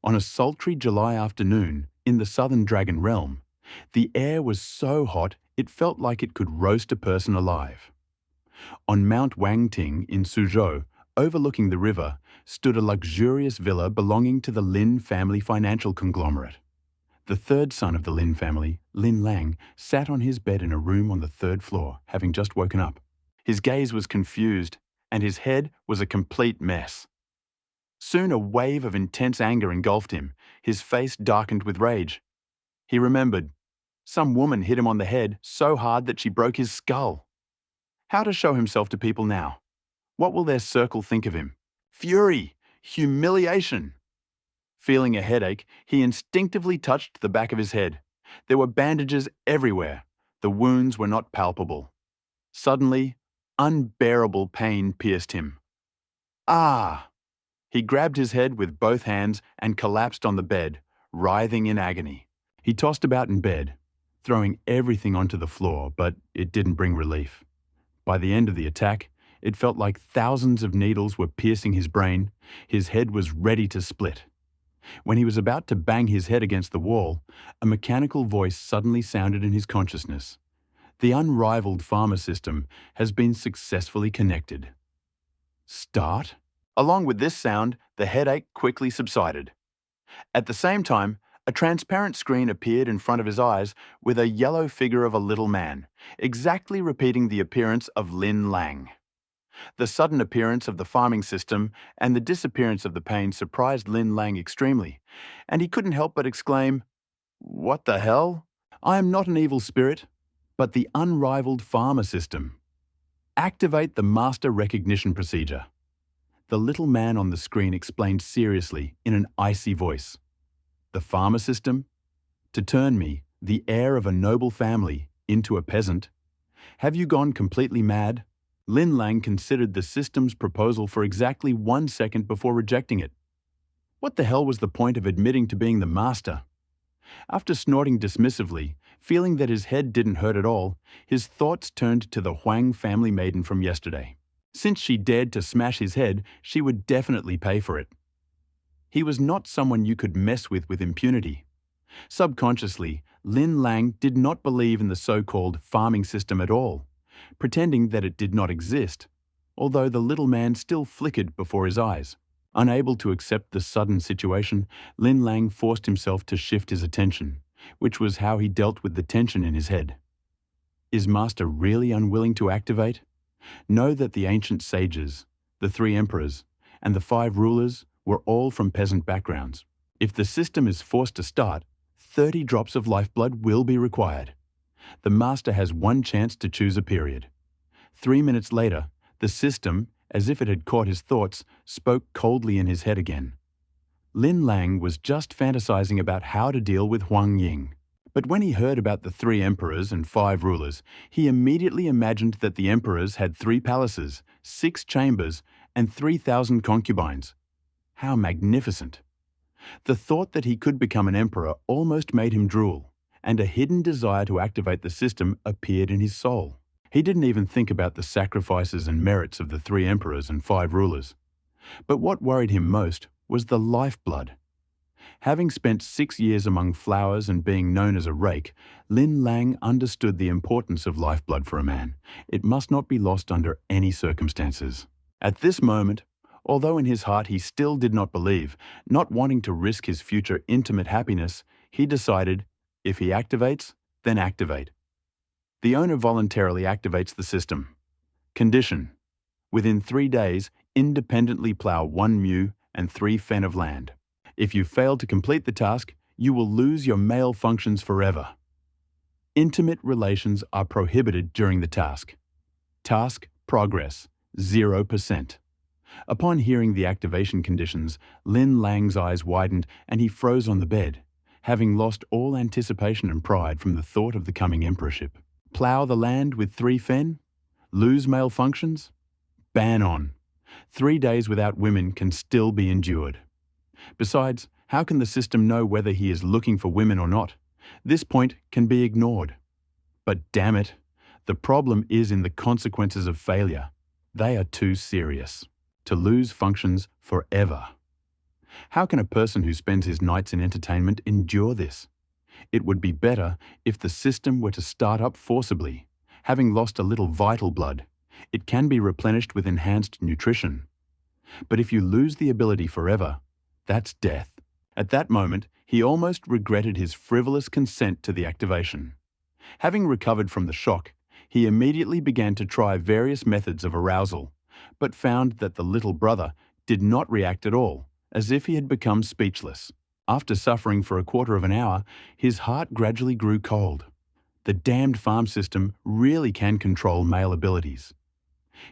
On a sultry July afternoon in the southern Dragon Realm, the air was so hot it felt like it could roast a person alive. On Mount Wangting in Suzhou, overlooking the river, stood a luxurious villa belonging to the Lin family financial conglomerate. The third son of the Lin family, Lin Lang, sat on his bed in a room on the third floor, having just woken up. His gaze was confused, and his head was a complete mess. Soon a wave of intense anger engulfed him. His face darkened with rage. He remembered. Some woman hit him on the head so hard that she broke his skull. How to show himself to people now? What will their circle think of him? Fury! Humiliation! Feeling a headache, he instinctively touched the back of his head. There were bandages everywhere. The wounds were not palpable. Suddenly, unbearable pain pierced him. Ah! He grabbed his head with both hands and collapsed on the bed, writhing in agony. He tossed about in bed, throwing everything onto the floor, but it didn't bring relief. By the end of the attack, it felt like thousands of needles were piercing his brain. His head was ready to split. When he was about to bang his head against the wall, a mechanical voice suddenly sounded in his consciousness. The unrivaled pharma system has been successfully connected. Start? Along with this sound, the headache quickly subsided. At the same time, a transparent screen appeared in front of his eyes with a yellow figure of a little man, exactly repeating the appearance of Lin Lang. The sudden appearance of the farming system and the disappearance of the pain surprised Lin Lang extremely, and he couldn't help but exclaim, "What the hell? I am not an evil spirit, but the unrivaled pharma system. Activate the master recognition procedure." The little man on the screen explained seriously in an icy voice. "The pharma system? To turn me, the heir of a noble family, into a peasant? Have you gone completely mad?" Lin Lang considered the system's proposal for exactly 1 second before rejecting it. What the hell was the point of admitting to being the master? After snorting dismissively, feeling that his head didn't hurt at all, his thoughts turned to the Huang family maiden from yesterday. Since she dared to smash his head, she would definitely pay for it. He was not someone you could mess with impunity. Subconsciously, Lin Lang did not believe in the so-called farming system at all, pretending that it did not exist, although the little man still flickered before his eyes. Unable to accept the sudden situation, Lin Lang forced himself to shift his attention, which was how he dealt with the tension in his head. Is Master really unwilling to activate? Know that the ancient sages, the 3 emperors, and the 5 rulers were all from peasant backgrounds. If the system is forced to start, 30 drops of lifeblood will be required. The Master has 1 chance to choose a period. 3 minutes later, the system, as if it had caught his thoughts, spoke coldly in his head again. Lin Lang was just fantasizing about how to deal with Huang Ying. But when he heard about the 3 emperors and 5 rulers, he immediately imagined that the emperors had 3 palaces, 6 chambers, and 3,000 concubines. How magnificent! The thought that he could become an emperor almost made him drool, and a hidden desire to activate the system appeared in his soul. He didn't even think about the sacrifices and merits of the 3 emperors and 5 rulers. But what worried him most was the lifeblood. Having spent 6 years among flowers and being known as a rake, Lin Lang understood the importance of lifeblood for a man. It must not be lost under any circumstances. At this moment, although in his heart he still did not believe, not wanting to risk his future intimate happiness, he decided, if he activates, then activate. The owner voluntarily activates the system. Condition: within 3 days, independently plow 1 mu and 3 fen of land. If you fail to complete the task, you will lose your male functions forever. Intimate relations are prohibited during the task. Task progress, 0%. Upon hearing the activation conditions, Lin Lang's eyes widened and he froze on the bed, having lost all anticipation and pride from the thought of the coming emperorship. Plow the land with 3 fen? Lose male functions? Ban on. 3 days without women can still be endured. Besides, how can the system know whether he is looking for women or not? This point can be ignored. But damn it, the problem is in the consequences of failure. They are too serious. To lose functions forever. How can a person who spends his nights in entertainment endure this? It would be better if the system were to start up forcibly. Having lost a little vital blood, it can be replenished with enhanced nutrition. But if you lose the ability forever, that's death. At that moment, he almost regretted his frivolous consent to the activation. Having recovered from the shock, he immediately began to try various methods of arousal, but found that the little brother did not react at all, as if he had become speechless. After suffering for a quarter of an hour, his heart gradually grew cold. The damned farm system really can control male abilities.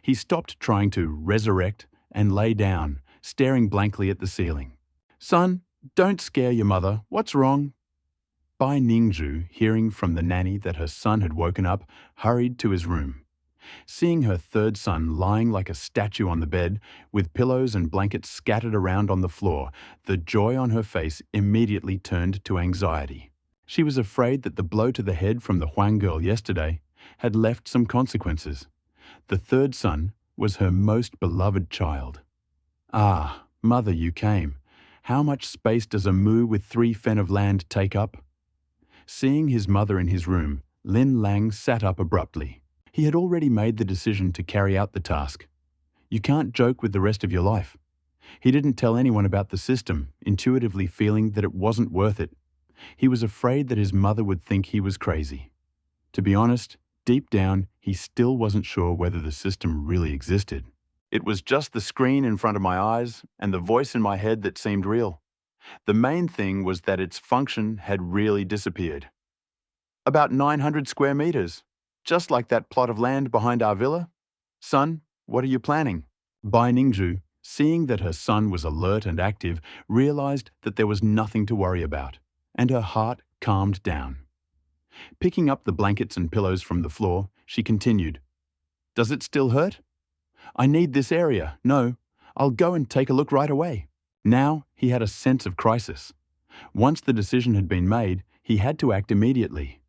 He stopped trying to resurrect and lay down, staring blankly at the ceiling. "Son, don't scare your mother. What's wrong?" Bai Ningzhu, hearing from the nanny that her son had woken up, hurried to his room. Seeing her third son lying like a statue on the bed, with pillows and blankets scattered around on the floor, the joy on her face immediately turned to anxiety. She was afraid that the blow to the head from the Huang girl yesterday had left some consequences. The third son was her most beloved child. "Ah, mother, you came. How much space does a mu with 3 fen of land take up?" Seeing his mother in his room, Lin Lang sat up abruptly. He had already made the decision to carry out the task. You can't joke with the rest of your life. He didn't tell anyone about the system, intuitively feeling that it wasn't worth it. He was afraid that his mother would think he was crazy. To be honest, deep down, he still wasn't sure whether the system really existed. It was just the screen in front of my eyes and the voice in my head that seemed real. The main thing was that its function had really disappeared. "About 900 square meters, just like that plot of land behind our villa. Son, what are you planning?" Bai Ningzhu, seeing that her son was alert and active, realized that there was nothing to worry about, and her heart calmed down. Picking up the blankets and pillows from the floor, she continued, "Does it still hurt? I need this area. No, I'll go and take a look right away." Now he had a sense of crisis. Once the decision had been made, he had to act immediately.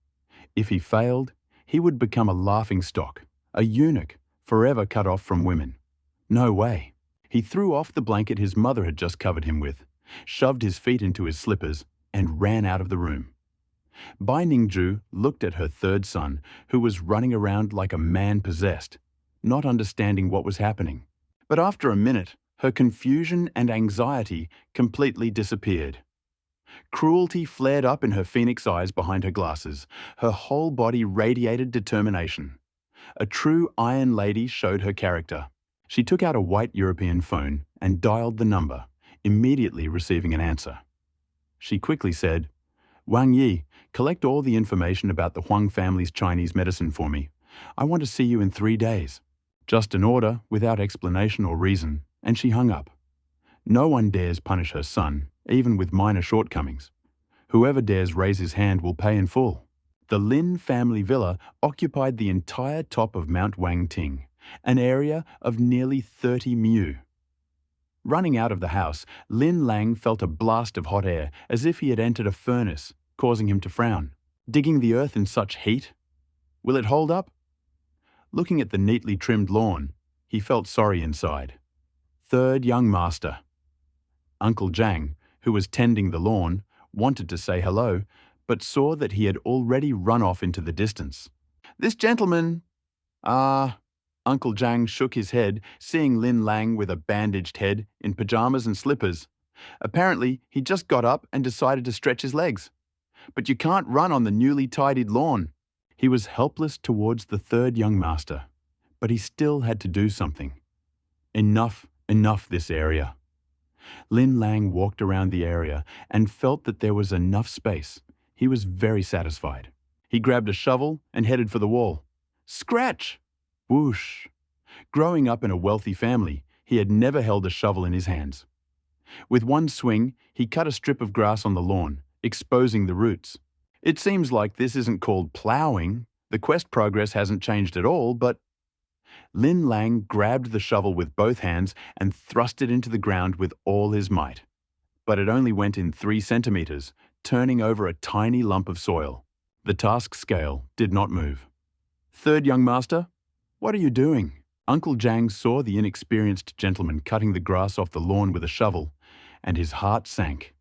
If he failed, he would become a laughingstock, a eunuch, forever cut off from women. No way. He threw off the blanket his mother had just covered him with, shoved his feet into his slippers, and ran out of the room. Bai Ningzhu looked at her third son, who was running around like a man possessed, not understanding what was happening. But after a minute, her confusion and anxiety completely disappeared. Cruelty flared up in her phoenix eyes behind her glasses. Her whole body radiated determination. A true Iron Lady showed her character. She took out a white European phone and dialed the number, immediately receiving an answer. She quickly said, "Wang Yi, collect all the information about the Huang family's Chinese medicine for me. I want to see you in 3 days." Just an order, without explanation or reason, and she hung up. No one dares punish her son, even with minor shortcomings. Whoever dares raise his hand will pay in full. The Lin family villa occupied the entire top of Mount Wangting, an area of nearly 30 mu. Running out of the house, Lin Lang felt a blast of hot air, as if he had entered a furnace, causing him to frown. Digging the earth in such heat? Will it hold up? Looking at the neatly trimmed lawn, he felt sorry inside. Third young master. Uncle Zhang, who was tending the lawn, wanted to say hello, but saw that he had already run off into the distance. "This gentleman..." Uncle Zhang shook his head, seeing Lin Lang with a bandaged head, in pajamas and slippers. Apparently, he just got up and decided to stretch his legs. "But you can't run on the newly tidied lawn." He was helpless towards the third young master, but he still had to do something. Enough this area. Lin Lang walked around the area and felt that there was enough space. He was very satisfied. He grabbed a shovel and headed for the wall. Scratch! Whoosh! Growing up in a wealthy family, he had never held a shovel in his hands. With one swing, he cut a strip of grass on the lawn, exposing the roots. It seems like this isn't called plowing. The quest progress hasn't changed at all, but... Lin Lang grabbed the shovel with both hands and thrust it into the ground with all his might. But it only went in 3 centimeters, turning over a tiny lump of soil. The task scale did not move. "Third young master, what are you doing?" Uncle Zhang saw the inexperienced gentleman cutting the grass off the lawn with a shovel, and his heart sank.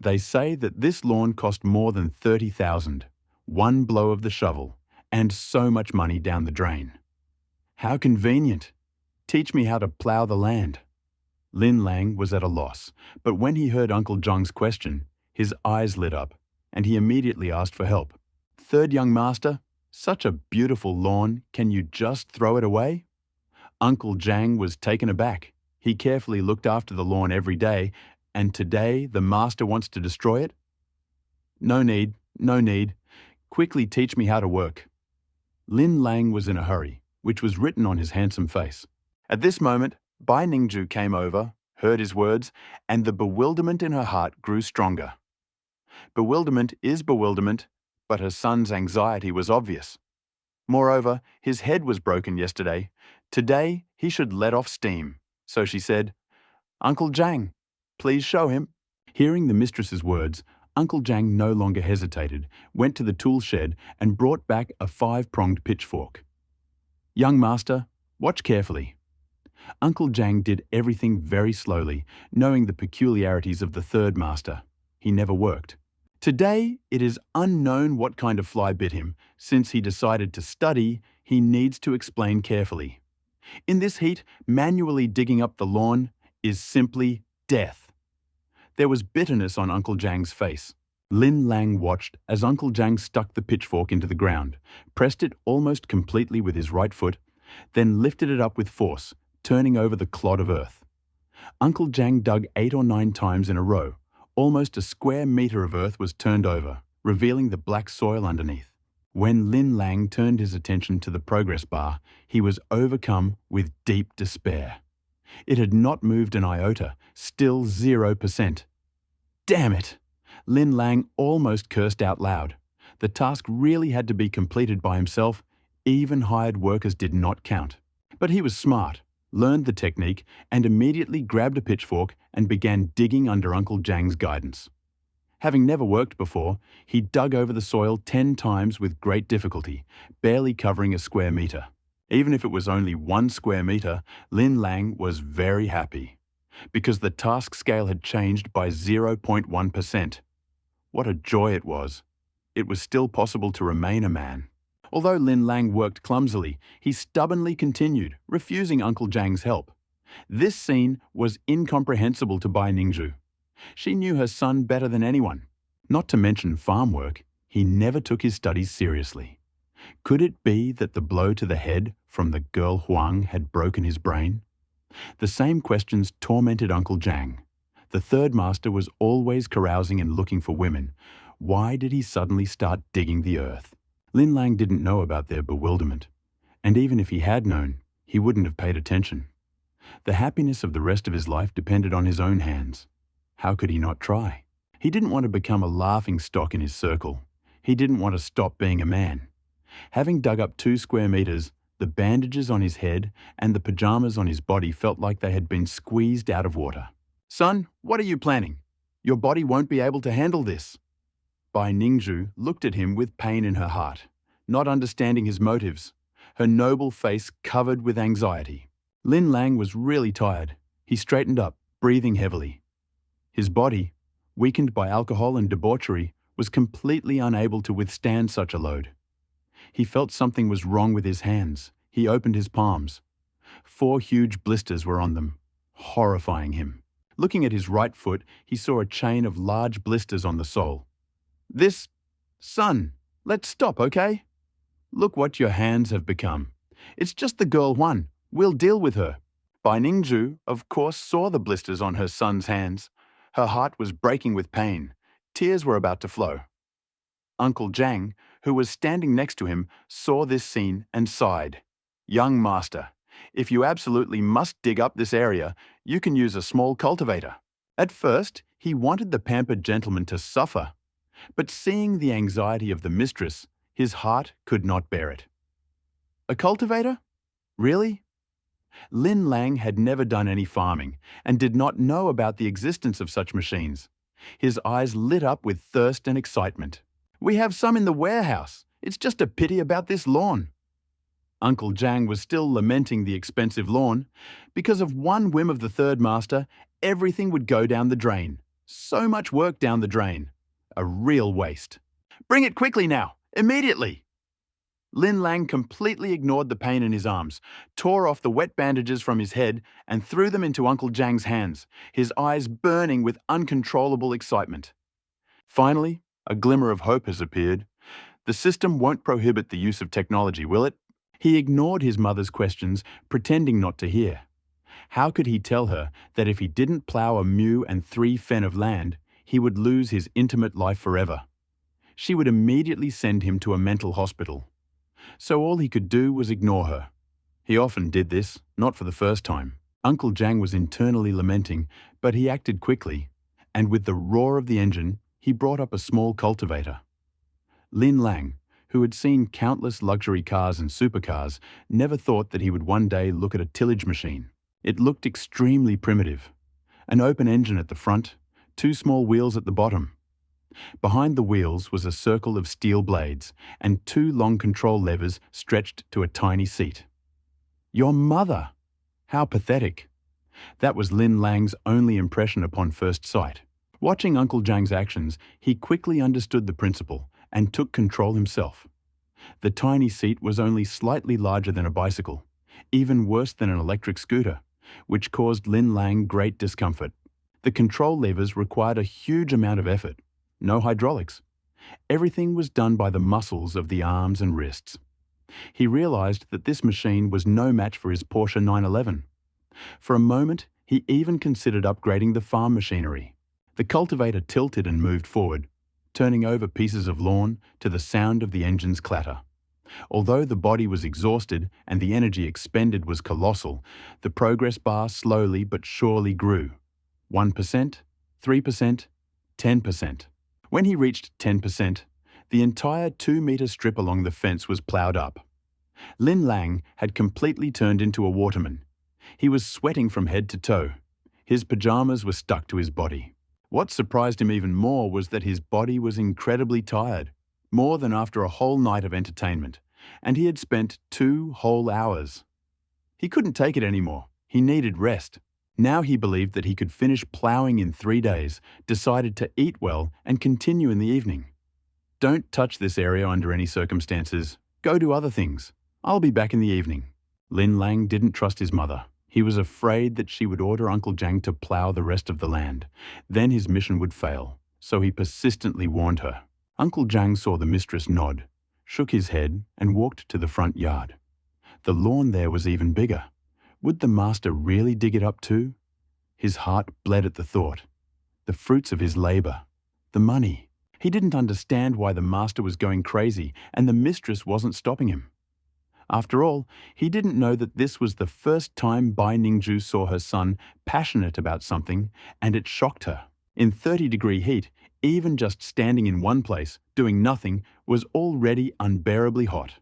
They say that this lawn cost more than 30,000, one blow of the shovel, and so much money down the drain. How convenient. Teach me how to plow the land. Lin Lang was at a loss, but when he heard Uncle Zhang's question, his eyes lit up, and he immediately asked for help. Third young master, such a beautiful lawn, can you just throw it away? Uncle Zhang was taken aback. He carefully looked after the lawn every day, and today the master wants to destroy it? No need, no need. Quickly teach me how to work. Lin Lang was in a hurry, which was written on his handsome face. At this moment, Bai Ningzhu came over, heard his words, and the bewilderment in her heart grew stronger. Bewilderment is bewilderment, but her son's anxiety was obvious. Moreover, his head was broken yesterday. Today, he should let off steam. So she said, Uncle Zhang, please show him. Hearing the mistress's words, Uncle Zhang no longer hesitated, went to the tool shed and brought back a 5-pronged pitchfork. Young master, watch carefully. Uncle Zhang did everything very slowly, knowing the peculiarities of the third master. He never worked. Today, it is unknown what kind of fly bit him. Since he decided to study, he needs to explain carefully. In this heat, manually digging up the lawn is simply death. There was bitterness on Uncle Zhang's face. Lin Lang watched as Uncle Zhang stuck the pitchfork into the ground, pressed it almost completely with his right foot, then lifted it up with force, turning over the clod of earth. Uncle Zhang dug 8 or 9 times in a row. Almost a square meter of earth was turned over, revealing the black soil underneath. When Lin Lang turned his attention to the progress bar, he was overcome with deep despair. It had not moved an iota, still 0%. Damn it! Lin Lang almost cursed out loud. The task really had to be completed by himself. Even hired workers did not count. But he was smart, learned the technique, and immediately grabbed a pitchfork and began digging under Uncle Zhang's guidance. Having never worked before, he dug over the soil 10 times with great difficulty, barely covering a square meter. Even if it was only 1 square meter, Lin Lang was very happy, because the task scale had changed by 0.1%. What a joy it was! It was still possible to remain a man. Although Lin Lang worked clumsily, he stubbornly continued, refusing Uncle Zhang's help. This scene was incomprehensible to Bai Ningzhu. She knew her son better than anyone. Not to mention farm work, he never took his studies seriously. Could it be that the blow to the head from the girl Huang had broken his brain? The same questions tormented Uncle Zhang. The third master was always carousing and looking for women. Why did he suddenly start digging the earth? Lin Lang didn't know about their bewilderment, and even if he had known, he wouldn't have paid attention. The happiness of the rest of his life depended on his own hands. How could he not try? He didn't want to become a laughing stock in his circle. He didn't want to stop being a man. Having dug up 2 square meters, the bandages on his head and the pajamas on his body felt like they had been squeezed out of water. Son, what are you planning? Your body won't be able to handle this. Bai Ningzhu looked at him with pain in her heart, not understanding his motives, her noble face covered with anxiety. Lin Lang was really tired. He straightened up, breathing heavily. His body, weakened by alcohol and debauchery, was completely unable to withstand such a load. He felt something was wrong with his hands. He opened his palms. 4 huge blisters were on them, horrifying him. Looking at his right foot, he saw a chain of large blisters on the sole. Son, let's stop, okay? Look what your hands have become. It's just the girl Huan. We'll deal with her. Bai Ningzhu, of course, saw the blisters on her son's hands. Her heart was breaking with pain. Tears were about to flow. Uncle Zhang, who was standing next to him, saw this scene and sighed. Young master, if you absolutely must dig up this area, you can use a small cultivator. At first, he wanted the pampered gentleman to suffer, but seeing the anxiety of the mistress, his heart could not bear it. A cultivator? Really? Lin Lang had never done any farming and did not know about the existence of such machines. His eyes lit up with thirst and excitement. We have some in the warehouse. It's just a pity about this lawn. Uncle Zhang was still lamenting the expensive lawn. Because of one whim of the third master, Everything would go down the drain. So much work down the drain. A real waste. Bring it quickly now, immediately. Lin Lang completely ignored the pain in his arms, tore off the wet bandages from his head and threw them into Uncle Zhang's hands, his eyes burning with uncontrollable excitement. Finally, a glimmer of hope has appeared. The system won't prohibit the use of technology, will it? He ignored his mother's questions, pretending not to hear. How could he tell her that if he didn't plough a mu and 3 fen of land, he would lose his intimate life forever? She would immediately send him to a mental hospital. So all he could do was ignore her. He often did this, not for the first time. Uncle Zhang was internally lamenting, but he acted quickly, and with the roar of the engine, he brought up a small cultivator. Lin Lang, who had seen countless luxury cars and supercars, never thought that he would one day look at a tillage machine. It looked extremely primitive. An open engine at the front, 2 small wheels at the bottom. Behind the wheels was a circle of steel blades and 2 long control levers stretched to a tiny seat. Your mother! How pathetic. That was Lin Lang's only impression upon first sight. Watching Uncle Zhang's actions, he quickly understood the principle and took control himself. The tiny seat was only slightly larger than a bicycle, even worse than an electric scooter, which caused Lin Lang great discomfort. The control levers required a huge amount of effort. No hydraulics. Everything was done by the muscles of the arms and wrists. He realized that this machine was no match for his Porsche 911. For a moment, he even considered upgrading the farm machinery. The cultivator tilted and moved forward, turning over pieces of lawn to the sound of the engine's clatter. Although the body was exhausted and the energy expended was colossal, the progress bar slowly but surely grew. 1%, 3%, 10%. When he reached 10%, the entire 2-meter strip along the fence was ploughed up. Lin Lang had completely turned into a waterman. He was sweating from head to toe. His pajamas were stuck to his body. What surprised him even more was that his body was incredibly tired, more than after a whole night of entertainment, and he had spent 2 whole hours. He couldn't take it anymore. He needed rest. Now he believed that he could finish ploughing in 3 days, decided to eat well and continue in the evening. Don't touch this area under any circumstances. Go do other things. I'll be back in the evening. Lin Lang didn't trust his mother. He was afraid that she would order Uncle Zhang to plough the rest of the land. Then his mission would fail, so he persistently warned her. Uncle Zhang saw the mistress nod, shook his head and walked to the front yard. The lawn there was even bigger. Would the master really dig it up too? His heart bled at the thought. The fruits of his labor. The money. He didn't understand why the master was going crazy and the mistress wasn't stopping him. After all, he didn't know that this was the first time Bai Ningzhu saw her son passionate about something, and it shocked her. In 30-degree heat, even just standing in one place, doing nothing, was already unbearably hot.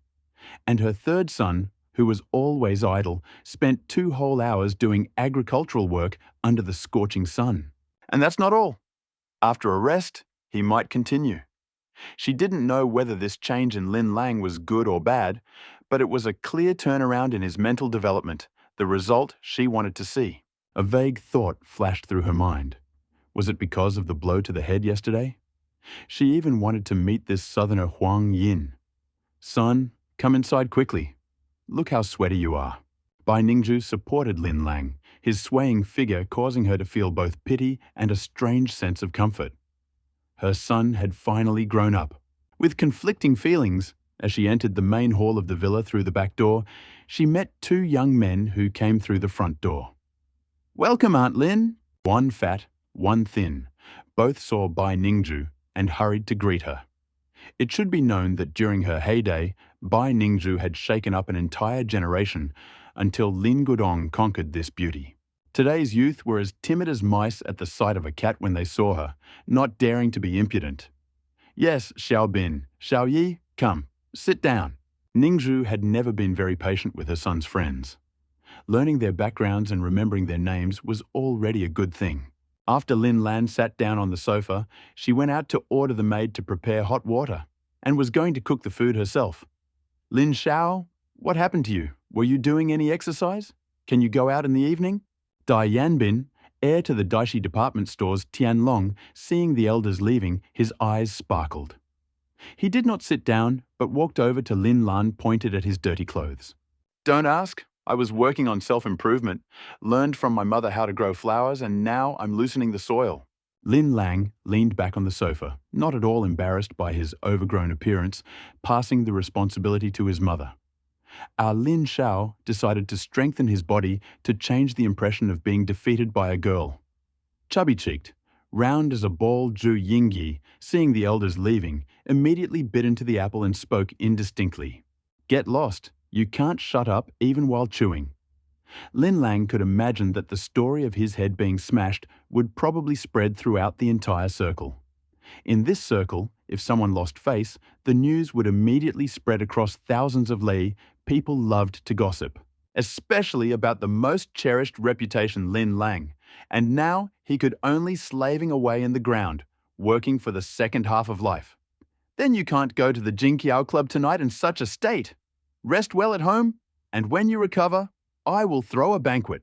And her third son, who was always idle, spent 2 whole hours doing agricultural work under the scorching sun. And that's not all. After a rest, he might continue. She didn't know whether this change in Lin Lang was good or bad, but it was a clear turnaround in his mental development, the result she wanted to see. A vague thought flashed through her mind. Was it because of the blow to the head yesterday? She even wanted to meet this southerner Huang Yin. Son, come inside quickly. Look how sweaty you are. Bai Ningzhu supported Lin Lang, his swaying figure causing her to feel both pity and a strange sense of comfort. Her son had finally grown up. With conflicting feelings, as she entered the main hall of the villa through the back door, she met 2 young men who came through the front door. Welcome, Aunt Lin. One fat, one thin. Both saw Bai Ningzhu and hurried to greet her. It should be known that during her heyday, Bai Ningzhu had shaken up an entire generation until Lin Gudong conquered this beauty. Today's youth were as timid as mice at the sight of a cat when they saw her, not daring to be impudent. Yes, Xiao Bin, Xiao Yi, come, sit down. Ningzhu had never been very patient with her son's friends. Learning their backgrounds and remembering their names was already a good thing. After Lin Lan sat down on the sofa, she went out to order the maid to prepare hot water and was going to cook the food herself. Lin Xiao, what happened to you? Were you doing any exercise? Can you go out in the evening? Dai Yanbin, Heir to the Daishi department store's Tianlong, seeing the elders leaving, his eyes sparkled. He did not sit down, but walked over to Lin Lan, pointed at his dirty clothes. "Don't ask. I was working on self-improvement, learned from my mother how to grow flowers, and now I'm loosening the soil." Lin Lang leaned back on the sofa, not at all embarrassed by his overgrown appearance, passing the responsibility to his mother. Our Lin Shao decided to strengthen his body to change the impression of being defeated by a girl. Chubby-cheeked, round as a ball, Zhu Yingyi, seeing the elders leaving, immediately bit into the apple and spoke indistinctly. "Get lost. You can't shut up even while chewing." Lin Lang could imagine that the story of his head being smashed would probably spread throughout the entire circle. In this circle, if someone lost face, the news would immediately spread across thousands of li. People loved to gossip, especially about the most cherished reputation, Lin Lang, and now he could only slaving away in the ground, working for the second half of life. "Then you can't go to the Jinkiao Club tonight in such a state. Rest well at home, and when you recover, I will throw a banquet."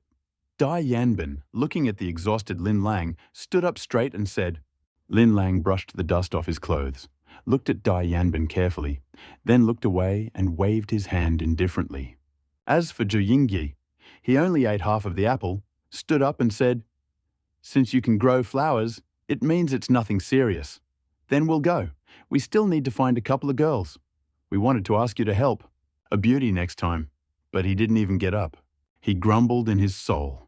Dai Yanbin, looking at the exhausted Lin Lang, stood up straight and said. Lin Lang brushed the dust off his clothes, looked at Dai Yanbin carefully, then looked away and waved his hand indifferently. As for Zhu Yingyi, he only ate half of the apple, stood up and said, "Since you can grow flowers, it means it's nothing serious. Then we'll go. We still need to find a couple of girls. We wanted to ask you to help. A beauty next time." But he didn't even get up. He grumbled in his soul.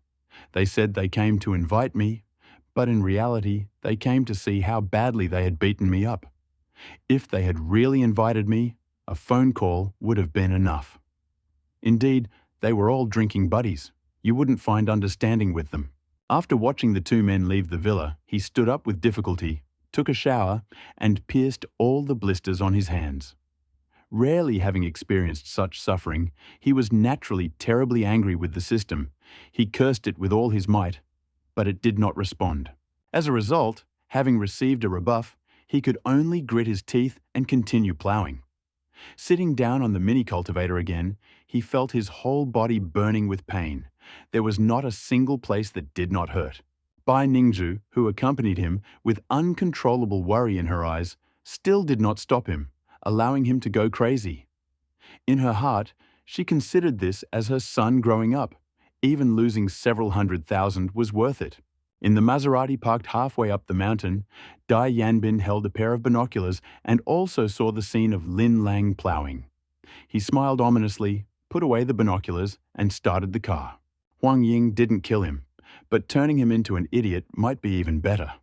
They said they came to invite me, but in reality, they came to see how badly they had beaten me up. If they had really invited me, a phone call would have been enough. Indeed, they were all drinking buddies. You wouldn't find understanding with them. After watching the two men leave the villa, he stood up with difficulty, took a shower, and pierced all the blisters on his hands. Rarely having experienced such suffering, he was naturally terribly angry with the system. He cursed it with all his might, but it did not respond. As a result, having received a rebuff, he could only grit his teeth and continue ploughing. Sitting down on the mini-cultivator again, he felt his whole body burning with pain. There was not a single place that did not hurt. Bai Ningzhu, who accompanied him with uncontrollable worry in her eyes, still did not stop him, allowing him to go crazy. In her heart, she considered this as her son growing up. Even losing several 100,000 was worth it. In the Maserati parked halfway up the mountain, Dai Yanbin held a pair of binoculars and also saw the scene of Lin Lang ploughing. He smiled ominously, put away the binoculars, and started the car. Huang Ying didn't kill him, but turning him into an idiot might be even better.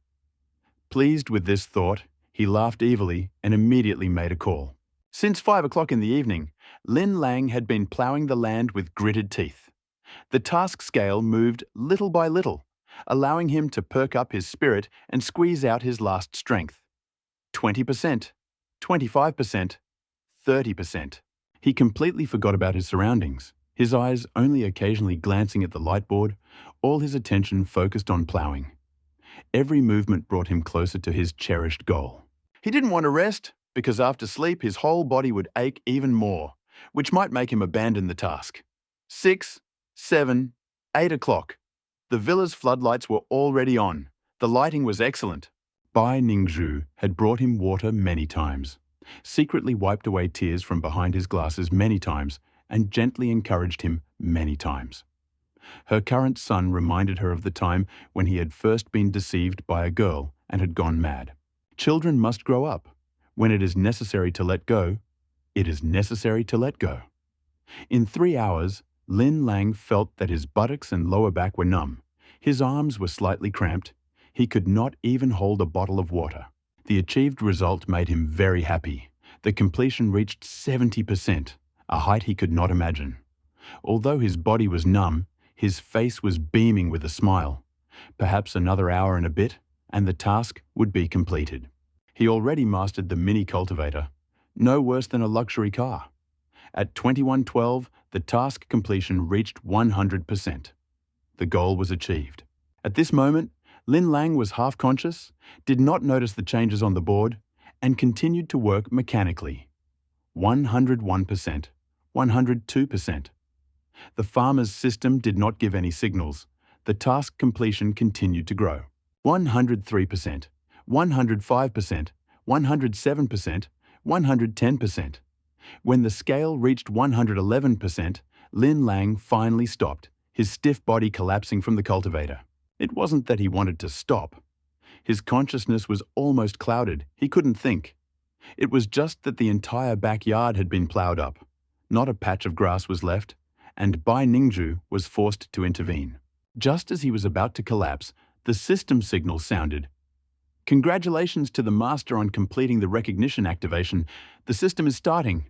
Pleased with this thought, he laughed evilly and immediately made a call. Since 5 o'clock in the evening, Lin Lang had been ploughing the land with gritted teeth. The task scale moved little by little, allowing him to perk up his spirit and squeeze out his last strength. 20%, 25%, 30%. He completely forgot about his surroundings, his eyes only occasionally glancing at the lightboard, all his attention focused on ploughing. Every movement brought him closer to his cherished goal. He didn't want to rest, because after sleep his whole body would ache even more, which might make him abandon the task. 6, 7, 8 o'clock. The villa's floodlights were already on. The lighting was excellent. Bai Ningzhu had brought him water many times, secretly wiped away tears from behind his glasses many times, and gently encouraged him many times. Her current son reminded her of the time when he had first been deceived by a girl and had gone mad. Children must grow up. When it is necessary to let go, it is necessary to let go. In 3 hours, Lin Lang felt that his buttocks and lower back were numb. His arms were slightly cramped. He could not even hold a bottle of water. The achieved result made him very happy. The completion reached 70%, a height he could not imagine. Although his body was numb, his face was beaming with a smile. Perhaps another hour and a bit, and the task would be completed. He already mastered the mini cultivator, no worse than a luxury car. At 21:12, the task completion reached 100%. The goal was achieved. At this moment, Lin Lang was half conscious, did not notice the changes on the board, and continued to work mechanically. 101%, 102%. The farmer's system did not give any signals. The task completion continued to grow. 103%, 105%, 107%, 110%. When the scale reached 111%, Lin Lang finally stopped, his stiff body collapsing from the cultivator. It wasn't that he wanted to stop. His consciousness was almost clouded. He couldn't think. It was just that the entire backyard had been plowed up. Not a patch of grass was left, and Bai Ningzhu was forced to intervene. Just as he was about to collapse, the system signal sounded. "Congratulations to the master on completing the recognition activation. The system is starting."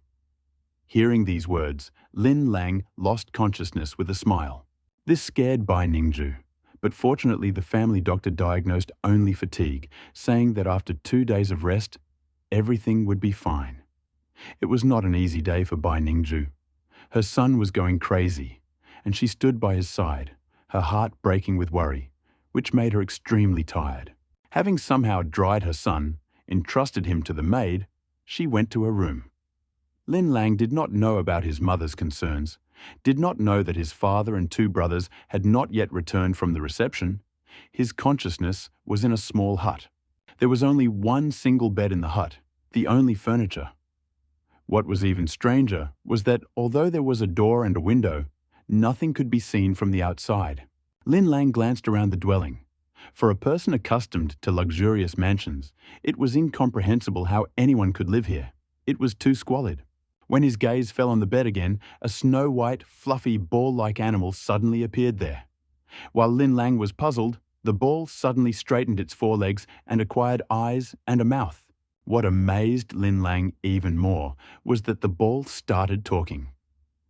Hearing these words, Lin Lang lost consciousness with a smile. This scared Bai Ningzhu, but fortunately the family doctor diagnosed only fatigue, saying that after 2 days of rest, everything would be fine. It was not an easy day for Bai Ningzhu. Her son was going crazy, and she stood by his side, her heart breaking with worry, which made her extremely tired. Having somehow dried her son, entrusted him to the maid, she went to her room. Lin Lang did not know about his mother's concerns, did not know that his father and 2 brothers had not yet returned from the reception. His consciousness was in a small hut. There was only one single bed in the hut, the only furniture. What was even stranger was that although there was a door and a window, nothing could be seen from the outside. Lin Lang glanced around the dwelling. For a person accustomed to luxurious mansions, it was incomprehensible how anyone could live here. It was too squalid. When his gaze fell on the bed again, a snow-white, fluffy, ball-like animal suddenly appeared there. While Lin Lang was puzzled, the ball suddenly straightened its forelegs and acquired eyes and a mouth. What amazed Lin Lang even more was that the ball started talking.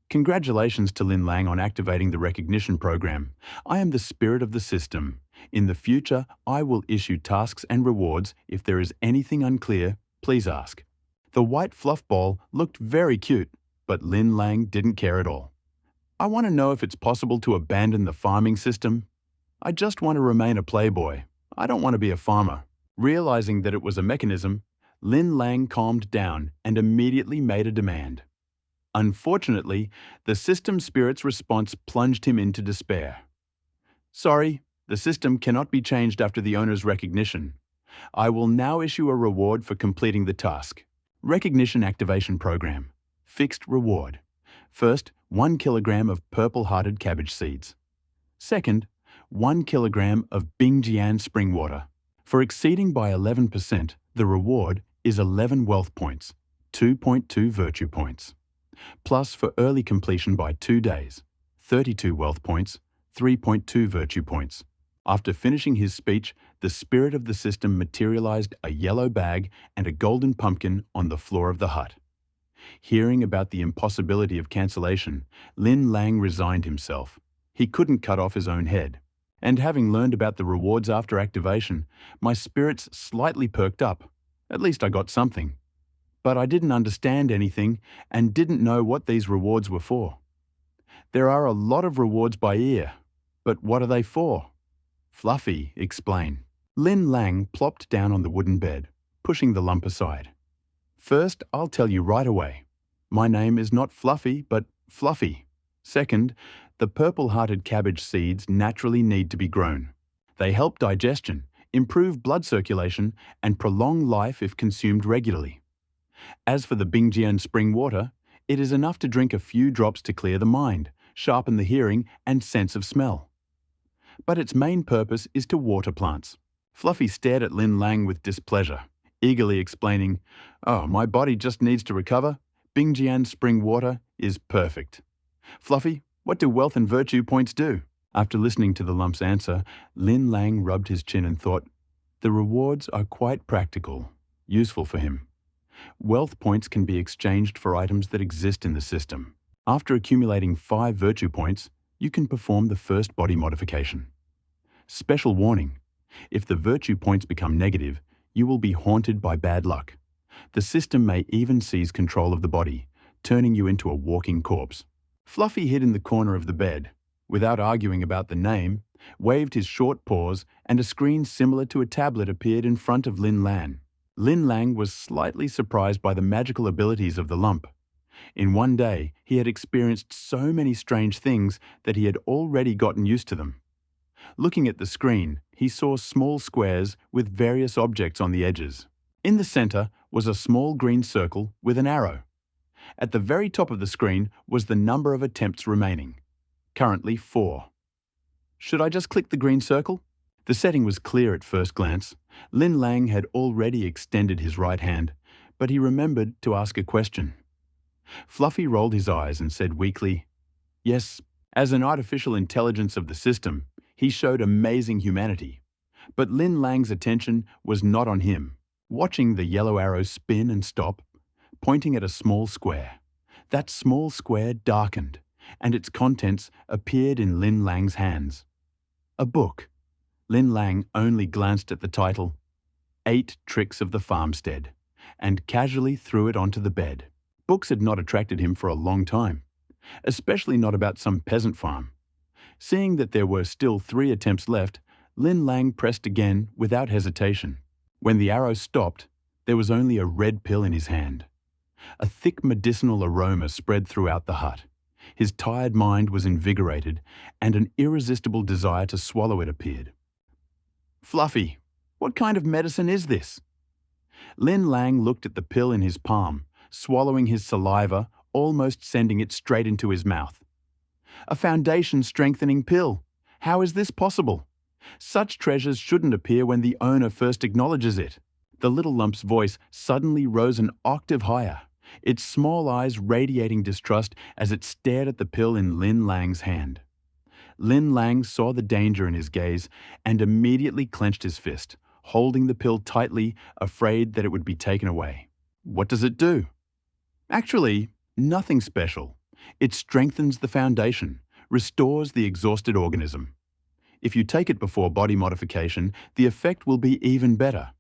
"Congratulations to Lin Lang on activating the recognition program. I am the spirit of the system. In the future, I will issue tasks and rewards. If there is anything unclear, please ask." The white fluff ball looked very cute, but Lin Lang didn't care at all. "I want to know if it's possible to abandon the farming system. I just want to remain a playboy. I don't want to be a farmer." Realizing that it was a mechanism, Lin Lang calmed down and immediately made a demand. Unfortunately, the system spirit's response plunged him into despair. "Sorry, the system cannot be changed after the owner's recognition. I will now issue a reward for completing the task. Recognition Activation Program. Fixed reward. First, 1 kilogram of purple-hearted cabbage seeds. Second, 1 kilogram of Bingjian spring water. For exceeding by 11%, the reward is 11 wealth points, 2.2 virtue points. Plus for early completion by 2 days, 32 wealth points, 3.2 virtue points. After finishing his speech, the spirit of the system materialized a yellow bag and a golden pumpkin on the floor of the hut. Hearing about the impossibility of cancellation, Lin Lang resigned himself. He couldn't cut off his own head. And having learned about the rewards after activation, my spirits slightly perked up. At least I got something. But I didn't understand anything and didn't know what these rewards were for. There are a lot of rewards by ear, but what are they for? Fluffy, explain. Lin Lang plopped down on the wooden bed, pushing the lump aside. First, I'll tell you right away. My name is not Fluffy, but Fluffy. Second, the purple-hearted cabbage seeds naturally need to be grown. They help digestion, improve blood circulation, and prolong life if consumed regularly. As for the Bingjian spring water, it is enough to drink a few drops to clear the mind, sharpen the hearing and sense of smell. But its main purpose is to water plants. Fluffy stared at Lin Lang with displeasure, eagerly explaining, "Oh, my body just needs to recover. Bingjian spring water is perfect." "Fluffy, what do wealth and virtue points do?" After listening to the lump's answer, Lin Lang rubbed his chin and thought, the rewards are quite practical, useful for him. Wealth points can be exchanged for items that exist in the system. After accumulating 5 virtue points, you can perform the first body modification. Special warning: if the virtue points become negative, you will be haunted by bad luck. The system may even seize control of the body, turning you into a walking corpse. Fluffy hid in the corner of the bed, without arguing about the name, waved his short paws, and a screen similar to a tablet appeared in front of Lin Lang. Lin Lang was slightly surprised by the magical abilities of the lump. In one day, he had experienced so many strange things that he had already gotten used to them. Looking at the screen, he saw small squares with various objects on the edges. In the center was a small green circle with an arrow. At the very top of the screen was the number of attempts remaining. Currently 4. Should I just click the green circle? The setting was clear at first glance. Lin Lang had already extended his right hand, but he remembered to ask a question. Fluffy rolled his eyes and said weakly, "Yes." As an artificial intelligence of the system, he showed amazing humanity. But Lin Lang's attention was not on him. Watching the yellow arrow spin and stop, pointing at a small square. That small square darkened, and its contents appeared in Lin Lang's hands. A book. Lin Lang only glanced at the title, 8 Tricks of the Farmstead, and casually threw it onto the bed. Books had not attracted him for a long time, especially not about some peasant farm. Seeing that there were still 3 attempts left, Lin Lang pressed again without hesitation. When the arrow stopped, there was only a red pill in his hand. A thick medicinal aroma spread throughout the hut. His tired mind was invigorated, and an irresistible desire to swallow it appeared. "Fluffy, what kind of medicine is this?" Lin Lang looked at the pill in his palm, swallowing his saliva, almost sending it straight into his mouth. "A foundation-strengthening pill. How is this possible? Such treasures shouldn't appear when the owner first acknowledges it." The little lump's voice suddenly rose an octave higher, its small eyes radiating distrust as it stared at the pill in Lin Lang's hand. Lin Lang saw the danger in his gaze and immediately clenched his fist, holding the pill tightly, afraid that it would be taken away. "What does it do?" "Actually, nothing special. It strengthens the foundation, restores the exhausted organism. If you take it before body modification, the effect will be even better."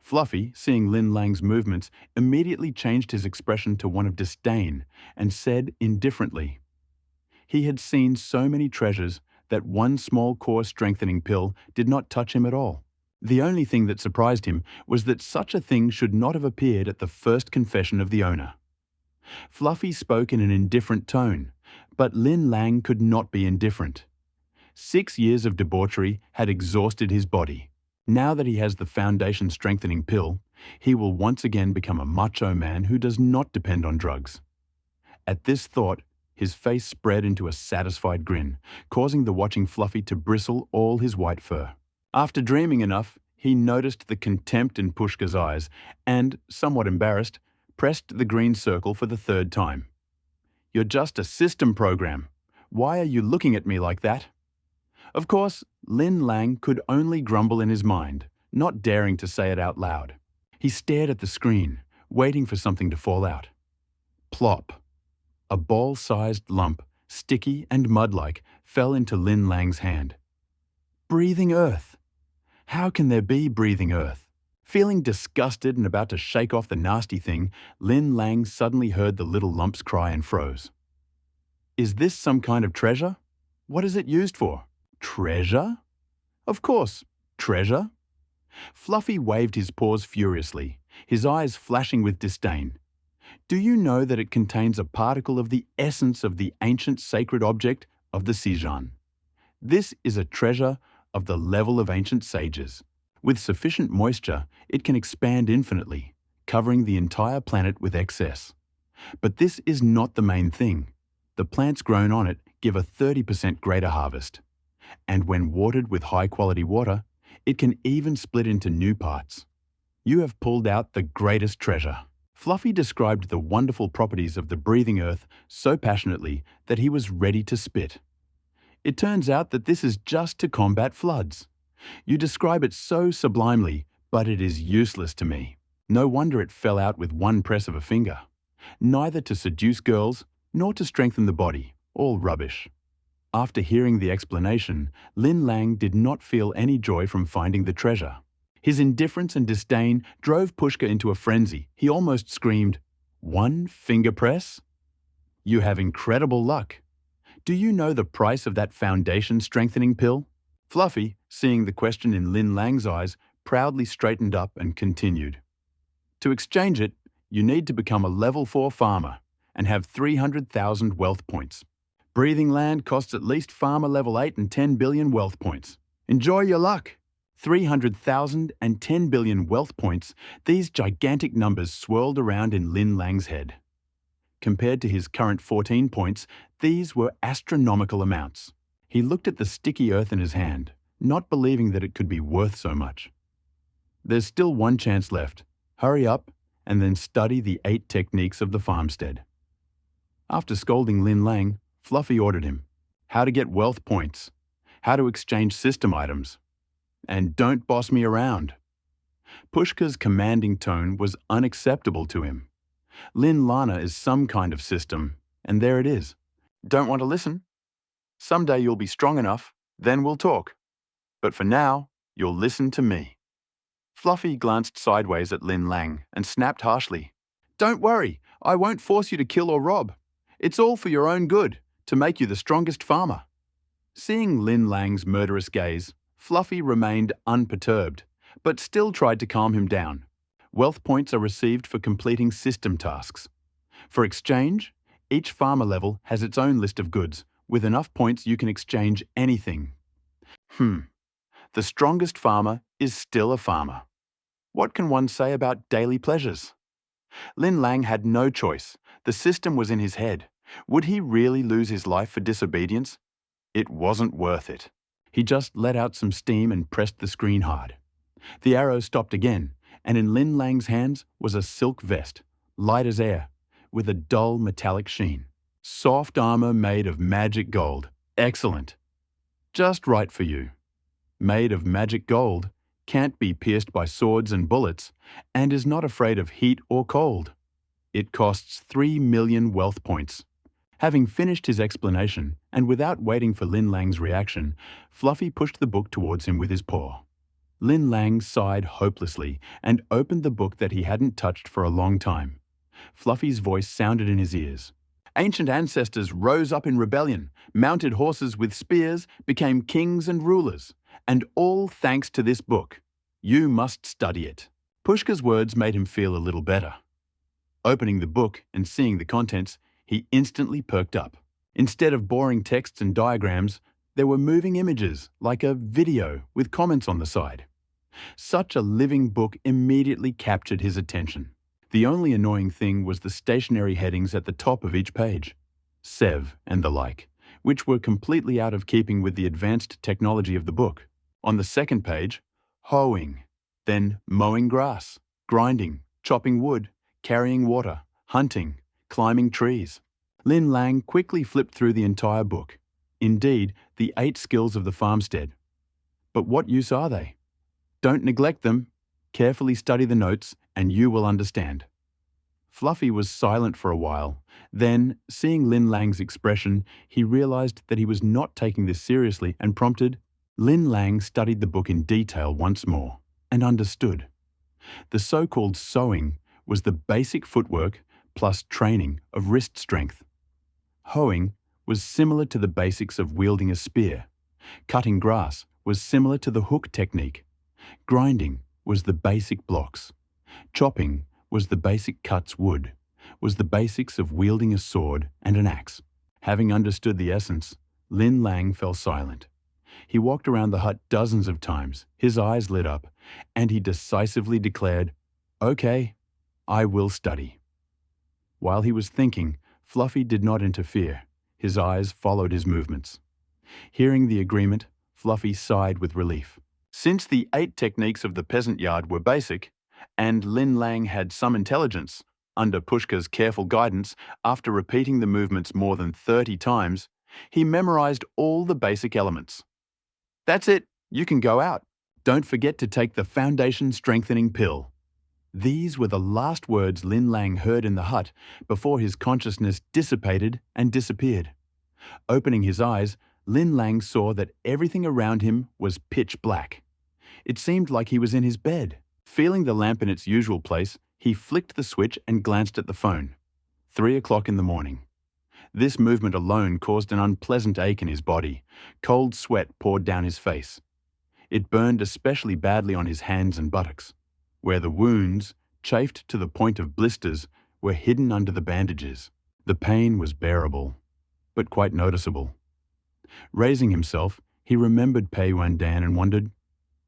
Fluffy, seeing Lin Lang's movements, immediately changed his expression to one of disdain and said indifferently, he had seen so many treasures that one small core strengthening pill did not touch him at all. The only thing that surprised him was that such a thing should not have appeared at the first confession of the owner. Fluffy spoke in an indifferent tone, but Lin Lang could not be indifferent. 6 years of debauchery had exhausted his body. Now that he has the foundation-strengthening pill, he will once again become a macho man who does not depend on drugs. At this thought, his face spread into a satisfied grin, causing the watching Fluffy to bristle all his white fur. After dreaming enough, he noticed the contempt in Pushka's eyes and, somewhat embarrassed, pressed the green circle for the 3rd time. "You're just a system program. Why are you looking at me like that?" Of course, Lin Lang could only grumble in his mind, not daring to say it out loud. He stared at the screen, waiting for something to fall out. Plop. A ball-sized lump, sticky and mud-like, fell into Lin Lang's hand. Breathing earth. How can there be breathing earth? Feeling disgusted and about to shake off the nasty thing, Lin Lang suddenly heard the little lump's cry and froze. "Is this some kind of treasure? What is it used for?" "Treasure? Of course, treasure." Fluffy waved his paws furiously, his eyes flashing with disdain. "Do you know that it contains a particle of the essence of the ancient sacred object of the Sijan? This is a treasure of the level of ancient sages. With sufficient moisture, it can expand infinitely, covering the entire planet with excess. But this is not the main thing. The plants grown on it give a 30% greater harvest. And when watered with high-quality water, it can even split into new parts. You have pulled out the greatest treasure." Fluffy described the wonderful properties of the breathing earth so passionately that he was ready to spit. "It turns out that this is just to combat floods. You describe it so sublimely, but it is useless to me. No wonder it fell out with one press of a finger. Neither to seduce girls, nor to strengthen the body. All rubbish." After hearing the explanation, Lin Lang did not feel any joy from finding the treasure. His indifference and disdain drove Pushka into a frenzy. He almost screamed, "One finger press? You have incredible luck. Do you know the price of that foundation-strengthening pill?" Fluffy, seeing the question in Lin Lang's eyes, proudly straightened up and continued. "To exchange it, you need to become a level 4 farmer and have 300,000 wealth points. Breathing land costs at least farmer level 8 and 10 billion wealth points. Enjoy your luck. 300,000 and 10 billion wealth points, these gigantic numbers swirled around in Lin Lang's head. Compared to his current 14 points, these were astronomical amounts. He looked at the sticky earth in his hand, not believing that it could be worth so much. There's still one chance left. Hurry up and then study the 8 techniques of the farmstead. After scolding Lin Lang, Fluffy ordered him how to get wealth points, how to exchange system items, and don't boss me around. Pushka's commanding tone was unacceptable to him. Lin Lana is some kind of system, and there it is. Don't want to listen? Someday you'll be strong enough, then we'll talk. But for now, you'll listen to me. Fluffy glanced sideways at Lin Lang and snapped harshly. Don't worry, I won't force you to kill or rob. It's all for your own good, to make you the strongest farmer. Seeing Lin Lang's murderous gaze, Fluffy remained unperturbed, but still tried to calm him down. Wealth points are received for completing system tasks. For exchange, each farmer level has its own list of goods. With enough points, you can exchange anything. The strongest farmer is still a farmer. What can one say about daily pleasures? Lin Lang had no choice. The system was in his head. Would he really lose his life for disobedience? It wasn't worth it. He just let out some steam and pressed the screen hard. The arrow stopped again, and in Lin Lang's hands was a silk vest, light as air, with a dull metallic sheen. Soft armor made of magic gold. Excellent. Just right for you. Made of magic gold, can't be pierced by swords and bullets, and is not afraid of heat or cold. It costs 3 million wealth points. Having finished his explanation, and without waiting for Lin Lang's reaction, Fluffy pushed the book towards him with his paw. Lin Lang sighed hopelessly and opened the book that he hadn't touched for a long time. Fluffy's voice sounded in his ears. Ancient ancestors rose up in rebellion, mounted horses with spears, became kings and rulers, and all thanks to this book. You must study it. Pushka's words made him feel a little better. Opening the book and seeing the contents, he instantly perked up. Instead of boring texts and diagrams, there were moving images, like a video with comments on the side. Such a living book immediately captured his attention. The only annoying thing was the stationary headings at the top of each page, Sev and the like, which were completely out of keeping with the advanced technology of the book. On the second page, hoeing, then mowing grass, grinding, chopping wood, carrying water, hunting, climbing trees. Lin Lang quickly flipped through the entire book. Indeed, the 8 skills of the farmstead. But what use are they? Don't neglect them. Carefully study the notes, and you will understand. Fluffy was silent for a while. Then, seeing Lin Lang's expression, he realized that he was not taking this seriously and prompted. Lin Lang studied the book in detail once more and understood. The so-called sewing was the basic footwork plus training of wrist strength. Hoeing was similar to the basics of wielding a spear. Cutting grass was similar to the hook technique. Grinding was the basic blocks. Chopping was the basic cuts wood, was the basics of wielding a sword and an axe. Having understood the essence, Lin Lang fell silent. He walked around the hut dozens of times, his eyes lit up, and he decisively declared, "Okay, I will study." While he was thinking, Fluffy did not interfere. His eyes followed his movements. Hearing the agreement, Fluffy sighed with relief. Since the 8 techniques of the peasant yard were basic, and Lin Lang had some intelligence, under Pushka's careful guidance, after repeating the movements more than 30 times, he memorized all the basic elements. That's it, you can go out. Don't forget to take the foundation strengthening pill. These were the last words Lin Lang heard in the hut before his consciousness dissipated and disappeared. Opening his eyes, Lin Lang saw that everything around him was pitch black. It seemed like he was in his bed. Feeling the lamp in its usual place, he flicked the switch and glanced at the phone. 3 o'clock in the morning. This movement alone caused an unpleasant ache in his body. Cold sweat poured down his face. It burned especially badly on his hands and buttocks, where the wounds, chafed to the point of blisters, were hidden under the bandages. The pain was bearable, but quite noticeable. Raising himself, he remembered Pei Dan and wondered,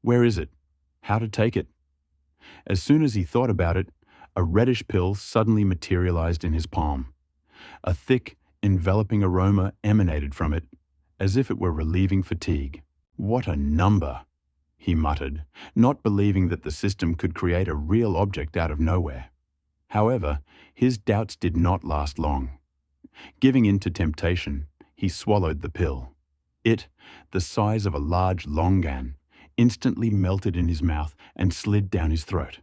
where is it? How to take it? As soon as he thought about it, a reddish pill suddenly materialized in his palm. A thick, enveloping aroma emanated from it, as if it were relieving fatigue. What a number, he muttered, not believing that the system could create a real object out of nowhere. However, his doubts did not last long. Giving in to temptation, he swallowed the pill. It, the size of a large longan, instantly melted in his mouth and slid down his throat.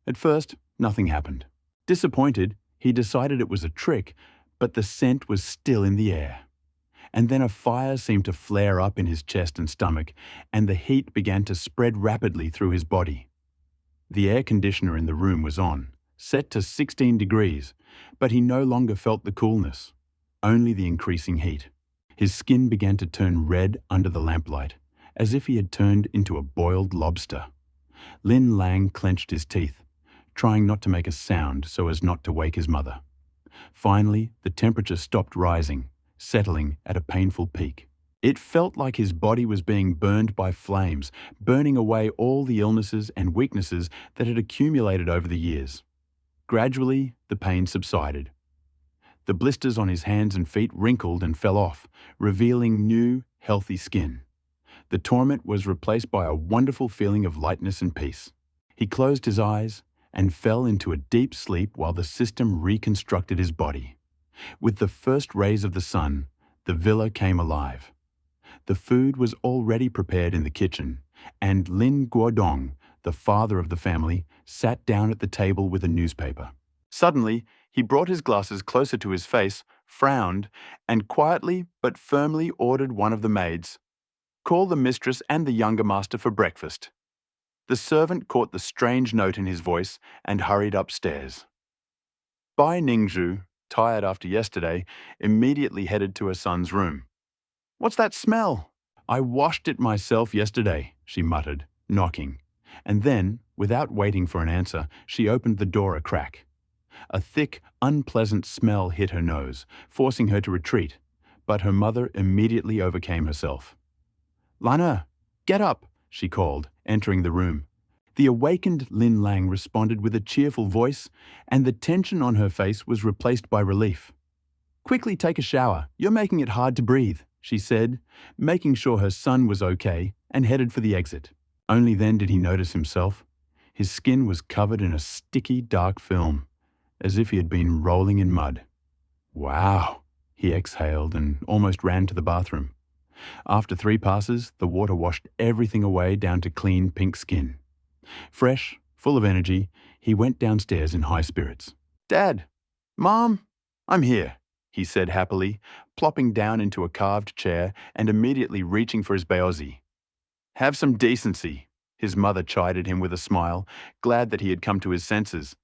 At first, nothing happened. Disappointed, he decided it was a trick, but the scent was still in the air. And then a fire seemed to flare up in his chest and stomach, and the heat began to spread rapidly through his body. The air conditioner in the room was on, set to 16 degrees, but he no longer felt the coolness, only the increasing heat. His skin began to turn red under the lamplight, as if he had turned into a boiled lobster. Lin Lang clenched his teeth, trying not to make a sound so as not to wake his mother. Finally, the temperature stopped rising, settling at a painful peak. It felt like his body was being burned by flames, burning away all the illnesses and weaknesses that had accumulated over the years. Gradually, the pain subsided. The blisters on his hands and feet wrinkled and fell off, revealing new, healthy skin. The torment was replaced by a wonderful feeling of lightness and peace. He closed his eyes and fell into a deep sleep while the system reconstructed his body. With the first rays of the sun, the villa came alive. The food was already prepared in the kitchen, and Lin Guodong, the father of the family, sat down at the table with a newspaper. Suddenly, he brought his glasses closer to his face, frowned, and quietly but firmly ordered one of the maids, "Call the mistress and the younger master for breakfast." The servant caught the strange note in his voice and hurried upstairs. Bai Ningzhu, tired after yesterday, immediately headed to her son's room. "What's that smell?" "I washed it myself yesterday," she muttered, knocking. And then, without waiting for an answer, she opened the door a crack. A thick, unpleasant smell hit her nose, forcing her to retreat, but her mother immediately overcame herself. "Lana, get up," she called, entering the room. The awakened Lin Lang responded with a cheerful voice, and the tension on her face was replaced by relief. "Quickly take a shower. You're making it hard to breathe," she said, making sure her son was okay, and headed for the exit. Only then did he notice himself. His skin was covered in a sticky, dark film, as if he had been rolling in mud. "Wow," he exhaled and almost ran to the bathroom. After 3 passes, the water washed everything away down to clean pink skin. Fresh, full of energy, he went downstairs in high spirits. "Dad! Mom! I'm here," he said happily, plopping down into a carved chair and immediately reaching for his baozi. "Have some decency," his mother chided him with a smile, glad that he had come to his senses.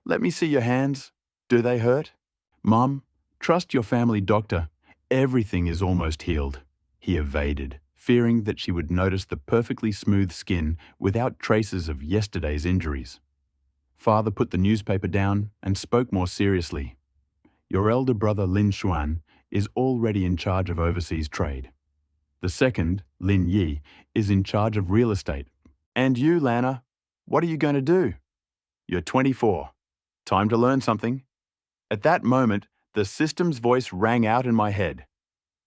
"Let me see your hands. Do they hurt?" "Mom, trust your family doctor. Everything is almost healed," he evaded, fearing that she would notice the perfectly smooth skin without traces of yesterday's injuries. Father put the newspaper down and spoke more seriously. "Your elder brother Lin Xuan is already in charge of overseas trade. The second, Lin Yi, is in charge of real estate. And you, Lana, what are you going to do? You're 24. Time to learn something." At that moment, the system's voice rang out in my head.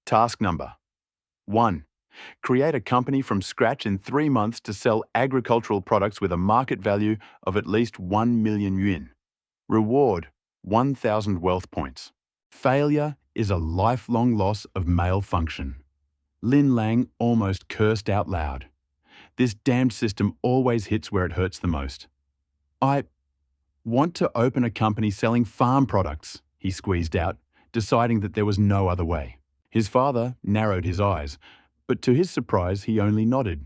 Task number 1. Create a company from scratch in 3 months to sell agricultural products with a market value of at least 1 million yuan. Reward, 1,000 wealth points. Failure is a lifelong loss of male function. Lin Lang almost cursed out loud. This damned system always hits where it hurts the most. "I want to open a company selling farm products," he squeezed out, deciding that there was no other way. His father narrowed his eyes, but to his surprise he only nodded.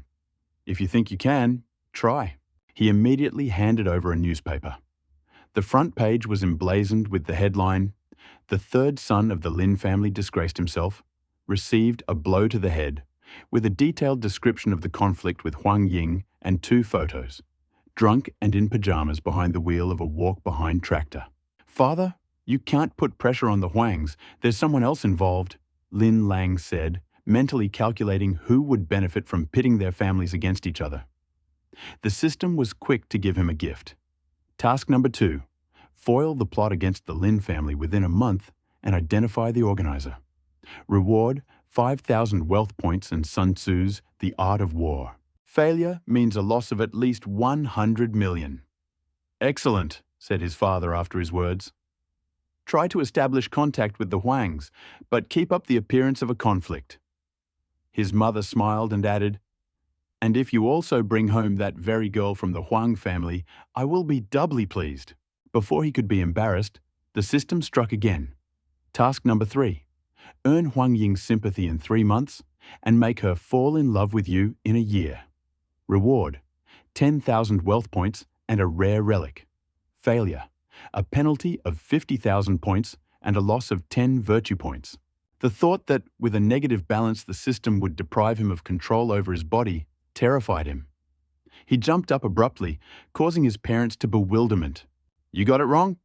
"If you think you can, try." He immediately handed over a newspaper. The front page was emblazoned with the headline, "The third son of the Lin family disgraced himself, received a blow to the head," with a detailed description of the conflict with Huang Ying and 2 photos, drunk and in pajamas behind the wheel of a walk-behind tractor. "Father, you can't put pressure on the Huangs. There's someone else involved," Lin Lang said, mentally calculating who would benefit from pitting their families against each other. The system was quick to give him a gift. Task number 2. Foil the plot against the Lin family within a month and identify the organizer. Reward 5,000 wealth points and Sun Tzu's The Art of War. Failure means a loss of at least 100 million. Excellent, said his father after his words. Try to establish contact with the Huangs, but keep up the appearance of a conflict. His mother smiled and added, and if you also bring home that very girl from the Huang family, I will be doubly pleased. Before he could be embarrassed, the system struck again. Task number 3. Earn Huang Ying's sympathy in 3 months and make her fall in love with you in a year. Reward 10,000 wealth points and a rare relic. Failure, a penalty of 50,000 points and a loss of 10 virtue points. The thought that with a negative balance the system would deprive him of control over his body terrified him. He jumped up abruptly, causing his parents to bewilderment. You got it wrong?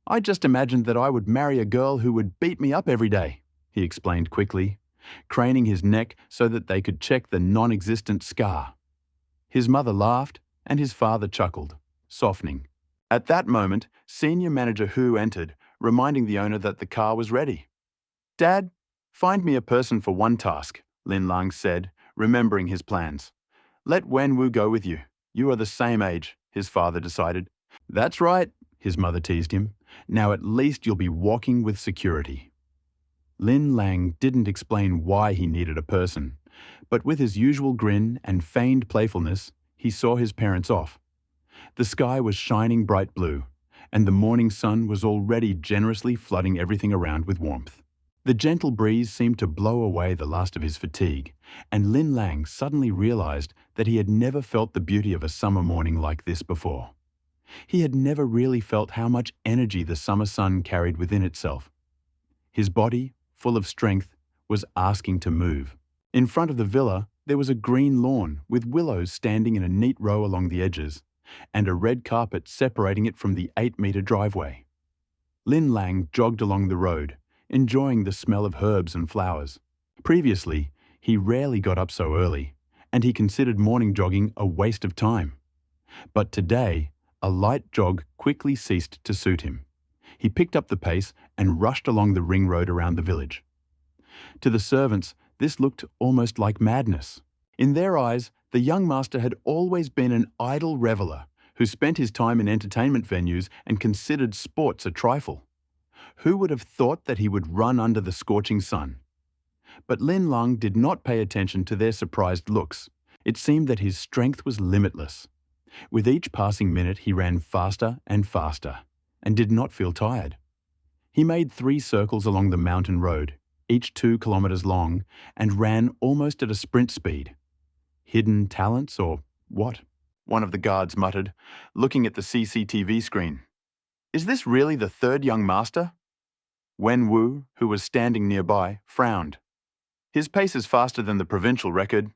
I just imagined that I would marry a girl who would beat me up every day, he explained quickly, craning his neck so that they could check the non-existent scar. His mother laughed and his father chuckled, softening. At that moment, Senior Manager Hu entered, reminding the owner that the car was ready. Dad, find me a person for one task, Lin Lang said, remembering his plans. Let Wen Wu go with you. You are the same age, his father decided. That's right, his mother teased him. Now at least you'll be walking with security. Lin Lang didn't explain why he needed a person, but with his usual grin and feigned playfulness, he saw his parents off. The sky was shining bright blue, and the morning sun was already generously flooding everything around with warmth. The gentle breeze seemed to blow away the last of his fatigue, and Lin Lang suddenly realized that he had never felt the beauty of a summer morning like this before. He had never really felt how much energy the summer sun carried within itself. His body, full of strength, was asking to move. In front of the villa, there was a green lawn with willows standing in a neat row along the edges, and a red carpet separating it from the 8-meter driveway. Lin Lang jogged along the road, enjoying the smell of herbs and flowers. Previously, he rarely got up so early, and he considered morning jogging a waste of time. But today, a light jog quickly ceased to suit him. He picked up the pace and rushed along the ring road around the village. To the servants, this looked almost like madness. In their eyes, the young master had always been an idle reveller who spent his time in entertainment venues and considered sports a trifle. Who would have thought that he would run under the scorching sun? But Lin Lang did not pay attention to their surprised looks. It seemed that his strength was limitless. With each passing minute, he ran faster and faster, and did not feel tired. He made 3 circles along the mountain road, each 2 kilometers long, and ran almost at a sprint speed. Hidden talents or what? One of the guards muttered, looking at the CCTV screen. Is this really the 3rd young master? Wen Wu, who was standing nearby, frowned. His pace is faster than the provincial record.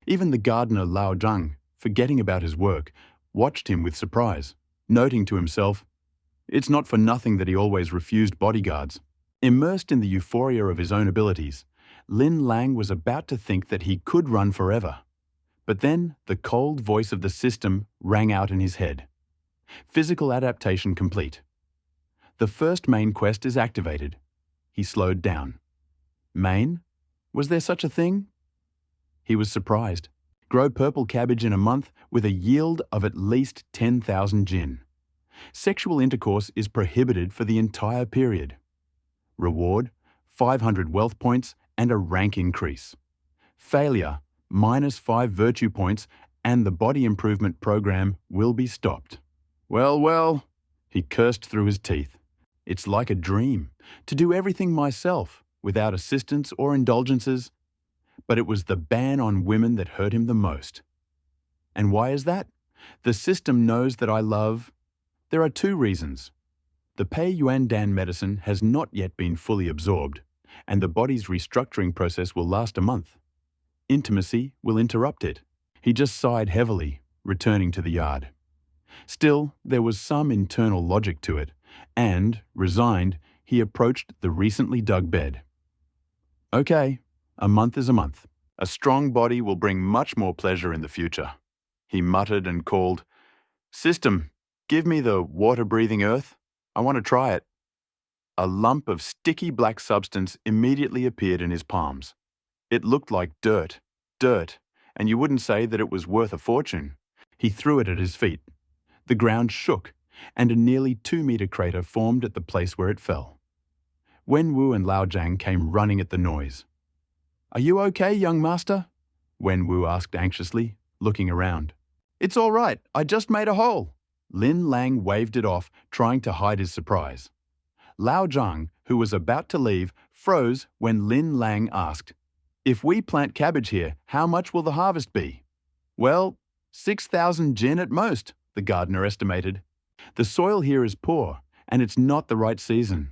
Even the gardener Lao Zhang, forgetting about his work, watched him with surprise, noting to himself, it's not for nothing that he always refused bodyguards. Immersed in the euphoria of his own abilities, Lin Lang was about to think that he could run forever. But then the cold voice of the system rang out in his head. Physical adaptation complete. The first main quest is activated. He slowed down. Main? Was there such a thing? He was surprised. Grow purple cabbage in a month with a yield of at least 10,000 jin. Sexual intercourse is prohibited for the entire period. Reward, 500 wealth points and a rank increase. Failure, -5 virtue points, and the body improvement program will be stopped. Well, he cursed through his teeth. It's like a dream, to do everything myself, without assistance or indulgences. But it was the ban on women that hurt him the most. And why is that? The system knows that I love. There are 2 reasons. The Pei Yuan Dan medicine has not yet been fully absorbed, and the body's restructuring process will last a month. Intimacy will interrupt it. He just sighed heavily, returning to the yard. Still, there was some internal logic to it, and, resigned, he approached the recently dug bed. Okay, a month is a month. A strong body will bring much more pleasure in the future. He muttered and called, "System, give me the water-breathing earth. I want to try it." A lump of sticky black substance immediately appeared in his palms. It looked like dirt, and you wouldn't say that it was worth a fortune. He threw it at his feet. The ground shook, and a nearly 2-meter crater formed at the place where it fell. Wenwu and Lao Jiang came running at the noise. "Are you okay, young master?" Wenwu asked anxiously, looking around. "It's all right, I just made a hole." Lin Lang waved it off, trying to hide his surprise. Lao Jiang, who was about to leave, froze when Lin Lang asked, "If we plant cabbage here, how much will the harvest be?" "Well, 6,000 jin at most," the gardener estimated. "The soil here is poor, and it's not the right season."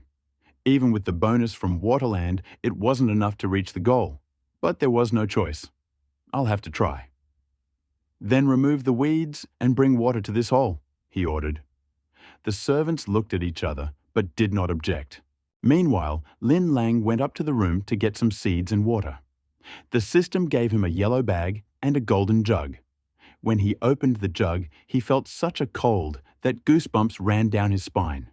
Even with the bonus from Waterland, it wasn't enough to reach the goal. But there was no choice. "I'll have to try." "Then remove the weeds and bring water to this hole," he ordered. The servants looked at each other, but did not object. Meanwhile, Lin Lang went up to the room to get some seeds and water. The system gave him a yellow bag and a golden jug. When he opened the jug, he felt such a cold that goosebumps ran down his spine.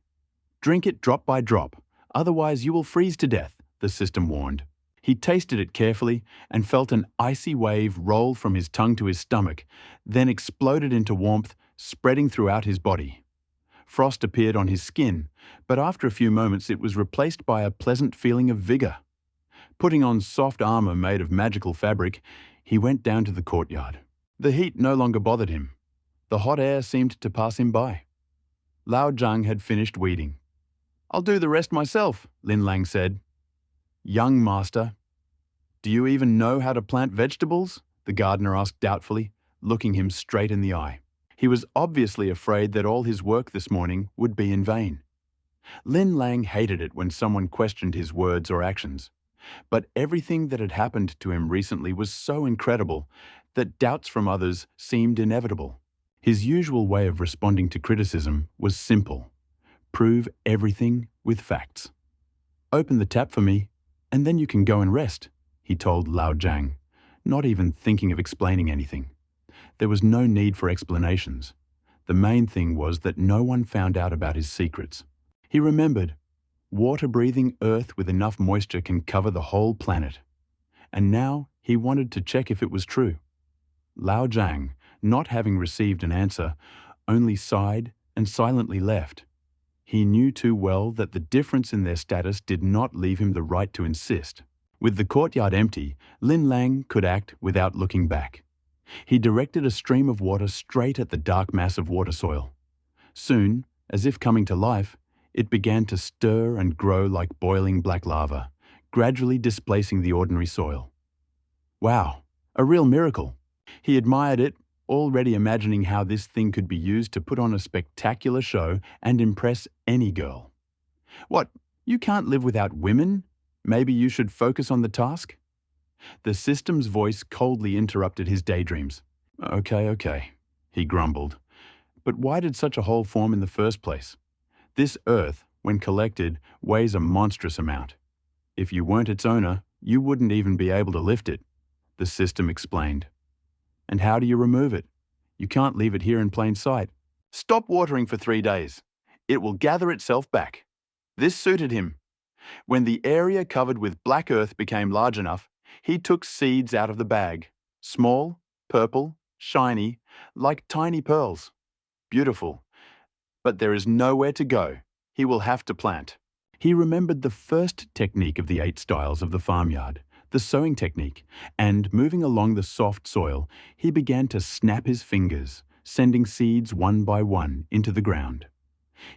"Drink it drop by drop, otherwise you will freeze to death," the system warned. He tasted it carefully and felt an icy wave roll from his tongue to his stomach, then exploded into warmth, spreading throughout his body. Frost appeared on his skin, but after a few moments it was replaced by a pleasant feeling of vigor. Putting on soft armor made of magical fabric, he went down to the courtyard. The heat no longer bothered him. The hot air seemed to pass him by. Lao Jiang had finished weeding. "I'll do the rest myself," Lin Lang said. "Young master, do you even know how to plant vegetables?" the gardener asked doubtfully, looking him straight in the eye. He was obviously afraid that all his work this morning would be in vain. Lin Lang hated it when someone questioned his words or actions. But everything that had happened to him recently was so incredible that doubts from others seemed inevitable. His usual way of responding to criticism was simple: prove everything with facts. "Open the tap for me, and then you can go and rest," he told Lao Jiang, not even thinking of explaining anything. There was no need for explanations. The main thing was that no one found out about his secrets. He remembered, water-breathing earth with enough moisture can cover the whole planet. And now he wanted to check if it was true. Lao Jiang, not having received an answer, only sighed and silently left. He knew too well that the difference in their status did not leave him the right to insist. With the courtyard empty, Lin Lang could act without looking back. He directed a stream of water straight at the dark mass of water soil. Soon, as if coming to life, it began to stir and grow like boiling black lava, gradually displacing the ordinary soil. Wow, a real miracle. He admired it, already imagining how this thing could be used to put on a spectacular show and impress any girl. "What, you can't live without women? Maybe you should focus on the task?" The system's voice coldly interrupted his daydreams. Okay, he grumbled. But why did such a hole form in the first place? This earth, when collected, weighs a monstrous amount. If you weren't its owner, you wouldn't even be able to lift it, the system explained. And how do you remove it? You can't leave it here in plain sight. "Stop watering for 3 days. It will gather itself back." This suited him. When the area covered with black earth became large enough, he took seeds out of the bag. Small, purple, shiny, like tiny pearls. Beautiful. But there is nowhere to go. He will have to plant. He remembered the first technique of the 8 styles of the farmyard, the sowing technique, and moving along the soft soil, he began to snap his fingers, sending seeds one by one into the ground.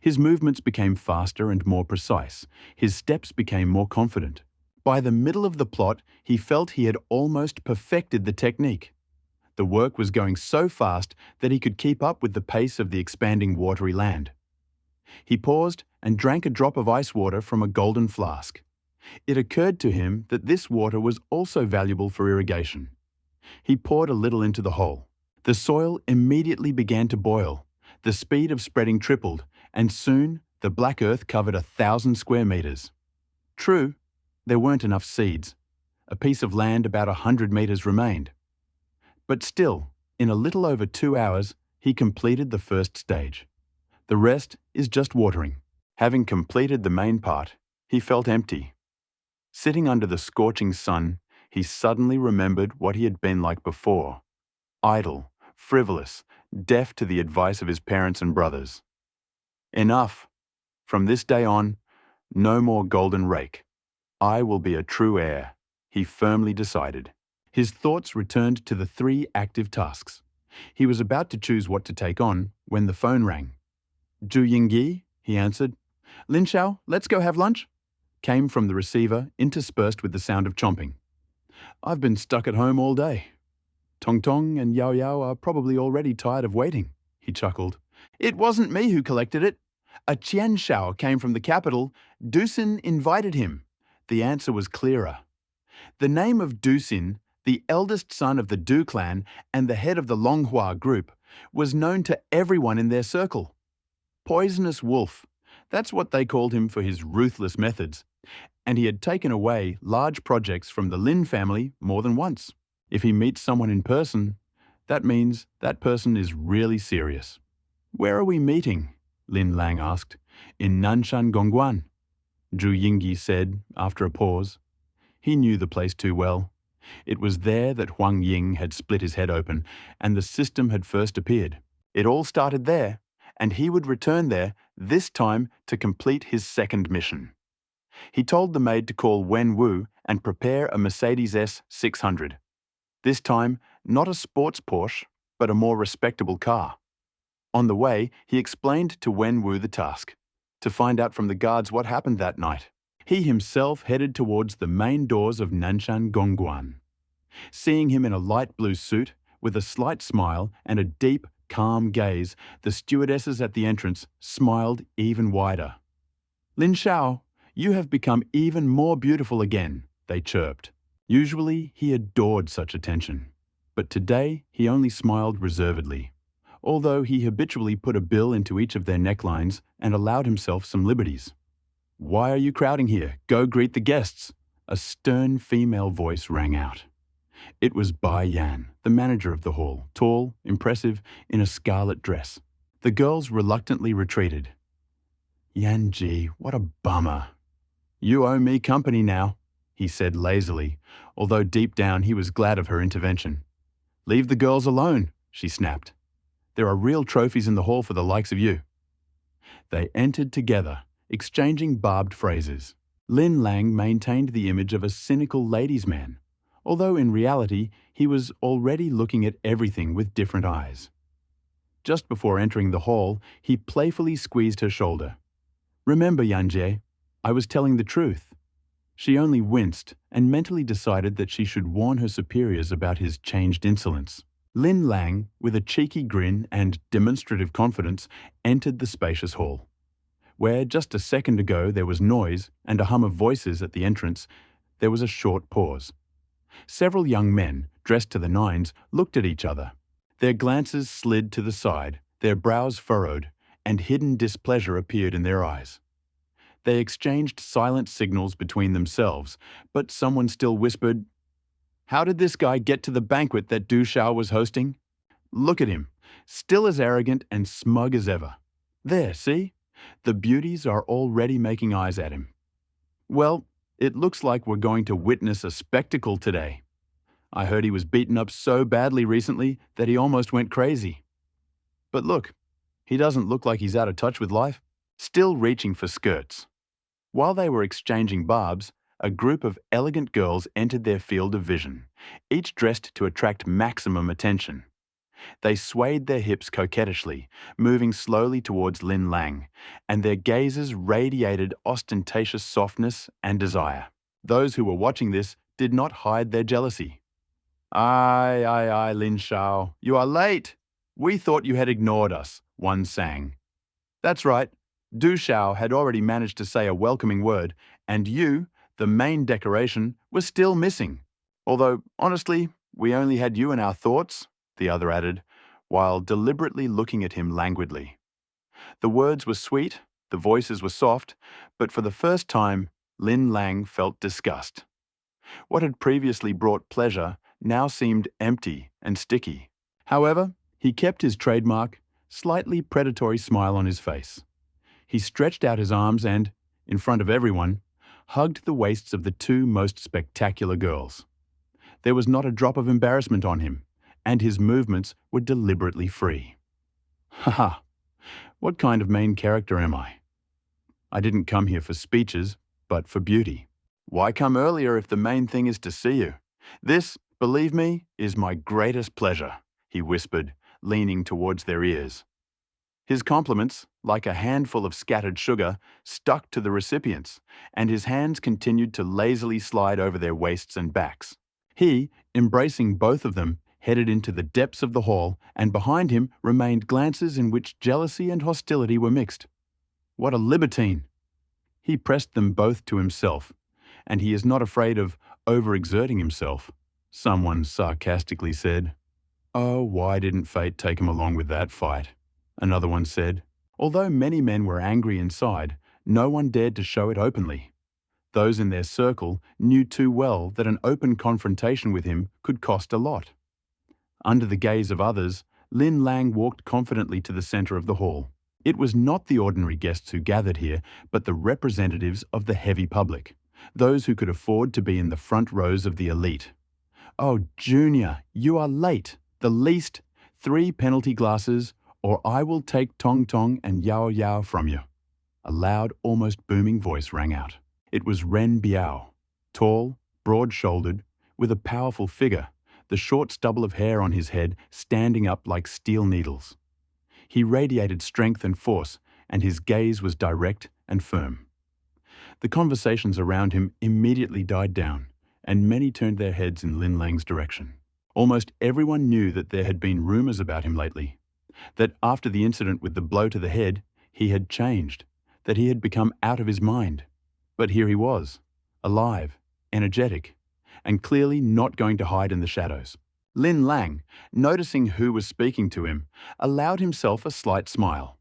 His movements became faster and more precise. His steps became more confident. By the middle of the plot, he felt he had almost perfected the technique. The work was going so fast that he could keep up with the pace of the expanding watery land. He paused and drank a drop of ice water from a golden flask. It occurred to him that this water was also valuable for irrigation. He poured a little into the hole. The soil immediately began to boil. The speed of spreading tripled, and soon the black earth covered 1,000 square meters. True, there weren't enough seeds, A piece of land about 100 meters remained. But still, in a little over 2 hours, he completed the first stage. The rest is just watering. Having completed the main part, he felt empty. Sitting under the scorching sun, he suddenly remembered what he had been like before. Idle, frivolous, deaf to the advice of his parents and brothers. Enough. From this day on, no more golden rake. I will be a true heir, he firmly decided. His thoughts returned to the 3 active tasks. He was about to choose what to take on when the phone rang. Zhu Yingyi, he answered. Lin Xiao, let's go have lunch? Came from the receiver, interspersed with the sound of chomping. I've been stuck at home all day. Tong Tong and Yao Yao are probably already tired of waiting, he chuckled. It wasn't me who collected it. A Qian Shao came from the capital. Dusin invited him. The answer was clearer. The name of Dusin, the eldest son of the Du clan and the head of the Longhua group, was known to everyone in their circle. Poisonous wolf, that's what they called him for his ruthless methods. And he had taken away large projects from the Lin family more than once. If he meets someone in person, that means that person is really serious. Where are we meeting? Lin Lang asked. In Nanshan Gongguan, Zhu Yingyi said after a pause. He knew the place too well. It was there that Huang Ying had split his head open and the system had first appeared. It all started there, and he would return there, this time to complete his second mission. He told the maid to call Wen Wu and prepare a Mercedes S600. This time, not a sports Porsche, but a more respectable car. On the way, he explained to Wen Wu the task, to find out from the guards what happened that night. He himself headed towards the main doors of Nanshan Gongguan. Seeing him in a light blue suit, with a slight smile and a deep, calm gaze, the stewardesses at the entrance smiled even wider. Lin Xiao, you have become even more beautiful again, they chirped. Usually he adored such attention, but today he only smiled reservedly, although he habitually put a bill into each of their necklines and allowed himself some liberties. Why are you crowding here? Go greet the guests. A stern female voice rang out. It was Bai Yan, the manager of the hall, tall, impressive, in a scarlet dress. The girls reluctantly retreated. Yan Ji, what a bummer. You owe me company now, he said lazily, although deep down he was glad of her intervention. Leave the girls alone, she snapped. There are real trophies in the hall for the likes of you. They entered together, exchanging barbed phrases. Lin Lang maintained the image of a cynical ladies' man, although in reality he was already looking at everything with different eyes. Just before entering the hall, he playfully squeezed her shoulder. Remember, Yanjie, I was telling the truth. She only winced and mentally decided that she should warn her superiors about his changed insolence. Lin Lang, with a cheeky grin and demonstrative confidence, entered the spacious hall. Where just a second ago there was noise and a hum of voices at the entrance, there was a short pause. Several young men, dressed to the nines, looked at each other. Their glances slid to the side, their brows furrowed, and hidden displeasure appeared in their eyes. They exchanged silent signals between themselves, but someone still whispered, How did this guy get to the banquet that Du Shao was hosting? Look at him, still as arrogant and smug as ever. There, see? The beauties are already making eyes at him. Well, it looks like we're going to witness a spectacle today. I heard he was beaten up so badly recently that he almost went crazy. But look, he doesn't look like he's out of touch with life, still reaching for skirts. While they were exchanging barbs, a group of elegant girls entered their field of vision, each dressed to attract maximum attention. They swayed their hips coquettishly, moving slowly towards Lin Lang, and their gazes radiated ostentatious softness and desire. Those who were watching this did not hide their jealousy. Aye, Lin Xiao, you are late. We thought you had ignored us, one sang. That's right, Du Shao had already managed to say a welcoming word, and you, the main decoration, were still missing. Although, honestly, we only had you in our thoughts, the other added, while deliberately looking at him languidly. The words were sweet, the voices were soft, but for the first time, Lin Lang felt disgust. What had previously brought pleasure now seemed empty and sticky. However, he kept his trademark, slightly predatory smile on his face. He stretched out his arms and, in front of everyone, hugged the waists of the two most spectacular girls. There was not a drop of embarrassment on him, and his movements were deliberately free. Haha, what kind of main character am I? I didn't come here for speeches, but for beauty. Why come earlier if the main thing is to see you? This, believe me, is my greatest pleasure, he whispered, leaning towards their ears. His compliments, like a handful of scattered sugar, stuck to the recipients, and his hands continued to lazily slide over their waists and backs. He, embracing both of them, headed into the depths of the hall, and behind him remained glances in which jealousy and hostility were mixed. What a libertine! He pressed them both to himself, and he is not afraid of overexerting himself, someone sarcastically said. Oh, why didn't fate take him along with that fight? Another one said. Although many men were angry inside, no one dared to show it openly. Those in their circle knew too well that an open confrontation with him could cost a lot. Under the gaze of others, Lin Lang walked confidently to the center of the hall. It was not the ordinary guests who gathered here, but the representatives of the heavy public, those who could afford to be in the front rows of the elite. Oh, Junior, you are late. The least 3 penalty glasses, or I will take Tong Tong and Yao Yao from you. A loud, almost booming voice rang out. It was Ren Biao, tall, broad-shouldered, with a powerful figure, the short stubble of hair on his head standing up like steel needles. He radiated strength and force, and his gaze was direct and firm. The conversations around him immediately died down, and many turned their heads in Lin Lang's direction. Almost everyone knew that there had been rumors about him lately, that after the incident with the blow to the head, he had changed, that he had become out of his mind. But here he was, alive, energetic, and clearly not going to hide in the shadows. Lin Lang, noticing who was speaking to him, allowed himself a slight smile.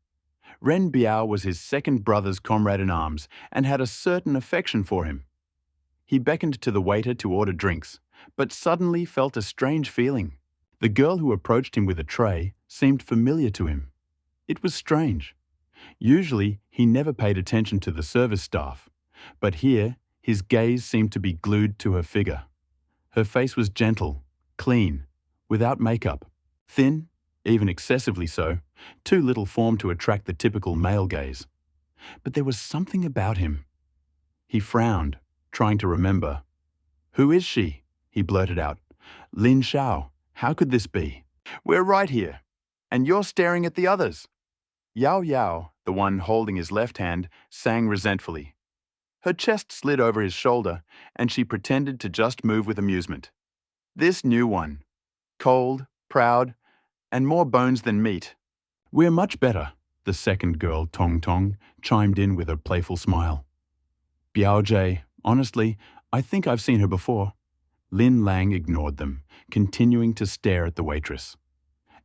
Ren Biao was his second brother's comrade-in-arms and had a certain affection for him. He beckoned to the waiter to order drinks, but suddenly felt a strange feeling. The girl who approached him with a tray seemed familiar to him. It was strange. Usually, he never paid attention to the service staff, but here his gaze seemed to be glued to her figure. Her face was gentle, clean, without makeup, thin, even excessively so, too little formed to attract the typical male gaze. But there was something about him. He frowned, trying to remember. "Who is she?" he blurted out. "Lin Shao, how could this be? We're right here, and you're staring at the others." Yao Yao, the one holding his left hand, sang resentfully. Her chest slid over his shoulder, and she pretended to just move with amusement. This new one, cold, proud, and more bones than meat. "We're much better," the second girl, Tong Tong, chimed in with a playful smile. "Biao Jie, honestly, I think I've seen her before." Lin Lang ignored them, continuing to stare at the waitress.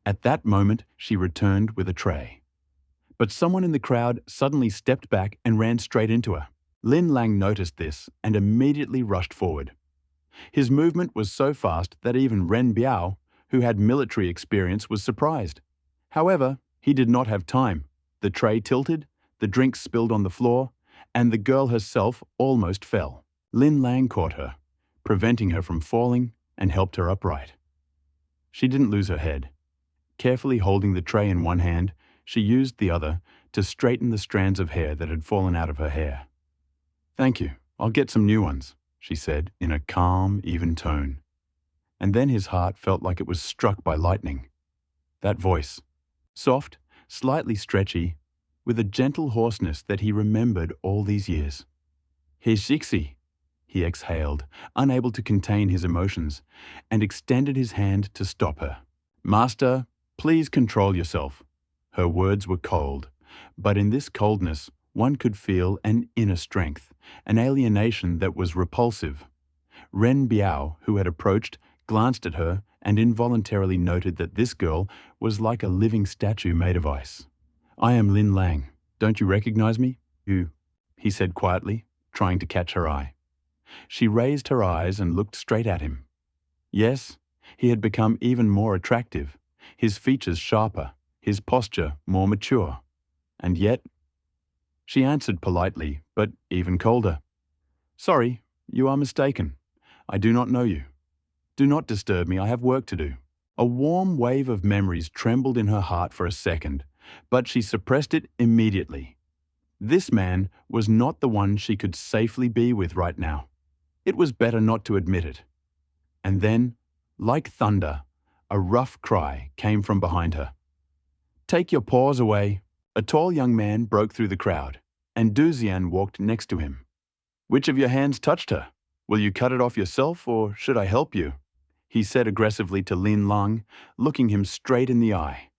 At that moment, she returned with a tray. But someone in the crowd suddenly stepped back and ran straight into her. Lin Lang noticed this and immediately rushed forward. His movement was so fast that even Ren Biao, who had military experience, was surprised. However, he did not have time. The tray tilted, the drinks spilled on the floor, and the girl herself almost fell. Lin Lang caught her, preventing her from falling, and helped her upright. She didn't lose her head. Carefully holding the tray in one hand, she used the other to straighten the strands of hair that had fallen out of her hair. "Thank you, I'll get some new ones," she said in a calm, even tone. And then his heart felt like it was struck by lightning. That voice, soft, slightly stretchy, with a gentle hoarseness that he remembered all these years. "Heishixi," he exhaled, unable to contain his emotions, and extended his hand to stop her. "Master, please control yourself." Her words were cold, but in this coldness one could feel an inner strength, an alienation that was repulsive. Ren Biao, who had approached, glanced at her and involuntarily noted that this girl was like a living statue made of ice. "I am Lin Lang. Don't you recognize me?" "You," he said quietly, trying to catch her eye. She raised her eyes and looked straight at him. Yes, he had become even more attractive, his features sharper, his posture more mature. And yet, she answered politely, but even colder. Sorry, you are mistaken. I do not know you. Do not disturb me, I have work to do. A warm wave of memories trembled in her heart for a second, but she suppressed it immediately. This man was not the one she could safely be with right now. It was better not to admit it. And then, like thunder, a rough cry came from behind her. Take your paws away. A tall young man broke through the crowd, and Duzian walked next to him. Which of your hands touched her? Will you cut it off yourself, or should I help you? He said aggressively to Lin Lang, looking him straight in the eye.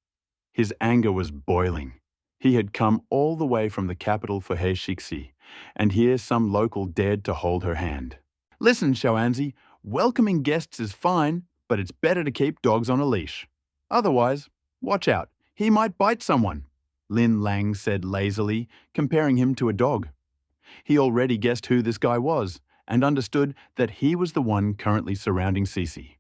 His anger was boiling. He had come all the way from the capital for He Shixi, and here some local dared to hold her hand. Listen, Shaoanzi, welcoming guests is fine, but it's better to keep dogs on a leash. Otherwise, watch out, he might bite someone, Lin Lang said lazily, comparing him to a dog. He already guessed who this guy was, and understood that he was the one currently surrounding Cece.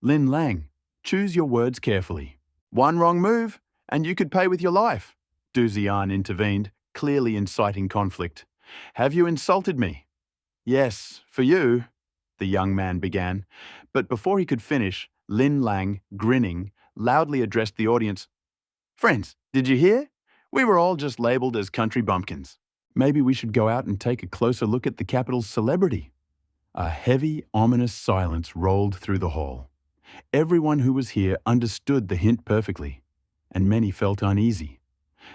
Lin Lang, choose your words carefully. One wrong move, and you could pay with your life, Du Zian intervened, clearly inciting conflict. Have you insulted me? Yes, for you, the young man began, but before he could finish, Lin Lang, grinning, loudly addressed the audience. Friends, did you hear? We were all just labeled as country bumpkins. Maybe we should go out and take a closer look at the capital's celebrity. A heavy, ominous silence rolled through the hall. Everyone who was here understood the hint perfectly, and many felt uneasy.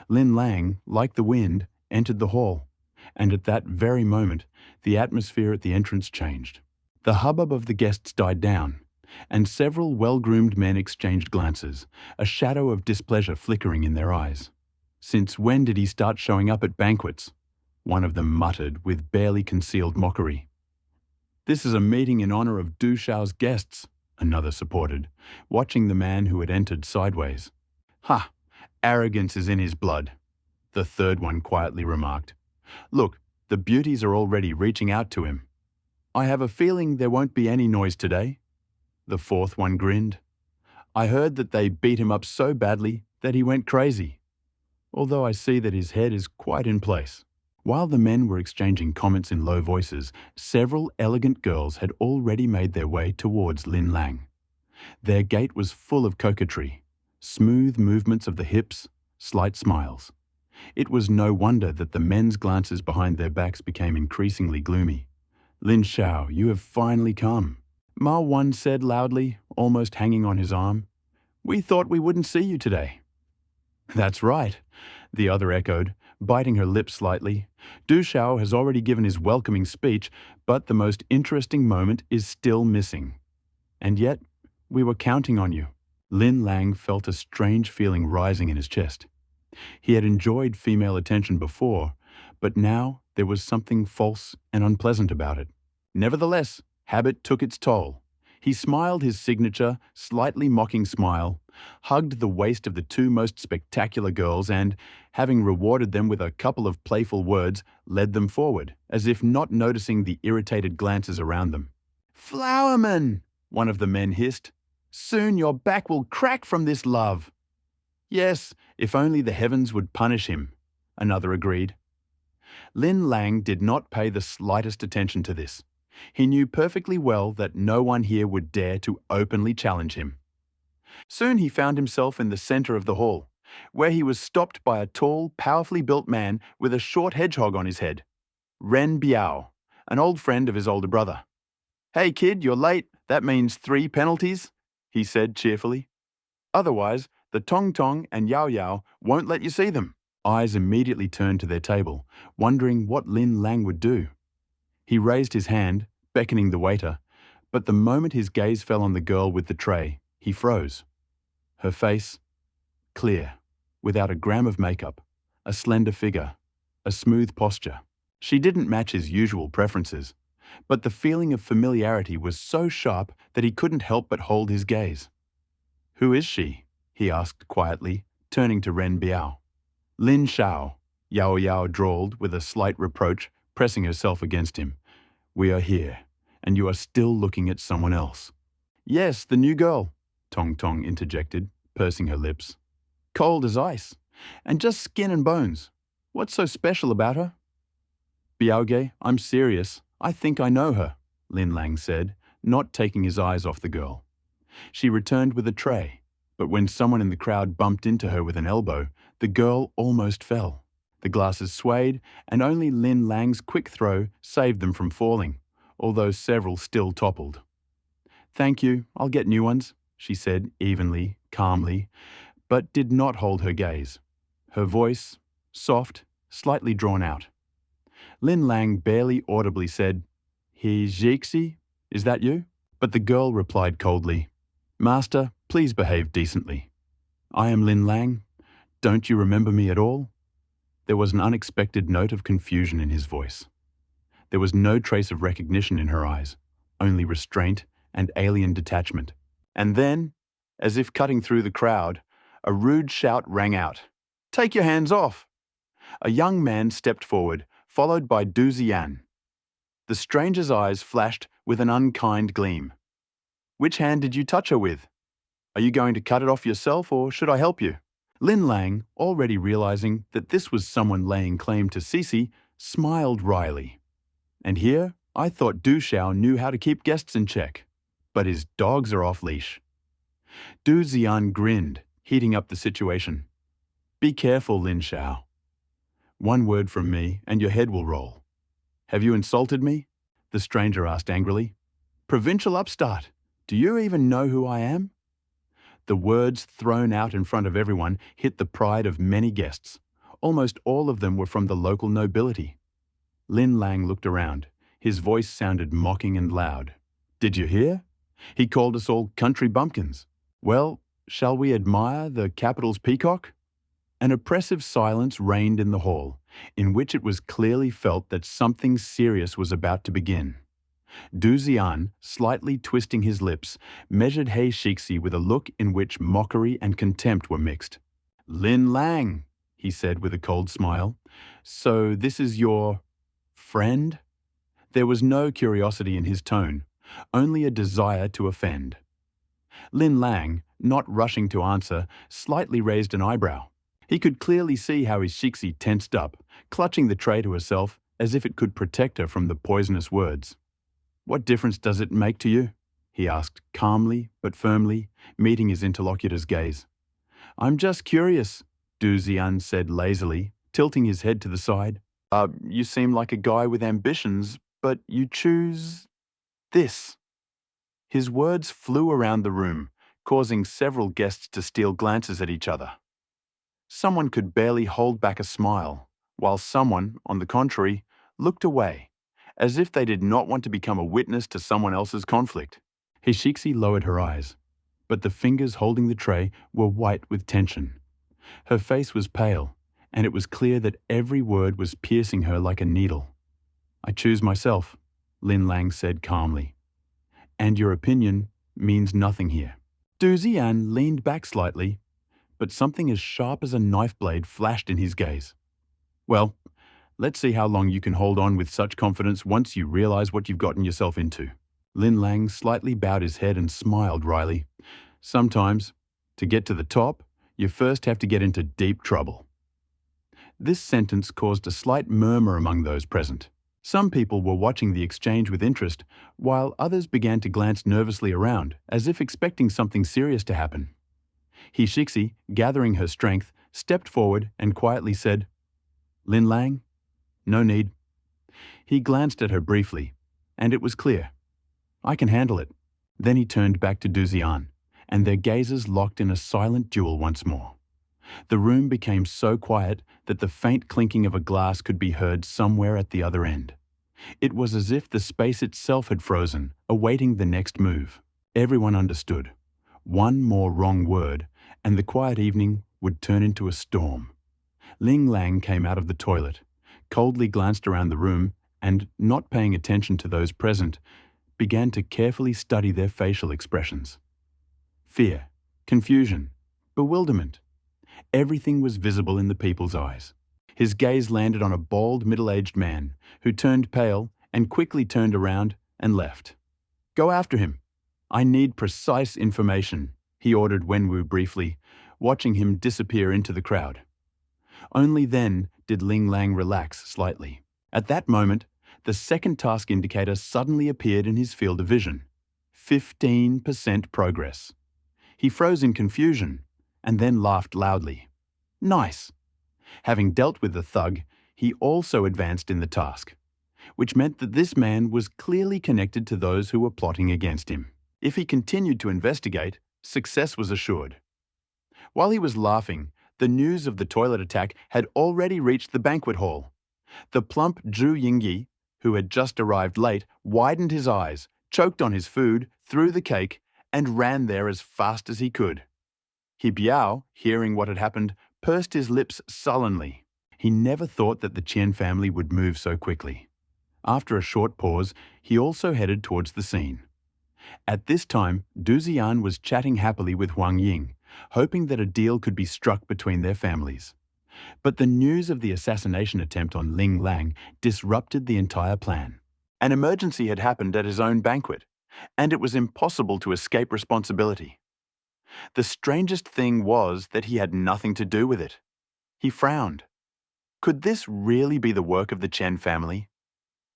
Lin Lang, like the wind, entered the hall, and at that very moment, the atmosphere at the entrance changed. The hubbub of the guests died down, and several well-groomed men exchanged glances, a shadow of displeasure flickering in their eyes. Since when did he start showing up at banquets? One of them muttered with barely concealed mockery. This is a meeting in honor of Du Shao's guests, another supported, watching the man who had entered sideways. Ha! Arrogance is in his blood, the third one quietly remarked. Look, the beauties are already reaching out to him. I have a feeling there won't be any noise today. The fourth one grinned. I heard that they beat him up so badly that he went crazy, although I see that his head is quite in place. While the men were exchanging comments in low voices, several elegant girls had already made their way towards Lin Lang. Their gait was full of coquetry, smooth movements of the hips, slight smiles. It was no wonder that the men's glances behind their backs became increasingly gloomy. Lin Shao, you have finally come, Ma Wan said loudly, almost hanging on his arm. We thought we wouldn't see you today. That's right, the other echoed, biting her lips slightly. Du Shao has already given his welcoming speech, but the most interesting moment is still missing. And yet, we were counting on you. Lin Lang felt a strange feeling rising in his chest. He had enjoyed female attention before, but now there was something false and unpleasant about it. Nevertheless, habit took its toll. He smiled his signature, slightly mocking smile, hugged the waist of the two most spectacular girls and, having rewarded them with a couple of playful words, led them forward, as if not noticing the irritated glances around them. Flowerman, one of the men hissed. Soon your back will crack from this love. Yes, if only the heavens would punish him, another agreed. Lin Lang did not pay the slightest attention to this. He knew perfectly well that no one here would dare to openly challenge him. Soon he found himself in the center of the hall, where he was stopped by a tall, powerfully built man with a short hedgehog on his head. Ren Biao, an old friend of his older brother. Hey kid, you're late. That means 3 penalties, he said cheerfully. Otherwise, the Tong Tong and Yao Yao won't let you see them. Eyes immediately turned to their table, wondering what Lin Lang would do. He raised his hand, beckoning the waiter, but the moment his gaze fell on the girl with the tray, he froze. Her face, clear, without a gram of makeup, a slender figure, a smooth posture. She didn't match his usual preferences, but the feeling of familiarity was so sharp that he couldn't help but hold his gaze. Who is she? He asked quietly, turning to Ren Biao. Lin Shao, Yao Yao drawled with a slight reproach, pressing herself against him. We are here, and you are still looking at someone else. Yes, the new girl, Tong Tong interjected, pursing her lips. Cold as ice, and just skin and bones. What's so special about her? Biaoge, I'm serious. I think I know her, Lin Lang said, not taking his eyes off the girl. She returned with a tray, but when someone in the crowd bumped into her with an elbow, the girl almost fell. The glasses swayed, and only Lin Lang's quick throw saved them from falling, although several still toppled. Thank you, I'll get new ones, she said evenly, calmly, but did not hold her gaze. Her voice, soft, slightly drawn out. Lin Lang barely audibly said, He Jixi, is that you? But the girl replied coldly, Master, please behave decently. I am Lin Lang. Don't you remember me at all? There was an unexpected note of confusion in his voice. There was no trace of recognition in her eyes, only restraint and alien detachment. And then, as if cutting through the crowd, a rude shout rang out. Take your hands off! A young man stepped forward, followed by Du Ziyan. The stranger's eyes flashed with an unkind gleam. Which hand did you touch her with? Are you going to cut it off yourself, or should I help you? Lin Lang, already realizing that this was someone laying claim to Cece, smiled wryly. And here, I thought Du Xiao knew how to keep guests in check. But his dogs are off leash. Du Ziyan grinned, heating up the situation. Be careful, Lin Xiao. One word from me, and your head will roll. Have you insulted me? The stranger asked angrily. Provincial upstart, do you even know who I am? The words thrown out in front of everyone hit the pride of many guests. Almost all of them were from the local nobility. Lin Lang looked around. His voice sounded mocking and loud. Did you hear? He called us all country bumpkins. Well, shall we admire the capital's peacock? An oppressive silence reigned in the hall, in which it was clearly felt that something serious was about to begin. Du Ziyan, slightly twisting his lips, measured He Shixi with a look in which mockery and contempt were mixed. Lin Lang, he said with a cold smile. So this is your friend? There was no curiosity in his tone, only a desire to offend. Lin Lang, not rushing to answer, slightly raised an eyebrow. He could clearly see how his Shixi tensed up, clutching the tray to herself as if it could protect her from the poisonous words. What difference does it make to you? He asked, calmly but firmly, meeting his interlocutor's gaze. I'm just curious, Du Ziyan said lazily, tilting his head to the side. You seem like a guy with ambitions, but you choose this. His words flew around the room, causing several guests to steal glances at each other. Someone could barely hold back a smile, while someone, on the contrary, looked away, as if they did not want to become a witness to someone else's conflict. Hishixi lowered her eyes, but the fingers holding the tray were white with tension. Her face was pale, and it was clear that every word was piercing her like a needle. I choose myself, Lin Lang said calmly. And your opinion means nothing here. Du Ziyan leaned back slightly, but something as sharp as a knife blade flashed in his gaze. Well, let's see how long you can hold on with such confidence once you realize what you've gotten yourself into. Lin Lang slightly bowed his head and smiled wryly. Sometimes, to get to the top, you first have to get into deep trouble. This sentence caused a slight murmur among those present. Some people were watching the exchange with interest, while others began to glance nervously around, as if expecting something serious to happen. Hishixi, gathering her strength, stepped forward and quietly said, Lin Lang? No need. He glanced at her briefly, and it was clear. I can handle it. Then he turned back to Du Ziyan, and their gazes locked in a silent duel once more. The room became so quiet that the faint clinking of a glass could be heard somewhere at the other end. It was as if the space itself had frozen, awaiting the next move. Everyone understood. One more wrong word, and the quiet evening would turn into a storm. Lin Lang came out of the toilet, coldly glanced around the room, and, not paying attention to those present, began to carefully study their facial expressions. Fear, confusion, bewilderment. Everything was visible in the people's eyes. His gaze landed on a bald, middle-aged man who turned pale and quickly turned around and left. "Go after him. I need precise information," he ordered Wenwu briefly, watching him disappear into the crowd. Only then did Ling Lang relax slightly. At that moment, the second task indicator suddenly appeared in his field of vision. 15% progress. He froze in confusion and then laughed loudly. Nice. Having dealt with the thug, he also advanced in the task, which meant that this man was clearly connected to those who were plotting against him. If he continued to investigate, success was assured. While he was laughing, the news of the toilet attack had already reached the banquet hall. The plump Zhu Yingyi, who had just arrived late, widened his eyes, choked on his food, threw the cake, and ran there as fast as he could. He Biao, hearing what had happened, pursed his lips sullenly. He never thought that the Qian family would move so quickly. After a short pause, he also headed towards the scene. At this time, Du Ziyan was chatting happily with Huang Ying, hoping that a deal could be struck between their families. But the news of the assassination attempt on Ling Lang disrupted the entire plan. An emergency had happened at his own banquet, and it was impossible to escape responsibility. The strangest thing was that he had nothing to do with it. He frowned. Could this really be the work of the Chen family?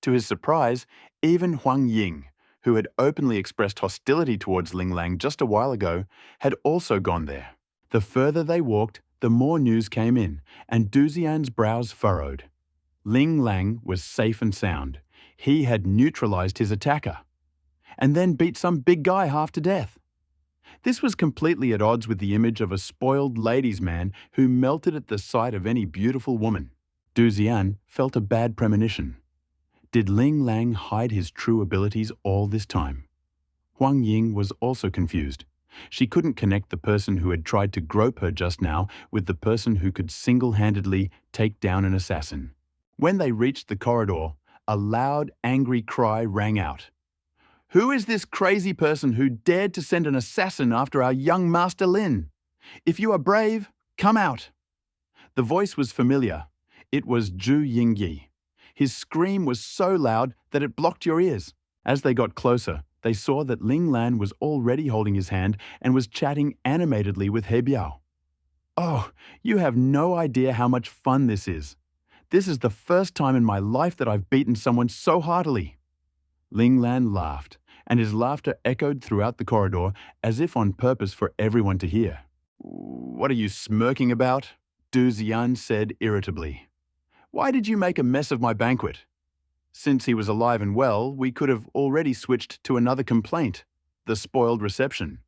To his surprise, even Huang Ying, who had openly expressed hostility towards Ling Lang just a while ago, had also gone there. The further they walked, the more news came in, and Du Ziyan's brows furrowed. Ling Lang was safe and sound. He had neutralized his attacker, and then beat some big guy half to death. This was completely at odds with the image of a spoiled ladies' man who melted at the sight of any beautiful woman. Du Ziyan felt a bad premonition. Did Ling Lang hide his true abilities all this time? Huang Ying was also confused. She couldn't connect the person who had tried to grope her just now with the person who could single-handedly take down an assassin. When they reached the corridor, a loud, angry cry rang out. "Who is this crazy person who dared to send an assassin after our young master Lin? If you are brave, come out." The voice was familiar. It was Zhu Yingyi. His scream was so loud that it blocked your ears. As they got closer, they saw that Ling Lan was already holding his hand and was chatting animatedly with He Biao. "Oh, you have no idea how much fun this is. This is the first time in my life that I've beaten someone so heartily." Ling Lan laughed, and his laughter echoed throughout the corridor as if on purpose for everyone to hear. "What are you smirking about?" Du Ziyan said irritably. "Why did you make a mess of my banquet? Since he was alive and well, we could have already switched to another complaint, the spoiled reception.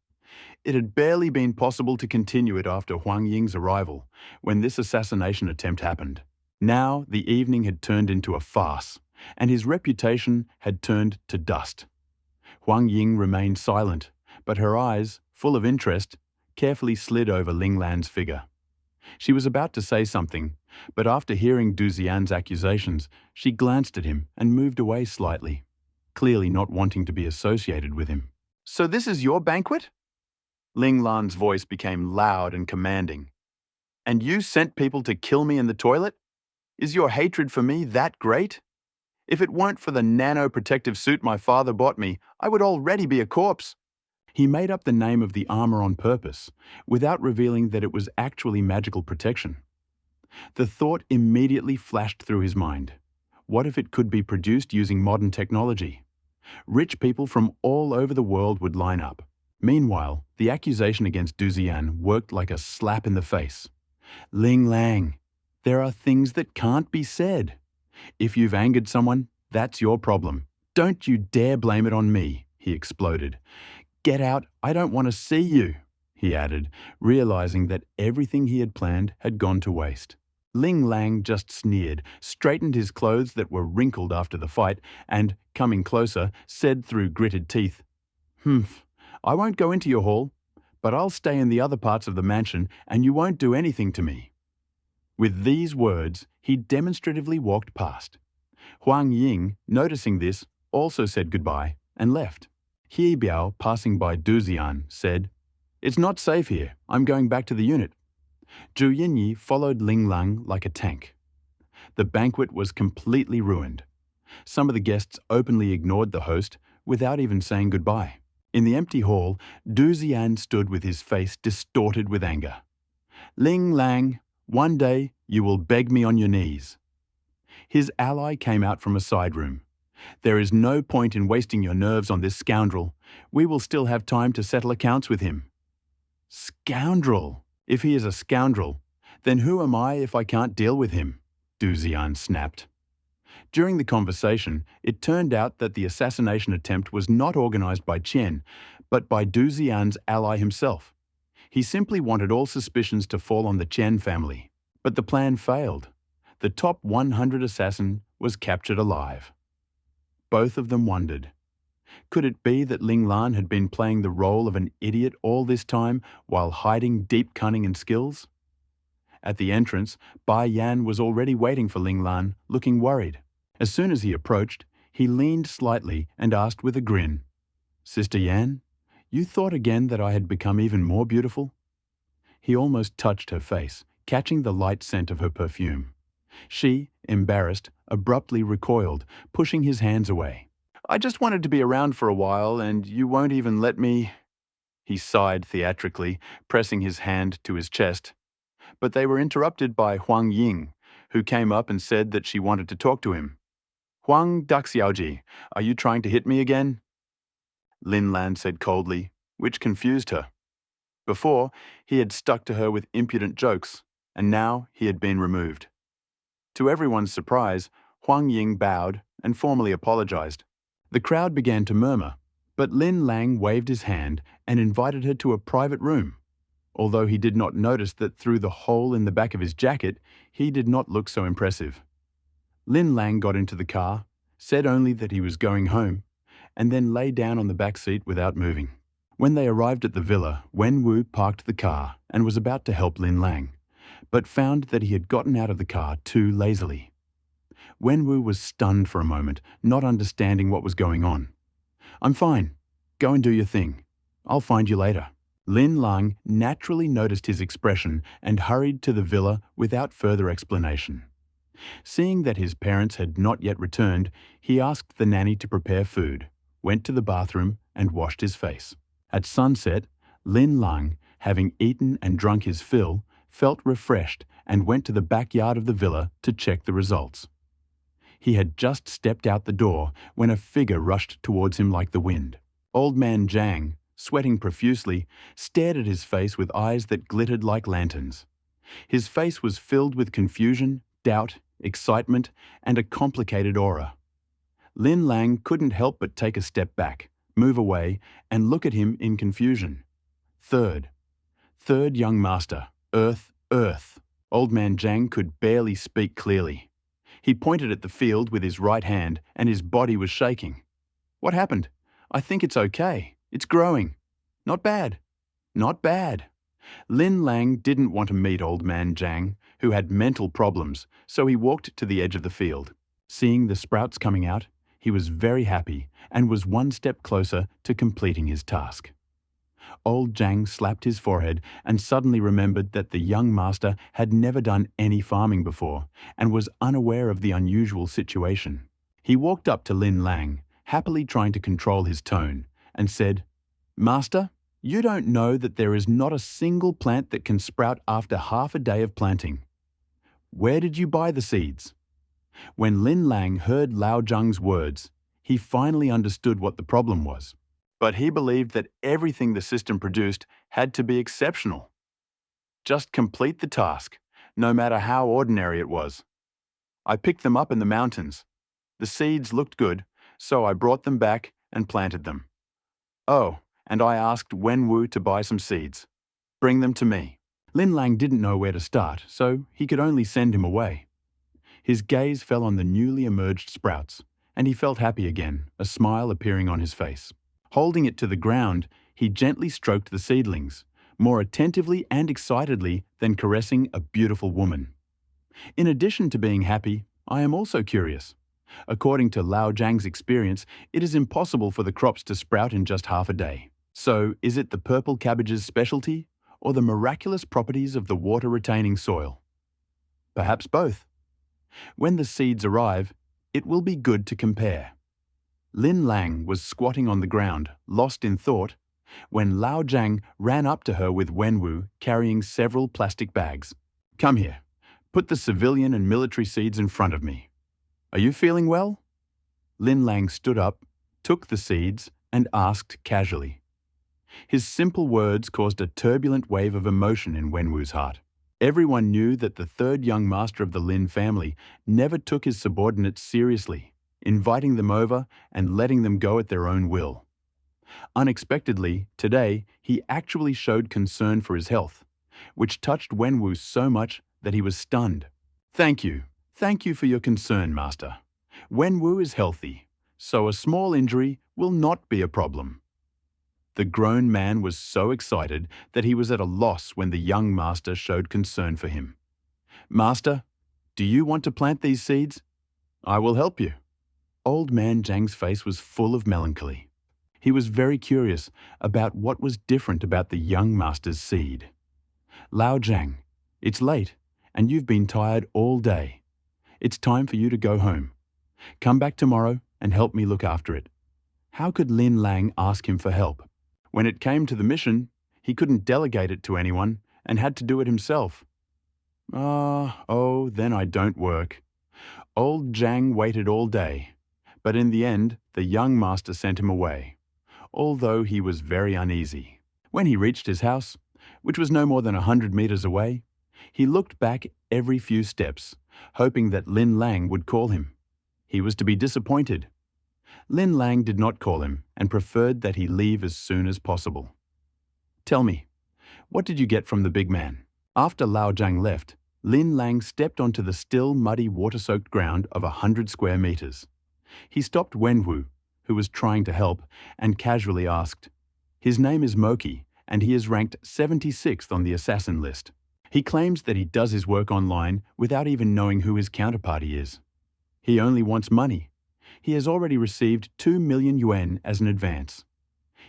It had barely been possible to continue it after Huang Ying's arrival, when this assassination attempt happened. Now the evening had turned into a farce, and his reputation had turned to dust. Huang Ying remained silent, but her eyes, full of interest, carefully slid over Ling Lan's figure. She was about to say something, but after hearing Du Ziyan's accusations, she glanced at him and moved away slightly, clearly not wanting to be associated with him. "So this is your banquet?" Ling Lan's voice became loud and commanding. "And you sent people to kill me in the toilet? Is your hatred for me that great? If it weren't for the nano-protective suit my father bought me, I would already be a corpse." He made up the name of the armor on purpose, without revealing that it was actually magical protection. The thought immediately flashed through his mind. What if it could be produced using modern technology? Rich people from all over the world would line up. Meanwhile, the accusation against Du Ziyan worked like a slap in the face. "Ling Lang, there are things that can't be said. If you've angered someone, that's your problem. Don't you dare blame it on me," he exploded. "Get out, I don't want to see you," he added, realizing that everything he had planned had gone to waste. Ling Lang just sneered, straightened his clothes that were wrinkled after the fight, and, coming closer, said through gritted teeth, "Humph, I won't go into your hall, but I'll stay in the other parts of the mansion and you won't do anything to me." With these words, he demonstratively walked past. Huang Ying, noticing this, also said goodbye and left. He Biao, passing by Du Ziyan, said, "It's not safe here. I'm going back to the unit." Zhu Yinyi followed Ling Lang like a tank. The banquet was completely ruined. Some of the guests openly ignored the host without even saying goodbye. In the empty hall, Du Zian stood with his face distorted with anger. Ling Lang, one day you will beg me on your knees. His ally came out from a side room. There is no point in wasting your nerves on this scoundrel. We will still have time to settle accounts with him. Scoundrel! If he is a scoundrel, then who am I if I can't deal with him? Du Zian snapped. During the conversation, it turned out that the assassination attempt was not organized by Chen, but by Du Zian's ally himself. He simply wanted all suspicions to fall on the Chen family. But the plan failed. The top 100 assassin was captured alive. Both of them wondered. Could it be that Ling Lan had been playing the role of an idiot all this time while hiding deep cunning and skills? At the entrance, Bai Yan was already waiting for Ling Lan, looking worried. As soon as he approached, he leaned slightly and asked with a grin, "Sister Yan, you thought again that I had become even more beautiful?" He almost touched her face, catching the light scent of her perfume. She, embarrassed, abruptly recoiled, pushing his hands away. "I just wanted to be around for a while, and you won't even let me—" He sighed theatrically, pressing his hand to his chest. But they were interrupted by Huang Ying, who came up and said that she wanted to talk to him. "Huang Daxiaoji, are you trying to hit me again?" Lin Lan said coldly, which confused her. Before, he had stuck to her with impudent jokes, and now he had been removed. To everyone's surprise, Huang Ying bowed and formally apologized. The crowd began to murmur, but Lin Lang waved his hand and invited her to a private room. Although he did not notice that through the hole in the back of his jacket, he did not look so impressive. Lin Lang got into the car, said only that he was going home, and then lay down on the back seat without moving. When they arrived at the villa, Wenwu parked the car and was about to help Lin Lang, but found that he had gotten out of the car too lazily. Wenwu was stunned for a moment, not understanding what was going on. "I'm fine. Go and do your thing. I'll find you later." Lin Lang naturally noticed his expression and hurried to the villa without further explanation. Seeing that his parents had not yet returned, he asked the nanny to prepare food, went to the bathroom and washed his face. At sunset, Lin Lang, having eaten and drunk his fill, felt refreshed and went to the backyard of the villa to check the results. He had just stepped out the door when a figure rushed towards him like the wind. Old man Zhang, sweating profusely, stared at his face with eyes that glittered like lanterns. His face was filled with confusion, doubt, excitement, and a complicated aura. Lin Lang couldn't help but take a step back, move away, and look at him in confusion. Third young master, Earth. Old man Zhang could barely speak clearly. He pointed at the field with his right hand and his body was shaking. "What happened? I think it's okay. It's growing. Not bad. Not bad." Lin Lang didn't want to meet old man Zhang, who had mental problems, so he walked to the edge of the field. Seeing the sprouts coming out, he was very happy and was one step closer to completing his task. Old Zhang slapped his forehead and suddenly remembered that the young master had never done any farming before and was unaware of the unusual situation. He walked up to Lin Lang, happily trying to control his tone, and said, "Master, you don't know that there is not a single plant that can sprout after half a day of planting. Where did you buy the seeds?" When Lin Lang heard Lao Zhang's words, he finally understood what the problem was. But he believed that everything the system produced had to be exceptional. Just complete the task, no matter how ordinary it was. "I picked them up in the mountains. The seeds looked good, so I brought them back and planted them. Oh, and I asked Wenwu to buy some seeds. Bring them to me." Lin Lang didn't know where to start, so he could only send him away. His gaze fell on the newly emerged sprouts, and he felt happy again, a smile appearing on his face. Holding it to the ground, he gently stroked the seedlings, more attentively and excitedly than caressing a beautiful woman. "In addition to being happy, I am also curious. According to Lao Zhang's experience, it is impossible for the crops to sprout in just half a day. So, is it the purple cabbage's specialty, or the miraculous properties of the water-retaining soil? Perhaps both. When the seeds arrive, It will be good to compare. Lin Lang was squatting on the ground, lost in thought, when Lao Jiang ran up to her with Wenwu carrying several plastic bags. Come here. Put the civilian and military seeds in front of me. Are you feeling well? Lin Lang stood up, took the seeds, and asked casually. His simple words caused a turbulent wave of emotion in Wenwu's heart. Everyone knew that the third young master of the Lin family never took his subordinates seriously, inviting them over and letting them go at their own will. Unexpectedly, today, he actually showed concern for his health, which touched Wenwu so much that he was stunned. Thank you for your concern, Master. Wenwu is healthy, so a small injury will not be a problem. The grown man was so excited that he was at a loss when the young master showed concern for him. Master, do you want to plant these seeds? I will help you. Old man Zhang's face was full of melancholy. He was very curious about what was different about the young master's seed. Lao Jiang, it's late, and you've been tired all day. It's time for you to go home. Come back tomorrow and help me look after it. How could Lin Lang ask him for help? When it came to the mission, he couldn't delegate it to anyone and had to do it himself. Then I don't work. Old Jiang waited all day, but in the end, the young master sent him away, although he was very uneasy. When he reached his house, which was no more than 100 meters away, he looked back every few steps, hoping that Lin Lang would call him. He was to be disappointed. Lin Lang did not call him and preferred that he leave as soon as possible. Tell me, what did you get from the big man? After Lao Jiang left, Lin Lang stepped onto the still, muddy, water-soaked ground of 100 square meters. He stopped Wenwu, who was trying to help, and casually asked, His name is Moki, and he is ranked 76th on the assassin list. He claims that he does his work online without even knowing who his counterparty is. He only wants money. He has already received 2 million yuan as an advance.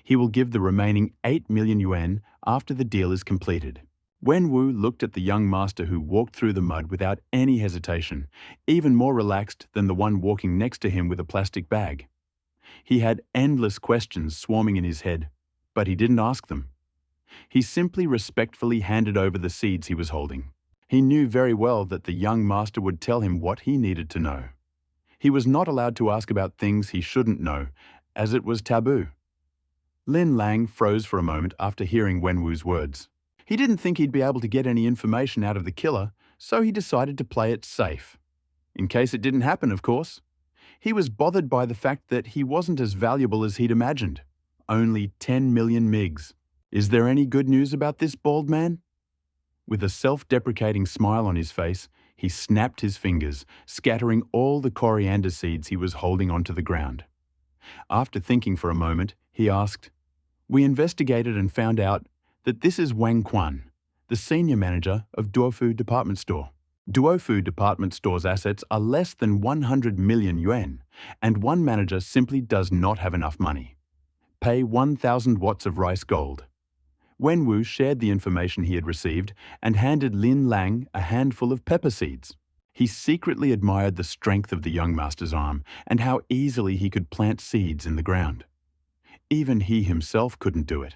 He will give the remaining 8 million yuan after the deal is completed. Wenwu looked at the young master who walked through the mud without any hesitation, even more relaxed than the one walking next to him with a plastic bag. He had endless questions swarming in his head, but he didn't ask them. He simply respectfully handed over the seeds he was holding. He knew very well that the young master would tell him what he needed to know. He was not allowed to ask about things he shouldn't know, as it was taboo. Lin Lang froze for a moment after hearing Wenwu's words. He didn't think he'd be able to get any information out of the killer, so he decided to play it safe. In case it didn't happen, of course. He was bothered by the fact that he wasn't as valuable as he'd imagined. Only 10 million MiGs. Is there any good news about this bald man? With a self-deprecating smile on his face, he snapped his fingers, scattering all the coriander seeds he was holding onto the ground. After thinking for a moment, he asked, We investigated and found out that this is Wang Quan, the senior manager of Duofu Department Store. Duofu Department Store's assets are less than 100 million yuan, and one manager simply does not have enough money. Pay 1,000 watts of rice gold. Wenwu shared the information he had received and handed Lin Lang a handful of pepper seeds. He secretly admired the strength of the young master's arm and how easily he could plant seeds in the ground. Even he himself couldn't do it.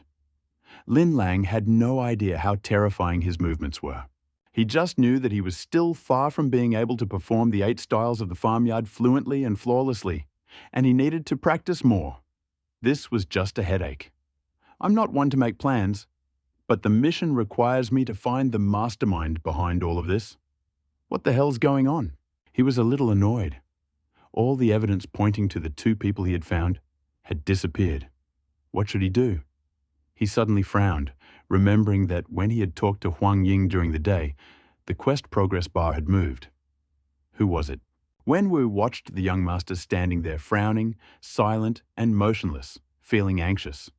Lin Lang had no idea how terrifying his movements were. He just knew that he was still far from being able to perform the 8 styles of the farmyard fluently and flawlessly, and he needed to practice more. This was just a headache. I'm not one to make plans, but the mission requires me to find the mastermind behind all of this. What the hell's going on? He was a little annoyed. All the evidence pointing to the 2 people he had found had disappeared. What should he do? He suddenly frowned, remembering that when he had talked to Huang Ying during the day, the quest progress bar had moved. Who was it? Wenwu watched the young master standing there frowning, silent and motionless, feeling anxious.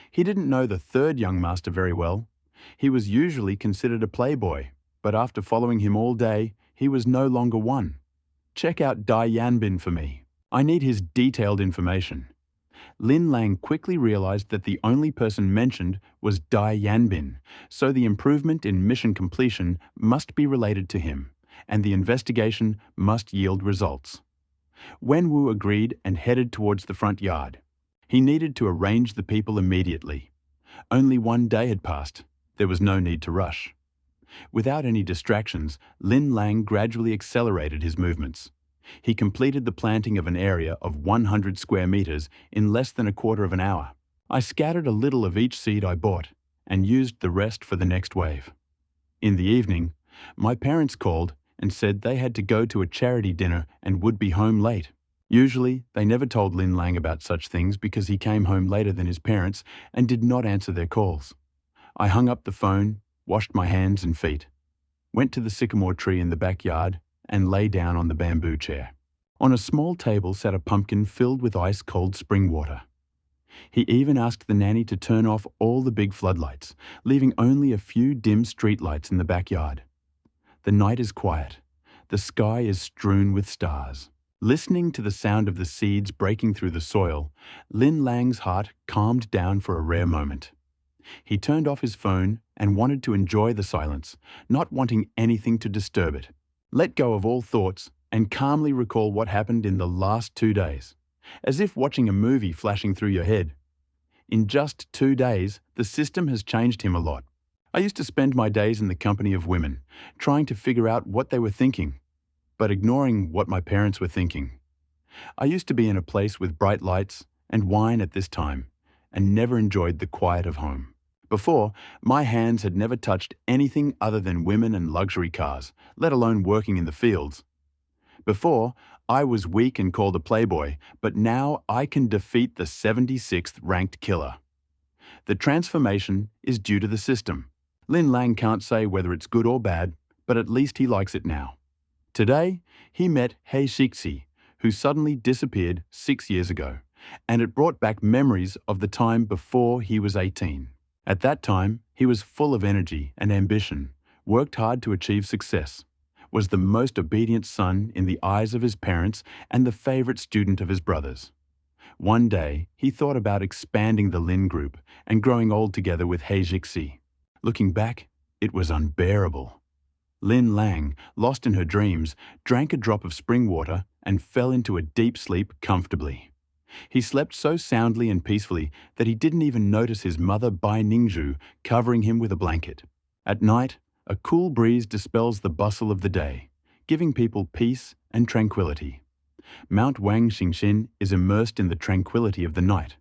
He didn't know the third young master very well. He was usually considered a playboy, but after following him all day, he was no longer one. Check out Dai Yanbin for me. I need his detailed information. Lin Lang quickly realized that the only person mentioned was Dai Yanbin, so the improvement in mission completion must be related to him, and the investigation must yield results. Wenwu agreed and headed towards the front yard. He needed to arrange the people immediately. Only one day had passed. There was no need to rush. Without any distractions, Lin Lang gradually accelerated his movements. He completed the planting of an area of 100 square meters in less than a quarter of an hour. I scattered a little of each seed I bought and used the rest for the next wave. In the evening, my parents called and said they had to go to a charity dinner and would be home late. Usually, they never told Lin Lang about such things because he came home later than his parents and did not answer their calls. I hung up the phone, washed my hands and feet, went to the sycamore tree in the backyard, and lay down on the bamboo chair. On a small table sat a pumpkin filled with ice-cold spring water. He even asked the nanny to turn off all the big floodlights, leaving only a few dim streetlights in the backyard. The night is quiet. The sky is strewn with stars. Listening to the sound of the seeds breaking through the soil, Lin Lang's heart calmed down for a rare moment. He turned off his phone and wanted to enjoy the silence, not wanting anything to disturb it. Let go of all thoughts and calmly recall what happened in the last 2 days, as if watching a movie flashing through your head. In just 2 days, the system has changed him a lot. I used to spend my days in the company of women, trying to figure out what they were thinking, but ignoring what my parents were thinking. I used to be in a place with bright lights and wine at this time, and never enjoyed the quiet of home. Before, my hands had never touched anything other than women and luxury cars, let alone working in the fields. Before, I was weak and called a playboy, but now I can defeat the 76th ranked killer. The transformation is due to the system. Lin Lang can't say whether it's good or bad, but at least he likes it now. Today, he met He Shixi, who suddenly disappeared 6 years ago, and it brought back memories of the time before he was 18. At that time, he was full of energy and ambition, worked hard to achieve success, was the most obedient son in the eyes of his parents and the favorite student of his brothers. One day, he thought about expanding the Lin group and growing old together with He Shixi. Looking back, it was unbearable. Lin Lang, lost in her dreams, drank a drop of spring water and fell into a deep sleep comfortably. He slept so soundly and peacefully that he didn't even notice his mother Bai Ningzhu covering him with a blanket. At night, a cool breeze dispels the bustle of the day, giving people peace and tranquility. Mount Wang Xingxin is immersed in the tranquility of the night.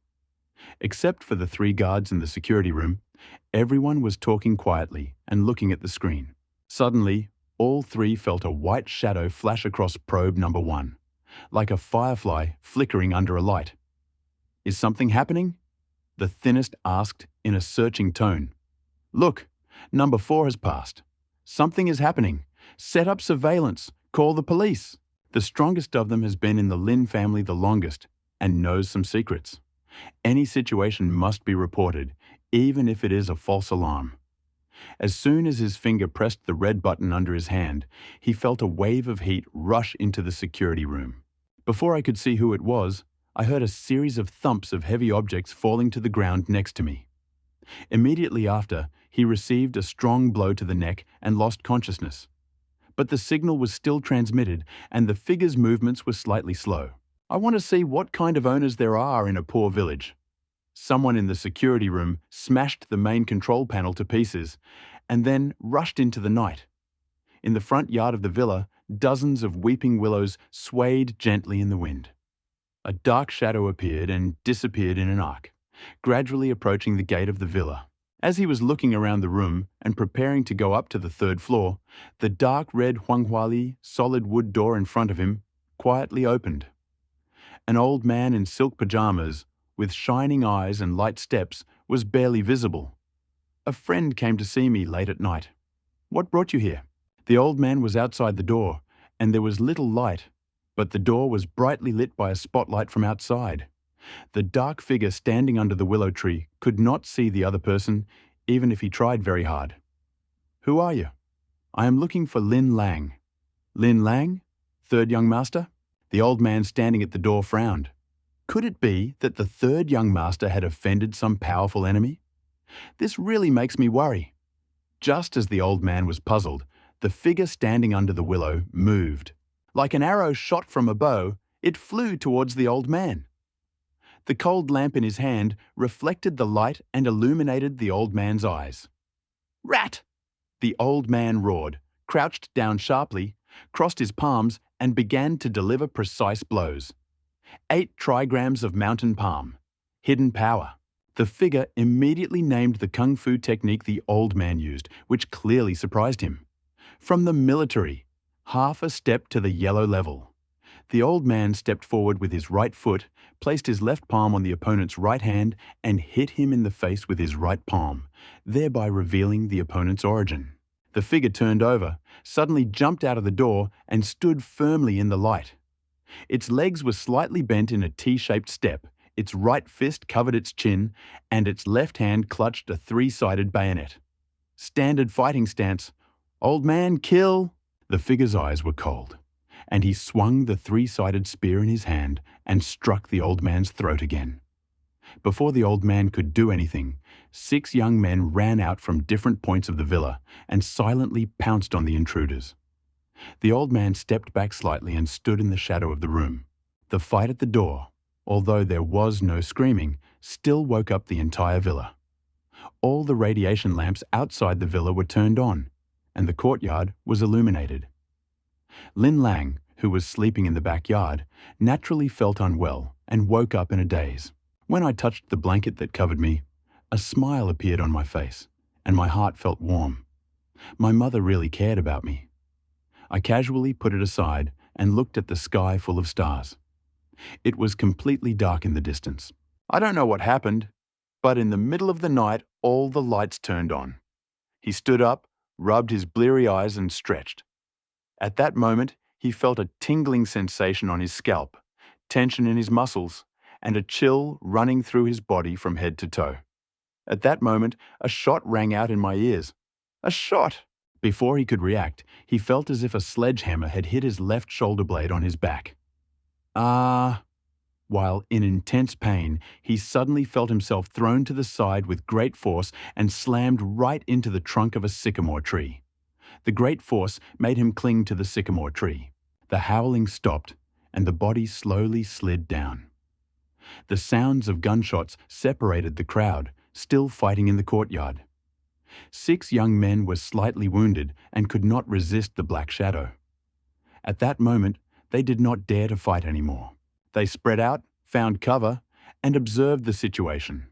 Except for the 3 guards in the security room, everyone was talking quietly and looking at the screen. Suddenly, all 3 felt a white shadow flash across probe number 1. Like a firefly flickering under a light. "Is something happening?" the thinnest asked in a searching tone. "Look, number 4 has passed. Something is happening. Set up surveillance. Call the police." The strongest of them has been in the Lin family the longest and knows some secrets. Any situation must be reported, even if it is a false alarm. As soon as his finger pressed the red button under his hand, he felt a wave of heat rush into the security room. Before I could see who it was, I heard a series of thumps of heavy objects falling to the ground next to me. Immediately after, he received a strong blow to the neck and lost consciousness. But the signal was still transmitted, and the figure's movements were slightly slow. I want to see what kind of owners there are in a poor village. Someone in the security room smashed the main control panel to pieces and then rushed into the night. In the front yard of the villa, dozens of weeping willows swayed gently in the wind. A dark shadow appeared and disappeared in an arc, gradually approaching the gate of the villa. As he was looking around the room and preparing to go up to the 3rd floor, the dark red Huanghuali solid wood door in front of him quietly opened. An old man in silk pajamas, with shining eyes and light steps, was barely visible. "A friend came to see me late at night." "What brought you here?" The old man was outside the door, and there was little light, but the door was brightly lit by a spotlight from outside. The dark figure standing under the willow tree could not see the other person, even if he tried very hard. "Who are you?" "I am looking for Lin Lang." "Lin Lang? 3rd young master?" The old man standing at the door frowned. Could it be that the 3rd young master had offended some powerful enemy? This really makes me worry. Just as the old man was puzzled, the figure standing under the willow moved. Like an arrow shot from a bow, It flew towards the old man. The cold lamp in his hand reflected the light and illuminated the old man's eyes. "Rat!" The old man roared, crouched down sharply, crossed his palms, and began to deliver precise blows. 8 trigrams of mountain palm. Hidden power. The figure immediately named the kung fu technique the old man used, which clearly surprised him. From the military, half a step to the yellow level. The old man stepped forward with his right foot, placed his left palm on the opponent's right hand, and hit him in the face with his right palm, thereby revealing the opponent's origin. The figure turned over, suddenly jumped out of the door, and stood firmly in the light. Its legs were slightly bent in a T-shaped step, its right fist covered its chin, and its left hand clutched a 3-sided bayonet. Standard fighting stance. "Old man, kill!" The figure's eyes were cold, and he swung the 3-sided spear in his hand and struck the old man's throat again. Before the old man could do anything, 6 young men ran out from different points of the villa and silently pounced on the intruders. The old man stepped back slightly and stood in the shadow of the room. The fight at the door, although there was no screaming, still woke up the entire villa. All the radiation lamps outside the villa were turned on, and the courtyard was illuminated. Lin Lang, who was sleeping in the backyard, naturally felt unwell and woke up in a daze. When I touched the blanket that covered me, a smile appeared on my face, and my heart felt warm. My mother really cared about me. I casually put it aside and looked at the sky full of stars. It was completely dark in the distance. I don't know what happened, but in the middle of the night, all the lights turned on. He stood up, rubbed his bleary eyes, and stretched. At that moment, he felt a tingling sensation on his scalp, tension in his muscles, and a chill running through his body from head to toe. At that moment, a shot rang out in my ears. A shot! Before he could react, he felt as if a sledgehammer had hit his left shoulder blade on his back. While in intense pain, he suddenly felt himself thrown to the side with great force and slammed right into the trunk of a sycamore tree. The great force made him cling to the sycamore tree. The howling stopped, and the body slowly slid down. The sounds of gunshots separated the crowd, still fighting in the courtyard. 6 young men were slightly wounded and could not resist the black shadow. At that moment, they did not dare to fight anymore. They spread out, found cover, and observed the situation.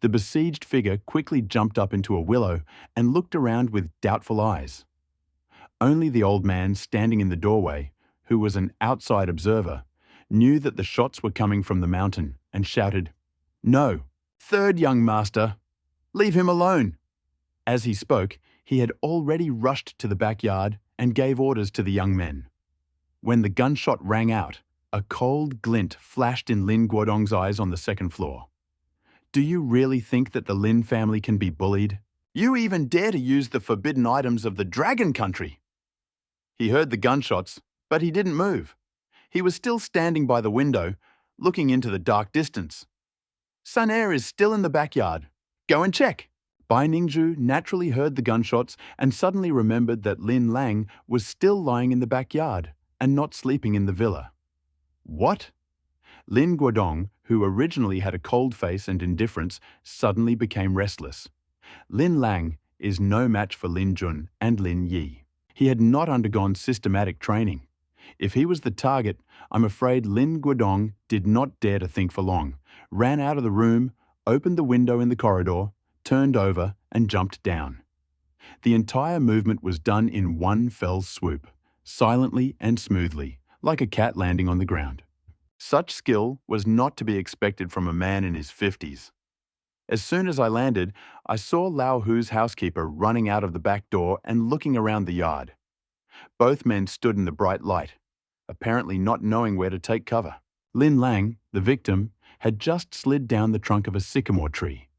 The besieged figure quickly jumped up into a willow and looked around with doubtful eyes. Only the old man standing in the doorway, who was an outside observer, knew that the shots were coming from the mountain and shouted, "No, 3rd young master, leave him alone." As he spoke, he had already rushed to the backyard and gave orders to the young men. When the gunshot rang out, a cold glint flashed in Lin Guodong's eyes on the 2nd floor. "Do you really think that the Lin family can be bullied? You even dare to use the forbidden items of the Dragon Country!" He heard the gunshots, but he didn't move. He was still standing by the window, looking into the dark distance. "Sun Air is still in the backyard. Go and check." Bai Ningzhu naturally heard the gunshots and suddenly remembered that Lin Lang was still lying in the backyard and not sleeping in the villa. What? Lin Guodong, who originally had a cold face and indifference, suddenly became restless. Lin Lang is no match for Lin Jun and Lin Yi. He had not undergone systematic training. If he was the target, I'm afraid Lin Guodong did not dare to think for long, ran out of the room, opened the window in the corridor, turned over, and jumped down. The entire movement was done in one fell swoop, silently and smoothly, like a cat landing on the ground. Such skill was not to be expected from a man in his 50s. As soon as I landed, I saw Lao Hu's housekeeper running out of the back door and looking around the yard. Both men stood in the bright light, apparently not knowing where to take cover. Lin Lang, the victim, had just slid down the trunk of a sycamore tree.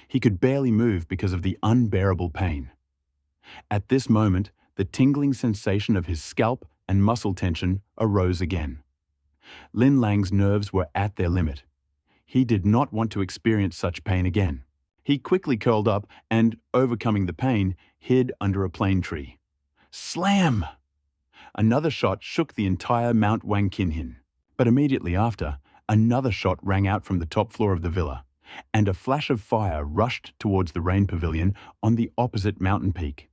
He could barely move because of the unbearable pain. At this moment, the tingling sensation of his scalp and muscle tension arose again. Lin Lang's nerves were at their limit. He did not want to experience such pain again. He quickly curled up and, overcoming the pain, hid under a plane tree. Slam! Another shot shook the entire Mount Wangkinhin. But immediately after, another shot rang out from the top floor of the villa, and a flash of fire rushed towards the rain pavilion on the opposite mountain peak.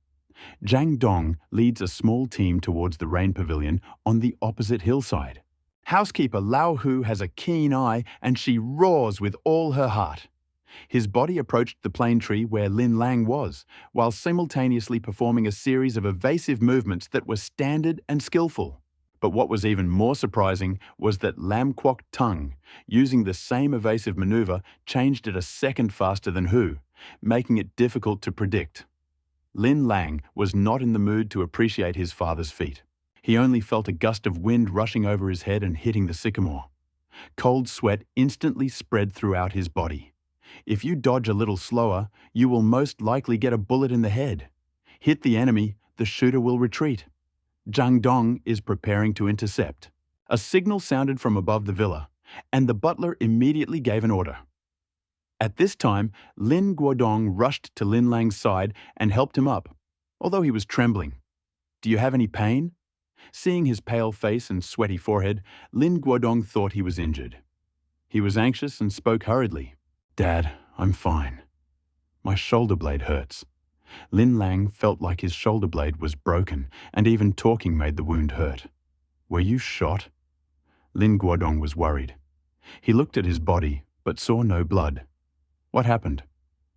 Zhang Dong leads a small team towards the rain pavilion on the opposite hillside. Housekeeper Lao Hu has a keen eye and she roars with all her heart. His body approached the plane tree where Lin Lang was, while simultaneously performing a series of evasive movements that were standard and skillful. But what was even more surprising was that Lam Kwok Tung, using the same evasive maneuver, changed it a second faster than Hu, making it difficult to predict. Lin Lang was not in the mood to appreciate his father's feat. He only felt a gust of wind rushing over his head and hitting the sycamore. Cold sweat instantly spread throughout his body. If you dodge a little slower, you will most likely get a bullet in the head. Hit the enemy, the shooter will retreat. Zhang Dong is preparing to intercept. A signal sounded from above the villa, and the butler immediately gave an order. At this time, Lin Guodong rushed to Lin Lang's side and helped him up, although he was trembling. "Do you have any pain?" Seeing his pale face and sweaty forehead, Lin Guodong thought he was injured. He was anxious and spoke hurriedly. "Dad, I'm fine. My shoulder blade hurts." Lin Lang felt like his shoulder blade was broken, and even talking made the wound hurt. "Were you shot?" Lin Guodong was worried. He looked at his body, but saw no blood. "What happened?"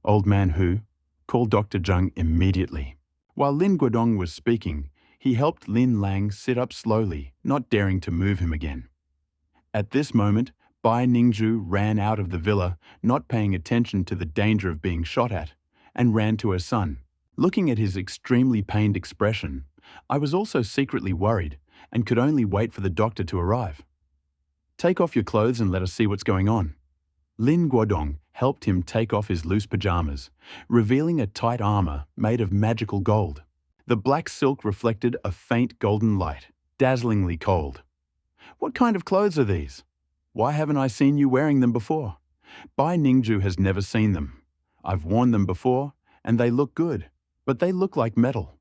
"Old man Hu, call Dr. Zheng immediately." While Lin Guodong was speaking, he helped Lin Lang sit up slowly, not daring to move him again. At this moment, Bai Ningzhu ran out of the villa, not paying attention to the danger of being shot at, and ran to her son. Looking at his extremely pained expression, I was also secretly worried and could only wait for the doctor to arrive. "Take off your clothes and let us see what's going on." Lin Guodong helped him take off his loose pajamas, revealing a tight armor made of magical gold. The black silk reflected a faint golden light, dazzlingly cold. "What kind of clothes are these? Why haven't I seen you wearing them before?" Bai Ningzhu has never seen them. "I've worn them before, and they look good, but they look like metal."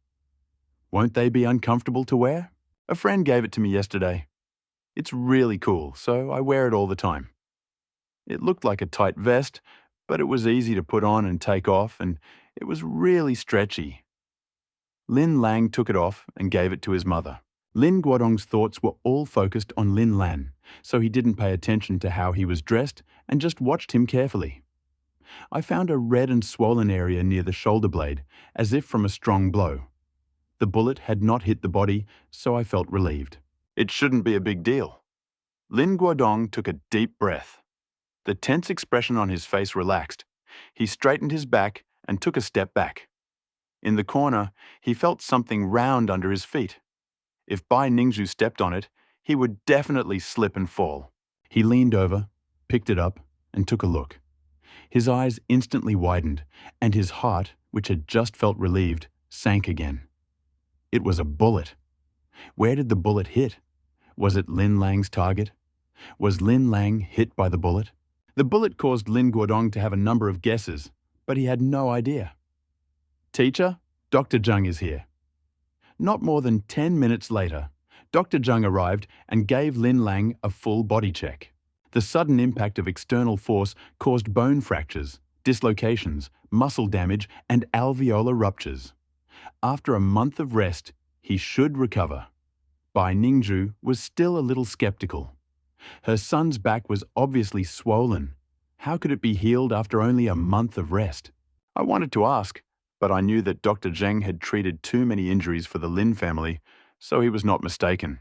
"Won't they be uncomfortable to wear?" "A friend gave it to me yesterday. It's really cool, so I wear it all the time." It looked like a tight vest, but it was easy to put on and take off, and it was really stretchy. Lin Lang took it off and gave it to his mother. Lin Guodong's thoughts were all focused on Lin Lan, so he didn't pay attention to how he was dressed and just watched him carefully. I found a red and swollen area near the shoulder blade, as if from a strong blow. The bullet had not hit the body, so I felt relieved. It shouldn't be a big deal. Lin Guodong took a deep breath. The tense expression on his face relaxed. He straightened his back and took a step back. In the corner, he felt something round under his feet. If Bai Ningzhu stepped on it, he would definitely slip and fall. He leaned over, picked it up, and took a look. His eyes instantly widened, and his heart, which had just felt relieved, sank again. It was a bullet. Where did the bullet hit? Was it Lin Lang's target? Was Lin Lang hit by the bullet? The bullet caused Lin Guodong to have a number of guesses, but he had no idea. "Teacher, Dr. Zheng is here." Not more than 10 minutes later, Dr. Zheng arrived and gave Lin Lang a full body check. The sudden impact of external force caused bone fractures, dislocations, muscle damage, and alveolar ruptures. After a month of rest, he should recover. Bai Ningzhu was still a little skeptical. Her son's back was obviously swollen. How could it be healed after only a month of rest? I wanted to ask, but I knew that Dr. Zheng had treated too many injuries for the Lin family, so he was not mistaken.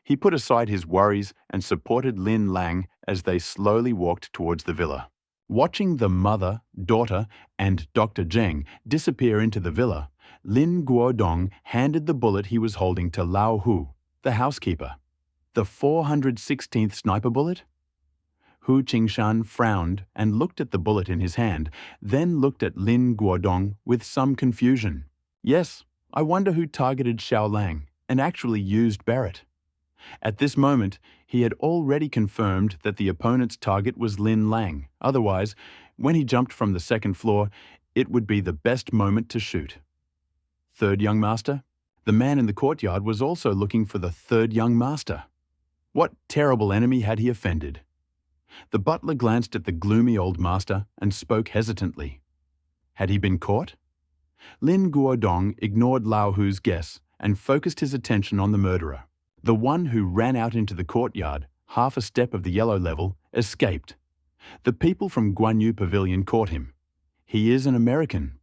He put aside his worries and supported Lin Lang as they slowly walked towards the villa. Watching the mother, daughter, and Dr. Zheng disappear into the villa, Lin Guodong handed the bullet he was holding to Lao Hu, the housekeeper. The 416th sniper bullet? Hu Qingshan frowned and looked at the bullet in his hand, then looked at Lin Guodong with some confusion. "Yes, I wonder who targeted Xiao Lang and actually used Barrett." At this moment, he had already confirmed that the opponent's target was Lin Lang. Otherwise, when he jumped from the second floor, it would be the best moment to shoot. Third young master? The man in the courtyard was also looking for the third young master. What terrible enemy had he offended? The butler glanced at the gloomy old master and spoke hesitantly. Had he been caught? Lin Guodong ignored Lao Hu's guess and focused his attention on the murderer. The one who ran out into the courtyard, half a step of the yellow level, escaped. The people from Guanyu Pavilion caught him. He is an American.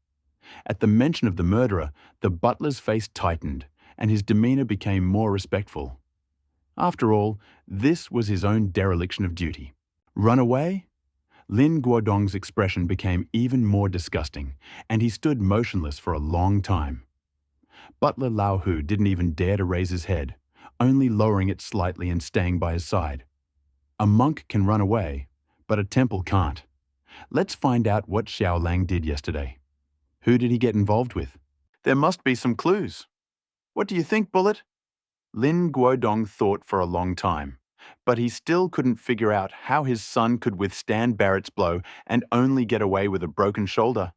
At the mention of the murderer, the butler's face tightened and his demeanor became more respectful. After all, this was his own dereliction of duty. Run away? Lin Guodong's expression became even more disgusting, and he stood motionless for a long time. Butler Lao Hu didn't even dare to raise his head, only lowering it slightly and staying by his side. A monk can run away, but a temple can't. Let's find out what Xiao Lang did yesterday. Who did he get involved with? There must be some clues. What do you think, Bullet? Lin Guodong thought for a long time, but he still couldn't figure out how his son could withstand Barrett's blow and only get away with a broken shoulder.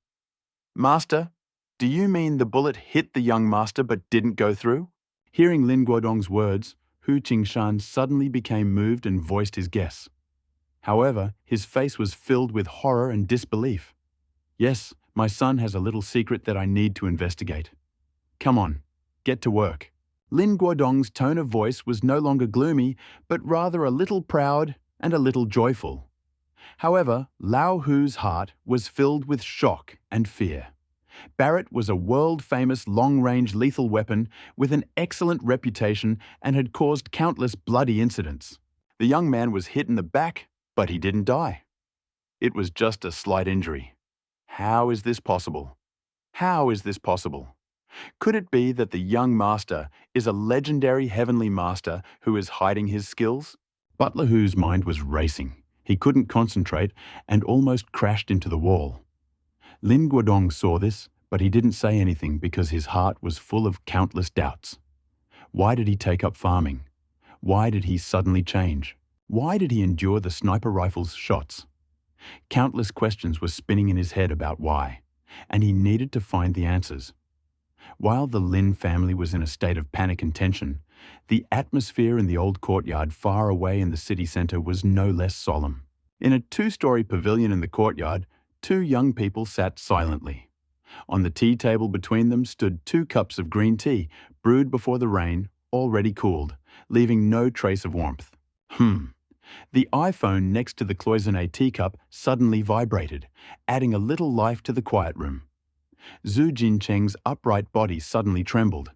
Master, do you mean the bullet hit the young master but didn't go through? Hearing Lin Guodong's words, Hu Qingshan suddenly became moved and voiced his guess. However, his face was filled with horror and disbelief. Yes, my son has a little secret that I need to investigate. Come on, get to work. Lin Guodong's tone of voice was no longer gloomy, but rather a little proud and a little joyful. However, Lao Hu's heart was filled with shock and fear. Barrett was a world-famous long-range lethal weapon with an excellent reputation and had caused countless bloody incidents. The young man was hit in the back, but he didn't die. It was just a slight injury. How is this possible? How is this possible? Could it be that the young master is a legendary heavenly master who is hiding his skills? Butler Hu's mind was racing. He couldn't concentrate and almost crashed into the wall. Lin Guodong saw this, but he didn't say anything because his heart was full of countless doubts. Why did he take up farming? Why did he suddenly change? Why did he endure the sniper rifle's shots? Countless questions were spinning in his head about why, and he needed to find the answers. While the Lin family was in a state of panic and tension, the atmosphere in the old courtyard far away in the city center was no less solemn. In a two-story pavilion in the courtyard, two young people sat silently. On the tea table between them stood 2 cups of green tea, brewed before the rain, already cooled, leaving no trace of warmth. The iPhone next to the cloisonné teacup suddenly vibrated, adding a little life to the quiet room. Zhu Jincheng's upright body suddenly trembled.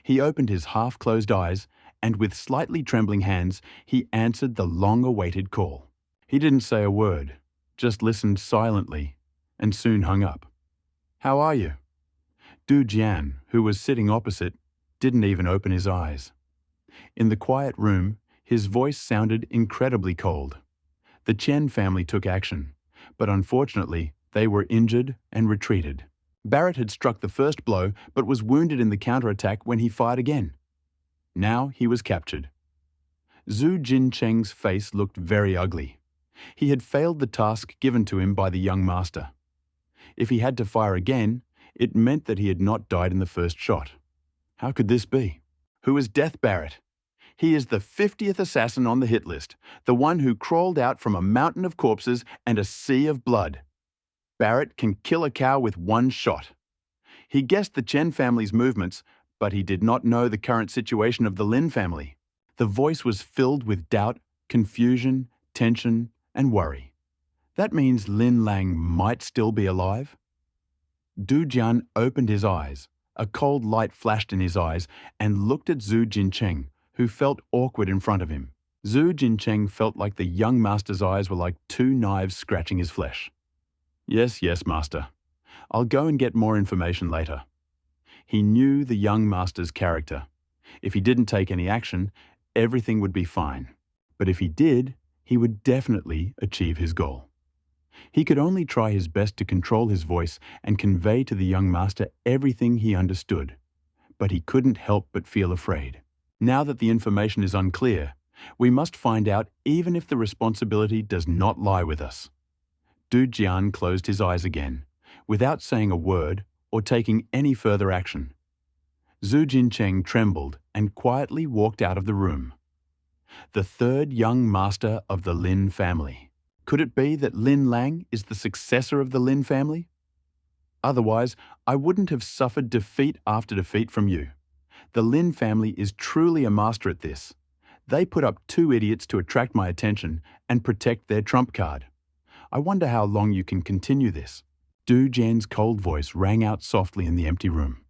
He opened his half-closed eyes, and with slightly trembling hands, he answered the long-awaited call. He didn't say a word, just listened silently, and soon hung up. How are you? Du Jian, who was sitting opposite, didn't even open his eyes. In the quiet room, his voice sounded incredibly cold. The Chen family took action, but unfortunately, they were injured and retreated. Barrett had struck the first blow but was wounded in the counterattack when he fired again. Now he was captured. Zhu Jincheng's face looked very ugly. He had failed the task given to him by the young master. If he had to fire again, it meant that he had not died in the first shot. How could this be? Who is Death Barrett? He is the 50th assassin on the hit list, the one who crawled out from a mountain of corpses and a sea of blood. Barrett can kill a cow with 1 shot. He guessed the Chen family's movements, but he did not know the current situation of the Lin family. The voice was filled with doubt, confusion, tension, and worry. That means Lin Lang might still be alive? Du Jian opened his eyes. A cold light flashed in his eyes and looked at Zhu Jincheng, who felt awkward in front of him. Zhu Jincheng felt like the young master's eyes were like 2 knives scratching his flesh. Yes, master. I'll go and get more information later. He knew the young master's character. If he didn't take any action, everything would be fine. But if he did, he would definitely achieve his goal. He could only try his best to control his voice and convey to the young master everything he understood. But he couldn't help but feel afraid. Now that the information is unclear, we must find out even if the responsibility does not lie with us. Du Jian closed his eyes again, without saying a word or taking any further action. Zhu Jincheng trembled and quietly walked out of the room. the third young master of the Lin family. Could it be that Lin Lang is the successor of the Lin family? Otherwise, I wouldn't have suffered defeat after defeat from you. The Lin family is truly a master at this. They put up two idiots to attract my attention and protect their trump card. I wonder how long you can continue this. Du Jian's cold voice rang out softly in the empty room.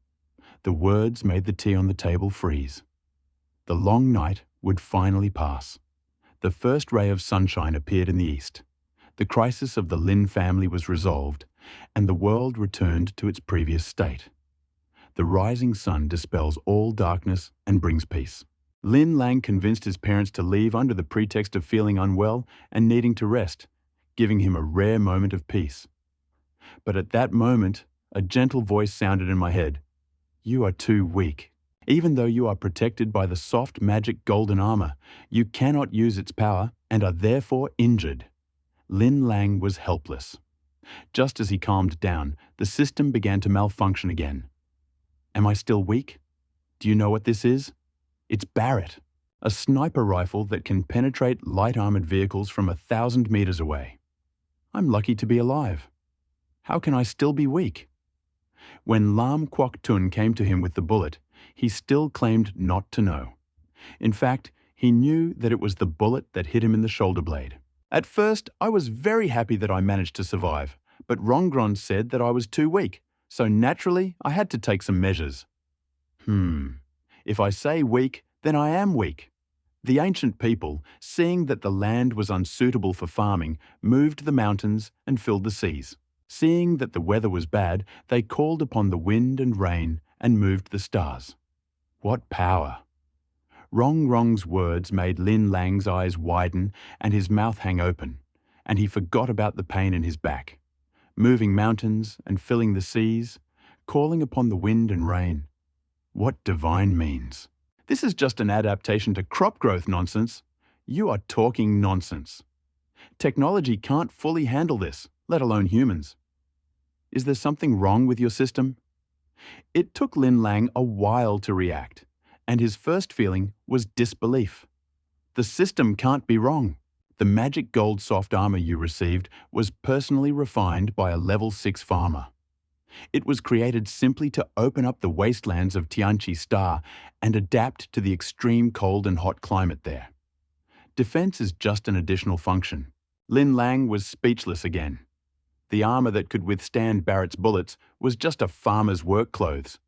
The words made the tea on the table freeze. The long night would finally pass. The first ray of sunshine appeared in the east. The crisis of the Lin family was resolved, and the world returned to its previous state. The rising sun dispels all darkness and brings peace. Lin Lang convinced his parents to leave under the pretext of feeling unwell and needing to rest, giving him a rare moment of peace. But at that moment, a gentle voice sounded in my head. You are too weak. Even though you are protected by the soft magic golden armor, you cannot use its power and are therefore injured. Lin Lang was helpless. Just as he calmed down, the system began to malfunction again. Am I still weak? Do you know what this is? It's Barrett, a sniper rifle that can penetrate light armored vehicles from 1,000 meters away. I'm lucky to be alive. How can I still be weak? When Lam Kwok Tun came to him with the bullet, he still claimed not to know. In fact, he knew that it was the bullet that hit him in the shoulder blade. At first, I was very happy that I managed to survive, but Rongron said that I was too weak, so naturally I had to take some measures. If I say weak, then I am weak. The ancient people, seeing that the land was unsuitable for farming, moved the mountains and filled the seas. Seeing that the weather was bad, they called upon the wind and rain and moved the stars. What power! Rong's words made Lin Lang's eyes widen and his mouth hang open, and he forgot about the pain in his back. Moving mountains and filling the seas, calling upon the wind and rain. What divine means? This is just an adaptation to crop growth nonsense. You are talking nonsense. Technology can't fully handle this, let alone humans. Is there something wrong with your system? It took Lin Lang a while to react, and his first feeling was disbelief. The system can't be wrong. The magic gold soft armor you received was personally refined by a level 6 farmer. It was created simply to open up the wastelands of Tianqi Star and adapt to the extreme cold and hot climate there. Defense is just an additional function. Lin Lang was speechless again. The armor that could withstand Barrett's bullets was just a farmer's work clothes.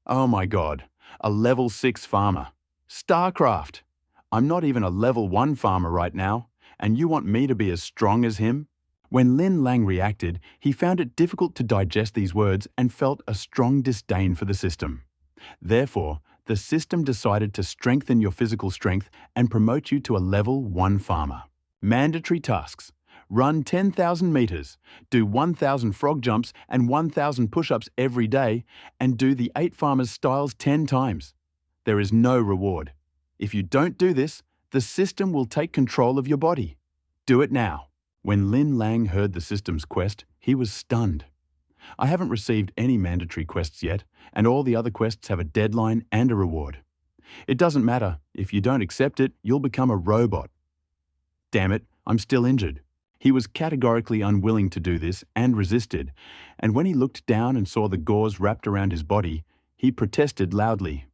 Oh my God, a level 6 farmer. StarCraft! I'm not even a level 1 farmer right now, and you want me to be as strong as him? When Lin Lang reacted, he found it difficult to digest these words and felt a strong disdain for the system. Therefore, the system decided to strengthen your physical strength and promote you to a level 1 farmer. Mandatory tasks. Run 10,000 meters, do 1,000 frog jumps and 1,000 push-ups every day, and do the 8 farmers styles 10 times. There is no reward. If you don't do this, the system will take control of your body. Do it now. When Lin Lang heard the system's quest, he was stunned. I haven't received any mandatory quests yet, and all the other quests have a deadline and a reward. It doesn't matter. If you don't accept it, you'll become a robot. Damn it, I'm still injured. He was categorically unwilling to do this and resisted, and when he looked down and saw the gauze wrapped around his body, he protested loudly.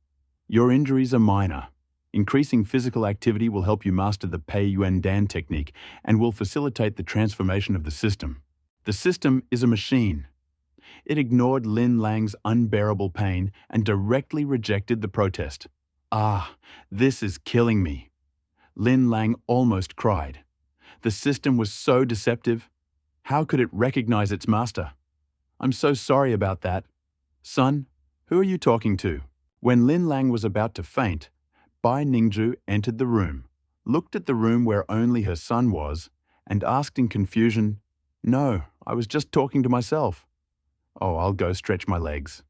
Your injuries are minor. Increasing physical activity will help you master the Pei Yuan Dan technique and will facilitate the transformation of the system. The system is a machine. It ignored Lin Lang's unbearable pain and directly rejected the protest. Ah, this is killing me. Lin Lang almost cried. The system was so deceptive. How could it recognize its master? I'm so sorry about that. Son, who are you talking to? When Lin Lang was about to faint, Bai Ningzhu entered the room, looked at the room where only her son was, and asked in confusion, No, I was just talking to myself. Oh, I'll go stretch my legs.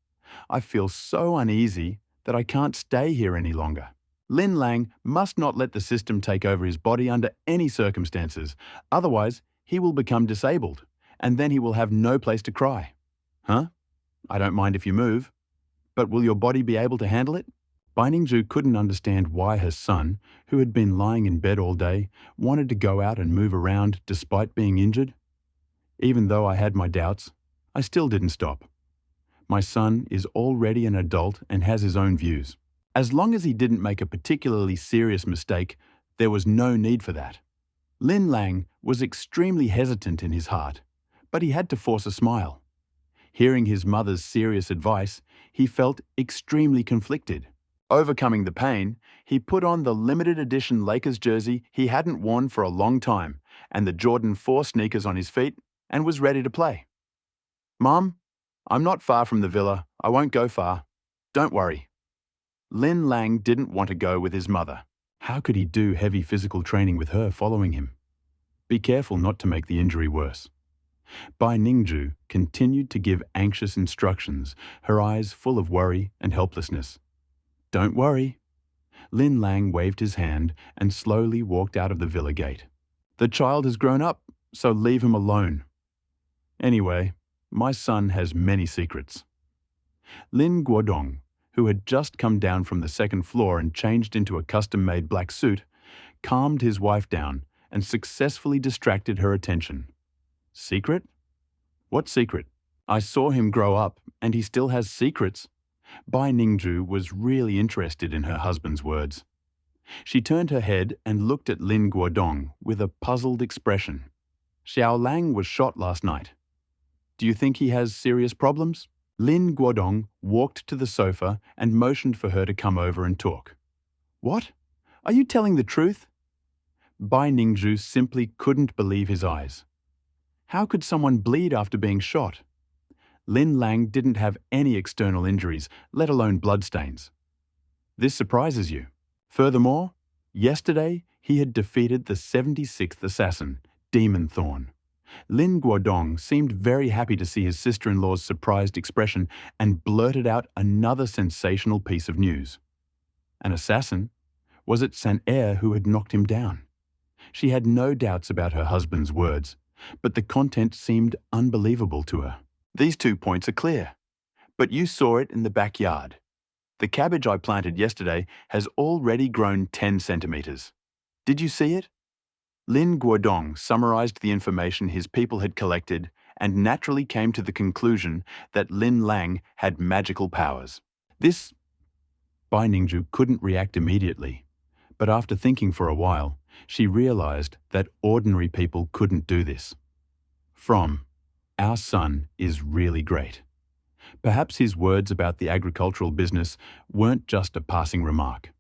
I feel so uneasy that I can't stay here any longer. Lin Lang must not let the system take over his body under any circumstances, otherwise he will become disabled, and then he will have no place to cry. Huh? I don't mind if you move, but will your body be able to handle it? Bai Ningzhu couldn't understand why her son, who had been lying in bed all day, wanted to go out and move around despite being injured. Even though I had my doubts, I still didn't stop. My son is already an adult and has his own views. As long as he didn't make a particularly serious mistake, there was no need for that. Lin Lang was extremely hesitant in his heart, but he had to force a smile. Hearing his mother's serious advice, he felt extremely conflicted. Overcoming the pain, he put on the limited edition Lakers jersey he hadn't worn for a long time and the Jordan 4 sneakers on his feet and was ready to play. "Mom, I'm not far from the villa. I won't go far. Don't worry." Lin Lang didn't want to go with his mother. How could he do heavy physical training with her following him? Be careful not to make the injury worse. Bai Ningzhu continued to give anxious instructions, her eyes full of worry and helplessness. "Don't worry." Lin Lang waved his hand and slowly walked out of the villa gate. "The child has grown up, so leave him alone. Anyway, my son has many secrets." Lin Guodong, who had just come down from the second floor and changed into a custom-made black suit, calmed his wife down and successfully distracted her attention. "Secret? What secret? I saw him grow up and he still has secrets." Bai Ningzhu was really interested in her husband's words. She turned her head and looked at Lin Guodong with a puzzled expression. "Xiao Lang was shot last night. Do you think he has serious problems?" Lin Guodong walked to the sofa and motioned for her to come over and talk. "What? Are you telling the truth?" Bai Ningzhu simply couldn't believe his eyes. How could someone bleed after being shot? Lin Lang didn't have any external injuries, let alone bloodstains. This surprises you. Furthermore, yesterday he had defeated the 76th assassin, Demon Thorn. Lin Guodong seemed very happy to see his sister-in-law's surprised expression and blurted out another sensational piece of news. An assassin? Was it Saint Eyre who had knocked him down? She had no doubts about her husband's words, but the content seemed unbelievable to her. "These 2 points are clear. But you saw it in the backyard. The cabbage I planted yesterday has already grown 10 centimeters. Did you see it?" Lin Guodong summarized the information his people had collected and naturally came to the conclusion that Lin Lang had magical powers. Bai Ningzhu couldn't react immediately, but after thinking for a while, she realized that ordinary people couldn't do this. Our son is really great. Perhaps his words about the agricultural business weren't just a passing remark.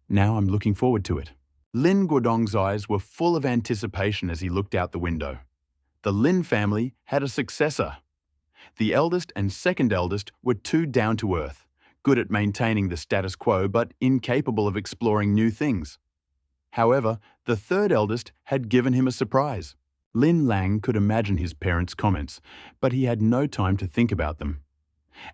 Now I'm looking forward to it. Lin Guodong's eyes were full of anticipation as he looked out the window. The Lin family had a successor. The eldest and second eldest were too down-to-earth, good at maintaining the status quo but incapable of exploring new things. However, the third eldest had given him a surprise. Lin Lang could imagine his parents' comments, but he had no time to think about them.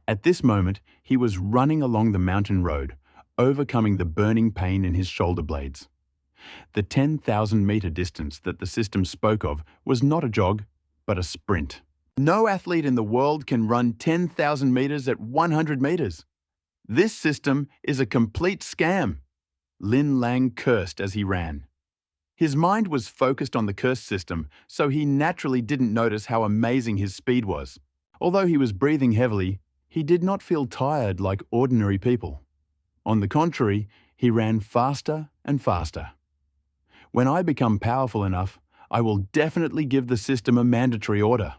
At this moment, he was running along the mountain road, overcoming the burning pain in his shoulder blades. The 10,000-meter distance that the system spoke of was not a jog, but a sprint. No athlete in the world can run 10,000 meters at 100 meters. This system is a complete scam. Lin Lang cursed as he ran. His mind was focused on the curse system, so he naturally didn't notice how amazing his speed was. Although he was breathing heavily, he did not feel tired like ordinary people. On the contrary, he ran faster and faster. "When I become powerful enough, I will definitely give the system a mandatory order."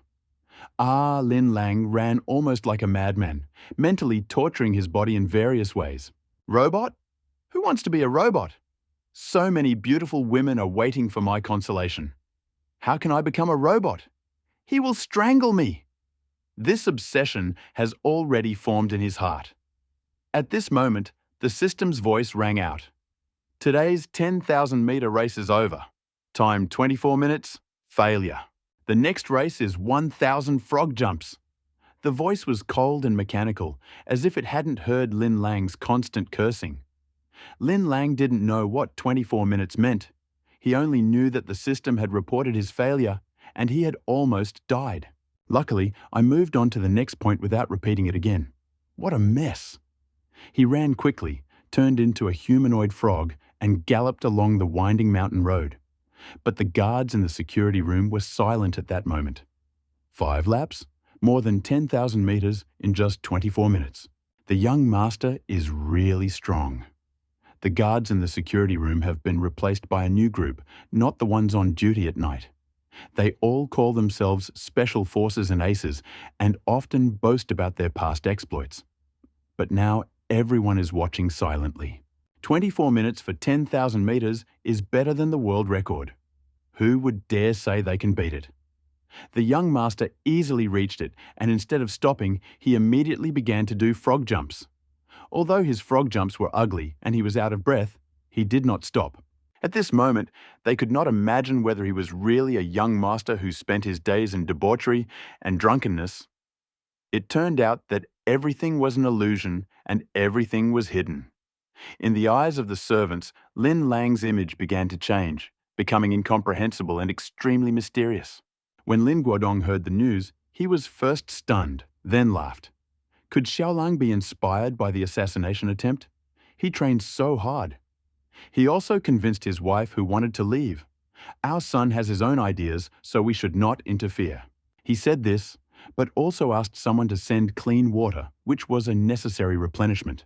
Lin Lang ran almost like a madman, mentally torturing his body in various ways. "Robot? Who wants to be a robot? So many beautiful women are waiting for my consolation. How can I become a robot? He will strangle me." This obsession has already formed in his heart. At this moment, the system's voice rang out. "Today's 10,000-meter race is over. Time 24 minutes, failure. The next race is 1,000 frog jumps." The voice was cold and mechanical, as if it hadn't heard Lin Lang's constant cursing. Lin Lang didn't know what 24 minutes meant. He only knew that the system had reported his failure, and he had almost died. Luckily, I moved on to the next point without repeating it again. What a mess! He ran quickly, turned into a humanoid frog and galloped along the winding mountain road. But the guards in the security room were silent at that moment. 5 laps? More than 10,000 meters in just 24 minutes. The young master is really strong. The guards in the security room have been replaced by a new group, not the ones on duty at night. They all call themselves Special Forces and Aces and often boast about their past exploits. But now everyone is watching silently. 24 minutes for 10,000 meters is better than the world record. Who would dare say they can beat it? The young master easily reached it, and instead of stopping, he immediately began to do frog jumps. Although his frog jumps were ugly and he was out of breath, he did not stop. At this moment, they could not imagine whether he was really a young master who spent his days in debauchery and drunkenness. It turned out that everything was an illusion and everything was hidden. In the eyes of the servants, Lin Lang's image began to change, becoming incomprehensible and extremely mysterious. When Lin Guodong heard the news, he was first stunned, then laughed. Could Xiaolang be inspired by the assassination attempt? He trained so hard. He also convinced his wife, who wanted to leave. Our son has his own ideas, so we should not interfere. He said this, but also asked someone to send clean water, which was a necessary replenishment.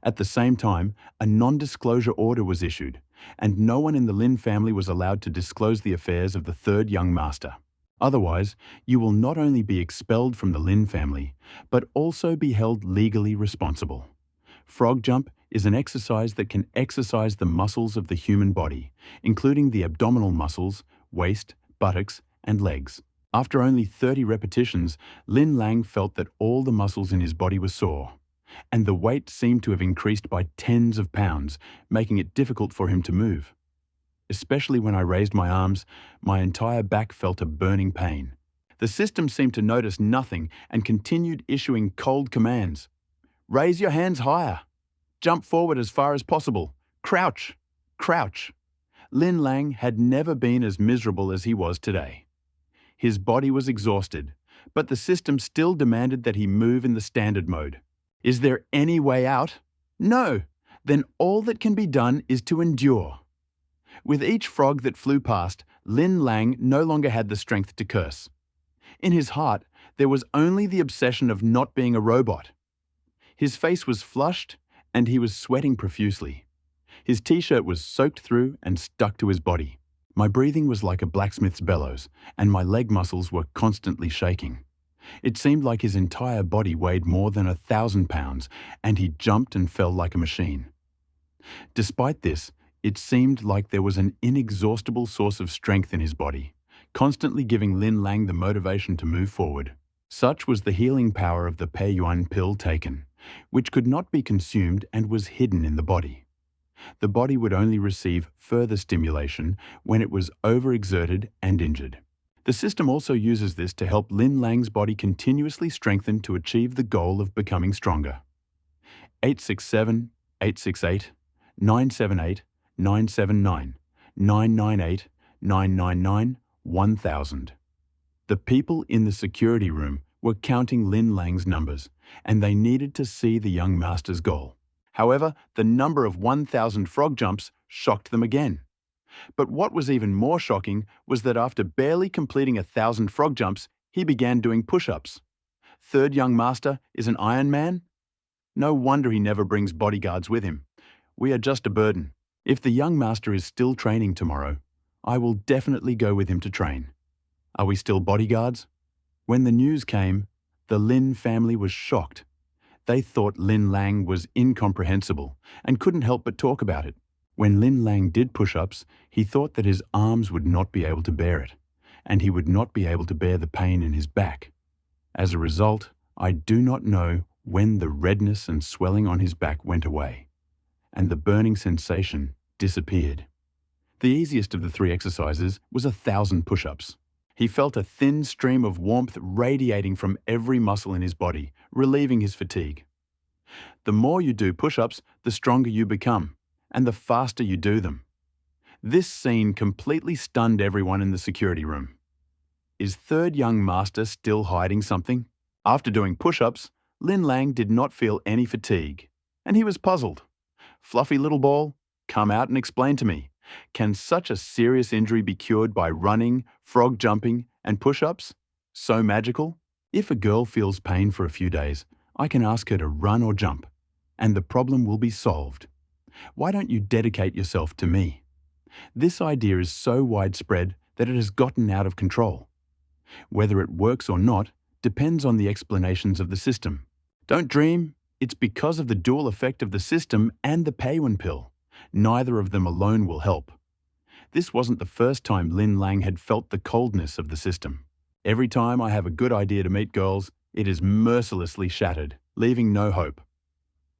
At the same time, a non-disclosure order was issued, and no one in the Lin family was allowed to disclose the affairs of the third young master. Otherwise, you will not only be expelled from the Lin family, but also be held legally responsible. Frog jump is an exercise that can exercise the muscles of the human body, including the abdominal muscles, waist, buttocks, and legs. After only 30 repetitions, Lin Lang felt that all the muscles in his body were sore, and the weight seemed to have increased by tens of pounds, making it difficult for him to move. Especially when I raised my arms, my entire back felt a burning pain. The system seemed to notice nothing and continued issuing cold commands. Raise your hands higher. Jump forward as far as possible. Crouch. Crouch. Lin Lang had never been as miserable as he was today. His body was exhausted, but the system still demanded that he move in the standard mode. Is there any way out? No. Then all that can be done is to endure. With each frog that flew past, Lin Lang no longer had the strength to curse. In his heart, there was only the obsession of not being a robot. His face was flushed, and he was sweating profusely. His t-shirt was soaked through and stuck to his body. My breathing was like a blacksmith's bellows, and my leg muscles were constantly shaking. It seemed like his entire body weighed more than 1,000 pounds, and he jumped and fell like a machine. Despite this, it seemed like there was an inexhaustible source of strength in his body, constantly giving Lin Lang the motivation to move forward. Such was the healing power of the Pei Yuan pill taken, which could not be consumed and was hidden in the body. The body would only receive further stimulation when it was overexerted and injured. The system also uses this to help Lin Lang's body continuously strengthen to achieve the goal of becoming stronger. 867, 868, 978, 979, 998, 999, 1000. The people in the security room were counting Lin Lang's numbers, and they needed to see the young master's goal. However, the number of 1,000 frog jumps shocked them again. But what was even more shocking was that after barely completing 1,000 frog jumps, he began doing push-ups. Third young master is an Iron Man? No wonder he never brings bodyguards with him. We are just a burden. If the young master is still training tomorrow, I will definitely go with him to train. Are we still bodyguards? When the news came, the Lin family was shocked. They thought Lin Lang was incomprehensible and couldn't help but talk about it. When Lin Lang did push-ups, he thought that his arms would not be able to bear it, and he would not be able to bear the pain in his back. As a result, I do not know when the redness and swelling on his back went away, and the burning sensation disappeared. The easiest of the 3 exercises was 1,000 push-ups. He felt a thin stream of warmth radiating from every muscle in his body, relieving his fatigue. The more you do push-ups, the stronger you become, and the faster you do them. This scene completely stunned everyone in the security room. Is third young master still hiding something? After doing push-ups, Lin Lang did not feel any fatigue, and he was puzzled. Fluffy little ball, come out and explain to me. Can such a serious injury be cured by running, frog jumping, and push-ups? So magical? If a girl feels pain for a few days, I can ask her to run or jump, and the problem will be solved. Why don't you dedicate yourself to me? This idea is so widespread that it has gotten out of control. Whether it works or not depends on the explanations of the system. Don't dream, it's because of the dual effect of the system and the Peiwen pill. Neither of them alone will help. This wasn't the first time Lin Lang had felt the coldness of the system. Every time I have a good idea to meet girls, it is mercilessly shattered, leaving no hope.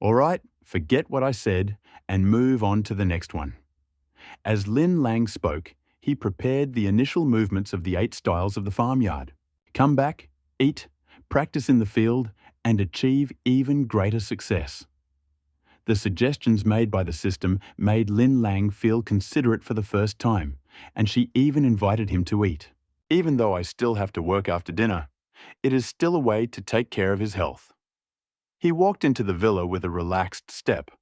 All right, forget what I said and move on to the next one. As Lin Lang spoke, he prepared the initial movements of the 8 styles of the farmyard. Come back, eat, practice in the field, and achieve even greater success. The suggestions made by the system made Lin Lang feel considerate for the first time, and she even invited him to eat. Even though I still have to work after dinner, it is still a way to take care of his health. He walked into the villa with a relaxed step.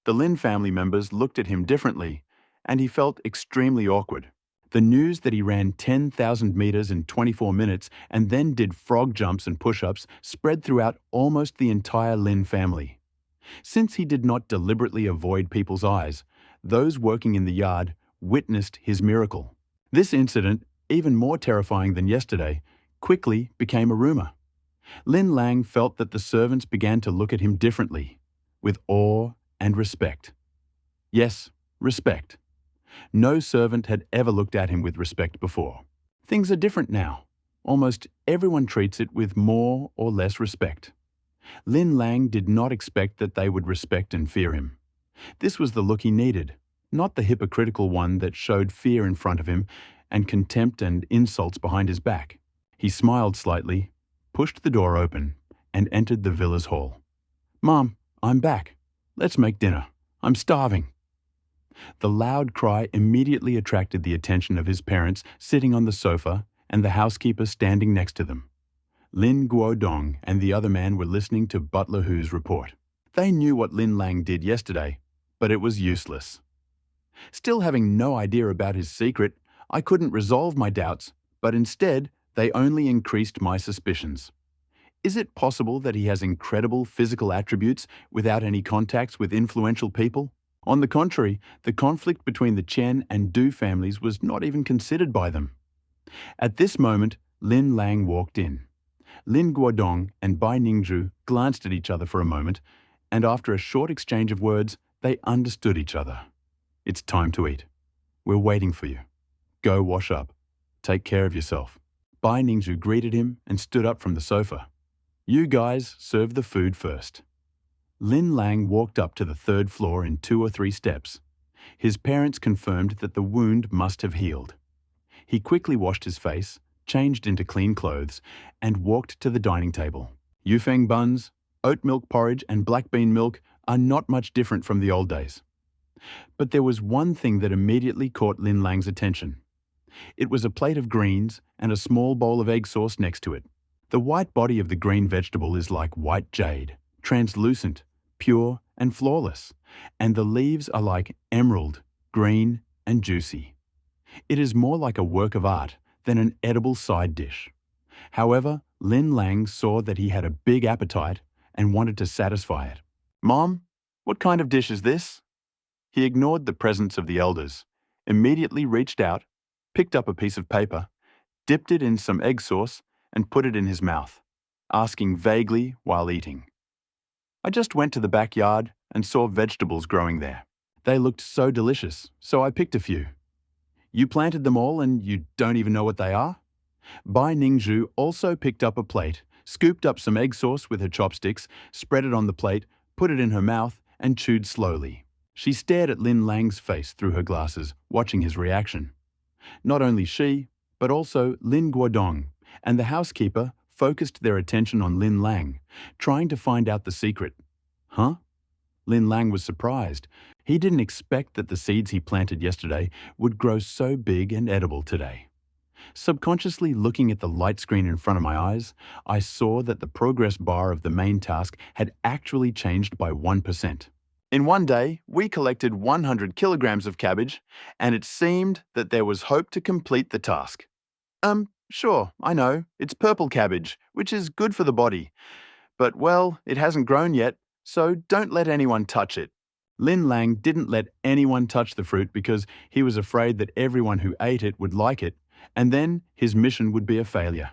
The Lin family members looked at him differently, and he felt extremely awkward. The news that he ran 10,000 meters in 24 minutes and then did frog jumps and push-ups spread throughout almost the entire Lin family. Since he did not deliberately avoid people's eyes, those working in the yard witnessed his miracle. This incident, even more terrifying than yesterday, quickly became a rumor. Lin Lang felt that the servants began to look at him differently, with awe and respect. Yes, respect. No servant had ever looked at him with respect before. Things are different now. Almost everyone treats it with more or less respect. Lin Lang did not expect that they would respect and fear him. This was the look he needed, not the hypocritical one that showed fear in front of him and contempt and insults behind his back. He smiled slightly, pushed the door open, and entered the villa's hall. "Mom, I'm back. Let's make dinner. I'm starving." The loud cry immediately attracted the attention of his parents sitting on the sofa and the housekeeper standing next to them. Lin Guodong and the other man were listening to Butler Hu's report. They knew what Lin Lang did yesterday, but it was useless. Still having no idea about his secret, I couldn't resolve my doubts, but instead they only increased my suspicions. Is it possible that he has incredible physical attributes without any contacts with influential people? On the contrary, the conflict between the Chen and Du families was not even considered by them. At this moment, Lin Lang walked in. Lin Guodong and Bai Ningzhu glanced at each other for a moment, and after a short exchange of words, they understood each other. "It's time to eat. We're waiting for you. Go wash up. Take care of yourself." Bai Ningzhu greeted him and stood up from the sofa. "You guys serve the food first." Lin Lang walked up to the 3rd floor in 2 or 3 steps. His parents confirmed that the wound must have healed. He quickly washed his face, changed into clean clothes, and walked to the dining table. Yufeng buns, oat milk porridge, and black bean milk are not much different from the old days. But there was one thing that immediately caught Lin Lang's attention. It was a plate of greens and a small bowl of egg sauce next to it. The white body of the green vegetable is like white jade, translucent, pure and flawless, and the leaves are like emerald, green and juicy. It is more like a work of art than an edible side dish. However, Lin Lang saw that he had a big appetite and wanted to satisfy it. "Mom, what kind of dish is this?" He ignored the presence of the elders, immediately reached out, picked up a piece of paper, dipped it in some egg sauce, and put it in his mouth, asking vaguely while eating. "I just went to the backyard and saw vegetables growing there. They looked so delicious, so I picked a few." "You planted them all and you don't even know what they are?" Bai Ningzhu also picked up a plate, scooped up some egg sauce with her chopsticks, spread it on the plate, put it in her mouth, and chewed slowly. She stared at Lin Lang's face through her glasses, watching his reaction. Not only she, but also Lin Guodong and the housekeeper focused their attention on Lin Lang, trying to find out the secret. "Huh?" Lin Lang was surprised. He didn't expect that the seeds he planted yesterday would grow so big and edible today. Subconsciously looking at the light screen in front of my eyes, I saw that the progress bar of the main task had actually changed by 1%. In one day, we collected 100 kilograms of cabbage, and it seemed that there was hope to complete the task. Sure, I know, it's purple cabbage, which is good for the body. But, well, it hasn't grown yet, so don't let anyone touch it. Lin Lang didn't let anyone touch the fruit because he was afraid that everyone who ate it would like it, and then his mission would be a failure.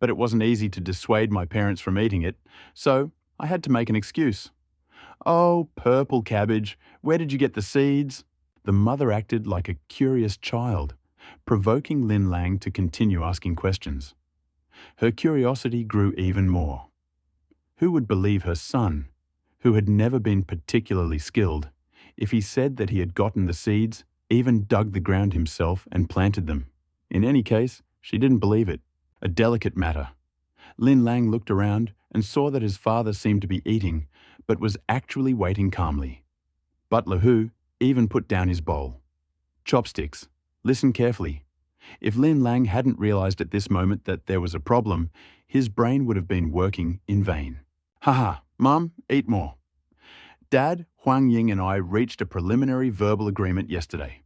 But it wasn't easy to dissuade my parents from eating it, so I had to make an excuse. Oh, purple cabbage, where did you get the seeds? The mother acted like a curious child, provoking Lin Lang to continue asking questions. Her curiosity grew even more. Who would believe her son, who had never been particularly skilled, if he said that he had gotten the seeds, even dug the ground himself and planted them? In any case, she didn't believe it. A delicate matter. Lin Lang looked around and saw that his father seemed to be eating, but was actually waiting calmly. Butler Hu even put down his bowl. Chopsticks. Listen carefully. If Lin Lang hadn't realized at this moment that there was a problem, his brain would have been working in vain. Haha, Mom, eat more. Dad, Huang Ying and I reached a preliminary verbal agreement yesterday.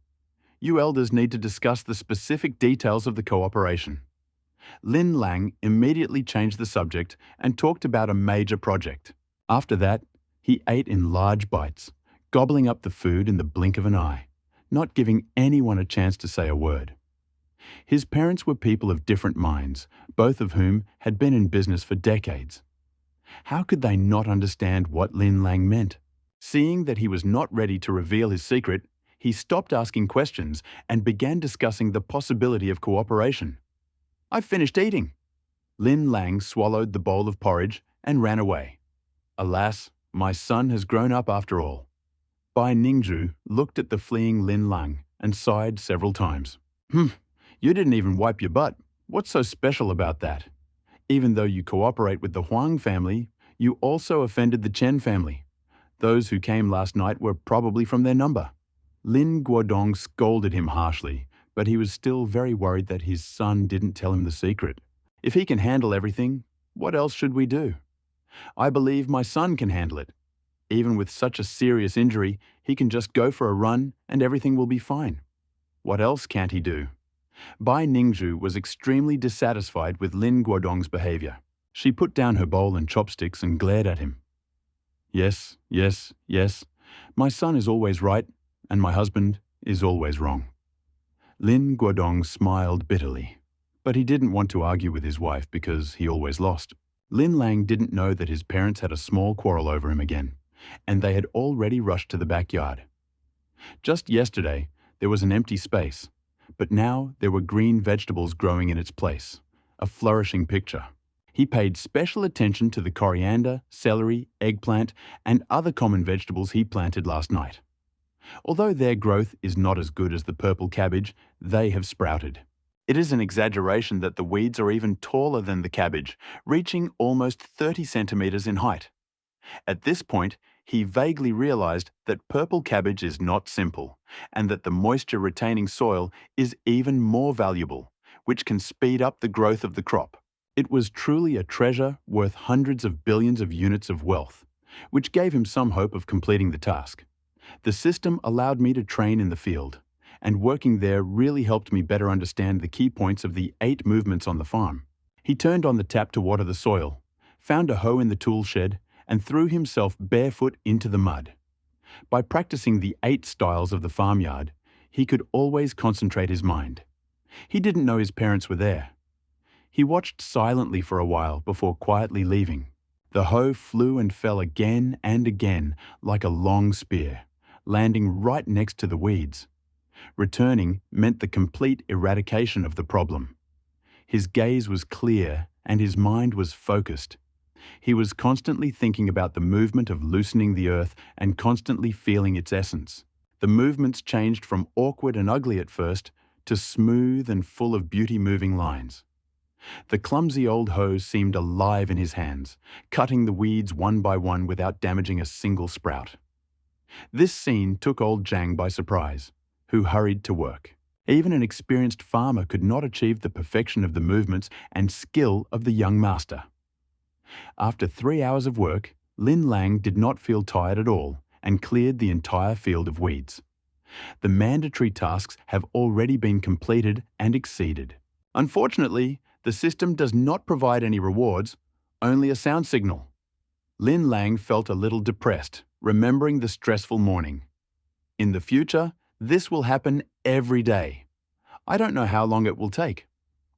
You elders need to discuss the specific details of the cooperation. Lin Lang immediately changed the subject and talked about a major project. After that, he ate in large bites, gobbling up the food in the blink of an eye, not giving anyone a chance to say a word. His parents were people of different minds, both of whom had been in business for decades. How could they not understand what Lin Lang meant? Seeing that he was not ready to reveal his secret, he stopped asking questions and began discussing the possibility of cooperation. I've finished eating. Lin Lang swallowed the bowl of porridge and ran away. Alas, my son has grown up after all. Bai Ningzhu looked at the fleeing Lin Lang and sighed several times. You didn't even wipe your butt. What's so special about that? Even though you cooperate with the Huang family, you also offended the Chen family. Those who came last night were probably from their number. Lin Guodong scolded him harshly, but he was still very worried that his son didn't tell him the secret. If he can handle everything, what else should we do? I believe my son can handle it. Even with such a serious injury, he can just go for a run and everything will be fine. What else can't he do? Bai Ningzhu was extremely dissatisfied with Lin Guodong's behavior. She put down her bowl and chopsticks and glared at him. Yes, yes, yes. My son is always right, and my husband is always wrong. Lin Guodong smiled bitterly, but he didn't want to argue with his wife because he always lost. Lin Lang didn't know that his parents had a small quarrel over him again, and they had already rushed to the backyard. Just yesterday, there was an empty space, but now there were green vegetables growing in its place, a flourishing picture. He paid special attention to the coriander, celery, eggplant, and other common vegetables he planted last night. Although their growth is not as good as the purple cabbage, they have sprouted. It is an exaggeration that the weeds are even taller than the cabbage, reaching almost 30 centimeters in height. At this point, he vaguely realized that purple cabbage is not simple, and that the moisture-retaining soil is even more valuable, which can speed up the growth of the crop. It was truly a treasure worth hundreds of billions of units of wealth, which gave him some hope of completing the task. The system allowed me to train in the field, and working there really helped me better understand the key points of the 8 movements on the farm. He turned on the tap to water the soil, found a hoe in the tool shed, and threw himself barefoot into the mud. By practicing the 8 styles of the farmyard, he could always concentrate his mind. He didn't know his parents were there. He watched silently for a while before quietly leaving. The hoe flew and fell again and again like a long spear, landing right next to the weeds. Returning meant the complete eradication of the problem. His gaze was clear and his mind was focused. He was constantly thinking about the movement of loosening the earth and constantly feeling its essence. The movements changed from awkward and ugly at first to smooth and full of beauty-moving lines. The clumsy old hoe seemed alive in his hands, cutting the weeds one by one without damaging a single sprout. This scene took old Zhang by surprise, who hurried to work. Even an experienced farmer could not achieve the perfection of the movements and skill of the young master. After 3 hours of work, Lin Lang did not feel tired at all and cleared the entire field of weeds. The mandatory tasks have already been completed and exceeded. Unfortunately, the system does not provide any rewards, only a sound signal. Lin Lang felt a little depressed, remembering the stressful morning. In the future, this will happen every day. I don't know how long it will take.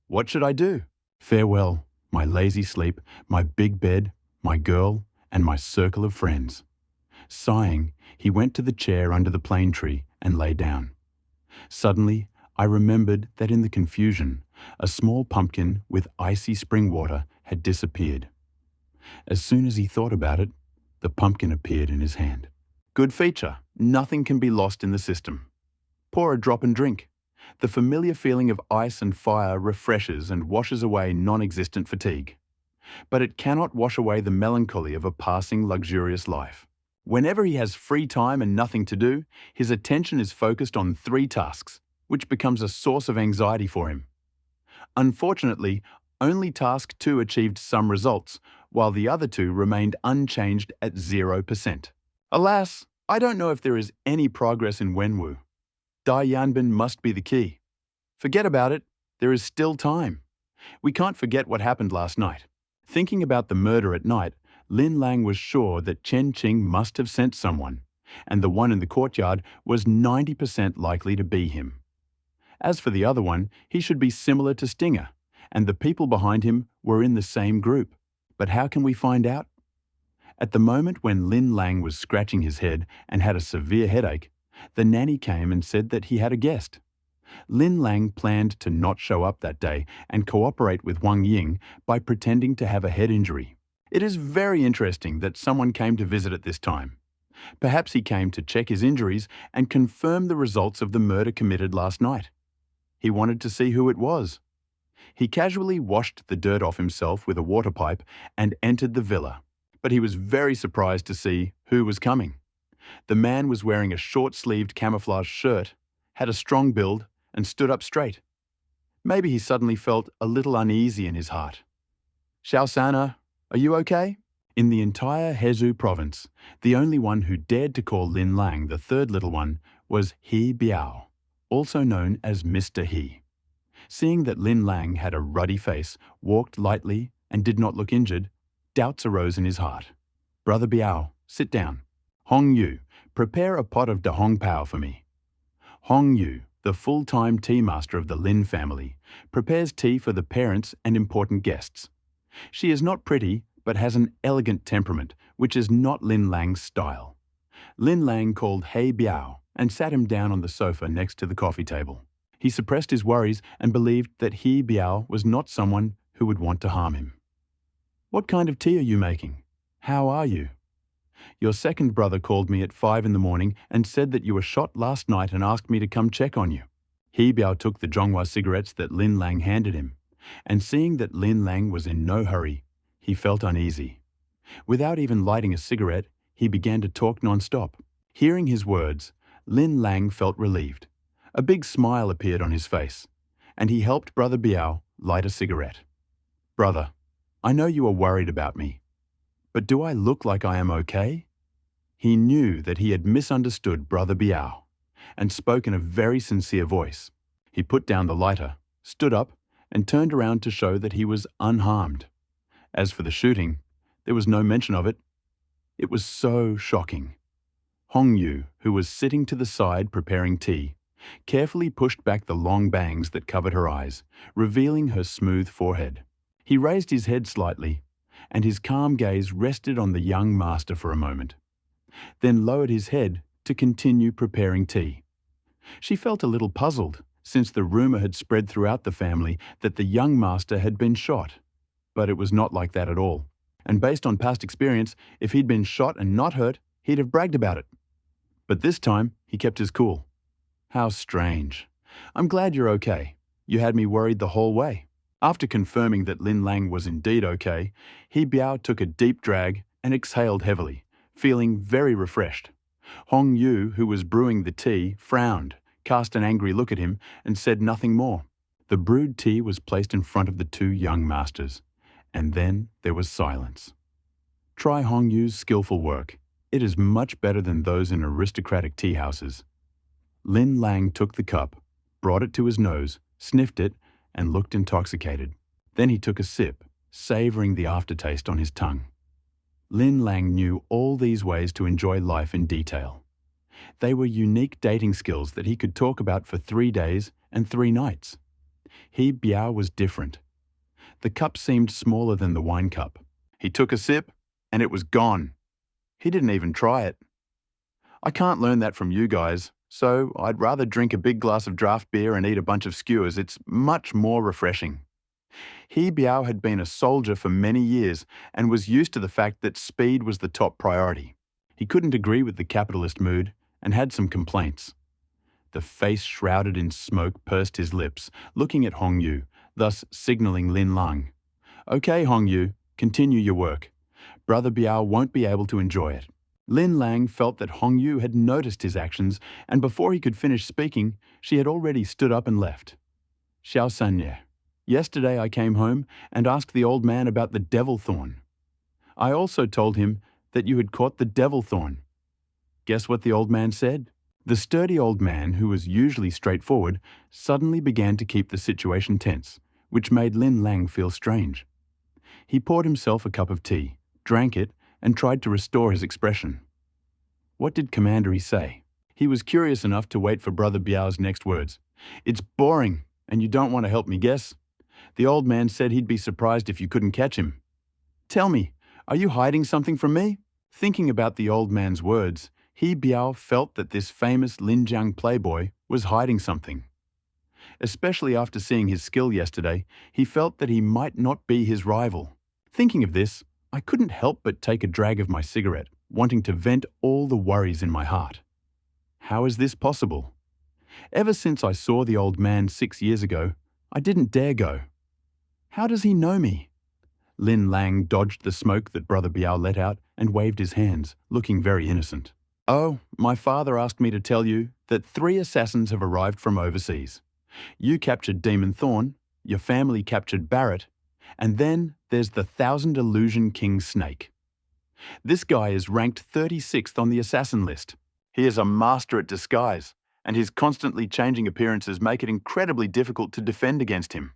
What should I do? Farewell, my lazy sleep, my big bed, my girl, and my circle of friends. Sighing, he went to the chair under the plane tree and lay down. Suddenly, I remembered that in the confusion, a small pumpkin with icy spring water had disappeared. As soon as he thought about it, the pumpkin appeared in his hand. Good feature, nothing can be lost in the system. Pour a drop and drink. The familiar feeling of ice and fire refreshes and washes away non-existent fatigue. But it cannot wash away the melancholy of a passing luxurious life. Whenever he has free time and nothing to do, his attention is focused on 3 tasks, which becomes a source of anxiety for him. Unfortunately, only task 2 achieved some results, while the other 2 remained unchanged at 0%. Alas, I don't know if there is any progress in Wenwu. Dai Yanbin must be the key. Forget about it, there is still time. We can't forget what happened last night. Thinking about the murder at night, Lin Lang was sure that Chen Qing must have sent someone, and the one in the courtyard was 90% likely to be him. As for the other one, he should be similar to Stinger, and the people behind him were in the same group. But how can we find out? At the moment when Lin Lang was scratching his head and had a severe headache, the nanny came and said that he had a guest. Lin Lang planned to not show up that day and cooperate with Wang Ying by pretending to have a head injury. It is very interesting that someone came to visit at this time. Perhaps he came to check his injuries and confirm the results of the murder committed last night. He wanted to see who it was. He casually washed the dirt off himself with a water pipe and entered the villa. But he was very surprised to see who was coming. The man was wearing a short-sleeved camouflage shirt, had a strong build, and stood up straight. Maybe he suddenly felt a little uneasy in his heart. Xiao Sana, are you okay? In the entire Hezhou province, the only one who dared to call Lin Lang the third little one was He Biao, also known as Mr. He. Seeing that Lin Lang had a ruddy face, walked lightly, and did not look injured, doubts arose in his heart. Brother Biao, sit down. Hong Yu, prepare a pot of da Hong Pao for me. Hong Yu, the full-time tea master of the Lin family, prepares tea for the parents and important guests. She is not pretty, but has an elegant temperament, which is not Lin Lang's style. Lin Lang called He Biao and sat him down on the sofa next to the coffee table. He suppressed his worries and believed that He Biao was not someone who would want to harm him. What kind of tea are you making? How are you? Your second brother called me at 5 in the morning and said that you were shot last night and asked me to come check on you. He Biao took the Zhonghua cigarettes that Lin Lang handed him, and seeing that Lin Lang was in no hurry, he felt uneasy. Without even lighting a cigarette, he began to talk non-stop. Hearing his words, Lin Lang felt relieved. A big smile appeared on his face, and he helped Brother Biao light a cigarette. Brother, I know you are worried about me, but do I look like I am okay? He knew that he had misunderstood Brother Biao and spoke in a very sincere voice. He put down the lighter, stood up, and turned around to show that he was unharmed. As for the shooting, there was no mention of it. It was so shocking. Hong Yu, who was sitting to the side preparing tea, carefully pushed back the long bangs that covered her eyes, revealing her smooth forehead. He raised his head slightly, and his calm gaze rested on the young master for a moment, then lowered his head to continue preparing tea. She felt a little puzzled, since the rumor had spread throughout the family that the young master had been shot. But it was not like that at all. And based on past experience, if he'd been shot and not hurt, he'd have bragged about it. But this time, he kept his cool. How strange. I'm glad you're okay. You had me worried the whole way. After confirming that Lin Lang was indeed okay, He Biao took a deep drag and exhaled heavily, feeling very refreshed. Hong Yu, who was brewing the tea, frowned, cast an angry look at him, and said nothing more. The brewed tea was placed in front of the 2 young masters, and then there was silence. Try Hong Yu's skillful work. It is much better than those in aristocratic tea houses. Lin Lang took the cup, brought it to his nose, sniffed it, and looked intoxicated. Then he took a sip, savoring the aftertaste on his tongue. Lin Lang knew all these ways to enjoy life in detail. They were unique dating skills that he could talk about for 3 days and 3 nights. He Biao was different. The cup seemed smaller than the wine cup. He took a sip, and it was gone. He didn't even try it. I can't learn that from you guys, so I'd rather drink a big glass of draft beer and eat a bunch of skewers. It's much more refreshing. He Biao had been a soldier for many years and was used to the fact that speed was the top priority. He couldn't agree with the capitalist mood and had some complaints. The face shrouded in smoke pursed his lips, looking at Hong Yu, thus signaling Lin Lang. Okay, Hong Yu, continue your work. Brother Biao won't be able to enjoy it. Lin Lang felt that Hong Yu had noticed his actions, and before he could finish speaking, she had already stood up and left. Xiao Sanye, yesterday I came home and asked the old man about the devil thorn. I also told him that you had caught the devil thorn. Guess what the old man said? The sturdy old man, who was usually straightforward, suddenly began to keep the situation tense, which made Lin Lang feel strange. He poured himself a cup of tea, drank it, and tried to restore his expression. What did Commandery say? He was curious enough to wait for Brother Biao's next words. It's boring, and you don't want to help me guess? The old man said he'd be surprised if you couldn't catch him. Tell me, are you hiding something from me? Thinking about the old man's words, He Biao felt that this famous Linjiang playboy was hiding something. Especially after seeing his skill yesterday, he felt that he might not be his rival. Thinking of this, I couldn't help but take a drag of my cigarette, wanting to vent all the worries in my heart. How is this possible? Ever since I saw the old man 6 years ago, I didn't dare go. How does he know me? Lin Lang dodged the smoke that Brother Biao let out and waved his hands, looking very innocent. Oh, my father asked me to tell you that 3 assassins have arrived from overseas. You captured Demon Thorn, your family captured Barrett, and then there's the 1,000 Illusion King Snake. This guy is ranked 36th on the assassin list. He is a master at disguise, and his constantly changing appearances make it incredibly difficult to defend against him.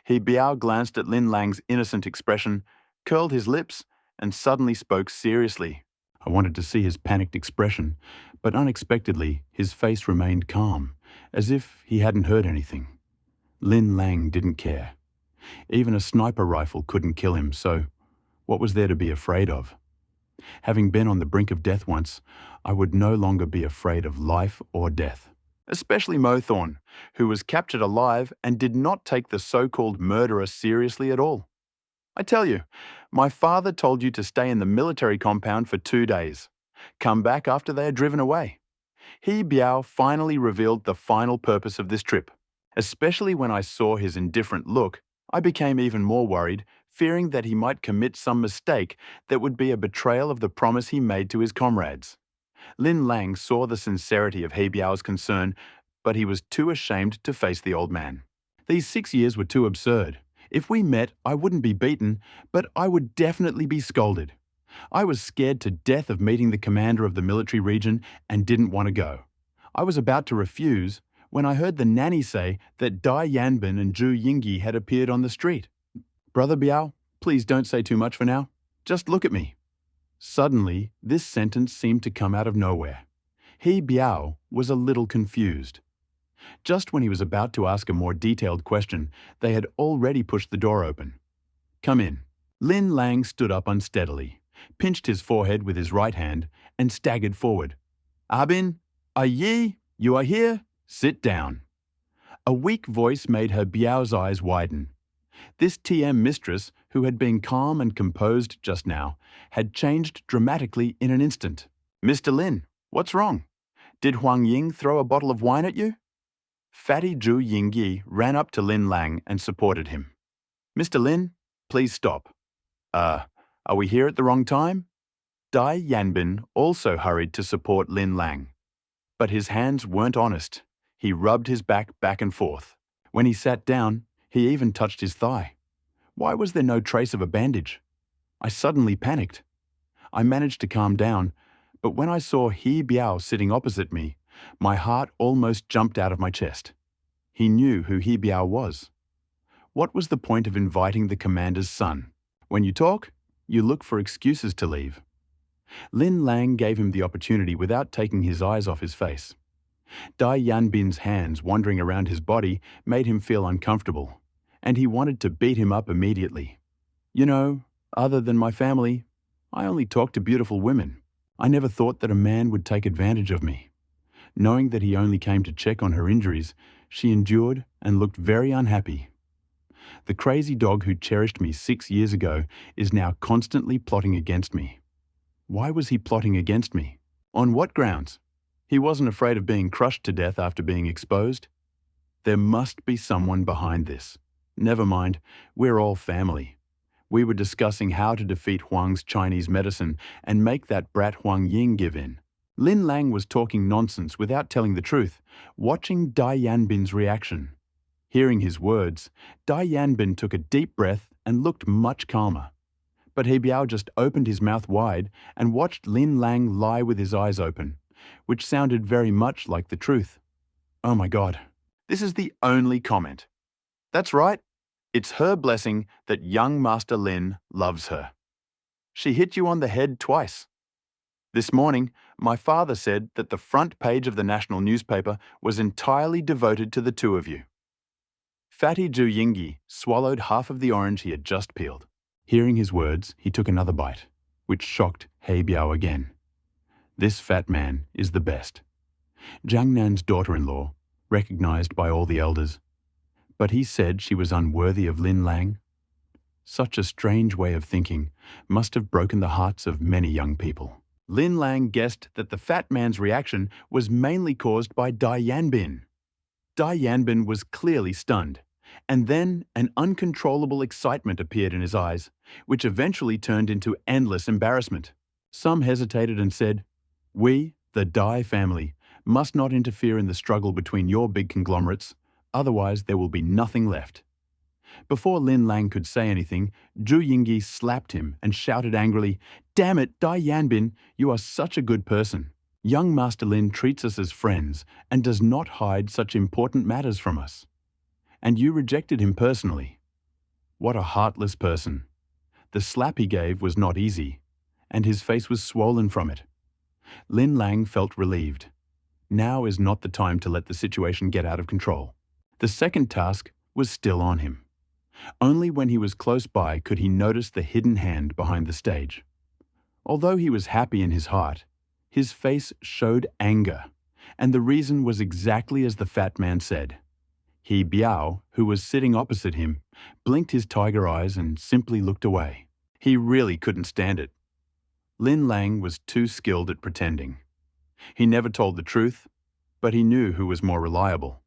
He Biao glanced at Lin Lang's innocent expression, curled his lips, and suddenly spoke seriously. I wanted to see his panicked expression, but unexpectedly his face remained calm, as if he hadn't heard anything. Lin Lang didn't care. Even a sniper rifle couldn't kill him, so what was there to be afraid of? Having been on the brink of death once, I would no longer be afraid of life or death. Especially Mo Thorn, who was captured alive and did not take the so-called murderer seriously at all. I tell you, my father told you to stay in the military compound for 2 days. Come back after they are driven away. He Biao finally revealed the final purpose of this trip. Especially when I saw his indifferent look, I became even more worried, fearing that he might commit some mistake that would be a betrayal of the promise he made to his comrades. Lin Lang saw the sincerity of He Biao's concern, but he was too ashamed to face the old man. These 6 years were too absurd. If we met, I wouldn't be beaten, but I would definitely be scolded. I was scared to death of meeting the commander of the military region and didn't want to go. I was about to refuse when I heard the nanny say that Dai Yanbin and Zhu Yingyi had appeared on the street. Brother Biao, please don't say too much for now. Just look at me. Suddenly, this sentence seemed to come out of nowhere. He Biao was a little confused. Just when he was about to ask a more detailed question, they had already pushed the door open. Come in. Lin Lang stood up unsteadily, pinched his forehead with his right hand, and staggered forward. Abin, Yi, you are here? Sit down. A weak voice made her Biao's eyes widen. This TM mistress, who had been calm and composed just now, had changed dramatically in an instant. Mr. Lin, what's wrong? Did Huang Ying throw a bottle of wine at you? Fatty Zhu Yingyi ran up to Lin Lang and supported him. Mr. Lin, please stop. Are we here at the wrong time? Dai Yanbin also hurried to support Lin Lang. But his hands weren't honest. He rubbed his back and forth. When he sat down, he even touched his thigh. Why was there no trace of a bandage? I suddenly panicked. I managed to calm down, But when I saw He Biao sitting opposite me, my heart almost jumped out of my chest. He knew who He Biao was. What was the point of inviting the commander's son? When you talk, you look for excuses to leave. Lin Lang gave him the opportunity without taking his eyes off his face. Dai Yanbin's hands wandering around his body made him feel uncomfortable, and he wanted to beat him up immediately. You know, other than my family, I only talk to beautiful women. I never thought that a man would take advantage of me. Knowing that he only came to check on her injuries, she endured and looked very unhappy. The crazy dog who cherished me 6 years ago is now constantly plotting against me. Why was he plotting against me? On what grounds? He wasn't afraid of being crushed to death after being exposed. There must be someone behind this. Never mind, we're all family. We were discussing how to defeat Huang's Chinese medicine and make that brat Huang Ying give in. Lin Lang was talking nonsense without telling the truth, watching Dai Yanbin's reaction. Hearing his words, Dai Yanbin took a deep breath and looked much calmer. But He Biao just opened his mouth wide and watched Lin Lang lie with his eyes open, which sounded very much like the truth. Oh my God, this is the only comment. That's right, it's her blessing that young Master Lin loves her. She hit you on the head twice. This morning, my father said that the front page of the national newspaper was entirely devoted to the two of you. Fatty Zhu Yingyi swallowed half of the orange he had just peeled. Hearing his words, he took another bite, which shocked He Biao again. This fat man is the best. Jiang Nan's daughter-in-law, recognized by all the elders. But he said she was unworthy of Lin Lang. Such a strange way of thinking must have broken the hearts of many young people. Lin Lang guessed that the fat man's reaction was mainly caused by Dai Yanbin. Dai Yanbin was clearly stunned, and then an uncontrollable excitement appeared in his eyes, which eventually turned into endless embarrassment. Some hesitated and said, "We, the Dai family, must not interfere in the struggle between your big conglomerates, otherwise there will be nothing left." Before Lin Lang could say anything, Zhu Yingyi slapped him and shouted angrily, "Damn it, Dai Yanbin, you are such a good person. Young Master Lin treats us as friends and does not hide such important matters from us. And you rejected him personally. What a heartless person." The slap he gave was not easy, and his face was swollen from it. Lin Lang felt relieved. Now is not the time to let the situation get out of control. The second task was still on him. Only when he was close by could he notice the hidden hand behind the stage. Although he was happy in his heart, his face showed anger, and the reason was exactly as the fat man said. He Biao, who was sitting opposite him, blinked his tiger eyes and simply looked away. He really couldn't stand it. Lin Lang was too skilled at pretending. He never told the truth, but he knew who was more reliable.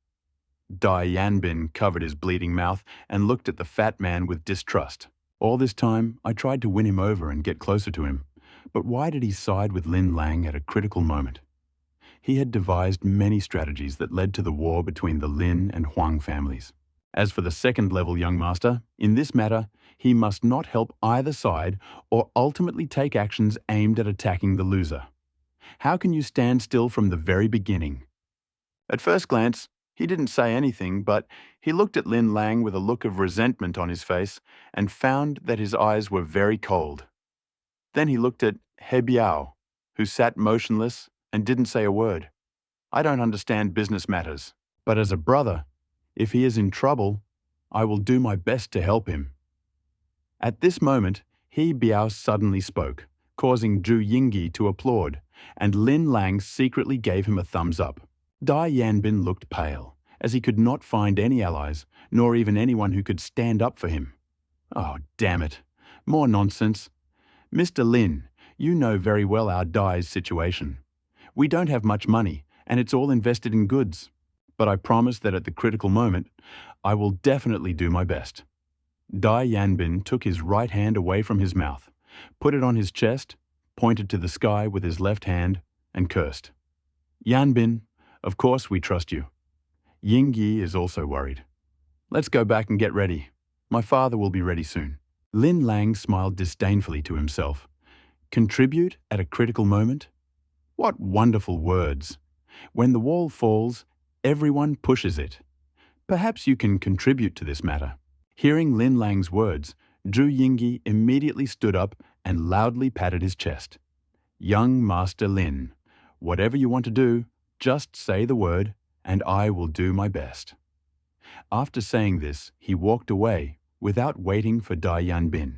Dai Yanbin covered his bleeding mouth and looked at the fat man with distrust. All this time, I tried to win him over and get closer to him, but why did he side with Lin Lang at a critical moment? He had devised many strategies that led to the war between the Lin and Huang families. As for the second-level young master, in this matter, he must not help either side or ultimately take actions aimed at attacking the loser. How can you stand still from the very beginning? At first glance, he didn't say anything, but he looked at Lin Lang with a look of resentment on his face and found that his eyes were very cold. Then he looked at He Biao, who sat motionless and didn't say a word. I don't understand business matters, but as a brother, if he is in trouble, I will do my best to help him. At this moment, He Biao suddenly spoke, causing Zhu Yingyi to applaud, and Lin Lang secretly gave him a thumbs up. Dai Yanbin looked pale, as he could not find any allies, nor even anyone who could stand up for him. Oh, damn it. More nonsense. Mr. Lin, you know very well our Dai's situation. We don't have much money, and it's all invested in goods. But I promise that at the critical moment, I will definitely do my best. Dai Yanbin took his right hand away from his mouth, put it on his chest, pointed to the sky with his left hand, and cursed. Yanbin, of course we trust you. Yingyi is also worried. Let's go back and get ready. My father will be ready soon. Lin Lang smiled disdainfully to himself. Contribute at a critical moment? What wonderful words! When the wall falls, everyone pushes it. Perhaps you can contribute to this matter. Hearing Lin Lang's words, Zhu Yingyi immediately stood up and loudly patted his chest. Young Master Lin, whatever you want to do, just say the word, and I will do my best. After saying this, he walked away without waiting for Dai Yanbin.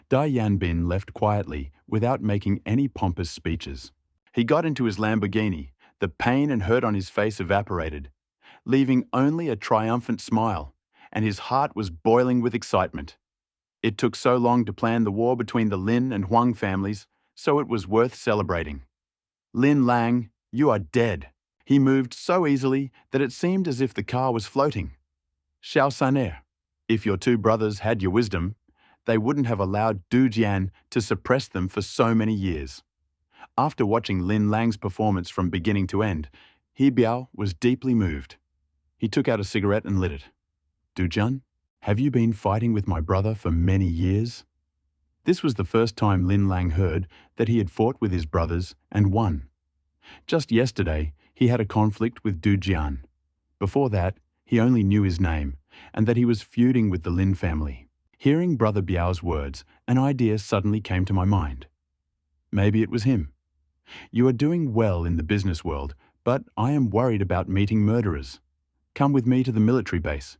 Dai Yanbin left quietly without making any pompous speeches. He got into his Lamborghini. The pain and hurt on his face evaporated, leaving only a triumphant smile, and his heart was boiling with excitement. It took so long to plan the war between the Lin and Huang families, so it was worth celebrating. Lin Lang, you are dead. He moved so easily that it seemed as if the car was floating. Xiao Saner, if your two brothers had your wisdom, they wouldn't have allowed Du Jian to suppress them for so many years. After watching Lin Lang's performance from beginning to end, He Biao was deeply moved. He took out a cigarette and lit it. Du Jian, have you been fighting with my brother for many years? This was the first time Lin Lang heard that he had fought with his brothers and won. Just yesterday, he had a conflict with Du Jian. Before that, he only knew his name, and that he was feuding with the Lin family. Hearing Brother Biao's words, an idea suddenly came to my mind. Maybe it was him. You are doing well in the business world, but I am worried about meeting murderers. Come with me to the military base.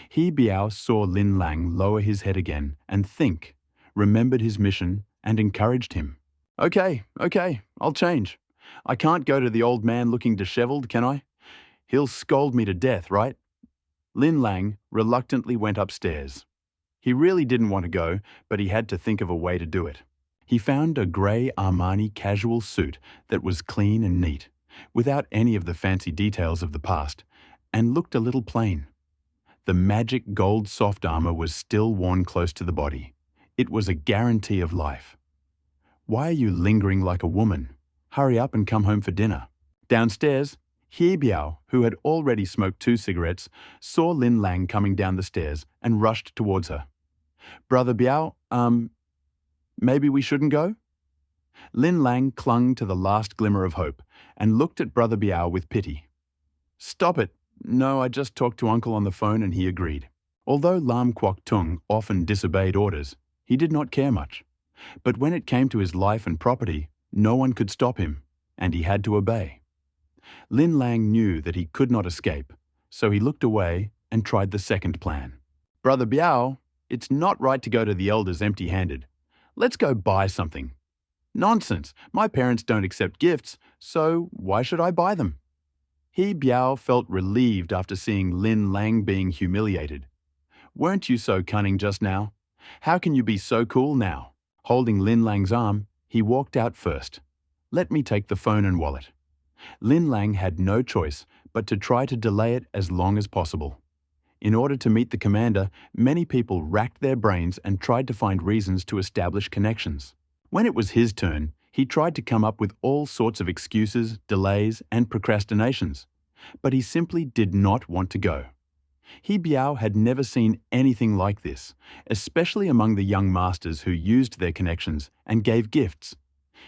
He Biao saw Lin Lang lower his head again and think, remembered his mission, and encouraged him. Okay, I'll change. I can't go to the old man looking disheveled, can I? He'll scold me to death, right? Lin Lang reluctantly went upstairs. He really didn't want to go, but he had to think of a way to do it. He found a grey Armani casual suit that was clean and neat, without any of the fancy details of the past, and looked a little plain. The magic gold soft armour was still worn close to the body. It was a guarantee of life. Why are you lingering like a woman? Hurry up and come home for dinner. Downstairs, He Biao, who had already smoked 2 cigarettes, saw Lin Lang coming down the stairs and rushed towards her. Brother Biao, maybe we shouldn't go? Lin Lang clung to the last glimmer of hope and looked at Brother Biao with pity. Stop it. No, I just talked to Uncle on the phone and he agreed. Although Lam Kwok Tung often disobeyed orders, he did not care much. But when it came to his life and property, no one could stop him, and he had to obey. Lin Lang knew that he could not escape, so he looked away and tried the second plan. Brother Biao, it's not right to go to the elders empty-handed. Let's go buy something. Nonsense, my parents don't accept gifts, so why should I buy them? He Biao felt relieved after seeing Lin Lang being humiliated. Weren't you so cunning just now? How can you be so cool now? Holding Lin Lang's arm, he walked out first. Let me take the phone and wallet. Lin Lang had no choice but to try to delay it as long as possible. In order to meet the commander, many people racked their brains and tried to find reasons to establish connections. When it was his turn, he tried to come up with all sorts of excuses, delays, and procrastinations, but he simply did not want to go. He Biao had never seen anything like this, especially among the young masters who used their connections and gave gifts.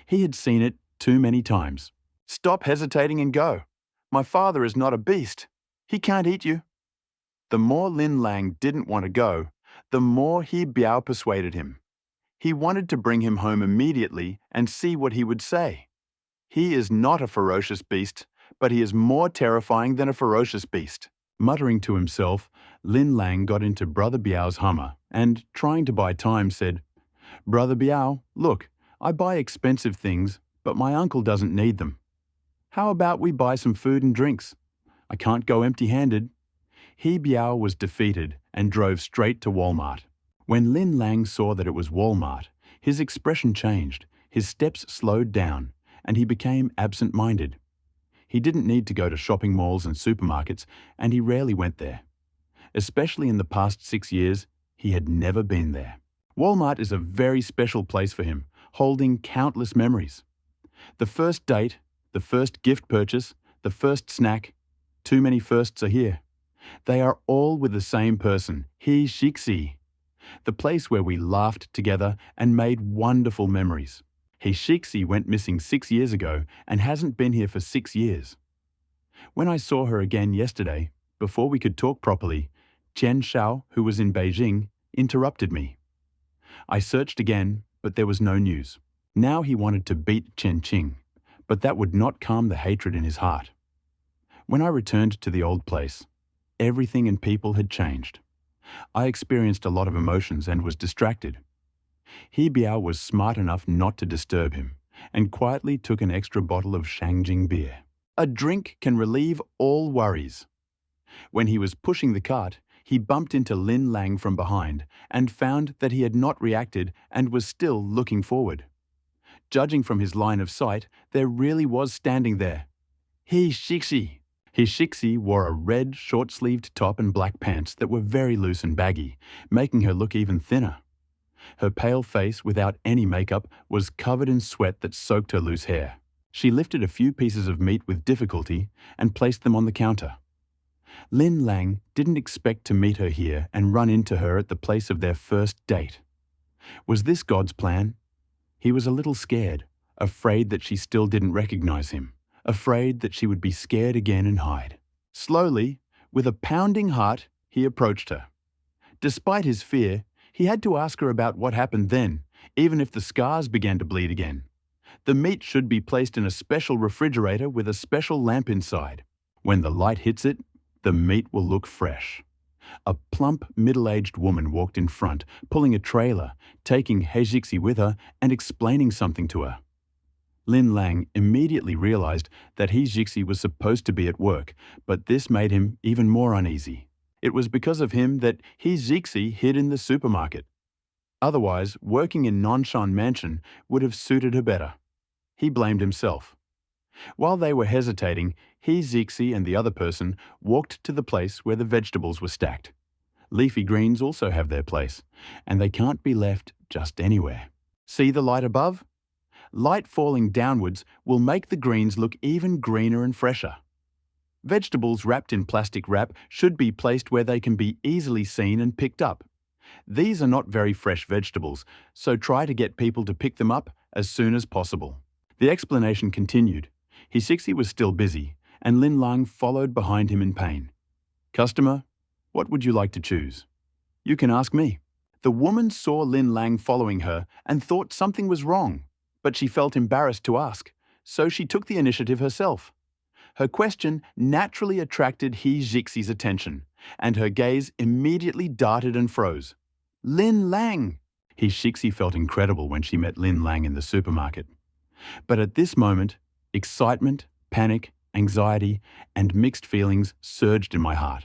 He had seen it too many times. Stop hesitating and go. My father is not a beast. He can't eat you. The more Lin Lang didn't want to go, the more He Biao persuaded him. He wanted to bring him home immediately and see what he would say. He is not a ferocious beast, but he is more terrifying than a ferocious beast. Muttering to himself, Lin Lang got into Brother Biao's Hummer and, trying to buy time, said, Brother Biao, look, I buy expensive things, but my uncle doesn't need them. How about we buy some food and drinks? I can't go empty-handed. He Biao was defeated and drove straight to Walmart. When Lin Lang saw that it was Walmart, his expression changed, his steps slowed down, and he became absent-minded. He didn't need to go to shopping malls and supermarkets, and he rarely went there. Especially in the past 6 years, he had never been there. Walmart is a very special place for him, holding countless memories. The first date, the first gift purchase, the first snack, too many firsts are here. They are all with the same person, He Shixi, the place where we laughed together and made wonderful memories. He Shixi went missing 6 years ago and hasn't been here for 6 years. When I saw her again yesterday, before we could talk properly, Chen Shao, who was in Beijing, interrupted me. I searched again, but there was no news. Now he wanted to beat Chen Qing, but that would not calm the hatred in his heart. When I returned to the old place, everything and people had changed. I experienced a lot of emotions and was distracted. He Biao was smart enough not to disturb him, and quietly took an extra bottle of Shangjing beer. A drink can relieve all worries. When he was pushing the cart, he bumped into Lin Lang from behind and found that he had not reacted and was still looking forward. Judging from his line of sight, there really was standing there. He Shixi. He Shixi wore a red, short-sleeved top and black pants that were very loose and baggy, making her look even thinner. Her pale face, without any makeup, was covered in sweat that soaked her loose hair. She lifted a few pieces of meat with difficulty and placed them on the counter. Lin Lang didn't expect to meet her here and run into her at the place of their first date. Was this God's plan? He was a little scared, afraid that she still didn't recognize him, afraid that she would be scared again and hide. Slowly, with a pounding heart, he approached her. Despite his fear, he had to ask her about what happened then, even if the scars began to bleed again. The meat should be placed in a special refrigerator with a special lamp inside. When the light hits it, the meat will look fresh. A plump, middle-aged woman walked in front, pulling a trailer, taking He Jixi with her and explaining something to her. Lin Lang immediately realized that He Jixi was supposed to be at work, but this made him even more uneasy. It was because of him that He Jixi hid in the supermarket. Otherwise, working in Nanshan Mansion would have suited her better. He blamed himself. While they were hesitating, He Jixi and the other person walked to the place where the vegetables were stacked. Leafy greens also have their place, and they can't be left just anywhere. See the light above? Light falling downwards will make the greens look even greener and fresher. Vegetables wrapped in plastic wrap should be placed where they can be easily seen and picked up. These are not very fresh vegetables, so try to get people to pick them up as soon as possible. The explanation continued. He Jixi was still busy, and Lin Lang followed behind him in pain. Customer, what would you like to choose? You can ask me. The woman saw Lin Lang following her and thought something was wrong, but she felt embarrassed to ask, so she took the initiative herself. Her question naturally attracted He Jixi's attention, and her gaze immediately darted and froze. Lin Lang! He Jixi felt incredible when she met Lin Lang in the supermarket. But at this moment, excitement, panic, anxiety, and mixed feelings surged in my heart,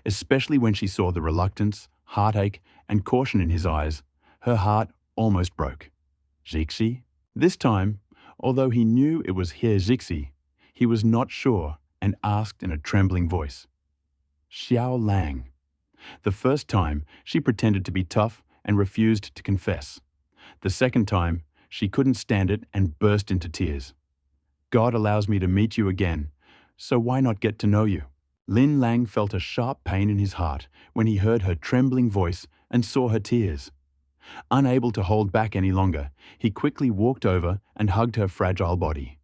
especially when she saw the reluctance, heartache, and caution in his eyes. Her heart almost broke. Jixi? This time, although he knew it was He Jixi, he was not sure and asked in a trembling voice. Xiao Lang. The first time, she pretended to be tough and refused to confess. The second time, she couldn't stand it and burst into tears. God allows me to meet you again, so why not get to know you? Lin Lang felt a sharp pain in his heart when he heard her trembling voice and saw her tears. Unable to hold back any longer, he quickly walked over and hugged her fragile body.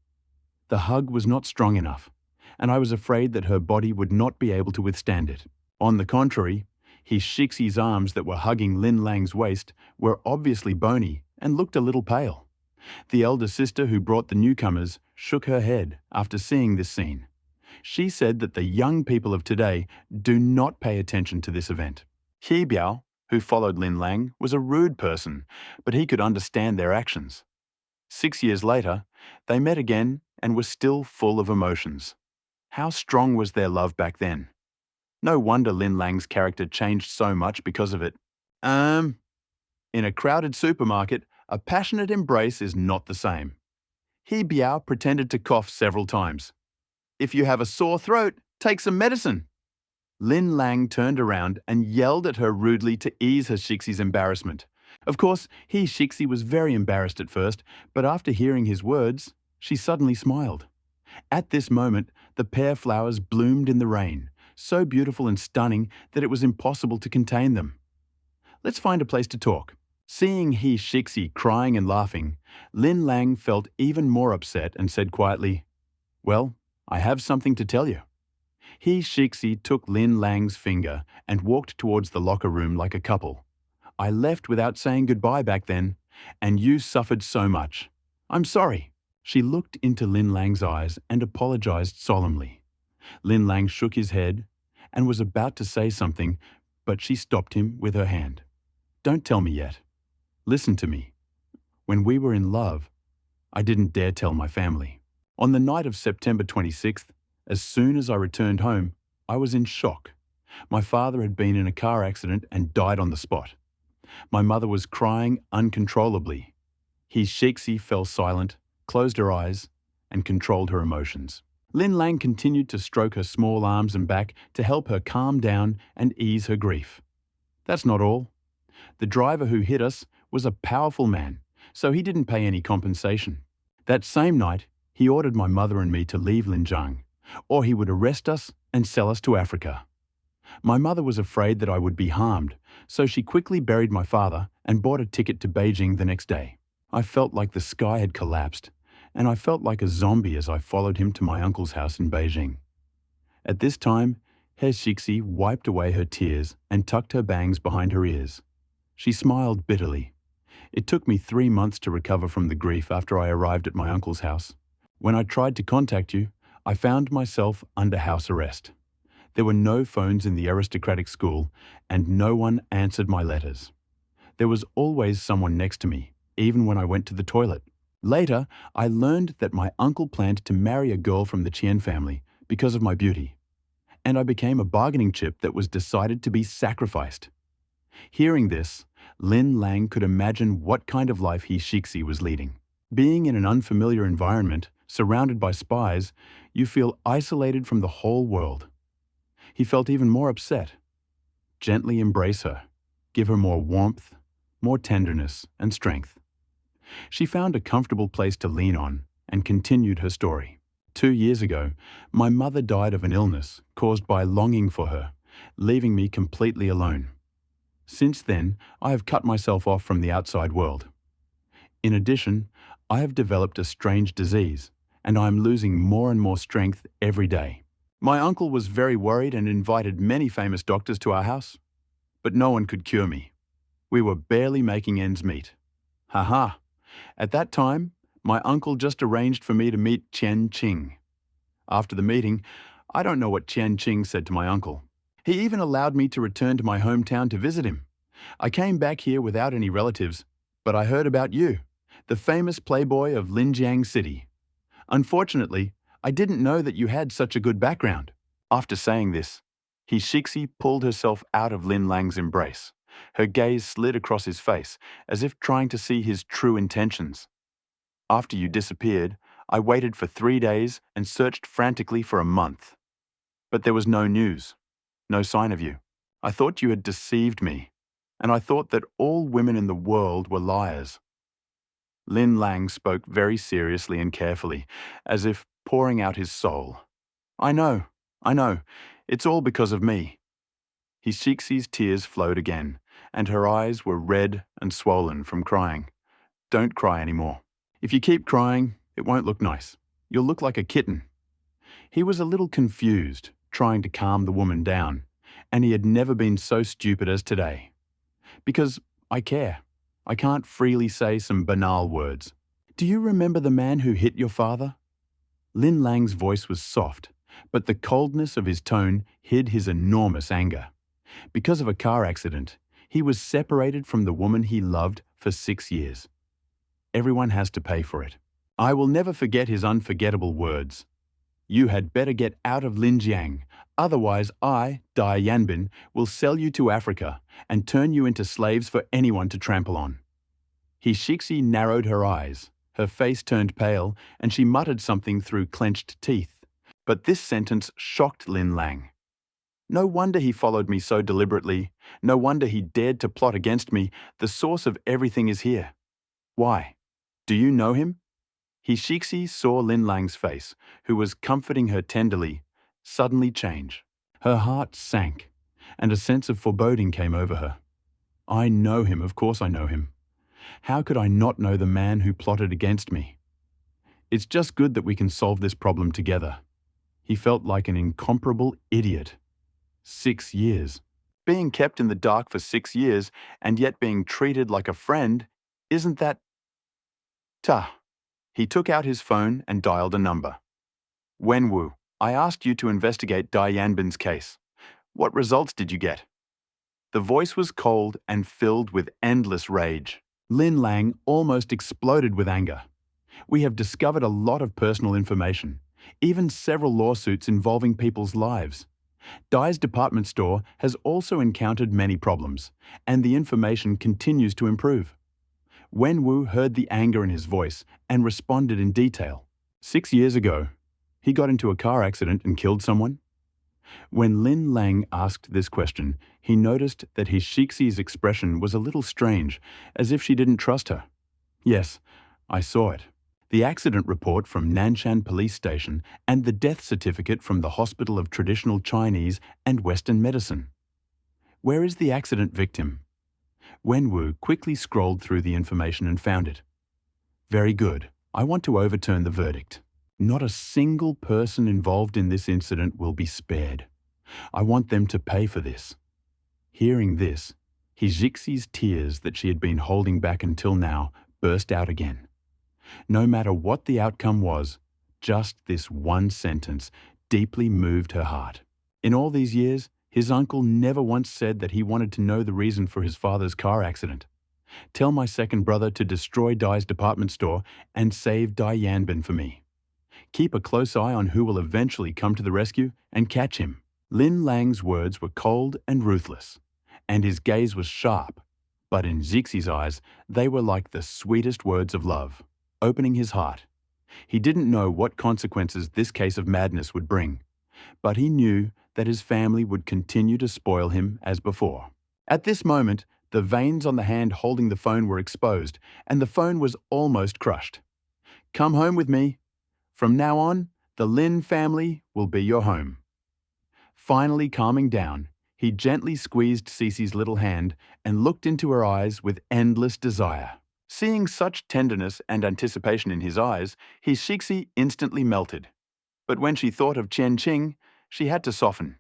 The hug was not strong enough, and I was afraid that her body would not be able to withstand it. On the contrary, He Jixi's arms that were hugging Lin Lang's waist were obviously bony and looked a little pale. The elder sister who brought the newcomers shook her head after seeing this scene. She said that the young people of today do not pay attention to this event. He Biao, who followed Lin Lang, was a rude person, but he could understand their actions. 6 years later, they met again and were still full of emotions. How strong was their love back then? No wonder Lin Lang's character changed so much because of it. In a crowded supermarket, a passionate embrace is not the same. He Biao pretended to cough several times. If you have a sore throat, take some medicine. Lin Lang turned around and yelled at her rudely to ease He Jixi's embarrassment. Of course, He Jixi was very embarrassed at first, but after hearing his words, she suddenly smiled. At this moment, the pear flowers bloomed in the rain, so beautiful and stunning that it was impossible to contain them. Let's find a place to talk. Seeing He Shixi crying and laughing, Lin Lang felt even more upset and said quietly, "Well, I have something to tell you." He Shixi took Lin Lang's finger and walked towards the locker room like a couple. "I left without saying goodbye back then, and you suffered so much. I'm sorry." She looked into Lin Lang's eyes and apologized solemnly. Lin Lang shook his head and was about to say something, but she stopped him with her hand. "Don't tell me yet. Listen to me. When we were in love, I didn't dare tell my family." On the night of September 26th, as soon as I returned home, I was in shock. My father had been in a car accident and died on the spot. My mother was crying uncontrollably. He Shixi fell silent, closed her eyes, and controlled her emotions. Lin Lang continued to stroke her small arms and back to help her calm down and ease her grief. That's not all. The driver who hit us was a powerful man, so he didn't pay any compensation. That same night, he ordered my mother and me to leave Linjiang, or he would arrest us and sell us to Africa. My mother was afraid that I would be harmed, so she quickly buried my father and bought a ticket to Beijing the next day. I felt like the sky had collapsed, and I felt like a zombie as I followed him to my uncle's house in Beijing. At this time, He Shixi wiped away her tears and tucked her bangs behind her ears. She smiled bitterly. It took me 3 months to recover from the grief after I arrived at my uncle's house. When I tried to contact you, I found myself under house arrest. There were no phones in the aristocratic school, and no one answered my letters. There was always someone next to me, even when I went to the toilet. Later, I learned that my uncle planned to marry a girl from the Qian family because of my beauty, and I became a bargaining chip that was decided to be sacrificed. Hearing this, Lin Lang could imagine what kind of life He Shixi was leading. Being in an unfamiliar environment, surrounded by spies, you feel isolated from the whole world. He felt even more upset. Gently embrace her. Give her more warmth, more tenderness, and strength. She found a comfortable place to lean on and continued her story. 2 years ago, my mother died of an illness caused by longing for her, leaving me completely alone. Since then, I have cut myself off from the outside world. In addition, I have developed a strange disease, and I am losing more and more strength every day. My uncle was very worried and invited many famous doctors to our house, but no one could cure me. We were barely making ends meet. Haha! At that time, my uncle just arranged for me to meet Qian Qing. After the meeting, I don't know what Qian Qing said to my uncle. He even allowed me to return to my hometown to visit him. I came back here without any relatives, but I heard about you, the famous playboy of Linjiang City. Unfortunately, I didn't know that you had such a good background. After saying this, He Shixi pulled herself out of Lin Lang's embrace. Her gaze slid across his face, as if trying to see his true intentions. After you disappeared, I waited for 3 days and searched frantically for a month. But there was no news, no sign of you. I thought you had deceived me, and I thought that all women in the world were liars. Lin Lang spoke very seriously and carefully, as if pouring out his soul. I know. It's all because of me." He Shixi's tears flowed again, and her eyes were red and swollen from crying. "Don't cry anymore. If you keep crying, it won't look nice. You'll look like a kitten." He was a little confused, trying to calm the woman down, and he had never been so stupid as today. "Because I care. I can't freely say some banal words. Do you remember the man who hit your father?" Lin Lang's voice was soft, but the coldness of his tone hid his enormous anger. Because of a car accident, he was separated from the woman he loved for 6 years. Everyone has to pay for it. I will never forget his unforgettable words. "You had better get out of Linjiang, otherwise I, Dai Yanbin, will sell you to Africa and turn you into slaves for anyone to trample on." He Shixi narrowed her eyes, her face turned pale, and she muttered something through clenched teeth. But this sentence shocked Lin Lang. No wonder he followed me so deliberately. No wonder he dared to plot against me. The source of everything is here. Why? Do you know him? He Shixi saw Lin Lang's face, who was comforting her tenderly, suddenly change. Her heart sank, and a sense of foreboding came over her. "I know him, of course I know him. How could I not know the man who plotted against me? It's just good that we can solve this problem together. He felt like an incomparable idiot. 6 years. Being kept in the dark for 6 years and yet being treated like a friend, isn't that... Ta. He took out his phone and dialed a number. Wenwu, I asked you to investigate Dai Yanbin's case. What results did you get? The voice was cold and filled with endless rage. Lin Lang almost exploded with anger. We have discovered a lot of personal information, even several lawsuits involving people's lives. Dai's department store has also encountered many problems, and the information continues to improve. Wenwu heard the anger in his voice and responded in detail. 6 years ago, he got into a car accident and killed someone? When Lin Lang asked this question, he noticed that his Shixi's expression was a little strange, as if she didn't trust her. Yes, I saw it. The accident report from Nanshan Police Station and the death certificate from the Hospital of Traditional Chinese and Western Medicine. Where is the accident victim? Wenwu quickly scrolled through the information and found it. Very good. I want to overturn the verdict. Not a single person involved in this incident will be spared. I want them to pay for this. Hearing this, Hijixi's tears that she had been holding back until now burst out again. No matter what the outcome was, just this one sentence deeply moved her heart. In all these years, his uncle never once said that he wanted to know the reason for his father's car accident. Tell my second brother to destroy Dai's department store and save Dai Yanbin for me. Keep a close eye on who will eventually come to the rescue and catch him. Lin Lang's words were cold and ruthless, and his gaze was sharp, but in Zixi's eyes, they were like the sweetest words of love, opening his heart. He didn't know what consequences this case of madness would bring, but he knew that his family would continue to spoil him as before. At this moment, the veins on the hand holding the phone were exposed, and the phone was almost crushed. Come home with me. From now on, the Lin family will be your home. Finally calming down, he gently squeezed Cece's little hand and looked into her eyes with endless desire. Seeing such tenderness and anticipation in his eyes, his Shixi instantly melted. But when she thought of Chen Qing, she had to soften.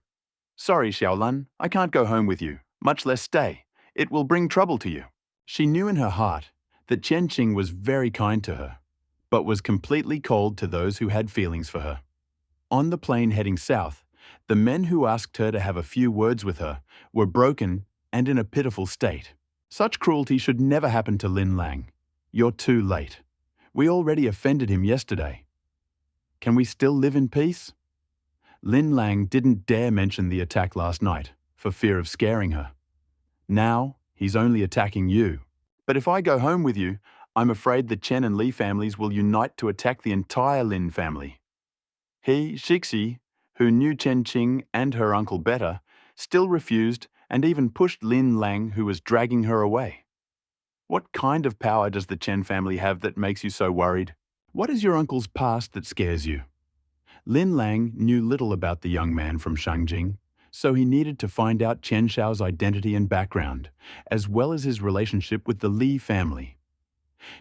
Sorry, Xiaolan, I can't go home with you, much less stay. It will bring trouble to you. She knew in her heart that Chen Qing was very kind to her, but was completely cold to those who had feelings for her. On the plane heading south, the men who asked her to have a few words with her were broken and in a pitiful state. Such cruelty should never happen to Lin Lang. You're too late. We already offended him yesterday. Can we still live in peace? Lin Lang didn't dare mention the attack last night, for fear of scaring her. Now, he's only attacking you. But if I go home with you, I'm afraid the Chen and Li families will unite to attack the entire Lin family. He, Shixi, who knew Chen Qing and her uncle better, still refused and even pushed Lin Lang, who was dragging her away. What kind of power does the Chen family have that makes you so worried? What is your uncle's past that scares you? Lin Lang knew little about the young man from Shangjing, so he needed to find out Chen Shao's identity and background, as well as his relationship with the Li family.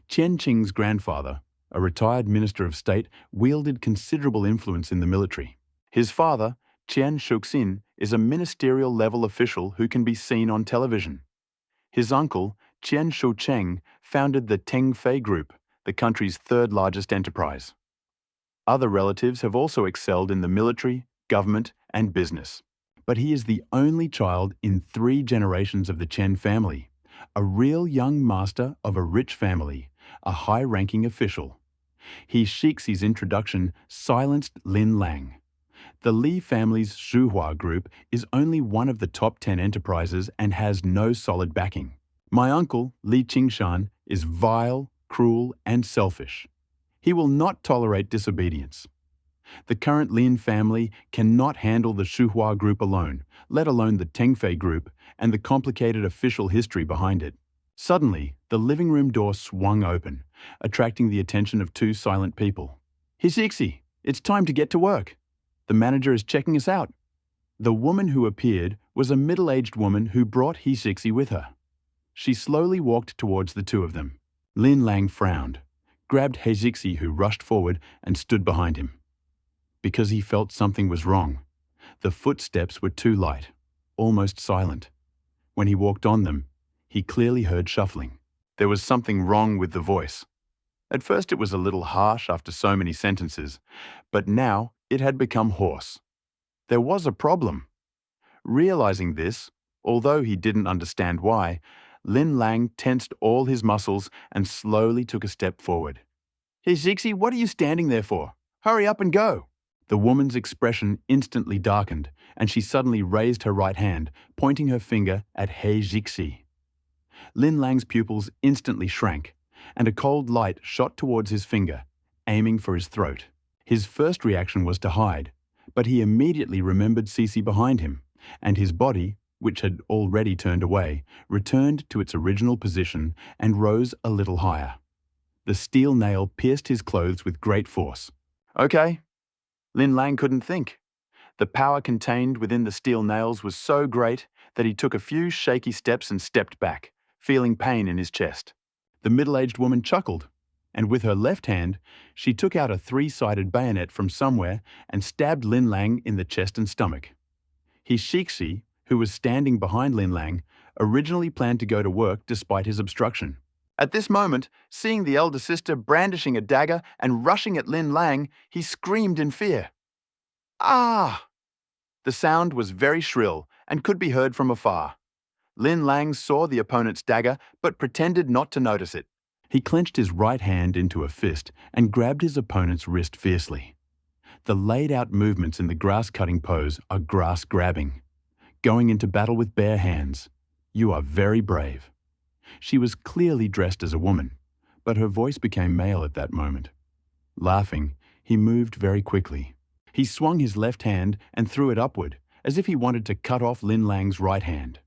Chen Qing's grandfather, a retired minister of state, wielded considerable influence in the military. His father, Chen Shuxin, is a ministerial-level official who can be seen on television. His uncle, Chen Shucheng, founded the Tengfei Group, the country's third-largest enterprise. Other relatives have also excelled in the military, government, and business. But he is the only child in 3 generations of the Chen family, a real young master of a rich family, a high-ranking official. His Shixi's introduction silenced Lin Lang. The Li family's Shuhua Group is only one of the top 10 enterprises and has no solid backing. My uncle, Li Qingshan, is vile, cruel, and selfish. He will not tolerate disobedience. The current Lin family cannot handle the Shuhua Group alone, let alone the Tengfei Group and the complicated official history behind it. Suddenly, the living room door swung open, attracting the attention of 2 silent people. Hishixi, it's time to get to work. The manager is checking us out. The woman who appeared was a middle-aged woman who brought Hishixi with her. She slowly walked towards the two of them. Lin Lang frowned, grabbed He Zixi, who rushed forward and stood behind him. Because he felt something was wrong. The footsteps were too light, almost silent. When he walked on them, he clearly heard shuffling. There was something wrong with the voice. At first it was a little harsh after so many sentences, but now it had become hoarse. There was a problem. Realizing this, although he didn't understand why, Lin Lang tensed all his muscles and slowly took a step forward. "Hey Zixi, what are you standing there for? Hurry up and go!" The woman's expression instantly darkened, and she suddenly raised her right hand, pointing her finger at He Zixi. Lin Lang's pupils instantly shrank, and a cold light shot towards his finger, aiming for his throat. His first reaction was to hide, but he immediately remembered Cece behind him, and his body, which had already turned away, returned to its original position and rose a little higher. The steel nail pierced his clothes with great force. "Okay." Lin Lang couldn't think. The power contained within the steel nails was so great that he took a few shaky steps and stepped back, feeling pain in his chest. The middle-aged woman chuckled, and with her left hand, she took out a three-sided bayonet from somewhere and stabbed Lin Lang in the chest and stomach. He Zixi, who was standing behind Lin Lang, originally planned to go to work despite his obstruction. At this moment, seeing the elder sister brandishing a dagger and rushing at Lin Lang, he screamed in fear. "Ah!" The sound was very shrill and could be heard from afar. Lin Lang saw the opponent's dagger but pretended not to notice it. He clenched his right hand into a fist and grabbed his opponent's wrist fiercely. The laid-out movements in the grass-cutting pose are grass-grabbing. Going into battle with bare hands. You are very brave. She was clearly dressed as a woman, but her voice became male at that moment. Laughing, he moved very quickly. He swung his left hand and threw it upward, as if he wanted to cut off Lin Lang's right hand.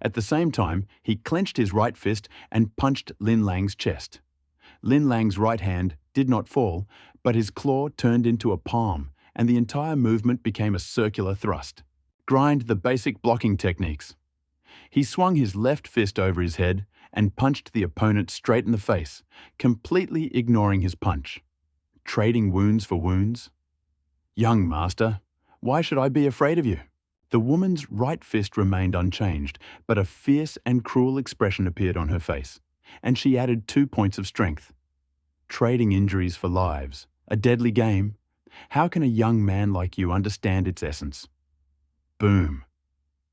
At the same time, he clenched his right fist and punched Lin Lang's chest. Lin Lang's right hand did not fall, but his claw turned into a palm, and the entire movement became a circular thrust. Grind the basic blocking techniques. He swung his left fist over his head and punched the opponent straight in the face, completely ignoring his punch. Trading wounds for wounds? "Young master, why should I be afraid of you?" The woman's right fist remained unchanged, but a fierce and cruel expression appeared on her face, and she added 2 points of strength. Trading injuries for lives, a deadly game. How can a young man like you understand its essence? Boom.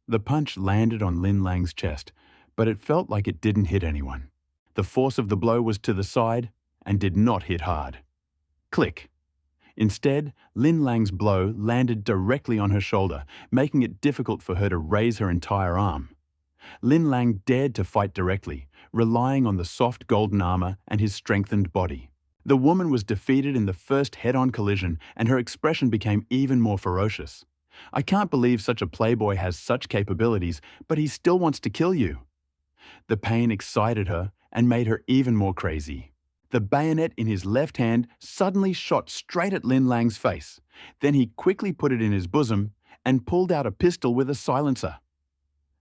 The punch landed on Lin Lang's chest, but it felt like it didn't hit anyone. The force of the blow was to the side and did not hit hard. Click. Instead, Lin Lang's blow landed directly on her shoulder, making it difficult for her to raise her entire arm. Lin Lang dared to fight directly, relying on the soft golden armor and his strengthened body. The woman was defeated in the first head-on collision, and her expression became even more ferocious. "I can't believe such a playboy has such capabilities, but he still wants to kill you." The pain excited her and made her even more crazy. The bayonet in his left hand suddenly shot straight at Lin Lang's face. Then he quickly put it in his bosom and pulled out a pistol with a silencer.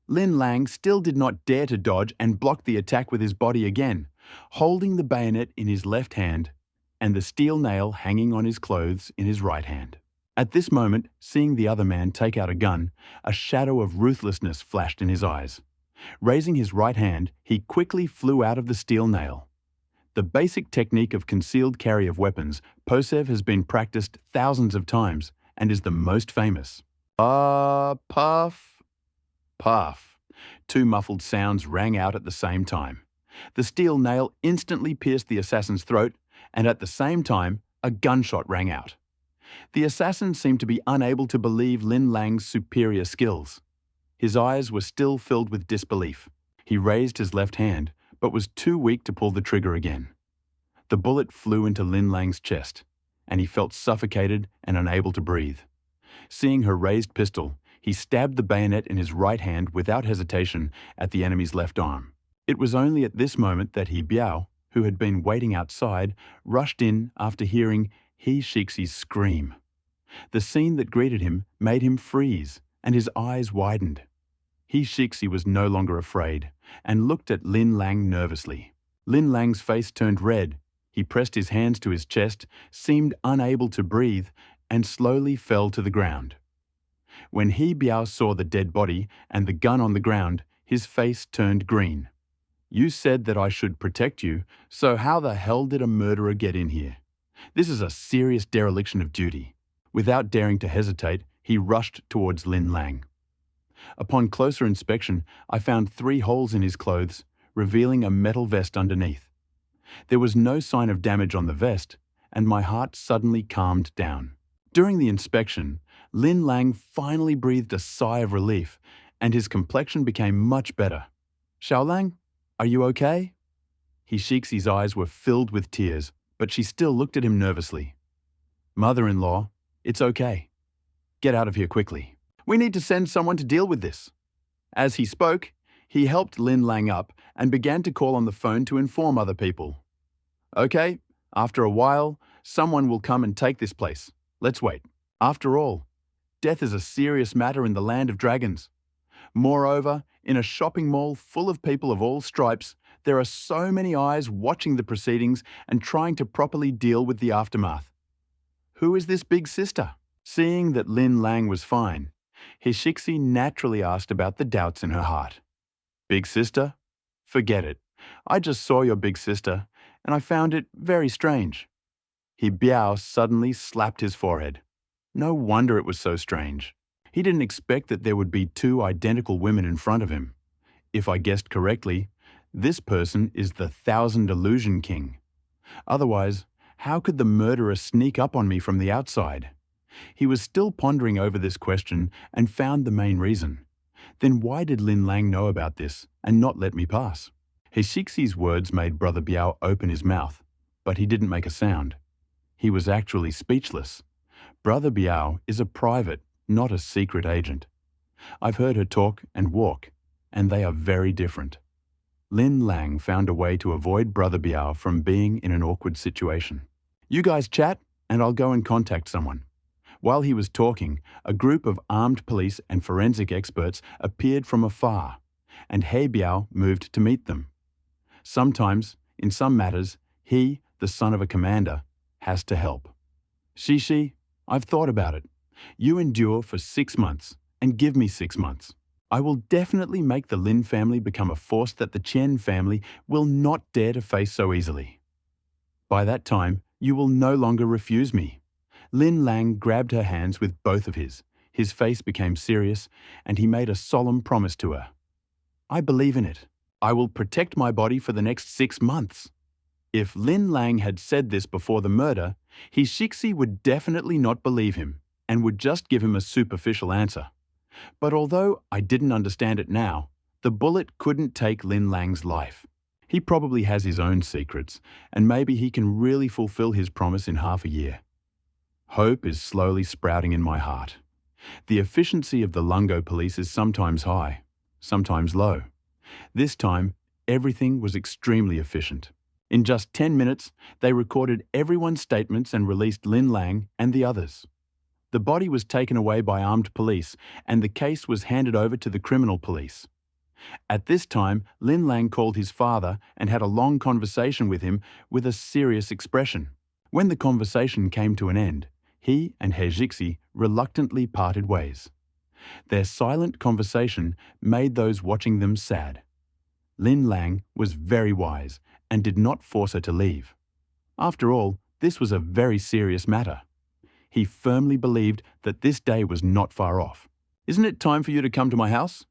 Lin Lang still did not dare to dodge and blocked the attack with his body again, holding the bayonet in his left hand and the steel nail hanging on his clothes in his right hand. At this moment, seeing the other man take out a gun, a shadow of ruthlessness flashed in his eyes. Raising his right hand, he quickly flew out of the steel nail. The basic technique of concealed carry of weapons, Posev, has been practiced thousands of times and is the most famous. Puff, puff. 2 muffled sounds rang out at the same time. The steel nail instantly pierced the assassin's throat, and at the same time, a gunshot rang out. The assassin seemed to be unable to believe Lin Lang's superior skills. His eyes were still filled with disbelief. He raised his left hand, but was too weak to pull the trigger again. The bullet flew into Lin Lang's chest, and he felt suffocated and unable to breathe. Seeing her raised pistol, he stabbed the bayonet in his right hand without hesitation at the enemy's left arm. It was only at this moment that He Biao, who had been waiting outside, rushed in after hearing He Zixi's scream. The scene that greeted him made him freeze, and his eyes widened. He Shixi was no longer afraid and looked at Lin Lang nervously. Lin Lang's face turned red. He pressed his hands to his chest, seemed unable to breathe, and slowly fell to the ground. When He Biao saw the dead body and the gun on the ground, his face turned green. You said that I should protect you, so how the hell did a murderer get in here? This is a serious dereliction of duty. Without daring to hesitate, he rushed towards Lin Lang. Upon closer inspection, I found 3 holes in his clothes, revealing a metal vest underneath. There was no sign of damage on the vest, and my heart suddenly calmed down. During the inspection, Lin Lang finally breathed a sigh of relief, and his complexion became much better. Xiaolang, are you okay? He Shixi's eyes were filled with tears, but she still looked at him nervously. Mother-in-law, it's okay. Get out of here quickly. We need to send someone to deal with this. As he spoke, he helped Lin Lang up and began to call on the phone to inform other people. Okay, after a while, someone will come and take this place. Let's wait. After all, death is a serious matter in the land of dragons. Moreover, in a shopping mall full of people of all stripes, there are so many eyes watching the proceedings and trying to properly deal with the aftermath. Who is this big sister? Seeing that Lin Lang was fine, Hishixi naturally asked about the doubts in her heart. Big sister? Forget it. I just saw your big sister, and I found it very strange. He Biao suddenly slapped his forehead. No wonder it was so strange. He didn't expect that there would be 2 identical women in front of him. If I guessed correctly, this person is the 1,000 Illusion King. Otherwise, how could the murderer sneak up on me from the outside? He was still pondering over this question and found the main reason. Then why did Lin Lang know about this and not let me pass? Hishixi's words made Brother Biao open his mouth, but he didn't make a sound. He was actually speechless. Brother Biao is a private, not a secret agent. I've heard her talk and walk, and they are very different. Lin Lang found a way to avoid Brother Biao from being in an awkward situation. You guys chat, and I'll go and contact someone. While he was talking, a group of armed police and forensic experts appeared from afar, and He Biao moved to meet them. Sometimes, in some matters, he, the son of a commander, has to help. Shishi, I've thought about it. You endure for 6 months, and give me 6 months. I will definitely make the Lin family become a force that the Chen family will not dare to face so easily. By that time, you will no longer refuse me. Lin Lang grabbed her hands with both of his. His face became serious, and he made a solemn promise to her. I believe in it. I will protect my body for the next 6 months. If Lin Lang had said this before the murder, Hishixi would definitely not believe him and would just give him a superficial answer. But although I didn't understand it now, the bullet couldn't take Lin Lang's life. He probably has his own secrets, and maybe he can really fulfill his promise in half a year. Hope is slowly sprouting in my heart. The efficiency of the Lungo police is sometimes high, sometimes low. This time, everything was extremely efficient. In just 10 minutes, they recorded everyone's statements and released Lin Lang and the others. The body was taken away by armed police, and the case was handed over to the criminal police. At this time, Lin Lang called his father and had a long conversation with him with a serious expression. When the conversation came to an end, he and He Jixi reluctantly parted ways. Their silent conversation made those watching them sad. Lin Lang was very wise and did not force her to leave. After all, this was a very serious matter. He firmly believed that this day was not far off. Isn't it time for you to come to my house?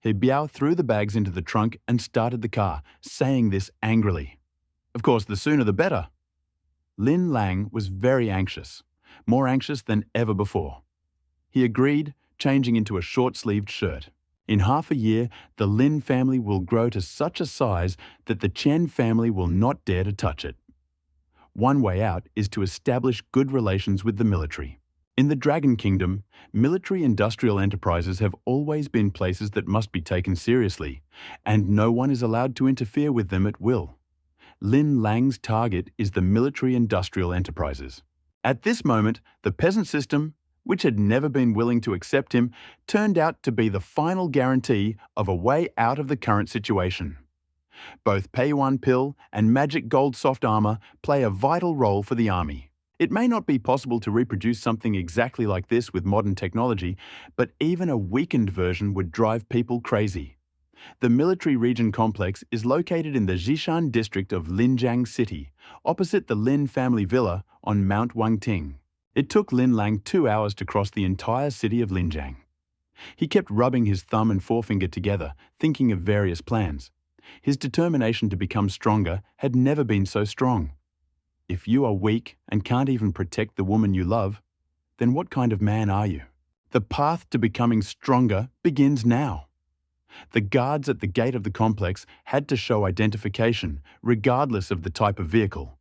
He Biao threw the bags into the trunk and started the car, saying this angrily. Of course, the sooner the better. Lin Lang was very anxious, more anxious than ever before. He agreed, changing into a short-sleeved shirt. In half a year, the Lin family will grow to such a size that the Chen family will not dare to touch it. One way out is to establish good relations with the military. In the Dragon Kingdom, military-industrial enterprises have always been places that must be taken seriously, and no one is allowed to interfere with them at will. Lin Lang's target is the military-industrial enterprises. At this moment, the peasant system which had never been willing to accept him, turned out to be the final guarantee of a way out of the current situation. Both Pei Wan Pill and Magic Gold Soft Armor play a vital role for the army. It may not be possible to reproduce something exactly like this with modern technology, but even a weakened version would drive people crazy. The military region complex is located in the Jishan district of Linjiang City, opposite the Lin family villa on Mount Wangting. It took Lin Lang 2 hours to cross the entire city of Linjiang. He kept rubbing his thumb and forefinger together, thinking of various plans. His determination to become stronger had never been so strong. If you are weak and can't even protect the woman you love, then what kind of man are you? The path to becoming stronger begins now. The guards at the gate of the complex had to show identification, regardless of the type of vehicle.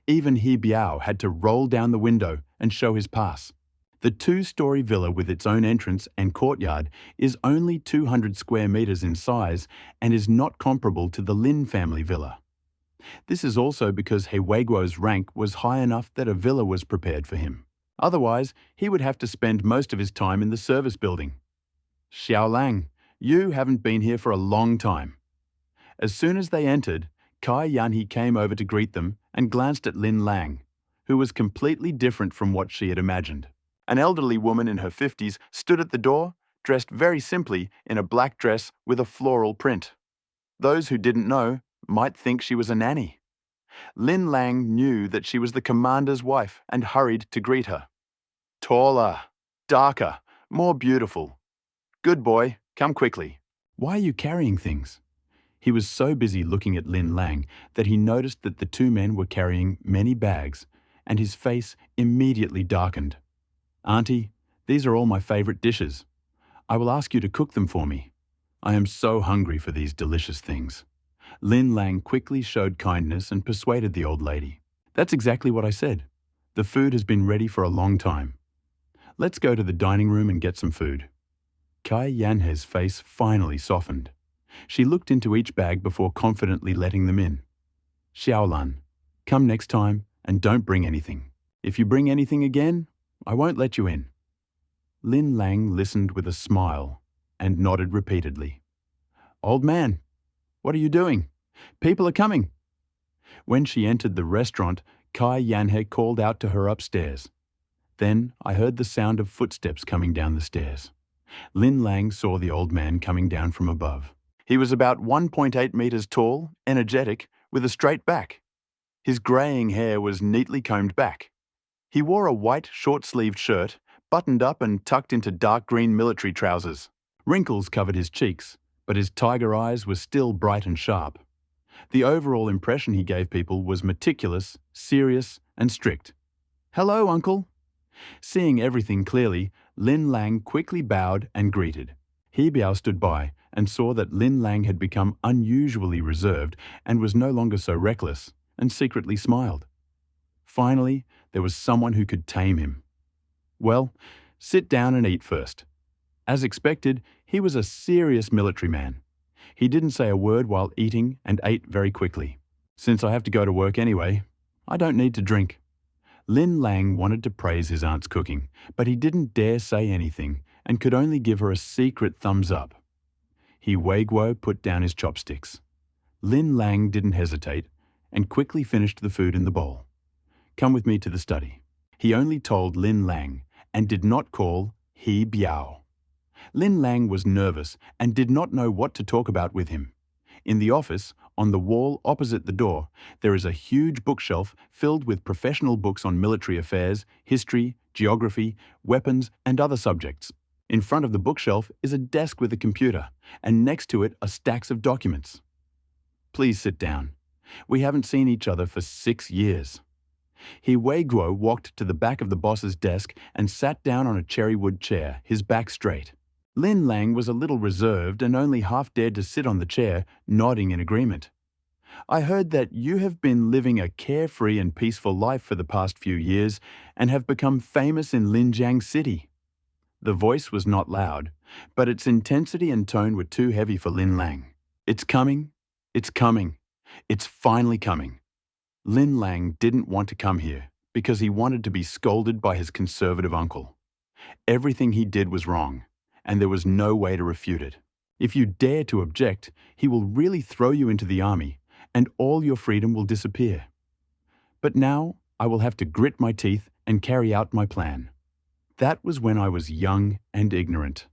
Even He Biao had to roll down the window and show his pass. The 2-story villa with its own entrance and courtyard is only 200 square meters in size and is not comparable to the Lin family villa. This is also because He Weiguo's rank was high enough that a villa was prepared for him. Otherwise, he would have to spend most of his time in the service building. Xiao Lang, you haven't been here for a long time. As soon as they entered, Kai Yanhi came over to greet them and glanced at Lin Lang, who was completely different from what she had imagined. An elderly woman in her 50s stood at the door, dressed very simply in a black dress with a floral print. Those who didn't know might think she was a nanny. Lin Lang knew that she was the commander's wife and hurried to greet her. Taller, darker, more beautiful. Good boy, come quickly. Why are you carrying things? He was so busy looking at Lin Lang that he noticed that the 2 men were carrying many bags, and his face immediately darkened. Auntie, these are all my favorite dishes. I will ask you to cook them for me. I am so hungry for these delicious things. Lin Lang quickly showed kindness and persuaded the old lady. That's exactly what I said. The food has been ready for a long time. Let's go to the dining room and get some food. Kai Yanhe's face finally softened. She looked into each bag before confidently letting them in. Xiaolan, come next time and don't bring anything. If you bring anything again, I won't let you in. Lin Lang listened with a smile and nodded repeatedly. Old man, what are you doing? People are coming. When she entered the restaurant, Kai Yanhe called out to her upstairs. Then I heard the sound of footsteps coming down the stairs. Lin Lang saw the old man coming down from above. He was about 1.8 meters tall, energetic, with a straight back. His greying hair was neatly combed back. He wore a white, short-sleeved shirt, buttoned up and tucked into dark green military trousers. Wrinkles covered his cheeks, but his tiger eyes were still bright and sharp. The overall impression he gave people was meticulous, serious, and strict. Hello, uncle. Seeing everything clearly, Lin Lang quickly bowed and greeted. He Biao stood by and saw that Lin Lang had become unusually reserved and was no longer so reckless, and secretly smiled. Finally, there was someone who could tame him. Well, sit down and eat first. As expected, he was a serious military man. He didn't say a word while eating and ate very quickly. Since I have to go to work anyway, I don't need to drink. Lin Lang wanted to praise his aunt's cooking, but he didn't dare say anything and could only give her a secret thumbs up. He Weiguo put down his chopsticks. Lin Lang didn't hesitate and quickly finished the food in the bowl. Come with me to the study. He only told Lin Lang and did not call He Biao. Lin Lang was nervous and did not know what to talk about with him. In the office, on the wall opposite the door, there is a huge bookshelf filled with professional books on military affairs, history, geography, weapons, and other subjects. In front of the bookshelf is a desk with a computer, and next to it are stacks of documents. Please sit down. We haven't seen each other for 6 years. He Weiguo walked to the back of the boss's desk and sat down on a cherrywood chair, his back straight. Lin Lang was a little reserved and only half dared to sit on the chair, nodding in agreement. I heard that you have been living a carefree and peaceful life for the past few years and have become famous in Linjiang City. The voice was not loud, but its intensity and tone were too heavy for Lin Lang. It's coming. It's coming. It's finally coming. Lin Lang didn't want to come here because he wanted to be scolded by his conservative uncle. Everything he did was wrong, and there was no way to refute it. If you dare to object, he will really throw you into the army, and all your freedom will disappear. But now I will have to grit my teeth and carry out my plan. That was when I was young and ignorant.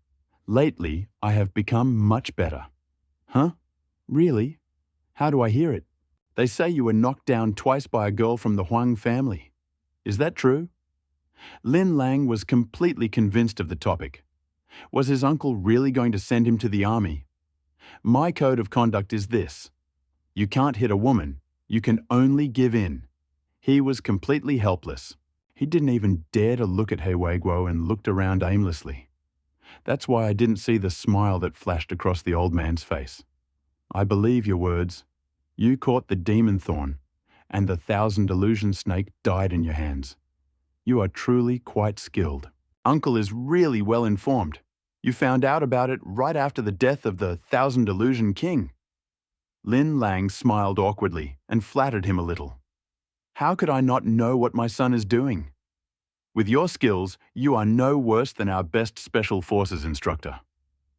Lately, I have become much better. Huh? Really? How do I hear it? They say you were knocked down twice by a girl from the Huang family. Is that true? Lin Lang was completely convinced of the topic. Was his uncle really going to send him to the army? My code of conduct is this. You can't hit a woman. You can only give in. He was completely helpless. He didn't even dare to look at He Guo and looked around aimlessly. That's why I didn't see the smile that flashed across the old man's face. I believe your words. You caught the demon thorn, and the 1,000 illusion snake died in your hands. You are truly quite skilled. Uncle is really well informed. You found out about it right after the death of the 1,000 illusion king. Lin Lang smiled awkwardly and flattered him a little. How could I not know what my son is doing? With your skills, you are no worse than our best special forces instructor.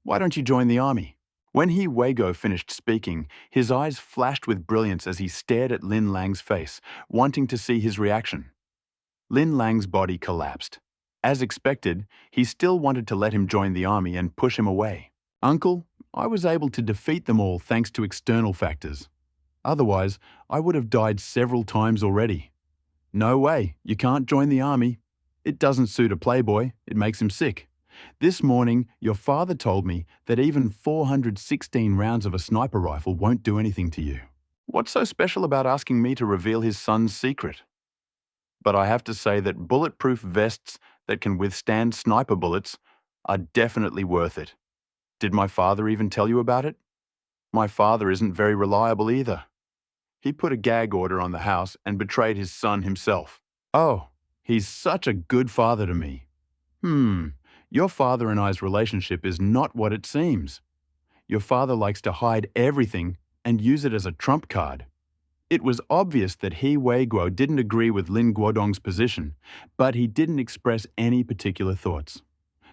Why don't you join the army? When He Guo finished speaking, his eyes flashed with brilliance as he stared at Lin Lang's face, wanting to see his reaction. Lin Lang's body collapsed. As expected, he still wanted to let him join the army and push him away. Uncle, I was able to defeat them all thanks to external factors. Otherwise, I would have died several times already. No way, you can't join the army. It doesn't suit a playboy, it makes him sick. This morning, your father told me that even 416 rounds of a sniper rifle won't do anything to you. What's so special about asking me to reveal his son's secret? But I have to say that bulletproof vests that can withstand sniper bullets are definitely worth it. Did my father even tell you about it? My father isn't very reliable either. He put a gag order on the house and betrayed his son himself. Oh, he's such a good father to me. Your father and I's relationship is not what it seems. Your father likes to hide everything and use it as a trump card. It was obvious that He Guo didn't agree with Lin Guodong's position, but he didn't express any particular thoughts.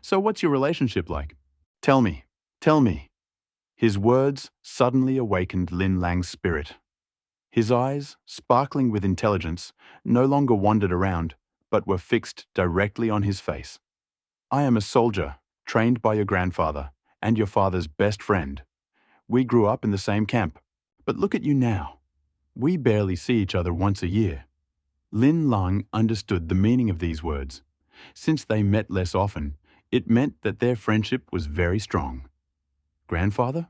So what's your relationship like? Tell me, tell me. His words suddenly awakened Lin Lang's spirit. His eyes, sparkling with intelligence, no longer wandered around, but were fixed directly on his face. I am a soldier, trained by your grandfather, and your father's best friend. We grew up in the same camp. But look at you now. We barely see each other once a year. Lin Lang understood the meaning of these words. Since they met less often, it meant that their friendship was very strong. Grandfather?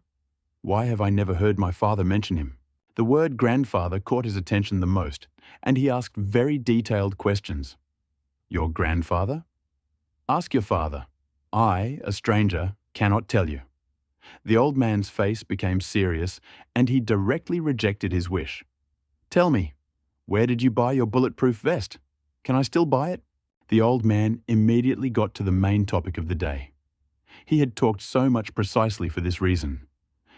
Why have I never heard my father mention him? The word grandfather caught his attention the most, and he asked very detailed questions. Your grandfather? Ask your father. I, a stranger, cannot tell you. The old man's face became serious, and he directly rejected his wish. Tell me, where did you buy your bulletproof vest? Can I still buy it? The old man immediately got to the main topic of the day. He had talked so much precisely for this reason.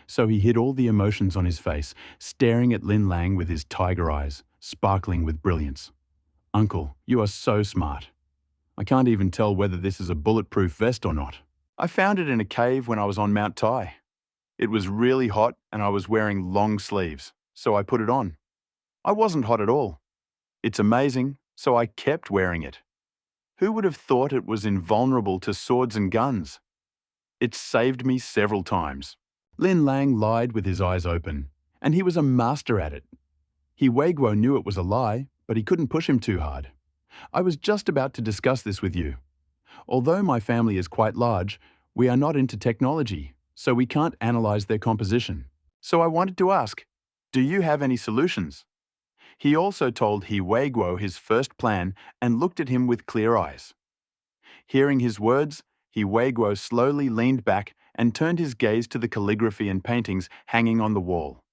So he hid all the emotions on his face, staring at Lin Lang with his tiger eyes, sparkling with brilliance. Uncle, you are so smart. I can't even tell whether this is a bulletproof vest or not. I found it in a cave when I was on Mount Tai. It was really hot and I was wearing long sleeves, so I put it on. I wasn't hot at all. It's amazing, so I kept wearing it. Who would have thought it was invulnerable to swords and guns? It saved me several times. Lin Lang lied with his eyes open, and he was a master at it. He Guo knew it was a lie, but he couldn't push him too hard. I was just about to discuss this with you. Although my family is quite large, we are not into technology, so we can't analyze their composition. So I wanted to ask, do you have any solutions? He also told He Guo his first plan and looked at him with clear eyes. Hearing his words, He Guo slowly leaned back and turned his gaze to the calligraphy and paintings hanging on the wall.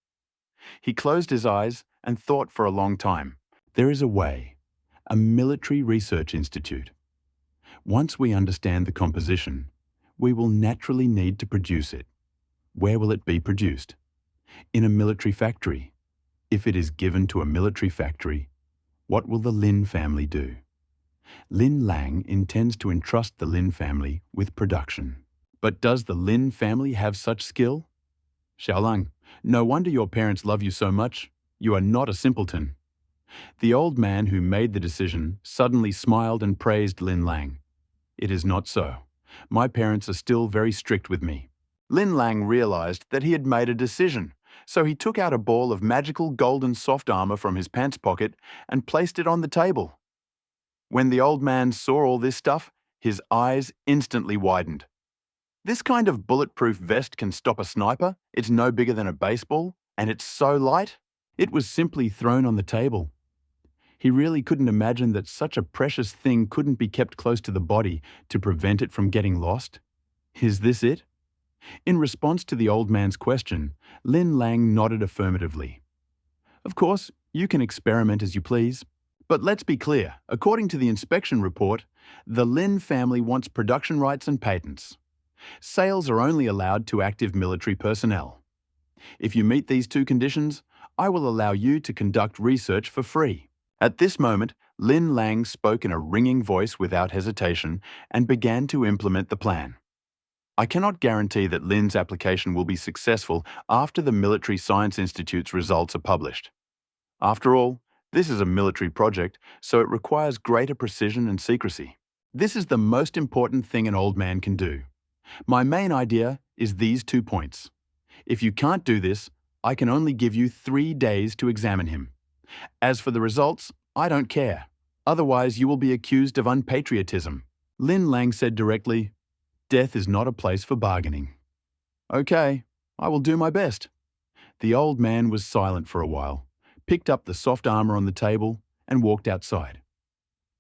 He closed his eyes and thought for a long time. There is a way, a military research institute. Once we understand the composition, we will naturally need to produce it. Where will it be produced? In a military factory. If it is given to a military factory, what will the Lin family do? Lin Lang intends to entrust the Lin family with production. But does the Lin family have such skill? Xiaolang, no wonder your parents love you so much. You are not a simpleton. The old man who made the decision suddenly smiled and praised Lin Lang. It is not so. My parents are still very strict with me. Lin Lang realized that he had made a decision, so he took out a ball of magical golden soft armor from his pants pocket and placed it on the table. When the old man saw all this stuff, his eyes instantly widened. This kind of bulletproof vest can stop a sniper, it's no bigger than a baseball, and it's so light. It was simply thrown on the table. He really couldn't imagine that such a precious thing couldn't be kept close to the body to prevent it from getting lost. Is this it? In response to the old man's question, Lin Lang nodded affirmatively. Of course, you can experiment as you please. But let's be clear, according to the inspection report, the Lin family wants production rights and patents. Sales are only allowed to active military personnel. If you meet these two conditions, I will allow you to conduct research for free. At this moment, Lin Lang spoke in a ringing voice without hesitation and began to implement the plan. I cannot guarantee that Lin's application will be successful after the Military Science Institute's results are published. After all, this is a military project, so it requires greater precision and secrecy. This is the most important thing an old man can do. My main idea is these 2 points. If you can't do this, I can only give you 3 days to examine him. As for the results, I don't care. Otherwise, you will be accused of unpatriotism. Lin Lang said directly, "Death is not a place for bargaining." Okay, I will do my best. The old man was silent for a while, picked up the soft armor on the table, and walked outside.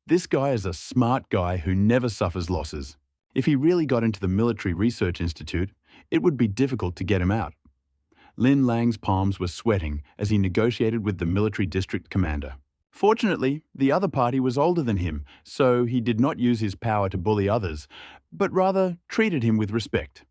This guy is a smart guy who never suffers losses. If he really got into the Military Research Institute, it would be difficult to get him out. Lin Lang's palms were sweating as he negotiated with the military district commander. Fortunately, the other party was older than him, so he did not use his power to bully others, but rather treated him with respect.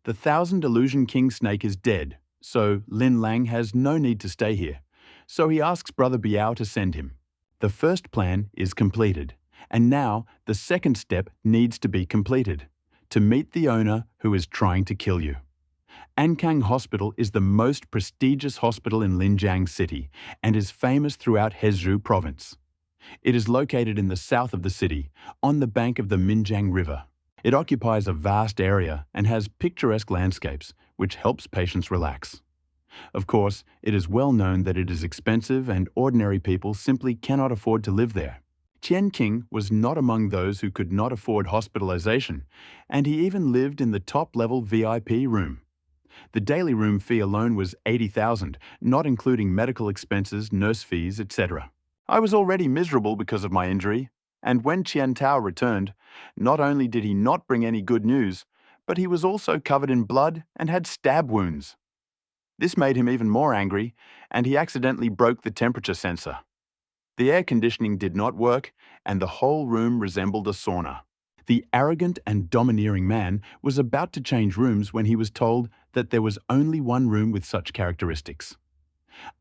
The 1,000 Illusion King Snake is dead, so Lin Lang has no need to stay here. So he asks Brother Biao to send him. The first plan is completed, and now the second step needs to be completed, to meet the owner who is trying to kill you. Ankang Hospital is the most prestigious hospital in Linjiang City and is famous throughout Hezhou Province. It is located in the south of the city, on the bank of the Minjiang River. It occupies a vast area and has picturesque landscapes, which helps patients relax. Of course, it is well known that it is expensive and ordinary people simply cannot afford to live there. Qian King was not among those who could not afford hospitalization, and he even lived in the top-level VIP room. The daily room fee alone was 80,000, not including medical expenses, nurse fees, etc. I was already miserable because of my injury, and when Qian Tao returned, not only did he not bring any good news, but he was also covered in blood and had stab wounds. This made him even more angry, and he accidentally broke the temperature sensor. The air conditioning did not work, and the whole room resembled a sauna. The arrogant and domineering man was about to change rooms when he was told that there was only one room with such characteristics.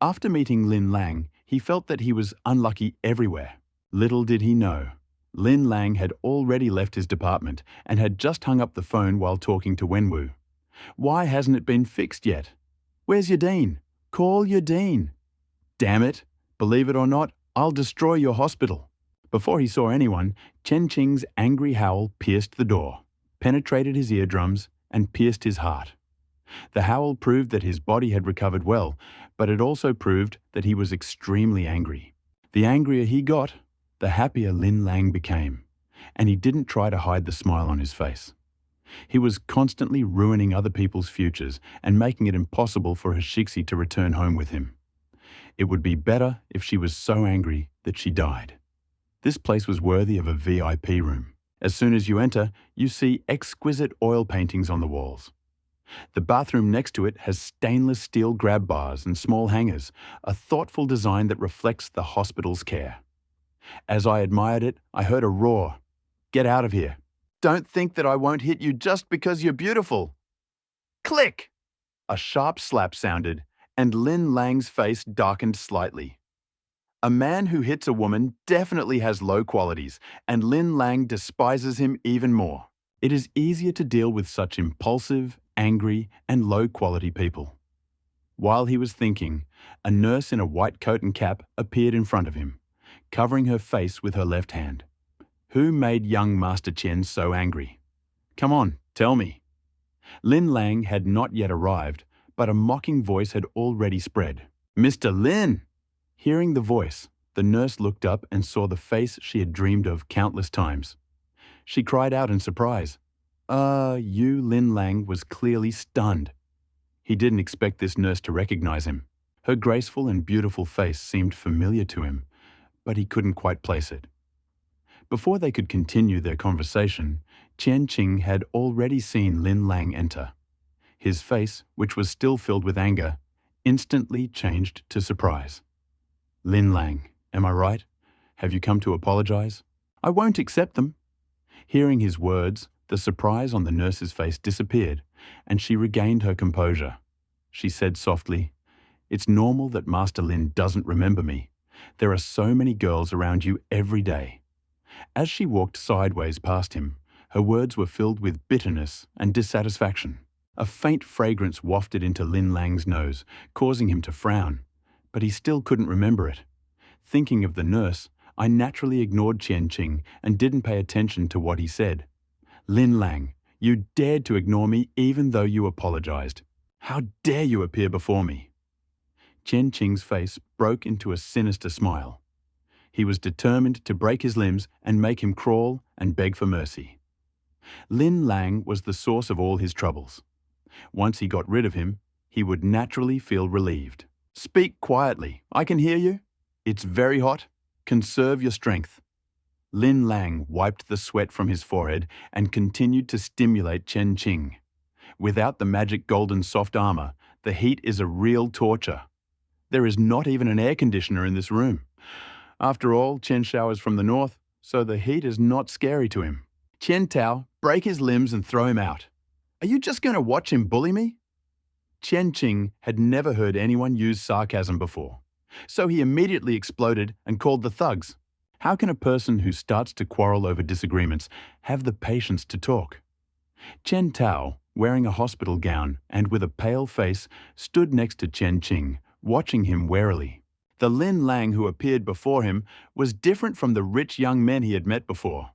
After meeting Lin Lang, he felt that he was unlucky everywhere. Little did he know, Lin Lang had already left his department and had just hung up the phone while talking to Wenwu. Why hasn't it been fixed yet? Where's your dean? Call your dean. Damn it! Believe it or not, I'll destroy your hospital. Before he saw anyone, Chen Qing's angry howl pierced the door, penetrated his eardrums, and pierced his heart. The howl proved that his body had recovered well, but it also proved that he was extremely angry. The angrier he got, the happier Lin Lang became, and he didn't try to hide the smile on his face. He was constantly ruining other people's futures and making it impossible for her Shixi to return home with him. It would be better if she was so angry that she died. This place was worthy of a VIP room. As soon as you enter, you see exquisite oil paintings on the walls. The bathroom next to it has stainless steel grab bars and small hangers, a thoughtful design that reflects the hospital's care. As I admired it, I heard a roar. "Get out of here. Don't think that I won't hit you just because you're beautiful." Click! A sharp slap sounded, and Lin Lang's face darkened slightly. A man who hits a woman definitely has low qualities, and Lin Lang despises him even more. It is easier to deal with such impulsive, angry, and low-quality people. While he was thinking, a nurse in a white coat and cap appeared in front of him, covering her face with her left hand. Who made young Master Chen so angry? Come on, tell me. Lin Lang had not yet arrived, but a mocking voice had already spread. Mr. Lin! Hearing the voice, the nurse looked up and saw the face she had dreamed of countless times. She cried out in surprise. Lin Lang was clearly stunned. He didn't expect this nurse to recognize him. Her graceful and beautiful face seemed familiar to him, but he couldn't quite place it. Before they could continue their conversation, Chen Qing had already seen Lin Lang enter. His face, which was still filled with anger, instantly changed to surprise. Lin Lang, am I right? Have you come to apologize? I won't accept them. Hearing his words, the surprise on the nurse's face disappeared, and she regained her composure. She said softly, It's normal that Master Lin doesn't remember me. There are so many girls around you every day. As she walked sideways past him, her words were filled with bitterness and dissatisfaction. A faint fragrance wafted into Lin Lang's nose, causing him to frown, but he still couldn't remember it. Thinking of the nurse, I naturally ignored Chen Qing and didn't pay attention to what he said. Lin Lang, you dared to ignore me even though you apologized. How dare you appear before me? Chen Qing's face broke into a sinister smile. He was determined to break his limbs and make him crawl and beg for mercy. Lin Lang was the source of all his troubles. Once he got rid of him, he would naturally feel relieved. Speak quietly. I can hear you. It's very hot. Conserve your strength. Lin Lang wiped the sweat from his forehead and continued to stimulate Chen Qing. Without the magic golden soft armor, the heat is a real torture. There is not even an air conditioner in this room. After all, Chen Shao is from the north, so the heat is not scary to him. Chen Tao, break his limbs and throw him out. Are you just going to watch him bully me? Chen Qing had never heard anyone use sarcasm before, so he immediately exploded and called the thugs. How can a person who starts to quarrel over disagreements have the patience to talk? Chen Tao, wearing a hospital gown and with a pale face, stood next to Chen Qing, watching him warily. The Lin Lang who appeared before him was different from the rich young men he had met before.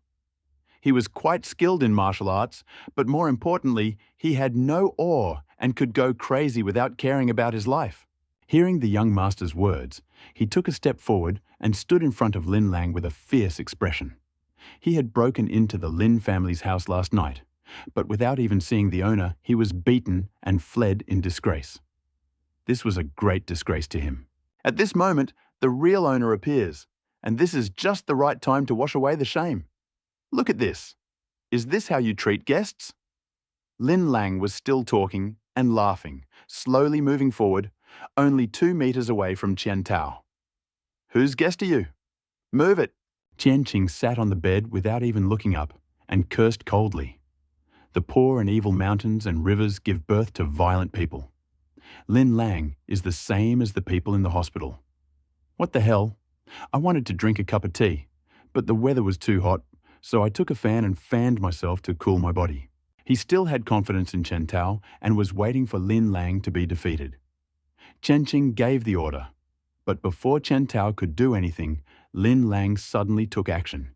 He was quite skilled in martial arts, but more importantly, he had no awe and could go crazy without caring about his life. Hearing the young master's words, he took a step forward and stood in front of Lin Lang with a fierce expression. He had broken into the Lin family's house last night, but without even seeing the owner, he was beaten and fled in disgrace. This was a great disgrace to him. At this moment, the real owner appears, and this is just the right time to wash away the shame. Look at this. Is this how you treat guests? Lin Lang was still talking and laughing, slowly moving forward, only 2 meters away from Chen Tao. Whose guest are you? Move it. Chen Qing sat on the bed without even looking up and cursed coldly. The poor and evil mountains and rivers give birth to violent people. Lin Lang is the same as the people in the hospital. What the hell? I wanted to drink a cup of tea, but the weather was too hot, so I took a fan and fanned myself to cool my body. He still had confidence in Chen Tao and was waiting for Lin Lang to be defeated. Chen Qing gave the order, but before Chen Tao could do anything, Lin Lang suddenly took action.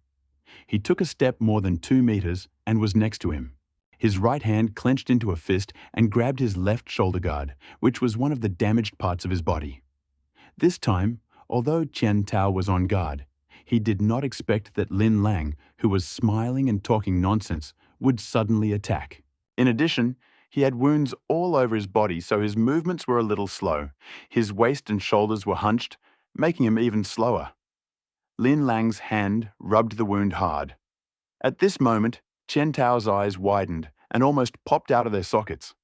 He took a step more than 2 meters and was next to him. His right hand clenched into a fist and grabbed his left shoulder guard, which was one of the damaged parts of his body. This time, although Chen Tao was on guard, he did not expect that Lin Lang, who was smiling and talking nonsense, would suddenly attack. In addition, he had wounds all over his body, so his movements were a little slow. His waist and shoulders were hunched, making him even slower. Lin Lang's hand rubbed the wound hard. At this moment, Chen Tao's eyes widened and almost popped out of their sockets.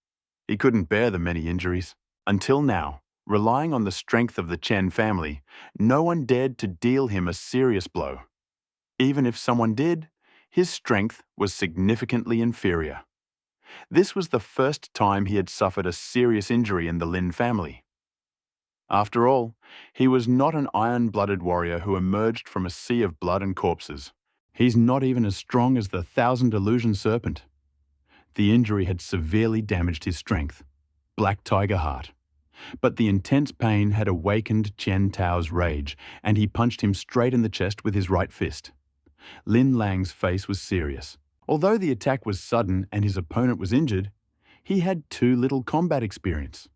He couldn't bear the many injuries. Until now, relying on the strength of the Chen family, no one dared to deal him a serious blow. Even if someone did, his strength was significantly inferior. This was the first time he had suffered a serious injury in the Lin family. After all, he was not an iron-blooded warrior who emerged from a sea of blood and corpses. He's not even as strong as the Thousand Illusion Serpent. The injury had severely damaged his strength. Black Tiger Heart. But the intense pain had awakened Chen Tao's rage, and he punched him straight in the chest with his right fist. Lin Lang's face was serious. Although the attack was sudden and his opponent was injured, he had too little combat experience.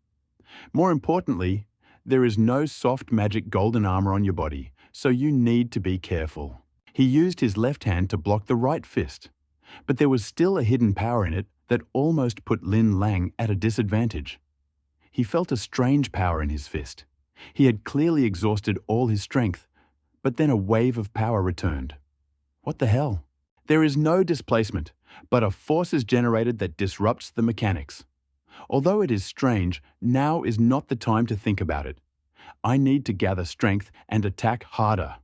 More importantly, there is no soft magic golden armor on your body, so you need to be careful. He used his left hand to block the right fist, but there was still a hidden power in it that almost put Lin Lang at a disadvantage. He felt a strange power in his fist. He had clearly exhausted all his strength, but then a wave of power returned. What the hell? There is no displacement, but a force is generated that disrupts the mechanics. Although it is strange, now is not the time to think about it. I need to gather strength and attack harder.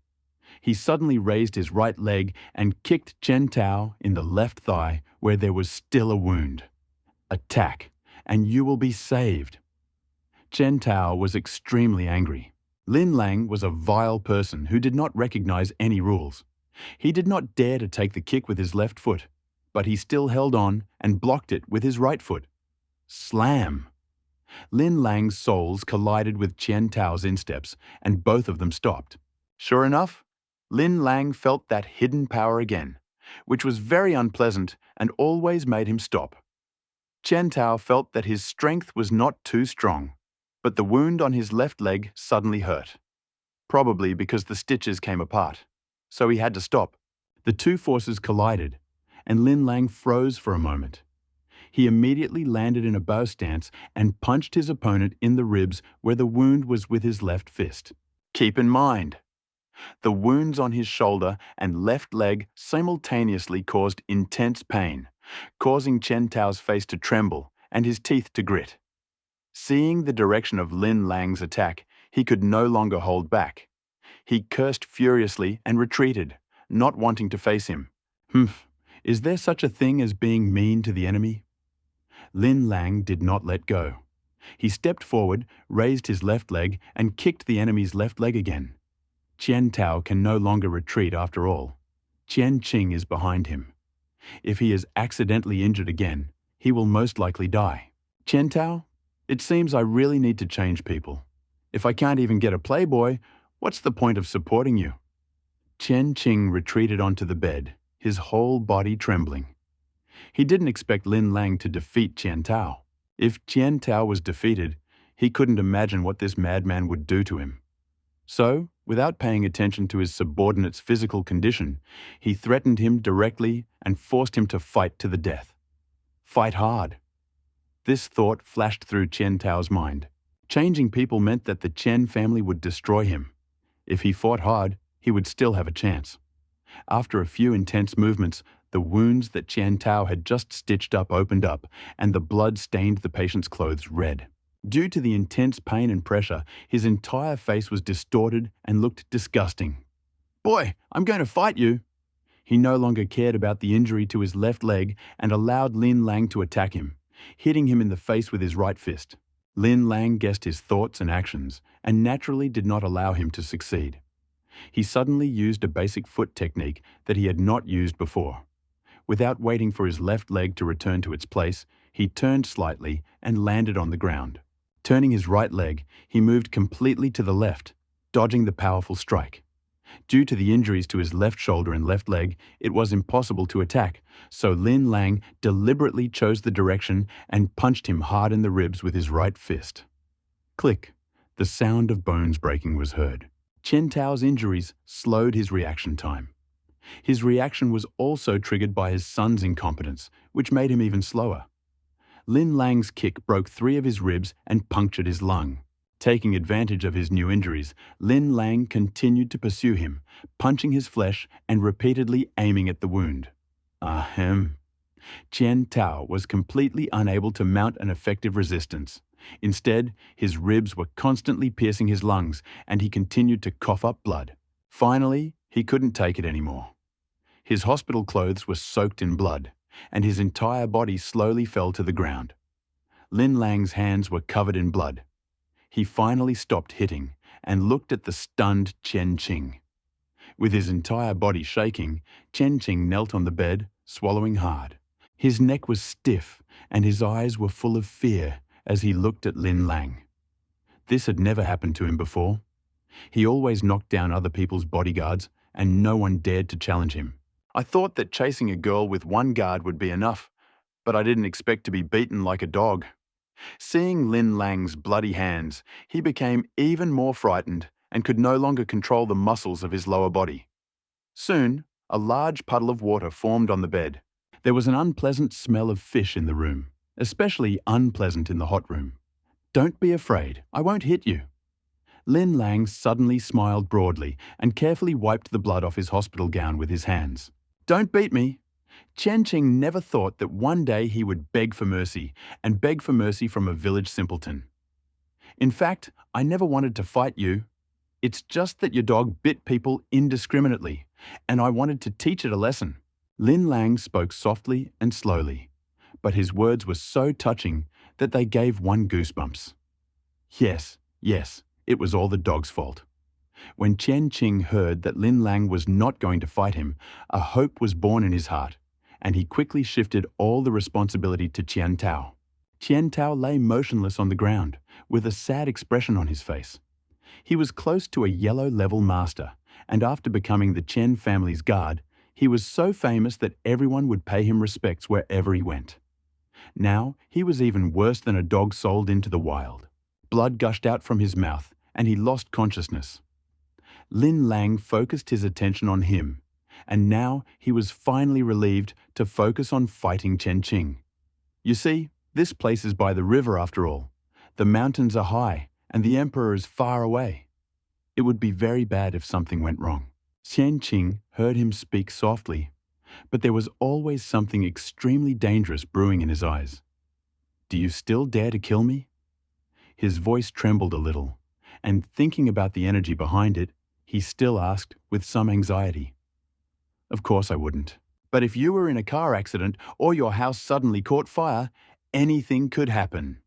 He suddenly raised his right leg and kicked Chen Tao in the left thigh where there was still a wound. Attack, and you will be saved. Chen Tao was extremely angry. Lin Lang was a vile person who did not recognize any rules. He did not dare to take the kick with his left foot, but he still held on and blocked it with his right foot. Slam! Lin Lang's soles collided with Chen Tao's insteps, and both of them stopped. Sure enough, Lin Lang felt that hidden power again, which was very unpleasant and always made him stop. Chen Tao felt that his strength was not too strong, but the wound on his left leg suddenly hurt, probably because the stitches came apart. So he had to stop. The two forces collided, and Lin Lang froze for a moment. He immediately landed in a bow stance and punched his opponent in the ribs where the wound was with his left fist. Keep in mind, the wounds on his shoulder and left leg simultaneously caused intense pain, causing Chen Tao's face to tremble and his teeth to grit. Seeing the direction of Lin Lang's attack, he could no longer hold back. He cursed furiously and retreated, not wanting to face him. Is there such a thing as being mean to the enemy? Lin Lang did not let go. He stepped forward, raised his left leg, and kicked the enemy's left leg again. Chen Tao can no longer retreat after all. Chen Qing is behind him. If he is accidentally injured again, he will most likely die. Chen Tao, it seems I really need to change people. If I can't even get a playboy, what's the point of supporting you? Chen Qing retreated onto the bed, his whole body trembling. He didn't expect Lin Lang to defeat Chen Tao. If Chen Tao was defeated, he couldn't imagine what this madman would do to him. So, without paying attention to his subordinate's physical condition, he threatened him directly and forced him to fight to the death. Fight hard. This thought flashed through Chen Tao's mind. Changing people meant that the Chen family would destroy him. If he fought hard, he would still have a chance. After a few intense movements, the wounds that Chen Tao had just stitched up opened up, and the blood stained the patient's clothes red. Due to the intense pain and pressure, his entire face was distorted and looked disgusting. "Boy, I'm going to fight you!" He no longer cared about the injury to his left leg and allowed Lin Lang to attack him, hitting him in the face with his right fist. Lin Lang guessed his thoughts and actions and naturally did not allow him to succeed. He suddenly used a basic foot technique that he had not used before. Without waiting for his left leg to return to its place, he turned slightly and landed on the ground. Turning his right leg, he moved completely to the left, dodging the powerful strike. Due to the injuries to his left shoulder and left leg, it was impossible to attack, so Lin Lang deliberately chose the direction and punched him hard in the ribs with his right fist. Click. The sound of bones breaking was heard. Chen Tao's injuries slowed his reaction time. His reaction was also triggered by his son's incompetence, which made him even slower. Lin Lang's kick broke 3 of his ribs and punctured his lung. Taking advantage of his new injuries, Lin Lang continued to pursue him, punching his flesh and repeatedly aiming at the wound. Ahem. Chen Tao was completely unable to mount an effective resistance. Instead, his ribs were constantly piercing his lungs, and he continued to cough up blood. Finally, he couldn't take it anymore. His hospital clothes were soaked in blood, and his entire body slowly fell to the ground. Lin Lang's hands were covered in blood. He finally stopped hitting and looked at the stunned Chen Qing. With his entire body shaking, Chen Qing knelt on the bed, swallowing hard. His neck was stiff and his eyes were full of fear as he looked at Lin Lang. This had never happened to him before. He always knocked down other people's bodyguards and no one dared to challenge him. I thought that chasing a girl with one guard would be enough, but I didn't expect to be beaten like a dog. Seeing Lin Lang's bloody hands, he became even more frightened and could no longer control the muscles of his lower body. Soon, a large puddle of water formed on the bed. There was an unpleasant smell of fish in the room, especially unpleasant in the hot room. "Don't be afraid, I won't hit you." Lin Lang suddenly smiled broadly and carefully wiped the blood off his hospital gown with his hands. "Don't beat me." Chen Qing never thought that one day he would beg for mercy, and beg for mercy from a village simpleton. "In fact, I never wanted to fight you. It's just that your dog bit people indiscriminately, and I wanted to teach it a lesson." Lin Lang spoke softly and slowly, but his words were so touching that they gave one goosebumps. Yes, it was all the dog's fault. When Chen Qing heard that Lin Lang was not going to fight him, a hope was born in his heart, and he quickly shifted all the responsibility to Qian Tao. Qian Tao lay motionless on the ground, with a sad expression on his face. He was close to a yellow level master, and after becoming the Chen family's guard, he was so famous that everyone would pay him respects wherever he went. Now, he was even worse than a dog sold into the wild. Blood gushed out from his mouth, and he lost consciousness. Lin Lang focused his attention on him, and now he was finally relieved to focus on fighting Chen Qing. You see, this place is by the river after all. The mountains are high, and the emperor is far away. It would be very bad if something went wrong. Chen Qing heard him speak softly, but there was always something extremely dangerous brewing in his eyes. "Do you still dare to kill me?" His voice trembled a little, and thinking about the energy behind it, he still asked with some anxiety. "Of course I wouldn't. But if you were in a car accident or your house suddenly caught fire, anything could happen."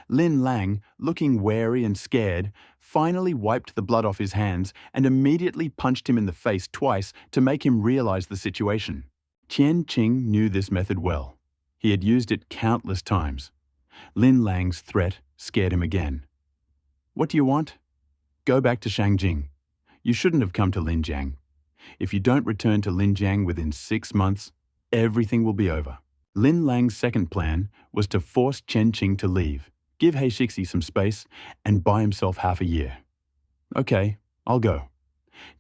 Lin Lang, looking wary and scared, finally wiped the blood off his hands and immediately punched him in the face twice to make him realize the situation. Chen Qing knew this method well. He had used it countless times. Lin Lang's threat scared him again. "What do you want?" "Go back to Shangjing. You shouldn't have come to Linjiang. If you don't return to Linjiang within 6 months, everything will be over." Lin Lang's second plan was to force Chen Qing to leave, give Heishixi some space, and buy himself half a year. "Okay, I'll go."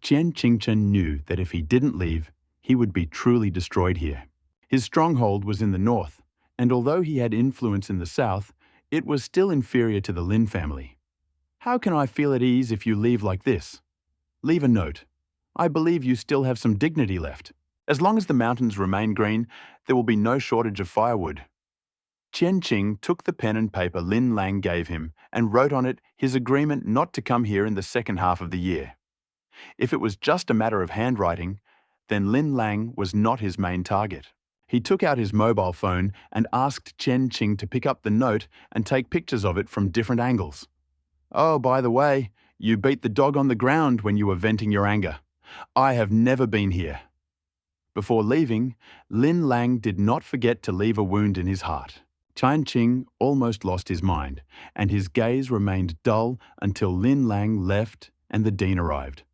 Chen Qingchen knew that if he didn't leave, he would be truly destroyed here. His stronghold was in the north, and although he had influence in the south, it was still inferior to the Lin family. "How can I feel at ease if you leave like this? Leave a note. I believe you still have some dignity left. As long as the mountains remain green, there will be no shortage of firewood." Chen Qing took the pen and paper Lin Lang gave him and wrote on it his agreement not to come here in the second half of the year. If it was just a matter of handwriting, then Lin Lang was not his main target. He took out his mobile phone and asked Chen Qing to pick up the note and take pictures of it from different angles. "Oh, by the way, you beat the dog on the ground when you were venting your anger. I have never been here." Before leaving, Lin Lang did not forget to leave a wound in his heart. Chen Qing almost lost his mind, and his gaze remained dull until Lin Lang left and the dean arrived.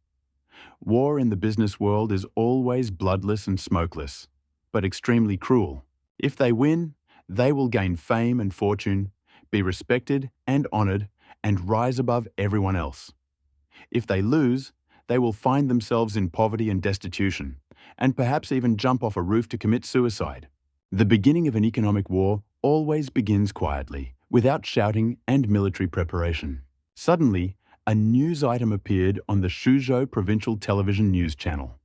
War in the business world is always bloodless and smokeless, but extremely cruel. If they win, they will gain fame and fortune, be respected and honored, and rise above everyone else. If they lose, they will find themselves in poverty and destitution, and perhaps even jump off a roof to commit suicide. The beginning of an economic war always begins quietly, without shouting and military preparation. Suddenly, a news item appeared on the Suzhou Provincial Television News Channel.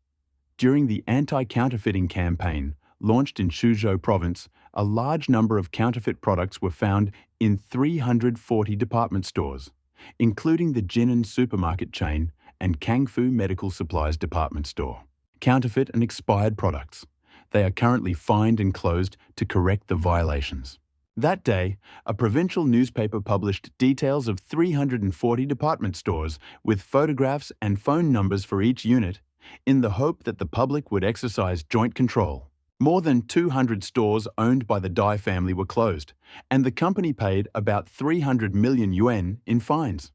During the anti-counterfeiting campaign launched in Suzhou Province, a large number of counterfeit products were found in 340 department stores, including the Jinan supermarket chain and Kangfu Medical Supplies department store. Counterfeit and expired products. They are currently fined and closed to correct the violations. That day, a provincial newspaper published details of 340 department stores with photographs and phone numbers for each unit in the hope that the public would exercise joint control. More than 200 stores owned by the Dai family were closed, and the company paid about 300 million yuan in fines.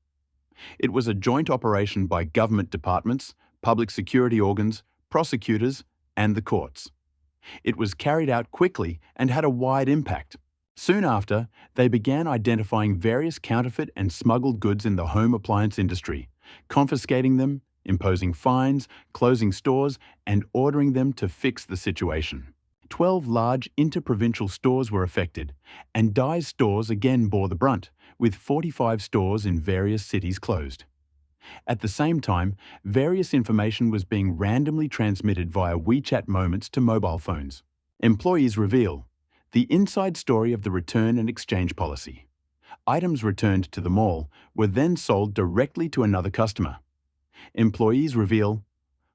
It was a joint operation by government departments, public security organs, prosecutors, and the courts. It was carried out quickly and had a wide impact. Soon after, they began identifying various counterfeit and smuggled goods in the home appliance industry, confiscating them, imposing fines, closing stores, and ordering them to fix the situation. 12 large interprovincial stores were affected, and Dai's stores again bore the brunt, with 45 stores in various cities closed. At the same time, various information was being randomly transmitted via WeChat moments to mobile phones. Employees reveal the inside story of the return and exchange policy. Items returned to the mall were then sold directly to another customer. Employees reveal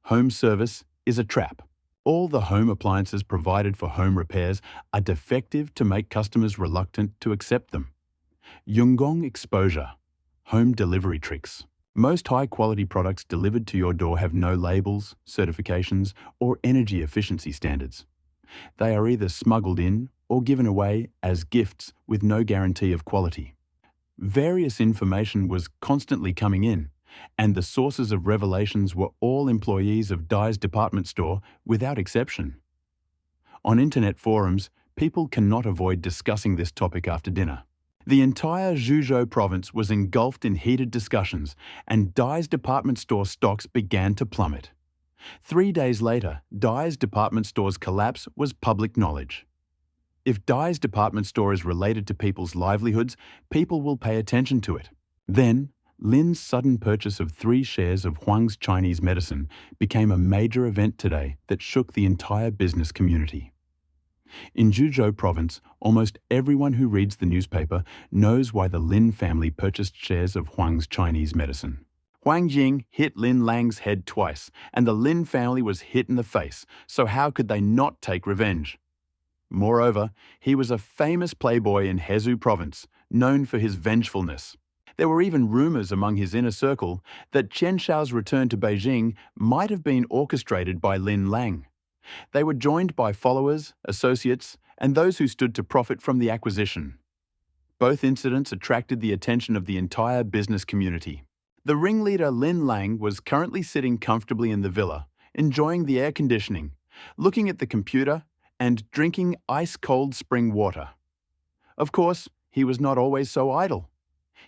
home service is a trap. All the home appliances provided for home repairs are defective to make customers reluctant to accept them. Yunggong exposure, home delivery tricks. Most high-quality products delivered to your door have no labels, certifications, or energy efficiency standards. They are either smuggled in or given away as gifts with no guarantee of quality. Various information was constantly coming in, and the sources of revelations were all employees of Dai's department store without exception. On internet forums, people cannot avoid discussing this topic after dinner. The entire Zhuzhou province was engulfed in heated discussions, and Dai's department store stocks began to plummet. 3 days later, Dai's department store's collapse was public knowledge. If Dai's department store is related to people's livelihoods, people will pay attention to it. Then, Lin's sudden purchase of 3 shares of Huang's Chinese medicine became a major event today that shook the entire business community. In Zhuzhou province, almost everyone who reads the newspaper knows why the Lin family purchased shares of Huang's Chinese medicine. Huang Jing hit Lin Lang's head twice, and the Lin family was hit in the face, so how could they not take revenge? Moreover, he was a famous playboy in Hezhou province, known for his vengefulness. There were even rumors among his inner circle that Chen Shao's return to Beijing might have been orchestrated by Lin Lang. They were joined by followers, associates, and those who stood to profit from the acquisition. Both incidents attracted the attention of the entire business community. The ringleader Lin Lang was currently sitting comfortably in the villa, enjoying the air conditioning, looking at the computer, and drinking ice-cold spring water. Of course, he was not always so idle.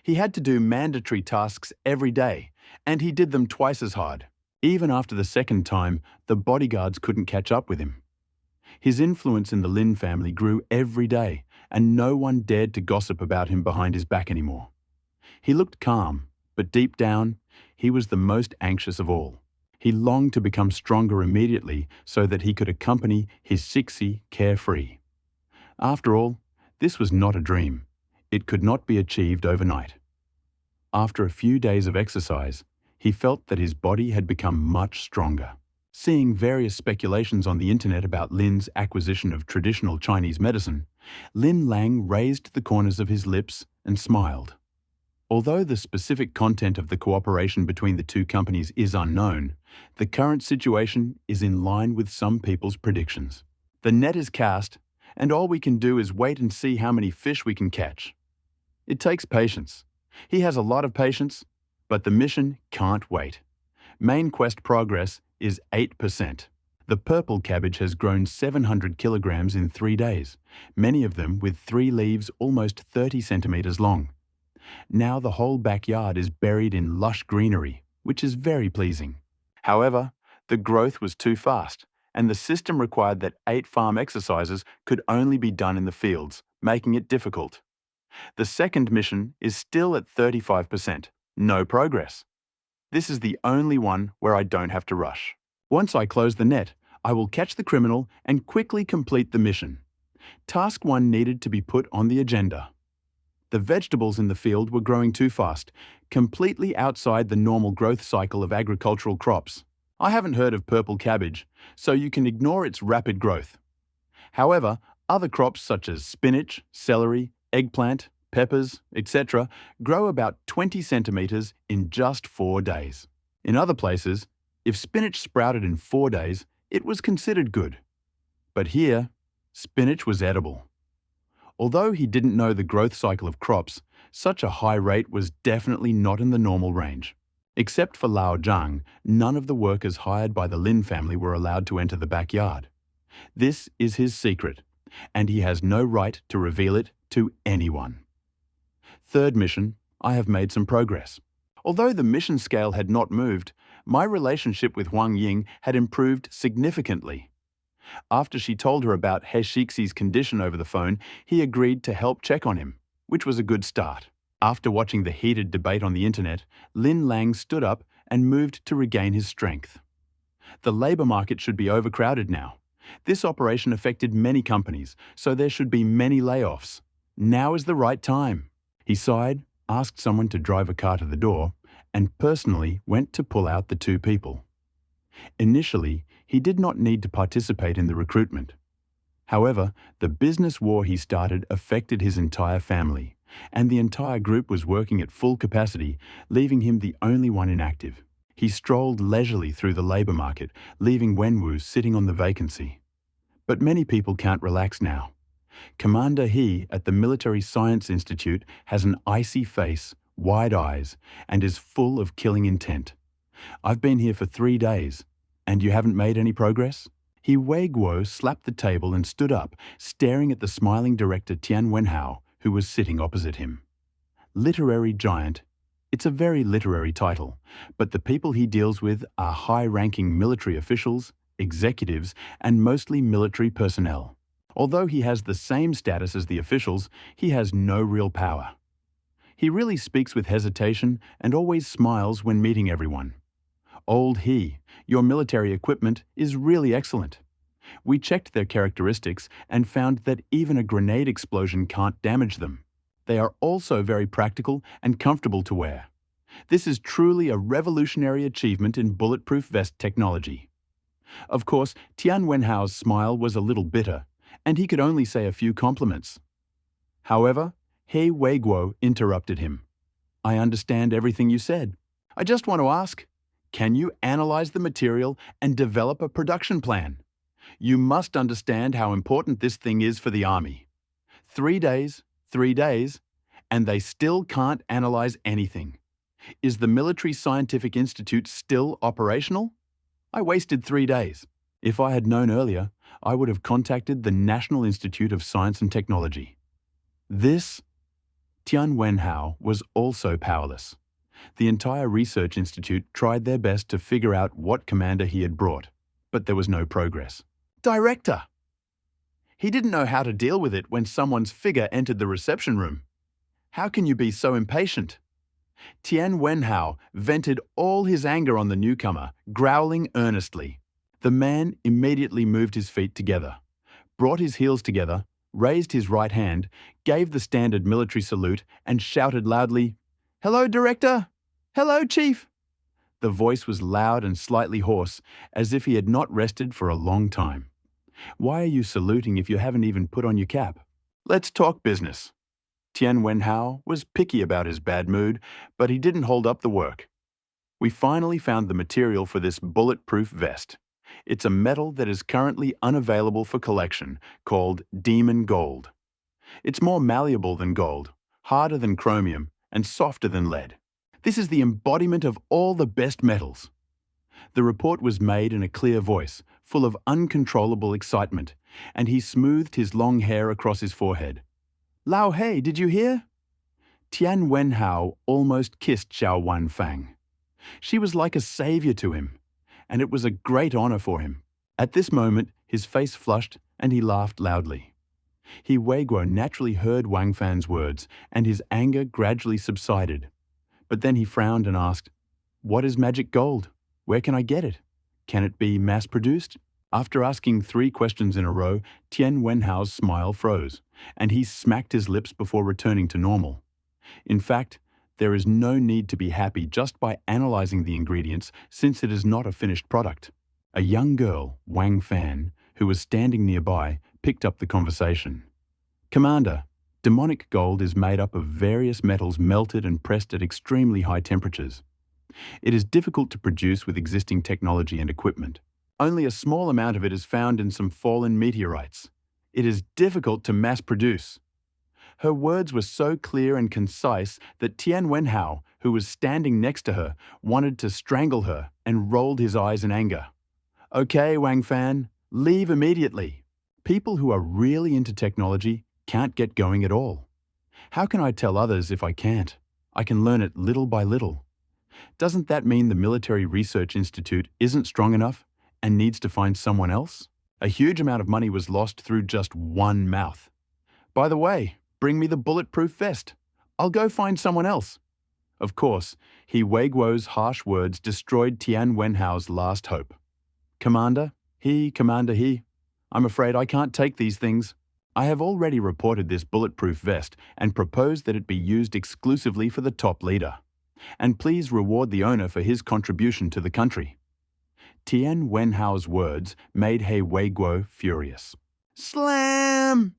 He had to do mandatory tasks every day, and he did them twice as hard. Even after the second time, the bodyguards couldn't catch up with him. His influence in the Lin family grew every day, and no one dared to gossip about him behind his back anymore. He looked calm, but deep down, he was the most anxious of all. He longed to become stronger immediately so that he could accompany his Sixi carefree. After all, this was not a dream. It could not be achieved overnight. After a few days of exercise, he felt that his body had become much stronger. Seeing various speculations on the internet about Lin's acquisition of traditional Chinese medicine, Lin Lang raised the corners of his lips and smiled. Although the specific content of the cooperation between the two companies is unknown, the current situation is in line with some people's predictions. The net is cast, and all we can do is wait and see how many fish we can catch. It takes patience. He has a lot of patience, but the mission can't wait. Main quest progress is 8%. The purple cabbage has grown 700 kilograms in 3 days, many of them with 3 leaves almost 30 centimeters long. Now the whole backyard is buried in lush greenery, which is very pleasing. However, the growth was too fast, and the system required that 8 farm exercises could only be done in the fields, making it difficult. The second mission is still at 35%. No progress. This is the only one where I don't have to rush. Once I close the net, I will catch the criminal and quickly complete the mission. Task 1 needed to be put on the agenda. The vegetables in the field were growing too fast, completely outside the normal growth cycle of agricultural crops. I haven't heard of purple cabbage, so you can ignore its rapid growth. However, Other crops such as spinach, celery, eggplant, peppers, etc. grow about 20 centimeters in just 4 days. In other places, if spinach sprouted in 4 days, it was considered good. But here, spinach was edible. Although he didn't know the growth cycle of crops, such a high rate was definitely not in the normal range. Except for Lao Zhang, none of the workers hired by the Lin family were allowed to enter the backyard. This is his secret, and he has no right to reveal it to anyone. Third mission, I have made some progress. Although the mission scale had not moved, my relationship with Huang Ying had improved significantly. After she told her about He Shixi's condition over the phone, he agreed to help check on him, which was a good start. After watching the heated debate on the internet, Lin Lang stood up and moved to regain his strength. The labour market should be overcrowded now. This operation affected many companies, so there should be many layoffs. Now is the right time. He sighed, asked someone to drive a car to the door, and personally went to pull out the 2 people. Initially, he did not need to participate in the recruitment. However, the business war he started affected his entire family, and the entire group was working at full capacity, leaving him the only one inactive. He strolled leisurely through the labour market, leaving Wenwu sitting on the vacancy. But many people can't relax now. Commander He at the Military Science Institute has an icy face, wide eyes, and is full of killing intent. I've been here for 3 days, and you haven't made any progress? He Wei Guo slapped the table and stood up, staring at the smiling director Tian Wenhao, who was sitting opposite him. Literary giant. It's a very literary title, but the people he deals with are high-ranking military officials, executives, and mostly military personnel. Although he has the same status as the officials, he has no real power. He really speaks with hesitation and always smiles when meeting everyone. Old He, your military equipment is really excellent. We checked their characteristics and found that even a grenade explosion can't damage them. They are also very practical and comfortable to wear. This is truly a revolutionary achievement in bulletproof vest technology. Of course, Tian Wenhao's smile was a little bitter, and he could only say a few compliments. However, He Weiguo interrupted him. I understand everything you said. I just want to ask, can you analyze the material and develop a production plan? You must understand how important this thing is for the army. 3 days, and they still can't analyze anything. Is the Military Scientific Institute still operational? I wasted 3 days. If I had known earlier, I would have contacted the National Institute of Science and Technology. Tian Wenhao was also powerless. The entire research institute tried their best to figure out what commander he had brought, but there was no progress. Director! He didn't know how to deal with it when someone's figure entered the reception room. How can you be so impatient? Tian Wenhao vented all his anger on the newcomer, growling earnestly. The man immediately moved his feet together, brought his heels together, raised his right hand, gave the standard military salute, and shouted loudly, "Hello, Director! Hello, Chief!" The voice was loud and slightly hoarse, as if he had not rested for a long time. Why are you saluting if you haven't even put on your cap? Let's talk business. Tian Wenhao was picky about his bad mood, but he didn't hold up the work. We finally found the material for this bulletproof vest. It's a metal that is currently unavailable for collection, called Demon Gold. It's more malleable than gold, harder than chromium, and softer than lead. This is the embodiment of all the best metals. The report was made in a clear voice, full of uncontrollable excitement, and he smoothed his long hair across his forehead. Lao He, did you hear? Tian Wenhao almost kissed Xiao Wanfang. She was like a savior to him, and it was a great honor for him. At this moment, his face flushed and he laughed loudly. He Weiguo naturally heard Wang Fan's words, and his anger gradually subsided. But then he frowned and asked, "What is magic gold? Where can I get it? Can it be mass-produced?" After asking 3 questions in a row, Tian Wenhao's smile froze, and he smacked his lips before returning to normal. In fact, there is no need to be happy just by analyzing the ingredients, since it is not a finished product. A young girl, Wang Fan, who was standing nearby, picked up the conversation. "Commander, demonic gold is made up of various metals melted and pressed at extremely high temperatures. It is difficult to produce with existing technology and equipment. Only a small amount of it is found in some fallen meteorites. It is difficult to mass produce." Her words were so clear and concise that Tian Wenhao, who was standing next to her, wanted to strangle her and rolled his eyes in anger. "Okay, Wang Fan, leave immediately." People who are really into technology can't get going at all. How can I tell others if I can't? I can learn it little by little. Doesn't that mean the Military Research Institute isn't strong enough and needs to find someone else? A huge amount of money was lost through just one mouth. "By the way, bring me the bulletproof vest. I'll go find someone else." Of course, He Weiguo's harsh words destroyed Tian Wenhao's last hope. Commander, I'm afraid I can't take these things. I have already reported this bulletproof vest and proposed that it be used exclusively for the top leader. And please reward the owner for his contribution to the country." Tian Wenhao's words made He Weiguo furious. Slam!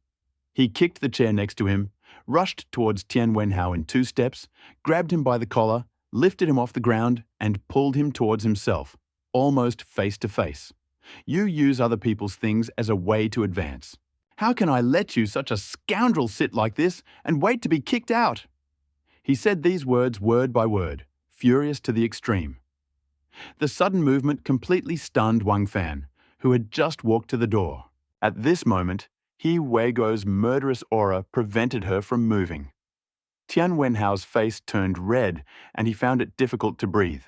He kicked the chair next to him, rushed towards Tian Wenhao in 2 steps, grabbed him by the collar, lifted him off the ground, and pulled him towards himself, almost face to face. "You use other people's things as a way to advance. How can I let you, such a scoundrel, sit like this and wait to be kicked out?" He said these words word by word, furious to the extreme. The sudden movement completely stunned Wang Fan, who had just walked to the door. At this moment, He Weiguo's murderous aura prevented her from moving. Tian Wenhao's face turned red, and he found it difficult to breathe.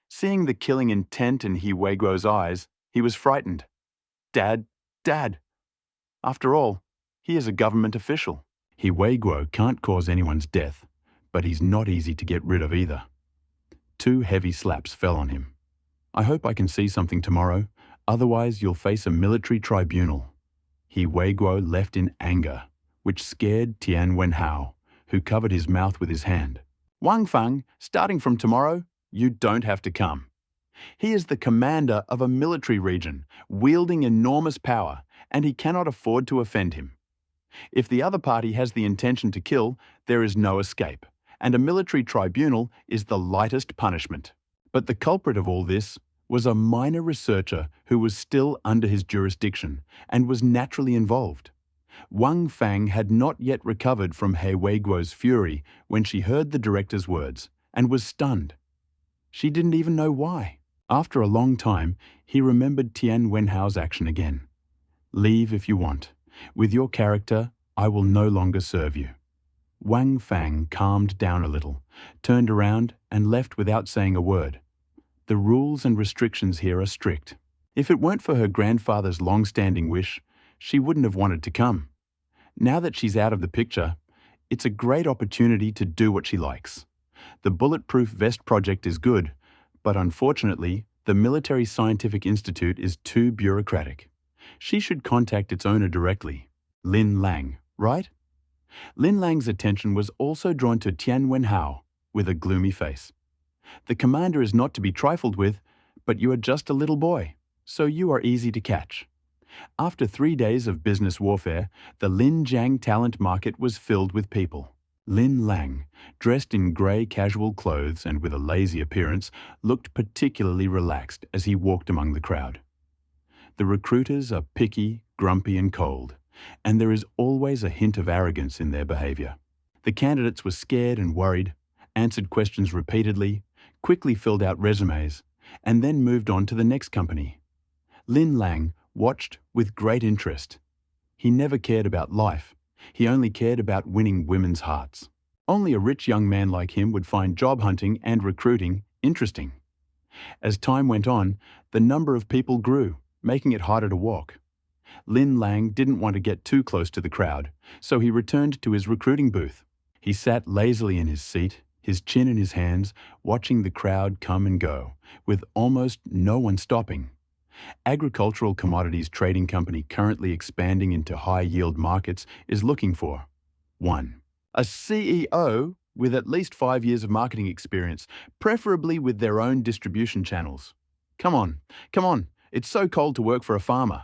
Seeing the killing intent in He Weiguo's eyes, he was frightened. Dad. After all, he is a government official. He Weiguo can't cause anyone's death, but he's not easy to get rid of either. 2 heavy slaps fell on him. "I hope I can see something tomorrow, otherwise you'll face a military tribunal." He Weiguo left in anger, which scared Tian Wenhao, who covered his mouth with his hand. "Wang Fang, starting from tomorrow, you don't have to come. He is the commander of a military region, wielding enormous power, and he cannot afford to offend him. If the other party has the intention to kill, there is no escape, and a military tribunal is the lightest punishment." But the culprit of all this was a minor researcher who was still under his jurisdiction and was naturally involved. Wang Fang had not yet recovered from He Weiguo's fury when she heard the director's words and was stunned. She didn't even know why. After a long time, he remembered Tian Wenhao's action again. "Leave if you want. With your character, I will no longer serve you." Wang Fang calmed down a little, turned around and left without saying a word. The rules and restrictions here are strict. If it weren't for her grandfather's long-standing wish, she wouldn't have wanted to come. Now that she's out of the picture, it's a great opportunity to do what she likes. The Bulletproof Vest project is good, but unfortunately, the Military Scientific Institute is too bureaucratic. She should contact its owner directly. Lin Lang, right? Lin Lang's attention was also drawn to Tian Wenhao, with a gloomy face. "The commander is not to be trifled with, but you are just a little boy, so you are easy to catch." After 3 days of business warfare, the Linjiang talent market was filled with people. Lin Lang, dressed in grey casual clothes and with a lazy appearance, looked particularly relaxed as he walked among the crowd. The recruiters are picky, grumpy and cold, and there is always a hint of arrogance in their behaviour. The candidates were scared and worried, answered questions repeatedly, quickly filled out resumes, and then moved on to the next company. Lin Lang watched with great interest. He never cared about life. He only cared about winning women's hearts. Only a rich young man like him would find job hunting and recruiting interesting. As time went on, the number of people grew, making it harder to walk. Lin Lang didn't want to get too close to the crowd, so he returned to his recruiting booth. He sat lazily in his seat, his chin in his hands, watching the crowd come and go, with almost no one stopping. Agricultural commodities trading company currently expanding into high-yield markets is looking for 1. A CEO with at least 5 years of marketing experience, preferably with their own distribution channels. Come on, it's so cold to work for a farmer.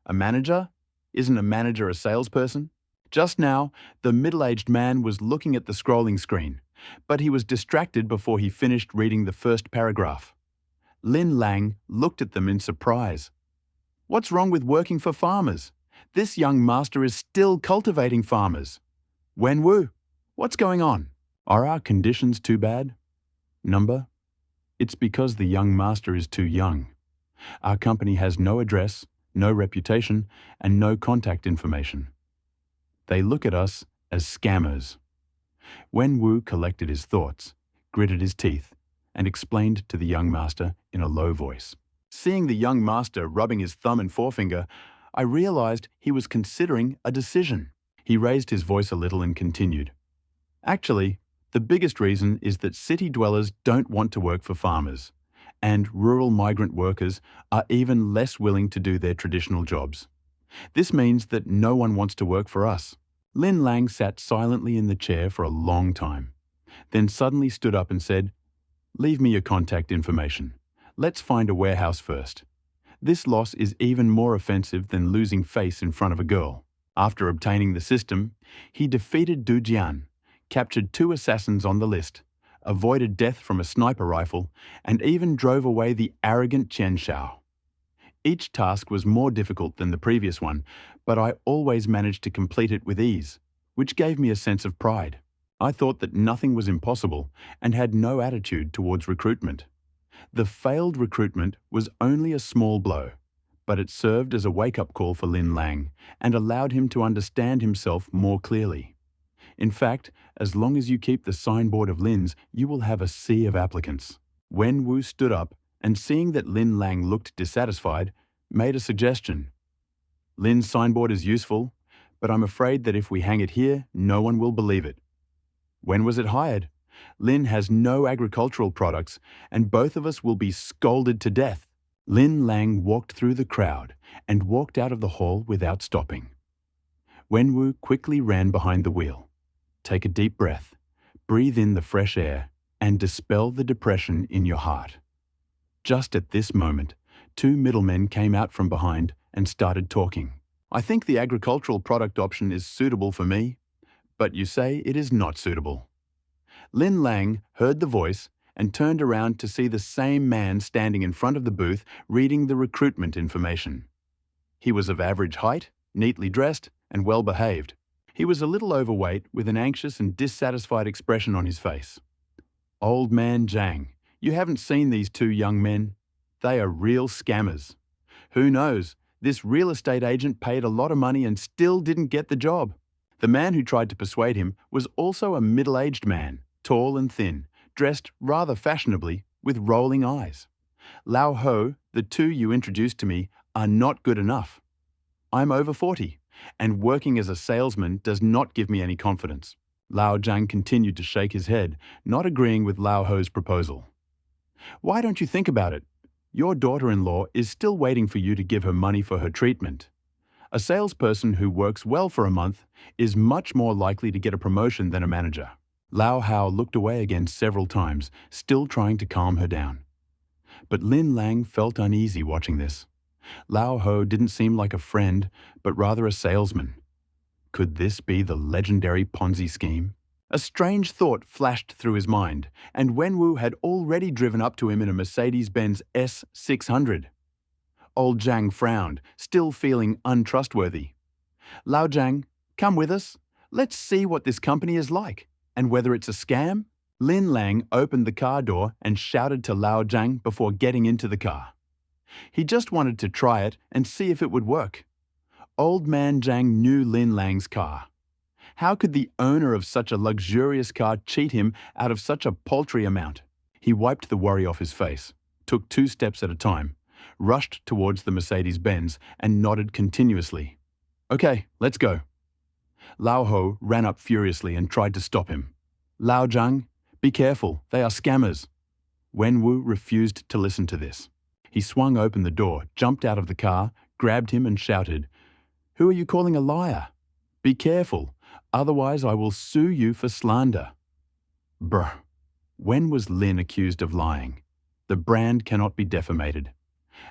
A manager? Isn't a manager a salesperson? Just now, the middle-aged man was looking at the scrolling screen, but he was distracted before he finished reading the first paragraph. Lin Lang looked at them in surprise. What's wrong with working for farmers? This young master is still cultivating farmers. Wenwu, what's going on? Are our conditions too bad? Number? It's because the young master is too young. Our company has no address, no reputation, and no contact information. They look at us as scammers. Wenwu collected his thoughts, gritted his teeth, and explained to the young master in a low voice. Seeing the young master rubbing his thumb and forefinger, I realized he was considering a decision. He raised his voice a little and continued. Actually, the biggest reason is that city dwellers don't want to work for farmers, and rural migrant workers are even less willing to do their traditional jobs. This means that no one wants to work for us. Lin Lang sat silently in the chair for a long time, then suddenly stood up and said, "Leave me your contact information. Let's find a warehouse first." This loss is even more offensive than losing face in front of a girl. After obtaining the system, he defeated Du Jian, captured 2 assassins on the list, avoided death from a sniper rifle, and even drove away the arrogant Chen Shao. Each task was more difficult than the previous one, but I always managed to complete it with ease, which gave me a sense of pride. I thought that nothing was impossible and had no attitude towards recruitment. The failed recruitment was only a small blow, but it served as a wake-up call for Lin Lang and allowed him to understand himself more clearly. In fact, as long as you keep the signboard of Lin's, you will have a sea of applicants. Wenwu stood up and, seeing that Lin Lang looked dissatisfied, made a suggestion. Lin's signboard is useful, but I'm afraid that if we hang it here, no one will believe it. When was it hired? Lin has no agricultural products, and both of us will be scolded to death. Lin Lang walked through the crowd and walked out of the hall without stopping. Wenwu quickly ran behind the wheel. Take a deep breath, breathe in the fresh air, and dispel the depression in your heart. Just at this moment, 2 middlemen came out from behind and started talking. I think the agricultural product option is suitable for me, but you say it is not suitable. Lin Lang heard the voice and turned around to see the same man standing in front of the booth reading the recruitment information. He was of average height, neatly dressed, and well-behaved. He was a little overweight with an anxious and dissatisfied expression on his face. Old man Zhang, you haven't seen these 2 young men? They are real scammers. Who knows, this real estate agent paid a lot of money and still didn't get the job. The man who tried to persuade him was also a middle-aged man, tall and thin, dressed rather fashionably, with rolling eyes. Lao Ho, the 2 you introduced to me, are not good enough. I'm over 40, and working as a salesman does not give me any confidence. Lao Zhang continued to shake his head, not agreeing with Lao Ho's proposal. Why don't you think about it? Your daughter-in-law is still waiting for you to give her money for her treatment. A salesperson who works well for a month is much more likely to get a promotion than a manager. Lao Hao looked away again several times, still trying to calm her down. But Lin Lang felt uneasy watching this. Lao Ho didn't seem like a friend, but rather a salesman. Could this be the legendary Ponzi scheme? A strange thought flashed through his mind, and Wenwu had already driven up to him in a Mercedes-Benz S600. Old Zhang frowned, still feeling untrustworthy. Lao Zhang, come with us. Let's see what this company is like, and whether it's a scam. Lin Lang opened the car door and shouted to Lao Zhang before getting into the car. He just wanted to try it and see if it would work. Old man Zhang knew Lin Lang's car. How could the owner of such a luxurious car cheat him out of such a paltry amount? He wiped the worry off his face, took 2 steps at a time, rushed towards the Mercedes-Benz and nodded continuously. Okay, let's go. Lao Ho ran up furiously and tried to stop him. Lao Zhang, be careful, they are scammers. Wenwu refused to listen to this. He swung open the door, jumped out of the car, grabbed him and shouted, "Who are you calling a liar? Be careful, otherwise I will sue you for slander." Brr. When was Lin accused of lying? The brand cannot be defamated.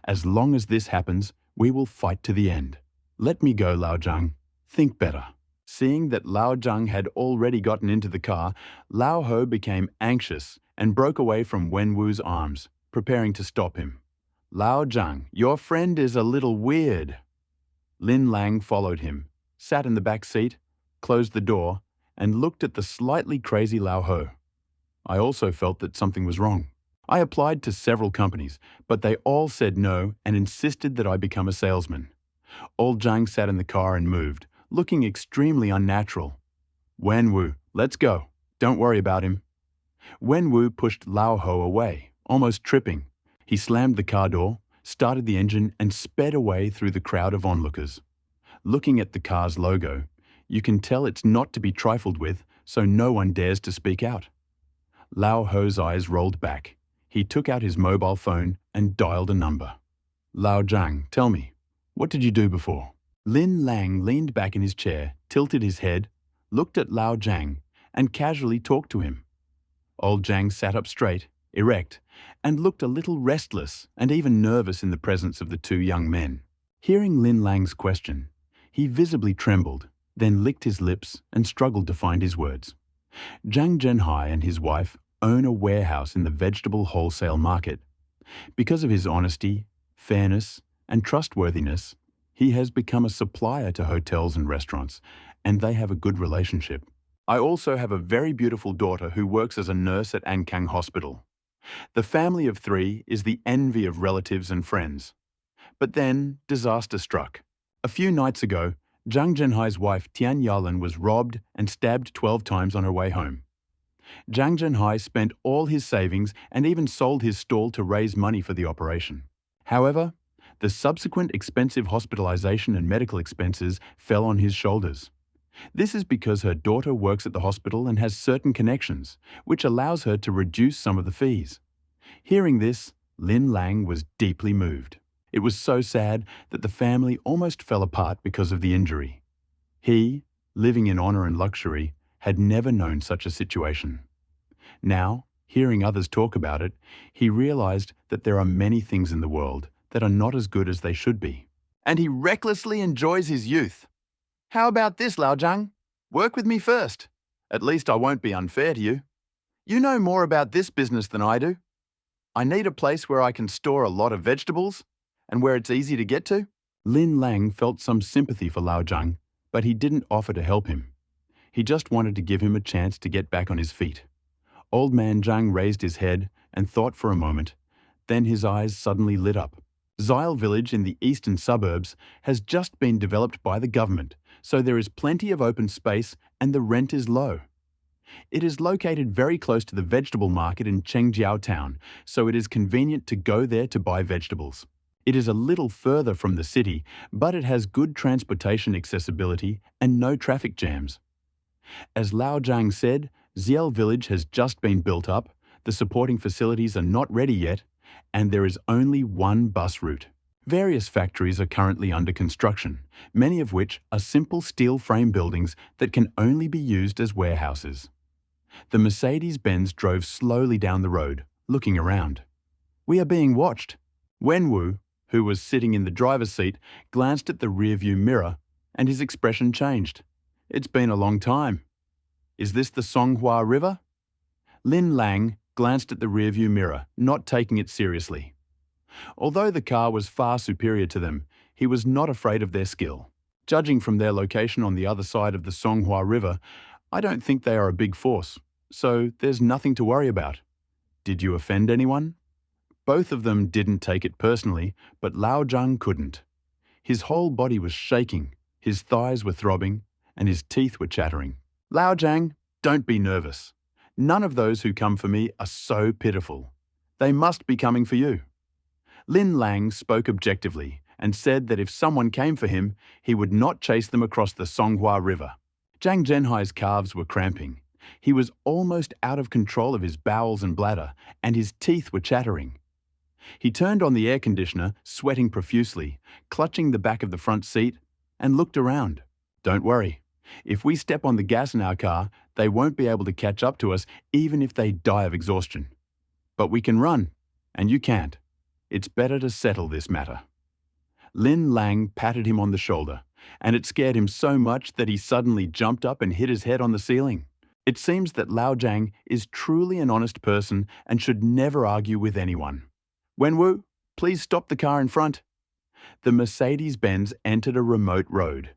As long as this happens, we will fight to the end. Let me go, Lao Zhang. Think better. Seeing that Lao Zhang had already gotten into the car, Lao Ho became anxious and broke away from Wen Wu's arms, preparing to stop him. Lao Zhang, your friend is a little weird. Lin Lang followed him, sat in the back seat, closed the door, and looked at the slightly crazy Lao Ho. I also felt that something was wrong. I applied to several companies, but they all said no and insisted that I become a salesman. Old Zhang sat in the car and moved, looking extremely unnatural. Wen Wu, let's go. Don't worry about him. Wen Wu pushed Lao Ho away, almost tripping. He slammed the car door, started the engine, and sped away through the crowd of onlookers. Looking at the car's logo, you can tell it's not to be trifled with, so no one dares to speak out. Lao Ho's eyes rolled back. He took out his mobile phone and dialed a number. Lao Zhang, tell me, what did you do before? Lin Lang leaned back in his chair, tilted his head, looked at Lao Zhang, and casually talked to him. Old Zhang sat up straight, erect, and looked a little restless and even nervous in the presence of the two young men. Hearing Lin Lang's question, he visibly trembled, then licked his lips and struggled to find his words. Zhang Zhenhai and his wife own a warehouse in the vegetable wholesale market. Because of his honesty, fairness, and trustworthiness, he has become a supplier to hotels and restaurants, and they have a good relationship. I also have a very beautiful daughter who works as a nurse at Ankang Hospital. The family of 3 is the envy of relatives and friends. But then, disaster struck. A few nights ago, Zhang Zhenhai's wife Tian Yalan was robbed and stabbed 12 times on her way home. Zhang Zhenhai spent all his savings and even sold his stall to raise money for the operation. However, the subsequent expensive hospitalization and medical expenses fell on his shoulders. This is because her daughter works at the hospital and has certain connections, which allows her to reduce some of the fees. Hearing this, Lin Lang was deeply moved. It was so sad that the family almost fell apart because of the injury. He, living in honor and luxury, had never known such a situation. Now, hearing others talk about it, he realized that there are many things in the world that are not as good as they should be. And he recklessly enjoys his youth. How about this, Lao Zhang? Work with me first. At least I won't be unfair to you. You know more about this business than I do. I need a place where I can store a lot of vegetables and where it's easy to get to. Lin Lang felt some sympathy for Lao Zhang, but he didn't offer to help him. He just wanted to give him a chance to get back on his feet. Old man Zhang raised his head and thought for a moment. Then his eyes suddenly lit up. Xile village in the eastern suburbs has just been developed by the government, so there is plenty of open space and the rent is low. It is located very close to the vegetable market in Chengjiao town, so it is convenient to go there to buy vegetables. It is a little further from the city, but it has good transportation accessibility and no traffic jams. As Lao Zhang said, Xile village has just been built up, the supporting facilities are not ready yet, and there is only one bus route. Various factories are currently under construction, many of which are simple steel frame buildings that can only be used as warehouses. The Mercedes-Benz drove slowly down the road, looking around. We are being watched. Wen Wu, who was sitting in the driver's seat, glanced at the rearview mirror, and his expression changed. It's been a long time. Is this the Songhua River? Lin Lang glanced at the rearview mirror, not taking it seriously. Although the car was far superior to them, he was not afraid of their skill. Judging from their location on the other side of the Songhua River, I don't think they are a big force, so there's nothing to worry about. Did you offend anyone? Both of them didn't take it personally, but Lao Zhang couldn't. His whole body was shaking, his thighs were throbbing, and his teeth were chattering. Lao Zhang, don't be nervous. None of those who come for me are so pitiful. They must be coming for you. Lin Lang spoke objectively and said that if someone came for him, he would not chase them across the Songhua River. Zhang Zhenhai's calves were cramping. He was almost out of control of his bowels and bladder, and his teeth were chattering. He turned on the air conditioner, sweating profusely, clutching the back of the front seat, and looked around. Don't worry. If we step on the gas in our car, they won't be able to catch up to us even if they die of exhaustion. But we can run, and you can't. It's better to settle this matter. Lin Lang patted him on the shoulder, and it scared him so much that he suddenly jumped up and hit his head on the ceiling. It seems that Lao Jiang is truly an honest person and should never argue with anyone. Wenwu, please stop the car in front. The Mercedes-Benz entered a remote road.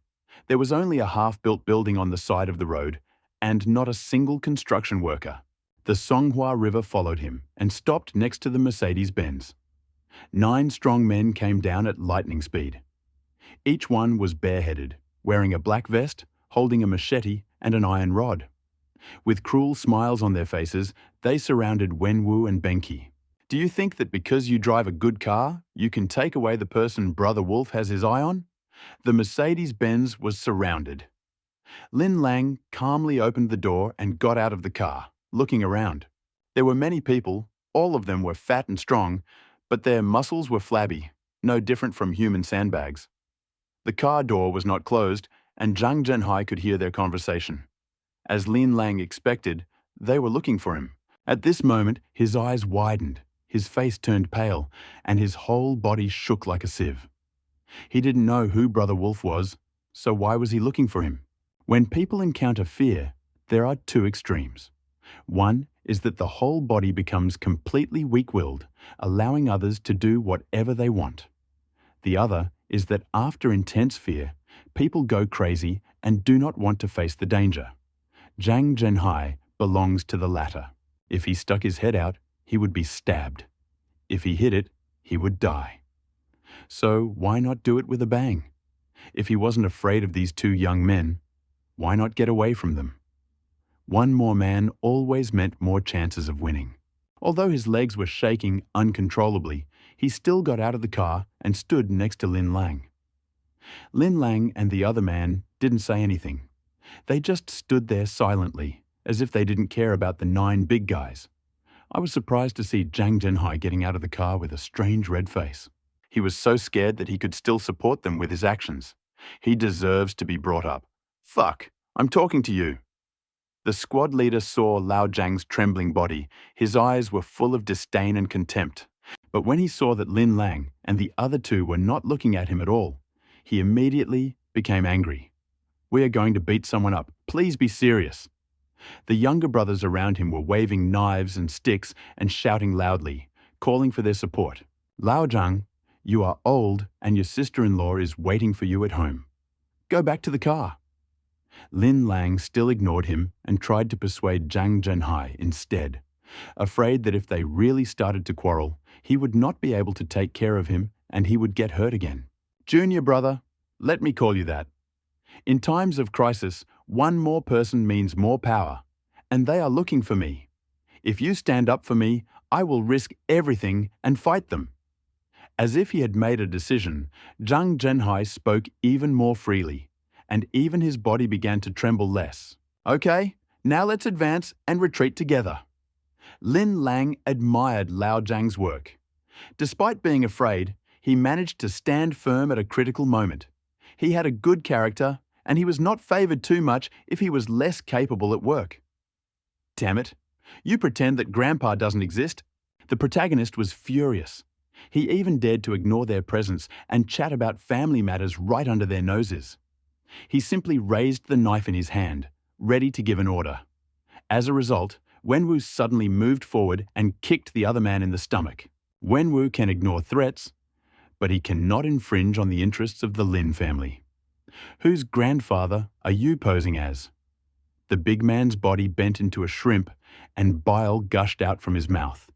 There was only a half-built building on the side of the road, and not a single construction worker. The Songhua River followed him and stopped next to the Mercedes-Benz. 9 strong men came down at lightning speed. Each one was bareheaded, wearing a black vest, holding a machete and an iron rod. With cruel smiles on their faces, they surrounded Wenwu and Benki. Do you think that because you drive a good car, you can take away the person Brother Wolf has his eye on? The Mercedes-Benz was surrounded. Lin Lang calmly opened the door and got out of the car, looking around. There were many people, all of them were fat and strong, but their muscles were flabby, no different from human sandbags. The car door was not closed, and Zhang Zhenhai could hear their conversation. As Lin Lang expected, they were looking for him. At this moment, his eyes widened, his face turned pale, and his whole body shook like a sieve. He didn't know who Brother Wolf was, so why was he looking for him? When people encounter fear, there are 2 extremes. One is that the whole body becomes completely weak-willed, allowing others to do whatever they want. The other is that after intense fear, people go crazy and do not want to face the danger. Zhang Zhenhai belongs to the latter. If he stuck his head out, he would be stabbed. If he hit it, he would die. So why not do it with a bang? If he wasn't afraid of these 2 young men, why not get away from them? One more man always meant more chances of winning. Although his legs were shaking uncontrollably, he still got out of the car and stood next to Lin Lang. Lin Lang and the other man didn't say anything. They just stood there silently, as if they didn't care about the 9 big guys. I was surprised to see Zhang Zhenhai getting out of the car with a strange red face. He was so scared that he could still support them with his actions. He deserves to be brought up. Fuck, I'm talking to you. The squad leader saw Lao Jiang's trembling body. His eyes were full of disdain and contempt. But when he saw that Lin Lang and the other 2 were not looking at him at all, he immediately became angry. We are going to beat someone up. Please be serious. The younger brothers around him were waving knives and sticks and shouting loudly, calling for their support. Lao Jiang, you are old and your sister-in-law is waiting for you at home. Go back to the car. Lin Lang still ignored him and tried to persuade Zhang Zhenhai instead, afraid that if they really started to quarrel, he would not be able to take care of him and he would get hurt again. Junior brother, let me call you that. In times of crisis, one more person means more power, and they are looking for me. If you stand up for me, I will risk everything and fight them. As if he had made a decision, Zhang Zhenhai spoke even more freely, and even his body began to tremble less. Okay, now let's advance and retreat together. Lin Lang admired Lao Jiang's work. Despite being afraid, he managed to stand firm at a critical moment. He had a good character, and he was not favored too much if he was less capable at work. Damn it, you pretend that Grandpa doesn't exist? The protagonist was furious. He even dared to ignore their presence and chat about family matters right under their noses. He simply raised the knife in his hand, ready to give an order. As a result, Wenwu suddenly moved forward and kicked the other man in the stomach. Wenwu can ignore threats, but he cannot infringe on the interests of the Lin family. Whose grandfather are you posing as? The big man's body bent into a shrimp and bile gushed out from his mouth.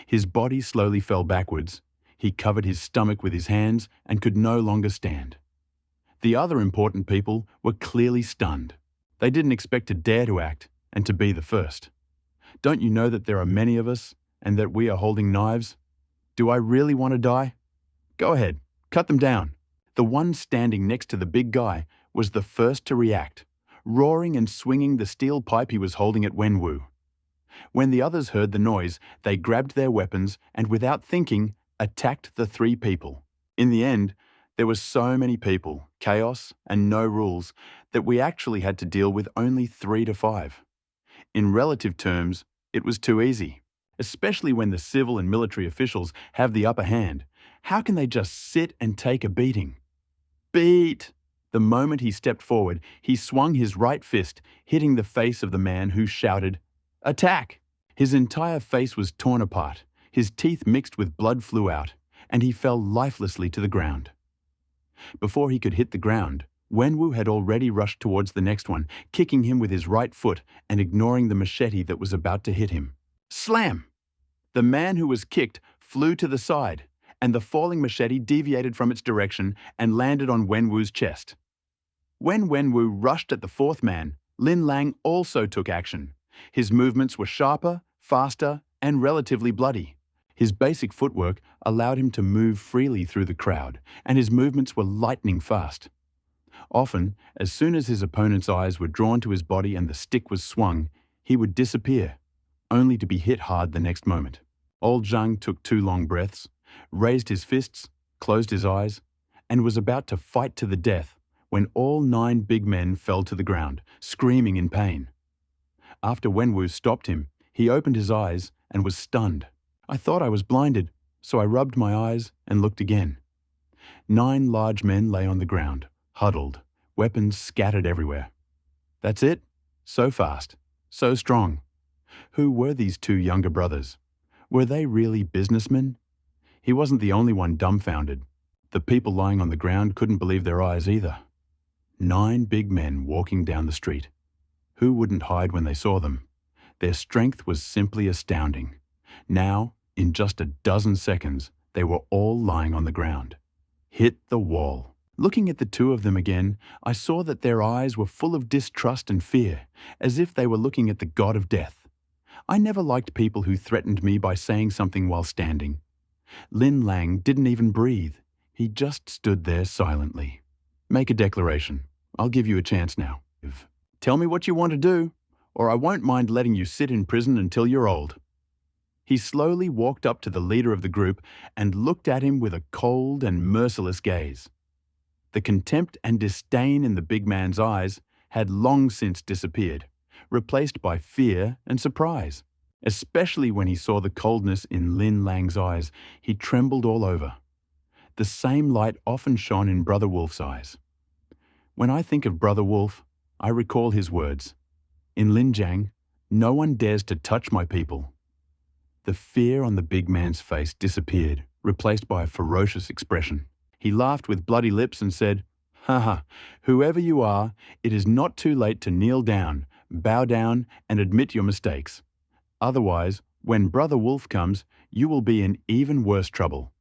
His body slowly fell backwards. He covered his stomach with his hands and could no longer stand. The other important people were clearly stunned. They didn't expect to dare to act and to be the first. Don't you know that there are many of us and that we are holding knives? Do I really want to die? Go ahead, cut them down. The one standing next to the big guy was the first to react, roaring and swinging the steel pipe he was holding at Wenwu. When the others heard the noise, they grabbed their weapons and without thinking, attacked the 3 people. In the end, there were so many people, chaos, and no rules that we actually had to deal with only 3 to 5. In relative terms, it was too easy, especially when the civil and military officials have the upper hand. How can they just sit and take a beating? Beat! The moment he stepped forward, he swung his right fist, hitting the face of the man who shouted, "Attack!" His entire face was torn apart, his teeth mixed with blood flew out, and he fell lifelessly to the ground. Before he could hit the ground, Wenwu had already rushed towards the next one, kicking him with his right foot and ignoring the machete that was about to hit him. Slam! The man who was kicked flew to the side, and the falling machete deviated from its direction and landed on Wenwu's chest. When Wenwu rushed at the fourth man, Lin Lang also took action. His movements were sharper, faster, and relatively bloody. His basic footwork allowed him to move freely through the crowd, and his movements were lightning fast. Often, as soon as his opponent's eyes were drawn to his body and the stick was swung, he would disappear, only to be hit hard the next moment. Old Zhang took 2 long breaths, raised his fists, closed his eyes, and was about to fight to the death when all 9 big men fell to the ground, screaming in pain. After Wenwu stopped him, he opened his eyes and was stunned. I thought I was blinded, so I rubbed my eyes and looked again. 9 large men lay on the ground, huddled, weapons scattered everywhere. That's it? So fast, so strong. Who were these 2 younger brothers? Were they really businessmen? He wasn't the only one dumbfounded. The people lying on the ground couldn't believe their eyes either. 9 big men walking down the street. Who wouldn't hide when they saw them? Their strength was simply astounding. Now, in just a dozen seconds, they were all lying on the ground. Hit the wall. Looking at the 2 of them again, I saw that their eyes were full of distrust and fear, as if they were looking at the god of death. I never liked people who threatened me by saying something while standing. Lin Lang didn't even breathe. He just stood there silently. Make a declaration. I'll give you a chance now. Tell me what you want to do, or I won't mind letting you sit in prison until you're old. He slowly walked up to the leader of the group and looked at him with a cold and merciless gaze. The contempt and disdain in the big man's eyes had long since disappeared, replaced by fear and surprise. Especially when he saw the coldness in Lin Lang's eyes, he trembled all over. The same light often shone in Brother Wolf's eyes. When I think of Brother Wolf, I recall his words. In Linjiang, no one dares to touch my people. The fear on the big man's face disappeared, replaced by a ferocious expression. He laughed with bloody lips and said, "Haha, whoever you are, it is not too late to kneel down, bow down, and admit your mistakes. Otherwise, when Brother Wolf comes, you will be in even worse trouble."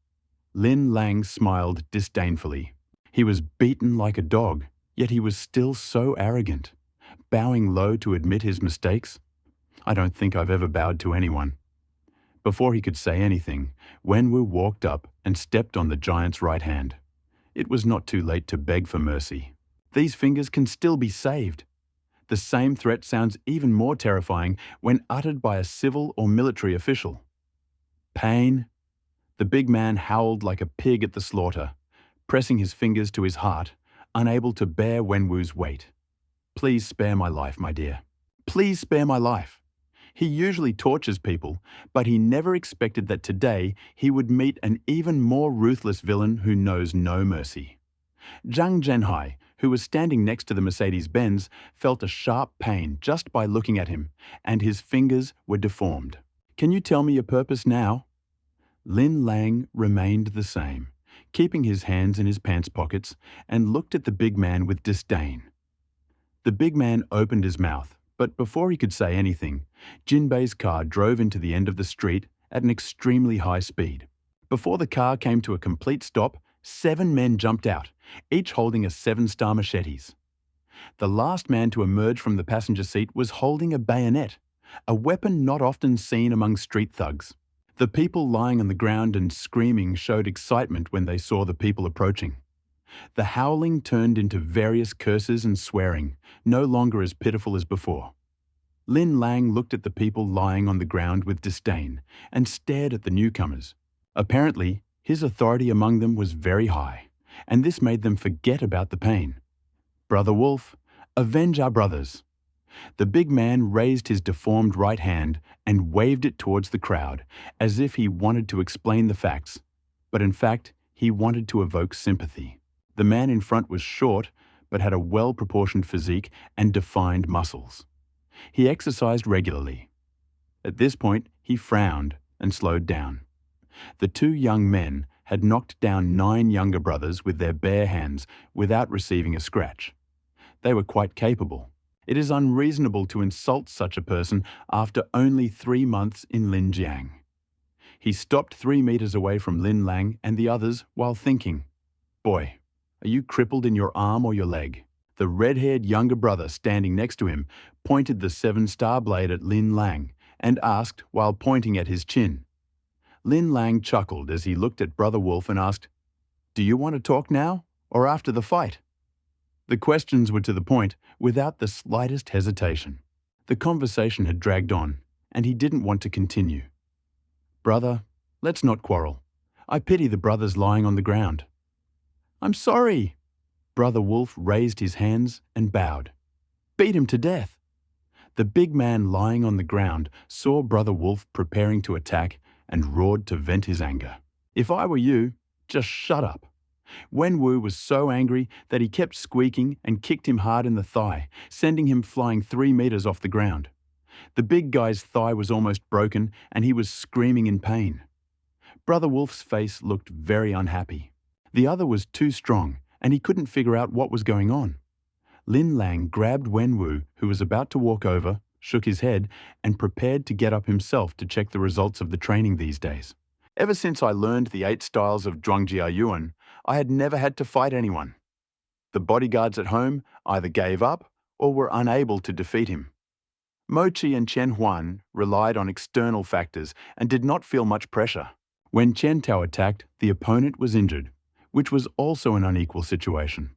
Lin Lang smiled disdainfully. He was beaten like a dog, yet he was still so arrogant, bowing low to admit his mistakes. I don't think I've ever bowed to anyone. Before he could say anything, Wenwu walked up and stepped on the giant's right hand. It was not too late to beg for mercy. These fingers can still be saved. The same threat sounds even more terrifying when uttered by a civil or military official. Pain. The big man howled like a pig at the slaughter, pressing his fingers to his heart, unable to bear Wenwu's weight. Please spare my life, my dear. Please spare my life. He usually tortures people, but he never expected that today he would meet an even more ruthless villain who knows no mercy. Zhang Zhenhai, who was standing next to the Mercedes-Benz, felt a sharp pain just by looking at him, and his fingers were deformed. Can you tell me your purpose now? Lin Lang remained the same, keeping his hands in his pants pockets, and looked at the big man with disdain. The big man opened his mouth, but before he could say anything, Jinbei's car drove into the end of the street at an extremely high speed. Before the car came to a complete stop, 7 men jumped out, each holding a 7-star machetes. The last man to emerge from the passenger seat was holding a bayonet, a weapon not often seen among street thugs. The people lying on the ground and screaming showed excitement when they saw the people approaching. The howling turned into various curses and swearing, no longer as pitiful as before. Lin Lang looked at the people lying on the ground with disdain and stared at the newcomers. Apparently, his authority among them was very high, and this made them forget about the pain. Brother Wolf, avenge our brothers. The big man raised his deformed right hand and waved it towards the crowd, as if he wanted to explain the facts, but in fact, he wanted to evoke sympathy. The man in front was short, but had a well-proportioned physique and defined muscles. He exercised regularly. At this point, he frowned and slowed down. The two young men had knocked down 9 younger brothers with their bare hands without receiving a scratch. They were quite capable. It is unreasonable to insult such a person after only 3 months in Linjiang. He stopped 3 meters away from Lin Lang and the others while thinking, "Boy, are you crippled in your arm or your leg?" The red-haired younger brother standing next to him pointed the 7-star blade at Lin Lang and asked while pointing at his chin. Lin Lang chuckled as he looked at Brother Wolf and asked, "Do you want to talk now or after the fight?" The questions were to the point, without the slightest hesitation. The conversation had dragged on, and he didn't want to continue. "Brother, let's not quarrel. I pity the brothers lying on the ground." "I'm sorry." Brother Wolf raised his hands and bowed. "Beat him to death." The big man lying on the ground saw Brother Wolf preparing to attack and roared to vent his anger. "If I were you, just shut up." Wenwu was so angry that he kept squeaking and kicked him hard in the thigh, sending him flying 3 meters off the ground. The big guy's thigh was almost broken and he was screaming in pain. Brother Wolf's face looked very unhappy. The other was too strong and he couldn't figure out what was going on. Lin Lang grabbed Wenwu, who was about to walk over, shook his head, and prepared to get up himself to check the results of the training these days. "Ever since I learned the 8 styles of Zhuangjia Yuan, I had never had to fight anyone. The bodyguards at home either gave up or were unable to defeat him. Mochi and Chen Huan relied on external factors and did not feel much pressure. When Chen Tao attacked, the opponent was injured, which was also an unequal situation.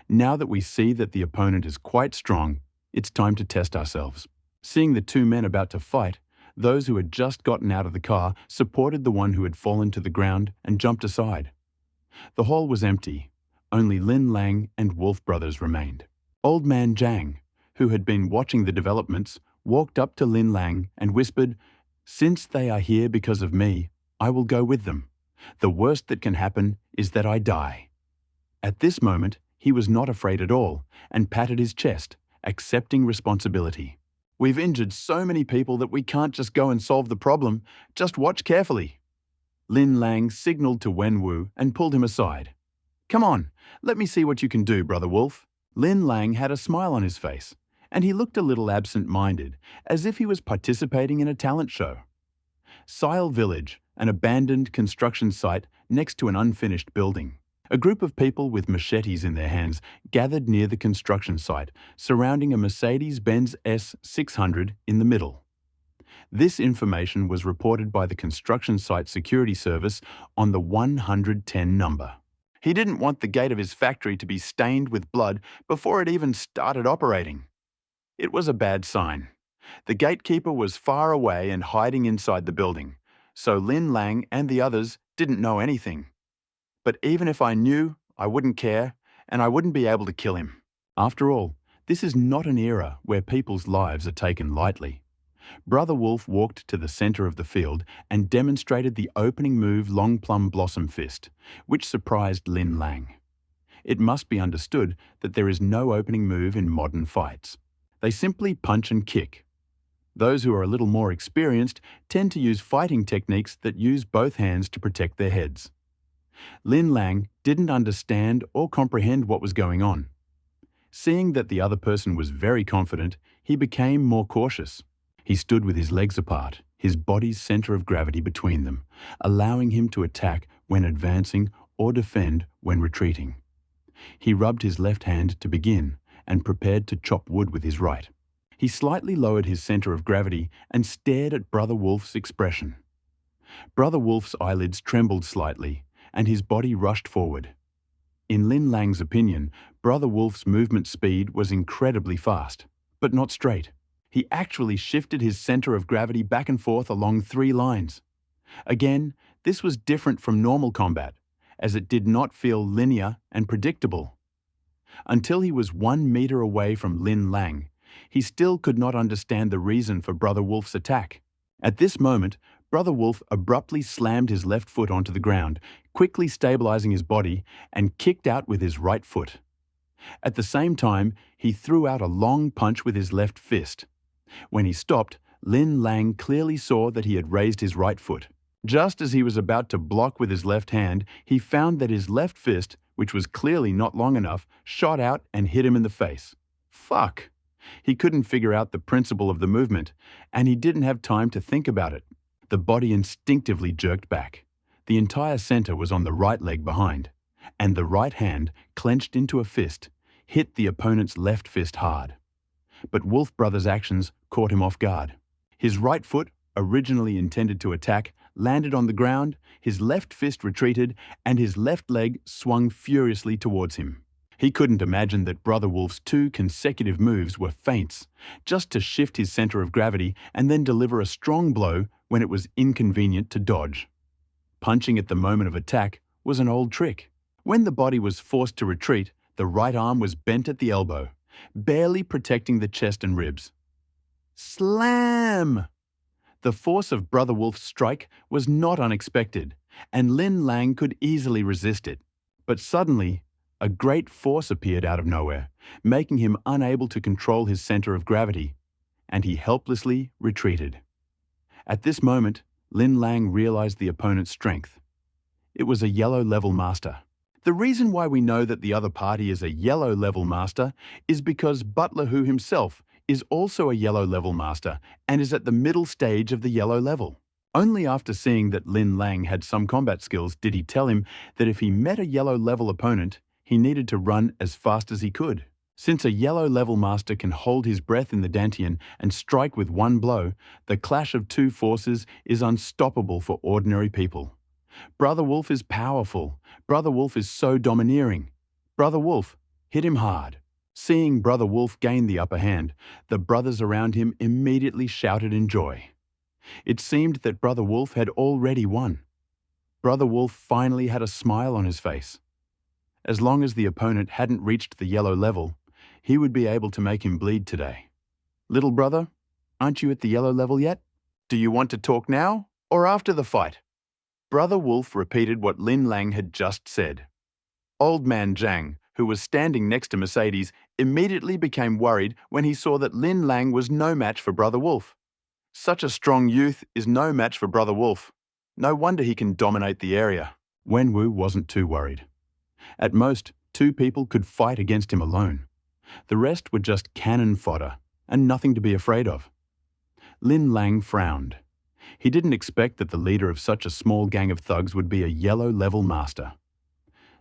Now that we see that the opponent is quite strong, it's time to test ourselves." Seeing the 2 men about to fight, those who had just gotten out of the car supported the one who had fallen to the ground and jumped aside. The hall was empty. Only Lin Lang and Wolf brothers remained. Old Man Zhang, who had been watching the developments, walked up to Lin Lang and whispered, "Since they are here because of me, I will go with them. The worst that can happen is that I die." At this moment, he was not afraid at all and patted his chest, accepting responsibility. "We've injured so many people that we can't just go and solve the problem. Just watch carefully." Lin Lang signaled to Wenwu and pulled him aside. "Come on, let me see what you can do, Brother Wolf." Lin Lang had a smile on his face, and he looked a little absent-minded, as if he was participating in a talent show. Sile Village, an abandoned construction site next to an unfinished building. A group of people with machetes in their hands gathered near the construction site, surrounding a Mercedes-Benz S600 in the middle. This information was reported by the construction site security service on the 110 number. He didn't want the gate of his factory to be stained with blood before it even started operating. It was a bad sign. The gatekeeper was far away and hiding inside the building, so Lin Lang and the others didn't know anything. But even if I knew, I wouldn't care, and I wouldn't be able to kill him. After all, this is not an era where people's lives are taken lightly. Brother Wolf walked to the center of the field and demonstrated the opening move Long Plum Blossom Fist, which surprised Lin Lang. It must be understood that there is no opening move in modern fights. They simply punch and kick. Those who are a little more experienced tend to use fighting techniques that use both hands to protect their heads. Lin Lang didn't understand or comprehend what was going on. Seeing that the other person was very confident, he became more cautious. He stood with his legs apart, his body's center of gravity between them, allowing him to attack when advancing or defend when retreating. He rubbed his left hand to begin and prepared to chop wood with his right. He slightly lowered his center of gravity and stared at Brother Wolf's expression. Brother Wolf's eyelids trembled slightly, and his body rushed forward. In Lin Lang's opinion, Brother Wolf's movement speed was incredibly fast, but not straight. He actually shifted his center of gravity back and forth along 3 lines. Again, this was different from normal combat, as it did not feel linear and predictable. Until he was 1 meter away from Lin Lang, he still could not understand the reason for Brother Wolf's attack. At this moment, Brother Wolf abruptly slammed his left foot onto the ground, quickly stabilizing his body, and kicked out with his right foot. At the same time, he threw out a long punch with his left fist. When he stopped, Lin Lang clearly saw that he had raised his right foot. Just as he was about to block with his left hand, he found that his left fist, which was clearly not long enough, shot out and hit him in the face. Fuck! He couldn't figure out the principle of the movement, and he didn't have time to think about it. The body instinctively jerked back. The entire center was on the right leg behind, and the right hand, clenched into a fist, hit the opponent's left fist hard. But Wolf Brothers' actions caught him off guard. His right foot, originally intended to attack, landed on the ground, his left fist retreated, and his left leg swung furiously towards him. He couldn't imagine that Brother Wolf's 2 consecutive moves were feints, just to shift his center of gravity and then deliver a strong blow when it was inconvenient to dodge. Punching at the moment of attack was an old trick. When the body was forced to retreat, the right arm was bent at the elbow, barely protecting the chest and ribs. Slam! The force of Brother Wolf's strike was not unexpected, and Lin Lang could easily resist it. But suddenly, a great force appeared out of nowhere, making him unable to control his center of gravity, and he helplessly retreated. At this moment, Lin Lang realized the opponent's strength. It was a yellow level master. The reason why we know that the other party is a yellow level master is because Butler Hu himself is also a yellow level master and is at the middle stage of the yellow level. Only after seeing that Lin Lang had some combat skills did he tell him that if he met a yellow level opponent, he needed to run as fast as he could. Since a yellow level master can hold his breath in the dantian and strike with one blow, the clash of 2 forces is unstoppable for ordinary people. Brother Wolf is powerful. Brother Wolf is so domineering. Brother Wolf, hit him hard. Seeing Brother Wolf gain the upper hand, the brothers around him immediately shouted in joy. It seemed that Brother Wolf had already won. Brother Wolf finally had a smile on his face. As long as the opponent hadn't reached the yellow level, he would be able to make him bleed today. Little brother, aren't you at the yellow level yet? Do you want to talk now or after the fight? Brother Wolf repeated what Lin Lang had just said. Old Man Zhang, who was standing next to Mercedes, immediately became worried when he saw that Lin Lang was no match for Brother Wolf. Such a strong youth is no match for Brother Wolf. No wonder he can dominate the area. Wenwu wasn't too worried. At most, 2 people could fight against him alone. The rest were just cannon fodder, and nothing to be afraid of. Lin Lang frowned. He didn't expect that the leader of such a small gang of thugs would be a yellow-level master.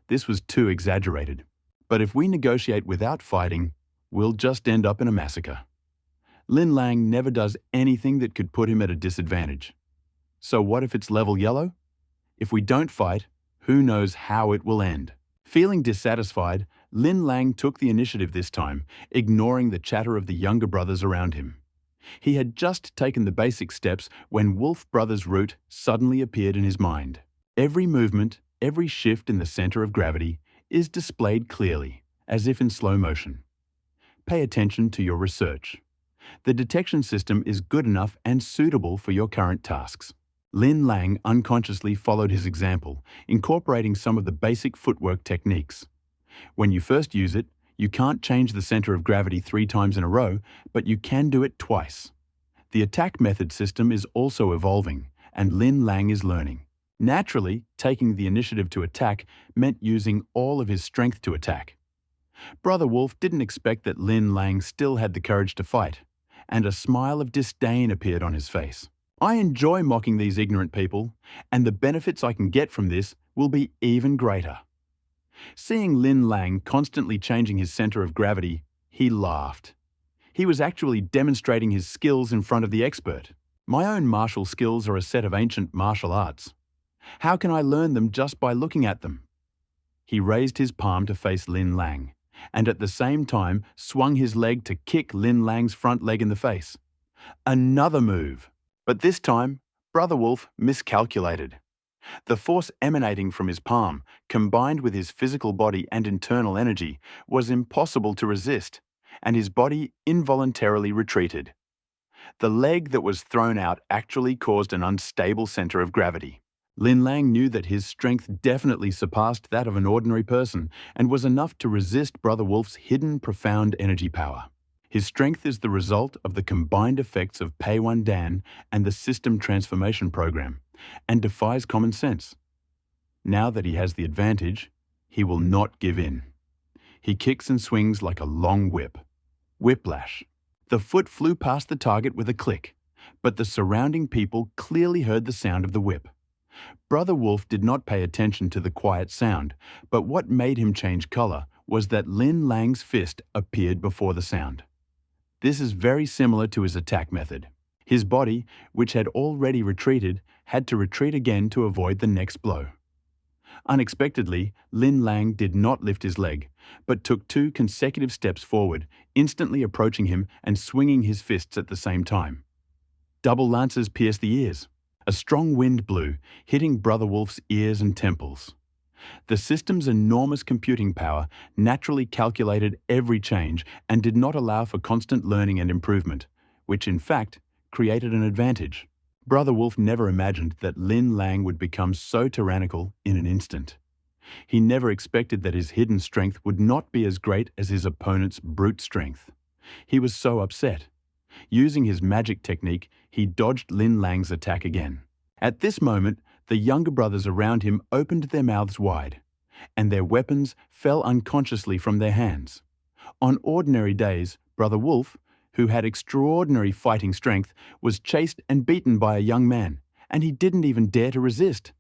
This was too exaggerated. But if we negotiate without fighting, we'll just end up in a massacre. Lin Lang never does anything that could put him at a disadvantage. So what if it's level yellow? If we don't fight, who knows how it will end? Feeling dissatisfied, Lin Lang took the initiative this time, ignoring the chatter of the younger brothers around him. He had just taken the basic steps when Wolf Brothers' route suddenly appeared in his mind. Every movement, every shift in the center of gravity is displayed clearly, as if in slow motion. Pay attention to your research. The detection system is good enough and suitable for your current tasks. Lin Lang unconsciously followed his example, incorporating some of the basic footwork techniques. When you first use it, you can't change the center of gravity 3 times in a row, but you can do it twice. The attack method system is also evolving, and Lin Lang is learning. Naturally, taking the initiative to attack meant using all of his strength to attack. Brother Wolf didn't expect that Lin Lang still had the courage to fight, and a smile of disdain appeared on his face. I enjoy mocking these ignorant people, and the benefits I can get from this will be even greater. Seeing Lin Lang constantly changing his center of gravity, he laughed. He was actually demonstrating his skills in front of the expert. My own martial skills are a set of ancient martial arts. How can I learn them just by looking at them? He raised his palm to face Lin Lang, and at the same time swung his leg to kick Lin Lang's front leg in the face. Another move. But this time, Brother Wolf miscalculated. The force emanating from his palm, combined with his physical body and internal energy, was impossible to resist, and his body involuntarily retreated. The leg that was thrown out actually caused an unstable center of gravity. Lin Lang knew that his strength definitely surpassed that of an ordinary person and was enough to resist Brother Wolf's hidden profound energy power. His strength is the result of the combined effects of Pei Wan Dan and the System Transformation Program, and defies common sense. Now that he has the advantage, he will not give in. He kicks and swings like a long whip. Whiplash. The foot flew past the target with a click, but the surrounding people clearly heard the sound of the whip. Brother Wolf did not pay attention to the quiet sound, but what made him change color was that Lin Lang's fist appeared before the sound. This is very similar to his attack method. His body, which had already retreated, had to retreat again to avoid the next blow. Unexpectedly, Lin Lang did not lift his leg, but took 2 consecutive steps forward, instantly approaching him and swinging his fists at the same time. Double lances pierced the ears. A strong wind blew, hitting Brother Wolf's ears and temples. The system's enormous computing power naturally calculated every change and did not allow for constant learning and improvement, which in fact created an advantage. Brother Wolf never imagined that Lin Lang would become so tyrannical in an instant. He never expected that his hidden strength would not be as great as his opponent's brute strength. He was so upset. Using his magic technique, he dodged Lin Lang's attack again. At this moment, the younger brothers around him opened their mouths wide, and their weapons fell unconsciously from their hands. On ordinary days, Brother Wolf, who had extraordinary fighting strength, was chased and beaten by a young man, and he didn't even dare to resist.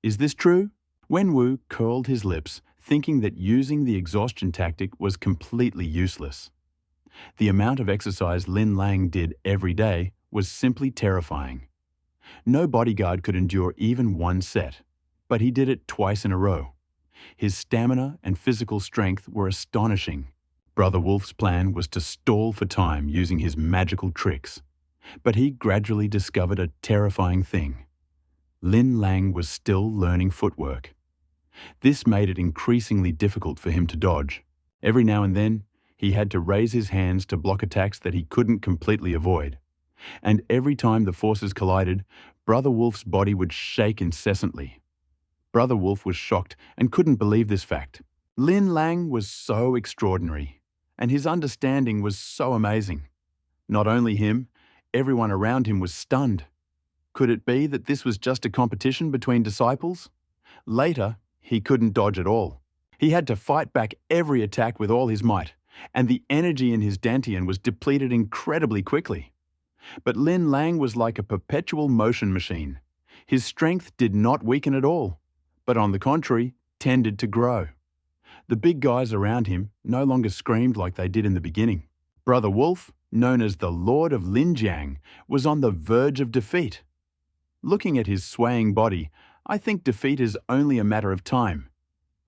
Is this true? Wenwu curled his lips, thinking that using the exhaustion tactic was completely useless. The amount of exercise Lin Lang did every day was simply terrifying. No bodyguard could endure even 1 set, but he did it twice in a row. His stamina and physical strength were astonishing. Brother Wolf's plan was to stall for time using his magical tricks, but he gradually discovered a terrifying thing. Lin Lang was still learning footwork. This made it increasingly difficult for him to dodge. Every now and then, he had to raise his hands to block attacks that he couldn't completely avoid. And every time the forces collided, Brother Wolf's body would shake incessantly. Brother Wolf was shocked and couldn't believe this fact. Lin Lang was so extraordinary, and his understanding was so amazing. Not only him, everyone around him was stunned. Could it be that this was just a competition between disciples? Later, he couldn't dodge at all. He had to fight back every attack with all his might, and the energy in his dantian was depleted incredibly quickly. But Lin Lang was like a perpetual motion machine. His strength did not weaken at all, but on the contrary, tended to grow. The big guys around him no longer screamed like they did in the beginning. Brother Wolf, known as the Lord of Linjiang, was on the verge of defeat. Looking at his swaying body, I think defeat is only a matter of time.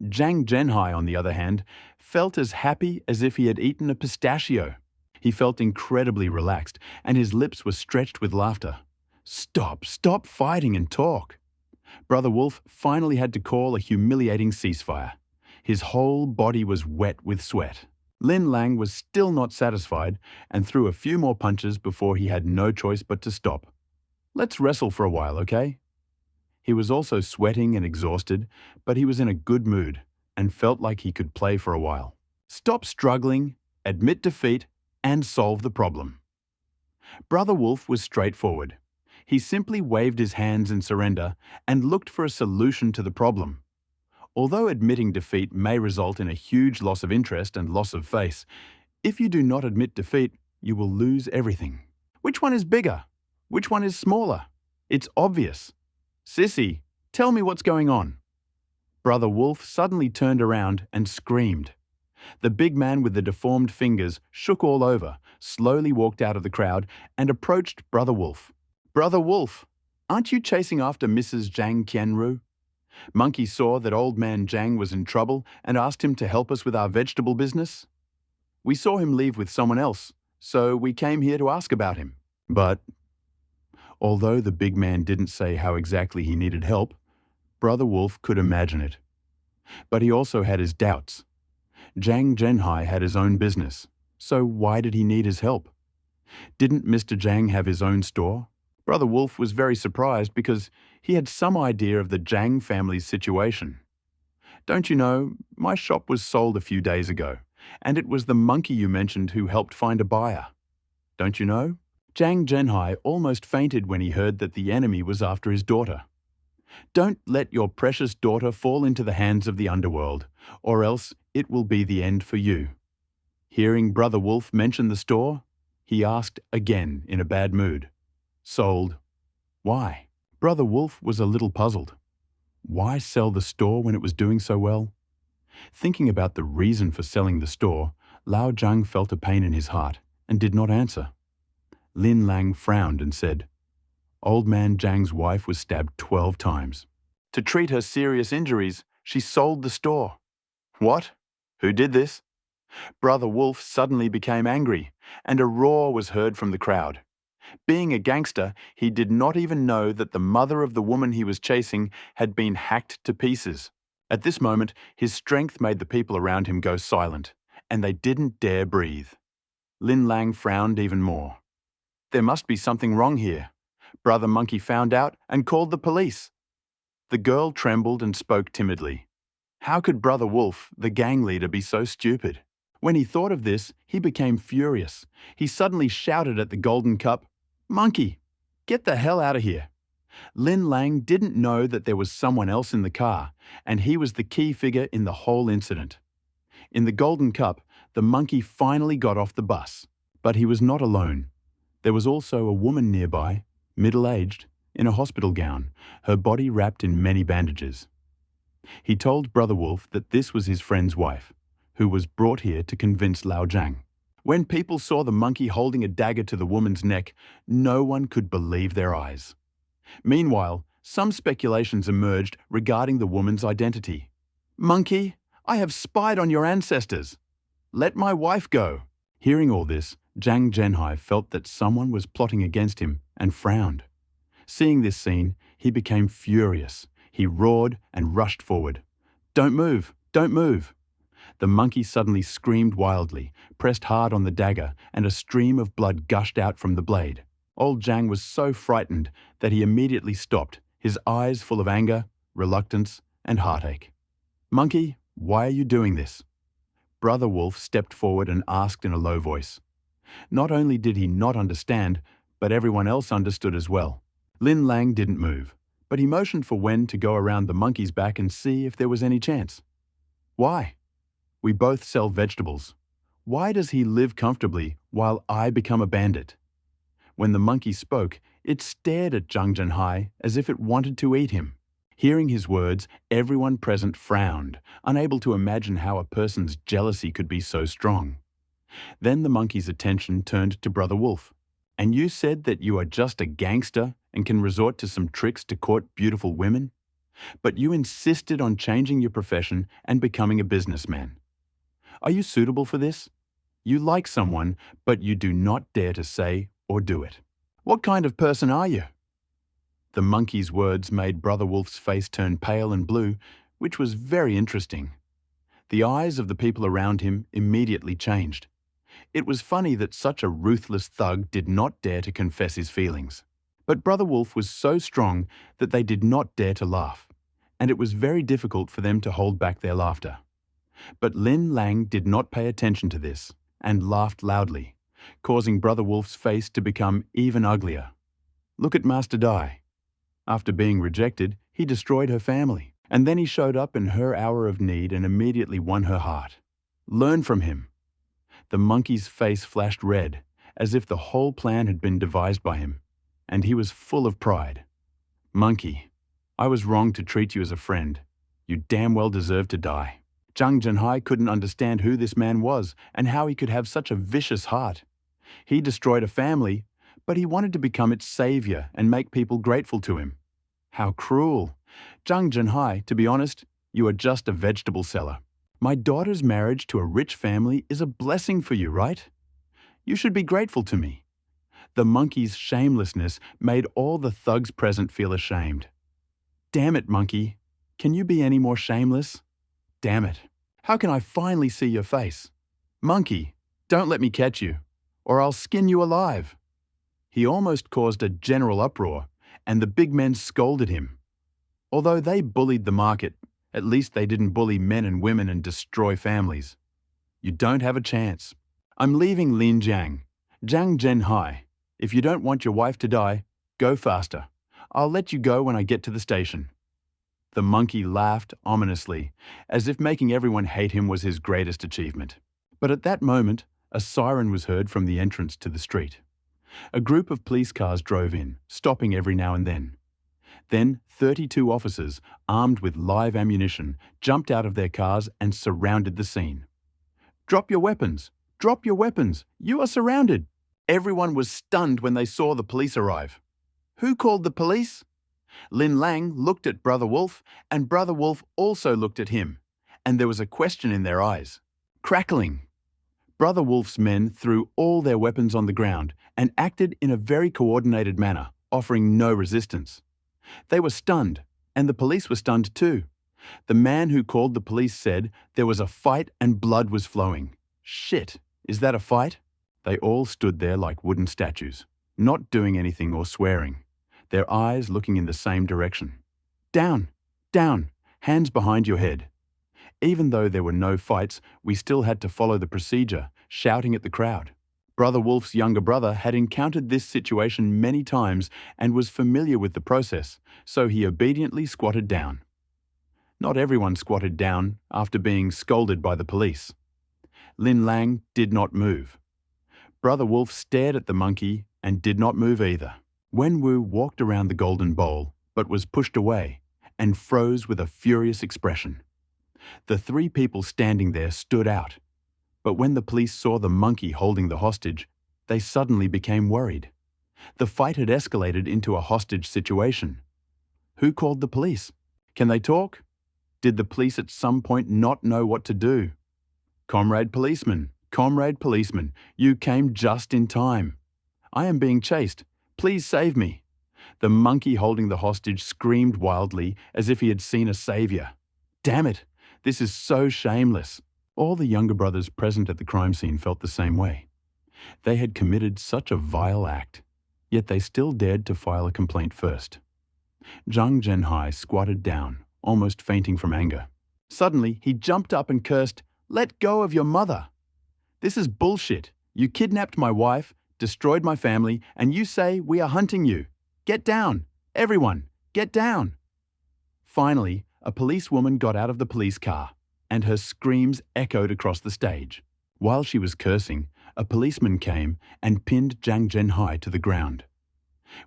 Zhang Zhenhai, on the other hand, felt as happy as if he had eaten a pistachio. He felt incredibly relaxed, and his lips were stretched with laughter. Stop fighting and talk. Brother Wolf finally had to call a humiliating ceasefire. His whole body was wet with sweat. Lin Lang was still not satisfied and threw a few more punches before he had no choice but to stop. Let's wrestle for a while, okay? He was also sweating and exhausted, but he was in a good mood and felt like he could play for a while. Stop struggling, admit defeat, and solve the problem. Brother Wolf was straightforward. He simply waved his hands in surrender and looked for a solution to the problem. Although admitting defeat may result in a huge loss of interest and loss of face, if you do not admit defeat, you will lose everything. Which one is bigger? Which one is smaller? It's obvious. Sissy, tell me what's going on. Brother Wolf suddenly turned around and screamed. The big man with the deformed fingers shook all over, slowly walked out of the crowd, and approached Brother Wolf. Brother Wolf, aren't you chasing after Mrs. Zhang Qianru? Monkey saw that old man Zhang was in trouble and asked him to help us with our vegetable business. We saw him leave with someone else, so we came here to ask about him. But although the big man didn't say how exactly he needed help, Brother Wolf could imagine it. But he also had his doubts. Zhang Zhenhai had his own business, so why did he need his help? Didn't Mr. Zhang have his own store? Brother Wolf was very surprised because he had some idea of the Zhang family's situation. Don't you know, my shop was sold a few days ago, and it was the monkey you mentioned who helped find a buyer. Don't you know? Zhang Zhenhai almost fainted when he heard that the enemy was after his daughter. Don't let your precious daughter fall into the hands of the underworld, or else it will be the end for you. Hearing Brother Wolf mention the store, he asked again in a bad mood. Sold. Why? Brother Wolf was a little puzzled. Why sell the store when it was doing so well? Thinking about the reason for selling the store, Lao Zhang felt a pain in his heart and did not answer. Lin Lang frowned and said, Old man Zhang's wife was stabbed 12 times. To treat her serious injuries, she sold the store. What? Who did this? Brother Wolf suddenly became angry, and a roar was heard from the crowd. Being a gangster, he did not even know that the mother of the woman he was chasing had been hacked to pieces. At this moment, his strength made the people around him go silent, and they didn't dare breathe. Lin Lang frowned even more. There must be something wrong here. Brother Monkey found out and called the police. The girl trembled and spoke timidly. How could Brother Wolf, the gang leader, be so stupid? When he thought of this, he became furious. He suddenly shouted at the golden cup, Monkey, get the hell out of here. Lin Lang didn't know that there was someone else in the car, and he was the key figure in the whole incident. In the golden cup, the monkey finally got off the bus. But he was not alone. There was also a woman nearby, middle-aged, in a hospital gown, her body wrapped in many bandages. He told Brother Wolf that this was his friend's wife, who was brought here to convince Lao Zhang. When people saw the monkey holding a dagger to the woman's neck, no one could believe their eyes. Meanwhile, some speculations emerged regarding the woman's identity. Monkey, I have spied on your ancestors. Let my wife go. Hearing all this, Zhang Zhenhai felt that someone was plotting against him and frowned. Seeing this scene, he became furious. He roared and rushed forward. Don't move! Don't move! The monkey suddenly screamed wildly, pressed hard on the dagger, and a stream of blood gushed out from the blade. Old Zhang was so frightened that he immediately stopped, his eyes full of anger, reluctance, and heartache. Monkey, why are you doing this? Brother Wolf stepped forward and asked in a low voice. Not only did he not understand, but everyone else understood as well. Lin Lang didn't move, but he motioned for Wen to go around the monkey's back and see if there was any chance. Why? We both sell vegetables. Why does he live comfortably while I become a bandit? When the monkey spoke, it stared at Zhang Zhenhai as if it wanted to eat him. Hearing his words, everyone present frowned, unable to imagine how a person's jealousy could be so strong. Then the monkey's attention turned to Brother Wolf. And you said that you are just a gangster and can resort to some tricks to court beautiful women? But you insisted on changing your profession and becoming a businessman. Are you suitable for this? You like someone, but you do not dare to say or do it. What kind of person are you? The monkey's words made Brother Wolf's face turn pale and blue, which was very interesting. The eyes of the people around him immediately changed. It was funny that such a ruthless thug did not dare to confess his feelings. But Brother Wolf was so strong that they did not dare to laugh, and it was very difficult for them to hold back their laughter. But Lin Lang did not pay attention to this and laughed loudly, causing Brother Wolf's face to become even uglier. Look at Master Dai. After being rejected, he destroyed her family, and then he showed up in her hour of need and immediately won her heart. Learn from him. The monkey's face flashed red, as if the whole plan had been devised by him, and he was full of pride. Monkey, I was wrong to treat you as a friend. You damn well deserve to die. Zhang Zhenhai couldn't understand who this man was and how he could have such a vicious heart. He destroyed a family, but he wanted to become its savior and make people grateful to him. How cruel! Zhang Zhenhai, to be honest, you are just a vegetable seller. My daughter's marriage to a rich family is a blessing for you, right? You should be grateful to me. The monkey's shamelessness made all the thugs present feel ashamed. Damn it, monkey. Can you be any more shameless? Damn it. How can I finally see your face? Monkey, don't let me catch you, or I'll skin you alive. He almost caused a general uproar, and the big men scolded him. Although they bullied the market, at least they didn't bully men and women and destroy families. You don't have a chance. I'm leaving Linjiang, Zhangzhenhai. If you don't want your wife to die, go faster. I'll let you go when I get to the station. The monkey laughed ominously, as if making everyone hate him was his greatest achievement. But at that moment, a siren was heard from the entrance to the street. A group of police cars drove in, stopping every now and then. Then 32 officers, armed with live ammunition, jumped out of their cars and surrounded the scene. "Drop your weapons! Drop your weapons! You are surrounded!" Everyone was stunned when they saw the police arrive. Who called the police? Lin Lang looked at Brother Wolf, and Brother Wolf also looked at him, and there was a question in their eyes. Crackling. Brother Wolf's men threw all their weapons on the ground and acted in a very coordinated manner, offering no resistance. They were stunned, and the police were stunned too. The man who called the police said there was a fight and blood was flowing. Shit, is that a fight? They all stood there like wooden statues, not doing anything or swearing, their eyes looking in the same direction. Down, down, hands behind your head. Even though there were no fights, we still had to follow the procedure, shouting at the crowd. Brother Wolf's younger brother had encountered this situation many times and was familiar with the process, so he obediently squatted down. Not everyone squatted down after being scolded by the police. Lin Lang did not move. Brother Wolf stared at the monkey and did not move either. Wenwu walked around the golden bowl, but was pushed away and froze with a furious expression. The three people standing there stood out, but when the police saw the monkey holding the hostage, they suddenly became worried. The fight had escalated into a hostage situation. Who called the police? Can they talk? Did the police at some point not know what to do? Comrade policeman, you came just in time. I am being chased. Please save me. The monkey holding the hostage screamed wildly as if he had seen a savior. Damn it, this is so shameless. All the younger brothers present at the crime scene felt the same way. They had committed such a vile act, yet they still dared to file a complaint first. Zhang Zhenhai squatted down, almost fainting from anger. Suddenly, he jumped up and cursed, "Let go of your mother! This is bullshit. You kidnapped my wife, destroyed my family, and you say we are hunting you. Get down! Everyone, get down!" Finally, a policewoman got out of the police car, and her screams echoed across the stage. While she was cursing, a policeman came and pinned Zhang Zhenhai to the ground.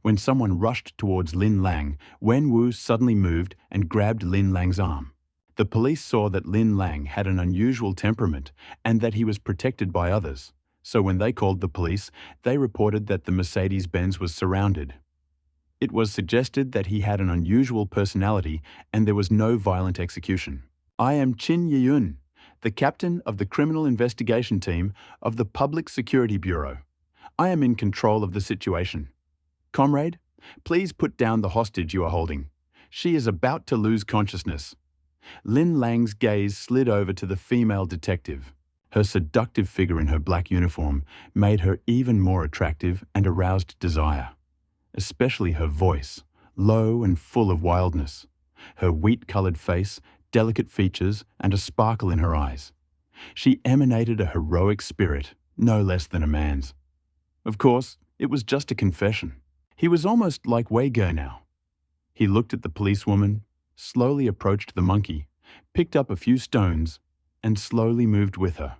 When someone rushed towards Lin Lang, Wenwu suddenly moved and grabbed Lin Lang's arm. The police saw that Lin Lang had an unusual temperament and that he was protected by others, so when they called the police, they reported that the Mercedes-Benz was surrounded. It was suggested that he had an unusual personality and there was no violent execution. I am Qin Yiyun, the captain of the Criminal Investigation Team of the Public Security Bureau. I am in control of the situation. Comrade, please put down the hostage you are holding. She is about to lose consciousness. Lin Lang's gaze slid over to the female detective. Her seductive figure in her black uniform made her even more attractive and aroused desire. Especially her voice, low and full of wildness. Her wheat-colored face, delicate features, and a sparkle in her eyes. She emanated a heroic spirit, no less than a man's. Of course, it was just a confession. He was almost like Wei Ge now. He looked at the policewoman, slowly approached the monkey, picked up a few stones, and slowly moved with her.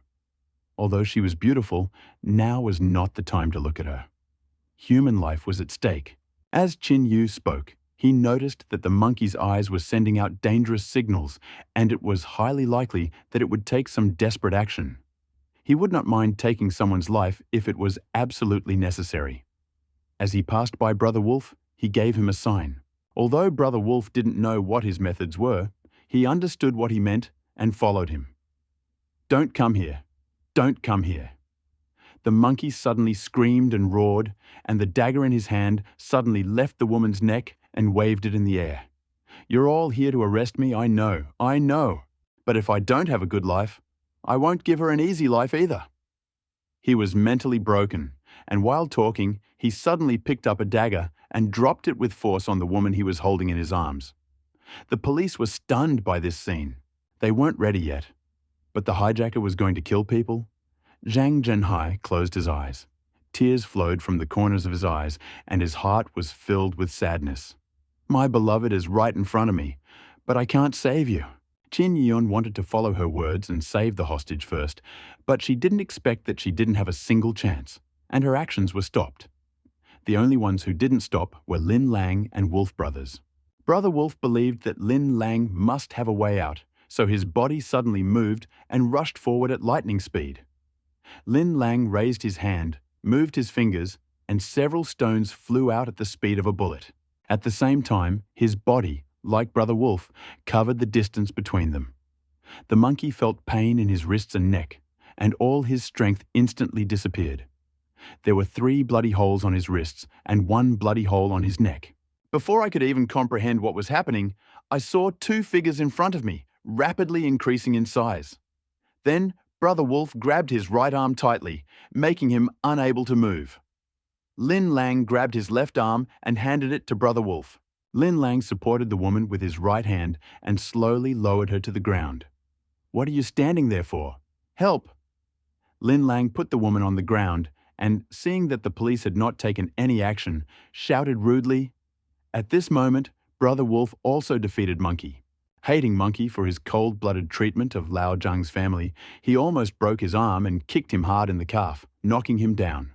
Although she was beautiful, now was not the time to look at her. Human life was at stake. As Qin Yu spoke, he noticed that the monkey's eyes were sending out dangerous signals, and it was highly likely that it would take some desperate action. He would not mind taking someone's life if it was absolutely necessary. As he passed by Brother Wolf, he gave him a sign. Although Brother Wolf didn't know what his methods were, he understood what he meant and followed him. "Don't come here. Don't come here." The monkey suddenly screamed and roared, and the dagger in his hand suddenly left the woman's neck and waved it in the air. "You're all here to arrest me, I know. But if I don't have a good life, I won't give her an easy life either." He was mentally broken, and while talking, he suddenly picked up a dagger and dropped it with force on the woman he was holding in his arms. The police were stunned by this scene. They weren't ready yet. But the hijacker was going to kill people? Zhang Zhenhai closed his eyes. Tears flowed from the corners of his eyes, and his heart was filled with sadness. My beloved is right in front of me, but I can't save you. Qin Yiyun wanted to follow her words and save the hostage first, but she didn't expect that she didn't have a single chance, and her actions were stopped. The only ones who didn't stop were Lin Lang and Wolf brothers. Brother Wolf believed that Lin Lang must have a way out, so his body suddenly moved and rushed forward at lightning speed. Lin Lang raised his hand, moved his fingers, and several stones flew out at the speed of a bullet. At the same time, his body, like Brother Wolf, covered the distance between them. The monkey felt pain in his wrists and neck, and all his strength instantly disappeared. There were 3 bloody holes on his wrists and 1 bloody hole on his neck. Before I could even comprehend what was happening, I saw 2 figures in front of me, rapidly increasing in size. Then, Brother Wolf grabbed his right arm tightly, making him unable to move. Lin Lang grabbed his left arm and handed it to Brother Wolf. Lin Lang supported the woman with his right hand and slowly lowered her to the ground. "What are you standing there for? Help!" Lin Lang put the woman on the ground and, seeing that the police had not taken any action, shouted rudely. At this moment, Brother Wolf also defeated Monkey. Hating Monkey for his cold-blooded treatment of Lao Zhang's family, he almost broke his arm and kicked him hard in the calf, knocking him down.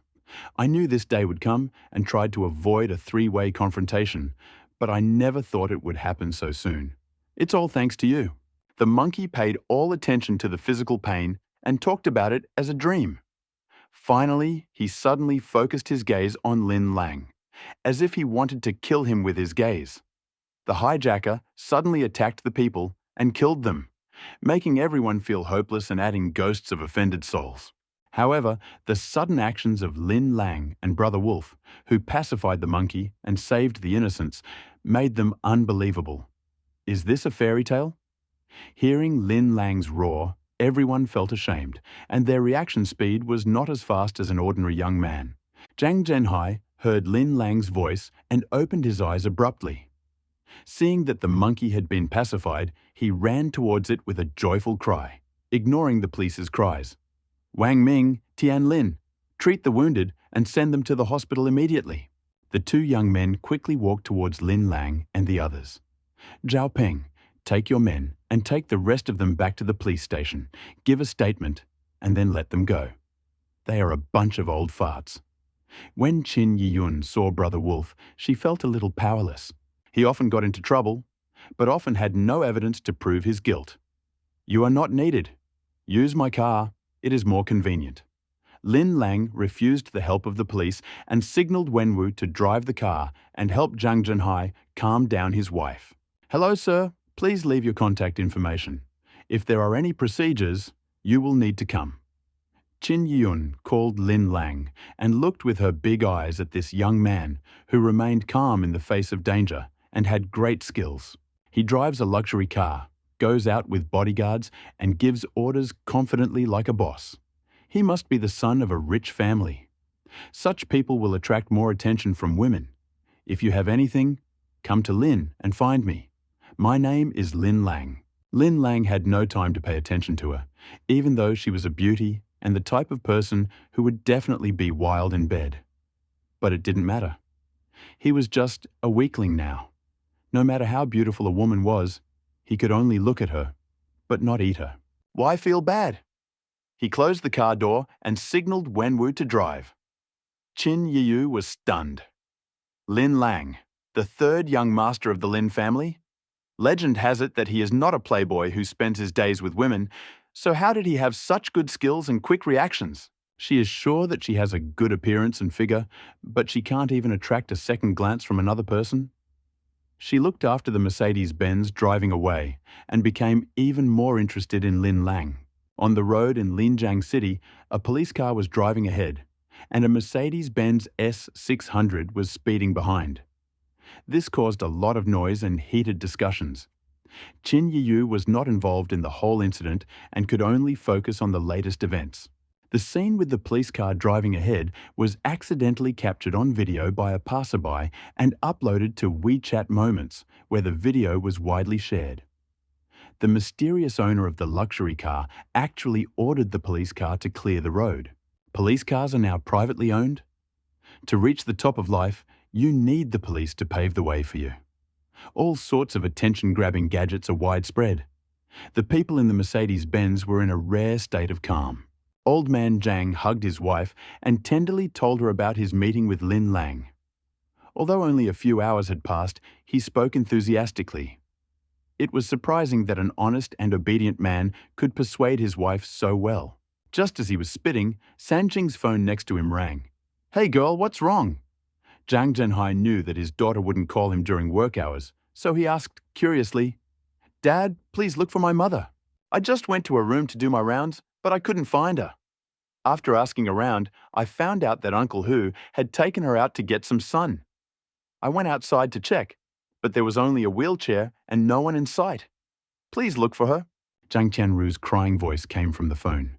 I knew this day would come and tried to avoid a 3-way confrontation, but I never thought it would happen so soon. It's all thanks to you. The monkey paid all attention to the physical pain and talked about it as a dream. Finally, he suddenly focused his gaze on Lin Lang, as if he wanted to kill him with his gaze. The hijacker suddenly attacked the people and killed them, making everyone feel hopeless and adding ghosts of offended souls. However, the sudden actions of Lin Lang and Brother Wolf, who pacified the monkey and saved the innocents, made them unbelievable. Is this a fairy tale? Hearing Lin Lang's roar, everyone felt ashamed, and their reaction speed was not as fast as an ordinary young man. Zhang Zhenhai heard Lin Lang's voice and opened his eyes abruptly. Seeing that the monkey had been pacified, he ran towards it with a joyful cry, ignoring the police's cries. "Wang Ming, Tian Lin, treat the wounded and send them to the hospital immediately." The 2 young men quickly walked towards Lin Lang and the others. "Zhao Peng, take your men and take the rest of them back to the police station, give a statement, and then let them go. They are a bunch of old farts." When Qin Yiyun saw Brother Wolf, she felt a little powerless. He often got into trouble, but often had no evidence to prove his guilt. "You are not needed. Use my car. It is more convenient." Lin Lang refused the help of the police and signaled Wenwu to drive the car and help Zhang Zhenhai calm down his wife. "Hello, sir. Please leave your contact information. If there are any procedures, you will need to come." Qin Yiyun called Lin Lang and looked with her big eyes at this young man who remained calm in the face of danger and had great skills. He drives a luxury car, goes out with bodyguards, and gives orders confidently like a boss. He must be the son of a rich family. Such people will attract more attention from women. If you have anything, come to Lin and find me. My name is Lin Lang. Lin Lang had no time to pay attention to her, even though she was a beauty and the type of person who would definitely be wild in bed. But it didn't matter. He was just a weakling now. No matter how beautiful a woman was, he could only look at her, but not eat her. Why feel bad? He closed the car door and signaled Wenwu to drive. Qin Yiyu was stunned. Lin Lang, the 3rd young master of the Lin family? Legend has it that he is not a playboy who spends his days with women, so how did he have such good skills and quick reactions? She is sure that she has a good appearance and figure, but she can't even attract a second glance from another person? She looked after the Mercedes-Benz driving away and became even more interested in Lin Lang. On the road in Linjiang City, a police car was driving ahead, and a Mercedes-Benz S600 was speeding behind. This caused a lot of noise and heated discussions. Qin Yiyu was not involved in the whole incident and could only focus on the latest events. The scene with the police car driving ahead was accidentally captured on video by a passerby and uploaded to WeChat Moments, where the video was widely shared. The mysterious owner of the luxury car actually ordered the police car to clear the road. Police cars are now privately owned. To reach the top of life, you need the police to pave the way for you. All sorts of attention-grabbing gadgets are widespread. The people in the Mercedes-Benz were in a rare state of calm. Old man Zhang hugged his wife and tenderly told her about his meeting with Lin Lang. Although only a few hours had passed, he spoke enthusiastically. It was surprising that an honest and obedient man could persuade his wife so well. Just as he was spitting, Sanjing's phone next to him rang. "Hey girl, what's wrong?" Zhang Zhenhai knew that his daughter wouldn't call him during work hours, so he asked curiously, "Dad, please look for my mother. I just went to her room to do my rounds, but I couldn't find her." After asking around, I found out that Uncle Hu had taken her out to get some sun. I went outside to check, but there was only a wheelchair and no one in sight. Please look for her. Zhang Qianru's crying voice came from the phone.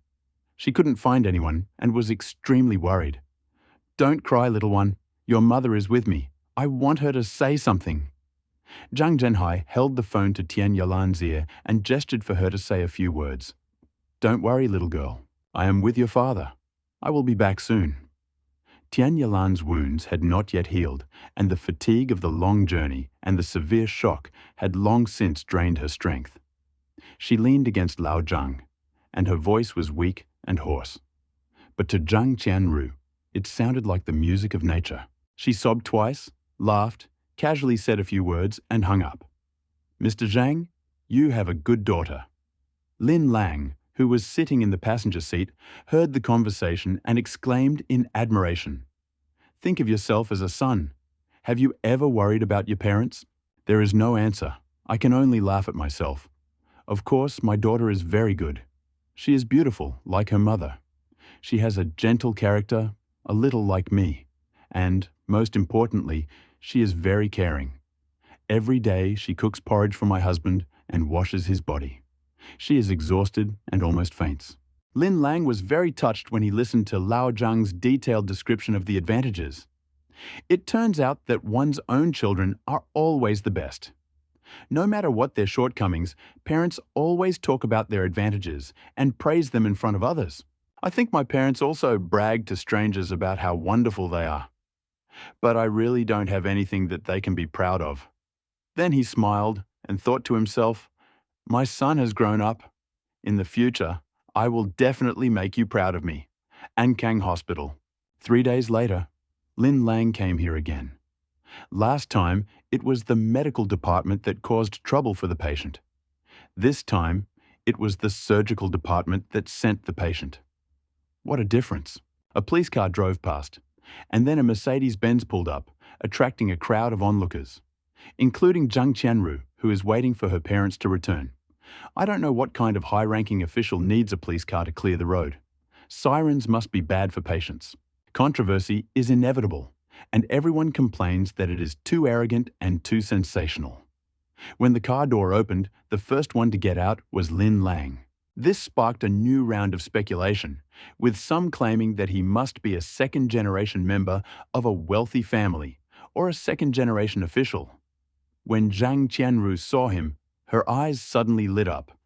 She couldn't find anyone and was extremely worried. "Don't cry, little one. Your mother is with me. I want her to say something." Zhang Zhenhai held the phone to Tian Yalan's ear and gestured for her to say a few words. "Don't worry, little girl. I am with your father. I will be back soon." Tian Yalan's wounds had not yet healed, and the fatigue of the long journey and the severe shock had long since drained her strength. She leaned against Lao Zhang, and her voice was weak and hoarse. But to Zhang Qianru, it sounded like the music of nature. She sobbed twice, laughed, casually said a few words, and hung up. "Mr. Zhang, you have a good daughter." Lin Lang, who was sitting in the passenger seat, heard the conversation and exclaimed in admiration, "Think of yourself as a son. Have you ever worried about your parents?" There is no answer. I can only laugh at myself. Of course, my daughter is very good. She is beautiful, like her mother. She has a gentle character, a little like me. And, most importantly, she is very caring. Every day she cooks porridge for my husband and washes his body. She is exhausted and almost faints. Lin Lang was very touched when he listened to Lao Zhang's detailed description of the advantages. It turns out that one's own children are always the best. No matter what their shortcomings, parents always talk about their advantages and praise them in front of others. I think my parents also brag to strangers about how wonderful they are. But I really don't have anything that they can be proud of. Then he smiled and thought to himself, "My son has grown up. In the future, I will definitely make you proud of me." Ankang Hospital. 3 days later, Lin Lang came here again. Last time, it was the medical department that caused trouble for the patient. This time, it was the surgical department that sent the patient. What a difference. A police car drove past, and then a Mercedes-Benz pulled up, attracting a crowd of onlookers, including Zhang Qianru, who is waiting for her parents to return. I don't know what kind of high-ranking official needs a police car to clear the road. Sirens must be bad for patients. Controversy is inevitable, and everyone complains that it is too arrogant and too sensational. When the car door opened, the first one to get out was Lin Lang. This sparked a new round of speculation, with some claiming that he must be a second-generation member of a wealthy family or a second-generation official. When Zhang Qianru saw him, her eyes suddenly lit up,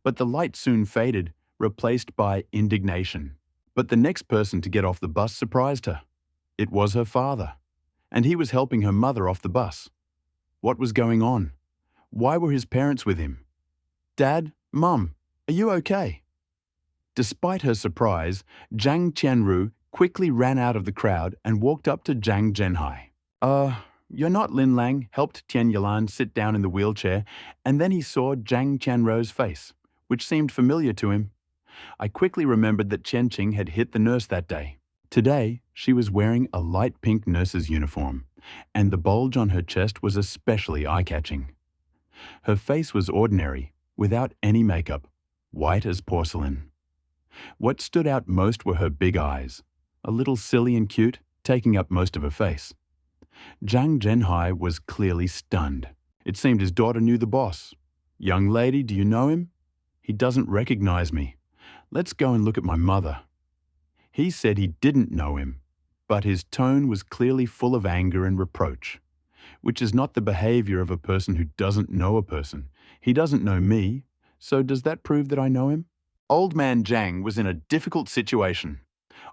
but the light soon faded, replaced by indignation. But the next person to get off the bus surprised her. It was her father, and he was helping her mother off the bus. What was going on? Why were his parents with him? "Dad, Mum, are you okay?" Despite her surprise, Zhang Qianru quickly ran out of the crowd and walked up to Zhang Zhenhai. You're not Lin Lang," helped Tian Yalan sit down in the wheelchair, and then he saw Zhang Qianru's face, which seemed familiar to him. I quickly remembered that Chen Qing had hit the nurse that day. Today, she was wearing a light pink nurse's uniform, and the bulge on her chest was especially eye-catching. Her face was ordinary, without any makeup, white as porcelain. What stood out most were her big eyes, a little silly and cute, taking up most of her face. Zhang Zhenhai was clearly stunned. It seemed his daughter knew the boss. "Young lady, do you know him?" "He doesn't recognize me. Let's go and look at my mother." He said he didn't know him, but his tone was clearly full of anger and reproach, which is not the behavior of a person who doesn't know a person. He doesn't know me, so does that prove that I know him? Old man Zhang was in a difficult situation.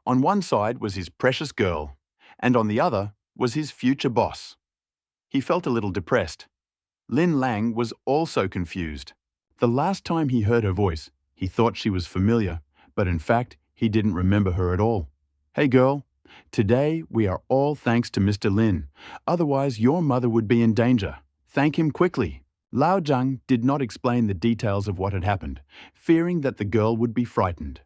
On one side was his precious girl, and on the other was his future boss. He felt a little depressed. Lin Lang was also confused. The last time he heard her voice, he thought she was familiar, but in fact, he didn't remember her at all. "Hey girl, today we are all thanks to Mr. Lin. Otherwise, your mother would be in danger. Thank him quickly." Lao Zhang did not explain the details of what had happened, fearing that the girl would be frightened.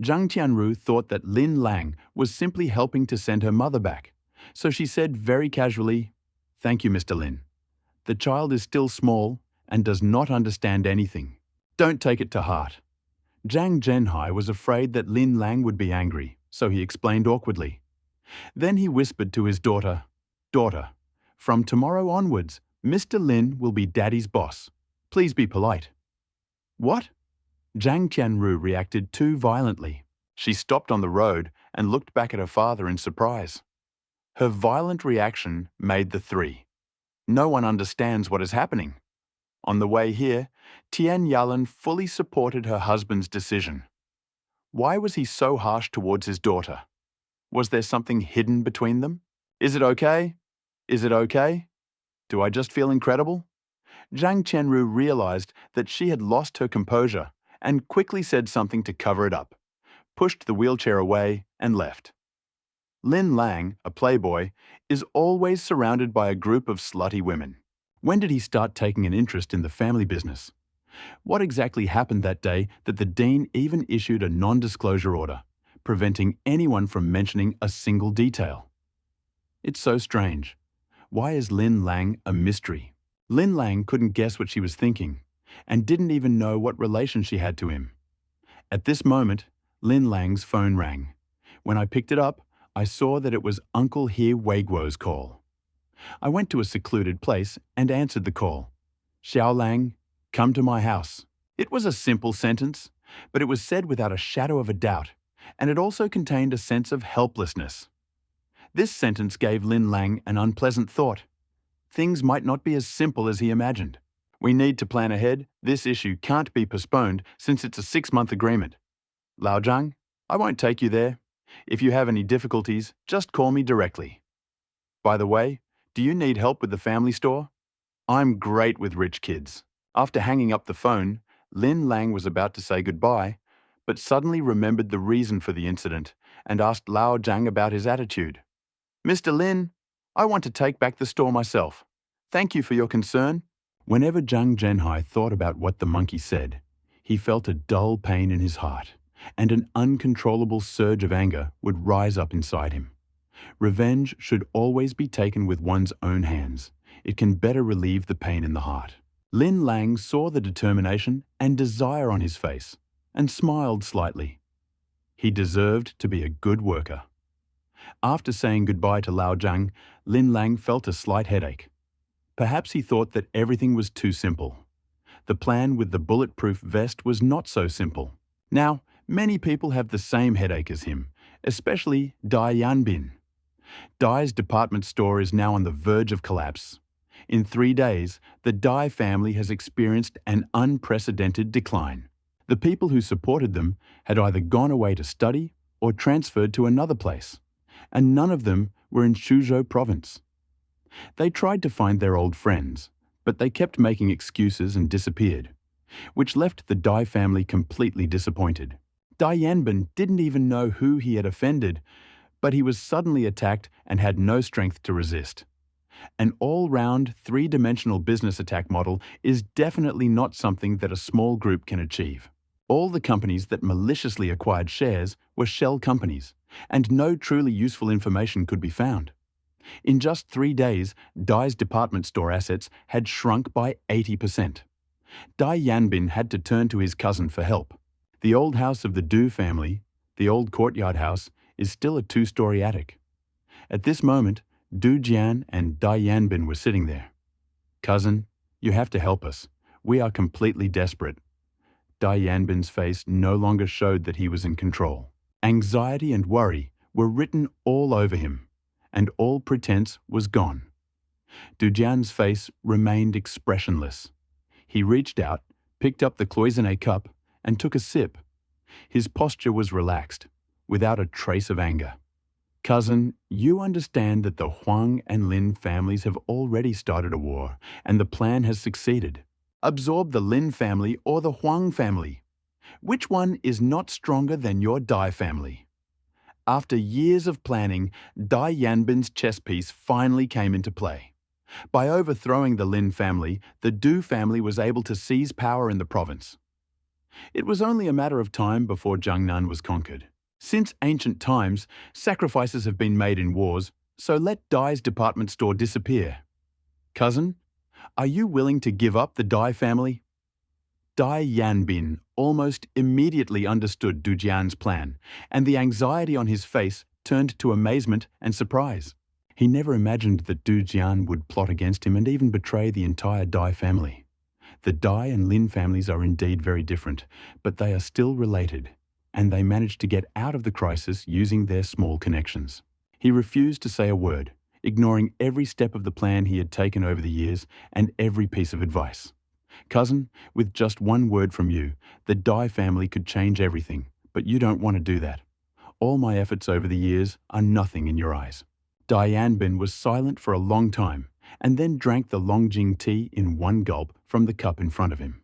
Zhang Tianru thought that Lin Lang was simply helping to send her mother back, so she said very casually, "Thank you, Mr. Lin. The child is still small and does not understand anything. Don't take it to heart." Zhang Zhenhai was afraid that Lin Lang would be angry, so he explained awkwardly. Then he whispered to his daughter, "Daughter, from tomorrow onwards, Mr. Lin will be Daddy's boss. Please be polite." "What?" Zhang Tianru reacted too violently. She stopped on the road and looked back at her father in surprise. Her violent reaction made the three. No one understands what is happening. On the way here, Tian Yalan fully supported her husband's decision. Why was he so harsh towards his daughter? Was there something hidden between them? Is it okay? Is it okay? Do I just feel incredible? Zhang Tianru realized that she had lost her composure and quickly said something to cover it up, pushed the wheelchair away and left. Lin Lang, a playboy, is always surrounded by a group of slutty women. When did he start taking an interest in the family business? What exactly happened that day that the dean even issued a non-disclosure order, preventing anyone from mentioning a single detail? It's so strange. Why is Lin Lang a mystery? Lin Lang couldn't guess what she was thinking, and didn't even know what relation she had to him. At this moment, Lin Lang's phone rang. When I picked it up, I saw that it was Uncle He Weiguo's call. I went to a secluded place and answered the call. "Xiao Lang, come to my house." It was a simple sentence, but it was said without a shadow of a doubt, and it also contained a sense of helplessness. This sentence gave Lin Lang an unpleasant thought. Things might not be as simple as he imagined. "We need to plan ahead. This issue can't be postponed since it's a 6-month agreement. Lao Zhang, I won't take you there. If you have any difficulties, just call me directly. By the way, do you need help with the family store? I'm great with rich kids." After hanging up the phone, Lin Lang was about to say goodbye, but suddenly remembered the reason for the incident and asked Lao Zhang about his attitude. "Mr. Lin, I want to take back the store myself. Thank you for your concern." Whenever Zhang Zhenhai thought about what the monkey said, he felt a dull pain in his heart, and an uncontrollable surge of anger would rise up inside him. Revenge should always be taken with one's own hands. It can better relieve the pain in the heart. Lin Lang saw the determination and desire on his face, and smiled slightly. He deserved to be a good worker. After saying goodbye to Lao Zhang, Lin Lang felt a slight headache. Perhaps he thought that everything was too simple. The plan with the bulletproof vest was not so simple. Now, many people have the same headache as him, especially Dai Yanbin. Dai's department store is now on the verge of collapse. In 3 days, the Dai family has experienced an unprecedented decline. The people who supported them had either gone away to study or transferred to another place, and none of them were in Suzhou province. They tried to find their old friends, but they kept making excuses and disappeared, which left the Dai family completely disappointed. Dai Yanbin didn't even know who he had offended, but he was suddenly attacked and had no strength to resist. An all-round, three-dimensional business attack model is definitely not something that a small group can achieve. All the companies that maliciously acquired shares were shell companies, and no truly useful information could be found. In just 3 days, Dai's department store assets had shrunk by 80%. Dai Yanbin had to turn to his cousin for help. The old house of the Du family, the old courtyard house, is still a 2-story attic. At this moment, Du Jian and Dai Yanbin were sitting there. "Cousin, you have to help us. We are completely desperate." Dai Yanbin's face no longer showed that he was in control. Anxiety and worry were written all over him, and all pretense was gone. Dujian's face remained expressionless. He reached out, picked up the cloisonné cup, and took a sip. His posture was relaxed, without a trace of anger. Cousin, you understand that the Huang and Lin families have already started a war, and the plan has succeeded. Absorb the Lin family or the Huang family. Which one is not stronger than your Dai family? After years of planning, Dai Yanbin's chess piece finally came into play. By overthrowing the Lin family, the Du family was able to seize power in the province. It was only a matter of time before Jiangnan was conquered. Since ancient times, sacrifices have been made in wars, so let Dai's department store disappear. Cousin, are you willing to give up the Dai family? Dai Yanbin almost immediately understood Dujian's plan, and the anxiety on his face turned to amazement and surprise. He never imagined that Dujian would plot against him and even betray the entire Dai family. The Dai and Lin families are indeed very different, but they are still related, and they managed to get out of the crisis using their small connections. He refused to say a word, ignoring every step of the plan he had taken over the years and every piece of advice. Cousin, with just one word from you, the Dai family could change everything, but you don't want to do that. All my efforts over the years are nothing in your eyes. Dai Yanbin was silent for a long time, and then drank the Longjing tea in one gulp from the cup in front of him.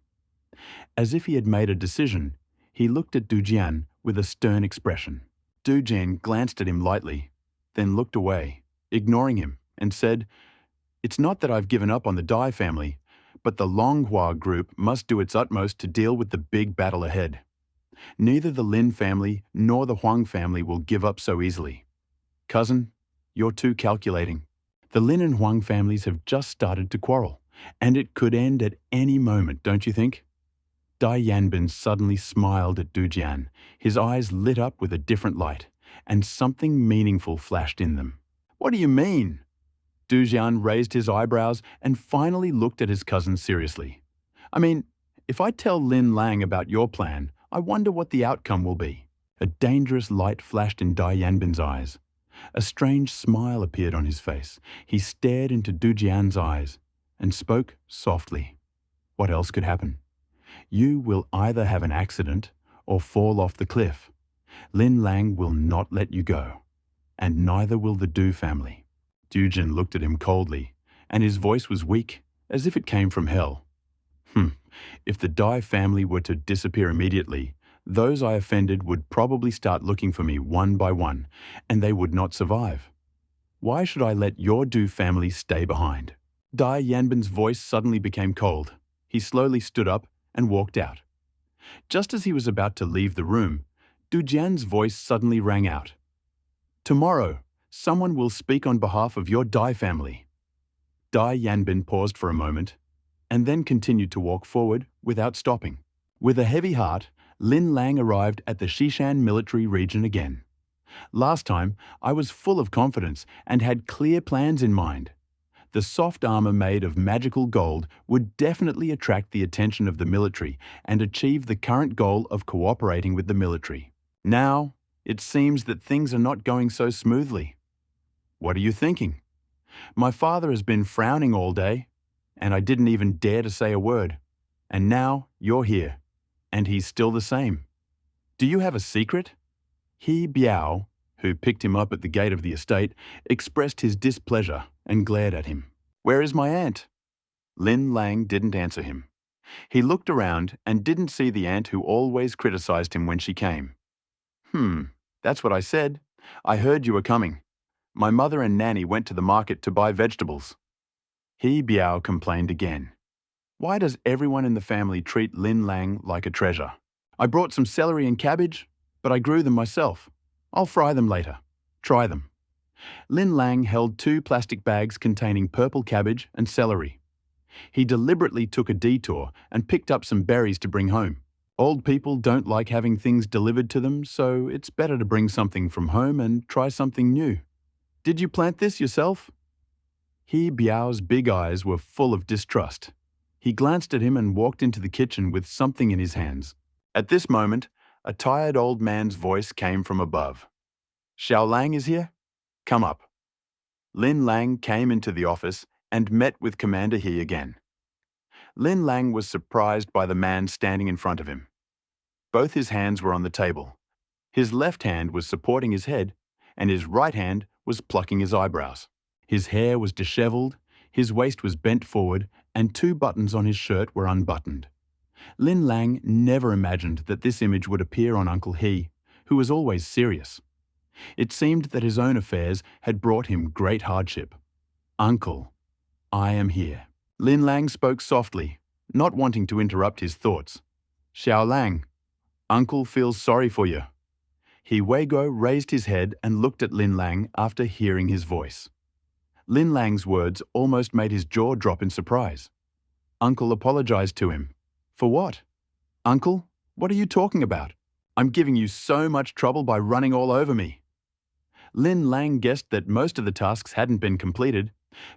As if he had made a decision, he looked at Dujian with a stern expression. Dujian glanced at him lightly, then looked away, ignoring him, and said, "It's not that I've given up on the Dai family, but the Longhua group must do its utmost to deal with the big battle ahead. Neither the Lin family nor the Huang family will give up so easily. Cousin, you're too calculating. The Lin and Huang families have just started to quarrel, and it could end at any moment, don't you think?" Dai Yanbin suddenly smiled at Dujian. His eyes lit up with a different light, and something meaningful flashed in them. "What do you mean?" Dujian raised his eyebrows and finally looked at his cousin seriously. "I mean, if I tell Lin Lang about your plan, I wonder what the outcome will be." A dangerous light flashed in Dai Yanbin's eyes. A strange smile appeared on his face. He stared into Dujian's eyes and spoke softly. "What else could happen? You will either have an accident or fall off the cliff. Lin Lang will not let you go, and neither will the Du family." Dujian looked at him coldly, and his voice was weak, as if it came from hell. If the Dai family were to disappear immediately, those I offended would probably start looking for me one by one, and they would not survive. Why should I let your Du family stay behind?" Dai Yanbin's voice suddenly became cold. He slowly stood up and walked out. Just as he was about to leave the room, Dujian's voice suddenly rang out. "Tomorrow, someone will speak on behalf of your Dai family." Dai Yanbin paused for a moment, and then continued to walk forward without stopping. With a heavy heart, Lin Lang arrived at the Xishan military region again. Last time, I was full of confidence and had clear plans in mind. The soft armor made of magical gold would definitely attract the attention of the military and achieve the current goal of cooperating with the military. Now, it seems that things are not going so smoothly. What are you thinking? My father has been frowning all day, and I didn't even dare to say a word. And now you're here, and he's still the same. Do you have a secret? He Biao, who picked him up at the gate of the estate, expressed his displeasure and glared at him. "Where is my aunt?" Lin Lang didn't answer him. He looked around and didn't see the aunt who always criticized him when she came. That's what I said. I heard you were coming. My mother and Nanny went to the market to buy vegetables." He Biao complained again. "Why does everyone in the family treat Lin Lang like a treasure? I brought some celery and cabbage, but I grew them myself. I'll fry them later. Try them." Lin Lang held 2 plastic bags containing purple cabbage and celery. He deliberately took a detour and picked up some berries to bring home. Old people don't like having things delivered to them, so it's better to bring something from home and try something new. "Did you plant this yourself?" He Biao's big eyes were full of distrust. He glanced at him and walked into the kitchen with something in his hands. At this moment, A tired old man's voice came from above. Xiao Lang is here? Come up. Lin Lang came into the office and met with Commander He again. Lin Lang was surprised by the man standing in front of him. Both his hands were on the table. His left hand was supporting his head, and his right hand was plucking his eyebrows. His hair was disheveled, his waist was bent forward, and 2 buttons on his shirt were unbuttoned. Lin Lang never imagined that this image would appear on Uncle He, who was always serious. It seemed that his own affairs had brought him great hardship. Uncle, I am here. Lin Lang spoke softly, not wanting to interrupt his thoughts. Xiao Lang, Uncle feels sorry for you. He Weigo raised his head and looked at Lin Lang after hearing his voice. Lin Lang's words almost made his jaw drop in surprise. Uncle apologized to him. For what? Uncle, what are you talking about? I'm giving you so much trouble by running all over me. Lin Lang guessed that most of the tasks hadn't been completed,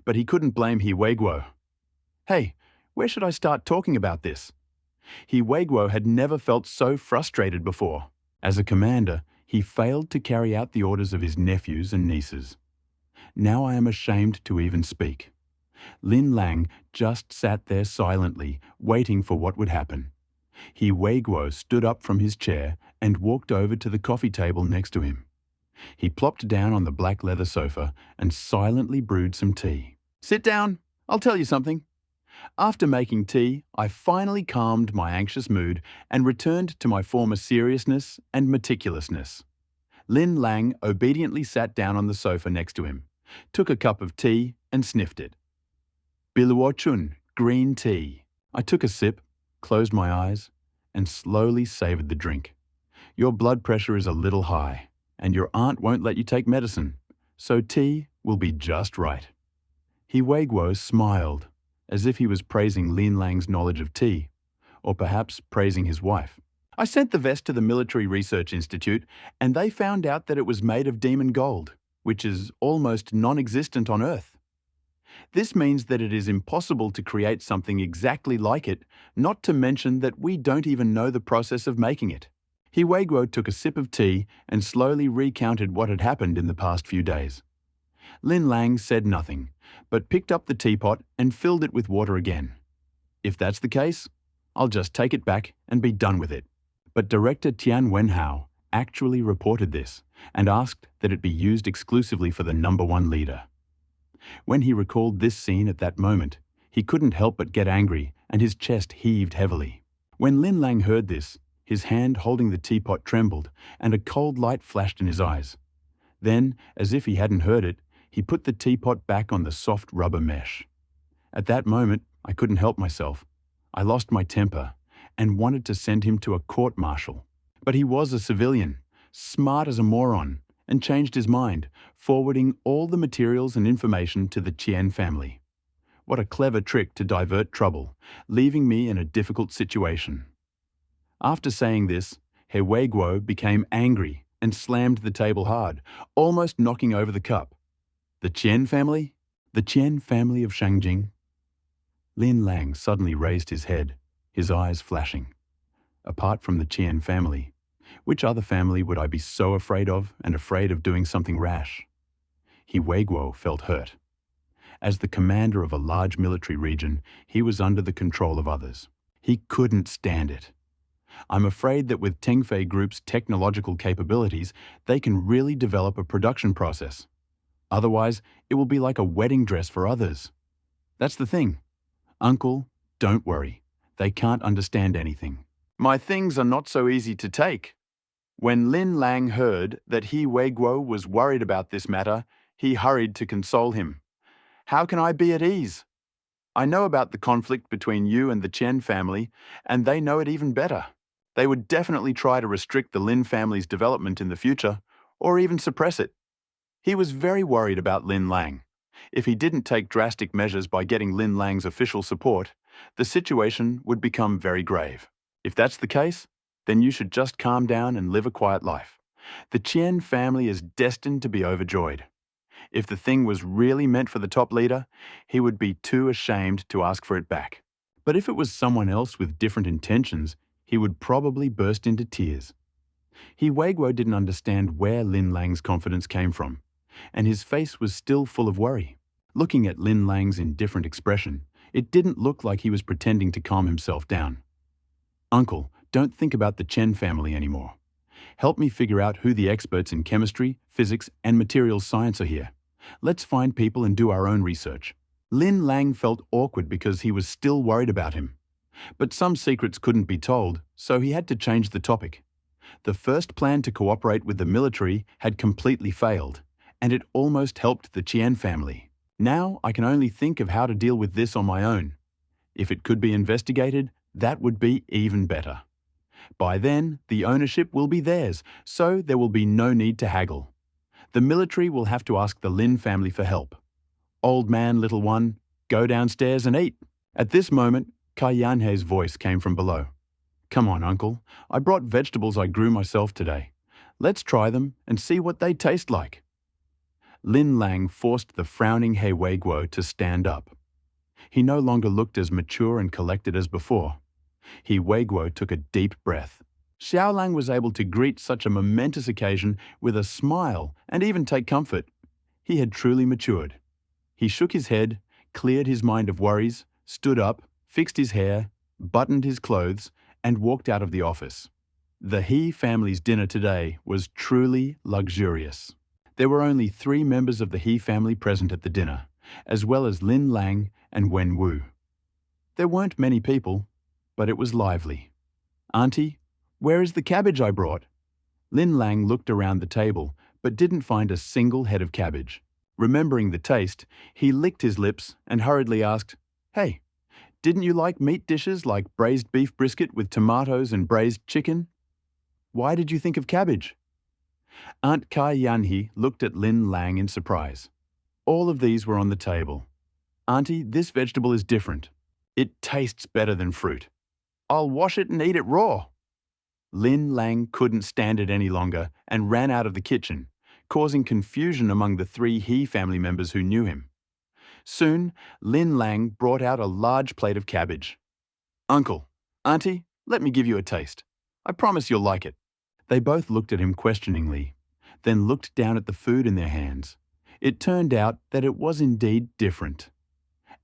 but he couldn't blame He Weiguo. Hey, where should I start talking about this? He Weiguo had never felt so frustrated before. As a commander, he failed to carry out the orders of his nephews and nieces. Now I am ashamed to even speak. Lin Lang just sat there silently, waiting for what would happen. He Weiguo stood up from his chair and walked over to the coffee table next to him. He plopped down on the black leather sofa and silently brewed some tea. Sit down, I'll tell you something. After making tea, I finally calmed my anxious mood and returned to my former seriousness and meticulousness. Lin Lang obediently sat down on the sofa next to him, took a cup of tea and sniffed it. Biluochun, green tea. I took a sip, closed my eyes, and slowly savored the drink. Your blood pressure is a little high, and your aunt won't let you take medicine, so tea will be just right. He Weiguo smiled, as if he was praising Lin Lang's knowledge of tea, or perhaps praising his wife. I sent the vest to the Military Research Institute, and they found out that it was made of demon gold, which is almost non-existent on Earth. This means that it is impossible to create something exactly like it, not to mention that we don't even know the process of making it. He Weiguo took a sip of tea and slowly recounted what had happened in the past few days. Lin Lang said nothing, but picked up the teapot and filled it with water again. If that's the case, I'll just take it back and be done with it. But Director Tian Wenhao actually reported this and asked that it be used exclusively for the #1 leader. When he recalled this scene at that moment, he couldn't help but get angry and his chest heaved heavily. When Lin Lang heard this, his hand holding the teapot trembled and a cold light flashed in his eyes. Then, as if he hadn't heard it, he put the teapot back on the soft rubber mesh. At that moment, I couldn't help myself. I lost my temper and wanted to send him to a court-martial. But he was a civilian, smart as a moron, and changed his mind, forwarding all the materials and information to the Qian family. What a clever trick to divert trouble, leaving me in a difficult situation. After saying this, He Weiguo became angry and slammed the table hard, almost knocking over the cup. The Qian family? The Qian family of Shangjing? Lin Lang suddenly raised his head, his eyes flashing. Apart from the Qian family, which other family would I be so afraid of and afraid of doing something rash? He Weiguo felt hurt. As the commander of a large military region, he was under the control of others. He couldn't stand it. I'm afraid that with Tengfei Group's technological capabilities, they can really develop a production process. Otherwise, it will be like a wedding dress for others. That's the thing. Uncle, don't worry. They can't understand anything. My things are not so easy to take. When Lin Lang heard that He Weiguo was worried about this matter, he hurried to console him. How can I be at ease? I know about the conflict between you and the Chen family, and they know it even better. They would definitely try to restrict the Lin family's development in the future, or even suppress it. He was very worried about Lin Lang. If he didn't take drastic measures by getting Lin Lang's official support, the situation would become very grave. If that's the case, then you should just calm down and live a quiet life. The Qian family is destined to be overjoyed. If the thing was really meant for the top leader, he would be too ashamed to ask for it back. But if it was someone else with different intentions, he would probably burst into tears. He Weiguo didn't understand where Lin Lang's confidence came from, and his face was still full of worry. Looking at Lin Lang's indifferent expression, it didn't look like he was pretending to calm himself down. Uncle, don't think about the Chen family anymore. Help me figure out who the experts in chemistry, physics, and materials science are here. Let's find people and do our own research. Lin Lang felt awkward because he was still worried about him. But some secrets couldn't be told, so he had to change the topic. The first plan to cooperate with the military had completely failed, and it almost helped the Qian family. Now I can only think of how to deal with this on my own. If it could be investigated, that would be even better. By then, the ownership will be theirs, so there will be no need to haggle. The military will have to ask the Lin family for help. Old man, little one, go downstairs and eat. At this moment, Kai Yanhei's voice came from below. Come on, uncle. I brought vegetables I grew myself today. Let's try them and see what they taste like. Lin Lang forced the frowning He Weiguo to stand up. He no longer looked as mature and collected as before. He Weiguo took a deep breath. Xiaolang was able to greet such a momentous occasion with a smile and even take comfort. He had truly matured. He shook his head, cleared his mind of worries, stood up, fixed his hair, buttoned his clothes, and walked out of the office. The He family's dinner today was truly luxurious. There were only 3 members of the He family present at the dinner, as well as Lin Lang and Wen Wu. There weren't many people, but it was lively. Auntie, where is the cabbage I brought? Lin Lang looked around the table, but didn't find a single head of cabbage. Remembering the taste, he licked his lips and hurriedly asked, Hey, didn't you like meat dishes like braised beef brisket with tomatoes and braised chicken? Why did you think of cabbage? Aunt Kai Yanhi looked at Lin Lang in surprise. All of these were on the table. Auntie, this vegetable is different. It tastes better than fruit. I'll wash it and eat it raw. Lin Lang couldn't stand it any longer and ran out of the kitchen, causing confusion among the 3 He family members who knew him. Soon, Lin Lang brought out a large plate of cabbage. Uncle, Auntie, let me give you a taste. I promise you'll like it. They both looked at him questioningly, then looked down at the food in their hands. It turned out that it was indeed different.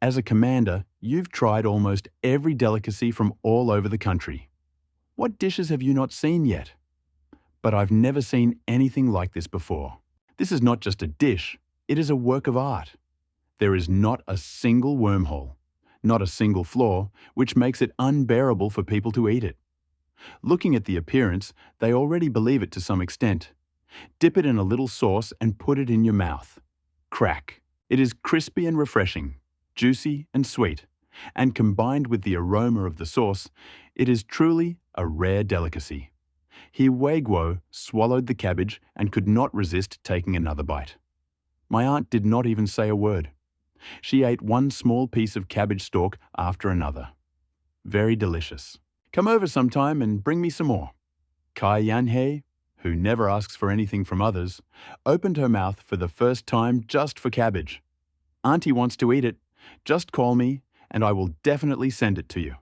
As a commander, you've tried almost every delicacy from all over the country. What dishes have you not seen yet? But I've never seen anything like this before. This is not just a dish, it is a work of art. There is not a single wormhole, not a single flaw, which makes it unbearable for people to eat it. Looking at the appearance, they already believe it to some extent. Dip it in a little sauce and put it in your mouth. Crack. It is crispy and refreshing, juicy and sweet, and combined with the aroma of the sauce, it is truly a rare delicacy. He Weiguo swallowed the cabbage and could not resist taking another bite. My aunt did not even say a word. She ate one small piece of cabbage stalk after another. Very delicious. Come over sometime and bring me some more. Kai Yanhei, who never asks for anything from others, opened her mouth for the first time just for cabbage. Auntie wants to eat it. Just call me and I will definitely send it to you.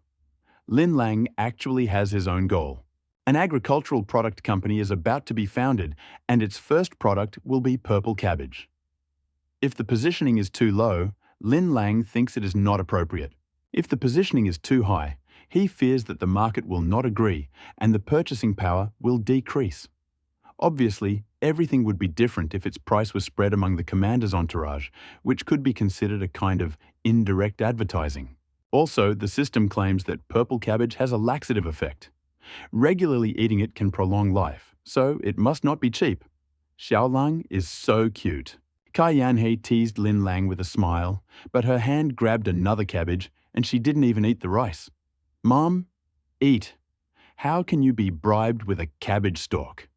Lin Lang actually has his own goal. An agricultural product company is about to be founded and its first product will be purple cabbage. If the positioning is too low, Lin Lang thinks it is not appropriate. If the positioning is too high, he fears that the market will not agree and the purchasing power will decrease. Obviously, everything would be different if its price was spread among the commander's entourage, which could be considered a kind of indirect advertising. Also, the system claims that purple cabbage has a laxative effect. Regularly eating it can prolong life, so it must not be cheap. Xiaolang is so cute. Kai Yanhei teased Lin Lang with a smile, but her hand grabbed another cabbage and she didn't even eat the rice. Mom, eat. How can you be bribed with a cabbage stalk?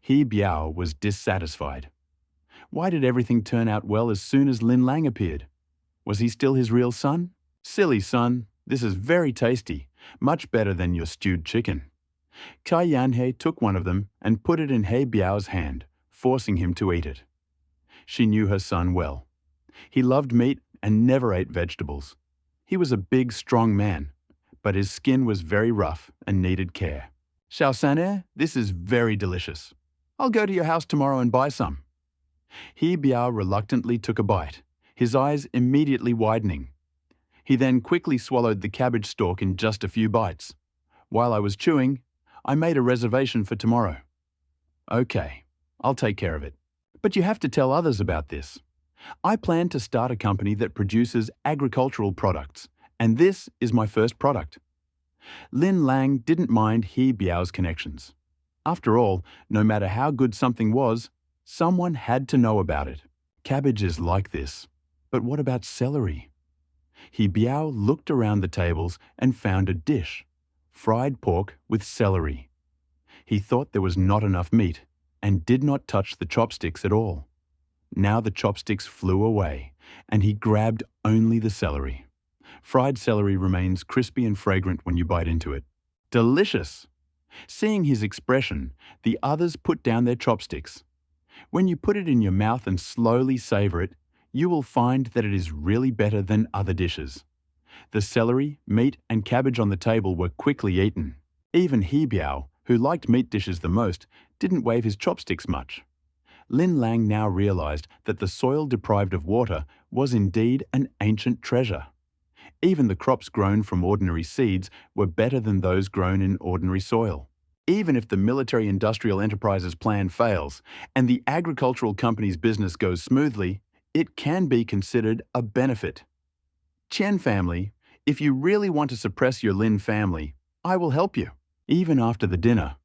He Biao was dissatisfied. Why did everything turn out well as soon as Lin Lang appeared? Was he still his real son? Silly son, this is very tasty, much better than your stewed chicken. Kai Yanhei took one of them and put it in He Biao's hand, forcing him to eat it. She knew her son well. He loved meat and never ate vegetables. He was a big, strong man, but his skin was very rough and needed care. Xiao this is very delicious. I'll go to your house tomorrow and buy some. He Biao reluctantly took a bite, his eyes immediately widening. He then quickly swallowed the cabbage stalk in just a few bites. While I was chewing, I made a reservation for tomorrow. Okay, I'll take care of it. But you have to tell others about this. I plan to start a company that produces agricultural products, and this is my first product. Lin Lang didn't mind He Biao's connections. After all, no matter how good something was, someone had to know about it. Cabbage is like this. But what about celery? He Biao looked around the tables and found a dish. Fried pork with celery. He thought there was not enough meat and did not touch the chopsticks at all. Now the chopsticks flew away, and he grabbed only the celery. Fried celery remains crispy and fragrant when you bite into it. Delicious! Seeing his expression, the others put down their chopsticks. When you put it in your mouth and slowly savor it, you will find that it is really better than other dishes. The celery, meat, and cabbage on the table were quickly eaten. Even He Biao, who liked meat dishes the most, didn't wave his chopsticks much. Lin Lang now realized that the soil deprived of water was indeed an ancient treasure. Even the crops grown from ordinary seeds were better than those grown in ordinary soil. Even if the military-industrial enterprise's plan fails and the agricultural company's business goes smoothly, it can be considered a benefit. Chen family, if you really want to suppress your Lin family, I will help you. Even after the dinner,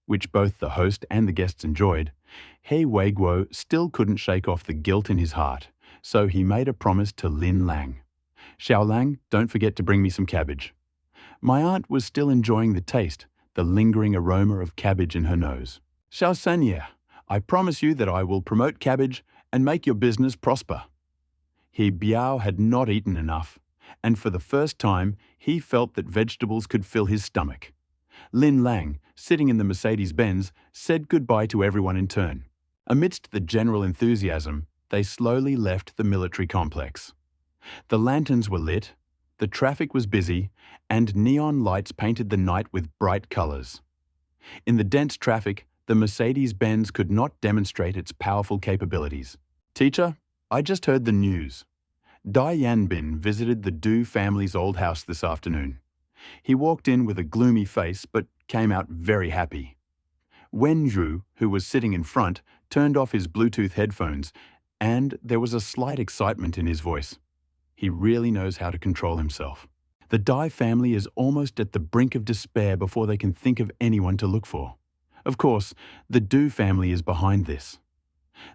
which both the host and the guests enjoyed, He Weiguo still couldn't shake off the guilt in his heart, so he made a promise to Lin Lang. Xiao Lang, don't forget to bring me some cabbage. My aunt was still enjoying the taste, the lingering aroma of cabbage in her nose. Xiao Sanya, I promise you that I will promote cabbage and make your business prosper. He Biao had not eaten enough, and for the first time he felt that vegetables could fill his stomach. Lin Lang, sitting in the Mercedes-Benz, said goodbye to everyone in turn. Amidst the general enthusiasm, they slowly left the military complex. The lanterns were lit, the traffic was busy, and neon lights painted the night with bright colors. In the dense traffic, the Mercedes-Benz could not demonstrate its powerful capabilities. Teacher, I just heard the news. Dai Yanbin visited the Du family's old house this afternoon. He walked in with a gloomy face but came out very happy. Wen Zhu, who was sitting in front, turned off his Bluetooth headphones, and there was a slight excitement in his voice. He really knows how to control himself. The Dai family is almost at the brink of despair before they can think of anyone to look for. Of course, the Du family is behind this.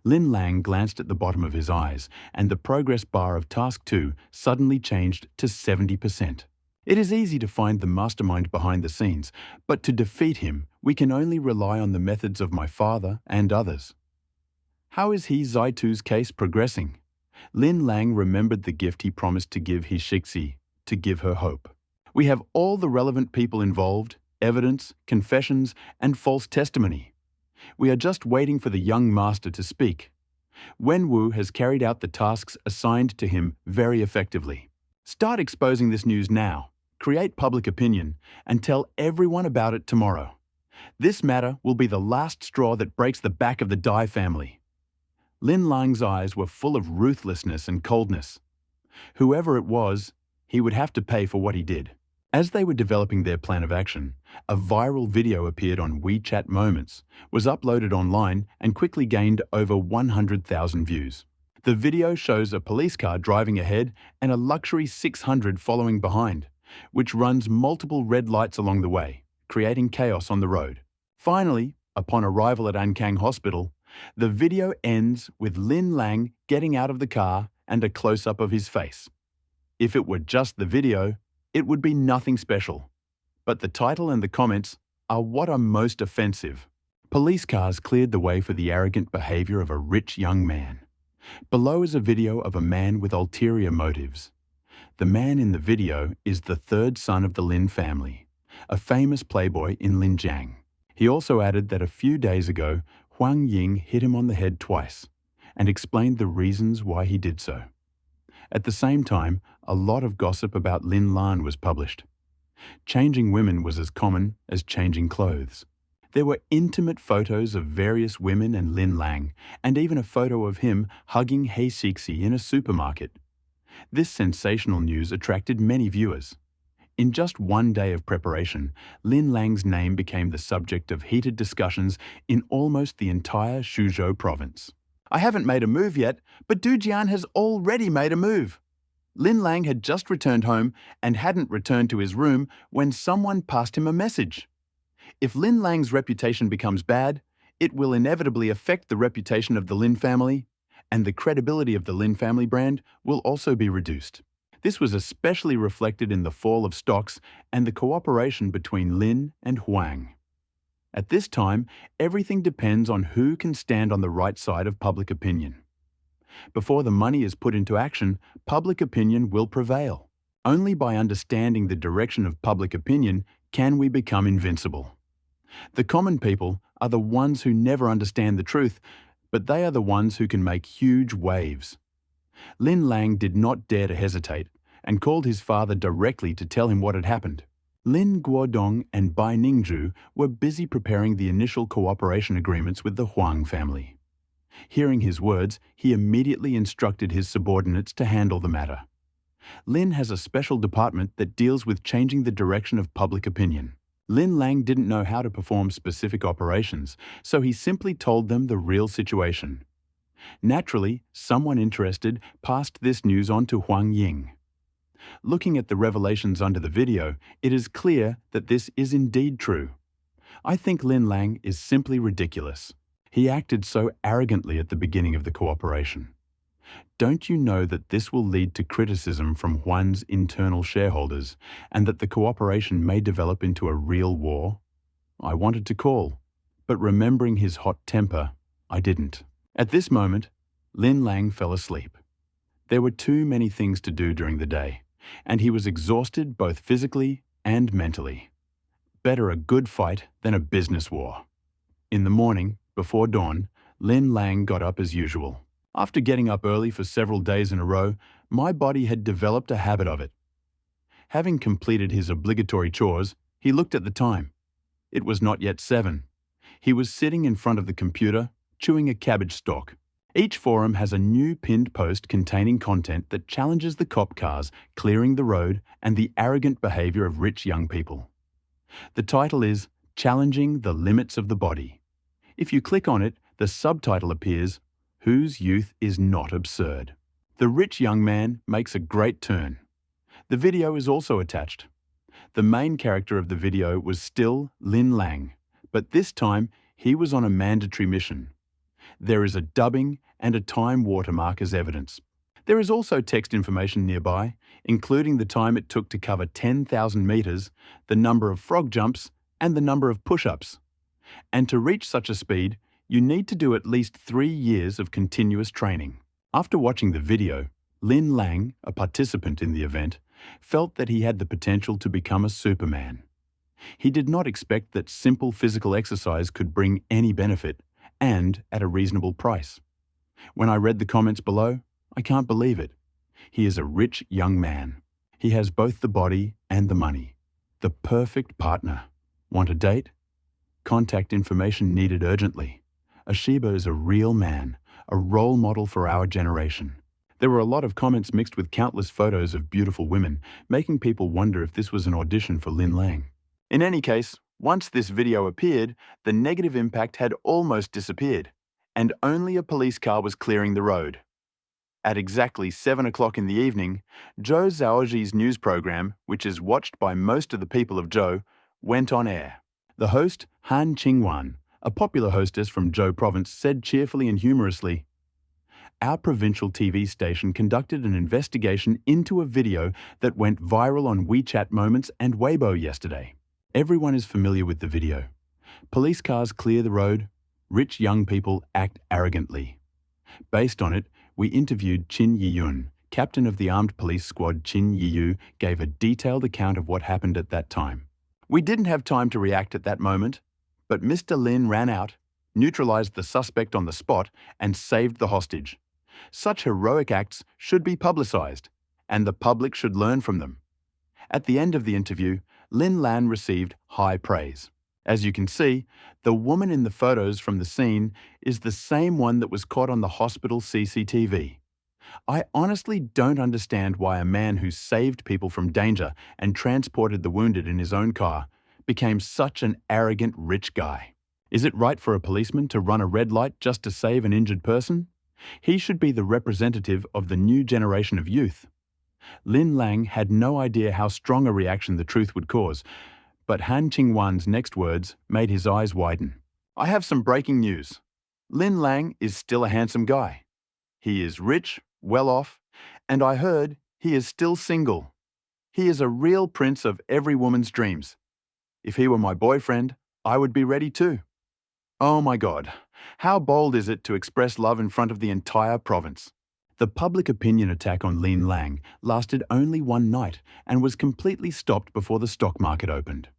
Lin Lang glanced at the bottom of his eyes, and the progress bar of Task 2 suddenly changed to 70%. It is easy to find the mastermind behind the scenes, but to defeat him, we can only rely on the methods of my father and others. How is He Zaitu's case progressing? Lin Lang remembered the gift he promised to give his Shixi, to give her hope. We have all the relevant people involved, evidence, confessions, and false testimony. We are just waiting for the young master to speak. Wen Wu has carried out the tasks assigned to him very effectively. Start exposing this news now, create public opinion, and tell everyone about it tomorrow. This matter will be the last straw that breaks the back of the Dai family. Lin Lang's eyes were full of ruthlessness and coldness. Whoever it was, he would have to pay for what he did. As they were developing their plan of action, a viral video appeared on WeChat Moments, was uploaded online, and quickly gained over 100,000 views. The video shows a police car driving ahead and a luxury 600 following behind, which runs multiple red lights along the way, creating chaos on the road. Finally, upon arrival at Ankang Hospital, the video ends with Lin Lang getting out of the car and a close-up of his face. If it were just the video, it would be nothing special. But the title and the comments are what are most offensive. Police cars cleared the way for the arrogant behavior of a rich young man. Below is a video of a man with ulterior motives. The man in the video is the third son of the Lin family, a famous playboy in Linjiang. He also added that a few days ago, Huang Ying hit him on the head twice and explained the reasons why he did so. At the same time, a lot of gossip about Lin Lan was published. Changing women was as common as changing clothes. There were intimate photos of various women and Lin Lang, and even a photo of him hugging Hei Sixi in a supermarket. This sensational news attracted many viewers. In just one day of preparation, Lin Lang's name became the subject of heated discussions in almost the entire Suzhou province. "I haven't made a move yet, but Du Jian has already made a move." Lin Lang had just returned home and hadn't returned to his room when someone passed him a message. If Lin Lang's reputation becomes bad, it will inevitably affect the reputation of the Lin family, and the credibility of the Lin family brand will also be reduced. This was especially reflected in the fall of stocks and the cooperation between Lin and Huang. At this time, everything depends on who can stand on the right side of public opinion. Before the money is put into action, public opinion will prevail. Only by understanding the direction of public opinion can we become invincible. The common people are the ones who never understand the truth, but they are the ones who can make huge waves. Lin Lang did not dare to hesitate and called his father directly to tell him what had happened. Lin Guodong and Bai Ningzhu were busy preparing the initial cooperation agreements with the Huang family. Hearing his words, he immediately instructed his subordinates to handle the matter. Lin has a special department that deals with changing the direction of public opinion. Lin Lang didn't know how to perform specific operations, so he simply told them the real situation. Naturally, someone interested passed this news on to Huang Ying. Looking at the revelations under the video, it is clear that this is indeed true. I think Lin Lang is simply ridiculous. He acted so arrogantly at the beginning of the cooperation. Don't you know that this will lead to criticism from Huang's internal shareholders and that the cooperation may develop into a real war? I wanted to call, but remembering his hot temper, I didn't. At this moment, Lin Lang fell asleep. There were too many things to do during the day, and he was exhausted both physically and mentally. Better a good fight than a business war. In the morning, before dawn, Lin Lang got up as usual. After getting up early for several days in a row, my body had developed a habit of it. Having completed his obligatory chores, he looked at the time. It was not yet 7. He was sitting in front of the computer, chewing a cabbage stalk. Each forum has a new pinned post containing content that challenges the cop cars clearing the road and the arrogant behavior of rich young people. The title is "Challenging the Limits of the Body." If you click on it, the subtitle appears, "Whose Youth is Not Absurd." The rich young man makes a great turn. The video is also attached. The main character of the video was still Lin Lang, but this time he was on a mandatory mission. There is a dubbing and a time watermark as evidence. There is also text information nearby, including the time it took to cover 10,000 meters, the number of frog jumps, and the number of push-ups. And to reach such a speed, you need to do at least 3 years of continuous training. After watching the video, Lin Lang, a participant in the event, felt that he had the potential to become a Superman. He did not expect that simple physical exercise could bring any benefit, and at a reasonable price. When I read the comments below, I can't believe it. He is a rich young man. He has both the body and the money. The perfect partner. Want a date? Contact information needed urgently. Ashiba is a real man, a role model for our generation. There were a lot of comments mixed with countless photos of beautiful women, making people wonder if this was an audition for Lin Lang. In any case, once this video appeared, the negative impact had almost disappeared, and only a police car was clearing the road. At exactly 7 o'clock in the evening, Zhou Zhaoji's news program, which is watched by most of the people of Zhou, went on air. The host, Han Qingwan, a popular hostess from Zhou province, said cheerfully and humorously, "Our provincial TV station conducted an investigation into a video that went viral on WeChat Moments and Weibo yesterday. Everyone is familiar with the video. Police cars clear the road. Rich young people act arrogantly. Based on it, we interviewed Qin Yiyun, captain of the armed police squad. Qin Yiyu gave a detailed account of what happened at that time. We didn't have time to react at that moment, but Mr. Lin ran out, neutralized the suspect on the spot, and saved the hostage. Such heroic acts should be publicized, and the public should learn from them." At the end of the interview, Lin Lan received high praise. As you can see, the woman in the photos from the scene is the same one that was caught on the hospital CCTV. I honestly don't understand why a man who saved people from danger and transported the wounded in his own car became such an arrogant rich guy. Is it right for a policeman to run a red light just to save an injured person? He should be the representative of the new generation of youth. Lin Lang had no idea how strong a reaction the truth would cause, but Han Qingwan's next words made his eyes widen. I have some breaking news. Lin Lang is still a handsome guy. He is rich, well off, and I heard he is still single. He is a real prince of every woman's dreams. If he were my boyfriend, I would be ready too. Oh my God, how bold is it to express love in front of the entire province? The public opinion attack on Lin Lang lasted only one night and was completely stopped before the stock market opened.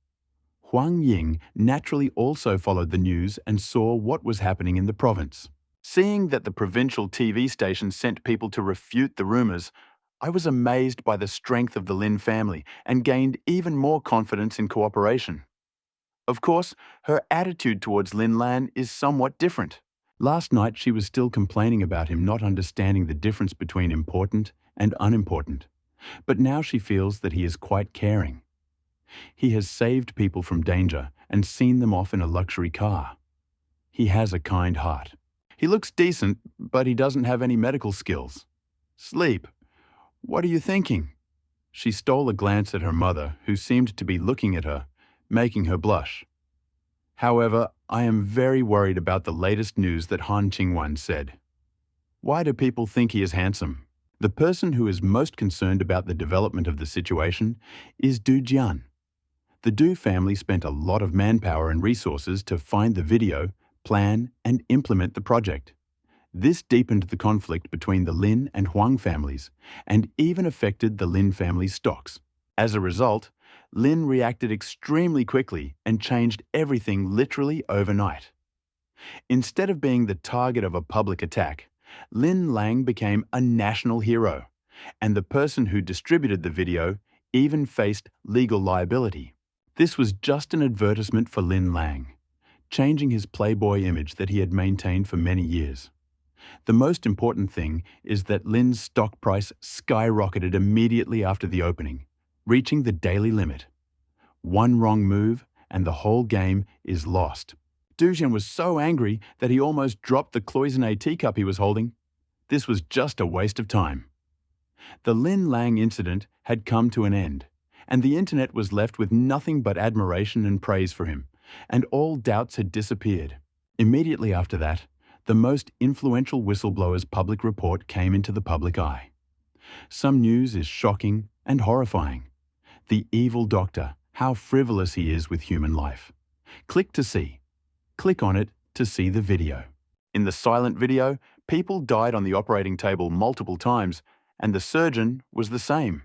Huang Ying naturally also followed the news and saw what was happening in the province. Seeing that the provincial TV station sent people to refute the rumors, I was amazed by the strength of the Lin family and gained even more confidence in cooperation. Of course, her attitude towards Lin Lan is somewhat different. Last night she was still complaining about him not understanding the difference between important and unimportant, but now she feels that he is quite caring. He has saved people from danger and seen them off in a luxury car. He has a kind heart. He looks decent, but he doesn't have any medical skills. Sleep. What are you thinking? She stole a glance at her mother, who seemed to be looking at her, making her blush. However, I am very worried about the latest news that Han Qingwan said. Why do people think he is handsome? The person who is most concerned about the development of the situation is Du Jian. The Du family spent a lot of manpower and resources to find the video, plan, and implement the project. This deepened the conflict between the Lin and Huang families and even affected the Lin family's stocks. As a result, Lin reacted extremely quickly and changed everything literally overnight. Instead of being the target of a public attack, Lin Lang became a national hero, and the person who distributed the video even faced legal liability. This was just an advertisement for Lin Lang, changing his playboy image that he had maintained for many years. The most important thing is that Lin's stock price skyrocketed immediately after the opening, reaching the daily limit. One wrong move and the whole game is lost. Du Jian was so angry that he almost dropped the cloisonné teacup he was holding. This was just a waste of time. The Lin Lang incident had come to an end, and the internet was left with nothing but admiration and praise for him, and all doubts had disappeared. Immediately after that, the most influential whistleblower's public report came into the public eye. Some news is shocking and horrifying. The evil doctor, how frivolous he is with human life. Click to see. Click on it to see the video. In the silent video, people died on the operating table multiple times, and the surgeon was the same.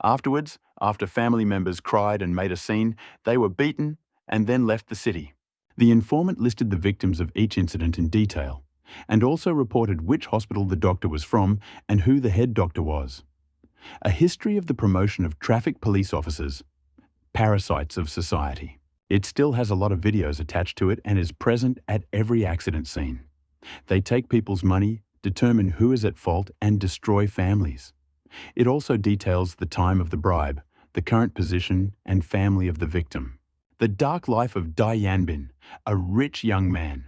Afterwards, after family members cried and made a scene, they were beaten and then left the city. The informant listed the victims of each incident in detail, and also reported which hospital the doctor was from and who the head doctor was. A history of the promotion of traffic police officers, parasites of society. It still has a lot of videos attached to it and is present at every accident scene. They take people's money, determine who is at fault, and destroy families. It also details the time of the bribe, the current position and family of the victim. The dark life of Dai Yanbin, a rich young man.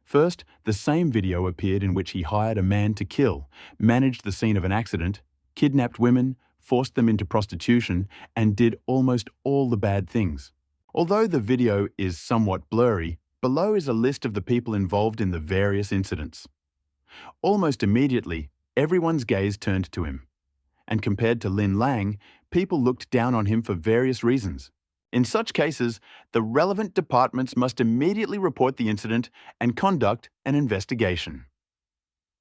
First, the same video appeared in which he hired a man to kill, managed the scene of an accident, kidnapped women, forced them into prostitution, and did almost all the bad things. Although the video is somewhat blurry, below is a list of the people involved in the various incidents. Almost immediately, everyone's gaze turned to him. And compared to Lin Lang, people looked down on him for various reasons. In such cases, the relevant departments must immediately report the incident and conduct an investigation.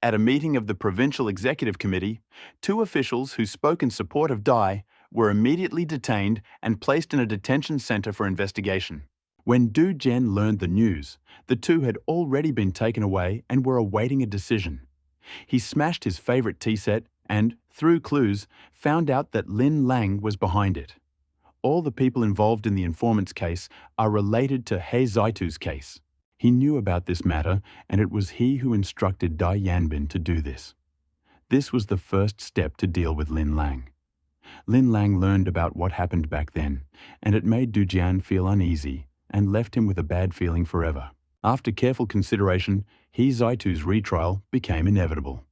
At a meeting of the Provincial Executive Committee, 2 officials who spoke in support of Dai were immediately detained and placed in a detention center for investigation. When Du Jian learned the news, the 2 had already been taken away and were awaiting a decision. He smashed his favorite tea set and, through clues, found out that Lin Lang was behind it. all the people involved in the informant's case are related to He Zaitu's case. He knew about this matter, and it was he who instructed Dai Yanbin to do this. This was the first step to deal with Lin Lang. Lin Lang learned about what happened back then, and it made Du Jian feel uneasy and left him with a bad feeling forever. After careful consideration, He Zaitu's retrial became inevitable.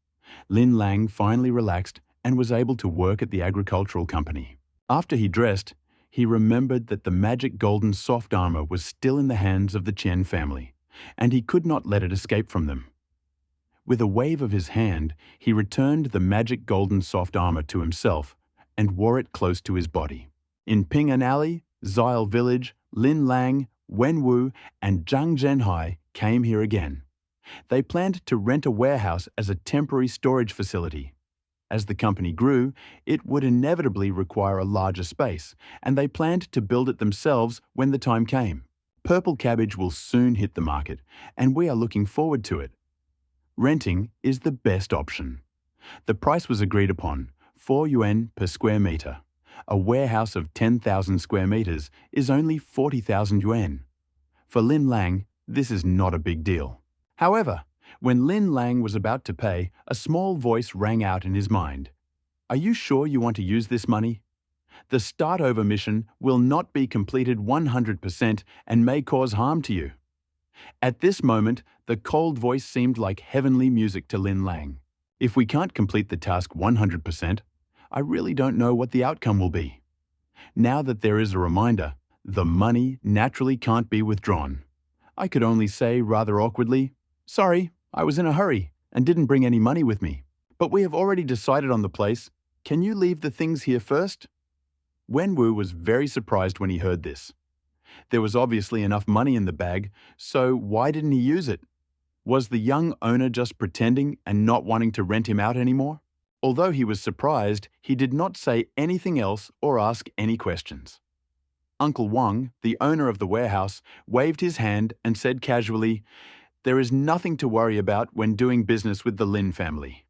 Lin Lang finally relaxed and was able to work at the agricultural company. After he dressed, he remembered that the magic golden soft armor was still in the hands of the Chen family, and he could not let it escape from them. With a wave of his hand, he returned the magic golden soft armor to himself and wore it close to his body. In Ping'an Alley, Xile Village, Lin Lang, Wen Wu, and Zhang Zhenhai came here again. They planned to rent a warehouse as a temporary storage facility. As the company grew, it would inevitably require a larger space, and they planned to build it themselves when the time came. Purple cabbage will soon hit the market, and we are looking forward to it. Renting is the best option. The price was agreed upon, 4 yuan per square meter. A warehouse of 10,000 square meters is only 40,000 yuan. For Lin Lang, this is not a big deal. However, when Lin Lang was about to pay, a small voice rang out in his mind. Are you sure you want to use this money? The start-over mission will not be completed 100% and may cause harm to you. At this moment, the cold voice seemed like heavenly music to Lin Lang. If we can't complete the task 100%, I really don't know what the outcome will be. Now that there is a reminder, the money naturally can't be withdrawn. I could only say rather awkwardly, "Sorry, I was in a hurry and didn't bring any money with me. But we have already decided on the place. Can you leave the things here first?" Wen Wu was very surprised when he heard this. There was obviously enough money in the bag, so why didn't he use it? Was the young owner just pretending and not wanting to rent him out anymore? Although he was surprised, he did not say anything else or ask any questions. Uncle Wang, the owner of the warehouse, waved his hand and said casually, "There is nothing to worry about when doing business with the Lin family.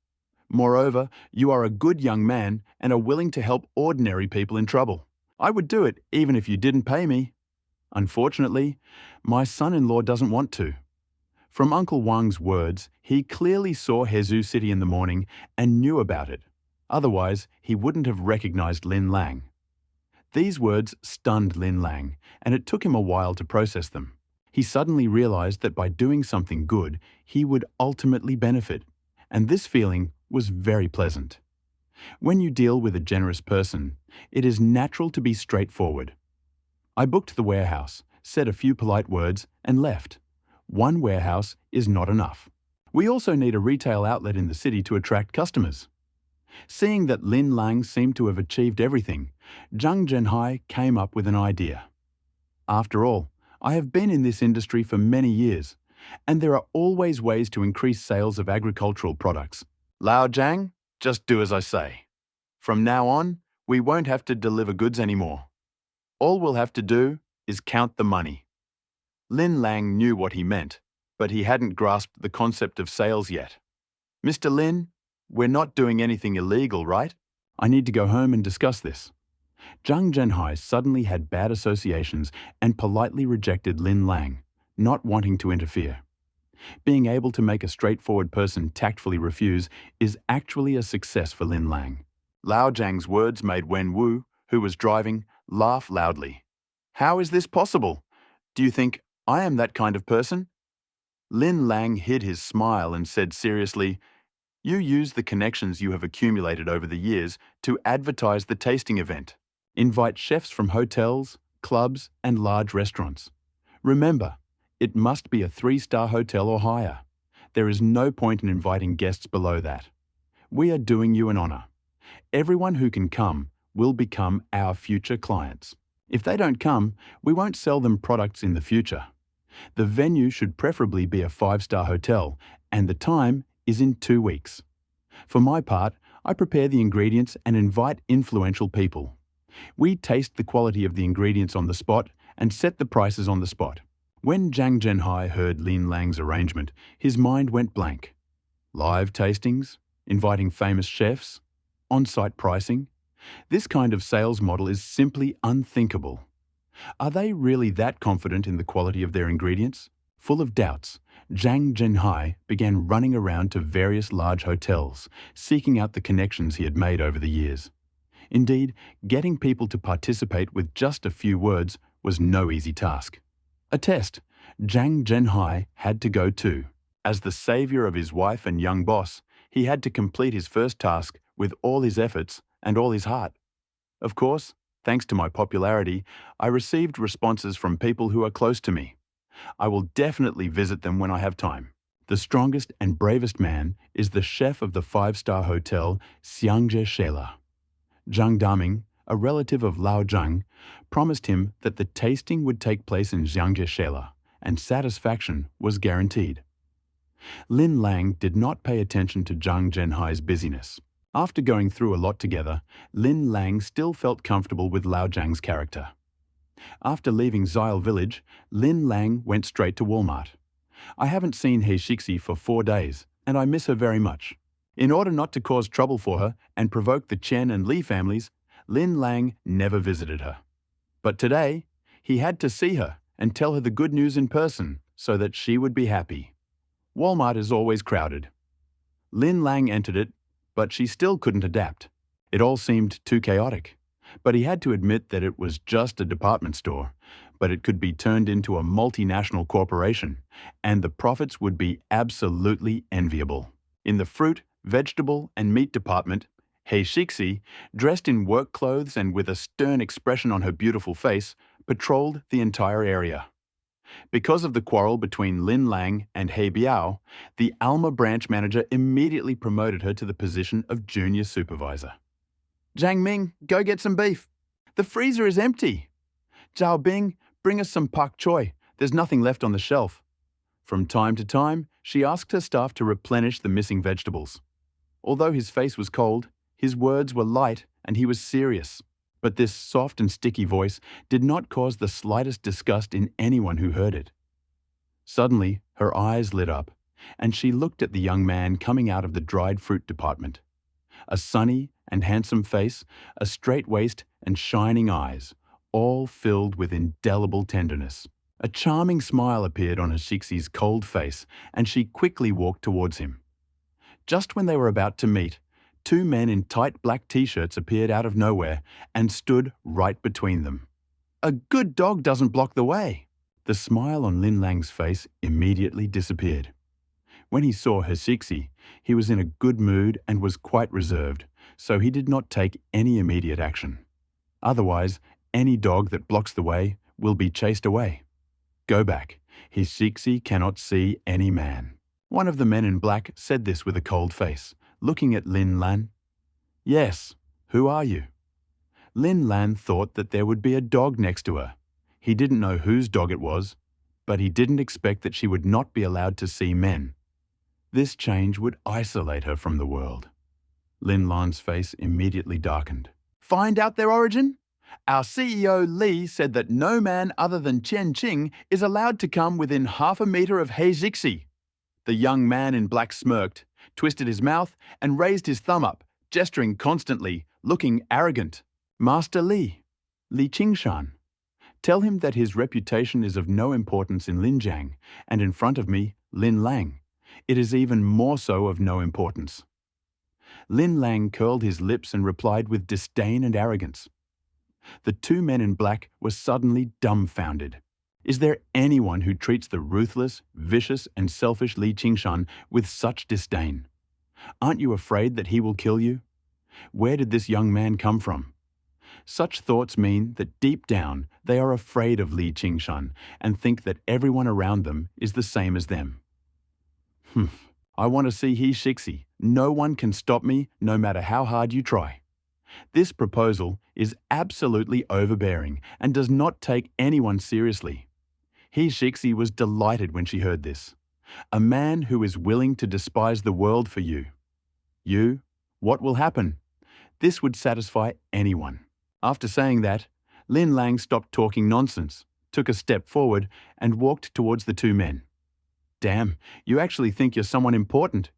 Moreover, you are a good young man and are willing to help ordinary people in trouble. I would do it even if you didn't pay me. Unfortunately, my son-in-law doesn't want to." From Uncle Wang's words, he clearly saw Hezhou City in the morning and knew about it. Otherwise, he wouldn't have recognized Lin Lang. These words stunned Lin Lang, and it took him a while to process them. He suddenly realized that by doing something good, he would ultimately benefit, and this feeling was very pleasant. When you deal with a generous person, it is natural to be straightforward. I booked the warehouse, said a few polite words, and left. One warehouse is not enough. We also need a retail outlet in the city to attract customers. Seeing that Lin Lang seemed to have achieved everything, Zhang Zhenhai came up with an idea. After all, I have been in this industry for many years, and there are always ways to increase sales of agricultural products. Lao Zhang, just do as I say. From now on, we won't have to deliver goods anymore. All we'll have to do is count the money. Lin Lang knew what he meant, but he hadn't grasped the concept of sales yet. "Mr. Lin, we're not doing anything illegal, right? I need to go home and discuss this." Zhang Zhenhai suddenly had bad associations and politely rejected Lin Lang, not wanting to interfere. Being able to make a straightforward person tactfully refuse is actually a success for Lin Lang. Lao Zhang's words made Wen Wu, who was driving, laugh loudly. "How is this possible? Do you think I am that kind of person?" Lin Lang hid his smile and said seriously, "You use the connections you have accumulated over the years to advertise the tasting event. Invite chefs from hotels, clubs, and large restaurants. Remember, it must be a 3-star hotel or higher. There is no point in inviting guests below that. We are doing you an honor. Everyone who can come will become our future clients. If they don't come, we won't sell them products in the future. The venue should preferably be a 5-star hotel, and the time is in 2 weeks. For my part, I prepare the ingredients and invite influential people. We taste the quality of the ingredients on the spot and set the prices on the spot." When Zhang Zhenhai heard Lin Lang's arrangement, his mind went blank. Live tastings, inviting famous chefs, on-site pricing. This kind of sales model is simply unthinkable. Are they really that confident in the quality of their ingredients? Full of doubts, Zhang Zhenhai began running around to various large hotels, seeking out the connections he had made over the years. Indeed, getting people to participate with just a few words was no easy task. A test Zhang Zhenhai had to go to. As the savior of his wife and young boss, he had to complete his first task with all his efforts and all his heart. Of course, thanks to my popularity, I received responses from people who are close to me. I will definitely visit them when I have time. The strongest and bravest man is the chef of the five-star hotel Xiangje Shela. Zhang Daming, a relative of Lao Zhang, promised him that the tasting would take place in Xiangje Shela, and satisfaction was guaranteed. Lin Lang did not pay attention to Zhang Zhenhai's busyness. After going through a lot together, Lin Lang still felt comfortable with Lao Zhang's character. After leaving Xile village, Lin Lang went straight to Walmart. I haven't seen He Shixi for 4 days, and I miss her very much. In order not to cause trouble for her and provoke the Chen and Li families, Lin Lang never visited her. But today, he had to see her and tell her the good news in person so that she would be happy. Walmart is always crowded. Lin Lang entered it, but she still couldn't adapt. It all seemed too chaotic. But he had to admit that it was just a department store, but it could be turned into a multinational corporation, and the profits would be absolutely enviable. In the fruit, vegetable, and meat department, He Shixi, dressed in work clothes and with a stern expression on her beautiful face, patrolled the entire area. Because of the quarrel between Lin Lang and He Biao, the Alma branch manager immediately promoted her to the position of junior supervisor. Zhang Ming, go get some beef. The freezer is empty. Zhao Bing, bring us some pak choi. There's nothing left on the shelf. From time to time, she asked her staff to replenish the missing vegetables. Although his face was cold, his words were light and he was serious. But this soft and sticky voice did not cause the slightest disgust in anyone who heard it. Suddenly, her eyes lit up, and she looked at the young man coming out of the dried fruit department. A sunny and handsome face, a straight waist and shining eyes, all filled with indelible tenderness. A charming smile appeared on He Shixi's cold face, and she quickly walked towards him. Just when they were about to meet, 2 men in tight black t-shirts appeared out of nowhere and stood right between them. A good dog doesn't block the way. The smile on Lin Lang's face immediately disappeared. When he saw He Shixi, he was in a good mood and was quite reserved, so he did not take any immediate action. Otherwise, any dog that blocks the way will be chased away. Go back. He Shixi cannot see any man. One of the men in black said this with a cold face, looking at Lin Lan. Yes, who are you? Lin Lan thought that there would be a dog next to her. He didn't know whose dog it was, but he didn't expect that she would not be allowed to see men. This change would isolate her from the world. Lin Lan's face immediately darkened. Find out their origin? Our CEO Li said that no man other than Chen Qing is allowed to come within half a meter of He Shixi. The young man in black smirked, twisted his mouth, and raised his thumb up, gesturing constantly, looking arrogant. Master Li Qingshan. Tell him that his reputation is of no importance in Linjiang, and in front of me, Lin Lang. It is even more so of no importance. Lin Lang curled his lips and replied with disdain and arrogance. The 2 men in black were suddenly dumbfounded. Is there anyone who treats the ruthless, vicious, and selfish Li Qingshan with such disdain? Aren't you afraid that he will kill you? Where did this young man come from? Such thoughts mean that deep down they are afraid of Li Qingshan and think that everyone around them is the same as them. I want to see He Shixi. No one can stop me, no matter how hard you try. This proposal is absolutely overbearing and does not take anyone seriously. He Shixi was delighted when she heard this. A man who is willing to despise the world for you. You, what will happen? This would satisfy anyone. After saying that, Lin Lang stopped talking nonsense, took a step forward, and walked towards the 2 men. Damn, you actually think you're someone important.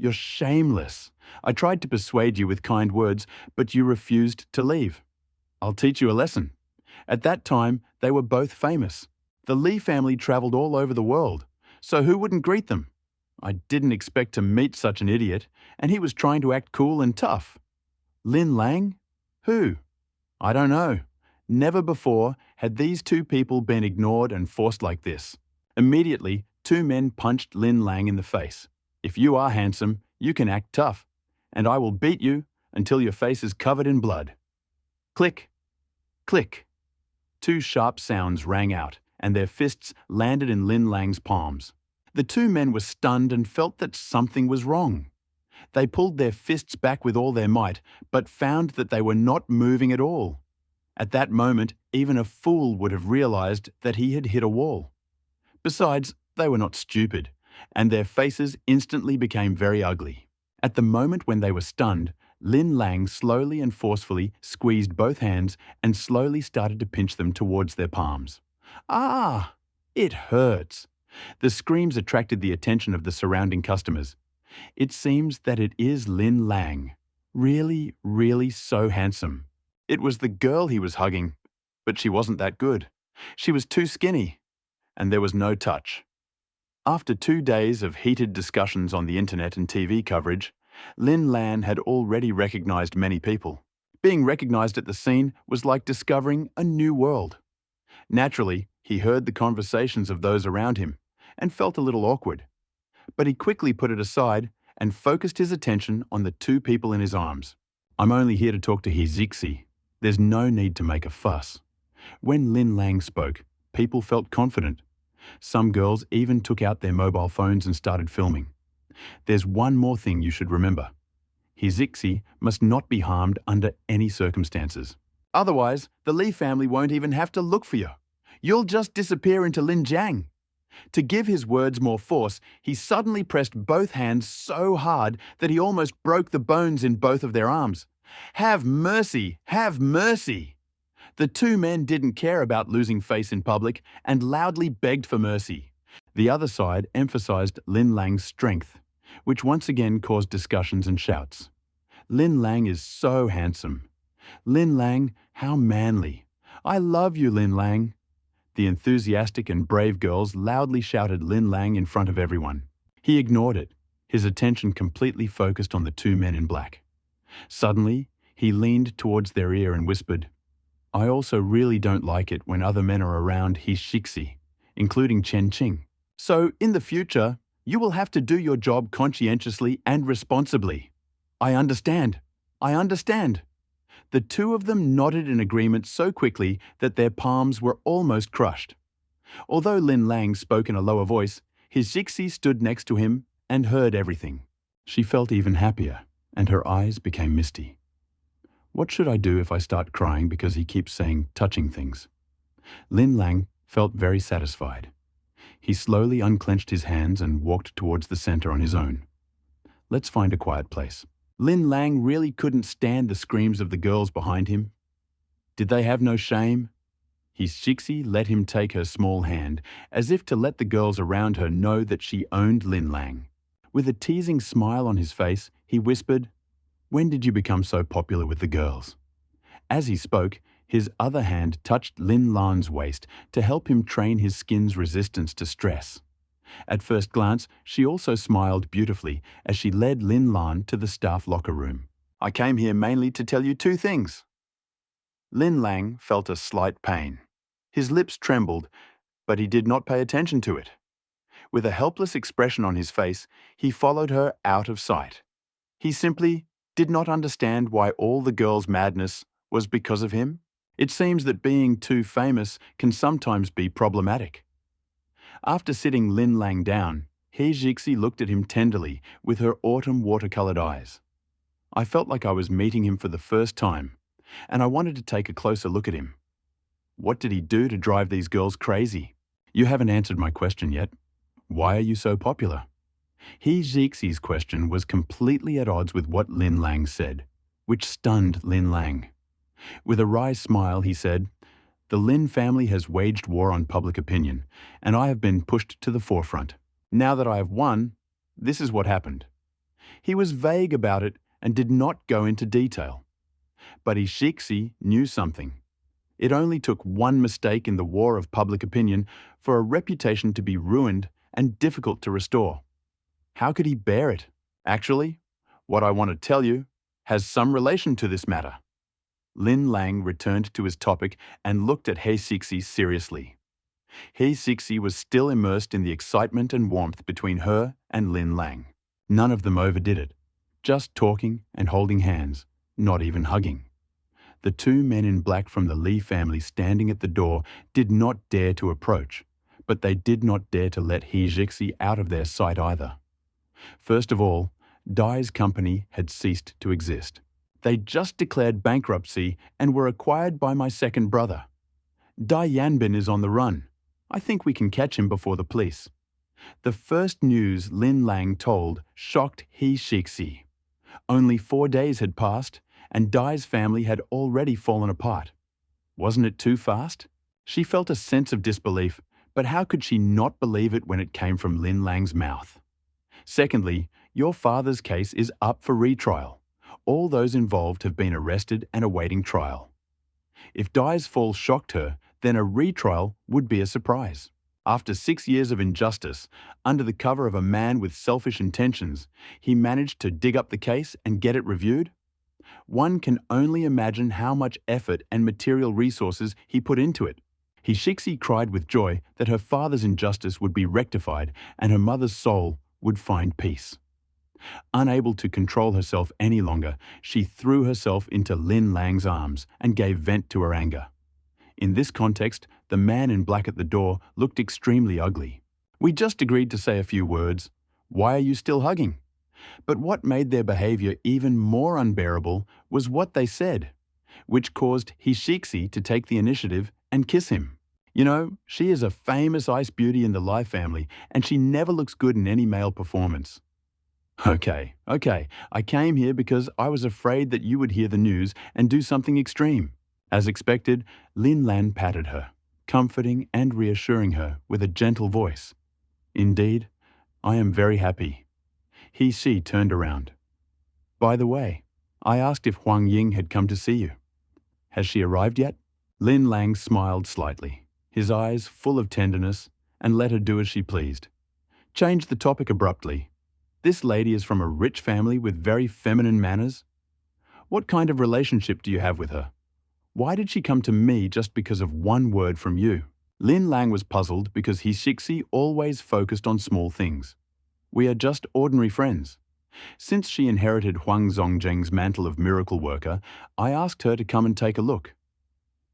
You're shameless. I tried to persuade you with kind words, but you refused to leave. I'll teach you a lesson. At that time, they were both famous. The Lee family traveled all over the world, so who wouldn't greet them? I didn't expect to meet such an idiot, and he was trying to act cool and tough. Lin Lang? Who? I don't know. Never before had these two people been ignored and forced like this. Immediately, two men punched Lin Lang in the face. If you are handsome, you can act tough, and I will beat you until your face is covered in blood. Click, click. Two sharp sounds rang out, and their fists landed in Lin Lang's palms. The two men were stunned and felt that something was wrong. They pulled their fists back with all their might, but found that they were not moving at all. At that moment, even a fool would have realized that he had hit a wall. Besides, they were not stupid, and their faces instantly became very ugly. At the moment when they were stunned, Lin Lang slowly and forcefully squeezed both hands and slowly started to pinch them towards their palms. Ah! It hurts. The screams attracted the attention of the surrounding customers. It seems that it is Lin Lang. Really, really so handsome. It was the girl he was hugging, but she wasn't that good. She was too skinny, and there was no touch. After 2 days of heated discussions on the internet and TV coverage, Lin Lang had already recognized many people. Being recognized at the scene was like discovering a new world. Naturally, he heard the conversations of those around him and felt a little awkward. But he quickly put it aside and focused his attention on the two people in his arms. I'm only here to talk to Hizixi. There's no need to make a fuss. When Lin Lang spoke, people felt confident. Some girls even took out their mobile phones and started filming. There's one more thing you should remember. Hizixi must not be harmed under any circumstances. Otherwise, the Lee family won't even have to look for you. You'll just disappear into Linjiang. To give his words more force, he suddenly pressed both hands so hard that he almost broke the bones in both of their arms. Have mercy! Have mercy! The two men didn't care about losing face in public and loudly begged for mercy. The other side emphasized Lin Lang's strength, which once again caused discussions and shouts. Lin Lang is so handsome. Lin Lang, how manly. I love you, Lin Lang. The enthusiastic and brave girls loudly shouted Lin Lang in front of everyone. He ignored it, his attention completely focused on the two men in black. Suddenly, he leaned towards their ear and whispered, I also really don't like it when other men are around Hizixi, including Chen Qing. So, in the future, you will have to do your job conscientiously and responsibly. I understand. I understand. The two of them nodded in agreement so quickly that their palms were almost crushed. Although Lin Lang spoke in a lower voice, Hizixi stood next to him and heard everything. She felt even happier, and her eyes became misty. What should I do if I start crying because he keeps saying touching things? Lin Lang felt very satisfied. He slowly unclenched his hands and walked towards the center on his own. Let's find a quiet place. Lin Lang really couldn't stand the screams of the girls behind him. Did they have no shame? Hizixi let him take her small hand, as if to let the girls around her know that she owned Lin Lang. With a teasing smile on his face, he whispered, When did you become so popular with the girls? As he spoke, his other hand touched Lin Lan's waist to help him train his skin's resistance to stress. At first glance, she also smiled beautifully as she led Lin Lan to the staff locker room. I came here mainly to tell you 2 things. Lin Lang felt a slight pain. His lips trembled, but he did not pay attention to it. With a helpless expression on his face, he followed her out of sight. He simply did not understand why all the girls' madness was because of him. It seems that being too famous can sometimes be problematic. After sitting Lin Lang down, Hizixi looked at him tenderly with her autumn watercolored eyes. I felt like I was meeting him for the first time, and I wanted to take a closer look at him. What did he do to drive these girls crazy? You haven't answered my question yet. Why are you so popular? Hizixi's question was completely at odds with what Lin Lang said, which stunned Lin Lang. With a wry smile, he said, The Lin family has waged war on public opinion, and I have been pushed to the forefront. Now that I have won, this is what happened. He was vague about it and did not go into detail. But Ishixi knew something. It only took one mistake in the war of public opinion for a reputation to be ruined and difficult to restore. How could he bear it? Actually, what I want to tell you has some relation to this matter. Lin Lang returned to his topic and looked at He Cixi seriously. He Cixi was still immersed in the excitement and warmth between her and Lin Lang. None of them overdid it, just talking and holding hands, not even hugging. The two men in black from the Li family standing at the door did not dare to approach, but they did not dare to let He Cixi out of their sight either. First of all, Dai's company had ceased to exist. They just declared bankruptcy and were acquired by my second brother. Dai Yanbin is on the run. I think we can catch him before the police. The first news Lin Lang told shocked He Cixi. Only 4 days had passed, and Dai's family had already fallen apart. Wasn't it too fast? She felt a sense of disbelief, but how could she not believe it when it came from Lin Lang's mouth? Secondly, your father's case is up for retrial. All those involved have been arrested and awaiting trial. If Dai's fall shocked her, then a retrial would be a surprise. After 6 years of injustice, under the cover of a man with selfish intentions, he managed to dig up the case and get it reviewed? One can only imagine how much effort and material resources he put into it. Hishixi cried with joy that her father's injustice would be rectified and her mother's soul would find peace. Unable to control herself any longer, she threw herself into Lin Lang's arms and gave vent to her anger. In this context, the man in black at the door looked extremely ugly. We just agreed to say a few words. Why are you still hugging? But what made their behavior even more unbearable was what they said, which caused Hishixi to take the initiative and kiss him. You know, she is a famous ice beauty in the Lai family, and she never looks good in any male performance. Okay, I came here because I was afraid that you would hear the news and do something extreme. As expected, Lin Lan patted her, comforting and reassuring her with a gentle voice. Indeed, I am very happy. She turned around. By the way, I asked if Huang Ying had come to see you. Has she arrived yet? Lin Lang smiled slightly, his eyes full of tenderness, and let her do as she pleased. Changed the topic abruptly. This lady is from a rich family with very feminine manners. What kind of relationship do you have with her? Why did she come to me just because of one word from you? Lin Lang was puzzled because Hishixi always focused on small things. We are just ordinary friends. Since she inherited Huang Zongjeng's mantle of miracle worker, I asked her to come and take a look.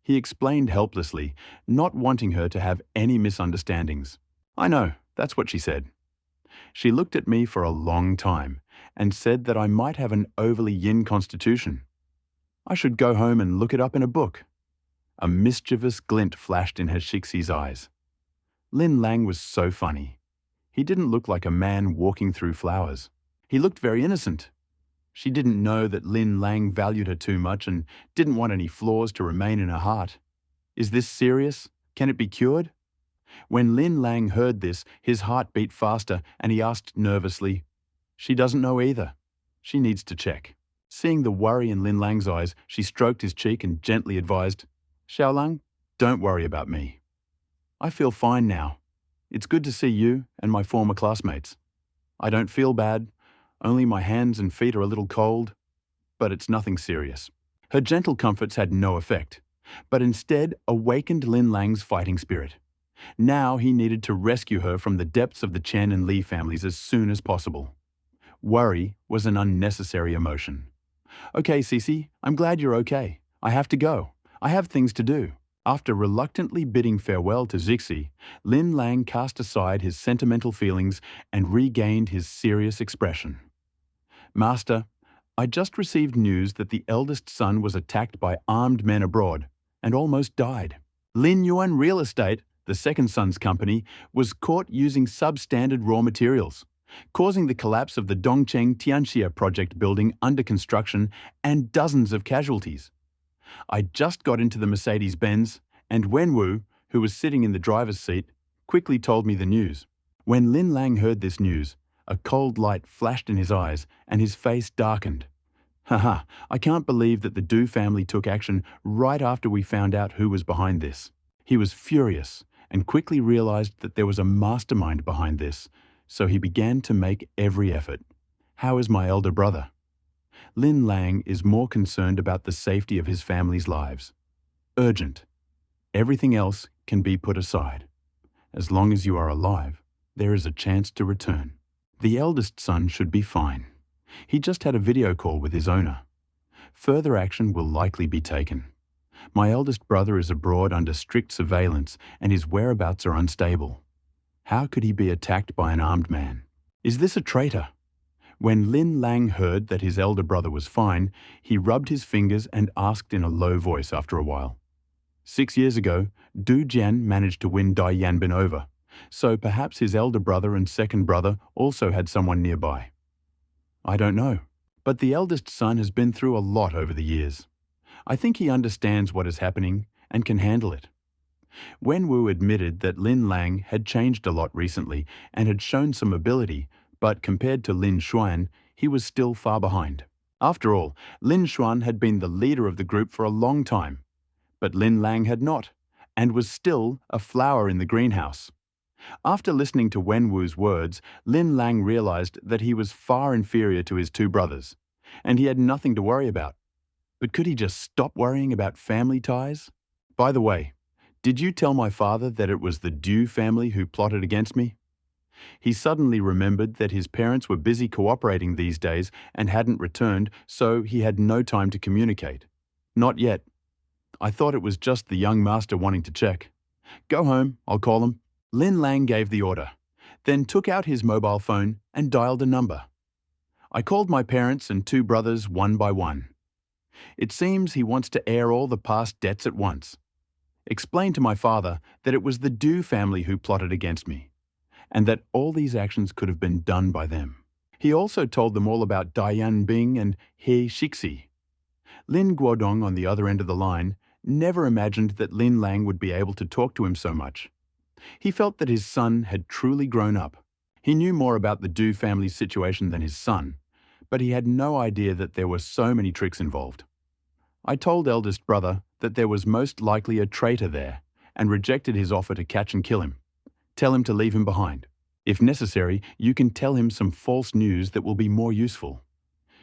He explained helplessly, not wanting her to have any misunderstandings. I know, that's what she said. She looked at me for a long time and said that I might have an overly yin constitution. I should go home and look it up in a book. A mischievous glint flashed in Hishixi's eyes. Lin Lang was so funny. He didn't look like a man walking through flowers. He looked very innocent. She didn't know that Lin Lang valued her too much and didn't want any flaws to remain in her heart. Is this serious? Can it be cured? When Lin Lang heard this, his heart beat faster and he asked nervously, She doesn't know either. She needs to check. Seeing the worry in Lin Lang's eyes, she stroked his cheek and gently advised, Xiaolang, don't worry about me. I feel fine now. It's good to see you and my former classmates. I don't feel bad, only my hands and feet are a little cold, but it's nothing serious. Her gentle comforts had no effect, but instead awakened Lin Lang's fighting spirit. Now he needed to rescue her from the depths of the Chen and Li families as soon as possible. Worry was an unnecessary emotion. Okay, Cece, I'm glad you're okay. I have to go. I have things to do. After reluctantly bidding farewell to Zixi, Lin Lang cast aside his sentimental feelings and regained his serious expression. Master, I just received news that the eldest son was attacked by armed men abroad and almost died. Lin Yuan Real Estate, the second son's company, was caught using substandard raw materials, causing the collapse of the Dongcheng Tianxia project building under construction and dozens of casualties. I just got into the Mercedes-Benz, and Wenwu, who was sitting in the driver's seat, quickly told me the news. When Lin Lang heard this news, A cold light flashed in his eyes and his face darkened. Haha, I can't believe that the Du family took action right after we found out who was behind this. He was furious and quickly realized that there was a mastermind behind this, so he began to make every effort. How is my elder brother? Lin Lang is more concerned about the safety of his family's lives. Urgent. Everything else can be put aside. As long as you are alive, there is a chance to return. The eldest son should be fine. He just had a video call with his owner. Further action will likely be taken. My eldest brother is abroad under strict surveillance and his whereabouts are unstable. How could he be attacked by an armed man? Is this a traitor? When Lin Lang heard that his elder brother was fine, he rubbed his fingers and asked in a low voice after a while. 6 years ago, Du Jian managed to win Dai Yanbin over, so perhaps his elder brother and second brother also had someone nearby. I don't know, but the eldest son has been through a lot over the years. I think he understands what is happening and can handle it. Wenwu admitted that Lin Lang had changed a lot recently and had shown some ability, but compared to Lin Xuan, he was still far behind. After all, Lin Xuan had been the leader of the group for a long time, but Lin Lang had not, and was still a flower in the greenhouse. After listening to Wenwu's words, Lin Lang realized that he was far inferior to his two brothers, and he had nothing to worry about. But could he just stop worrying about family ties? By the way, did you tell my father that it was the Du family who plotted against me? He suddenly remembered that his parents were busy cooperating these days and hadn't returned, so he had no time to communicate. Not yet. I thought it was just the young master wanting to check. Go home, I'll call him. Lin Lang gave the order, then took out his mobile phone and dialed a number. I called my parents and two brothers one by one. It seems he wants to air all the past debts at once. Explain to my father that it was the Du family who plotted against me, and that all these actions could have been done by them. He also told them all about Dai Yanbing and He Shixi. Lin Guodong on the other end of the line never imagined that Lin Lang would be able to talk to him so much. He felt that his son had truly grown up. He knew more about the Du family's situation than his son, but he had no idea that there were so many tricks involved. I told eldest brother that there was most likely a traitor there and rejected his offer to catch and kill him. Tell him to leave him behind. If necessary, you can tell him some false news that will be more useful.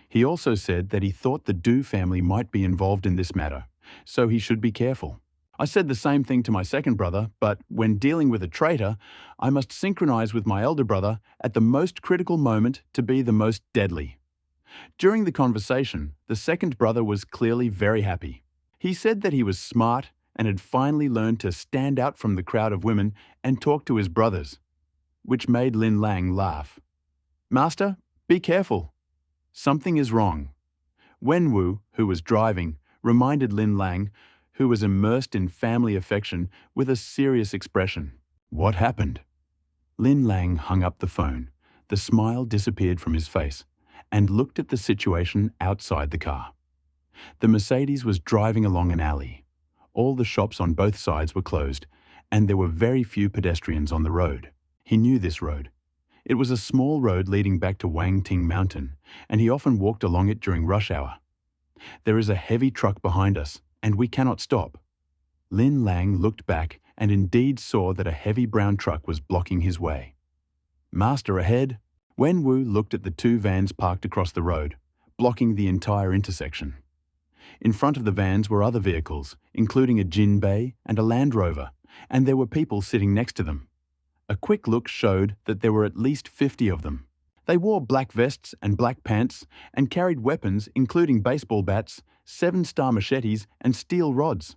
He also said that he thought the Du family might be involved in this matter, so he should be careful. I said the same thing to my second brother, but when dealing with a traitor, I must synchronize with my elder brother at the most critical moment to be the most deadly. During the conversation, the second brother was clearly very happy. He said that he was smart and had finally learned to stand out from the crowd of women and talk to his brothers, which made Lin Lang laugh. Master, be careful. Something is wrong. Wenwu, who was driving, reminded Lin Lang, who was immersed in family affection, with a serious expression. What happened? Lin Lang hung up the phone. The smile disappeared from his face and looked at the situation outside the car. The Mercedes was driving along an alley. All the shops on both sides were closed, and there were very few pedestrians on the road. He knew this road. It was a small road leading back to Wangting Mountain, and he often walked along it during rush hour. There is a heavy truck behind us, and we cannot stop. Lin Lang looked back and indeed saw that a heavy brown truck was blocking his way. Master ahead. Wenwu looked at the two vans parked across the road, blocking the entire intersection. In front of the vans were other vehicles, including a Jinbei and a Land Rover, and there were people sitting next to them. A quick look showed that there were at least 50 of them. They wore black vests and black pants and carried weapons including baseball bats, 7-star machetes and steel rods.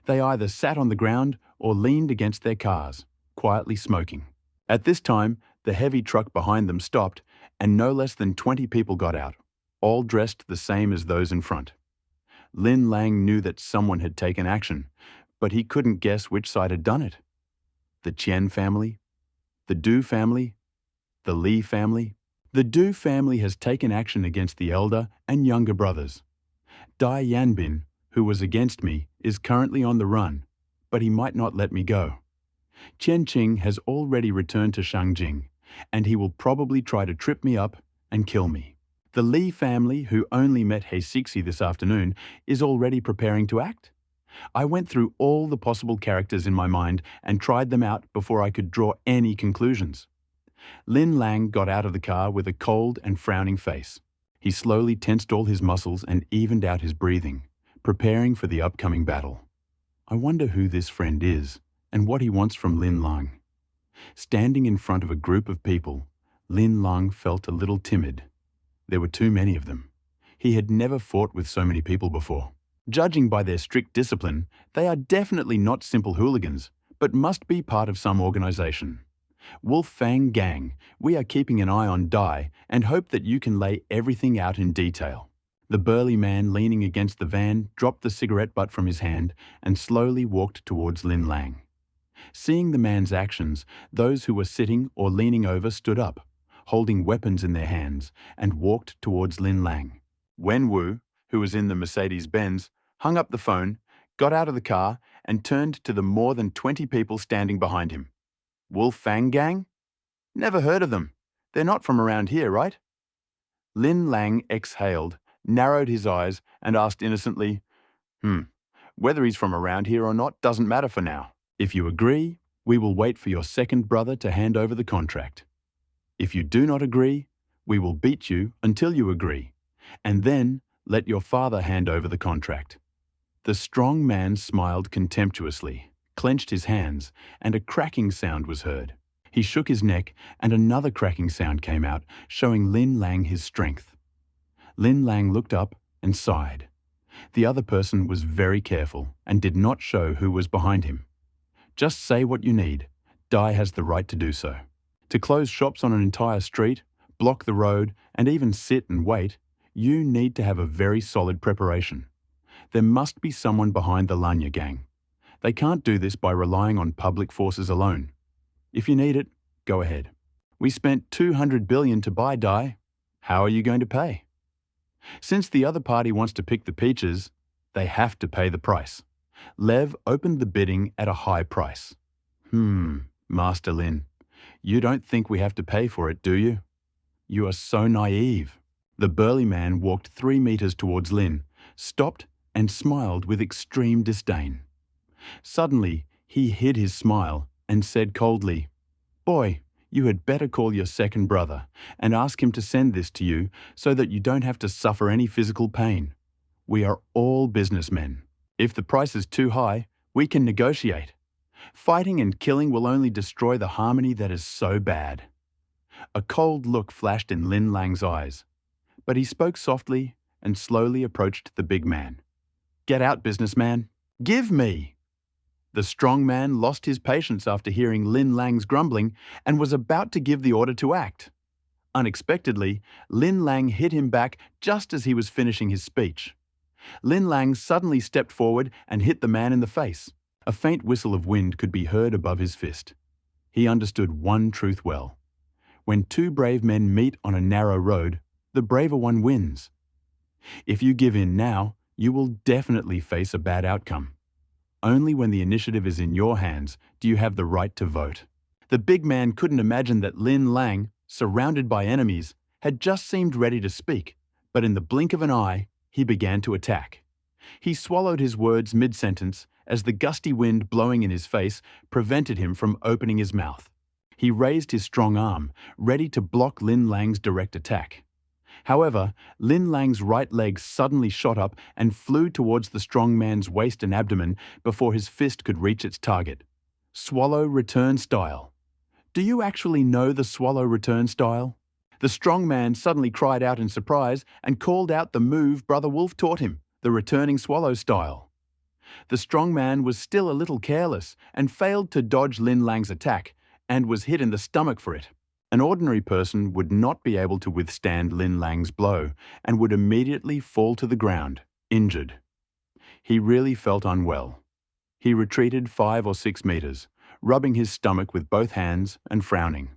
They either sat on the ground or leaned against their cars, quietly smoking. At this time, the heavy truck behind them stopped and no less than 20 people got out, all dressed the same as those in front. Lin Lang knew that someone had taken action, but he couldn't guess which side had done it. The Qian family? The Du family? The Li family? The Du family has taken action against the elder and younger brothers. Dai Yanbin, who was against me, is currently on the run, but he might not let me go. Qian Qing has already returned to Shangjing, and he will probably try to trip me up and kill me. The Lee family, who only met Heisixi this afternoon, is already preparing to act. I went through all the possible characters in my mind and tried them out before I could draw any conclusions. Lin Lang got out of the car with a cold and frowning face. He slowly tensed all his muscles and evened out his breathing, preparing for the upcoming battle. I wonder who this friend is and what he wants from Lin Lang. Standing in front of a group of people, Lin Lang felt a little timid. There were too many of them. He had never fought with so many people before. Judging by their strict discipline, they are definitely not simple hooligans, but must be part of some organization. Wolf Fang Gang, we are keeping an eye on Dai and hope that you can lay everything out in detail. The burly man leaning against the van dropped the cigarette butt from his hand and slowly walked towards Lin Lang. Seeing the man's actions, those who were sitting or leaning over stood up, holding weapons in their hands, and walked towards Lin Lang. Wen Wu, who was in the Mercedes-Benz, hung up the phone, got out of the car, and turned to the more than 20 people standing behind him. Wolf Fang Gang? Never heard of them. They're not from around here, right? Lin Lang exhaled, narrowed his eyes, and asked innocently, whether he's from around here or not doesn't matter for now. If you agree, we will wait for your second brother to hand over the contract. If you do not agree, we will beat you until you agree, and then let your father hand over the contract. The strong man smiled contemptuously, clenched his hands, and a cracking sound was heard. He shook his neck, and another cracking sound came out, showing Lin Lang his strength. Lin Lang looked up and sighed. The other person was very careful and did not show who was behind him. Just say what you need. Dai has the right to do so. To close shops on an entire street, block the road, and even sit and wait, you need to have a very solid preparation. There must be someone behind the Lanya gang. They can't do this by relying on public forces alone. If you need it, go ahead. We spent 200 billion to buy Dai. How are you going to pay? Since the other party wants to pick the peaches, they have to pay the price. Lev opened the bidding at a high price. Master Lin, you don't think we have to pay for it, do you? You are so naive. The burly man walked 3 meters towards Lin, stopped and smiled with extreme disdain. Suddenly, he hid his smile and said coldly, "Boy, you had better call your second brother and ask him to send this to you so that you don't have to suffer any physical pain. We are all businessmen. If the price is too high, we can negotiate. Fighting and killing will only destroy the harmony that is so bad." A cold look flashed in Lin Lang's eyes, but he spoke softly and slowly approached the big man. "Get out, businessman. Give me!" The strong man lost his patience after hearing Lin Lang's grumbling and was about to give the order to act. Unexpectedly, Lin Lang hit him back just as he was finishing his speech. Lin Lang suddenly stepped forward and hit the man in the face. A faint whistle of wind could be heard above his fist. He understood one truth well. When two brave men meet on a narrow road, the braver one wins. If you give in now, you will definitely face a bad outcome. Only when the initiative is in your hands do you have the right to vote. The big man couldn't imagine that Lin Lang, surrounded by enemies, had just seemed ready to speak, but in the blink of an eye, he began to attack. He swallowed his words mid-sentence as the gusty wind blowing in his face prevented him from opening his mouth. He raised his strong arm, ready to block Lin Lang's direct attack. However, Lin Lang's right leg suddenly shot up and flew towards the strong man's waist and abdomen before his fist could reach its target. Swallow return style. Do you actually know the swallow return style? The strong man suddenly cried out in surprise and called out the move Brother Wolf taught him, the returning swallow style. The strong man was still a little careless and failed to dodge Lin Lang's attack and was hit in the stomach for it. An ordinary person would not be able to withstand Lin Lang's blow and would immediately fall to the ground, injured. He really felt unwell. He retreated 5 or 6 meters, rubbing his stomach with both hands and frowning.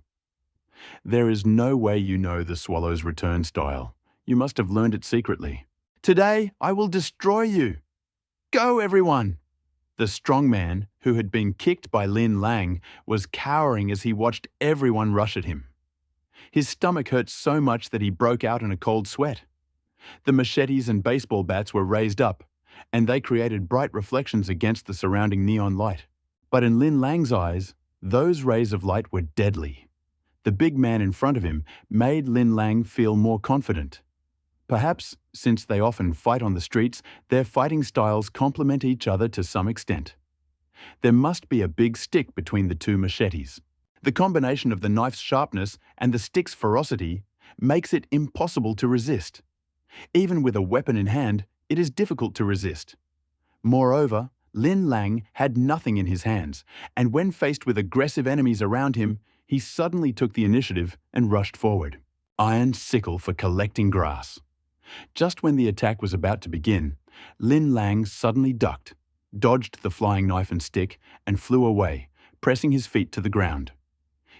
There is no way you know the swallow's return style. You must have learned it secretly. Today, I will destroy you. Go, everyone! The strong man, who had been kicked by Lin Lang, was cowering as he watched everyone rush at him. His stomach hurt so much that he broke out in a cold sweat. The machetes and baseball bats were raised up, and they created bright reflections against the surrounding neon light. But in Lin Lang's eyes, those rays of light were deadly. The big man in front of him made Lin Lang feel more confident. Perhaps, since they often fight on the streets, their fighting styles complement each other to some extent. There must be a big stick between the two machetes. The combination of the knife's sharpness and the stick's ferocity makes it impossible to resist. Even with a weapon in hand, it is difficult to resist. Moreover, Lin Lang had nothing in his hands, and when faced with aggressive enemies around him, he suddenly took the initiative and rushed forward. Iron sickle for collecting grass. Just when the attack was about to begin, Lin Lang suddenly ducked, dodged the flying knife and stick, and flew away, pressing his feet to the ground.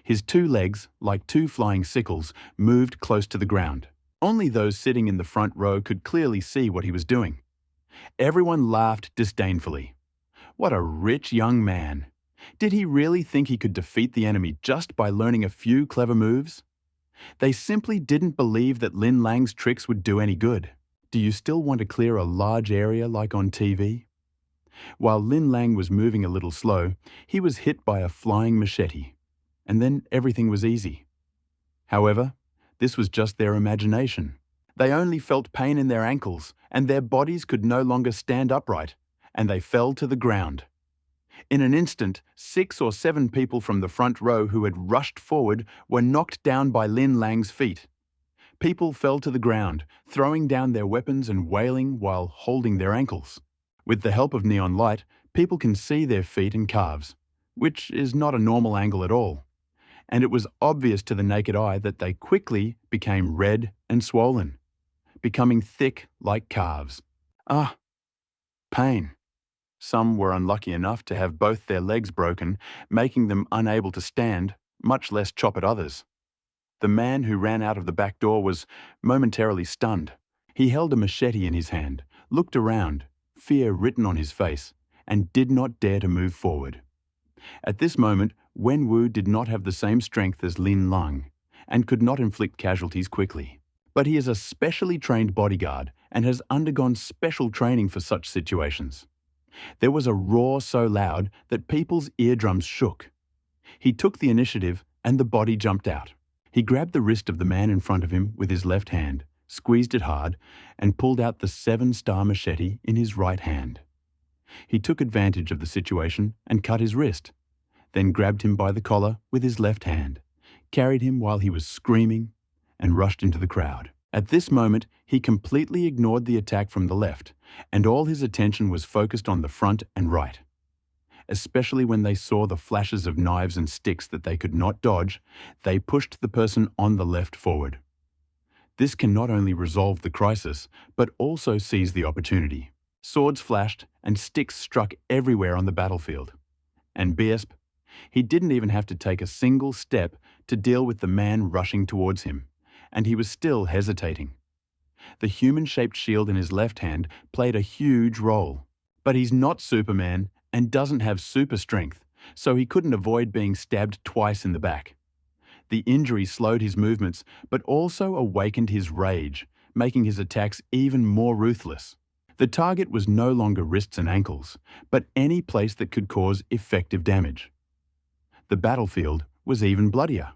His two legs, like two flying sickles, moved close to the ground. Only those sitting in the front row could clearly see what he was doing. Everyone laughed disdainfully. What a rich young man! Did he really think he could defeat the enemy just by learning a few clever moves? They simply didn't believe that Lin Lang's tricks would do any good. Do you still want to clear a large area like on TV? While Lin Lang was moving a little slow, he was hit by a flying machete. And then everything was easy. However, this was just their imagination. They only felt pain in their ankles, and their bodies could no longer stand upright, and they fell to the ground. In an instant, 6 or 7 people from the front row who had rushed forward were knocked down by Lin Lang's feet. People fell to the ground, throwing down their weapons and wailing while holding their ankles. With the help of neon light, people can see their feet and calves, which is not a normal angle at all. And it was obvious to the naked eye that they quickly became red and swollen, becoming thick like calves. Ah, pain. Some were unlucky enough to have both their legs broken, making them unable to stand, much less chop at others. The man who ran out of the back door was momentarily stunned. He held a machete in his hand, looked around, fear written on his face, and did not dare to move forward. At this moment, Wenwu did not have the same strength as Lin Lang, and could not inflict casualties quickly. But he is a specially trained bodyguard and has undergone special training for such situations. There was a roar so loud that people's eardrums shook. He took the initiative and the body jumped out. He grabbed the wrist of the man in front of him with his left hand, squeezed it hard, and pulled out the 7-star machete in his right hand. He took advantage of the situation and cut his wrist, then grabbed him by the collar with his left hand, carried him while he was screaming, and rushed into the crowd. At this moment, he completely ignored the attack from the left, and all his attention was focused on the front and right. Especially when they saw the flashes of knives and sticks that they could not dodge, they pushed the person on the left forward. This can not only resolve the crisis, but also seize the opportunity. Swords flashed and sticks struck everywhere on the battlefield. And Biesp, he didn't even have to take a single step to deal with the man rushing towards him, and he was still hesitating. The human-shaped shield in his left hand played a huge role. But he's not Superman and doesn't have super strength, so he couldn't avoid being stabbed twice in the back. The injury slowed his movements, but also awakened his rage, making his attacks even more ruthless. The target was no longer wrists and ankles, but any place that could cause effective damage. The battlefield was even bloodier.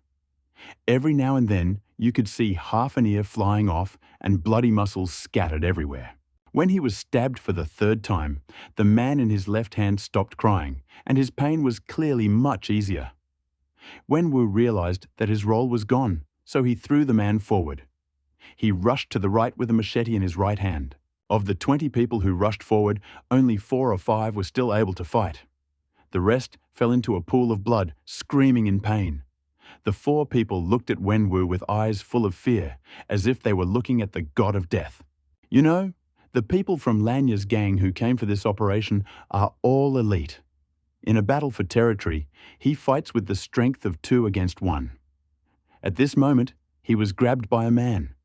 Every now and then, you could see half an ear flying off and bloody muscles scattered everywhere. When he was stabbed for the 3rd time, the man in his left hand stopped crying, and his pain was clearly much easier. Wenwu realized that his role was gone, so he threw the man forward. He rushed to the right with a machete in his right hand. Of the 20 people who rushed forward, only 4 or 5 were still able to fight. The rest fell into a pool of blood, screaming in pain. The 4 people looked at Wenwu with eyes full of fear, as if they were looking at the god of death. You know, the people from Lanya's gang who came for this operation are all elite. In a battle for territory, he fights with the strength of 2 against 1. At this moment, he was grabbed by a man.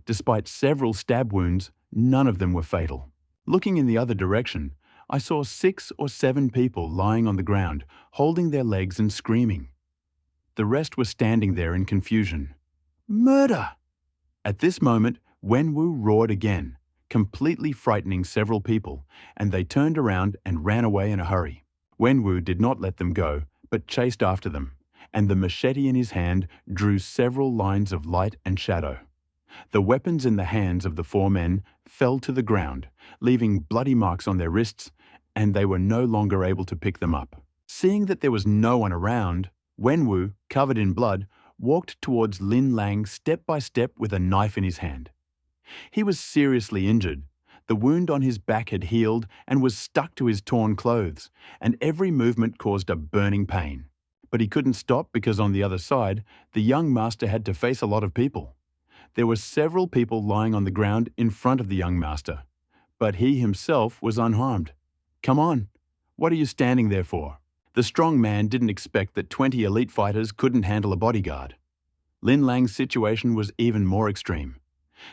Despite several stab wounds, none of them were fatal. Looking in the other direction, I saw 6 or 7 people lying on the ground, holding their legs and screaming. The rest were standing there in confusion. Murder! At this moment, Wenwu roared again, completely frightening several people, and they turned around and ran away in a hurry. Wenwu did not let them go, but chased after them, and the machete in his hand drew several lines of light and shadow. The weapons in the hands of the four men fell to the ground, leaving bloody marks on their wrists, and they were no longer able to pick them up. Seeing that there was no one around, Wenwu, covered in blood, walked towards Lin Lang step by step with a knife in his hand. He was seriously injured. The wound on his back had healed and was stuck to his torn clothes, and every movement caused a burning pain. But he couldn't stop because on the other side, the young master had to face a lot of people. There were several people lying on the ground in front of the young master, but he himself was unharmed. "Come on, what are you standing there for?" The strong man didn't expect that 20 elite fighters couldn't handle a bodyguard. Lin Lang's situation was even more extreme.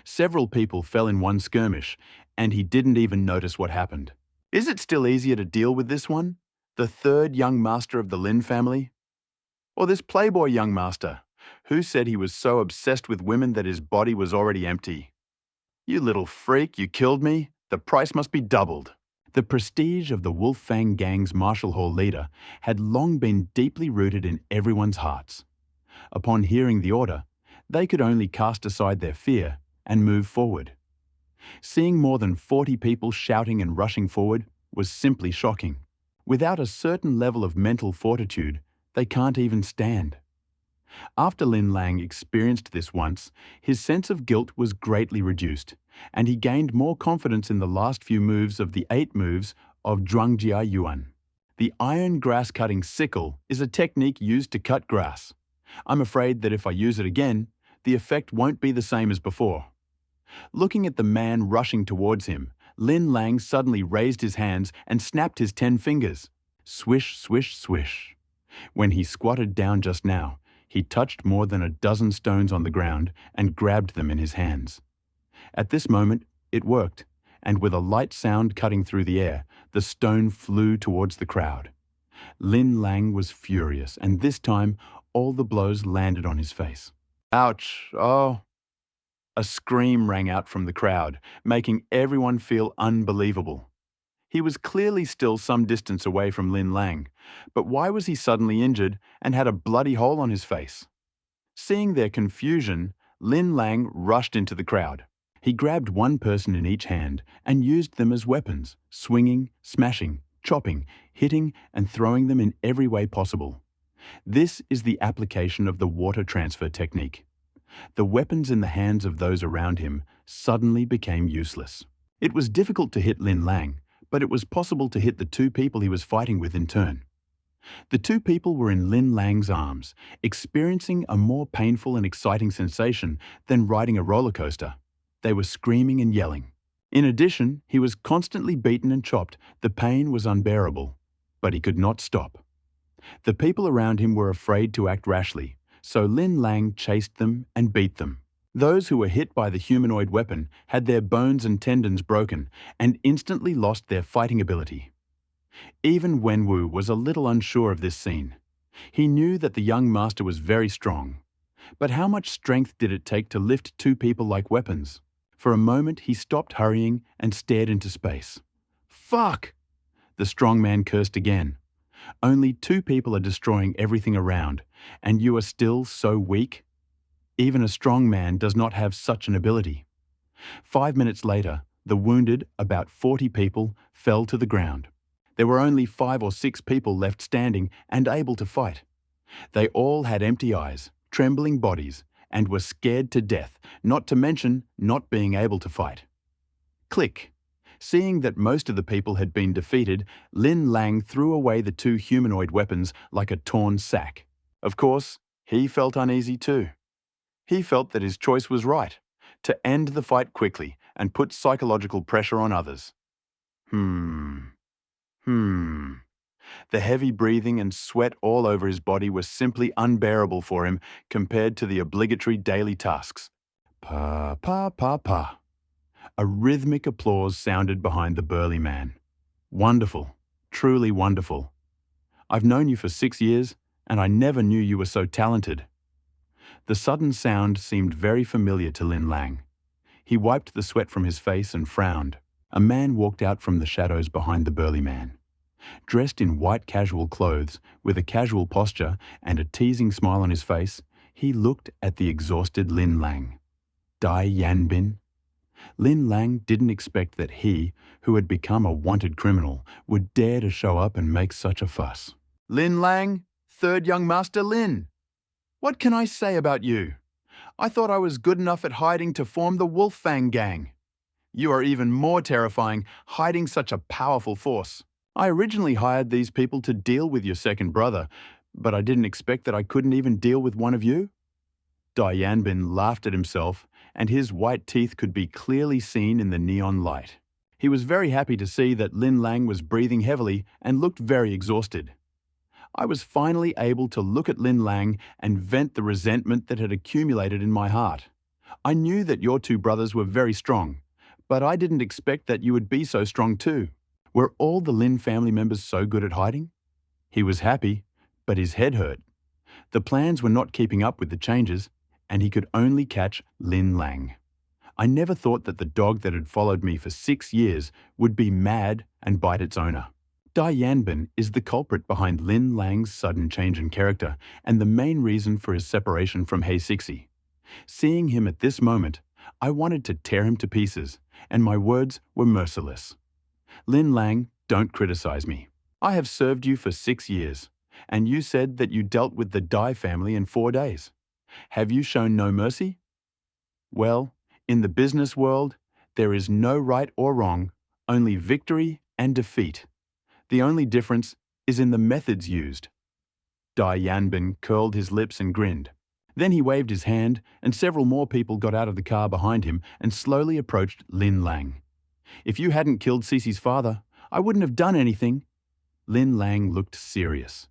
Several people fell in one skirmish, and he didn't even notice what happened. Is it still easier to deal with this one, the third young master of the Lin family? Or this playboy young master, who said he was so obsessed with women that his body was already empty? "You little freak, you killed me. The price must be doubled." The prestige of the Wolf Fang Gang's martial hall leader had long been deeply rooted in everyone's hearts. Upon hearing the order, they could only cast aside their fear and move forward. Seeing more than 40 people shouting and rushing forward was simply shocking. Without a certain level of mental fortitude, they can't even stand. After Lin Lang experienced this once, his sense of guilt was greatly reduced, and he gained more confidence in the last few moves of the 8 moves of Zhuangjia Yuan. The iron grass-cutting sickle is a technique used to cut grass. I'm afraid that if I use it again, the effect won't be the same as before. Looking at the man rushing towards him, Lin Lang suddenly raised his hands and snapped his 10 fingers. Swish, swish, swish. When he squatted down just now, he touched more than a dozen stones on the ground and grabbed them in his hands. At this moment, it worked, and with a light sound cutting through the air, the stone flew towards the crowd. Lin Lang was furious, and this time, all the blows landed on his face. "Ouch, oh." A scream rang out from the crowd, making everyone feel unbelievable. He was clearly still some distance away from Lin Lang, but why was he suddenly injured and had a bloody hole on his face? Seeing their confusion, Lin Lang rushed into the crowd. He grabbed one person in each hand and used them as weapons, swinging, smashing, chopping, hitting, and throwing them in every way possible. This is the application of the water transfer technique. The weapons in the hands of those around him suddenly became useless. It was difficult to hit Lin Lang, but it was possible to hit the 2 people he was fighting with in turn. The 2 people were in Lin Lang's arms, experiencing a more painful and exciting sensation than riding a roller coaster. They were screaming and yelling. In addition, he was constantly beaten and chopped. The pain was unbearable, but he could not stop. The people around him were afraid to act rashly, so Lin Lang chased them and beat them. Those who were hit by the humanoid weapon had their bones and tendons broken and instantly lost their fighting ability. Even Wenwu was a little unsure of this scene. He knew that the young master was very strong. But how much strength did it take to lift 2 people like weapons? For a moment, he stopped hurrying and stared into space. "Fuck!" The strong man cursed again. "Only 2 people are destroying everything around, and you are still so weak? Even a strong man does not have such an ability." 5 minutes later, the wounded, about 40 people, fell to the ground. There were only 5 or 6 people left standing and able to fight. They all had empty eyes, trembling bodies, and were scared to death, not to mention not being able to fight. Click. Seeing that most of the people had been defeated, Lin Lang threw away the 2 humanoid weapons like a torn sack. Of course, he felt uneasy too. He felt that his choice was right, to end the fight quickly and put psychological pressure on others. The heavy breathing and sweat all over his body were simply unbearable for him compared to the obligatory daily tasks. Pa, pa, pa, pa. A rhythmic applause sounded behind the burly man. "Wonderful, truly wonderful. I've known you for 6 years, and I never knew you were so talented." The sudden sound seemed very familiar to Lin Lang. He wiped the sweat from his face and frowned. A man walked out from the shadows behind the burly man. Dressed in white casual clothes, with a casual posture and a teasing smile on his face, he looked at the exhausted Lin Lang. Dai Yanbin? Lin Lang didn't expect that he, who had become a wanted criminal, would dare to show up and make such a fuss. Lin Lang, third young master Lin. What can I say about you? I thought I was good enough at hiding to form the Wolf Fang gang. You are even more terrifying, hiding such a powerful force. I originally hired these people to deal with your second brother, but I didn't expect that I couldn't even deal with one of you. Dai Yanbin laughed at himself, and his white teeth could be clearly seen in the neon light. He was very happy to see that Lin Lang was breathing heavily and looked very exhausted. I was finally able to look at Lin Lang and vent the resentment that had accumulated in my heart. I knew that your two brothers were very strong, but I didn't expect that you would be so strong too. Were all the Lin family members so good at hiding? He was happy, but his head hurt. The plans were not keeping up with the changes, and he could only catch Lin Lang. I never thought that the dog that had followed me for 6 years would be mad and bite its owner. Dai Yanbin is the culprit behind Lin Lang's sudden change in character and the main reason for his separation from Hei Sixi. Seeing him at this moment, I wanted to tear him to pieces, and my words were merciless. Lin Lang, don't criticize me. I have served you for 6 years, and you said that you dealt with the Dai family in 4 days. Have you shown no mercy? Well, in the business world, there is no right or wrong, only victory and defeat. The only difference is in the methods used. Dai Yanbin curled his lips and grinned. Then he waved his hand, and several more people got out of the car behind him and slowly approached Lin Lang. If you hadn't killed Cece's father, I wouldn't have done anything. Lin Lang looked serious.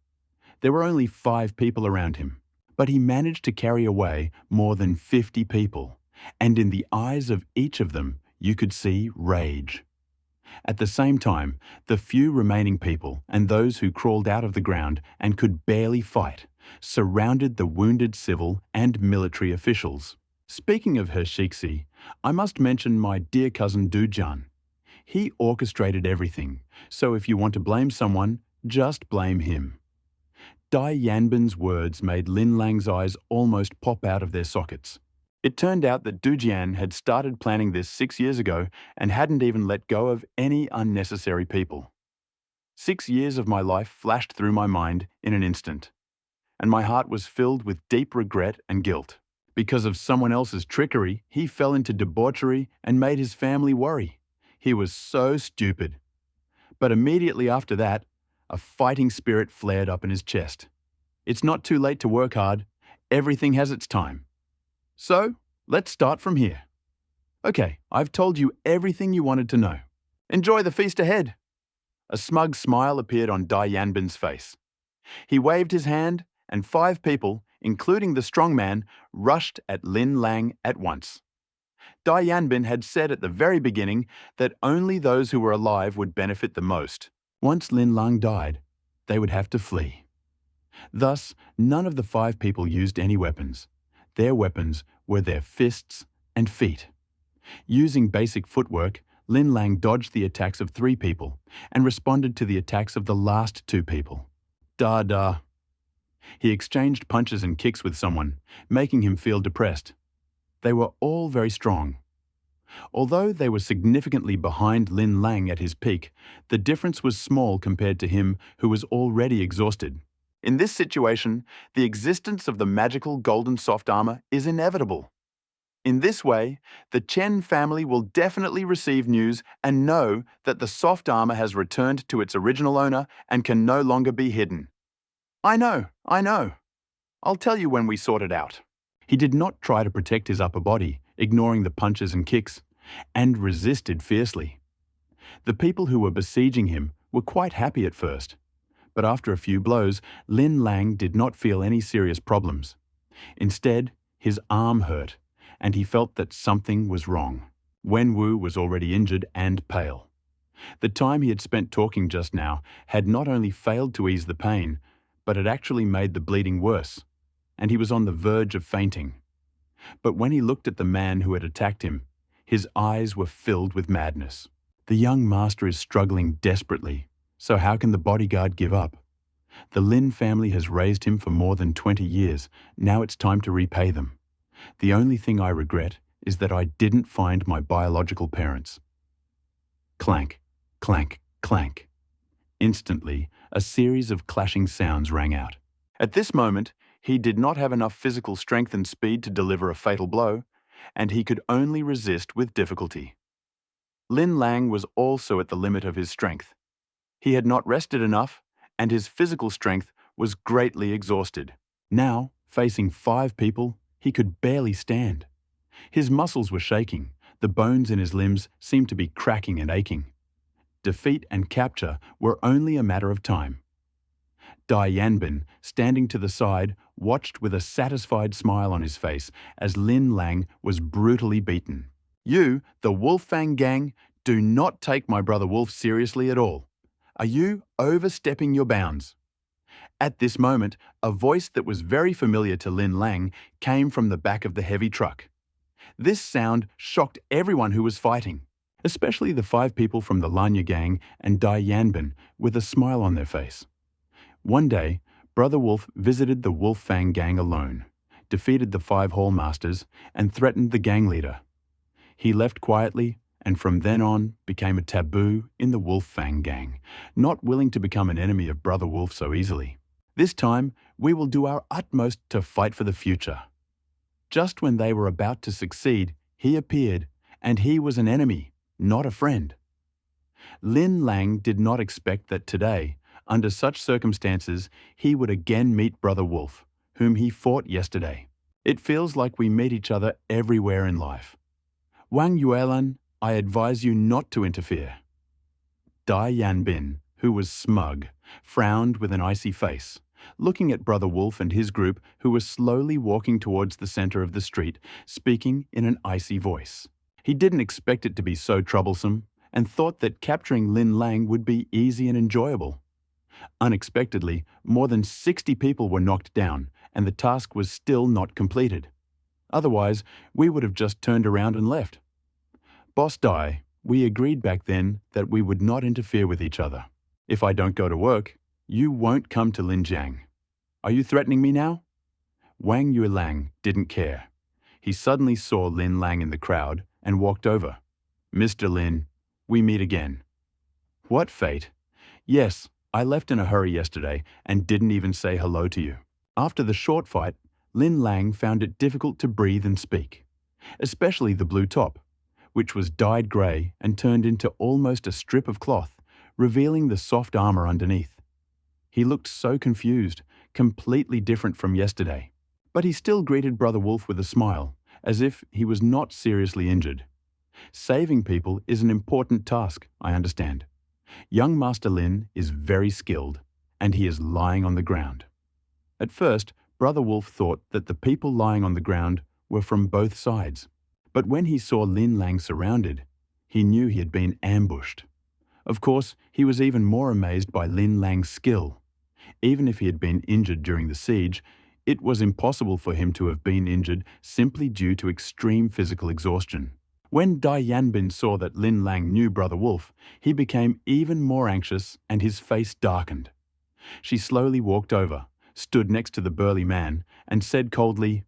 There were only 5 people around him, but he managed to carry away more than 50 people, and in the eyes of each of them you could see rage. At the same time, the few remaining people and those who crawled out of the ground and could barely fight surrounded the wounded civil and military officials. Speaking of He Sixi, I must mention my dear cousin Dujian. He orchestrated everything, so if you want to blame someone, just blame him. Dai Yanbin's words made Lin Lang's eyes almost pop out of their sockets. It turned out that Dujian had started planning this 6 years ago and hadn't even let go of any unnecessary people. 6 years of my life flashed through my mind in an instant, and my heart was filled with deep regret and guilt. Because of someone else's trickery, he fell into debauchery and made his family worry. He was so stupid. But immediately after that, a fighting spirit flared up in his chest. It's not too late to work hard. Everything has its time. So, let's start from here. Okay, I've told you everything you wanted to know. Enjoy the feast ahead. A smug smile appeared on Dai Yanbin's face. He waved his hand, and 5 people, including the strong man, rushed at Lin Lang at once. Dai Yanbin had said at the very beginning that only those who were alive would benefit the most. Once Lin Lang died, they would have to flee. Thus, none of the 5 people used any weapons. Their weapons were their fists and feet. Using basic footwork, Lin Lang dodged the attacks of 3 people and responded to the attacks of the last 2 people. Da. He exchanged punches and kicks with someone, making him feel depressed. They were all very strong. Although they were significantly behind Lin Lang at his peak, the difference was small compared to him who was already exhausted. In this situation, the existence of the magical golden soft armor is inevitable. In this way, the Chen family will definitely receive news and know that the soft armor has returned to its original owner and can no longer be hidden. I know. I'll tell you when we sort it out. He did not try to protect his upper body, ignoring the punches and kicks, and resisted fiercely. The people who were besieging him were quite happy at first, but after a few blows, Lin Lang did not feel any serious problems. Instead, his arm hurt, and he felt that something was wrong. Wen Wu was already injured and pale. The time he had spent talking just now had not only failed to ease the pain, but had actually made the bleeding worse. and he was on the verge of fainting. But when he looked at the man who had attacked him, his eyes were filled with madness. The young master is struggling desperately, so how can the bodyguard give up? The Lin family has raised him for more than 20 years. Now it's time to repay them. The only thing I regret is that I didn't find my biological parents. Clank, clank, clank. Instantly, a series of clashing sounds rang out. At this moment, he did not have enough physical strength and speed to deliver a fatal blow, and he could only resist with difficulty. Lin Lang was also at the limit of his strength. He had not rested enough, and his physical strength was greatly exhausted. Now, facing 5 people, he could barely stand. His muscles were shaking, the bones in his limbs seemed to be cracking and aching. Defeat and capture were only a matter of time. Dai Yanbin, standing to the side, watched with a satisfied smile on his face as Lin Lang was brutally beaten. You, the Wolf Fang gang, do not take my brother Wolf seriously at all. Are you overstepping your bounds? At this moment, a voice that was very familiar to Lin Lang came from the back of the heavy truck. This sound shocked everyone who was fighting, especially the 5 people from the Lanya gang and Dai Yanbin with a smile on their face. One day, Brother Wolf visited the Wolf Fang gang alone, defeated the 5 Hall Masters, and threatened the gang leader. He left quietly and from then on became a taboo in the Wolf Fang gang, not willing to become an enemy of Brother Wolf so easily. This time, we will do our utmost to fight for the future. Just when they were about to succeed, he appeared, and he was an enemy, not a friend. Lin Lang did not expect that today, under such circumstances, he would again meet Brother Wolf, whom he fought yesterday. It feels like we meet each other everywhere in life. Wang Yuelan, I advise you not to interfere. Dai Yanbin, who was smug, frowned with an icy face, looking at Brother Wolf and his group who were slowly walking towards the center of the street, speaking in an icy voice. He didn't expect it to be so troublesome and thought that capturing Lin Lang would be easy and enjoyable. Unexpectedly, more than 60 people were knocked down, and the task was still not completed. Otherwise, we would have just turned around and left. Boss Dai, we agreed back then that we would not interfere with each other. If I don't go to work, you won't come to Linjiang. Are you threatening me now? Wang Yuelang didn't care. He suddenly saw Lin Lang in the crowd and walked over. Mr. Lin, we meet again. What fate? Yes, I left in a hurry yesterday and didn't even say hello to you. After the short fight, Lin Lang found it difficult to breathe and speak, especially the blue top, which was dyed grey and turned into almost a strip of cloth, revealing the soft armour underneath. He looked so confused, completely different from yesterday. But he still greeted Brother Wolf with a smile, as if he was not seriously injured. Saving people is an important task, I understand. Young Master Lin is very skilled, and he is lying on the ground. At first, Brother Wolf thought that the people lying on the ground were from both sides. But when he saw Lin Lang surrounded, he knew he had been ambushed. Of course, he was even more amazed by Lin Lang's skill. Even if he had been injured during the siege, it was impossible for him to have been injured simply due to extreme physical exhaustion. When Dai Yanbin saw that Lin Lang knew Brother Wolf, he became even more anxious and his face darkened. She slowly walked over, stood next to the burly man, and said coldly,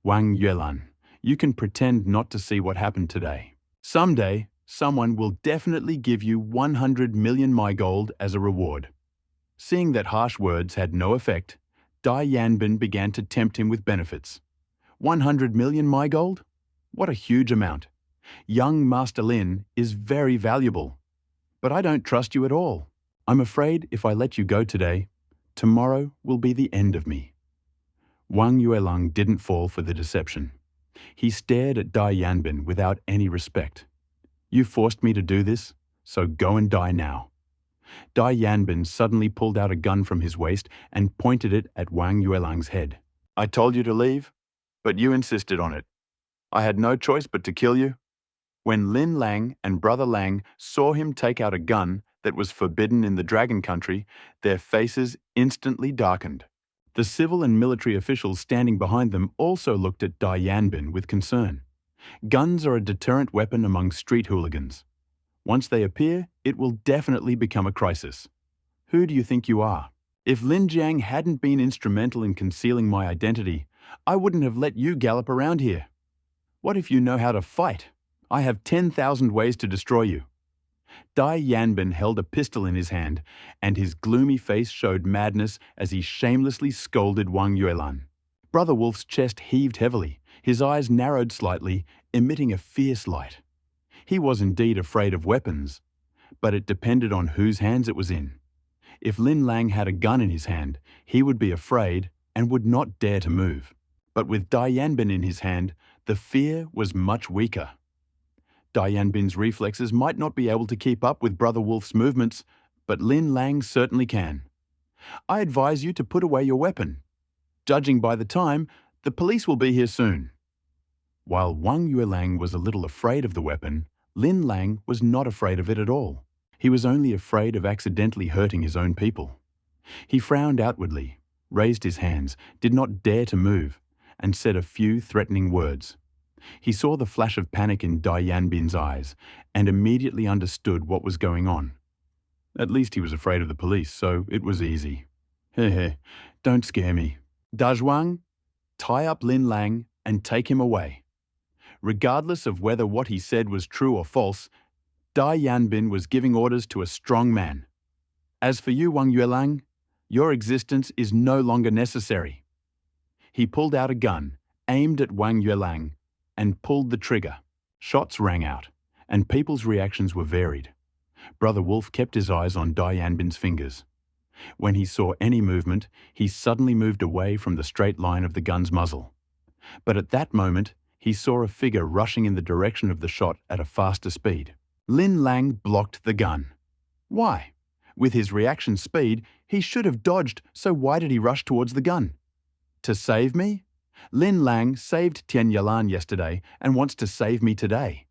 Wang Yuelan, you can pretend not to see what happened today. Someday, someone will definitely give you 100 million my gold as a reward. Seeing that harsh words had no effect, Dai Yanbin began to tempt him with benefits. 100 million my gold? What a huge amount. Young Master Lin is very valuable. But I don't trust you at all. I'm afraid if I let you go today, tomorrow will be the end of me. Wang Yuelang didn't fall for the deception. He stared at Dai Yanbin without any respect. You forced me to do this, so go and die now. Dai Yanbin suddenly pulled out a gun from his waist and pointed it at Wang Yuelang's head. I told you to leave, but you insisted on it. I had no choice but to kill you. When Lin Lang and Brother Lang saw him take out a gun that was forbidden in the Dragon Country, their faces instantly darkened. The civil and military officials standing behind them also looked at Dai Yanbin with concern. Guns are a deterrent weapon among street hooligans. Once they appear, it will definitely become a crisis. Who do you think you are? If Lin Jiang hadn't been instrumental in concealing my identity, I wouldn't have let you gallop around here. What if you know how to fight? I have 10,000 ways to destroy you. Dai Yanbin held a pistol in his hand, and his gloomy face showed madness as he shamelessly scolded Wang Yuelan. Brother Wolf's chest heaved heavily, his eyes narrowed slightly, emitting a fierce light. He was indeed afraid of weapons, but it depended on whose hands it was in. If Lin Lang had a gun in his hand, he would be afraid and would not dare to move. But with Dai Yanbin in his hand, the fear was much weaker. Dai Yanbin's reflexes might not be able to keep up with Brother Wolf's movements, but Lin Lang certainly can. I advise you to put away your weapon. Judging by the time, the police will be here soon. While Wang Yuelang was a little afraid of the weapon, Lin Lang was not afraid of it at all. He was only afraid of accidentally hurting his own people. He frowned outwardly, raised his hands, did not dare to move, and said a few threatening words. He saw the flash of panic in Dai Yanbin's eyes and immediately understood what was going on. At least he was afraid of the police, so it was easy. Heh, don't scare me. Dazhuang, tie up Lin Lang and take him away. Regardless of whether what he said was true or false, Dai Yanbin was giving orders to a strong man. As for you, Wang Yuelang, your existence is no longer necessary. He pulled out a gun, aimed at Wang Yuelang, and pulled the trigger. Shots rang out, and people's reactions were varied. Brother Wolf kept his eyes on Dai Yanbin's fingers. When he saw any movement, he suddenly moved away from the straight line of the gun's muzzle. But at that moment, he saw a figure rushing in the direction of the shot at a faster speed. Lin Lang blocked the gun. Why? With his reaction speed, he should have dodged, so why did he rush towards the gun? To save me? Lin Lang saved Tian Yalan yesterday and wants to save me today.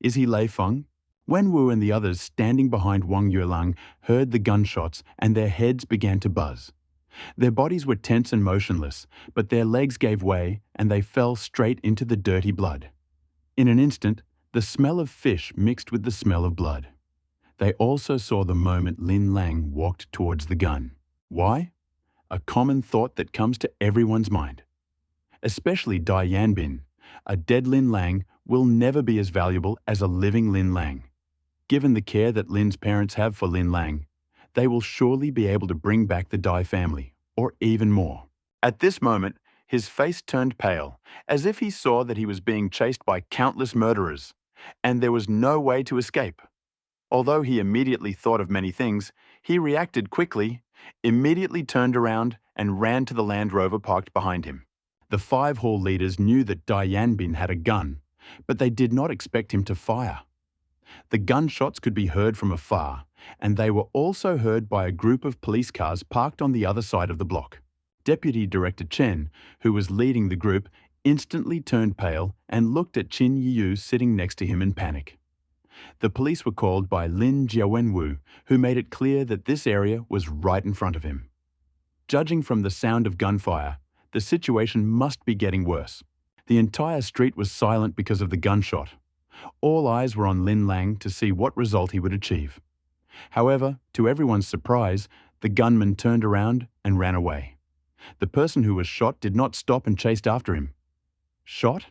Is he Lei Feng? Wenwu and the others standing behind Wang Yuelang heard the gunshots and their heads began to buzz. Their bodies were tense and motionless, but their legs gave way and they fell straight into the dirty blood. In an instant, the smell of fish mixed with the smell of blood. They also saw the moment Lin Lang walked towards the gun. Why? A common thought that comes to everyone's mind. Especially Dai Yanbin, a dead Lin Lang will never be as valuable as a living Lin Lang. Given the care that Lin's parents have for Lin Lang, they will surely be able to bring back the Dai family, or even more. At this moment, his face turned pale, as if he saw that he was being chased by countless murderers, and there was no way to escape. Although he immediately thought of many things, he reacted quickly, immediately turned around and ran to the Land Rover parked behind him. The 5 hall leaders knew that Dai Yanbin had a gun, but they did not expect him to fire. The gunshots could be heard from afar, and they were also heard by a group of police cars parked on the other side of the block. Deputy Director Chen, who was leading the group, instantly turned pale and looked at Qin Yiyu sitting next to him in panic. The police were called by Lin Jiawenwu, who made it clear that this area was right in front of him. Judging from the sound of gunfire, the situation must be getting worse. The entire street was silent because of the gunshot. All eyes were on Lin Lang to see what result he would achieve. However, to everyone's surprise, the gunman turned around and ran away. The person who was shot did not stop and chased after him. Shot?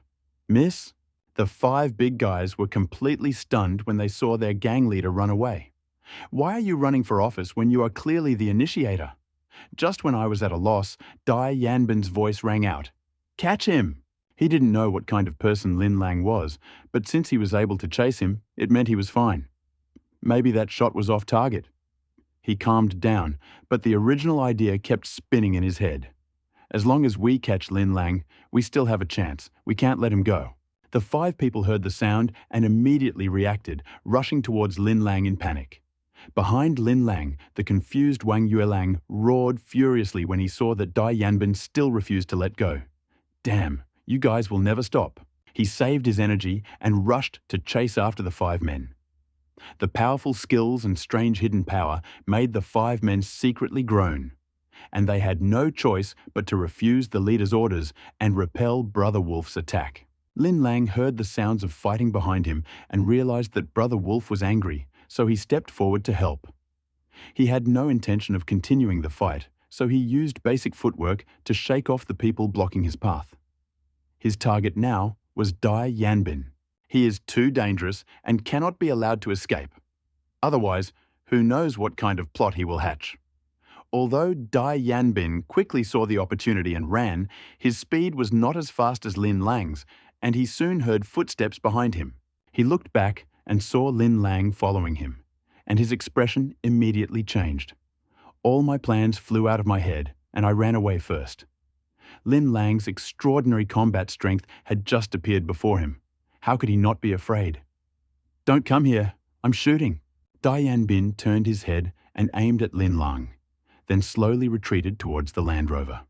Miss? The 5 big guys were completely stunned when they saw their gang leader run away. Why are you running for office when you are clearly the initiator? Just when I was at a loss, Dai Yanbin's voice rang out. Catch him! He didn't know what kind of person Lin Lang was, but since he was able to chase him, it meant he was fine. Maybe that shot was off target. He calmed down, but the original idea kept spinning in his head. As long as we catch Lin Lang, we still have a chance. We can't let him go. The 5 people heard the sound and immediately reacted, rushing towards Lin Lang in panic. Behind Lin Lang, the confused Wang Yuelang roared furiously when he saw that Dai Yanbin still refused to let go. Damn, you guys will never stop. He saved his energy and rushed to chase after the 5 men. The powerful skills and strange hidden power made the 5 men secretly groan. and they had no choice but to refuse the leader's orders and repel Brother Wolf's attack. Lin Lang heard the sounds of fighting behind him and realized that Brother Wolf was angry, so he stepped forward to help. He had no intention of continuing the fight, so he used basic footwork to shake off the people blocking his path. His target now was Dai Yanbin. He is too dangerous and cannot be allowed to escape. Otherwise, who knows what kind of plot he will hatch. Although Dai Yanbin quickly saw the opportunity and ran, his speed was not as fast as Lin Lang's, and he soon heard footsteps behind him. He looked back and saw Lin Lang following him, and his expression immediately changed. All my plans flew out of my head, and I ran away first. Lin Lang's extraordinary combat strength had just appeared before him. How could he not be afraid? "Don't come here, I'm shooting." Dai Yanbin turned his head and aimed at Lin Lang, then slowly retreated towards the Land Rover.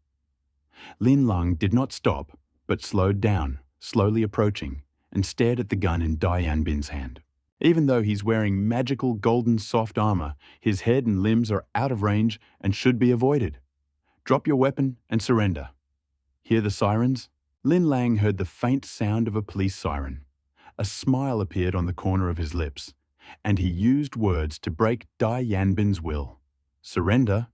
Lin Lang did not stop, but slowed down, slowly approaching, and stared at the gun in Dai Yanbin's hand. Even though he's wearing magical golden soft armor, his head and limbs are out of range and should be avoided. Drop your weapon and surrender. Hear the sirens? Lin Lang heard the faint sound of a police siren. A smile appeared on the corner of his lips, and he used words to break Dai Yanbin's will. "Surrender?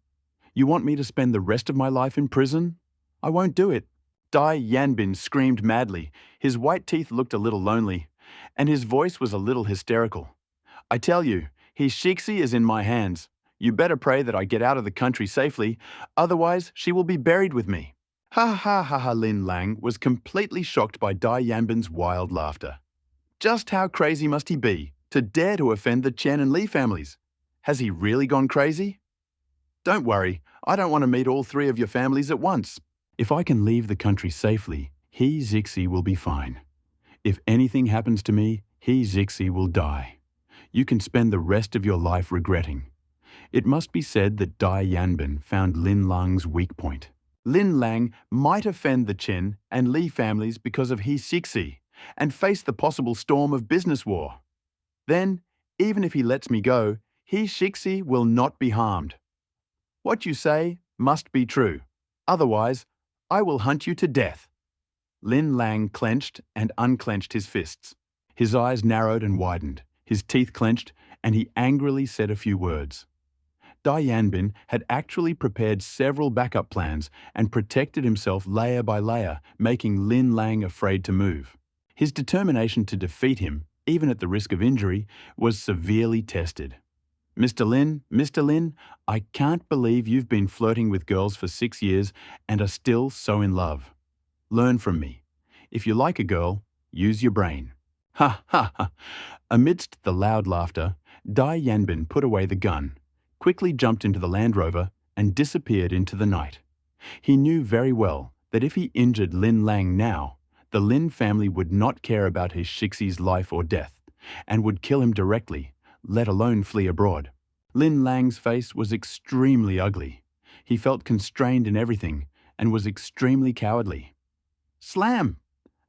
You want me to spend the rest of my life in prison? I won't do it." Dai Yanbin screamed madly. His white teeth looked a little lonely, and his voice was a little hysterical. "I tell you, his Shixi is in my hands. You better pray that I get out of the country safely, otherwise she will be buried with me." Ha ha ha ha! Lin Lang was completely shocked by Dai Yanbin's wild laughter. Just how crazy must he be to dare to offend the Chen and Li families? Has he really gone crazy? "Don't worry, I don't want to meet all three of your families at once. If I can leave the country safely, he Zixi will be fine. If anything happens to me, he Zixi will die. You can spend the rest of your life regretting." It must be said that Dai Yanbin found Lin Lang's weak point. Lin Lang might offend the Chen and Li families because of he Zixi and face the possible storm of business war. Then, even if he lets me go, he Zixi will not be harmed. What you say must be true. Otherwise, I will hunt you to death. Lin Lang clenched and unclenched his fists. His eyes narrowed and widened, his teeth clenched, and he angrily said a few words. Dai Yanbin had actually prepared several backup plans and protected himself layer by layer, making Lin Lang afraid to move. His determination to defeat him, even at the risk of injury, was severely tested. Mr. Lin, I can't believe you've been flirting with girls for 6 years and are still so in love. Learn from me. If you like a girl, use your brain." Ha ha ha! Amidst the loud laughter, Dai Yanbin put away the gun, quickly jumped into the Land Rover, and disappeared into the night. He knew very well that if he injured Lin Lang now, the Lin family would not care about his Shixi's life or death, and would kill him directly, let alone flee abroad. Lin Lang's face was extremely ugly. He felt constrained in everything, and was extremely cowardly. Slam!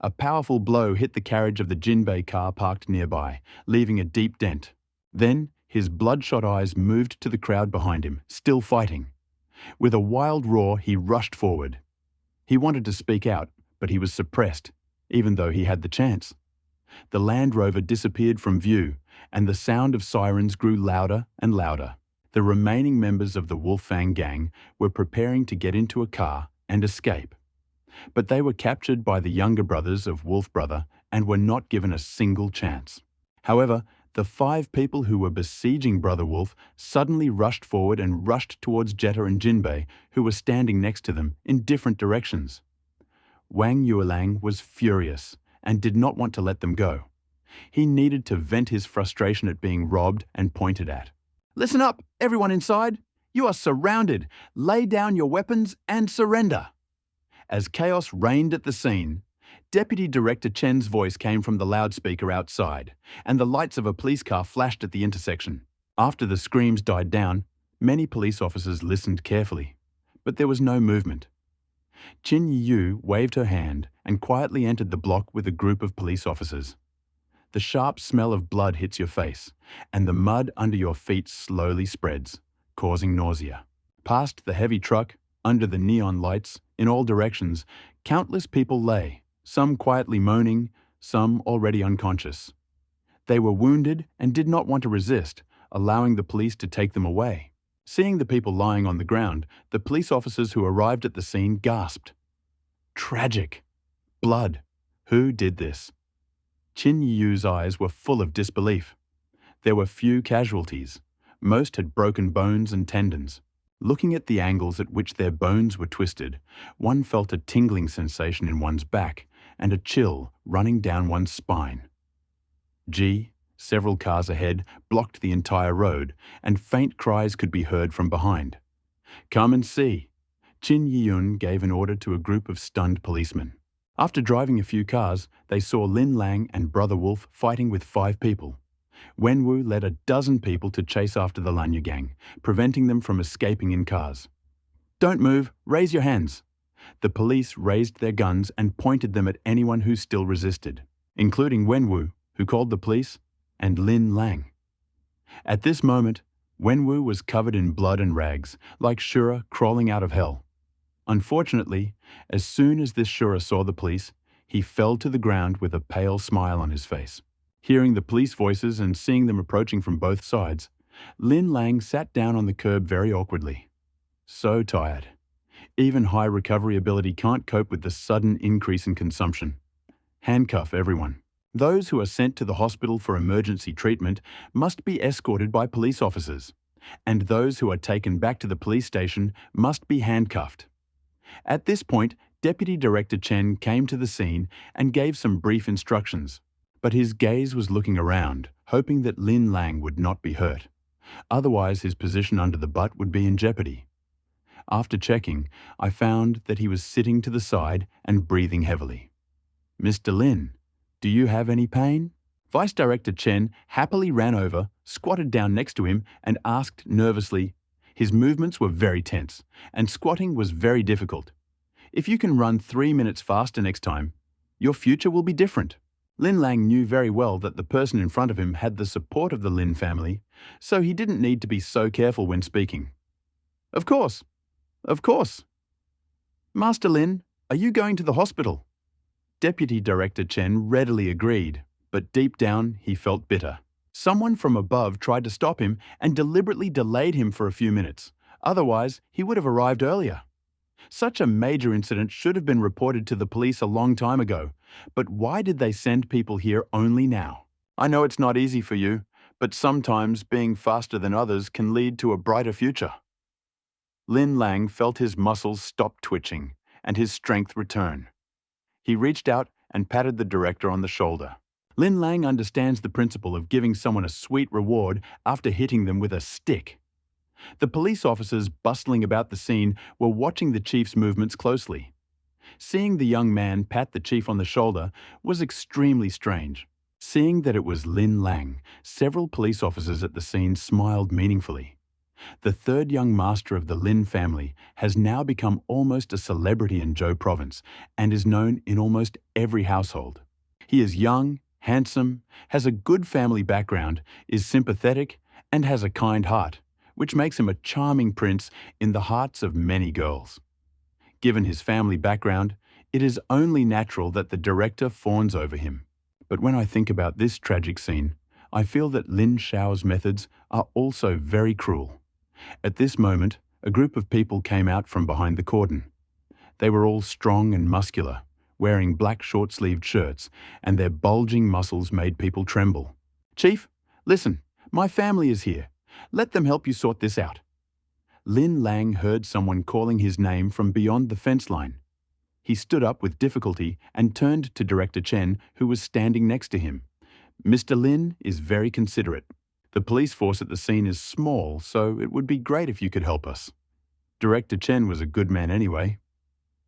A powerful blow hit the carriage of the Jinbei car parked nearby, leaving a deep dent. Then, his bloodshot eyes moved to the crowd behind him, still fighting. With a wild roar, he rushed forward. He wanted to speak out, but he was suppressed, even though he had the chance. The Land Rover disappeared from view, and the sound of sirens grew louder and louder. The remaining members of the Wolfang gang were preparing to get into a car and escape. But they were captured by the younger brothers of Wolf Brother and were not given a single chance. However, the 5 people who were besieging Brother Wolf suddenly rushed forward and rushed towards Jetta and Jinbei, who were standing next to them in different directions. Wang Yuelang was furious and did not want to let them go. He needed to vent his frustration at being robbed and pointed at. "Listen up, everyone inside! You are surrounded! Lay down your weapons and surrender!" As chaos reigned at the scene, Deputy Director Chen's voice came from the loudspeaker outside, and the lights of a police car flashed at the intersection. After the screams died down, many police officers listened carefully, but there was no movement. Qin Yu waved her hand and quietly entered the block with a group of police officers. The sharp smell of blood hits your face, and the mud under your feet slowly spreads, causing nausea. Past the heavy truck, under the neon lights, in all directions, countless people lay, some quietly moaning, some already unconscious. They were wounded and did not want to resist, allowing the police to take them away. Seeing the people lying on the ground, the police officers who arrived at the scene gasped. Tragic. Blood. Who did this? Chin Yu's eyes were full of disbelief. There were few casualties. Most had broken bones and tendons. Looking at the angles at which their bones were twisted, one felt a tingling sensation in one's back and a chill running down one's spine. Several cars ahead blocked the entire road, and faint cries could be heard from behind. Come and see. Chin Yiyun gave an order to a group of stunned policemen. After driving a few cars, they saw Lin Lang and Brother Wolf fighting with 5 people. Wenwu led a dozen people to chase after the Lanyu gang, preventing them from escaping in cars. Don't move, raise your hands. The police raised their guns and pointed them at anyone who still resisted, including Wenwu, who called the police, and Lin Lang. At this moment, Wenwu was covered in blood and rags, like Shura crawling out of hell. Unfortunately, as soon as this Shura saw the police, he fell to the ground with a pale smile on his face. Hearing the police voices and seeing them approaching from both sides, Lin Lang sat down on the curb very awkwardly. So tired. Even high recovery ability can't cope with the sudden increase in consumption. Handcuff everyone. Those who are sent to the hospital for emergency treatment must be escorted by police officers, and those who are taken back to the police station must be handcuffed. At this point, Deputy Director Chen came to the scene and gave some brief instructions, but his gaze was looking around, hoping that Lin Lang would not be hurt. Otherwise, his position under the butt would be in jeopardy. After checking, I found that he was sitting to the side and breathing heavily. Mr. Lin, do you have any pain? Vice Director Chen happily ran over, squatted down next to him, and asked nervously. His movements were very tense, and squatting was very difficult. If you can run 3 minutes faster next time, your future will be different. Lin Lang knew very well that the person in front of him had the support of the Lin family, so he didn't need to be so careful when speaking. Of course. Of course. Master Lin, are you going to the hospital? Deputy Director Chen readily agreed, but deep down he felt bitter. Someone from above tried to stop him and deliberately delayed him for a few minutes. Otherwise, he would have arrived earlier. Such a major incident should have been reported to the police a long time ago, but why did they send people here only now? I know it's not easy for you, but sometimes being faster than others can lead to a brighter future. Lin Lang felt his muscles stop twitching and his strength return. He reached out and patted the director on the shoulder. Lin Lang understands the principle of giving someone a sweet reward after hitting them with a stick. The police officers bustling about the scene were watching the chief's movements closely. Seeing the young man pat the chief on the shoulder was extremely strange. Seeing that it was Lin Lang, several police officers at the scene smiled meaningfully. The third young master of the Lin family has now become almost a celebrity in Zhou province and is known in almost every household. He is young, handsome, has a good family background, is sympathetic, and has a kind heart, which makes him a charming prince in the hearts of many girls. Given his family background, it is only natural that the director fawns over him. But when I think about this tragic scene, I feel that Lin Shao's methods are also very cruel. At this moment, a group of people came out from behind the cordon. They were all strong and muscular, wearing black short-sleeved shirts, and their bulging muscles made people tremble. Chief, listen, my family is here. Let them help you sort this out. Lin Lang heard someone calling his name from beyond the fence line. He stood up with difficulty and turned to Director Chen, who was standing next to him. Mr. Lin is very considerate. The police force at the scene is small, so it would be great if you could help us. Director Chen was a good man anyway.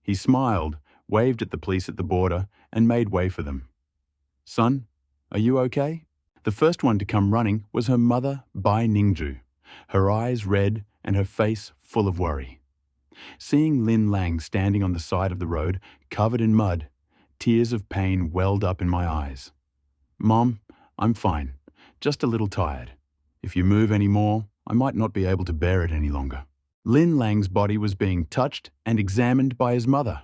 He smiled, waved at the police at the border, and made way for them. Son, are you okay? The first one to come running was her mother, Bai Ningju, her eyes red and her face full of worry. Seeing Lin Lang standing on the side of the road, covered in mud, tears of pain welled up in my eyes. Mom, I'm fine, just a little tired. If you move any more, I might not be able to bear it any longer. Lin Lang's body was being touched and examined by his mother,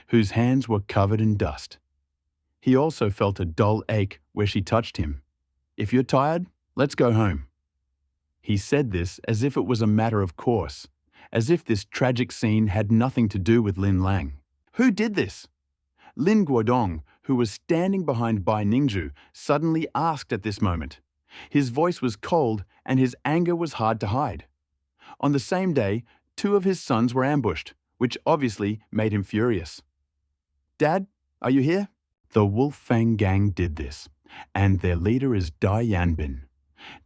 whose hands were covered in dust. He also felt a dull ache where she touched him. "If you're tired, let's go home." He said this as if it was a matter of course, as if this tragic scene had nothing to do with Lin Lang. Who did this? Lin Guodong, who was standing behind Bai Ningzhu, suddenly asked at this moment. His voice was cold and his anger was hard to hide. On the same day, 2 of his sons were ambushed, which obviously made him furious. "Dad, are you here?" The Wolf Fang gang did this, and their leader is Dai Yanbin.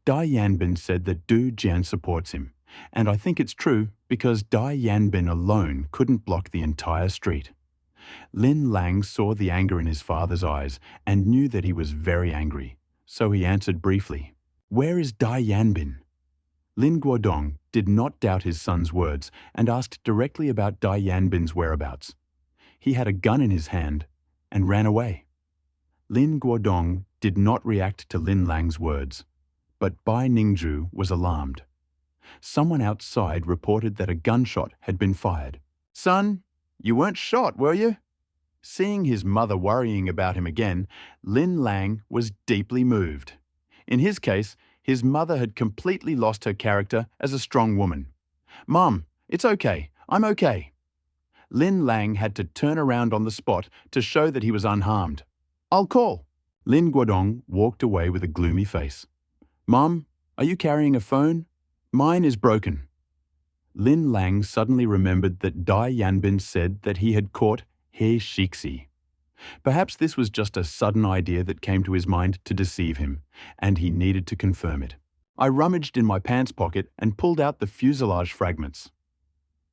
Dai Yanbin said that Du Jian supports him, and I think it's true because Dai Yanbin alone couldn't block the entire street. Lin Lang saw the anger in his father's eyes and knew that he was very angry, so he answered briefly, "Where is Dai Yanbin?" Lin Guodong did not doubt his son's words and asked directly about Dai Yanbin's whereabouts. He had a gun in his hand and ran away. Lin Guodong did not react to Lin Lang's words, but Bai Ningzhu was alarmed. Someone outside reported that a gunshot had been fired. "Son, you weren't shot, were you?" Seeing his mother worrying about him again, Lin Lang was deeply moved. In his case, his mother had completely lost her character as a strong woman. "Mom, it's okay. I'm okay." Lin Lang had to turn around on the spot to show that he was unharmed. "I'll call." Lin Guodong walked away with a gloomy face. "Mom, are you carrying a phone? Mine is broken." Lin Lang suddenly remembered that Dai Yanbin said that he had caught He Shixi. Perhaps this was just a sudden idea that came to his mind to deceive him, and he needed to confirm it. I rummaged in my pants pocket and pulled out the fuselage fragments.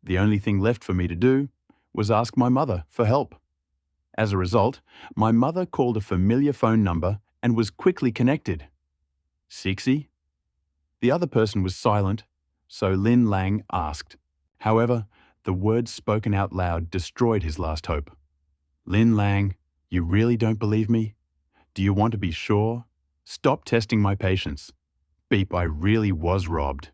The only thing left for me to do was ask my mother for help. As a result, my mother called a familiar phone number and was quickly connected. "Sixi?" The other person was silent, so Lin Lang asked. However, the words spoken out loud destroyed his last hope. "Lin Lang, you really don't believe me? Do you want to be sure? Stop testing my patience." Beep, I really was robbed.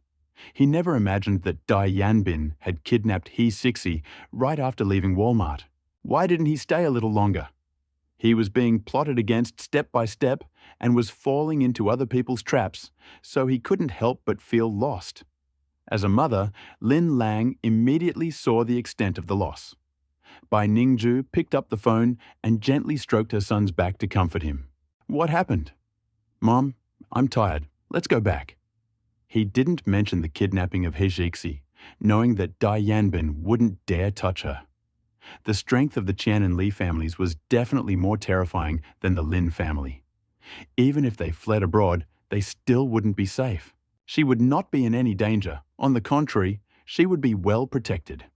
He never imagined that Dai Yanbin had kidnapped He Sixi right after leaving Walmart. Why didn't he stay a little longer? He was being plotted against step by step and was falling into other people's traps, so he couldn't help but feel lost. As a mother, Lin Lang immediately saw the extent of the loss. Bai Ningzhu picked up the phone and gently stroked her son's back to comfort him. "What happened?" "Mom, I'm tired. Let's go back." He didn't mention the kidnapping of He Jixi, knowing that Dai Yanbin wouldn't dare touch her. The strength of the Qian and Li families was definitely more terrifying than the Lin family. Even if they fled abroad, they still wouldn't be safe. She would not be in any danger. On the contrary, she would be well protected.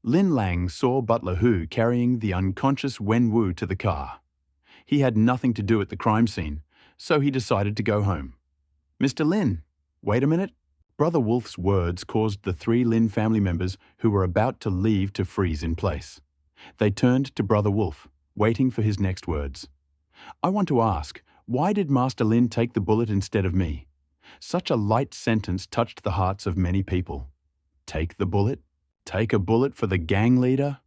Lin Lang saw Butler Hu carrying the unconscious Wen Wu to the car. He had nothing to do at the crime scene, so he decided to go home. "Mr. Lin, wait a minute." Brother Wolf's words caused the 3 Lin family members who were about to leave to freeze in place. They turned to Brother Wolf, waiting for his next words. "I want to ask, why did Master Lin take the bullet instead of me?" Such a light sentence touched the hearts of many people. Take the bullet? Take a bullet for the gang leader?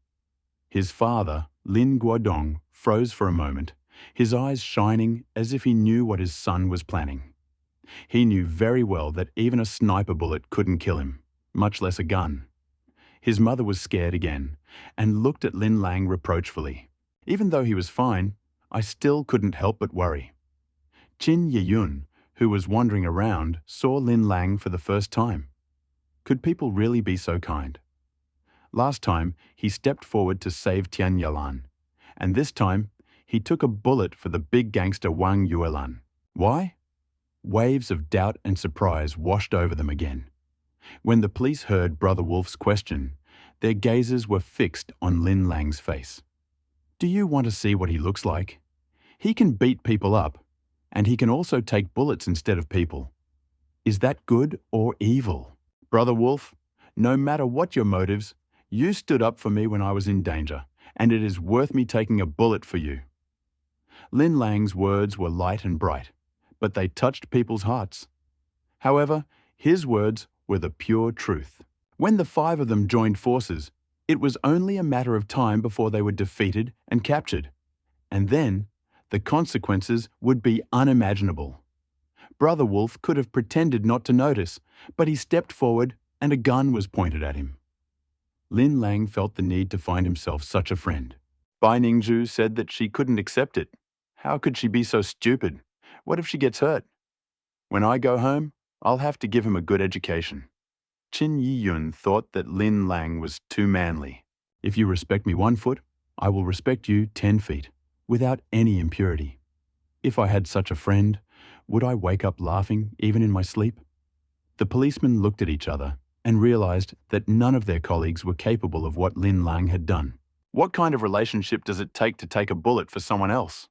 His father, Lin Guodong, froze for a moment, his eyes shining as if he knew what his son was planning. He knew very well that even a sniper bullet couldn't kill him, much less a gun. His mother was scared again and looked at Lin Lang reproachfully. Even though he was fine, I still couldn't help but worry. Qin Yiyun, who was wandering around, saw Lin Lang for the first time. Could people really be so kind? Last time, he stepped forward to save Tian Yalan, and this time, he took a bullet for the big gangster Wang Yuelan. Why? Waves of doubt and surprise washed over them again. When the police heard Brother Wolf's question, their gazes were fixed on Lin Lang's face. Do you want to see what he looks like? He can beat people up, and he can also take bullets instead of people. Is that good or evil? Brother Wolf, no matter what your motives, you stood up for me when I was in danger, and it is worth me taking a bullet for you. Lin Lang's words were light and bright, but they touched people's hearts. However, his words were the pure truth. When the five of them joined forces, it was only a matter of time before they were defeated and captured. And then, the consequences would be unimaginable. Brother Wolf could have pretended not to notice, but he stepped forward and a gun was pointed at him. Lin Lang felt the need to find himself such a friend. Bai Ningzhu said that she couldn't accept it. How could she be so stupid? What if she gets hurt? When I go home, I'll have to give him a good education. Qin Yiyun thought that Lin Lang was too manly. If you respect me 1 foot, I will respect you 10 feet, without any impurity. If I had such a friend, would I wake up laughing even in my sleep? The policemen looked at each other and realized that none of their colleagues were capable of what Lin Lang had done. What kind of relationship does it take a bullet for someone else?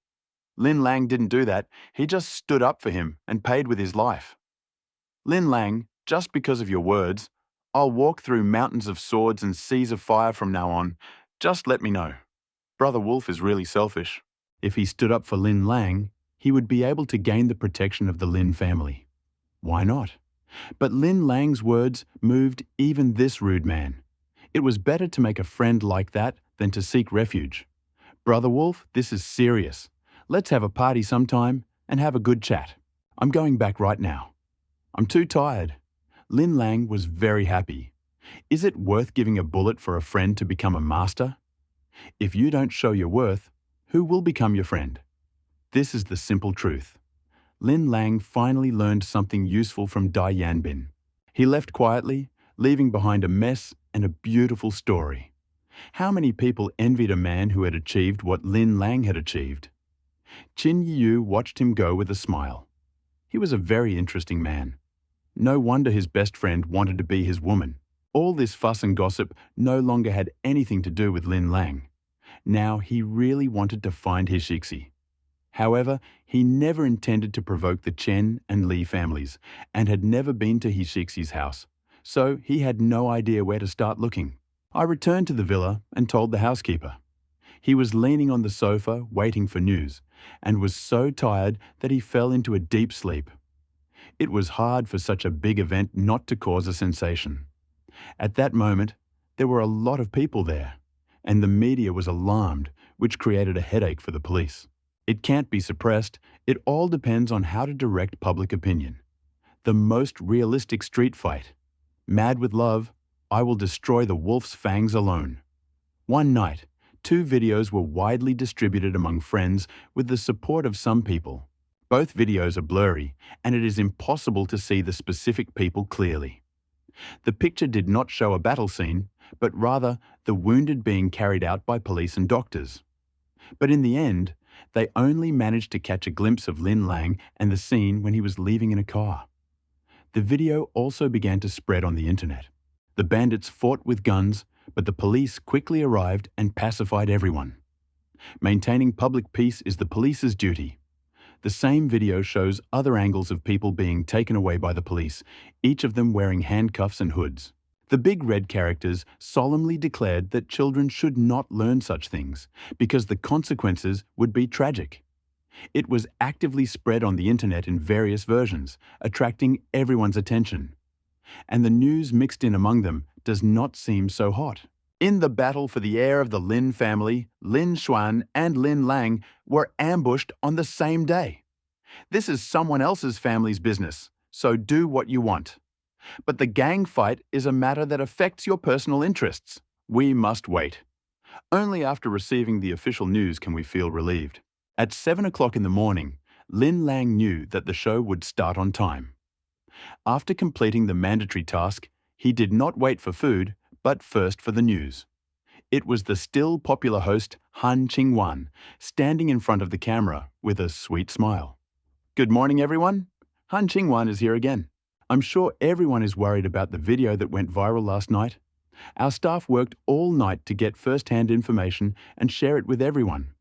Lin Lang didn't do that. He just stood up for him and paid with his life. Lin Lang, just because of your words, I'll walk through mountains of swords and seas of fire from now on. Just let me know. Brother Wolf is really selfish. If he stood up for Lin Lang, he would be able to gain the protection of the Lin family. Why not? But Lin Lang's words moved even this rude man. It was better to make a friend like that than to seek refuge. Brother Wolf, this is serious. Let's have a party sometime and have a good chat. I'm going back right now. I'm too tired. Lin Lang was very happy. Is it worth giving a bullet for a friend to become a master? If you don't show your worth, who will become your friend? This is the simple truth. Lin Lang finally learned something useful from Dai Yanbin. He left quietly, leaving behind a mess and a beautiful story. How many people envied a man who had achieved what Lin Lang had achieved? Qin Yiyu watched him go with a smile. He was a very interesting man. No wonder his best friend wanted to be his woman. All this fuss and gossip no longer had anything to do with Lin Lang. Now he really wanted to find his Shixi. However, he never intended to provoke the Chen and Li families and had never been to his Shixi's house, so he had no idea where to start looking. I returned to the villa and told the housekeeper. He was leaning on the sofa waiting for news and was so tired that he fell into a deep sleep. It was hard for such a big event not to cause a sensation. At that moment, there were a lot of people there, and the media was alarmed, which created a headache for the police. It can't be suppressed. It all depends on how to direct public opinion. The most realistic street fight. Mad with love, I will destroy the wolf's fangs alone. One night, 2 videos were widely distributed among friends with the support of some people. Both videos are blurry, and it is impossible to see the specific people clearly. The picture did not show a battle scene, but rather the wounded being carried out by police and doctors. But in the end, they only managed to catch a glimpse of Lin Lang and the scene when he was leaving in a car. The video also began to spread on the internet. The bandits fought with guns, but the police quickly arrived and pacified everyone. Maintaining public peace is the police's duty. The same video shows other angles of people being taken away by the police, each of them wearing handcuffs and hoods. The big red characters solemnly declared that children should not learn such things because the consequences would be tragic. It was actively spread on the internet in various versions, attracting everyone's attention. And the news mixed in among them does not seem so hot. In the battle for the heir of the Lin family, Lin Xuan and Lin Lang were ambushed on the same day. This is someone else's family's business, so do what you want. But the gang fight is a matter that affects your personal interests. We must wait. Only after receiving the official news can we feel relieved. At 7 o'clock in the morning, Lin Lang knew that the show would start on time. After completing the mandatory task, he did not wait for food, but first for the news. It was the still popular host Han Qingwan, standing in front of the camera with a sweet smile. Good morning, everyone. Han Qingwan is here again. I'm sure everyone is worried about the video that went viral last night. Our staff worked all night to get first-hand information and share it with everyone.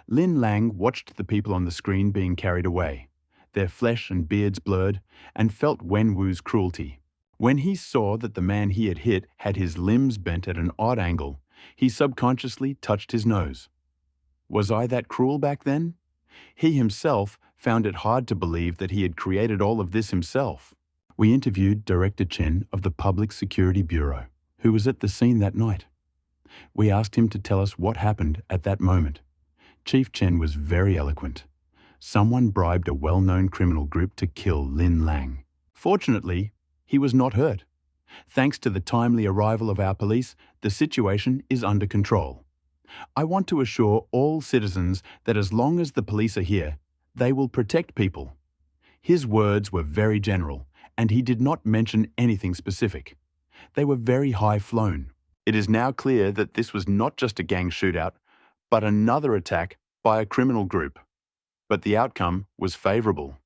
Lin Lang watched the people on the screen being carried away, their flesh and beards blurred, and felt Wen Wu's cruelty. When he saw that the man he had hit had his limbs bent at an odd angle, he subconsciously touched his nose. Was I that cruel back then? He himself found it hard to believe that he had created all of this himself. We interviewed Director Chen of the Public Security Bureau. who was at the scene that night. We asked him to tell us what happened at that moment. Chief Chen was very eloquent. Someone bribed a well-known criminal group to kill Lin Lang. Fortunately, he was not hurt. Thanks to the timely arrival of our police, the situation is under control. I want to assure all citizens that as long as the police are here, they will protect people. His words were very general, and he did not mention anything specific. They were very high-flown. It is now clear that this was not just a gang shootout, but another attack by a criminal group. But the outcome was favorable.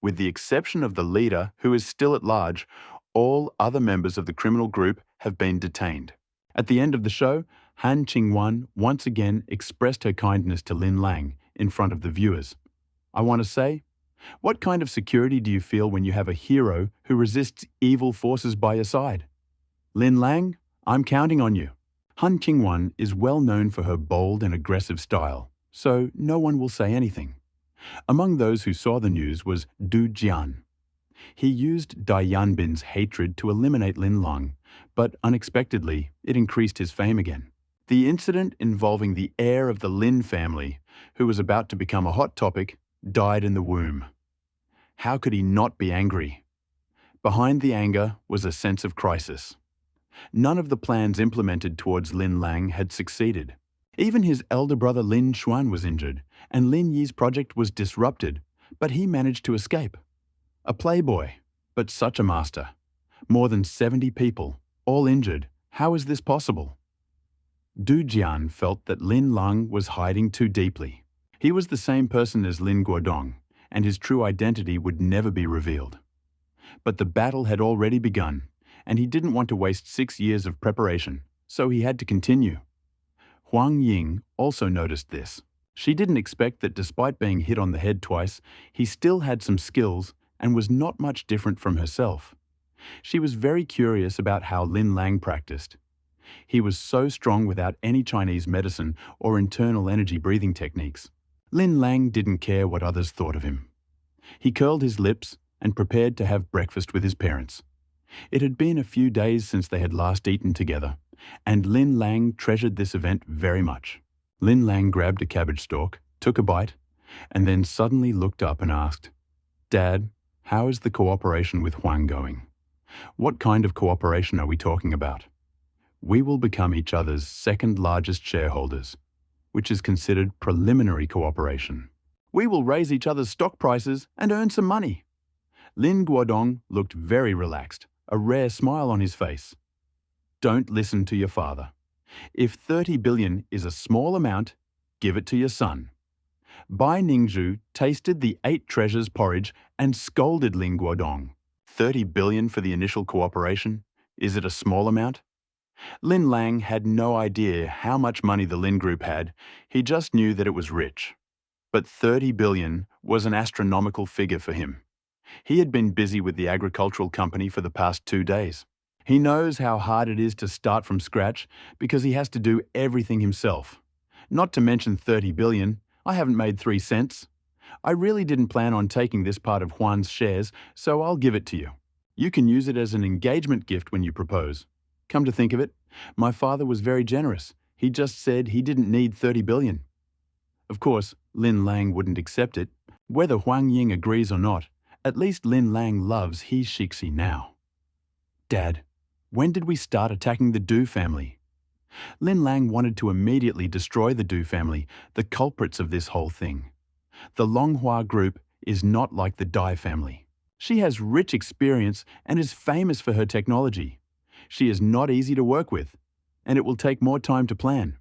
With the exception of the leader, who is still at large, all other members of the criminal group have been detained. At the end of the show, Han Qingwan once again expressed her kindness to Lin Lang in front of the viewers. I want to say, what kind of security do you feel when you have a hero who resists evil forces by your side? Lin Lang, I'm counting on you. Han Qingwan is well known for her bold and aggressive style, so no one will say anything. Among those who saw the news was Du Jian. He used Dai Yanbin's hatred to eliminate Lin Lang, but unexpectedly, it increased his fame again. The incident involving the heir of the Lin family, who was about to become a hot topic, died in the womb. How could he not be angry? Behind the anger was a sense of crisis. None of the plans implemented towards Lin Lang had succeeded. Even his elder brother Lin Xuan was injured, and Lin Yi's project was disrupted, but he managed to escape. A playboy, but such a master. More than 70 people, all injured. How is this possible? Du Jian felt that Lin Lang was hiding too deeply. He was the same person as Lin Guodong, and his true identity would never be revealed. But the battle had already begun, and he didn't want to waste 6 years of preparation, so he had to continue. Huang Ying also noticed this. She didn't expect that despite being hit on the head twice, he still had some skills and was not much different from herself. She was very curious about how Lin Lang practiced. He was so strong without any Chinese medicine or internal energy breathing techniques. Lin Lang didn't care what others thought of him. He curled his lips and prepared to have breakfast with his parents. It had been a few days since they had last eaten together, and Lin Lang treasured this event very much. Lin Lang grabbed a cabbage stalk, took a bite, and then suddenly looked up and asked, "Dad, how is the cooperation with Huang going? What kind of cooperation are we talking about?" "We will become each other's second largest shareholders, which is considered preliminary cooperation. We will raise each other's stock prices and earn some money." Lin Guodong looked very relaxed, a rare smile on his face. "Don't listen to your father. If 30 billion is a small amount, give it to your son." Bai Ningzhu tasted the 8 treasures porridge and scolded Lin Guodong. 30 billion for the initial cooperation? Is it a small amount? Lin Lang had no idea how much money the Lin Group had. He just knew that it was rich. But 30 billion was an astronomical figure for him. He had been busy with the agricultural company for the past 2 days. He knows how hard it is to start from scratch because he has to do everything himself. Not to mention 30 billion, I haven't made 3 cents. I really didn't plan on taking this part of Juan's shares, so I'll give it to you. You can use it as an engagement gift when you propose. Come to think of it, my father was very generous. He just said he didn't need 30 billion. Of course, Lin Lang wouldn't accept it. Whether Huang Ying agrees or not, at least Lin Lang loves He Shixi now. "Dad, when did we start attacking the Du family?" Lin Lang wanted to immediately destroy the Du family, the culprits of this whole thing. The Longhua group is not like the Dai family. She has rich experience and is famous for her technology. She is not easy to work with, and it will take more time to plan.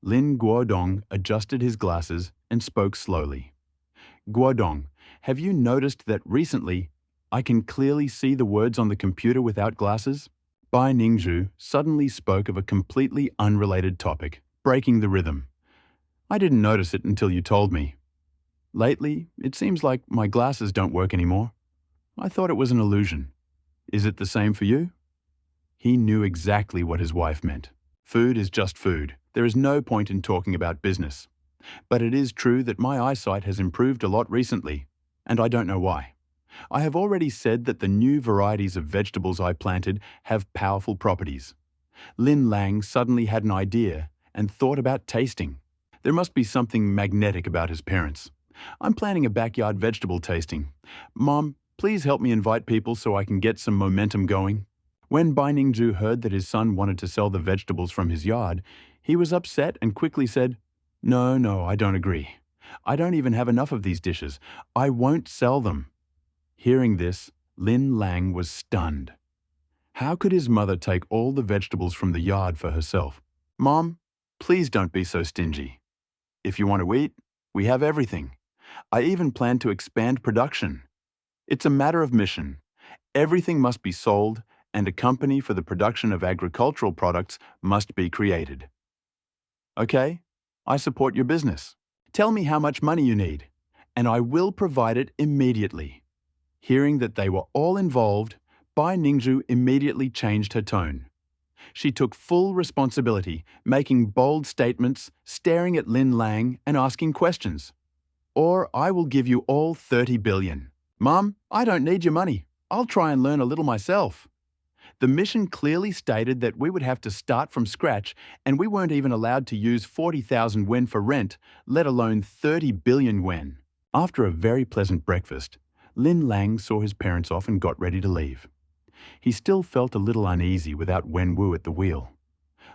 Lin Guodong adjusted his glasses and spoke slowly. "Guodong, have you noticed that recently I can clearly see the words on the computer without glasses?" Bai Ningzhu suddenly spoke of a completely unrelated topic, breaking the rhythm. "I didn't notice it until you told me. Lately, it seems like my glasses don't work anymore. I thought it was an illusion. Is it the same for you?" He knew exactly what his wife meant. Food is just food. There is no point in talking about business. But it is true that my eyesight has improved a lot recently, and I don't know why. I have already said that the new varieties of vegetables I planted have powerful properties. Lin Lang suddenly had an idea and thought about tasting. There must be something magnetic about his parents. I'm planning a backyard vegetable tasting. Mom, please help me invite people so I can get some momentum going. When Bai Ningzhu heard that his son wanted to sell the vegetables from his yard, he was upset and quickly said, No, I don't agree. I don't even have enough of these dishes. I won't sell them. Hearing this, Lin Lang was stunned. How could his mother take all the vegetables from the yard for herself? Mom, please don't be so stingy. If you want to eat, we have everything. I even plan to expand production. It's a matter of mission. Everything must be sold, and a company for the production of agricultural products must be created. Okay, I support your business. Tell me how much money you need, and I will provide it immediately. Hearing that they were all involved, Bai Ningzhu immediately changed her tone. She took full responsibility, making bold statements, staring at Lin Lang and asking questions. Or I will give you all 30 billion. Mom, I don't need your money. I'll try and learn a little myself. The mission clearly stated that we would have to start from scratch, and we weren't even allowed to use 40,000 wen for rent, let alone 30 billion wen. After a very pleasant breakfast, Lin Lang saw his parents off and got ready to leave. He still felt a little uneasy without Wenwu at the wheel.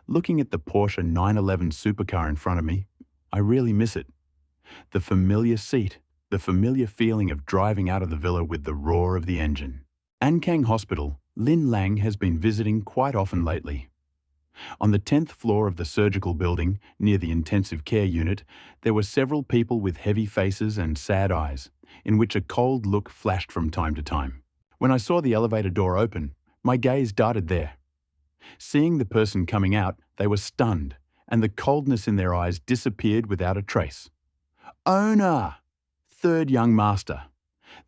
Looking at the Porsche 911 supercar in front of me, I really miss it. The familiar seat, the familiar feeling of driving out of the villa with the roar of the engine. Ankang Hospital, Lin Lang has been visiting quite often lately. On the 10th floor of the surgical building, near the intensive care unit, there were several people with heavy faces and sad eyes, in which a cold look flashed from time to time. When I saw the elevator door open, my gaze darted there. Seeing the person coming out, they were stunned, and the coldness in their eyes disappeared without a trace. Owner! Third young master.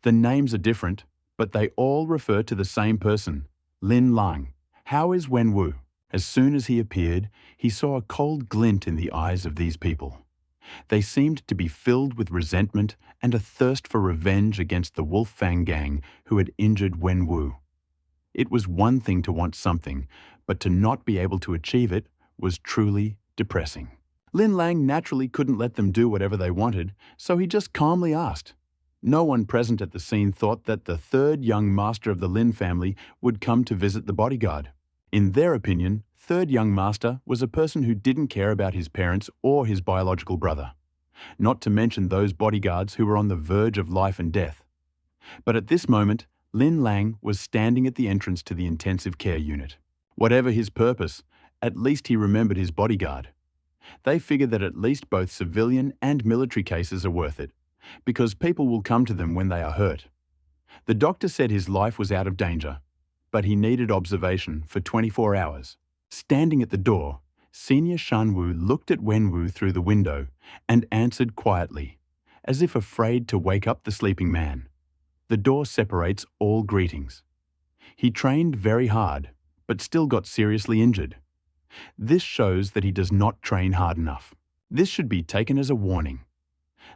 The names are different, but they all refer to the same person, Lin Lang. How is Wenwu? As soon as he appeared, he saw a cold glint in the eyes of these people. They seemed to be filled with resentment and a thirst for revenge against the Wolf Fang gang who had injured Wenwu. It was one thing to want something, but to not be able to achieve it was truly depressing. Lin Lang naturally couldn't let them do whatever they wanted, so he just calmly asked. No one present at the scene thought that the third young master of the Lin family would come to visit the bodyguard. In their opinion, third young master was a person who didn't care about his parents or his biological brother, not to mention those bodyguards who were on the verge of life and death. But at this moment, Lin Lang was standing at the entrance to the intensive care unit. Whatever his purpose, at least he remembered his bodyguard. They figured that at least both civilian and military cases are worth it, because people will come to them when they are hurt. The doctor said his life was out of danger, but he needed observation for 24 hours. Standing at the door, Senior Shanwu looked at Wenwu through the window and answered quietly, as if afraid to wake up the sleeping man. The door separates all greetings. He trained very hard, but still got seriously injured. This shows that he does not train hard enough. This should be taken as a warning.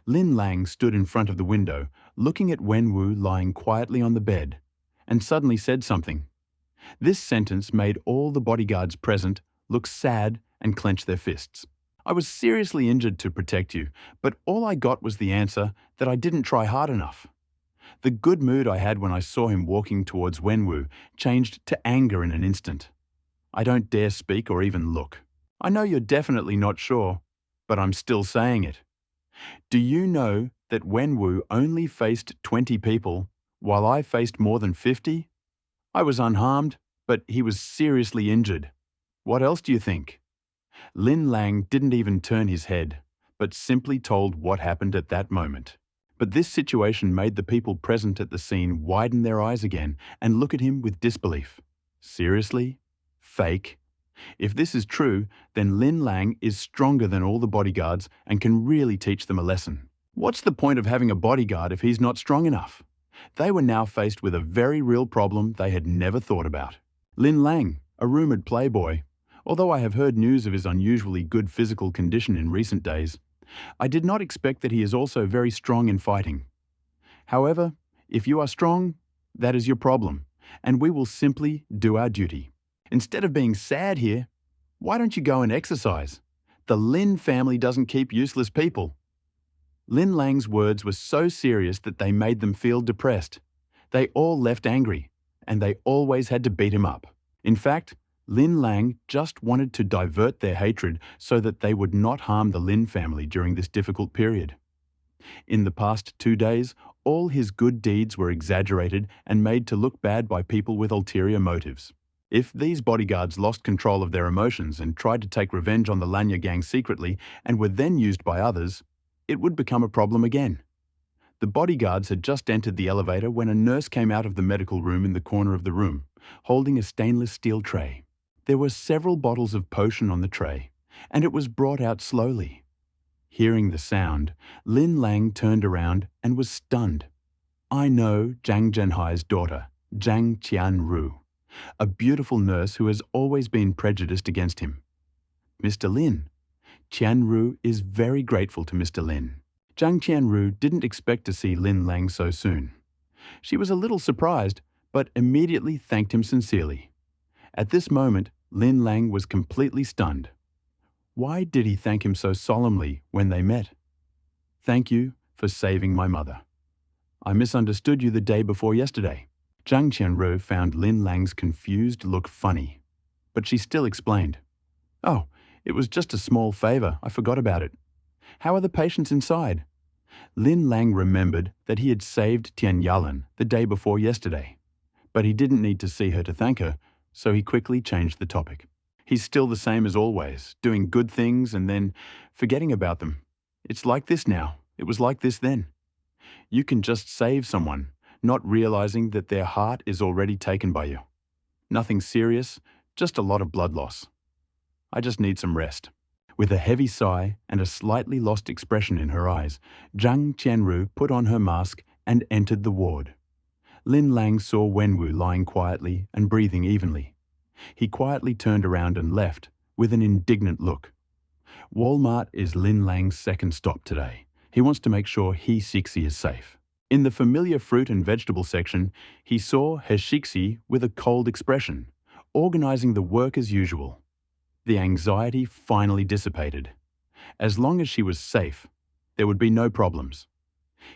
Lin Lang stood in front of the window, looking at Wenwu lying quietly on the bed, and suddenly said something. This sentence made all the bodyguards present look sad and clench their fists. I was seriously injured to protect you, but all I got was the answer that I didn't try hard enough. The good mood I had when I saw him walking towards Wenwu changed to anger in an instant. I don't dare speak or even look. I know you're definitely not sure, but I'm still saying it. Do you know that Wenwu only faced 20 people, while I faced more than 50? I was unharmed, but he was seriously injured. What else do you think? Lin Lang didn't even turn his head, but simply told what happened at that moment. But this situation made the people present at the scene widen their eyes again and look at him with disbelief. Seriously? Fake? If this is true, then Lin Lang is stronger than all the bodyguards and can really teach them a lesson. What's the point of having a bodyguard if he's not strong enough? They were now faced with a very real problem they had never thought about. Lin Lang, a rumoured playboy, although I have heard news of his unusually good physical condition in recent days, I did not expect that he is also very strong in fighting. However, if you are strong, that is your problem, and we will simply do our duty. Instead of being sad here, Why don't you go and exercise? The Lin family doesn't keep useless people. Lin Lang's words were so serious that they made them feel depressed. They all left angry, and they always had to beat him up. In fact, Lin Lang just wanted to divert their hatred so that they would not harm the Lin family during this difficult period. In the past 2 days, all his good deeds were exaggerated and made to look bad by people with ulterior motives. If these bodyguards lost control of their emotions and tried to take revenge on the Lanya gang secretly and were then used by others, it would become a problem again. The bodyguards had just entered the elevator when a nurse came out of the medical room in the corner of the room, holding a stainless steel tray. There were several bottles of potion on the tray, and it was brought out slowly. Hearing the sound, Lin Lang turned around and was stunned. I know Zhang Zhenhai's daughter, Zhang Qianru, a beautiful nurse who has always been prejudiced against him. Mr. Lin. Qianru is very grateful to Mr. Lin. Zhang Qianru didn't expect to see Lin Lang so soon. She was a little surprised, but immediately thanked him sincerely. At this moment, Lin Lang was completely stunned. Why did he thank him so solemnly when they met? Thank you for saving my mother. I misunderstood you the day before yesterday. Zhang Qianru found Lin Lang's confused look funny, but she still explained. Oh, it was just a small favor. I forgot about it. How are the patients inside? Lin Lang remembered that he had saved Tian Yalan the day before yesterday, but he didn't need to see her to thank her, so he quickly changed the topic. He's still the same as always, doing good things and then forgetting about them. It's like this now. It was like this then. You can just save someone, not realizing that their heart is already taken by you. Nothing serious, just a lot of blood loss. I just need some rest. With a heavy sigh and a slightly lost expression in her eyes, Zhang Qianru put on her mask and entered the ward. Lin Lang saw Wenwu lying quietly and breathing evenly. He quietly turned around and left, with an indignant look. Walmart is Lin Lang's second stop today. He wants to make sure He-Shixi is safe. In the familiar fruit and vegetable section, he saw He-Shixi with a cold expression, organizing the work as usual. The anxiety finally dissipated. As long as she was safe, there would be no problems.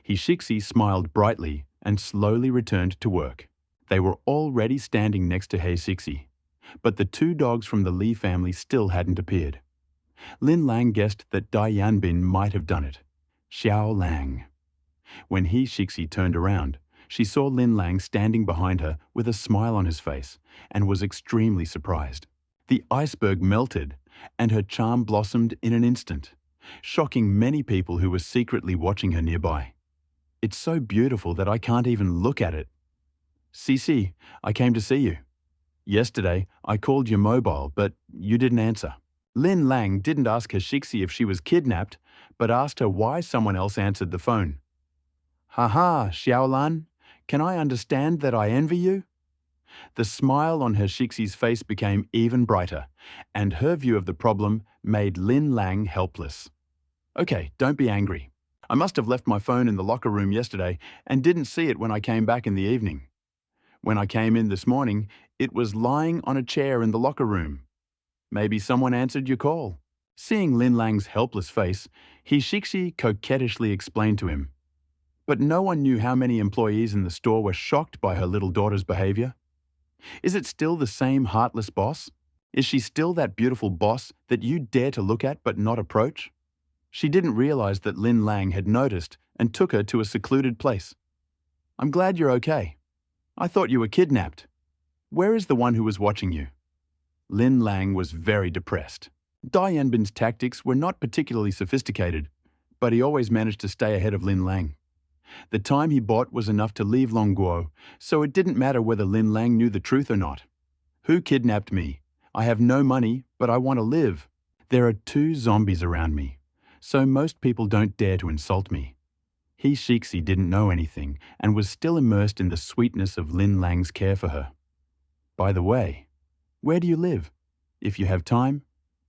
He-Shixi smiled brightly and slowly returned to work. They were already standing next to He-Shixi, but the 2 dogs from the Li family still hadn't appeared. Lin Lang guessed that Dai Yanbin might have done it. Xiao Lang. When He-Shixi turned around, she saw Lin Lang standing behind her with a smile on his face and was extremely surprised. The iceberg melted, and her charm blossomed in an instant, shocking many people who were secretly watching her nearby. It's so beautiful that I can't even look at it. Cici, I came to see you. Yesterday, I called your mobile, but you didn't answer. Lin Lang didn't ask He-Shixi if she was kidnapped, but asked her why someone else answered the phone. Ha, Xiaolan, can I understand that I envy you? The smile on He-Shixi's face became even brighter, and her view of the problem made Lin Lang helpless. Okay, don't be angry. I must have left my phone in the locker room yesterday and didn't see it when I came back in the evening. When I came in this morning, it was lying on a chair in the locker room. Maybe someone answered your call. Seeing Lin Lang's helpless face, He-Shixi coquettishly explained to him. But no one knew how many employees in the store were shocked by her little daughter's behavior. Is it still the same heartless boss? Is she still that beautiful boss that you dare to look at but not approach? She didn't realize that Lin Lang had noticed and took her to a secluded place. I'm glad you're okay. I thought you were kidnapped. Where is the one who was watching you? Lin Lang was very depressed. Dai Yanbin's tactics were not particularly sophisticated, but he always managed to stay ahead of Lin Lang. The time he bought was enough to leave Longguo, so it didn't matter whether Lin Lang knew the truth or not. Who kidnapped me? I have no money, but I want to live. There are 2 zombies around me, so most people don't dare to insult me. He-Shixi didn't know anything and was still immersed in the sweetness of Lin Lang's care for her. By the way, where do you live? If you have time,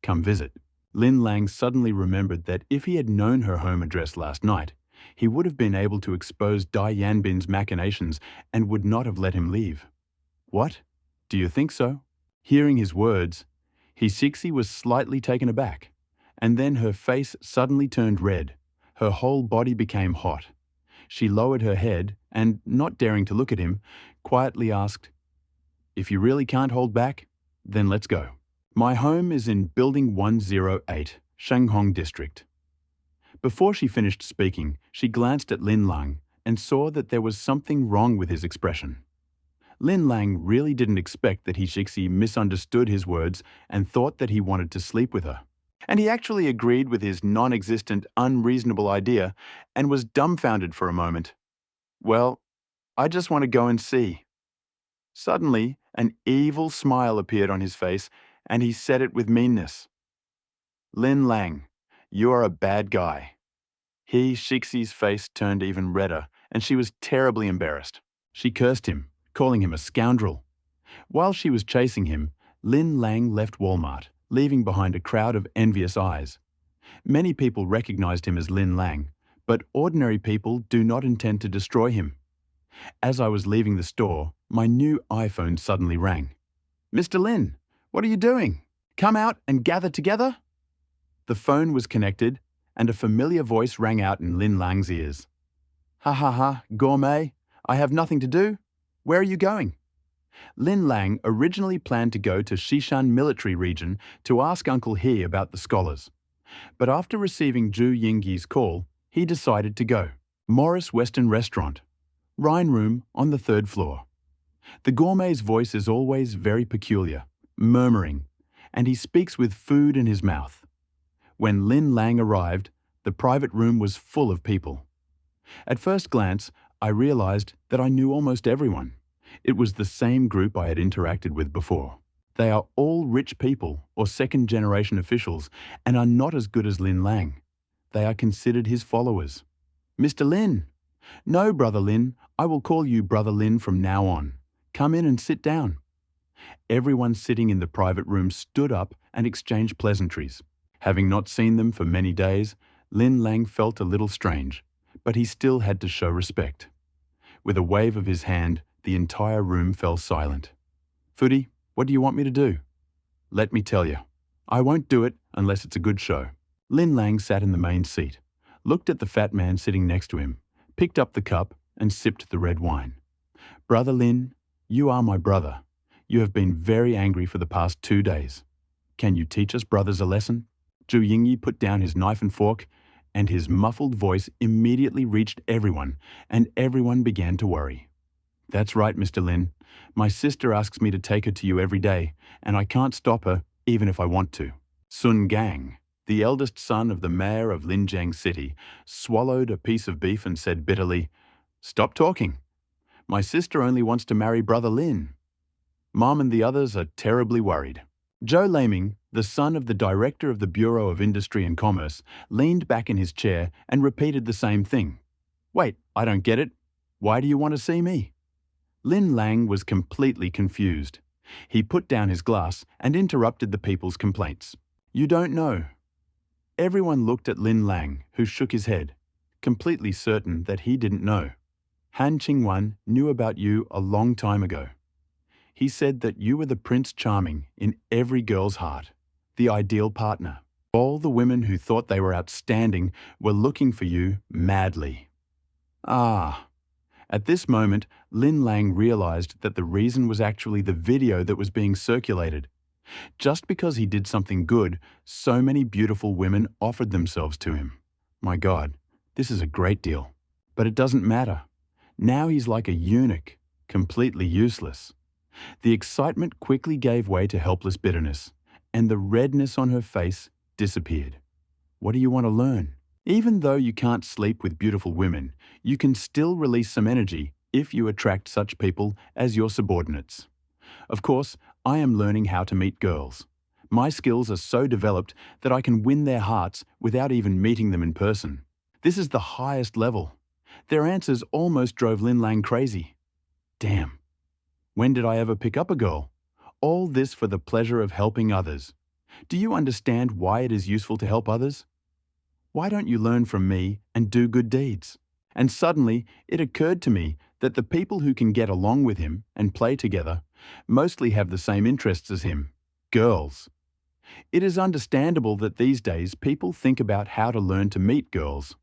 come visit. Lin Lang suddenly remembered that if he had known her home address last night, he would have been able to expose Dai Yanbin's machinations and would not have let him leave. What? Do you think so? Hearing his words, Hisixi was slightly taken aback, and then her face suddenly turned red. Her whole body became hot. She lowered her head and, not daring to look at him, quietly asked, "If you really can't hold back, then let's go." My home is in Building 108, Shanghong District. Before she finished speaking, she glanced at Lin Lang and saw that there was something wrong with his expression. Lin Lang really didn't expect that Hishixi misunderstood his words and thought that he wanted to sleep with her. And he actually agreed with his non-existent, unreasonable idea and was dumbfounded for a moment. "Well, I just want to go and see." Suddenly, an evil smile appeared on his face, and he said it with meanness. "Lin Lang, you are a bad guy." Shixi's face turned even redder, and she was terribly embarrassed. She cursed him, calling him a scoundrel. While she was chasing him, Lin Lang left Walmart, leaving behind a crowd of envious eyes. Many people recognized him as Lin Lang, but ordinary people do not intend to destroy him. As I was leaving the store, my new iPhone suddenly rang. "Mr. Lin, what are you doing? Come out and gather together?" The phone was connected, and a familiar voice rang out in Lin Lang's ears. "Ha ha ha, gourmet, I have nothing to do. Where are you going?" Lin Lang originally planned to go to Xishan military region to ask Uncle He about the scholars. But after receiving Zhu Yingyi's call, he decided to go. Morris Western Restaurant, Rhine Room on the 3rd floor. The gourmet's voice is always very peculiar, murmuring, and he speaks with food in his mouth. When Lin Lang arrived, the private room was full of people. At first glance, I realized that I knew almost everyone. It was the same group I had interacted with before. They are all rich people or second-generation officials and are not as good as Lin Lang. They are considered his followers. "Mr. Lin." "No, Brother Lin, I will call you Brother Lin from now on. Come in and sit down." Everyone sitting in the private room stood up and exchanged pleasantries. Having not seen them for many days, Lin Lang felt a little strange, but he still had to show respect. With a wave of his hand, the entire room fell silent. "Foodie, what do you want me to do?" "Let me tell you, I won't do it unless it's a good show." Lin Lang sat in the main seat, looked at the fat man sitting next to him, picked up the cup and sipped the red wine. "Brother Lin, you are my brother. You have been very angry for the past 2 days. Can you teach us brothers a lesson?" Zhu Yingyi put down his knife and fork, and his muffled voice immediately reached everyone, and everyone began to worry. "That's right, Mr. Lin. My sister asks me to take her to you every day, and I can't stop her, even if I want to." Sun Gang, the eldest son of the mayor of Linjiang City, swallowed a piece of beef and said bitterly, "Stop talking. My sister only wants to marry Brother Lin. Mom and the others are terribly worried." Zhou Laming, the son of the director of the Bureau of Industry and Commerce, leaned back in his chair and repeated the same thing. "Wait, I don't get it. Why do you want to see me?" Lin Lang was completely confused. He put down his glass and interrupted the people's complaints. "You don't know." Everyone looked at Lin Lang, who shook his head, completely certain that he didn't know. "Han Qingwan knew about you a long time ago. He said that you were the Prince Charming in every girl's heart, the ideal partner. All the women who thought they were outstanding were looking for you madly." Ah. At this moment, Lin Lang realized that the reason was actually the video that was being circulated. Just because he did something good, so many beautiful women offered themselves to him. My God, this is a great deal. But it doesn't matter. Now he's like a eunuch, completely useless. The excitement quickly gave way to helpless bitterness, and the redness on her face disappeared. What do you want to learn? Even though you can't sleep with beautiful women, you can still release some energy if you attract such people as your subordinates. Of course, I am learning how to meet girls. My skills are so developed that I can win their hearts without even meeting them in person. This is the highest level. Their answers almost drove Lin Lang crazy. Damn. When did I ever pick up a girl? All this for the pleasure of helping others. Do you understand why it is useful to help others? Why don't you learn from me and do good deeds? And suddenly, it occurred to me that the people who can get along with him and play together mostly have the same interests as him, girls. It is understandable that these days people think about how to learn to meet girls.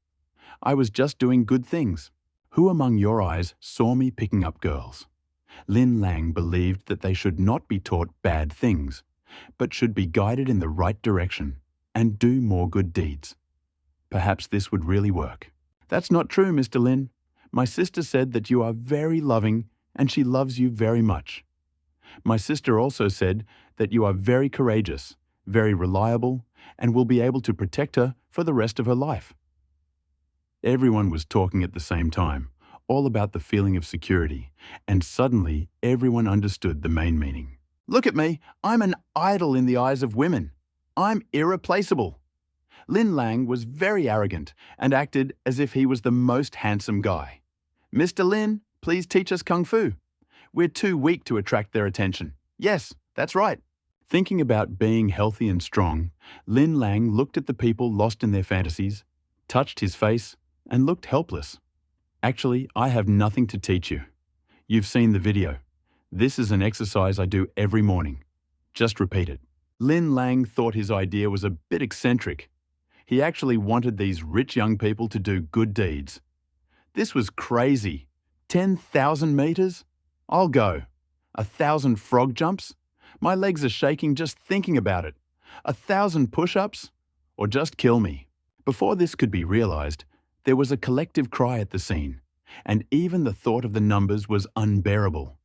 I was just doing good things. Who among your eyes saw me picking up girls? Lin Lang believed that they should not be taught bad things, but should be guided in the right direction and do more good deeds. Perhaps this would really work. That's not true, Mr. Lin. My sister said that you are very loving and she loves you very much. My sister also said that you are very courageous, very reliable, and will be able to protect her for the rest of her life. Everyone was talking at the same time, all about the feeling of security, and suddenly everyone understood the main meaning. Look at me, I'm an idol in the eyes of women. I'm irreplaceable. Lin Lang was very arrogant and acted as if he was the most handsome guy. Mr. Lin, please teach us Kung Fu. We're too weak to attract their attention. Yes, that's right. Thinking about being healthy and strong, Lin Lang looked at the people lost in their fantasies, touched his face, and looked helpless. Actually, I have nothing to teach you. You've seen the video. This is an exercise I do every morning. Just repeat it. Lin Lang thought his idea was a bit eccentric. He actually wanted these rich young people to do good deeds. This was crazy. 10,000 meters? I'll go. 1,000 frog jumps? My legs are shaking just thinking about it. 1,000 push-ups? Or just kill me. Before this could be realized, there was a collective cry at the scene, and even the thought of the numbers was unbearable.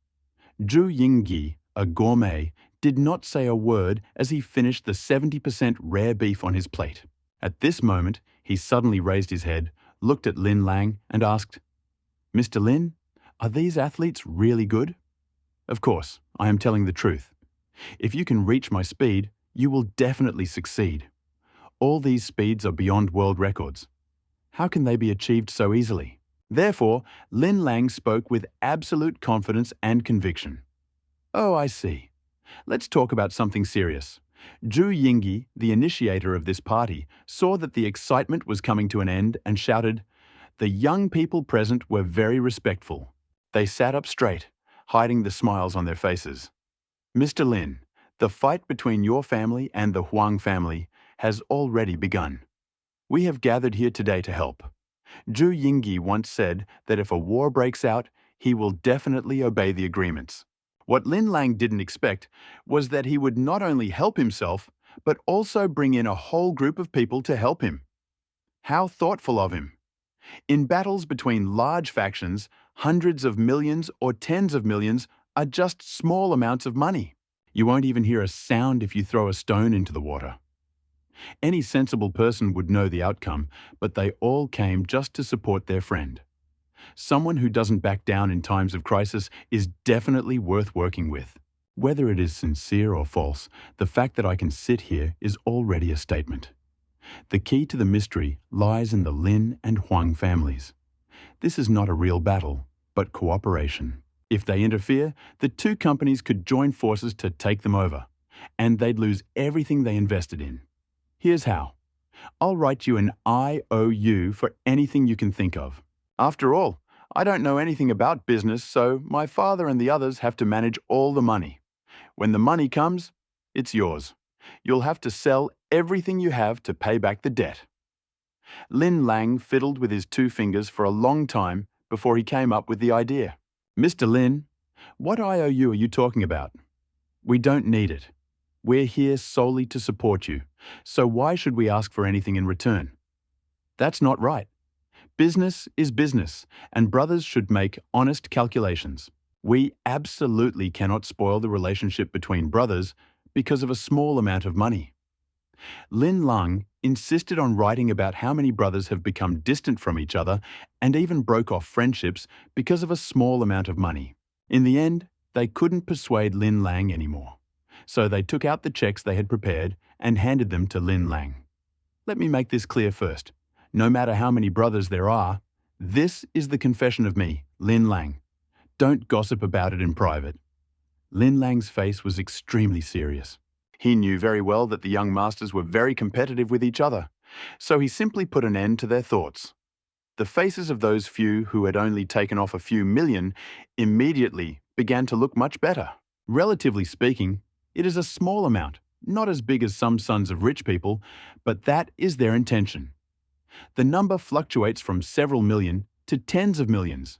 Zhu Yingyi, a gourmet, did not say a word as he finished the 70% rare beef on his plate. At this moment, he suddenly raised his head, looked at Lin Lang, and asked, "Mr. Lin, are these athletes really good?" "Of course, I am telling the truth. If you can reach my speed, you will definitely succeed. All these speeds are beyond world records. How can they be achieved so easily?" Therefore, Lin Lang spoke with absolute confidence and conviction. "Oh, I see. Let's talk about something serious." Zhu Yingyi, the initiator of this party, saw that the excitement was coming to an end and shouted, "The young people present were very respectful. They sat up straight, hiding the smiles on their faces. Mr. Lin, the fight between your family and the Huang family has already begun. We have gathered here today to help. Zhu Yingyi once said that if a war breaks out, he will definitely obey the agreements. What Lin Lang didn't expect was that he would not only help himself, but also bring in a whole group of people to help him. How thoughtful of him. In battles between large factions, hundreds of millions or tens of millions are just small amounts of money. You won't even hear a sound if you throw a stone into the water. Any sensible person would know the outcome, but they all came just to support their friend. Someone who doesn't back down in times of crisis is definitely worth working with. Whether it is sincere or false, the fact that I can sit here is already a statement. The key to the mystery lies in the Lin and Huang families. This is not a real battle, but cooperation. If they interfere, the two companies could join forces to take them over, and they'd lose everything they invested in. Here's how. I'll write you an IOU for anything you can think of. After all, I don't know anything about business, so my father and the others have to manage all the money. When the money comes, it's yours. You'll have to sell everything you have to pay back the debt." Lin Lang fiddled with his two fingers for a long time before he came up with the idea. "Mr. Lin, what IOU are you talking about? We don't need it. We're here solely to support you, so why should we ask for anything in return? That's not right. Business is business, and brothers should make honest calculations. We absolutely cannot spoil the relationship between brothers because of a small amount of money." Lin Lang insisted on writing about how many brothers have become distant from each other and even broke off friendships because of a small amount of money. In the end, they couldn't persuade Lin Lang anymore, so they took out the checks they had prepared and handed them to Lin Lang. Let me make this clear first. No matter how many brothers there are, this is the confession of me, Lin Lang. Don't gossip about it in private. Lin Lang's face was extremely serious. He knew very well that the young masters were very competitive with each other, so he simply put an end to their thoughts. The faces of those few who had only taken off a few million immediately began to look much better. Relatively speaking, it is a small amount, Not as big as some sons of rich people, but that is their intention. The number fluctuates from several million to tens of millions.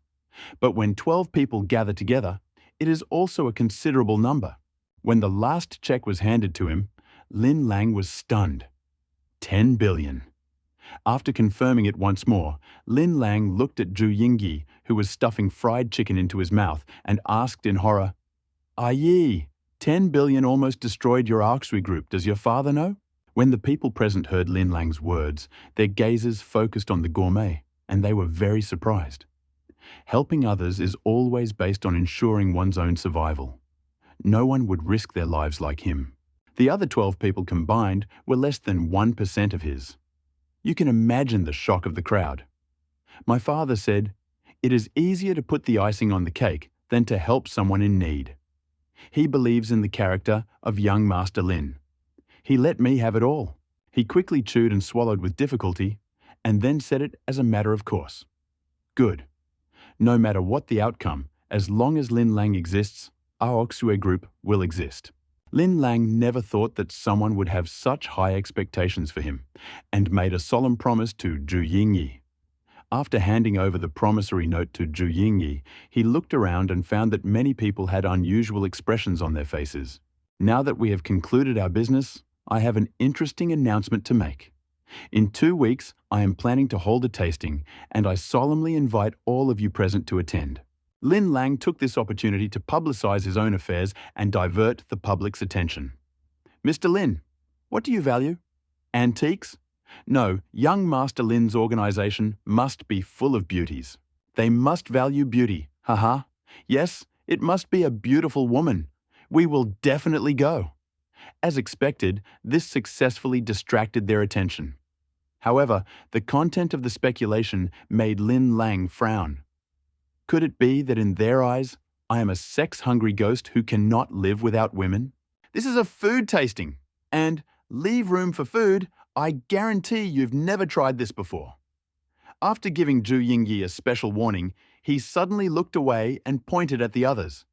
But when 12 people gather together, it is also a considerable number. When the last check was handed to him, Lin Lang was stunned. 10 billion. After confirming it once more, Lin Lang looked at Zhu Yingyi, who was stuffing fried chicken into his mouth, and asked in horror, "Ah ye, 10 billion almost destroyed your Arksui group. Does your father know?" When the people present heard Lin Lang's words, their gazes focused on the gourmet, and they were very surprised. Helping others is always based on ensuring one's own survival. No one would risk their lives like him. The other 12 people combined were less than 1% of his. You can imagine the shock of the crowd. My father said, "It is easier to put the icing on the cake than to help someone in need." He believes in the character of young Master Lin. He let me have it all. He quickly chewed and swallowed with difficulty, and then said it as a matter of course. Good. No matter what the outcome, as long as Lin Lang exists, our Oksue group will exist. Lin Lang never thought that someone would have such high expectations for him, and made a solemn promise to Zhu Yingyi. After handing over the promissory note to Zhu Yingyi, he looked around and found that many people had unusual expressions on their faces. Now that we have concluded our business, I have an interesting announcement to make. In 2 weeks, I am planning to hold a tasting, and I solemnly invite all of you present to attend. Lin Lang took this opportunity to publicize his own affairs and divert the public's attention. "Mr. Lin, what do you value? Antiques? No, young Master Lin's organization must be full of beauties. They must value beauty, haha. Yes, it must be a beautiful woman. We will definitely go." As expected, this successfully distracted their attention. However, the content of the speculation made Lin Lang frown. Could it be that in their eyes, I am a sex-hungry ghost who cannot live without women? This is a food tasting, and leave room for food, I guarantee you've never tried this before. After giving Zhu Yingyi a special warning, he suddenly looked away and pointed at the others.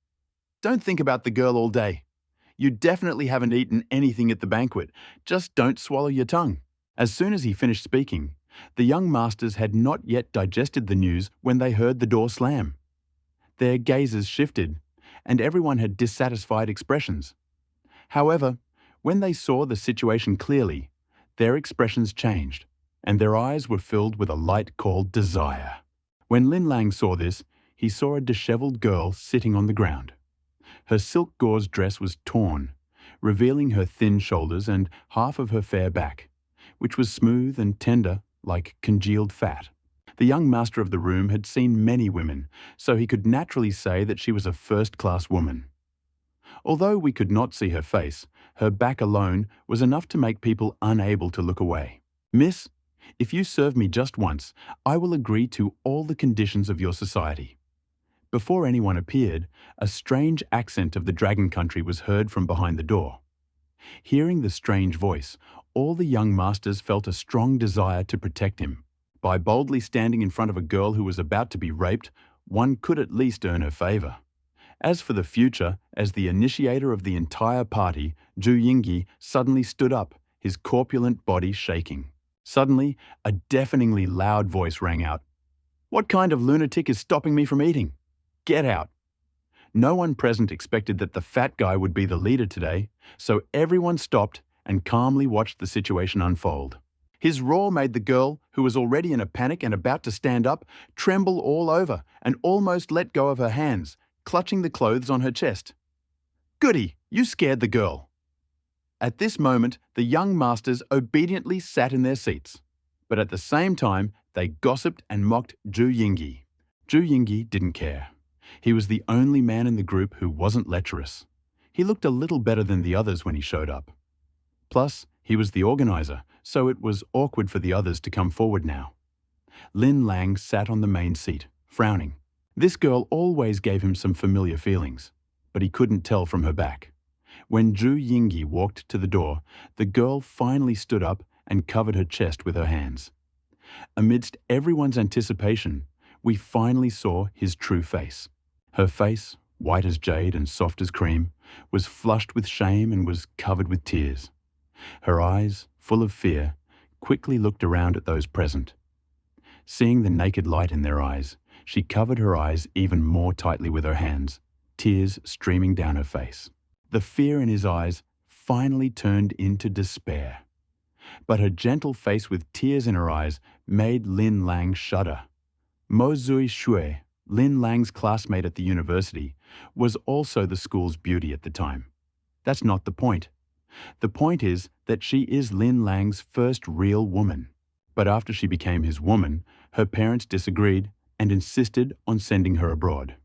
"Don't think about the girl all day. You definitely haven't eaten anything at the banquet. Just don't swallow your tongue." As soon as he finished speaking, the young masters had not yet digested the news when they heard the door slam. Their gazes shifted, and everyone had dissatisfied expressions. However, when they saw the situation clearly, their expressions changed, and their eyes were filled with a light called desire. When Lin Lang saw this, he saw a disheveled girl sitting on the ground. Her silk gauze dress was torn, revealing her thin shoulders and half of her fair back, which was smooth and tender like congealed fat. The young master of the room had seen many women, so he could naturally say that she was a first-class woman. Although we could not see her face, her back alone was enough to make people unable to look away. "Miss, if you serve me just once, I will agree to all the conditions of your society." Before anyone appeared, a strange accent of the dragon country was heard from behind the door. Hearing the strange voice, all the young masters felt a strong desire to protect him. By boldly standing in front of a girl who was about to be raped, one could at least earn her favor. As for the future, as the initiator of the entire party, Zhu Yingyi suddenly stood up, his corpulent body shaking. Suddenly, a deafeningly loud voice rang out. "What kind of lunatic is stopping me from eating? Get out!" No one present expected that the fat guy would be the leader today, so everyone stopped and calmly watched the situation unfold. His roar made the girl, who was already in a panic and about to stand up, tremble all over and almost let go of her hands, clutching the clothes on her chest. "Goody, you scared the girl." At this moment, the young masters obediently sat in their seats, but at the same time, they gossiped and mocked Zhu Yingyi. Zhu Yingyi didn't care. He was the only man in the group who wasn't lecherous. He looked a little better than the others when he showed up. Plus, he was the organizer, so it was awkward for the others to come forward now. Lin Lang sat on the main seat, frowning. This girl always gave him some familiar feelings, but he couldn't tell from her back. When Zhu Yingyi walked to the door, the girl finally stood up and covered her chest with her hands. Amidst everyone's anticipation, we finally saw his true face. Her face white as jade and soft as cream, was flushed with shame and was covered with tears. Her eyes, full of fear, quickly looked around at those present. Seeing the naked light in their eyes, she covered her eyes even more tightly with her hands, tears streaming down her face. The fear in his eyes finally turned into despair. But her gentle face with tears in her eyes made Lin Lang shudder. Mo Zui Shui, Lin Lang's classmate at the university, was also the school's beauty at the time. That's not the point. The point is that she is Lin Lang's first real woman. But after she became his woman, her parents disagreed and insisted on sending her abroad.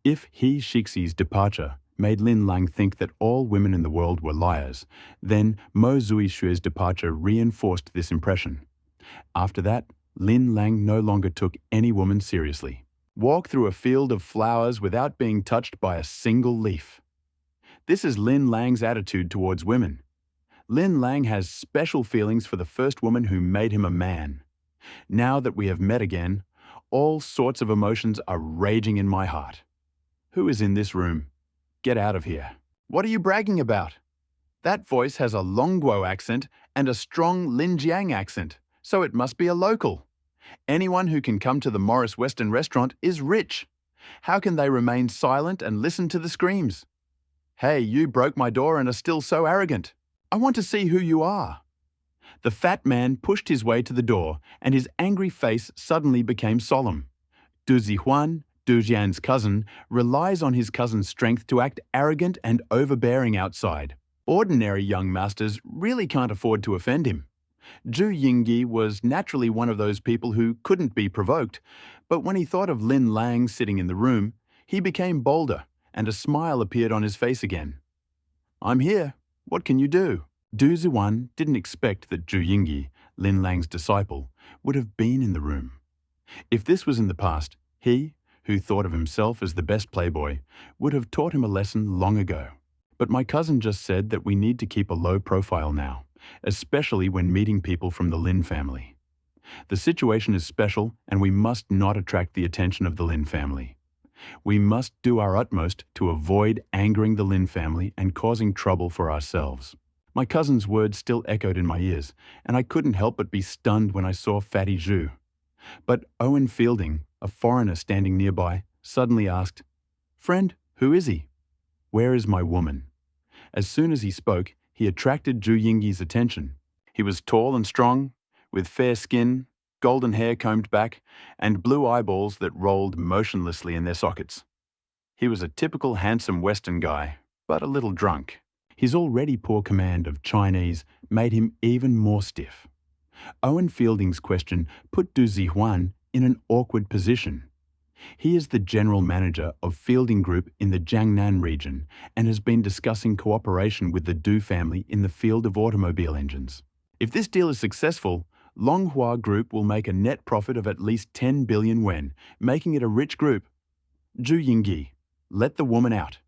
If He Shixi's departure made Lin Lang think that all women in the world were liars, then Mo Zui Shui's departure reinforced this impression. After that, Lin Lang no longer took any woman seriously. Walk through a field of flowers without being touched by a single leaf. This is Lin Lang's attitude towards women. Lin Lang has special feelings for the first woman who made him a man. Now that we have met again, all sorts of emotions are raging in my heart. Who is in this room? Get out of here. What are you bragging about? That voice has a Longguo accent and a strong Linjiang accent, so it must be a local. Anyone who can come to the Morris Western restaurant is rich. How can they remain silent and listen to the screams? Hey, you broke my door and are still so arrogant. I want to see who you are. The fat man pushed his way to the door, and his angry face suddenly became solemn. Du Zihuan, Du Jian's cousin, relies on his cousin's strength to act arrogant and overbearing outside. Ordinary young masters really can't afford to offend him. Zhu Yingyi was naturally one of those people who couldn't be provoked, but when he thought of Lin Lang sitting in the room, he became bolder, and a smile appeared on his face again. I'm here. What can you do? Du Zihuan didn't expect that Zhu Yingyi, Lin Lang's disciple, would have been in the room. If this was in the past, he, who thought of himself as the best playboy, would have taught him a lesson long ago. But my cousin just said that we need to keep a low profile now, especially when meeting people from the Lin family. The situation is special and we must not attract the attention of the Lin family. We must do our utmost to avoid angering the Lin family and causing trouble for ourselves. My cousin's words still echoed in my ears, and I couldn't help but be stunned when I saw Fatty Zhu. But Owen Fielding, a foreigner standing nearby, suddenly asked, "Friend, who is he? Where is my woman?" As soon as he spoke, he attracted Zhu Yingyi's attention. He was tall and strong, with fair skin, golden hair combed back, and blue eyeballs that rolled motionlessly in their sockets. He was a typical handsome Western guy, but a little drunk. His already poor command of Chinese made him even more stiff. Owen Fielding's question put Du Zihuan in an awkward position. He is the general manager of Fielding Group in the Jiangnan region and has been discussing cooperation with the Du family in the field of automobile engines. If this deal is successful, Longhua Group will make a net profit of at least 10 billion yuan, making it a rich group. Zhu Yingyi, let the woman out.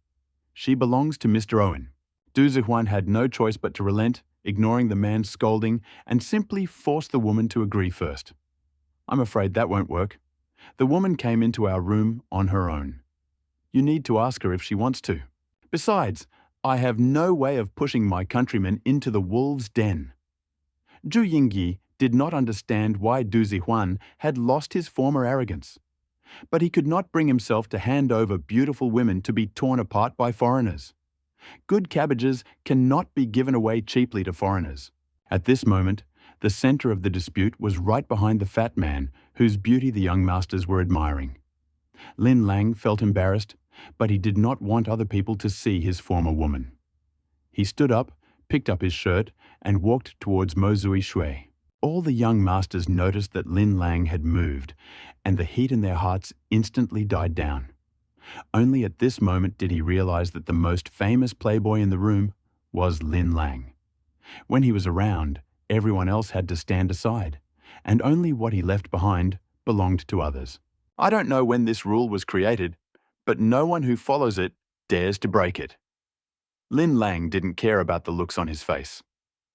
She belongs to Mr. Owen. Du Zihuan had no choice but to relent, ignoring the man's scolding, and simply force the woman to agree first. I'm afraid that won't work. The woman came into our room on her own. You need to ask her if she wants to. Besides, I have no way of pushing my countrymen into the wolves' den. Zhu Yingyi did not understand why Du Zihuan had lost his former arrogance. But he could not bring himself to hand over beautiful women to be torn apart by foreigners. Good cabbages cannot be given away cheaply to foreigners. At this moment, the center of the dispute was right behind the fat man, whose beauty the young masters were admiring. Lin Lang felt embarrassed, but he did not want other people to see his former woman. He stood up, picked up his shirt, and walked towards Mo Zui Shui. All the young masters noticed that Lin Lang had moved, and the heat in their hearts instantly died down. Only at this moment did he realize that the most famous playboy in the room was Lin Lang. When he was around, everyone else had to stand aside, and only what he left behind belonged to others. I don't know when this rule was created, but no one who follows it dares to break it. Lin Lang didn't care about the looks on his face.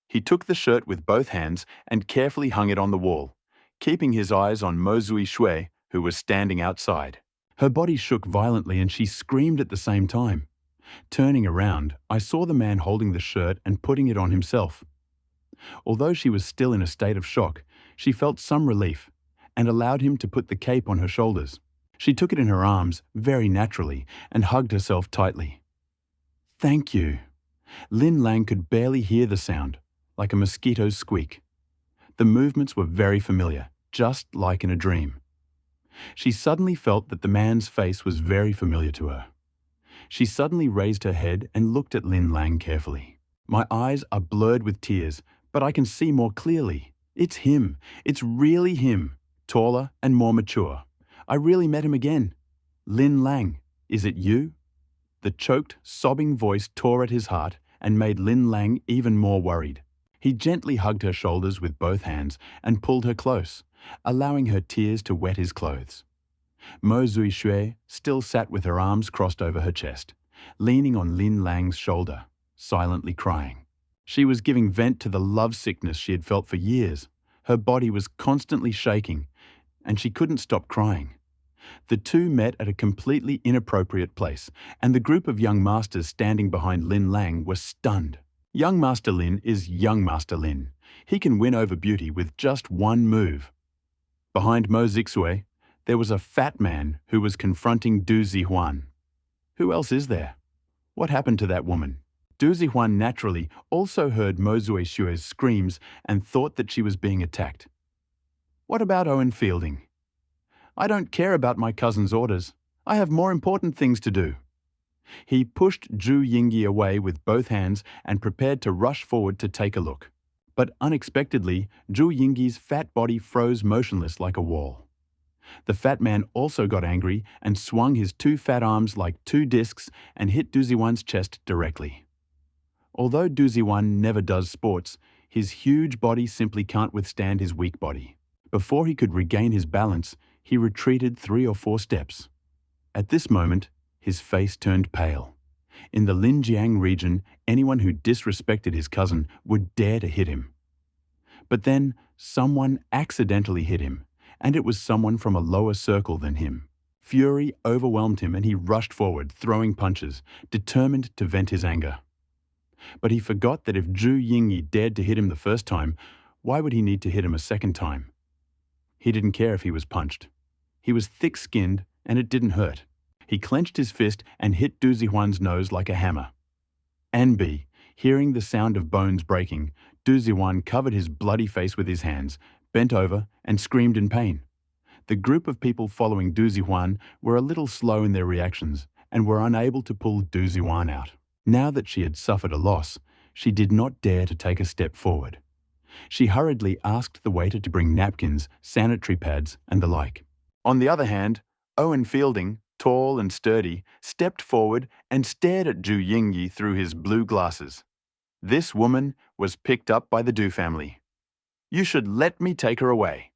He took the shirt with both hands and carefully hung it on the wall, keeping his eyes on Mo Zui Shui, who was standing outside. Her body shook violently and she screamed at the same time. Turning around, I saw the man holding the shirt and putting it on himself. Although she was still in a state of shock, she felt some relief and allowed him to put the cape on her shoulders. She took it in her arms very naturally and hugged herself tightly. "Thank you." Lin Lang could barely hear the sound, like a mosquito's squeak. The movements were very familiar, just like in a dream. She suddenly felt that the man's face was very familiar to her. She suddenly raised her head and looked at Lin Lang carefully. "My eyes are blurred with tears, but I can see more clearly. It's him. It's really him. Taller and more mature. I really met him again. Lin Lang, is it you?" The choked, sobbing voice tore at his heart and made Lin Lang even more worried. He gently hugged her shoulders with both hands and pulled her close, allowing her tears to wet his clothes. Mo Zuishui still sat with her arms crossed over her chest, leaning on Lin Lang's shoulder, silently crying. She was giving vent to the lovesickness she had felt for years. Her body was constantly shaking, and she couldn't stop crying. The two met at a completely inappropriate place, and the group of young masters standing behind Lin Lang were stunned. Young Master Lin is young Master Lin. He can win over beauty with just one move. Behind Mo Zixue, there was a fat man who was confronting Du Zihuan. Who else is there? What happened to that woman? Du Zihuan naturally also heard Mo Zuishue's screams and thought that she was being attacked. What about Owen Fielding? I don't care about my cousin's orders. I have more important things to do. He pushed Zhu Yingyi away with both hands and prepared to rush forward to take a look. But unexpectedly, Zhu Yingyi's fat body froze motionless like a wall. The fat man also got angry and swung his two fat arms like two discs and hit Du Zihuan's chest directly. Although Du Zihuan never does sports, his huge body simply can't withstand his weak body. Before he could regain his balance, he retreated 3 or 4 steps. At this moment, his face turned pale. In the Linjiang region, anyone who disrespected his cousin would dare to hit him. But then, someone accidentally hit him, and it was someone from a lower circle than him. Fury overwhelmed him and he rushed forward, throwing punches, determined to vent his anger. But he forgot that if Zhu Yingyi dared to hit him the first time, why would he need to hit him a second time? He didn't care if he was punched. He was thick-skinned and it didn't hurt. He clenched his fist and hit Du Zihuan's nose like a hammer. Anbi, hearing the sound of bones breaking, Du Zihuan covered his bloody face with his hands, bent over, and screamed in pain. The group of people following Du Zihuan were a little slow in their reactions and were unable to pull Du Zihuan out. Now that she had suffered a loss, she did not dare to take a step forward. She hurriedly asked the waiter to bring napkins, sanitary pads, and the like. On the other hand, Owen Fielding, tall and sturdy, stepped forward and stared at Zhu Yingyi through his blue glasses. This woman was picked up by the Du family. "You should let me take her away."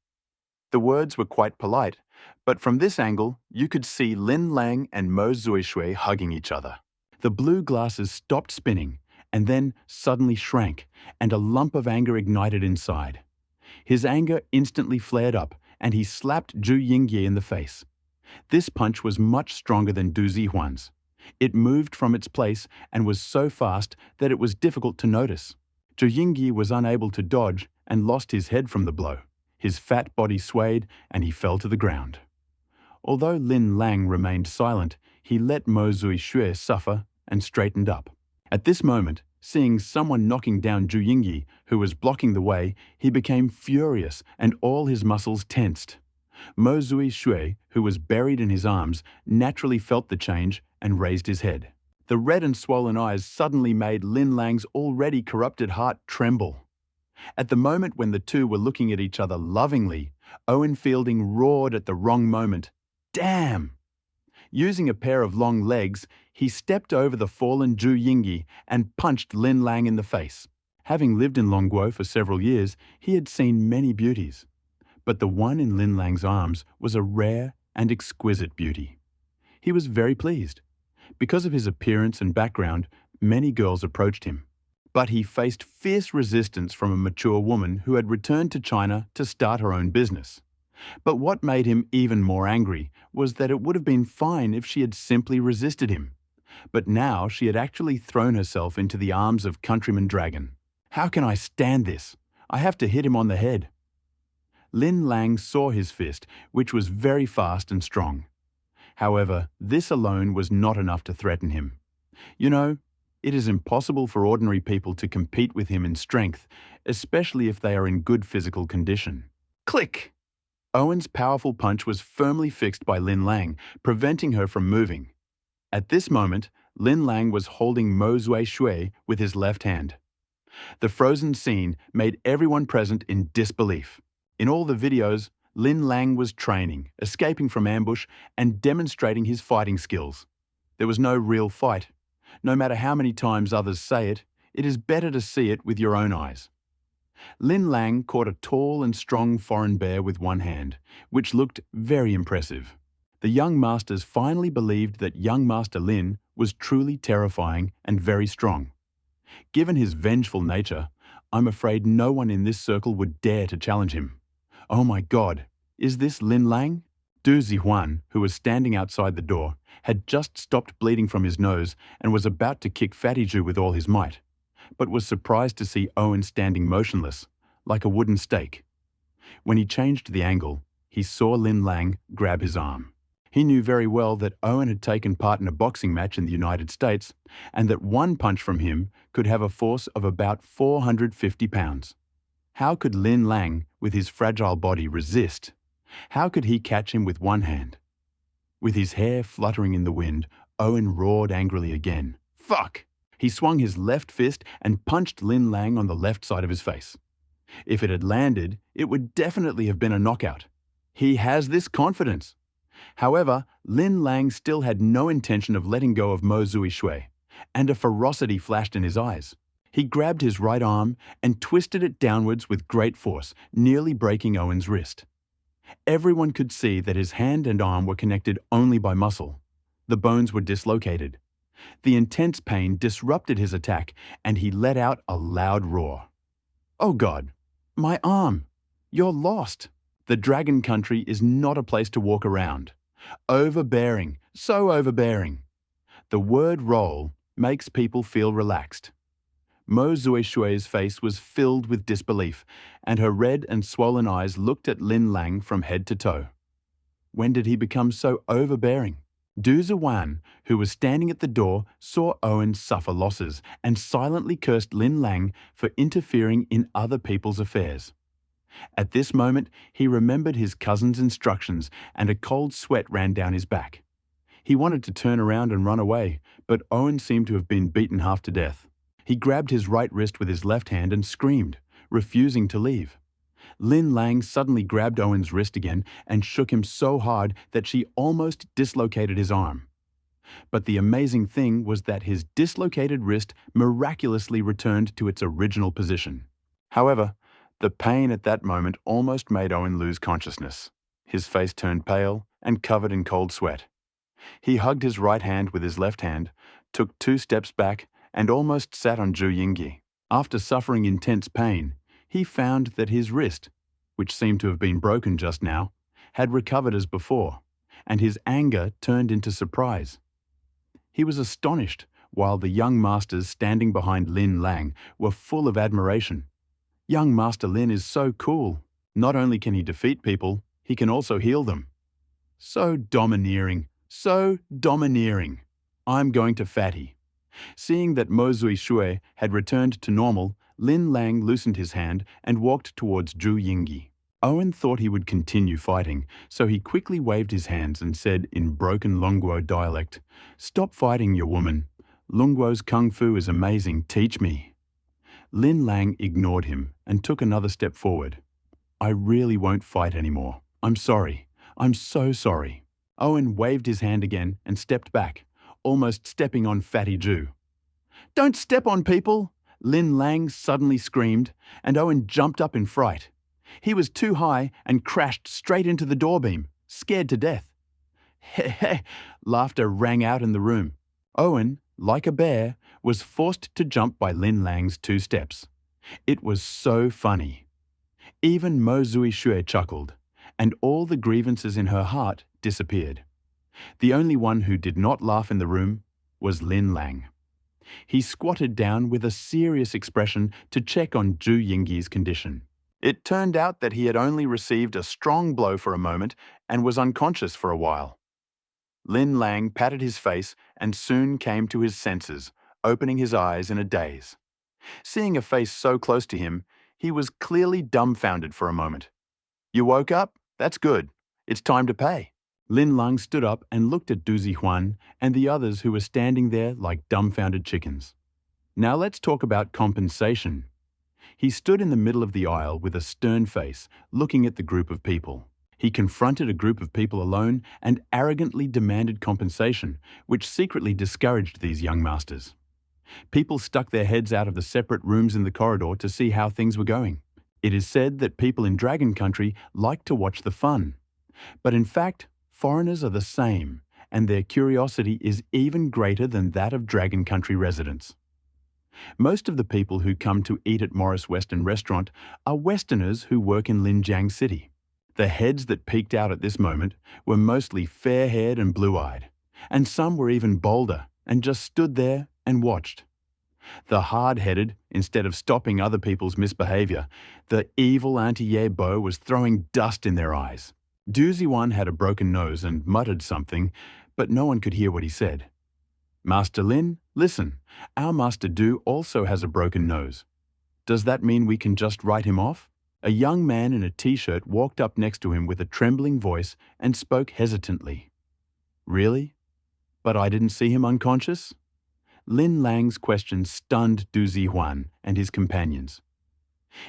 The words were quite polite, but from this angle, you could see Lin Lang and Mo Zuishui hugging each other. The blue glasses stopped spinning and then suddenly shrank, and a lump of anger ignited inside. His anger instantly flared up, and he slapped Zhu Yingyi in the face. This punch was much stronger than Du Zihuan's. It moved from its place and was so fast that it was difficult to notice. Zhu Yingyi was unable to dodge and lost his head from the blow. His fat body swayed and he fell to the ground. Although Lin Lang remained silent, he let Mo Zuishui suffer and straightened up. At this moment, seeing someone knocking down Zhu Yingyi, who was blocking the way, he became furious and all his muscles tensed. Mo Zuishui, who was buried in his arms, naturally felt the change and raised his head. The red and swollen eyes suddenly made Lin Lang's already corrupted heart tremble. At the moment when the two were looking at each other lovingly, Owen Fielding roared at the wrong moment. "Damn!" Using a pair of long legs, he stepped over the fallen Zhu Yingyi and punched Lin Lang in the face. Having lived in Longguo for several years, he had seen many beauties. But the one in Lin Lang's arms was a rare and exquisite beauty. He was very pleased. Because of his appearance and background, many girls approached him. But he faced fierce resistance from a mature woman who had returned to China to start her own business. But what made him even more angry was that it would have been fine if she had simply resisted him. But now she had actually thrown herself into the arms of Countryman Dragon. How can I stand this? I have to hit him on the head. Lin Lang saw his fist, which was very fast and strong. However, this alone was not enough to threaten him. You know, it is impossible for ordinary people to compete with him in strength, especially if they are in good physical condition. Click! Owen's powerful punch was firmly fixed by Lin Lang, preventing her from moving. At this moment, Lin Lang was holding Mo Zui Shui with his left hand. The frozen scene made everyone present in disbelief. In all the videos, Lin Lang was training, escaping from ambush, and demonstrating his fighting skills. There was no real fight. No matter how many times others say it, it is better to see it with your own eyes. Lin Lang caught a tall and strong foreign bear with one hand, which looked very impressive. The young masters finally believed that young Master Lin was truly terrifying and very strong. Given his vengeful nature, I'm afraid no one in this circle would dare to challenge him. Oh my God, is this Lin Lang? Du Zihuan, who was standing outside the door, had just stopped bleeding from his nose and was about to kick Fatty Ju with all his might, but was surprised to see Owen standing motionless, like a wooden stake. When he changed the angle, he saw Lin Lang grab his arm. He knew very well that Owen had taken part in a boxing match in the United States and that one punch from him could have a force of about 450 pounds. How could Lin Lang, with his fragile body, resist? How could he catch him with one hand? With his hair fluttering in the wind, Owen roared angrily again. Fuck! He swung his left fist and punched Lin Lang on the left side of his face. If it had landed, it would definitely have been a knockout. He has this confidence. However, Lin Lang still had no intention of letting go of Mo Zui Shui, and a ferocity flashed in his eyes. He grabbed his right arm and twisted it downwards with great force, nearly breaking Owen's wrist. Everyone could see that his hand and arm were connected only by muscle. The bones were dislocated. The intense pain disrupted his attack, and he let out a loud roar. Oh God, my arm! You're lost! The Dragon Country is not a place to walk around. Overbearing, so overbearing. The word roll makes people feel relaxed. Mo Zui Shui's face was filled with disbelief, and her red and swollen eyes looked at Lin Lang from head to toe. When did he become so overbearing? Du Zihuan, who was standing at the door, saw Owen suffer losses and silently cursed Lin Lang for interfering in other people's affairs. At this moment, he remembered his cousin's instructions and a cold sweat ran down his back. He wanted to turn around and run away, but Owen seemed to have been beaten half to death. He grabbed his right wrist with his left hand and screamed, refusing to leave. Lin Lang suddenly grabbed Owen's wrist again and shook him so hard that she almost dislocated his arm. But the amazing thing was that his dislocated wrist miraculously returned to its original position. However, the pain at that moment almost made Owen lose consciousness. His face turned pale and covered in cold sweat. He hugged his right hand with his left hand, took 2 steps back, and almost sat on Zhu Yingyi. After suffering intense pain, he found that his wrist, which seemed to have been broken just now, had recovered as before, and his anger turned into surprise. He was astonished, while the young masters standing behind Lin Lang were full of admiration. Young Master Lin is so cool. Not only can he defeat people, he can also heal them. So domineering, so domineering. I'm going to Fatty. Seeing that Mo Zui Shui had returned to normal, Lin Lang loosened his hand and walked towards Zhu Yingyi. Owen thought he would continue fighting, so he quickly waved his hands and said in broken Longguo dialect, "Stop fighting, you woman. Longguo's kung fu is amazing, teach me." Lin Lang ignored him and took another step forward. "I really won't fight anymore. I'm sorry. I'm so sorry." Owen waved his hand again and stepped back, almost stepping on Fatty Ju. "Don't step on people!" Lin Lang suddenly screamed, and Owen jumped up in fright. He was too high and crashed straight into the doorbeam, scared to death. Heh heh! Laughter rang out in the room. Owen, like a bear, was forced to jump by Lin Lang's 2 steps. It was so funny. Even Mo Zui Shui chuckled, and all the grievances in her heart disappeared. The only one who did not laugh in the room was Lin Lang. He squatted down with a serious expression to check on Zhu Yingyi's condition. It turned out that he had only received a strong blow for a moment and was unconscious for a while. Lin Lang patted his face and soon came to his senses, opening his eyes in a daze. Seeing a face so close to him, he was clearly dumbfounded for a moment. "You woke up? That's good. It's time to pay." Lin Lang stood up and looked at Du Zihuan and the others who were standing there like dumbfounded chickens. "Now let's talk about compensation." He stood in the middle of the aisle with a stern face, looking at the group of people. He confronted a group of people alone and arrogantly demanded compensation, which secretly discouraged these young masters. People stuck their heads out of the separate rooms in the corridor to see how things were going. It is said that people in Dragon Country like to watch the fun. But in fact, foreigners are the same, and their curiosity is even greater than that of Dragon Country residents. Most of the people who come to eat at Morris Western Restaurant are Westerners who work in Linjiang City. The heads that peeked out at this moment were mostly fair-haired and blue-eyed, and some were even bolder and just stood there and watched. The hard-headed, instead of stopping other people's misbehavior, the evil Auntie Ye Bo was throwing dust in their eyes. Du Zihuan had a broken nose and muttered something, but no one could hear what he said. "Master Lin, listen, our Master Du also has a broken nose. Does that mean we can just write him off?" A young man in a t-shirt walked up next to him with a trembling voice and spoke hesitantly. "Really? But I didn't see him unconscious?" Lin Lang's question stunned Du Zihuan and his companions.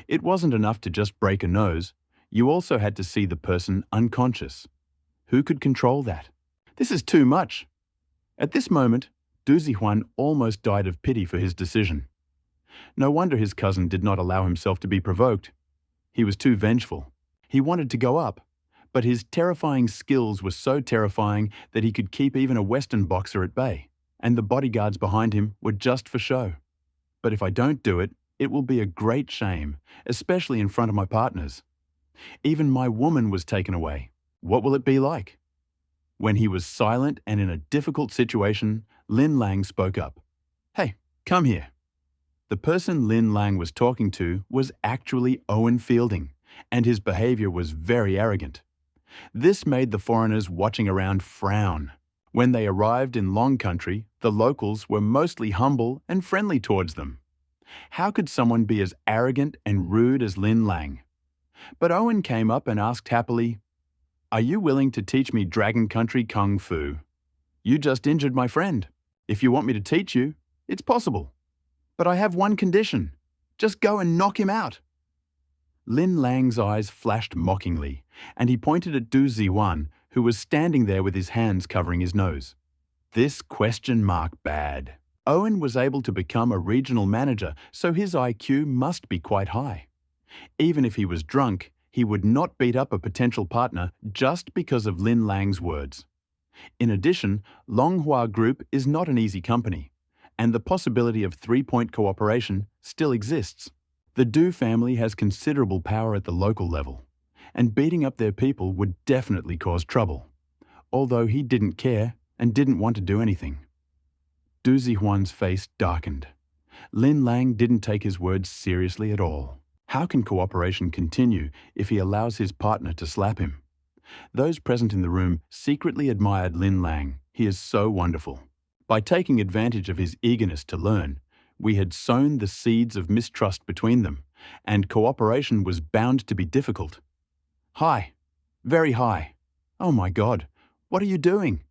It wasn't enough to just break a nose. You also had to see the person unconscious. Who could control that? This is too much. At this moment, Du Zihuan almost died of pity for his decision. No wonder his cousin did not allow himself to be provoked. He was too vengeful. He wanted to go up, but his terrifying skills were so terrifying that he could keep even a Western boxer at bay, and the bodyguards behind him were just for show. But if I don't do it, it will be a great shame, especially in front of my partners. Even my woman was taken away. What will it be like? When he was silent and in a difficult situation, Lin Lang spoke up. "Hey, come here." The person Lin Lang was talking to was actually Owen Fielding, and his behavior was very arrogant. This made the foreigners watching around frown. When they arrived in Long Country, the locals were mostly humble and friendly towards them. How could someone be as arrogant and rude as Lin Lang? But Owen came up and asked happily, "Are you willing to teach me Dragon Country Kung Fu? You just injured my friend. If you want me to teach you, it's possible. But I have one condition. Just go and knock him out." Lin Lang's eyes flashed mockingly, and he pointed at Du Zihuan, who was standing there with his hands covering his nose. This ? Bad. Owen was able to become a regional manager, so his IQ must be quite high. Even if he was drunk, he would not beat up a potential partner just because of Lin Lang's words. In addition, Longhua Group is not an easy company, and the possibility of three-point cooperation still exists. The Du family has considerable power at the local level, and beating up their people would definitely cause trouble, although he didn't care and didn't want to do anything. Du Zihuan's face darkened. Lin Lang didn't take his words seriously at all. How can cooperation continue if he allows his partner to slap him? Those present in the room secretly admired Lin Lang. He is so wonderful. By taking advantage of his eagerness to learn, we had sown the seeds of mistrust between them, and cooperation was bound to be difficult. "High. Very high. Oh my God, what are you doing?"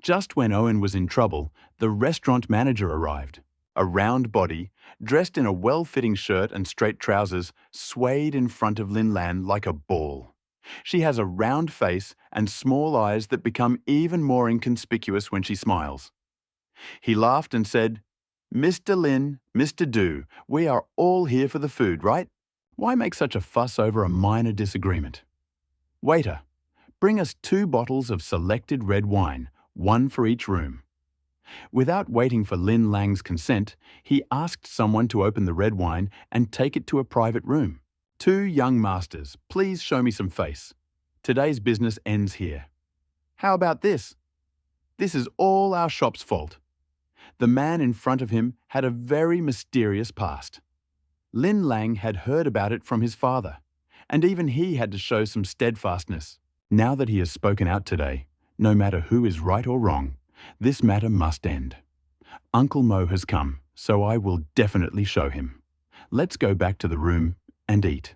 Just when Owen was in trouble, the restaurant manager arrived. A round body, dressed in a well-fitting shirt and straight trousers, swayed in front of Lin Lang like a ball. She has a round face and small eyes that become even more inconspicuous when she smiles. He laughed and said, "Mr. Lin, Mr. Du, we are all here for the food, right? Why make such a fuss over a minor disagreement? Waiter, bring us 2 bottles of selected red wine, 1 for each room." Without waiting for Lin Lang's consent, he asked someone to open the red wine and take it to a private room. "2 young masters, please show me some face." Today's business ends here. How about this? This is all our shop's fault. The man in front of him had a very mysterious past. Lin Lang had heard about it from his father, and even he had to show some steadfastness. Now that he has spoken out today, no matter who is right or wrong, this matter must end. Uncle Mo has come, so I will definitely show him. Let's go back to the room and eat.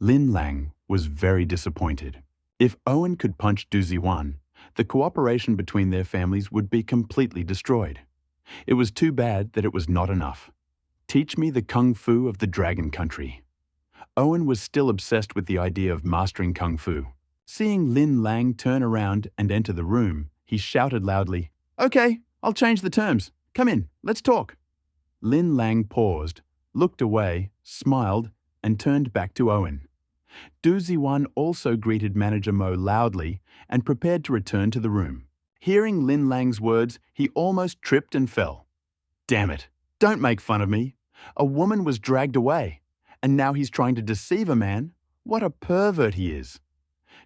Lin Lang was very disappointed. If Owen could punch Du Ziwan, the cooperation between their families would be completely destroyed. It was too bad that it was not enough. Teach me the kung fu of the dragon country. Owen was still obsessed with the idea of mastering kung fu. Seeing Lin Lang turn around and enter the room, he shouted loudly, "Okay, I'll change the terms. Come in, let's talk." Lin Lang paused, looked away, smiled, and turned back to Owen. Du Ziwan also greeted Manager Mo loudly and prepared to return to the room. Hearing Lin Lang's words, he almost tripped and fell. Damn it, don't make fun of me. A woman was dragged away, and now he's trying to deceive a man? What a pervert he is.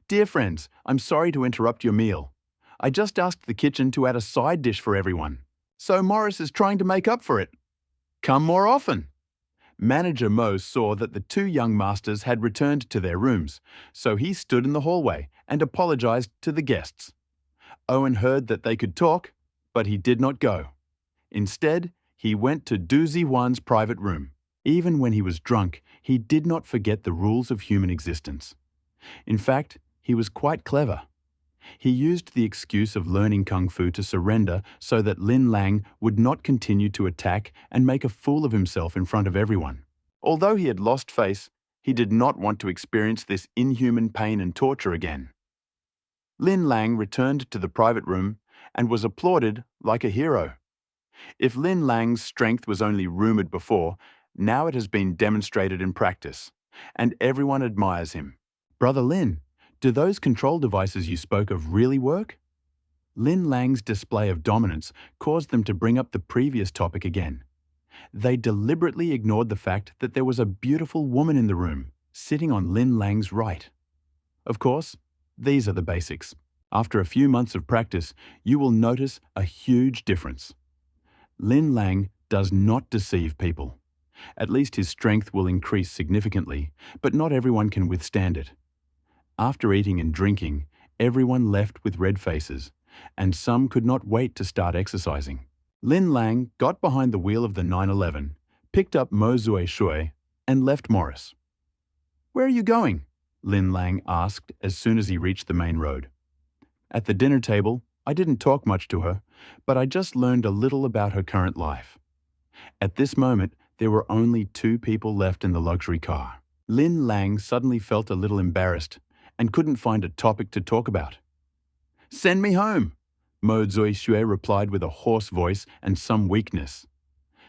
Dear friends, I'm sorry to interrupt your meal. I just asked the kitchen to add a side dish for everyone. So Morris is trying to make up for it. Come more often. Manager Mo saw that the two young masters had returned to their rooms, so he stood in the hallway and apologized to the guests. Owen heard that they could talk, but he did not go. Instead, he went to Du Ziwan's private room. Even when he was drunk, he did not forget the rules of human existence. In fact, he was quite clever. He used the excuse of learning kung fu to surrender so that Lin Lang would not continue to attack and make a fool of himself in front of everyone. Although he had lost face, he did not want to experience this inhuman pain and torture again. Lin Lang returned to the private room and was applauded like a hero. If Lin Lang's strength was only rumored before, now it has been demonstrated in practice, and everyone admires him. Brother Lin, do those control devices you spoke of really work? Lin Lang's display of dominance caused them to bring up the previous topic again. They deliberately ignored the fact that there was a beautiful woman in the room, sitting on Lin Lang's right. Of course, these are the basics. After a few months of practice, you will notice a huge difference. Lin Lang does not deceive people. At least his strength will increase significantly, but not everyone can withstand it. After eating and drinking, everyone left with red faces, and some could not wait to start exercising. Lin Lang got behind the wheel of the 911, picked up Mo Zui Shui, and left Morris. "Where are you going?" Lin Lang asked as soon as he reached the main road. At the dinner table, I didn't talk much to her, but I just learned a little about her current life. At this moment, there were only 2 people left in the luxury car. Lin Lang suddenly felt a little embarrassed and couldn't find a topic to talk about. "Send me home," Mo Zui Shui replied with a hoarse voice and some weakness.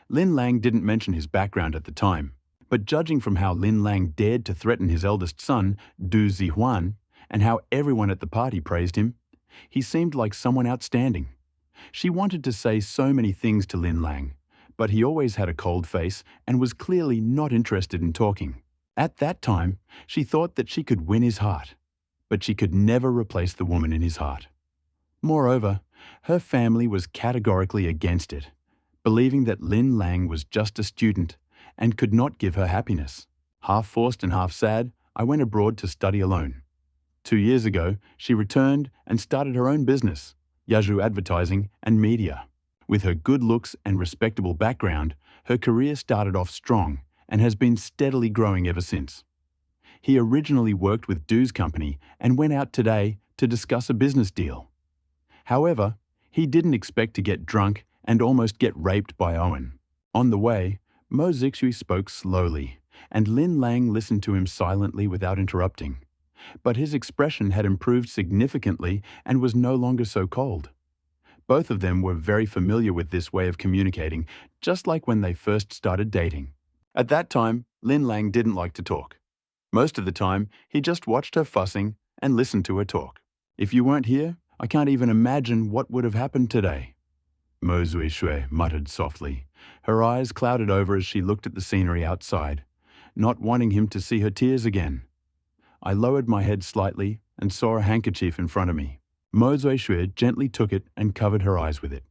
Lin Lang didn't mention his background at the time, but judging from how Lin Lang dared to threaten his eldest son, Du Zihuan, and how everyone at the party praised him, he seemed like someone outstanding. She wanted to say so many things to Lin Lang, but he always had a cold face and was clearly not interested in talking. At that time, she thought that she could win his heart, but she could never replace the woman in his heart. Moreover, her family was categorically against it, believing that Lin Lang was just a student and could not give her happiness. Half forced and half sad, I went abroad to study alone. 2 years ago, she returned and started her own business, Yaju Advertising and Media. With her good looks and respectable background, her career started off strong and has been steadily growing ever since. He originally worked with Du's company and went out today to discuss a business deal. However, he didn't expect to get drunk and almost get raped by Owen. On the way, Mo Zixui spoke slowly, and Lin Lang listened to him silently without interrupting. But his expression had improved significantly and was no longer so cold. Both of them were very familiar with this way of communicating, just like when they first started dating. At that time, Lin Lang didn't like to talk. Most of the time, he just watched her fussing and listened to her talk. "If you weren't here, I can't even imagine what would have happened today," Mo Zui Shui muttered softly. Her eyes clouded over as she looked at the scenery outside, not wanting him to see her tears again. I lowered my head slightly and saw a handkerchief in front of me. Mo Zuishui gently took it and covered her eyes with it.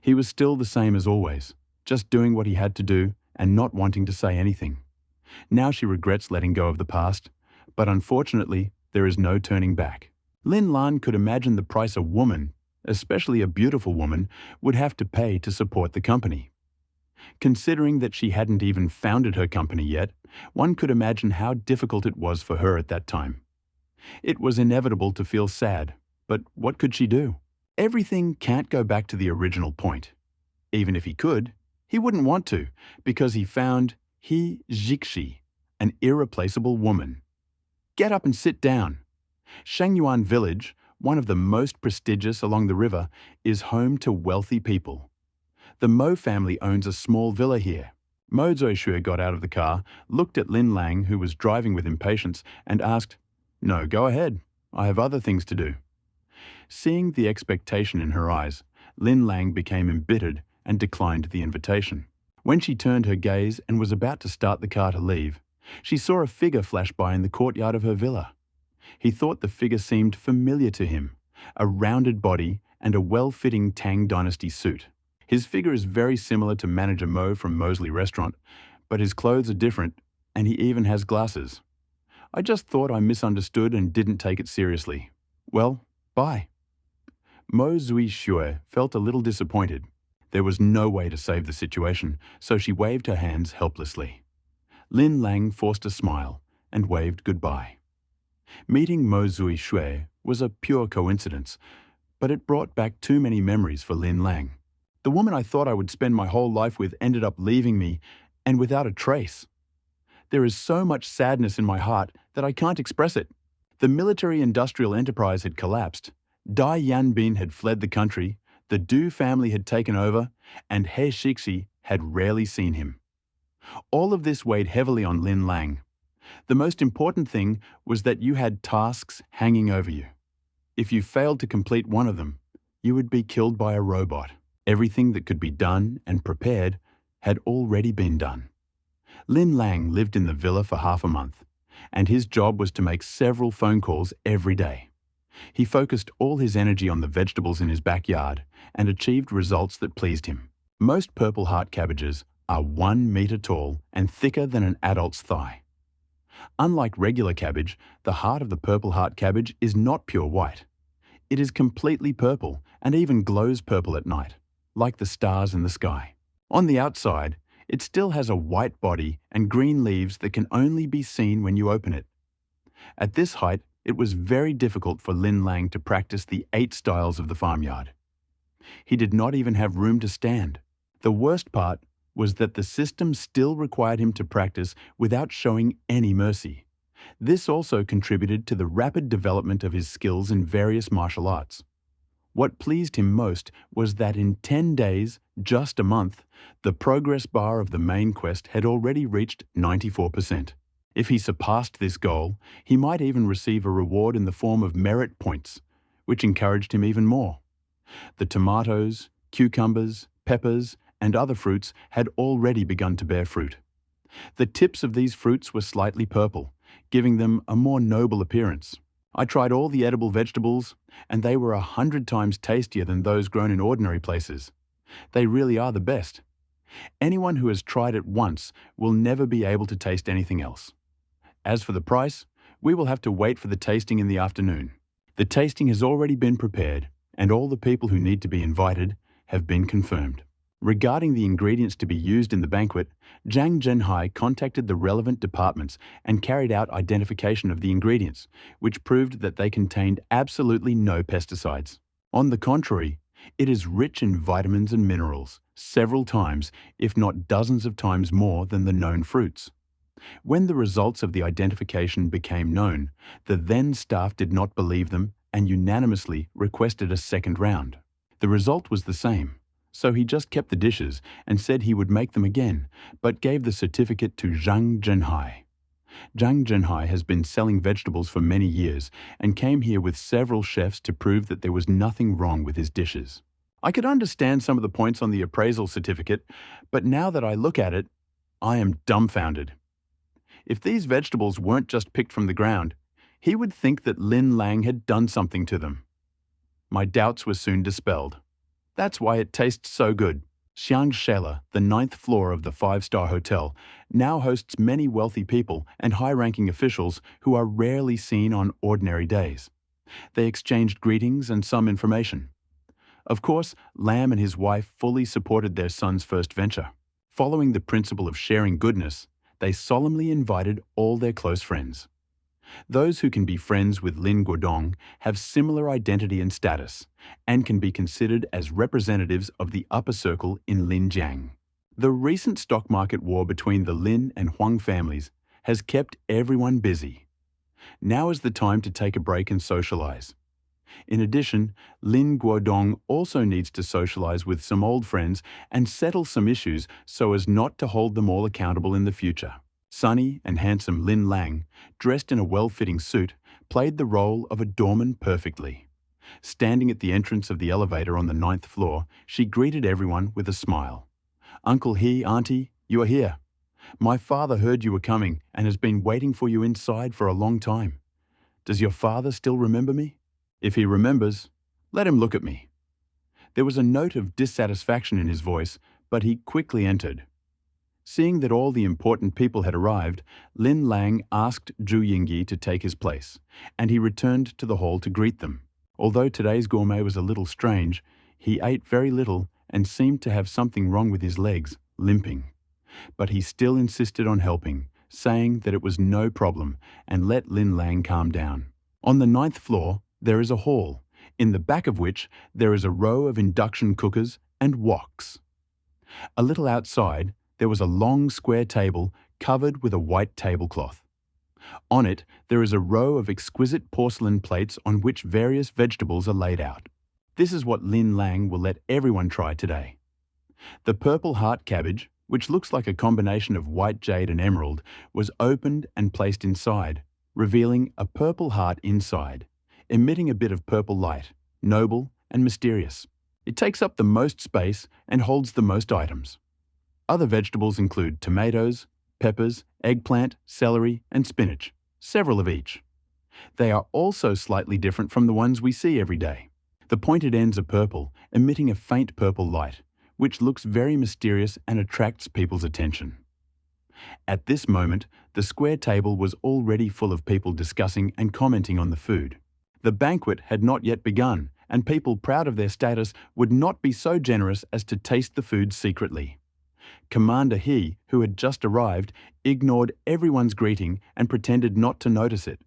He was still the same as always, just doing what he had to do and not wanting to say anything. Now she regrets letting go of the past, but unfortunately, there is no turning back. Lin Lan could imagine the price a woman, especially a beautiful woman, would have to pay to support the company. Considering that she hadn't even founded her company yet, one could imagine how difficult it was for her at that time. It was inevitable to feel sad, but what could she do? Everything can't go back to the original point. Even if he could, he wouldn't want to, because he found He Jixi, an irreplaceable woman. Get up and sit down. Shengyuan Village, one of the most prestigious along the river, is home to wealthy people. The Mo family owns a small villa here. Mo Zuishui got out of the car, looked at Lin Lang, who was driving with impatience, and asked, "No, go ahead. I have other things to do." Seeing the expectation in her eyes, Lin Lang became embittered and declined the invitation. When she turned her gaze and was about to start the car to leave, she saw a figure flash by in the courtyard of her villa. He thought the figure seemed familiar to him, a rounded body and a well-fitting Tang Dynasty suit. His figure is very similar to Manager Mo from Mosley Restaurant, but his clothes are different, and he even has glasses. I just thought I misunderstood and didn't take it seriously. Well, bye. Mo Zuishui felt a little disappointed. There was no way to save the situation, so she waved her hands helplessly. Lin Lang forced a smile and waved goodbye. Meeting Mo Zuishui was a pure coincidence, but it brought back too many memories for Lin Lang. The woman I thought I would spend my whole life with ended up leaving me, and without a trace. There is so much sadness in my heart that I can't express it. The military-industrial enterprise had collapsed, Dai Yanbin had fled the country, the Du family had taken over, and He Shixi had rarely seen him. All of this weighed heavily on Lin Lang. The most important thing was that you had tasks hanging over you. If you failed to complete one of them, you would be killed by a robot. Everything that could be done and prepared had already been done. Lin Lang lived in the villa for half a month, and his job was to make several phone calls every day. He focused all his energy on the vegetables in his backyard and achieved results that pleased him. Most Purple Heart cabbages are 1 meter tall and thicker than an adult's thigh. Unlike regular cabbage, the heart of the Purple Heart cabbage is not pure white. It is completely purple and even glows purple at night, like the stars in the sky. On the outside, it still has a white body and green leaves that can only be seen when you open it. At this height, it was very difficult for Lin Lang to practice the 8 styles of the farmyard. He did not even have room to stand. The worst part was that the system still required him to practice without showing any mercy. This also contributed to the rapid development of his skills in various martial arts. What pleased him most was that in 10 days, just a month, the progress bar of the main quest had already reached 94%. If he surpassed this goal, he might even receive a reward in the form of merit points, which encouraged him even more. The tomatoes, cucumbers, peppers, and other fruits had already begun to bear fruit. The tips of these fruits were slightly purple, giving them a more noble appearance. I tried all the edible vegetables, and they were 100 times tastier than those grown in ordinary places. They really are the best. Anyone who has tried it once will never be able to taste anything else. As for the price, we will have to wait for the tasting in the afternoon. The tasting has already been prepared, and all the people who need to be invited have been confirmed. Regarding the ingredients to be used in the banquet, Zhang Zhenhai contacted the relevant departments and carried out identification of the ingredients, which proved that they contained absolutely no pesticides. On the contrary, it is rich in vitamins and minerals, several times, if not dozens of times more than the known fruits. When the results of the identification became known, the then staff did not believe them and unanimously requested a second round. The result was the same. So he just kept the dishes and said he would make them again, but gave the certificate to Zhang Zhenhai. Zhang Zhenhai has been selling vegetables for many years and came here with several chefs to prove that there was nothing wrong with his dishes. I could understand some of the points on the appraisal certificate, but now that I look at it, I am dumbfounded. If these vegetables weren't just picked from the ground, He would think that Lin Lang had done something to them. My doubts were soon dispelled. That's why it tastes so good. Xiangshela, the ninth floor of the five-star hotel, now hosts many wealthy people and high-ranking officials who are rarely seen on ordinary days. They exchanged greetings and some information. Of course, Lam and his wife fully supported their son's first venture. Following the principle of sharing goodness, they solemnly invited all their close friends. Those who can be friends with Lin Guodong have similar identity and status, and can be considered as representatives of the upper circle in Linjiang. The recent stock market war between the Lin and Huang families has kept everyone busy. Now is the time to take a break and socialize. In addition, Lin Guodong also needs to socialize with some old friends and settle some issues so as not to hold them all accountable in the future. Sunny and handsome Lin Lang, dressed in a well-fitting suit, played the role of a doorman perfectly. Standing at the entrance of the elevator on the 9th floor, she greeted everyone with a smile. "Uncle He, Auntie, you are here. My father heard you were coming and has been waiting for you inside for a long time. Does your father still remember me? If he remembers, let him look at me." There was a note of dissatisfaction in his voice, but he quickly entered. Seeing that all the important people had arrived, Lin Lang asked Zhu Yingyi to take his place, and he returned to the hall to greet them. Although today's gourmet was a little strange, he ate very little and seemed to have something wrong with his legs, limping. But he still insisted on helping, saying that it was no problem, and let Lin Lang calm down. On the 9th floor, there is a hall, in the back of which there is a row of induction cookers and woks. A little outside, there was a long square table covered with a white tablecloth. On it, there is a row of exquisite porcelain plates on which various vegetables are laid out. This is what Lin Lang will let everyone try today. The purple heart cabbage, which looks like a combination of white jade and emerald, was opened and placed inside, revealing a purple heart inside, emitting a bit of purple light, noble and mysterious. It takes up the most space and holds the most items. Other vegetables include tomatoes, peppers, eggplant, celery, and spinach, several of each. They are also slightly different from the ones we see every day. The pointed ends are purple, emitting a faint purple light, which looks very mysterious and attracts people's attention. At this moment, the square table was already full of people discussing and commenting on the food. The banquet had not yet begun, and people proud of their status would not be so generous as to taste the food secretly. Commander He, who had just arrived, ignored everyone's greeting and pretended not to notice it.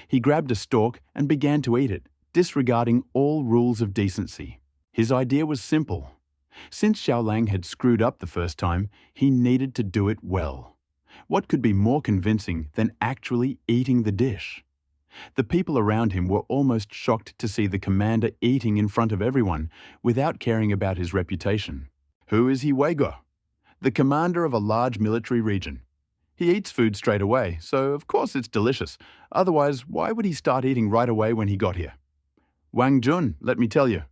He grabbed a stalk and began to eat it, disregarding all rules of decency. His idea was simple. Since Xiaolang had screwed up the first time, he needed to do it well. What could be more convincing than actually eating the dish? The people around him were almost shocked to see the commander eating in front of everyone, without caring about his reputation. Who is He Weigo? The commander of a large military region. He eats food straight away, so of course it's delicious. Otherwise, why would he start eating right away when he got here? Wang Jun, let me tell you,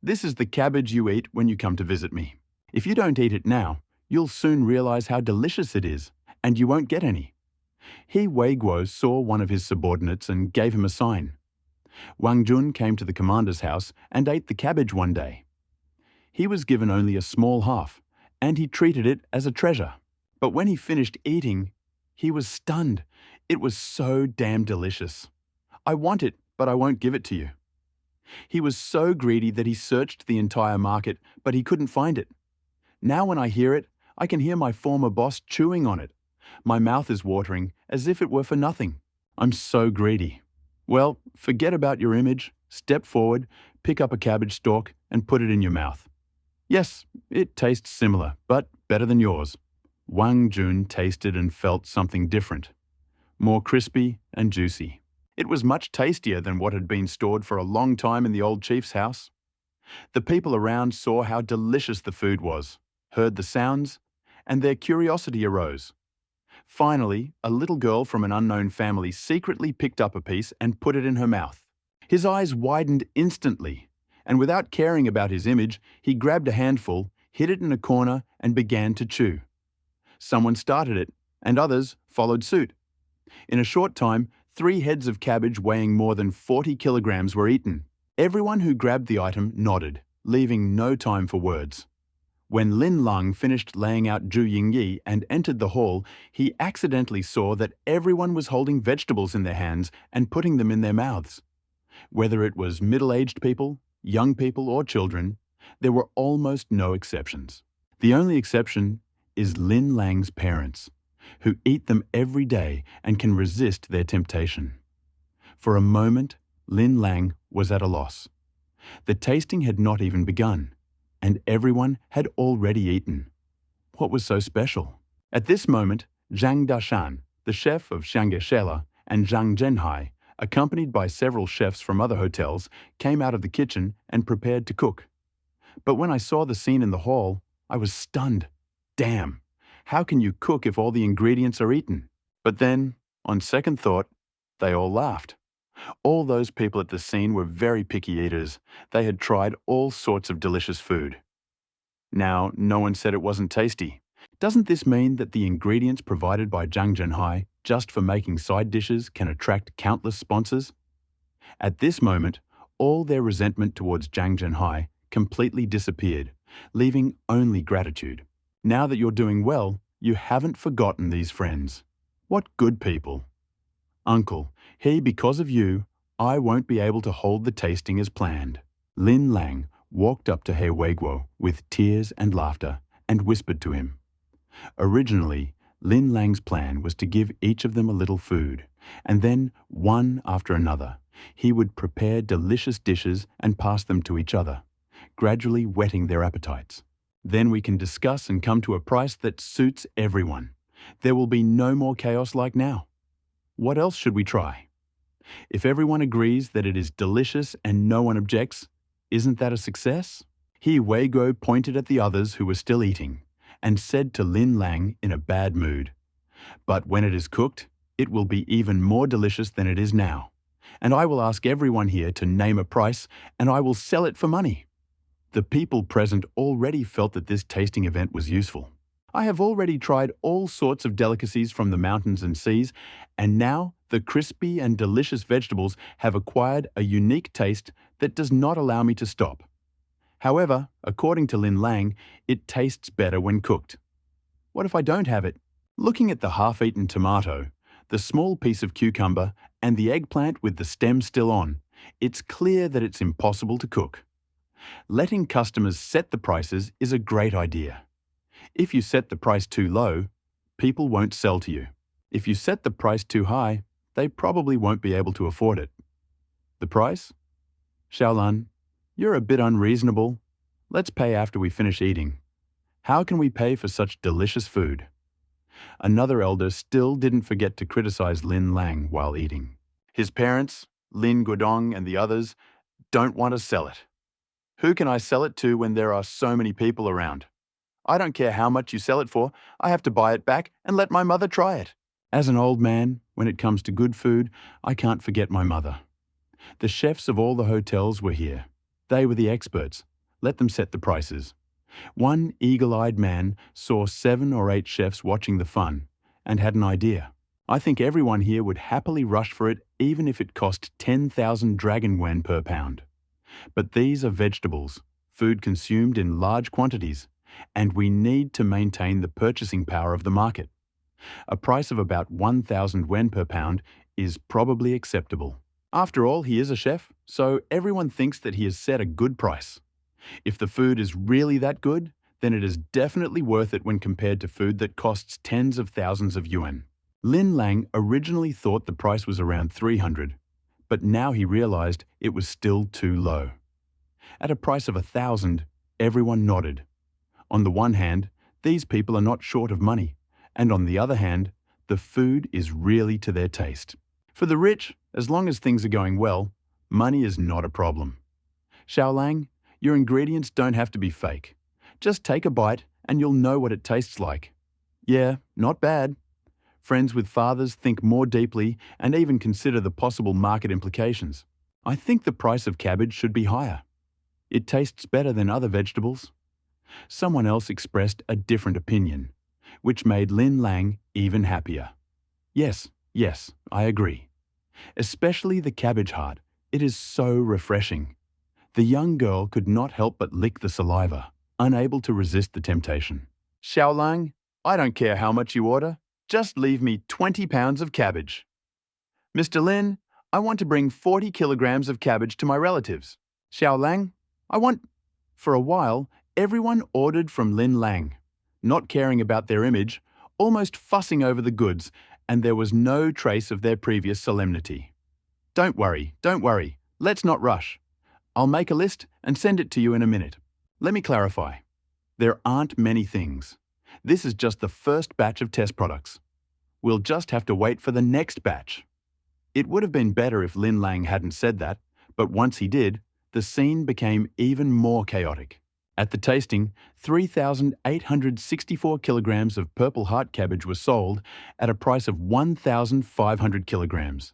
this is the cabbage you eat when you come to visit me. If you don't eat it now, you'll soon realize how delicious it is, and you won't get any. He Weiguo saw one of his subordinates and gave him a sign. Wang Jun came to the commander's house and ate the cabbage one day. He was given only a small half, and he treated it as a treasure. But when he finished eating, he was stunned. It was so damn delicious. I want it, but I won't give it to you. He was so greedy that he searched the entire market, but he couldn't find it. Now when I hear it, I can hear my former boss chewing on it. My mouth is watering, as if it were for nothing. I'm so greedy. Well, forget about your image, step forward, pick up a cabbage stalk, and put it in your mouth. Yes, it tastes similar, but better than yours. Wang Jun tasted and felt something different. More crispy and juicy. It was much tastier than what had been stored for a long time in the old chief's house. The people around saw how delicious the food was, heard the sounds, and their curiosity arose. Finally, a little girl from an unknown family secretly picked up a piece and put it in her mouth. His eyes widened instantly, and without caring about his image, he grabbed a handful, hid it in a corner, and began to chew. Someone started it, and others followed suit. In a short time, 3 heads of cabbage weighing more than 40 kilograms were eaten. Everyone who grabbed the item nodded, leaving no time for words. When Lin Lang finished laying out Zhu Yingyi and entered the hall, he accidentally saw that everyone was holding vegetables in their hands and putting them in their mouths. Whether it was middle-aged people, young people, or children, there were almost no exceptions. The only exception is Lin Lang's parents, who eat them every day and can resist their temptation. For a moment, Lin Lang was at a loss. The tasting had not even begun, and everyone had already eaten. What was so special? At this moment, Zhang Dashan, the chef of Shangeshela, and Zhang Zhenhai, accompanied by several chefs from other hotels, came out of the kitchen and prepared to cook. But when I saw the scene in the hall, I was stunned. Damn, how can you cook if all the ingredients are eaten? But then, on second thought, they all laughed. All those people at the scene were very picky eaters. They had tried all sorts of delicious food. Now, no one said it wasn't tasty. Doesn't this mean that the ingredients provided by Zhang Zhenhai just for making side dishes can attract countless sponsors? At this moment, all their resentment towards Zhang Zhenhai completely disappeared, leaving only gratitude. Now that you're doing well, you haven't forgotten these friends. What good people. Uncle, because of you, I won't be able to hold the tasting as planned. Lin Lang walked up to He Weiguo with tears and laughter and whispered to him. Originally, Lin Lang's plan was to give each of them a little food, and then, one after another, he would prepare delicious dishes and pass them to each other, gradually whetting their appetites. Then we can discuss and come to a price that suits everyone. There will be no more chaos like now. What else should we try? If everyone agrees that it is delicious and no one objects, isn't that a success? He Weiguo pointed at the others who were still eating and said to Lin Lang in a bad mood, "But when it is cooked, it will be even more delicious than it is now. And I will ask everyone here to name a price, and I will sell it for money." The people present already felt that this tasting event was useful. I have already tried all sorts of delicacies from the mountains and seas, and now the crispy and delicious vegetables have acquired a unique taste that does not allow me to stop. However, according to Lin Lang, it tastes better when cooked. What if I don't have it? Looking at the half-eaten tomato, the small piece of cucumber, and the eggplant with the stem still on, it's clear that it's impossible to cook. Letting customers set the prices is a great idea. If you set the price too low, people won't sell to you. If you set the price too high, they probably won't be able to afford it. The price? Xiaolan, you're a bit unreasonable. Let's pay after we finish eating. How can we pay for such delicious food? Another elder still didn't forget to criticize Lin Lang while eating. His parents, Lin Guodong and the others, don't want to sell it. Who can I sell it to when there are so many people around? I don't care how much you sell it for, I have to buy it back and let my mother try it. As an old man, when it comes to good food, I can't forget my mother. The chefs of all the hotels were here. They were the experts. Let them set the prices. One eagle-eyed man saw 7 or 8 chefs watching the fun and had an idea. I think everyone here would happily rush for it even if it cost 10,000 dragon yuan per pound. But these are vegetables, food consumed in large quantities, and we need to maintain the purchasing power of the market. A price of about 1,000 yuan per pound is probably acceptable. After all, he is a chef, so everyone thinks that he has set a good price. If the food is really that good, then it is definitely worth it when compared to food that costs tens of thousands of yuan. Lin Lang originally thought the price was around 300, but now he realized it was still too low. At a price of 1,000, everyone nodded. On the one hand, these people are not short of money, and on the other hand, the food is really to their taste. For the rich, as long as things are going well, money is not a problem. Xiaolang, your ingredients don't have to be fake. Just take a bite and you'll know what it tastes like. Yeah, not bad. Friends with fathers think more deeply and even consider the possible market implications. I think the price of cabbage should be higher. It tastes better than other vegetables. Someone else expressed a different opinion, which made Lin Lang even happier. Yes, I agree. especially the cabbage heart. It is so refreshing. The young girl could not help but lick the saliva, unable to resist the temptation. Xiaolang, I don't care how much you order. Just leave me 20 pounds of cabbage. Mr. Lin, I want to bring 40 kilograms of cabbage to my relatives. Xiaolang, I want... For a while, everyone ordered from Lin Lang, not caring about their image, almost fussing over the goods, and there was no trace of their previous solemnity. Don't worry. Let's not rush. I'll make a list and send it to you in a minute. Let me clarify. There aren't many things. This is just the first batch of test products. We'll just have to wait for the next batch. It would have been better if Lin Lang hadn't said that, but once he did, the scene became even more chaotic. At the tasting, 3,864 kilograms of purple heart cabbage were sold at a price of 1,500 kilograms.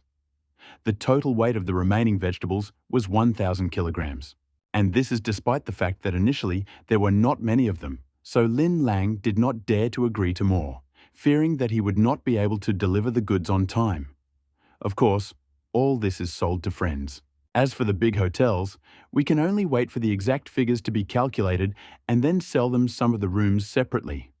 The total weight of the remaining vegetables was 1,000 kilograms. And this is despite the fact that initially there were not many of them, so Lin Lang did not dare to agree to more, fearing that he would not be able to deliver the goods on time. Of course, all this is sold to friends. As for the big hotels, we can only wait for the exact figures to be calculated and then sell them some of the rooms separately.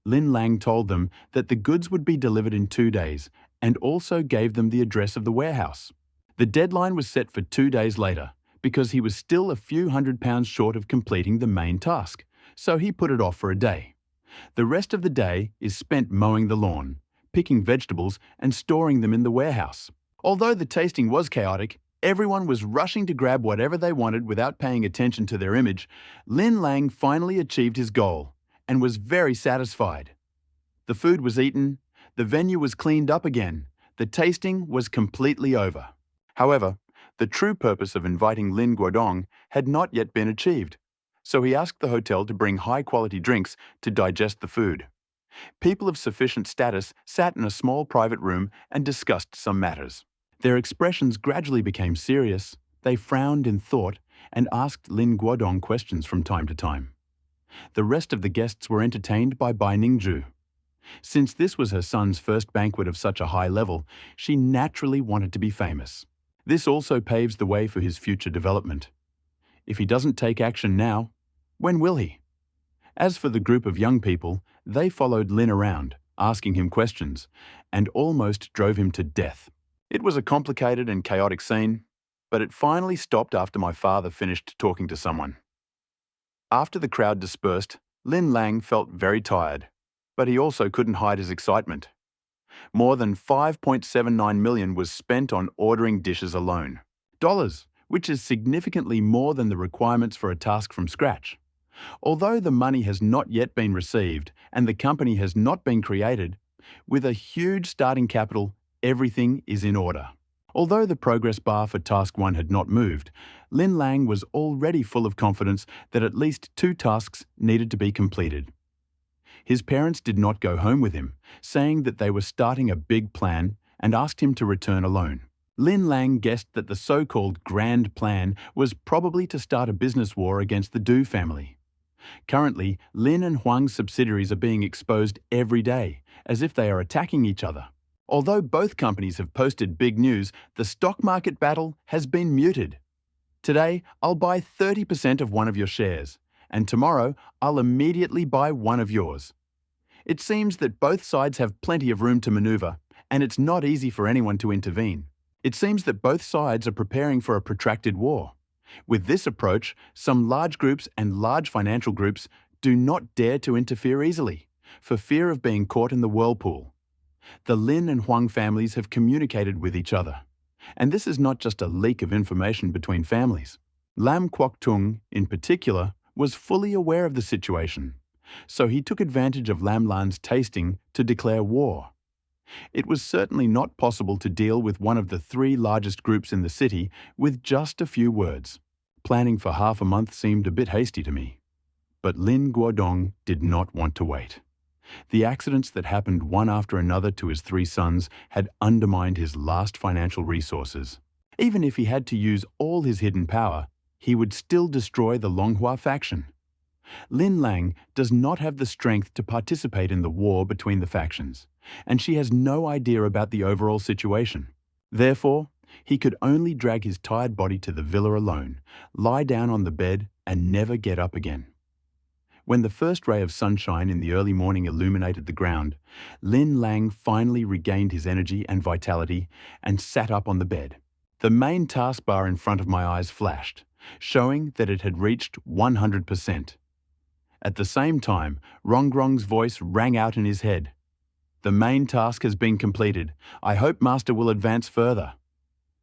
Lin Lang told them that the goods would be delivered in 2 days and also gave them the address of the warehouse. The deadline was set for 2 days later because he was still a few £100 short of completing the main task, so he put it off for a day. The rest of the day is spent mowing the lawn, picking vegetables and storing them in the warehouse. Although the tasting was chaotic, everyone was rushing to grab whatever they wanted without paying attention to their image. Lin Lang finally achieved his goal and was very satisfied. The food was eaten, the venue was cleaned up again, the tasting was completely over. However, the true purpose of inviting Lin Guodong had not yet been achieved, so he asked the hotel to bring high-quality drinks to digest the food. People of sufficient status sat in a small private room and discussed some matters. Their expressions gradually became serious, they frowned in thought, and asked Lin Guodong questions from time to time. The rest of the guests were entertained by Bai Ningzhu. Since this was her son's first banquet of such a high level, she naturally wanted to be famous. This also paves the way for his future development. If he doesn't take action now, when will he? As for the group of young people, they followed Lin around, asking him questions, and almost drove him to death. It was a complicated and chaotic scene, but it finally stopped after my father finished talking to someone. After the crowd dispersed, Lin Lang felt very tired, but he also couldn't hide his excitement. More than 5.79 million was spent on ordering dishes alone. Dollars, which is significantly more than the requirements for a task from scratch. Although the money has not yet been received and the company has not been created, with a huge starting capital, everything is in order. Although the progress bar for Task 1 had not moved, Lin Lang was already full of confidence that at least 2 tasks needed to be completed. His parents did not go home with him, saying that they were starting a big plan and asked him to return alone. Lin Lang guessed that the so-called grand plan was probably to start a business war against the Du family. Currently, Lin and Huang's subsidiaries are being exposed every day, as if they are attacking each other. Although both companies have posted big news, the stock market battle has been muted. Today, I'll buy 30% of one of your shares, and tomorrow I'll immediately buy one of yours. It seems that both sides have plenty of room to maneuver, and it's not easy for anyone to intervene. It seems that both sides are preparing for a protracted war. With this approach, some large groups and large financial groups do not dare to interfere easily, for fear of being caught in the whirlpool. The Lin and Huang families have communicated with each other. And this is not just a leak of information between families. Lam Kwok-tung, in particular, was fully aware of the situation, so he took advantage of Lam Lan's tasting to declare war. It was certainly not possible to deal with one of the 3 largest groups in the city with just a few words. Planning for half a month seemed a bit hasty to me. But Lin Guodong did not want to wait. The accidents that happened one after another to his 3 sons had undermined his last financial resources. Even if he had to use all his hidden power, he would still destroy the Longhua faction. Lin Lang does not have the strength to participate in the war between the factions, and she has no idea about the overall situation. Therefore, he could only drag his tired body to the villa alone, lie down on the bed, and never get up again. When the first ray of sunshine in the early morning illuminated the ground, Lin Lang finally regained his energy and vitality and sat up on the bed. The main taskbar in front of my eyes flashed, showing that it had reached 100%. At the same time, Rongrong's voice rang out in his head. "The main task has been completed. I hope Master will advance further."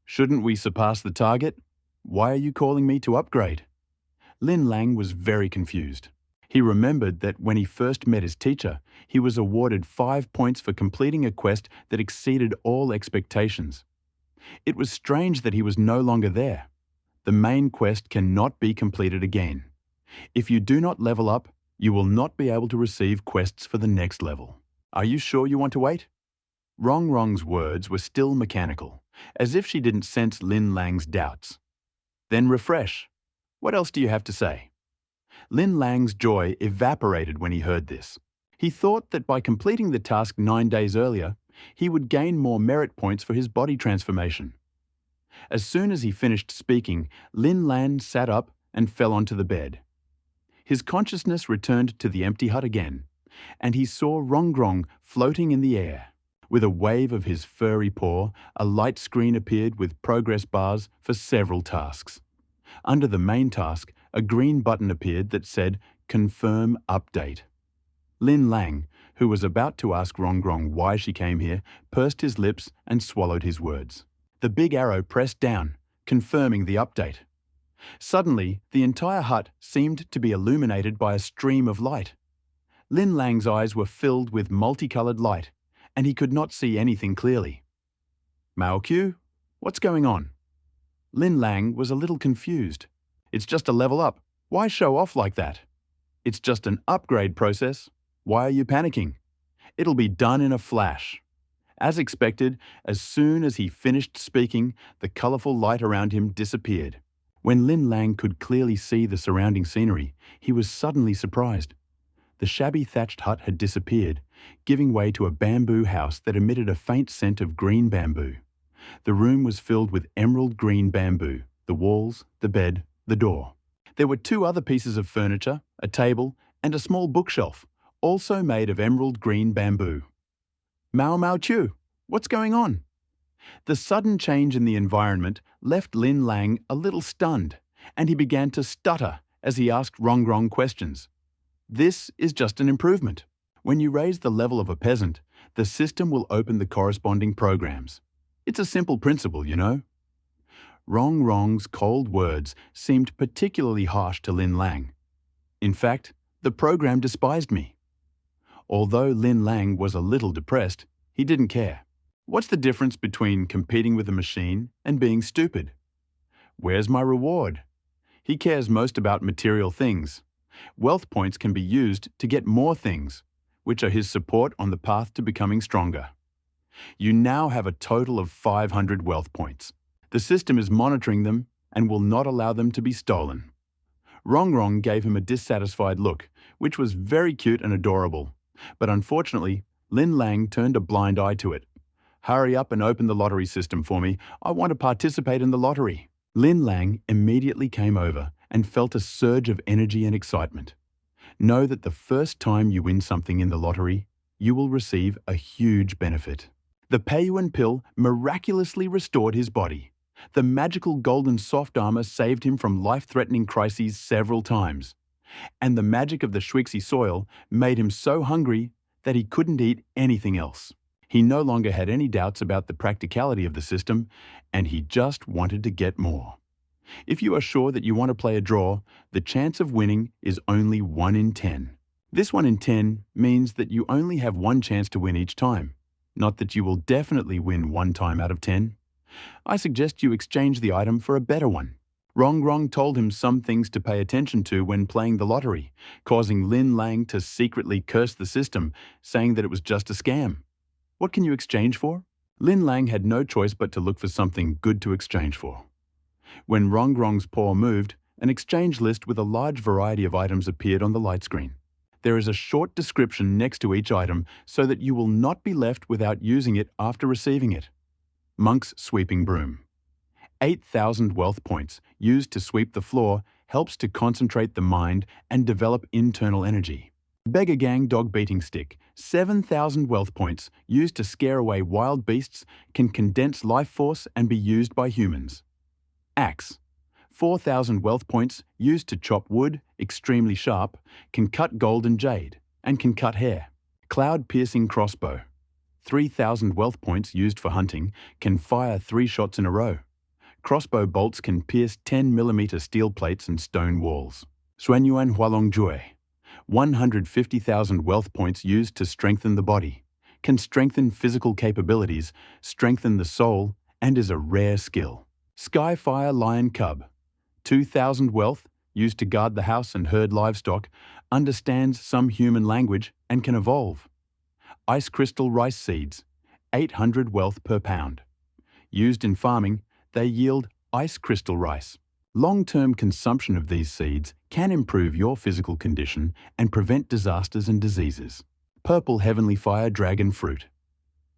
"Shouldn't we surpass the target? Why are you calling me to upgrade?" Lin Lang was very confused. He remembered that when he first met his teacher, he was awarded 5 points for completing a quest that exceeded all expectations. It was strange that he was no longer there. The main quest cannot be completed again. If you do not level up, you will not be able to receive quests for the next level. Are you sure you want to wait? Rongrong's words were still mechanical, as if she didn't sense Lin Lang's doubts. Then refresh. What else do you have to say? Lin Lang's joy evaporated when he heard this. He thought that by completing the task 9 days earlier, he would gain more merit points for his body transformation. As soon as he finished speaking, Lin Lang sat up and fell onto the bed. His consciousness returned to the empty hut again, and he saw Rongrong floating in the air. With a wave of his furry paw, a light screen appeared with progress bars for several tasks. Under the main task, a green button appeared that said, "Confirm update." Lin Lang, who was about to ask Rongrong why she came here, pursed his lips and swallowed his words. The big arrow pressed down, confirming the update. Suddenly, the entire hut seemed to be illuminated by a stream of light. Lin Lang's eyes were filled with multicolored light, and he could not see anything clearly. "Mao Q, what's going on?" Lin Lang was a little confused. "It's just a level up. Why show off like that?" "It's just an upgrade process. Why are you panicking? It'll be done in a flash." As expected, as soon as he finished speaking, the colorful light around him disappeared. When Lin Lang could clearly see the surrounding scenery, he was suddenly surprised. The shabby thatched hut had disappeared, giving way to a bamboo house that emitted a faint scent of green bamboo. The room was filled with emerald green bamboo, the walls, the bed, the door. There were 2 other pieces of furniture, a table, and a small bookshelf, also made of emerald green bamboo. Mao Chu, what's going on?" The sudden change in the environment left Lin Lang a little stunned, and he began to stutter as he asked Rongrong questions. "This is just an improvement. When you raise the level of a peasant, the system will open the corresponding programs. It's a simple principle, you know." Rongrong's cold words seemed particularly harsh to Lin Lang. "In fact, the program despised me." Although Lin Lang was a little depressed, he didn't care. What's the difference between competing with a machine and being stupid? Where's my reward? He cares most about material things. Wealth points can be used to get more things, which are his support on the path to becoming stronger. You now have a total of 500 wealth points. The system is monitoring them and will not allow them to be stolen. Rongrong gave him a dissatisfied look, which was very cute and adorable. But unfortunately, Lin Lang turned a blind eye to it. "Hurry up and open the lottery system for me. I want to participate in the lottery." Lin Lang immediately came over and felt a surge of energy and excitement. Know that the first time you win something in the lottery, you will receive a huge benefit. The Peiyuan pill miraculously restored his body. The magical golden soft armor saved him from life-threatening crises several times. And the magic of the Shuixi soil made him so hungry that he couldn't eat anything else. He no longer had any doubts about the practicality of the system, and he just wanted to get more. If you are sure that you want to play a draw, the chance of winning is only 1 in 10. This 1 in 10 means that you only have 1 chance to win each time, not that you will definitely win 1 time out of 10. I suggest you exchange the item for a better one. Rongrong told him some things to pay attention to when playing the lottery, causing Lin Lang to secretly curse the system, saying that it was just a scam. What can you exchange for? Lin Lang had no choice but to look for something good to exchange for. When Rongrong's paw moved, an exchange list with a large variety of items appeared on the light screen. There is a short description next to each item so that you will not be left without using it after receiving it. Monk's sweeping broom. 8,000 wealth points used to sweep the floor helps to concentrate the mind and develop internal energy. Beggar Gang dog beating stick. 7,000 wealth points used to scare away wild beasts can condense life force and be used by humans. Axe. 4,000 wealth points used to chop wood, extremely sharp, can cut gold and jade, and can cut hair. Cloud-piercing crossbow. 3,000 wealth points used for hunting, can fire 3 shots in a row. Crossbow bolts can pierce 10mm steel plates and stone walls. Xuanyuan Hualong Jue. 150,000 wealth points used to strengthen the body, can strengthen physical capabilities, strengthen the soul, and is a rare skill. Skyfire Lion Cub. 2,000 wealth, used to guard the house and herd livestock, understands some human language and can evolve. Ice Crystal Rice Seeds. 800 wealth per pound. Used in farming, they yield ice crystal rice. Long-term consumption of these seeds can improve your physical condition and prevent disasters and diseases. Purple Heavenly Fire Dragon Fruit.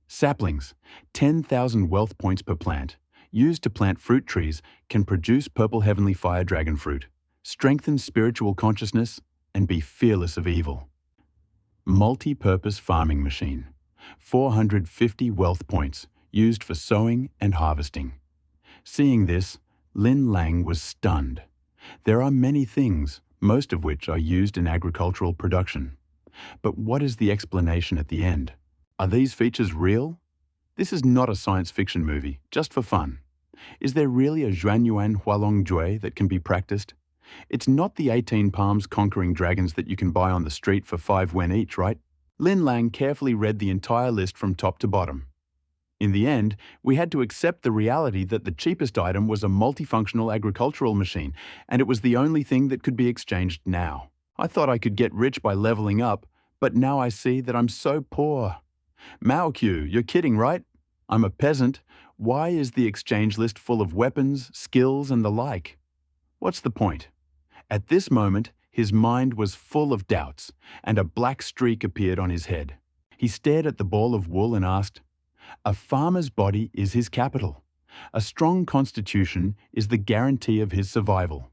Saplings. 10,000 wealth points per plant. Used to plant fruit trees, can produce Purple Heavenly Fire Dragon Fruit, strengthen spiritual consciousness, and be fearless of evil. Multi-purpose farming machine. 450 wealth points, used for sowing and harvesting. Seeing this, Lin Lang was stunned. There are many things, most of which are used in agricultural production. But what is the explanation at the end? Are these features real? This is not a science fiction movie, just for fun. Is there really a Xuanyuan Hualong Jue that can be practiced? It's not the 18 palms conquering dragons that you can buy on the street for 5 wen each, right? Lin Lang carefully read the entire list from top to bottom. In the end, we had to accept the reality that the cheapest item was a multifunctional agricultural machine, and it was the only thing that could be exchanged now. I thought I could get rich by leveling up, but now I see that I'm so poor. Mao Q, you're kidding, right? I'm a peasant. Why is the exchange list full of weapons, skills, and the like? What's the point? At this moment, his mind was full of doubts, and a black streak appeared on his head. He stared at the ball of wool and asked, "A farmer's body is his capital. A strong constitution is the guarantee of his survival.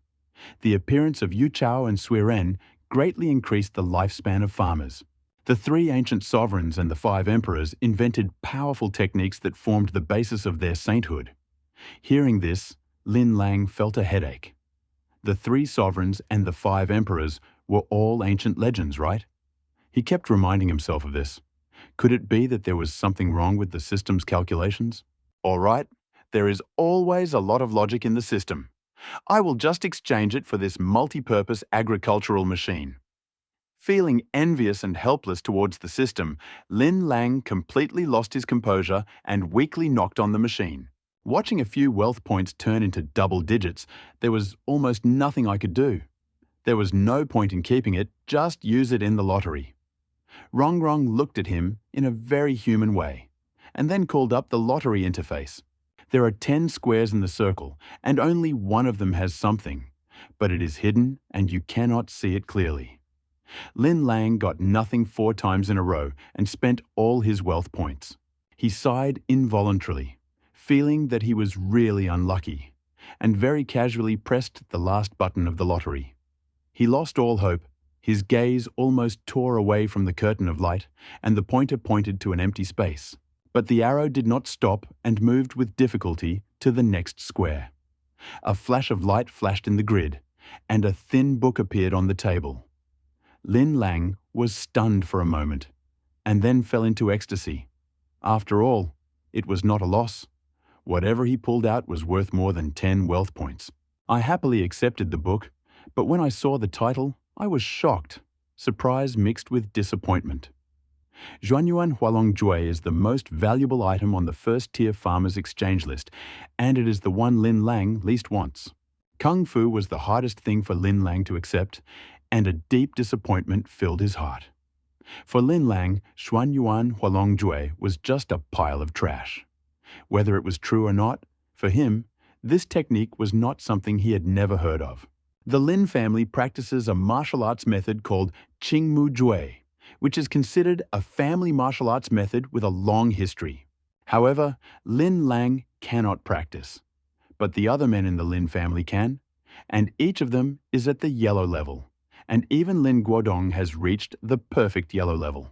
The appearance of Yu Chao and Sui Ren greatly increased the lifespan of farmers. The 3 ancient sovereigns and the 5 emperors invented powerful techniques that formed the basis of their sainthood." Hearing this, Lin Lang felt a headache. The 3 sovereigns and the 5 emperors were all ancient legends, right? He kept reminding himself of this. Could it be that there was something wrong with the system's calculations? All right, there is always a lot of logic in the system. I will just exchange it for this multi-purpose agricultural machine. Feeling envious and helpless towards the system, Lin Lang completely lost his composure and weakly knocked on the machine. Watching a few wealth points turn into double digits, there was almost nothing I could do. There was no point in keeping it, just use it in the lottery. Rong Rong looked at him in a very human way, and then called up the lottery interface. There are 10 squares in the circle, and only one of them has something, but it is hidden and you cannot see it clearly. Lin Lang got nothing 4 times in a row and spent all his wealth points. He sighed involuntarily, feeling that he was really unlucky, and very casually pressed the last button of the lottery. He lost all hope. His gaze almost tore away from the curtain of light, and the pointer pointed to an empty space. But the arrow did not stop and moved with difficulty to the next square. A flash of light flashed in the grid, and a thin book appeared on the table. Lin Lang was stunned for a moment, and then fell into ecstasy. After all, it was not a loss. Whatever he pulled out was worth more than 10 wealth points. I happily accepted the book, but when I saw the title, I was shocked, surprise mixed with disappointment. Xuanyuan Hualong Jue is the most valuable item on the first-tier farmers' exchange list, and it is the one Lin Lang least wants. Kung Fu was the hardest thing for Lin Lang to accept, and a deep disappointment filled his heart. For Lin Lang, Xuanyuan Hualong Jue was just a pile of trash. Whether it was true or not, for him, this technique was not something he had never heard of. The Lin family practices a martial arts method called Qingmu Jue, which is considered a family martial arts method with a long history. However, Lin Lang cannot practice, but the other men in the Lin family can, and each of them is at the yellow level, and even Lin Guodong has reached the perfect yellow level.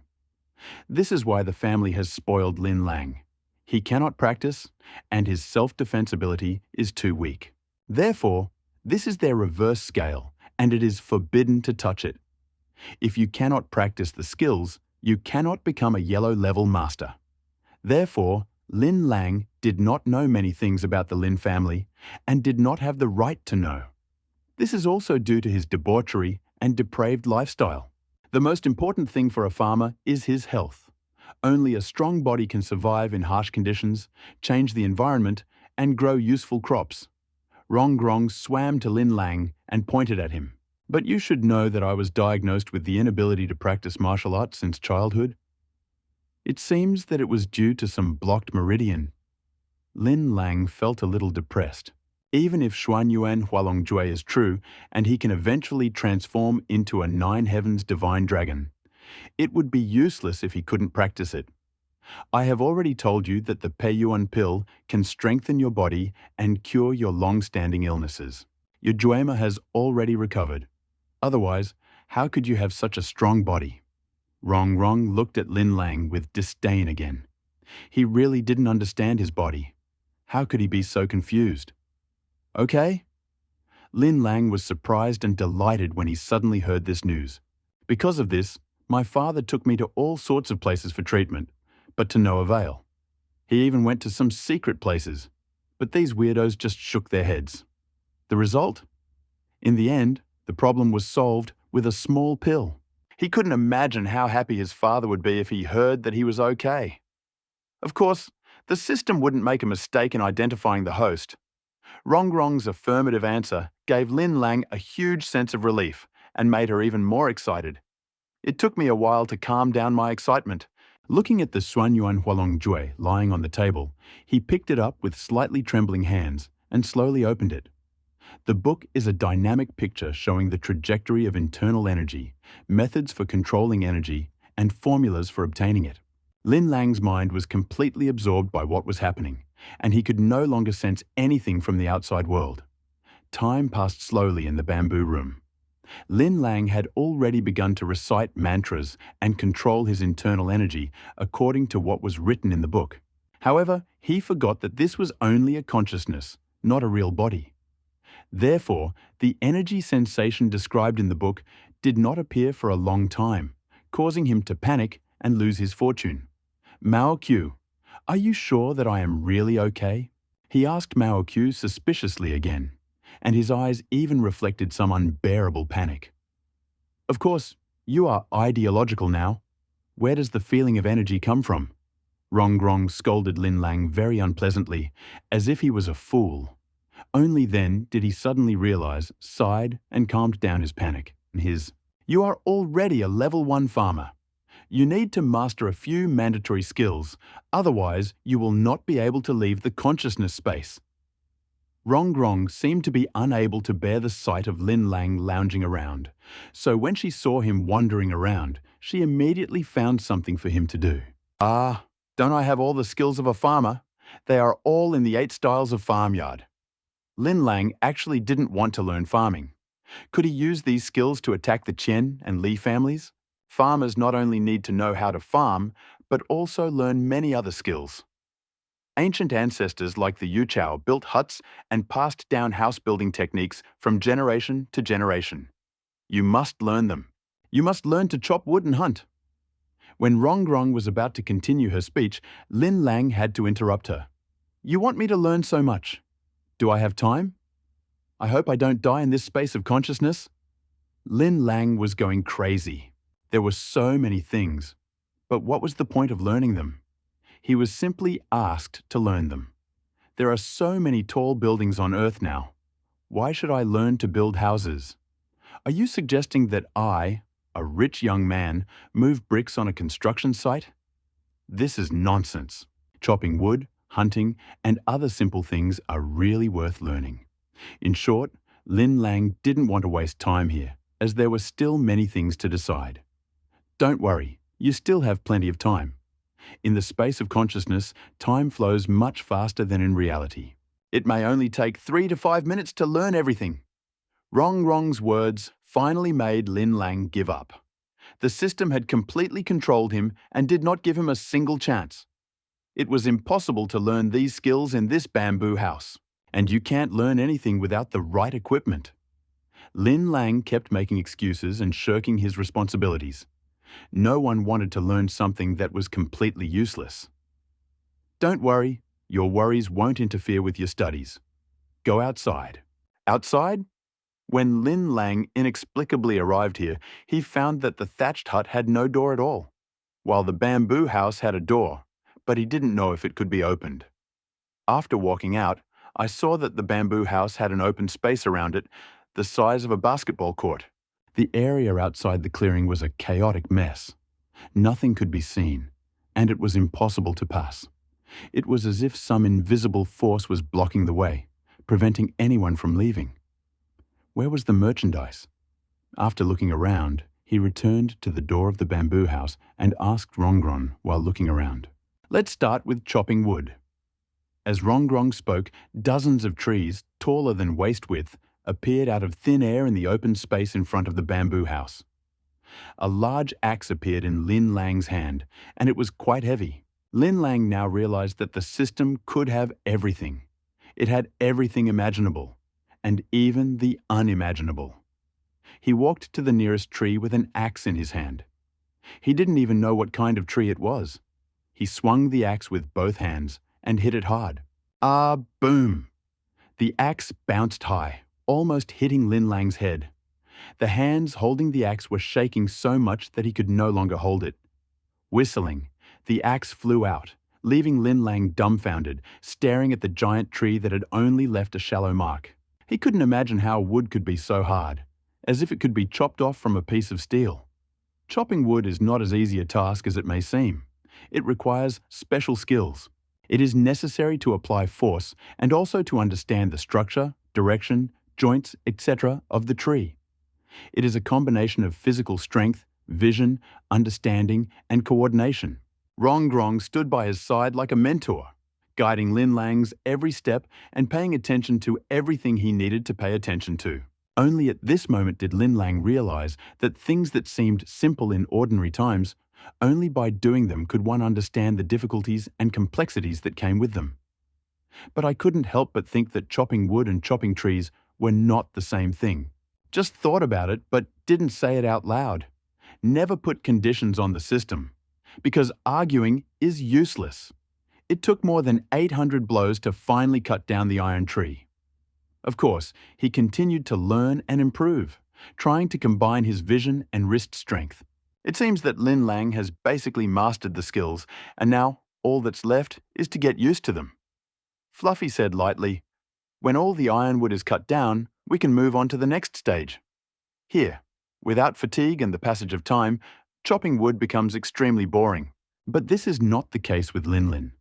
This is why the family has spoiled Lin Lang. He cannot practice, and his self-defense ability is too weak. Therefore, this is their reverse scale, and it is forbidden to touch it. If you cannot practice the skills, you cannot become a yellow level master. Therefore, Lin Lang did not know many things about the Lin family and did not have the right to know. This is also due to his debauchery and depraved lifestyle. The most important thing for a farmer is his health. Only a strong body can survive in harsh conditions, change the environment, and grow useful crops. Rongrong swam to Lin Lang and pointed at him. But you should know that I was diagnosed with the inability to practice martial arts since childhood. It seems that it was due to some blocked meridian. Lin Lang felt a little depressed. Even if Xuanyuan Hualongjue is true, and he can eventually transform into a nine heavens divine dragon, it would be useless if he couldn't practice it. I have already told you that the Peiyuan pill can strengthen your body and cure your long-standing illnesses. Your Juema has already recovered. Otherwise, how could you have such a strong body? Rongrong looked at Lin Lang with disdain again. He really didn't understand his body. How could he be so confused? Okay? Lin Lang was surprised and delighted when he suddenly heard this news. Because of this, my father took me to all sorts of places for treatment, but to no avail. He even went to some secret places, but these weirdos just shook their heads. The result? In the end, the problem was solved with a small pill. He couldn't imagine how happy his father would be if he heard that he was okay. Of course, the system wouldn't make a mistake in identifying the host. Rongrong's affirmative answer gave Lin Lang a huge sense of relief and made her even more excited. It took me a while to calm down my excitement. Looking at the Xuanyuan Hualongjue lying on the table, he picked it up with slightly trembling hands and slowly opened it. The book is a dynamic picture showing the trajectory of internal energy, methods for controlling energy, and formulas for obtaining it. Lin Lang's mind was completely absorbed by what was happening, and he could no longer sense anything from the outside world. Time passed slowly in the bamboo room. Lin Lang had already begun to recite mantras and control his internal energy according to what was written in the book. However, he forgot that this was only a consciousness, not a real body. Therefore, the energy sensation described in the book did not appear for a long time, causing him to panic and lose his fortune. Mao Q, are you sure that I am really okay? He asked Mao Q suspiciously again, and his eyes even reflected some unbearable panic. Of course, you are ideological now. Where does the feeling of energy come from? Rongrong scolded Lin Lang very unpleasantly, as if he was a fool. Only then did he suddenly realize, sighed, and calmed down his panic. You are already a level 1 farmer. You need to master a few mandatory skills, otherwise you will not be able to leave the consciousness space. Rongrong seemed to be unable to bear the sight of Lin Lang lounging around, so when she saw him wandering around, she immediately found something for him to do. Don't I have all the skills of a farmer? They are all in the 8 styles of farmyard. Lin Lang actually didn't want to learn farming. Could he use these skills to attack the Chen and Li families? Farmers not only need to know how to farm, but also learn many other skills. Ancient ancestors like the Yuchao built huts and passed down house-building techniques from generation to generation. You must learn them. You must learn to chop wood and hunt. When Rongrong was about to continue her speech, Lin Lang had to interrupt her. You want me to learn so much? Do I have time? I hope I don't die in this space of consciousness. Lin Lang was going crazy. There were so many things, but what was the point of learning them? He was simply asked to learn them. There are so many tall buildings on Earth now. Why should I learn to build houses? Are you suggesting that I, a rich young man, move bricks on a construction site? This is nonsense. Chopping wood, hunting, and other simple things are really worth learning. In short, Lin Lang didn't want to waste time here, as there were still many things to decide. Don't worry, you still have plenty of time. In the space of consciousness, time flows much faster than in reality. It may only take 3 to 5 minutes to learn everything. Rong's words finally made Lin Lang give up. The system had completely controlled him and did not give him a single chance. It was impossible to learn these skills in this bamboo house. And you can't learn anything without the right equipment. Lin Lang kept making excuses and shirking his responsibilities. No one wanted to learn something that was completely useless. Don't worry, your worries won't interfere with your studies. Go outside. Outside? When Lin Lang inexplicably arrived here, he found that the thatched hut had no door at all, while the bamboo house had a door, but he didn't know if it could be opened. After walking out, I saw that the bamboo house had an open space around it, the size of a basketball court. The area outside the clearing was a chaotic mess. Nothing could be seen, and it was impossible to pass. It was as if some invisible force was blocking the way, preventing anyone from leaving. Where was the merchandise? After looking around, he returned to the door of the bamboo house and asked Rongron while looking around. Let's start with chopping wood. As Rong spoke, dozens of trees, taller than waist width, appeared out of thin air in the open space in front of the bamboo house. A large axe appeared in Lin Lang's hand, and it was quite heavy. Lin Lang now realized that the system could have everything. It had everything imaginable, and even the unimaginable. He walked to the nearest tree with an axe in his hand. He didn't even know what kind of tree it was. He swung the axe with both hands and hit it hard. Boom! The axe bounced high, almost hitting Lin Lang's head. The hands holding the axe were shaking so much that he could no longer hold it. Whistling, the axe flew out, leaving Lin Lang dumbfounded, staring at the giant tree that had only left a shallow mark. He couldn't imagine how wood could be so hard, as if it could be chopped off from a piece of steel. Chopping wood is not as easy a task as it may seem. It requires special skills. It is necessary to apply force and also to understand the structure, direction, joints, etc. of the tree. It is a combination of physical strength, vision, understanding, and coordination. Rong stood by his side like a mentor, guiding Lin Lang's every step and paying attention to everything he needed to pay attention to. Only at this moment did Lin Lang realize that things that seemed simple in ordinary times, only by doing them could one understand the difficulties and complexities that came with them. But I couldn't help but think that chopping wood and chopping trees were not the same thing. Just thought about it, but didn't say it out loud. Never put conditions on the system, because arguing is useless. It took more than 800 blows to finally cut down the iron tree. Of course, he continued to learn and improve, trying to combine his vision and wrist strength. It seems that Lin Lang has basically mastered the skills, and now all that's left is to get used to them. Fluffy said lightly, "When all the ironwood is cut down, we can move on to the next stage. Here, without fatigue and the passage of time, chopping wood becomes extremely boring." But this is not the case with Lin.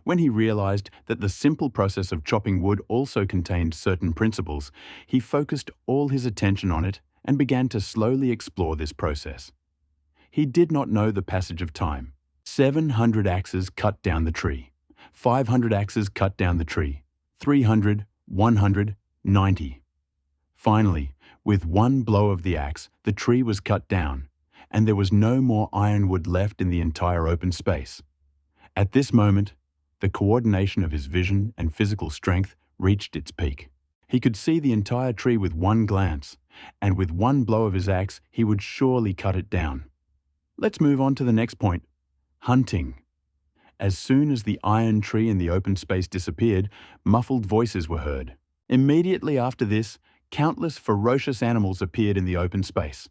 When he realized that the simple process of chopping wood also contained certain principles, he focused all his attention on it and began to slowly explore this process. He did not know the passage of time. 700 axes cut down the tree. 500 axes cut down the tree. 300, 100, 90. Finally, with one blow of the axe, the tree was cut down, and there was no more ironwood left in the entire open space. At this moment, the coordination of his vision and physical strength reached its peak. He could see the entire tree with one glance, and with one blow of his axe, he would surely cut it down. Let's move on to the next point: hunting. As soon as the iron tree in the open space disappeared, muffled voices were heard. Immediately after this, countless ferocious animals appeared in the open space.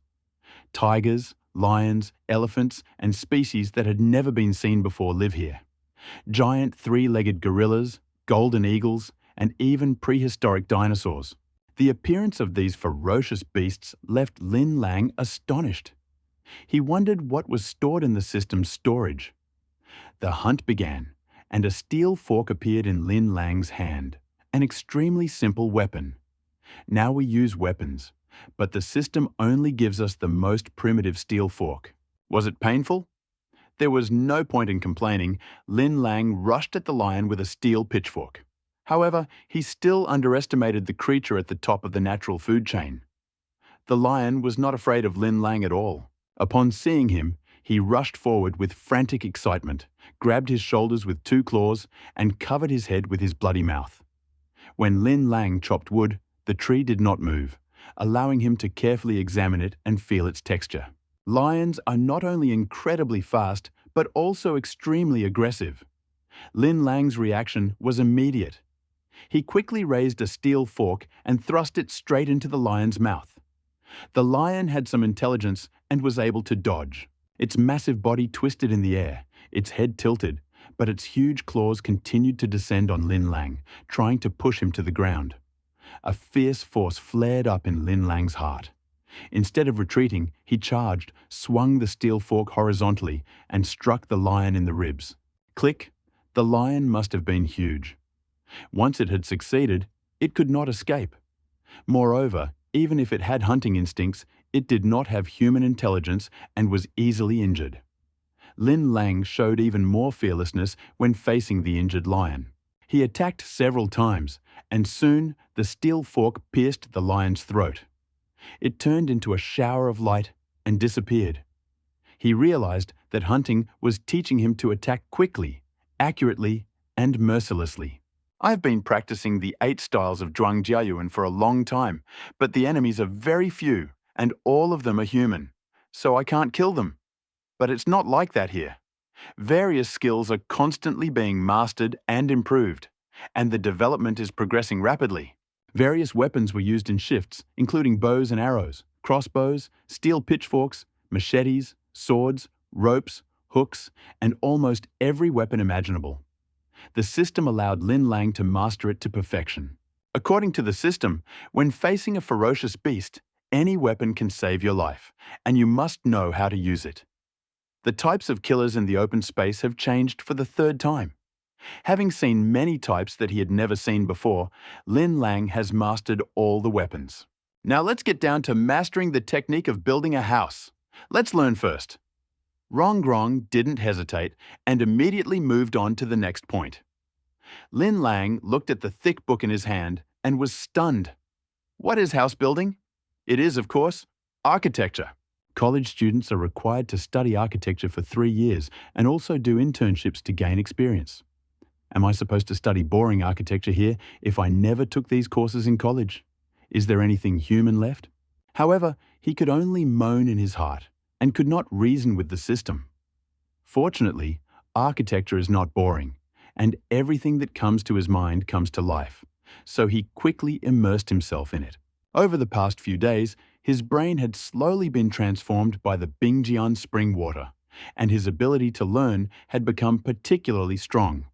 Tigers, lions, elephants, and species that had never been seen before live here. Giant three-legged gorillas, golden eagles, and even prehistoric dinosaurs. The appearance of these ferocious beasts left Lin Lang astonished. He wondered what was stored in the system's storage. The hunt began, and a steel fork appeared in Lin Lang's hand, an extremely simple weapon. Now we use weapons, but the system only gives us the most primitive steel fork. Was it painful? There was no point in complaining. Lin Lang rushed at the lion with a steel pitchfork. However, he still underestimated the creature at the top of the natural food chain. The lion was not afraid of Lin Lang at all. Upon seeing him, he rushed forward with frantic excitement, grabbed his shoulders with two claws, and covered his head with his bloody mouth. When Lin Lang chopped wood, the tree did not move, allowing him to carefully examine it and feel its texture. Lions are not only incredibly fast, but also extremely aggressive. Lin Lang's reaction was immediate. He quickly raised a steel fork and thrust it straight into the lion's mouth. The lion had some intelligence and was able to dodge. Its massive body twisted in the air, its head tilted, but its huge claws continued to descend on Lin Lang, trying to push him to the ground. A fierce force flared up in Lin Lang's heart. Instead of retreating, he charged, swung the steel fork horizontally, and struck the lion in the ribs. Click! The lion must have been huge. Once it had succeeded, it could not escape. Moreover, even if it had hunting instincts, it did not have human intelligence and was easily injured. Lin Lang showed even more fearlessness when facing the injured lion. He attacked several times, and soon the steel fork pierced the lion's throat. It turned into a shower of light and disappeared. He realized that hunting was teaching him to attack quickly, accurately, and mercilessly. I've been practicing the 8 styles of Zhuang Jiayuan for a long time, but the enemies are very few, and all of them are human, so I can't kill them. But it's not like that here. Various skills are constantly being mastered and improved, and the development is progressing rapidly. Various weapons were used in shifts, including bows and arrows, crossbows, steel pitchforks, machetes, swords, ropes, hooks, and almost every weapon imaginable. The system allowed Lin Lang to master it to perfection. According to the system, when facing a ferocious beast, any weapon can save your life, and you must know how to use it. The types of killers in the open space have changed for the 3rd time. Having seen many types that he had never seen before, Lin Lang has mastered all the weapons. Now let's get down to mastering the technique of building a house. Let's learn first. Rongrong didn't hesitate and immediately moved on to the next point. Lin Lang looked at the thick book in his hand and was stunned. What is house building? It is, of course, architecture. College students are required to study architecture for 3 years and also do internships to gain experience. Am I supposed to study boring architecture here if I never took these courses in college? Is there anything human left? However, he could only moan in his heart and could not reason with the system. Fortunately, architecture is not boring, and everything that comes to his mind comes to life, so he quickly immersed himself in it. Over the past few days, his brain had slowly been transformed by the Bingjian spring water, and his ability to learn had become particularly strong.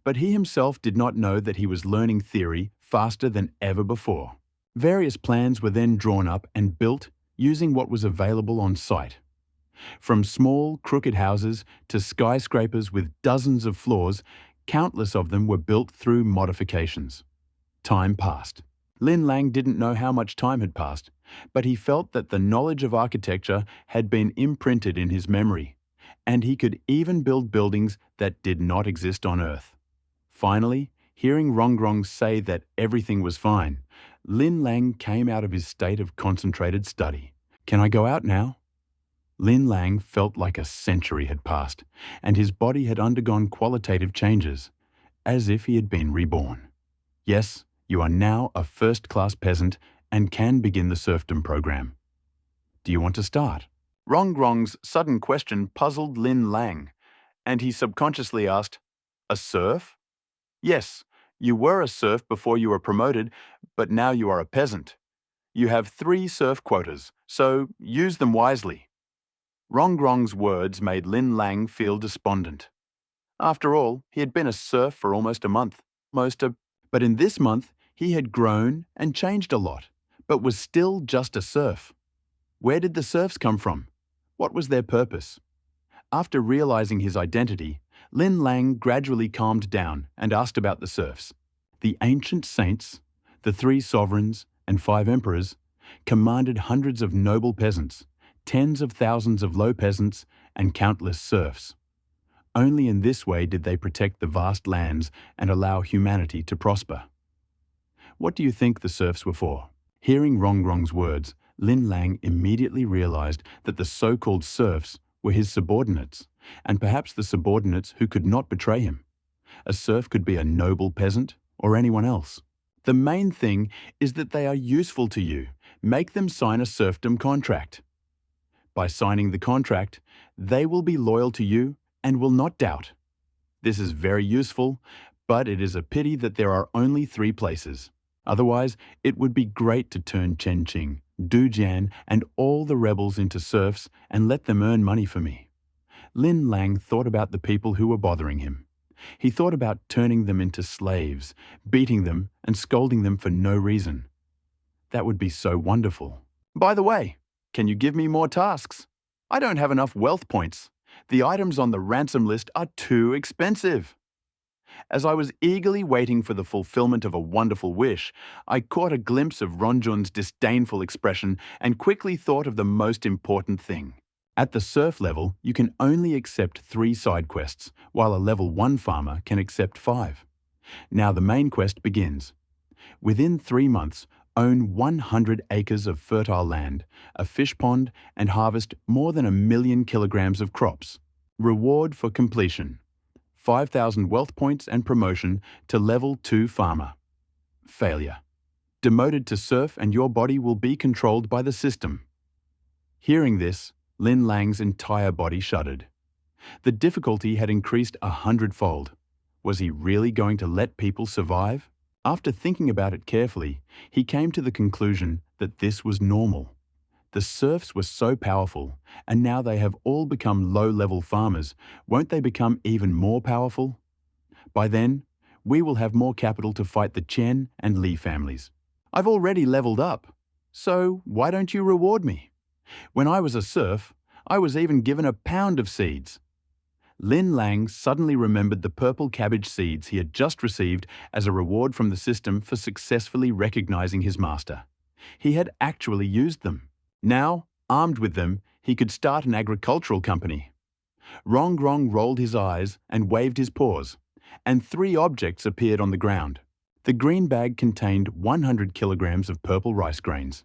But he himself did not know that he was learning theory faster than ever before. Various plans were then drawn up and built using what was available on site. From small, crooked houses to skyscrapers with dozens of floors, countless of them were built through modifications. Time passed. Lin Lang didn't know how much time had passed, but he felt that the knowledge of architecture had been imprinted in his memory, and he could even build buildings that did not exist on Earth. Finally, hearing Rongrong say that everything was fine, Lin Lang came out of his state of concentrated study. Can I go out now? Lin Lang felt like a century had passed, and his body had undergone qualitative changes, as if he had been reborn. Yes, you are now a first-class peasant and can begin the serfdom program. Do you want to start? Rongrong's sudden question puzzled Lin Lang, and he subconsciously asked, "A serf?" "Yes, you were a serf before you were promoted, but now you are a peasant. You have 3 serf quotas, so use them wisely." Rongrong's words made Lin Lang feel despondent. After all, he had been a serf for almost a month. But in this month, he had grown and changed a lot, but was still just a serf. Where did the serfs come from? What was their purpose? After realizing his identity, Lin Lang gradually calmed down and asked about the serfs. The ancient saints, the 3 sovereigns, and 5 emperors commanded hundreds of noble peasants, tens of thousands of low peasants, and countless serfs. Only in this way did they protect the vast lands and allow humanity to prosper. What do you think the serfs were for? Hearing Rongrong's words, Lin Lang immediately realized that the so-called serfs were his subordinates, and perhaps the subordinates who could not betray him. A serf could be a noble peasant or anyone else. The main thing is that they are useful to you. Make them sign a serfdom contract. By signing the contract, they will be loyal to you and will not doubt. This is very useful, but it is a pity that there are only 3 places. Otherwise, it would be great to turn Chen Qing, Du Jian, and all the rebels into serfs and let them earn money for me. Lin Lang thought about the people who were bothering him. He thought about turning them into slaves, beating them and scolding them for no reason. That would be so wonderful. By the way, can you give me more tasks? I don't have enough wealth points. The items on the ransom list are too expensive. As I was eagerly waiting for the fulfillment of a wonderful wish, I caught a glimpse of Ronjun's disdainful expression and quickly thought of the most important thing. At the serf level, you can only accept 3 side quests, while a level 1 farmer can accept 5. Now the main quest begins. Within 3 months, own 100 acres of fertile land, a fish pond, and harvest more than 1,000,000 kilograms of crops. Reward for completion: 5,000 wealth points and promotion to level 2 farmer. Failure: demoted to serf and your body will be controlled by the system. Hearing this, Lin Lang's entire body shuddered. The difficulty had increased 100-fold. Was he really going to let people survive? After thinking about it carefully, he came to the conclusion that this was normal. The serfs were so powerful, and now they have all become low-level farmers. Won't they become even more powerful? By then, we will have more capital to fight the Chen and Li families. I've already leveled up, so why don't you reward me? When I was a serf, I was even given a pound of seeds. Lin Lang suddenly remembered the purple cabbage seeds he had just received as a reward from the system for successfully recognizing his master. He had actually used them. Now, armed with them, he could start an agricultural company. Rongrong rolled his eyes and waved his paws, and 3 objects appeared on the ground. The green bag contained 100 kilograms of purple rice grains.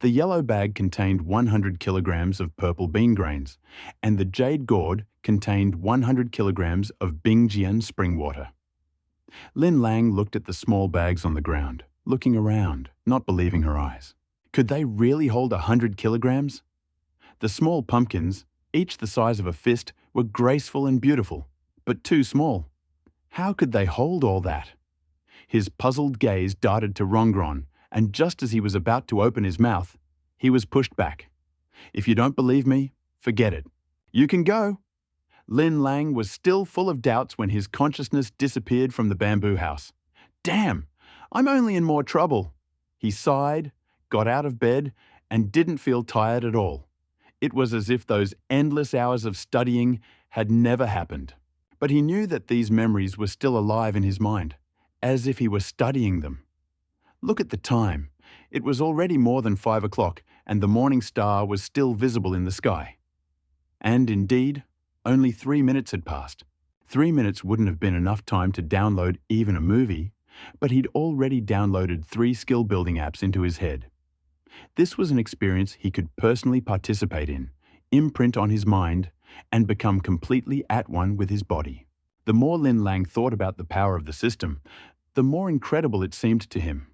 The yellow bag contained 100 kilograms of purple bean grains, and the jade gourd contained 100 kilograms of Bingjian spring water. Lin Lang looked at the small bags on the ground, looking around, not believing her eyes. Could they really hold 100 kilograms? The small pumpkins, each the size of a fist, were graceful and beautiful, but too small. How could they hold all that? His puzzled gaze darted to Rongrong, and just as he was about to open his mouth, he was pushed back. If you don't believe me, forget it. You can go. Lin Lang was still full of doubts when his consciousness disappeared from the bamboo house. Damn, I'm only in more trouble. He sighed, got out of bed, and didn't feel tired at all. It was as if those endless hours of studying had never happened. But he knew that these memories were still alive in his mind, as if he were studying them. Look at the time. It was already more than 5 o'clock, and the morning star was still visible in the sky. And indeed, only 3 minutes had passed. 3 minutes wouldn't have been enough time to download even a movie, but he'd already downloaded 3 skill-building apps into his head. This was an experience he could personally participate in, imprint on his mind, and become completely at one with his body. The more Lin Lang thought about the power of the system, the more incredible it seemed to him.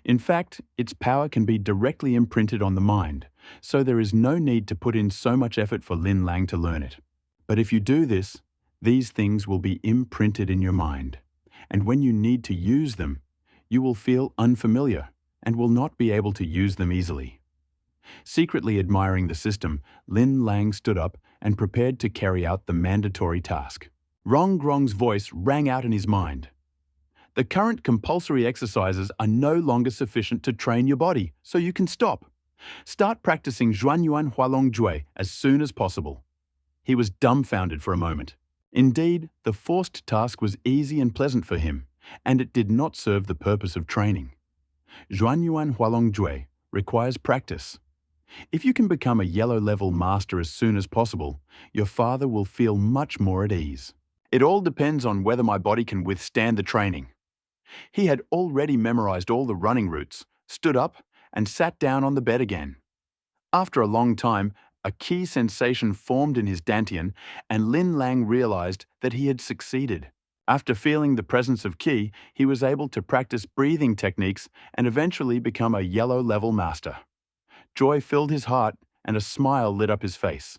In fact, its power can be directly imprinted on the mind, so there is no need to put in so much effort for Lin Lang to learn it. But if you do this, these things will be imprinted in your mind, and when you need to use them, you will feel unfamiliar and will not be able to use them easily. Secretly admiring the system, Lin Lang stood up and prepared to carry out the mandatory task. Rongrong's voice rang out in his mind. The current compulsory exercises are no longer sufficient to train your body, so you can stop. Start practicing Zhuanyuan Hualong Jue as soon as possible. He was dumbfounded for a moment. Indeed, the forced task was easy and pleasant for him, and it did not serve the purpose of training. Zhuanyuan Hualong Jue requires practice. If you can become a yellow-level master as soon as possible, your father will feel much more at ease. It all depends on whether my body can withstand the training. He had already memorized all the running routes, stood up, and sat down on the bed again. After a long time, a key sensation formed in his dantian, and Lin Lang realized that he had succeeded. After feeling the presence of qi, he was able to practice breathing techniques and eventually become a yellow level master. Joy filled his heart and a smile lit up his face.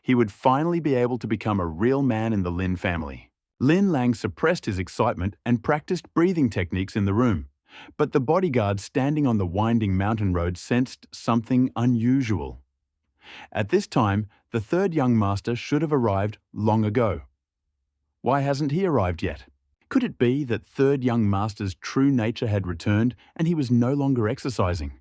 He would finally be able to become a real man in the Lin family. Lin Lang suppressed his excitement and practiced breathing techniques in the room, but the bodyguard standing on the winding mountain road sensed something unusual. At this time, the third young master should have arrived long ago. Why hasn't he arrived yet? Could it be that third young master's true nature had returned and he was no longer exercising?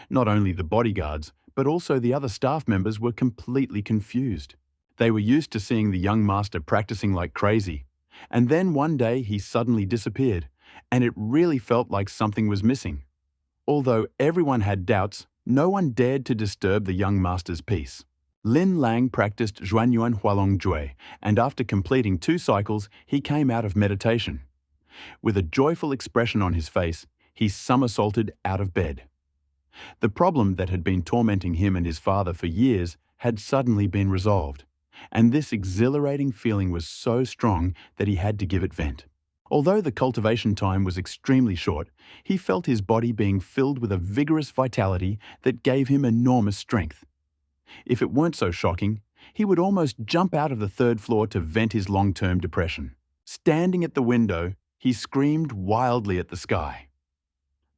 Not only the bodyguards, but also the other staff members were completely confused. They were used to seeing the young master practicing like crazy, and then one day he suddenly disappeared, and it really felt like something was missing. Although everyone had doubts, no one dared to disturb the young master's peace. Lin Lang practiced Zhuanyuan Hualong Jue, and after completing 2 cycles, he came out of meditation. With a joyful expression on his face, he somersaulted out of bed. The problem that had been tormenting him and his father for years had suddenly been resolved, and this exhilarating feeling was so strong that he had to give it vent. Although the cultivation time was extremely short, he felt his body being filled with a vigorous vitality that gave him enormous strength. If it weren't so shocking, he would almost jump out of the 3rd floor to vent his long-term depression. Standing at the window, he screamed wildly at the sky.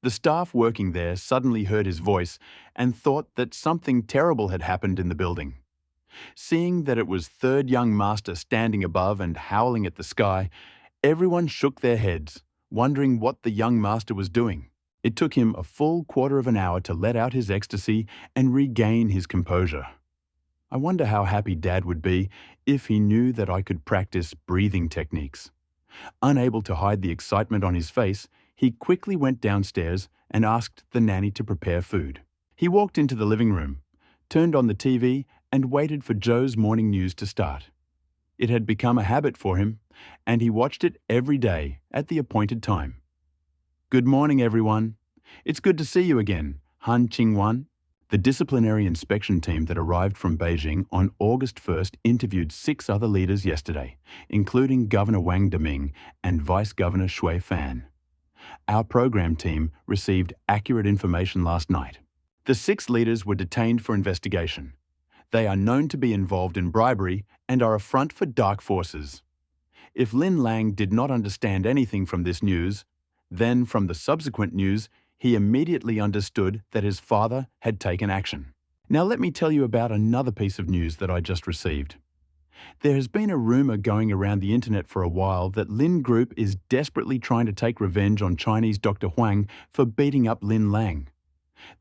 The staff working there suddenly heard his voice and thought that something terrible had happened in the building. Seeing that it was third young master standing above and howling at the sky, everyone shook their heads, wondering what the young master was doing. It took him a full quarter of an hour to let out his ecstasy and regain his composure. I wonder how happy Dad would be if he knew that I could practice breathing techniques. Unable to hide the excitement on his face, he quickly went downstairs and asked the nanny to prepare food. He walked into the living room, turned on the TV, and waited for Joe's morning news to start. It had become a habit for him, and he watched it every day at the appointed time. "Good morning, everyone. It's good to see you again, Han Qingwan." The disciplinary inspection team that arrived from Beijing on August 1st interviewed 6 other leaders yesterday, including Governor Wang Deming and Vice Governor Shui Fan. Our program team received accurate information last night. The 6 leaders were detained for investigation. They are known to be involved in bribery and are a front for dark forces. If Lin Lang did not understand anything from this news, then from the subsequent news, he immediately understood that his father had taken action. Now let me tell you about another piece of news that I just received. There has been a rumor going around the internet for a while that Lin Group is desperately trying to take revenge on Chinese Dr. Huang for beating up Lin Lang.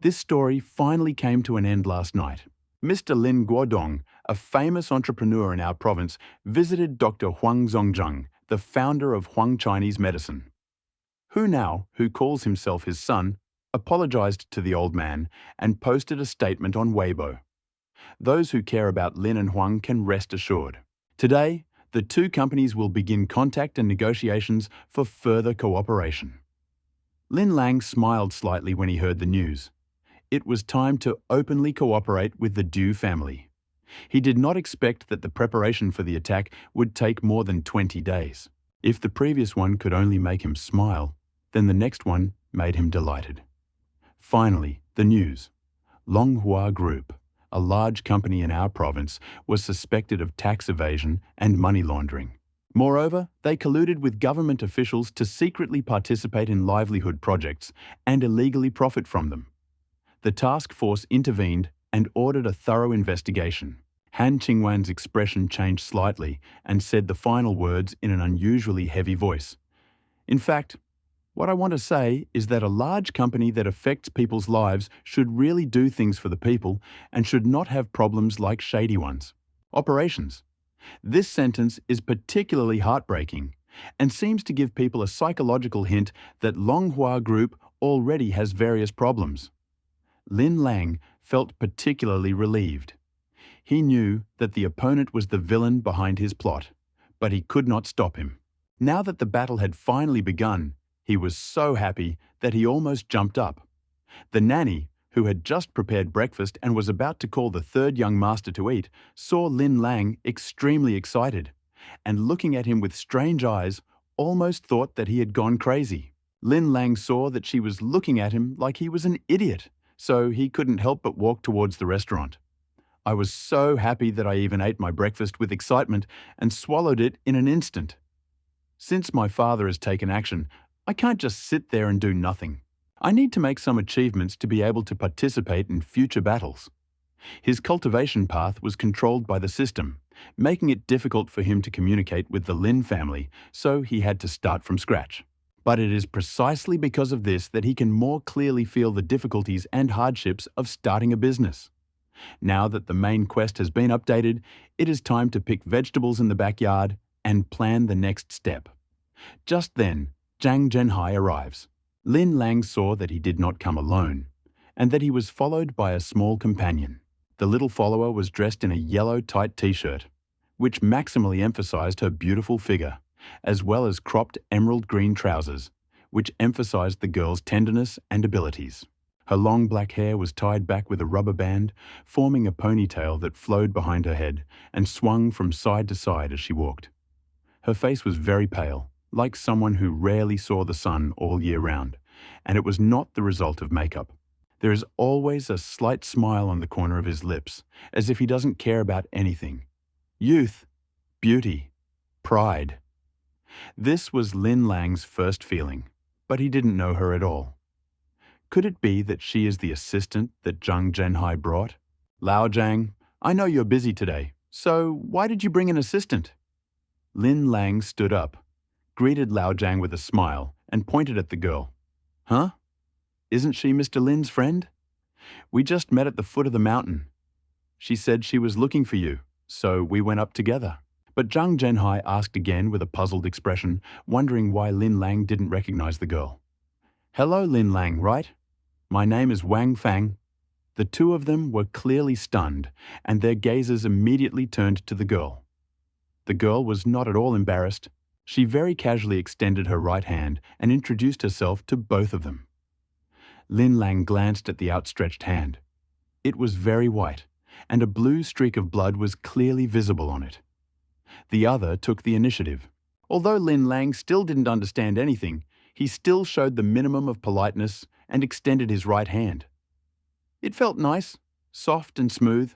This story finally came to an end last night. Mr. Lin Guodong, a famous entrepreneur in our province, visited Dr. Huang Zhongzheng, the founder of Huang Chinese medicine. Hu Nao, who calls himself his son, apologized to the old man and posted a statement on Weibo. Those who care about Lin and Huang can rest assured. Today, the 2 companies will begin contact and negotiations for further cooperation. Lin Lang smiled slightly when he heard the news. It was time to openly cooperate with the Du family. He did not expect that the preparation for the attack would take more than 20 days. If the previous one could only make him smile, then the next one made him delighted. Finally, the news. Longhua Group, a large company in our province, was suspected of tax evasion and money laundering. Moreover, they colluded with government officials to secretly participate in livelihood projects and illegally profit from them. The task force intervened and ordered a thorough investigation. Han Qingwan's expression changed slightly and said the final words in an unusually heavy voice. In fact, what I want to say is that a large company that affects people's lives should really do things for the people and should not have problems like shady ones. Operations. This sentence is particularly heartbreaking and seems to give people a psychological hint that Longhua Group already has various problems. Lin Lang felt particularly relieved. He knew that the opponent was the villain behind his plot, but he could not stop him. Now that the battle had finally begun, he was so happy that he almost jumped up. The nanny, who had just prepared breakfast and was about to call the third young master to eat, saw Lin Lang extremely excited, and looking at him with strange eyes, almost thought that he had gone crazy. Lin Lang saw that she was looking at him like he was an idiot, so he couldn't help but walk towards the restaurant. I was so happy that I even ate my breakfast with excitement and swallowed it in an instant. Since my father has taken action, I can't just sit there and do nothing. I need to make some achievements to be able to participate in future battles. His cultivation path was controlled by the system, making it difficult for him to communicate with the Lin family, so he had to start from scratch. But it is precisely because of this that he can more clearly feel the difficulties and hardships of starting a business. Now that the main quest has been updated, it is time to pick vegetables in the backyard and plan the next step. Just then, Zhang Zhenhai arrives. Lin Lang saw that he did not come alone, and that he was followed by a small companion. The little follower was dressed in a yellow tight t-shirt, which maximally emphasized her beautiful figure, as well as cropped emerald green trousers, which emphasized the girl's tenderness and abilities. Her long black hair was tied back with a rubber band, forming a ponytail that flowed behind her head and swung from side to side as she walked. Her face was very pale, like someone who rarely saw the sun all year round, and it was not the result of makeup. There is always a slight smile on the corner of his lips, as if he doesn't care about anything. Youth, beauty, pride. This was Lin Lang's first feeling, but he didn't know her at all. Could it be that she is the assistant that Zhang Zhenhai brought? Lao Zhang, I know you're busy today, so why did you bring an assistant? Lin Lang stood up, greeted Lao Zhang with a smile, and pointed at the girl. Huh? Isn't she Mr. Lin's friend? We just met at the foot of the mountain. She said she was looking for you, so we went up together. But Zhang Zhenhai asked again with a puzzled expression, wondering why Lin Lang didn't recognize the girl. Hello, Lin Lang, right? My name is Wang Fang. The two of them were clearly stunned, and their gazes immediately turned to the girl. The girl was not at all embarrassed. She very casually extended her right hand and introduced herself to both of them. Lin Lang glanced at the outstretched hand. It was very white, and a blue streak of blood was clearly visible on it. The other took the initiative. Although Lin Lang still didn't understand anything, he still showed the minimum of politeness and extended his right hand. It felt nice, soft and smooth,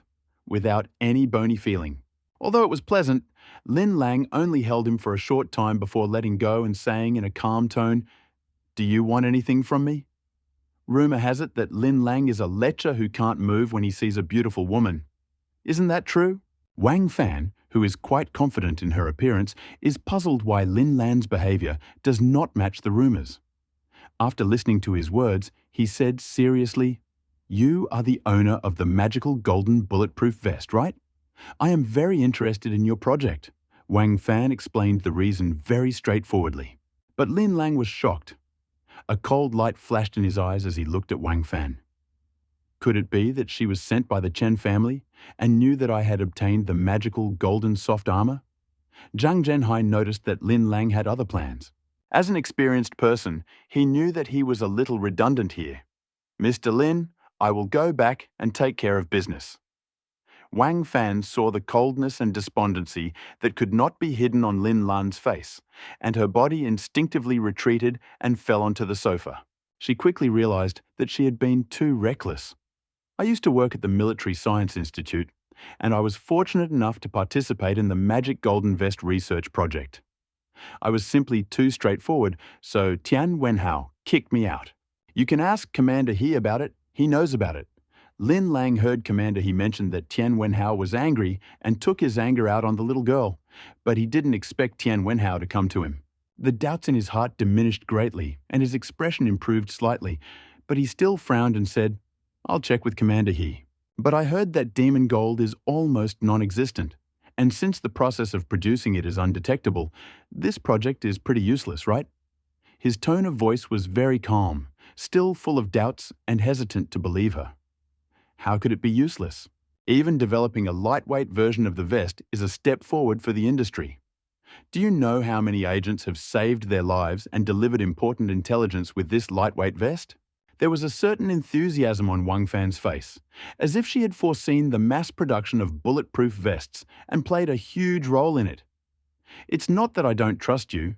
without any bony feeling. Although it was pleasant, Lin Lang only held him for a short time before letting go and saying in a calm tone, "Do you want anything from me?" Rumor has it that Lin Lang is a lecher who can't move when he sees a beautiful woman. Isn't that true? Wang Fan, who is quite confident in her appearance, is puzzled why Lin Lang's behavior does not match the rumors. After listening to his words, he said seriously, "You are the owner of the magical golden bulletproof vest, right? I am very interested in your project." Wang Fan explained the reason very straightforwardly. But Lin Lang was shocked. A cold light flashed in his eyes as he looked at Wang Fan. Could it be that she was sent by the Chen family and knew that I had obtained the magical golden soft armor? Zhang Zhenhai noticed that Lin Lang had other plans. As an experienced person, he knew that he was a little redundant here. "Mr. Lin, I will go back and take care of business." Wang Fan saw the coldness and despondency that could not be hidden on Lin Lan's face, and her body instinctively retreated and fell onto the sofa. She quickly realized that she had been too reckless. I used to work at the Military Science Institute, and I was fortunate enough to participate in the Magic Golden Vest research project. I was simply too straightforward, so Tian Wenhao kicked me out. You can ask Commander He about it. He knows about it. Lin Lang heard Commander He mention that Tian Wenhao was angry and took his anger out on the little girl, but he didn't expect Tian Wenhao to come to him. The doubts in his heart diminished greatly, and his expression improved slightly, but he still frowned and said, "I'll check with Commander He. But I heard that demon gold is almost non-existent, and since the process of producing it is undetectable, this project is pretty useless, right?" His tone of voice was very calm, still full of doubts and hesitant to believe her. How could it be useless? Even developing a lightweight version of the vest is a step forward for the industry. Do you know how many agents have saved their lives and delivered important intelligence with this lightweight vest? There was a certain enthusiasm on Wang Fan's face, as if she had foreseen the mass production of bulletproof vests and played a huge role in it. It's not that I don't trust you,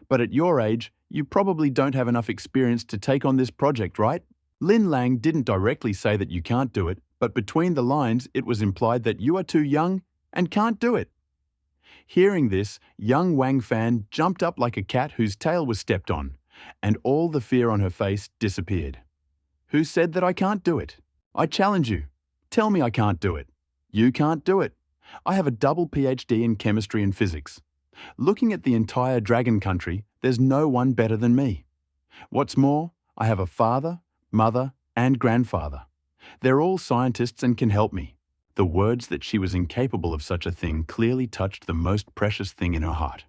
but at your age, you probably don't have enough experience to take on this project, right? Lin Lang didn't directly say that you can't do it, but between the lines it was implied that you are too young and can't do it. Hearing this, young Wang Fan jumped up like a cat whose tail was stepped on, and all the fear on her face disappeared. Who said that I can't do it? I challenge you. Tell me I can't do it. You can't do it. I have a double PhD in chemistry and physics. Looking at the entire Dragon Country, there's no one better than me. What's more, I have a father, mother, and grandfather. They're all scientists and can help me. The words that she was incapable of such a thing clearly touched the most precious thing in her heart.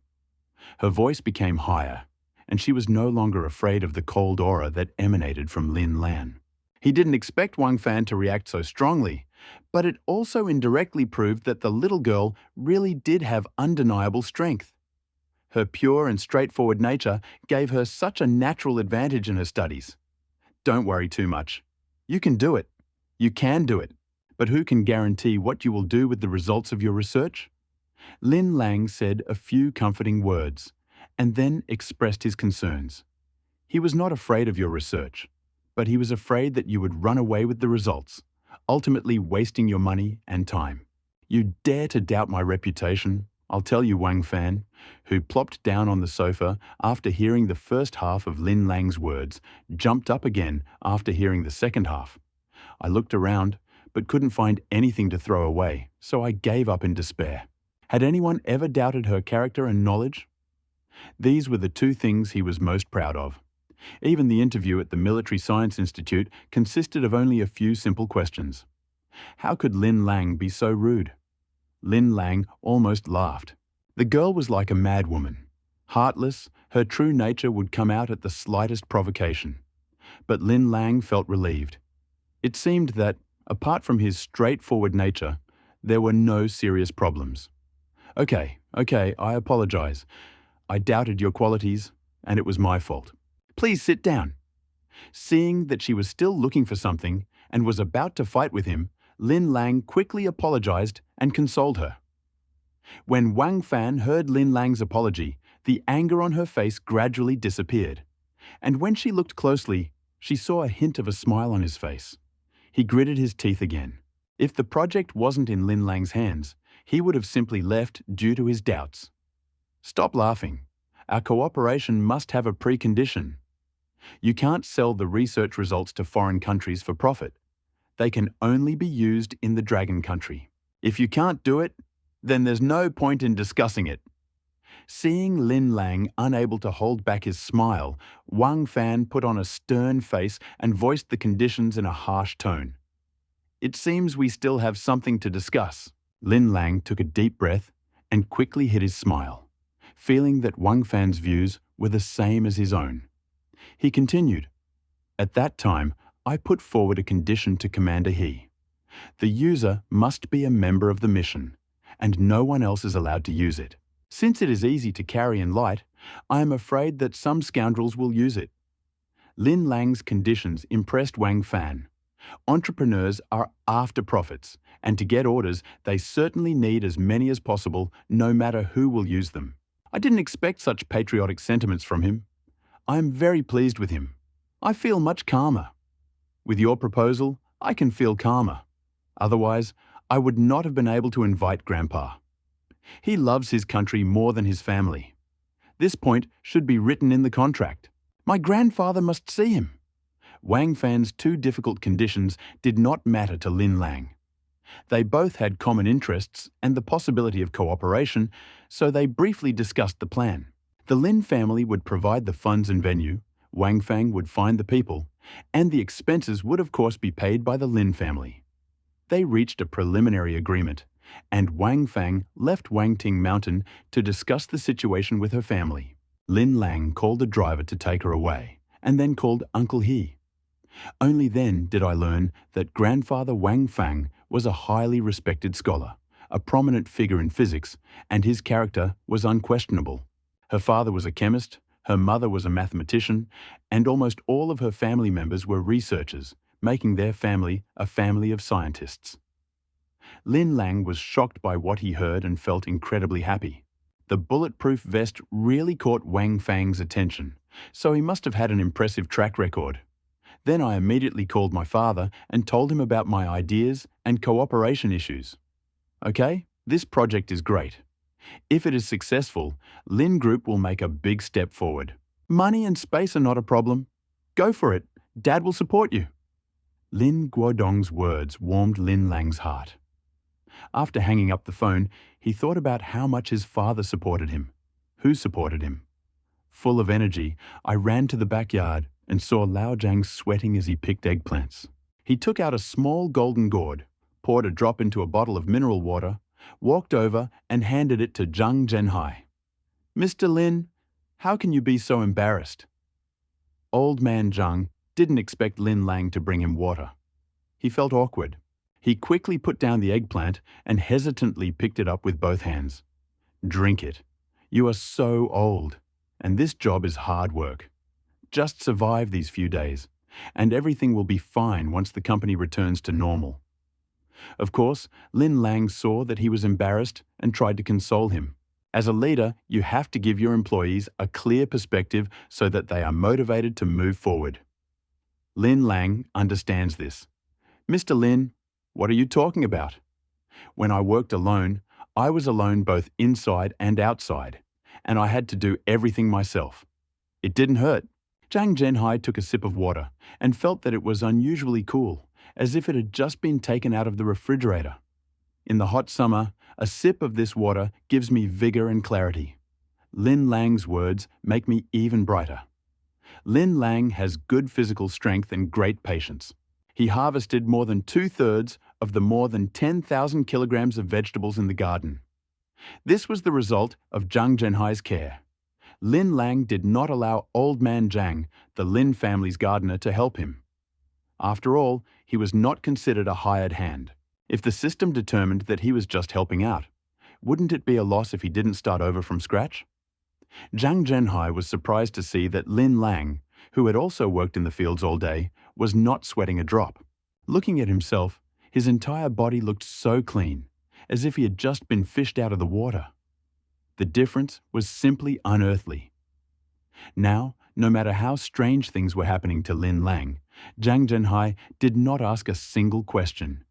Her voice became higher, and she was no longer afraid of the cold aura that emanated from Lin Lan. He didn't expect Wang Fan to react so strongly, but it also indirectly proved that the little girl really did have undeniable strength. Her pure and straightforward nature gave her such a natural advantage in her studies. Don't worry too much. You can do it. You can do it. But who can guarantee what you will do with the results of your research? Lin Lang said a few comforting words, and then expressed his concerns. He was not afraid of your research, but he was afraid that you would run away with the results, ultimately wasting your money and time. You dare to doubt my reputation? I'll tell you, Wang Fan, who plopped down on the sofa after hearing the first half of Lin Lang's words, jumped up again after hearing the second half. I looked around, but couldn't find anything to throw away, so I gave up in despair. Had anyone ever doubted her character and knowledge? These were the two things he was most proud of. Even the interview at the Military Science Institute consisted of only a few simple questions. How could Lin Lang be so rude? Lin Lang almost laughed. The girl was like a madwoman. Heartless, her true nature would come out at the slightest provocation. But Lin Lang felt relieved. It seemed that, apart from his straightforward nature, there were no serious problems. Okay, I apologize. I doubted your qualities, and it was my fault. Please sit down. Seeing that she was still looking for something and was about to fight with him, Lin Lang quickly apologized and consoled her. When Wang Fan heard Lin Lang's apology, the anger on her face gradually disappeared. And when she looked closely, she saw a hint of a smile on his face. He gritted his teeth again. If the project wasn't in Lin Lang's hands, he would have simply left due to his doubts. Stop laughing. Our cooperation must have a precondition. You can't sell the research results to foreign countries for profit. They can only be used in the Dragon Country. If you can't do it, then there's no point in discussing it. Seeing Lin Lang unable to hold back his smile, Wang Fan put on a stern face and voiced the conditions in a harsh tone. It seems we still have something to discuss. Lin Lang took a deep breath and quickly hid his smile, feeling that Wang Fan's views were the same as his own. He continued, "At that time, I put forward a condition to Commander He. The user must be a member of the mission, and no one else is allowed to use it. Since it is easy to carry and light, I am afraid that some scoundrels will use it." Lin Lang's conditions impressed Wang Fan. Entrepreneurs are after profits, and to get orders, they certainly need as many as possible, no matter who will use them. I didn't expect such patriotic sentiments from him. I am very pleased with him. I feel much calmer. With your proposal, I can feel calmer. Otherwise, I would not have been able to invite Grandpa. He loves his country more than his family. This point should be written in the contract. My grandfather must see him. Wang Fan's two difficult conditions did not matter to Lin Lang. They both had common interests and the possibility of cooperation, so they briefly discussed the plan. The Lin family would provide the funds and venue, Wang Fan would find the people, and the expenses would of course be paid by the Lin family. They reached a preliminary agreement, and Wang Fan left Wangting Mountain to discuss the situation with her family. Lin Lang called a driver to take her away, and then called Uncle He. Only then did I learn that Grandfather Wang Fan was a highly respected scholar, a prominent figure in physics, and his character was unquestionable. Her father was a chemist, her mother was a mathematician, and almost all of her family members were researchers, making their family a family of scientists. Lin Lang was shocked by what he heard and felt incredibly happy. The bulletproof vest really caught Wang Fang's attention, so he must have had an impressive track record. Then I immediately called my father and told him about my ideas and cooperation issues. Okay, this project is great. If it is successful, Lin Group will make a big step forward. Money and space are not a problem. Go for it. Dad will support you. Lin Guodong's words warmed Lin Lang's heart. After hanging up the phone, he thought about how much his father supported him. Who supported him? Full of energy, I ran to the backyard and saw Lao Jiang sweating as he picked eggplants. He took out a small golden gourd, poured a drop into a bottle of mineral water, walked over and handed it to Zhang Zhenhai. "Mr. Lin, how can you be so embarrassed?" Old man Zhang didn't expect Lin Lang to bring him water. He felt awkward. He quickly put down the eggplant and hesitantly picked it up with both hands. "Drink it. You are so old, and this job is hard work. Just survive these few days, and everything will be fine once the company returns to normal." Of course, Lin Lang saw that he was embarrassed and tried to console him. As a leader, you have to give your employees a clear perspective so that they are motivated to move forward. Lin Lang understands this. "Mr. Lin, what are you talking about? When I worked alone, I was alone both inside and outside, and I had to do everything myself. It didn't hurt." Zhang Zhenhai took a sip of water and felt that it was unusually cool, as if it had just been taken out of the refrigerator. In the hot summer, a sip of this water gives me vigor and clarity. Lin Lang's words make me even brighter. Lin Lang has good physical strength and great patience. He harvested more than 2/3 of the more than 10,000 kilograms of vegetables in the garden. This was the result of Zhang Zhenhai's care. Lin Lang did not allow old man Zhang, the Lin family's gardener, to help him. After all, he was not considered a hired hand. If the system determined that he was just helping out, wouldn't it be a loss if he didn't start over from scratch? Zhang Zhenhai was surprised to see that Lin Lang, who had also worked in the fields all day, was not sweating a drop. Looking at himself, his entire body looked so clean, as if he had just been fished out of the water. The difference was simply unearthly. Now, no matter how strange things were happening to Lin Lang, Zhang Zhenhai did not ask a single question.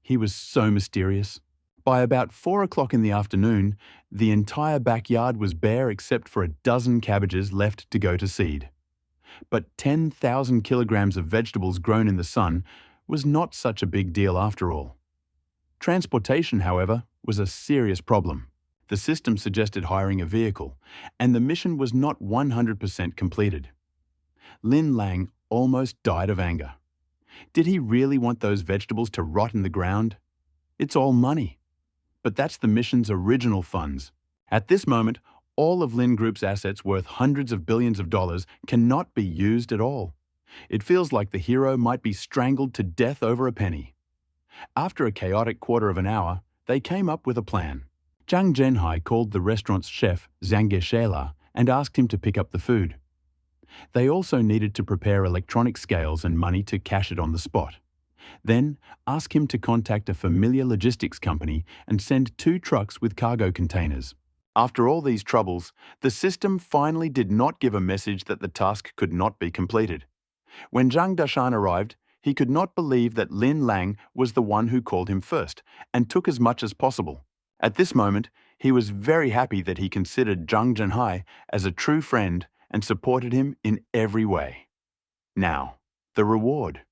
He was so mysterious. By about 4 o'clock in the afternoon, the entire backyard was bare except for a dozen cabbages left to go to seed. But 10,000 kilograms of vegetables grown in the sun was not such a big deal after all. Transportation, however, was a serious problem. The system suggested hiring a vehicle, and the mission was not 100% completed. Lin Lang almost died of anger. Did he really want those vegetables to rot in the ground? It's all money. But that's the mission's original funds. At this moment, all of Lin Group's assets worth hundreds of billions of dollars cannot be used at all. It feels like the hero might be strangled to death over a penny. After a chaotic quarter of an hour, they came up with a plan. Zhang Zhenhai called the restaurant's chef, Zhang Shela, and asked him to pick up the food. They also needed to prepare electronic scales and money to cash it on the spot. Then, ask him to contact a familiar logistics company and send 2 trucks with cargo containers. After all these troubles, the system finally did not give a message that the task could not be completed. When Zhang Dashan arrived, he could not believe that Lin Lang was the one who called him first and took as much as possible. At this moment, he was very happy that he considered Zhang Zhenhai as a true friend and supported him in every way. Now, the reward.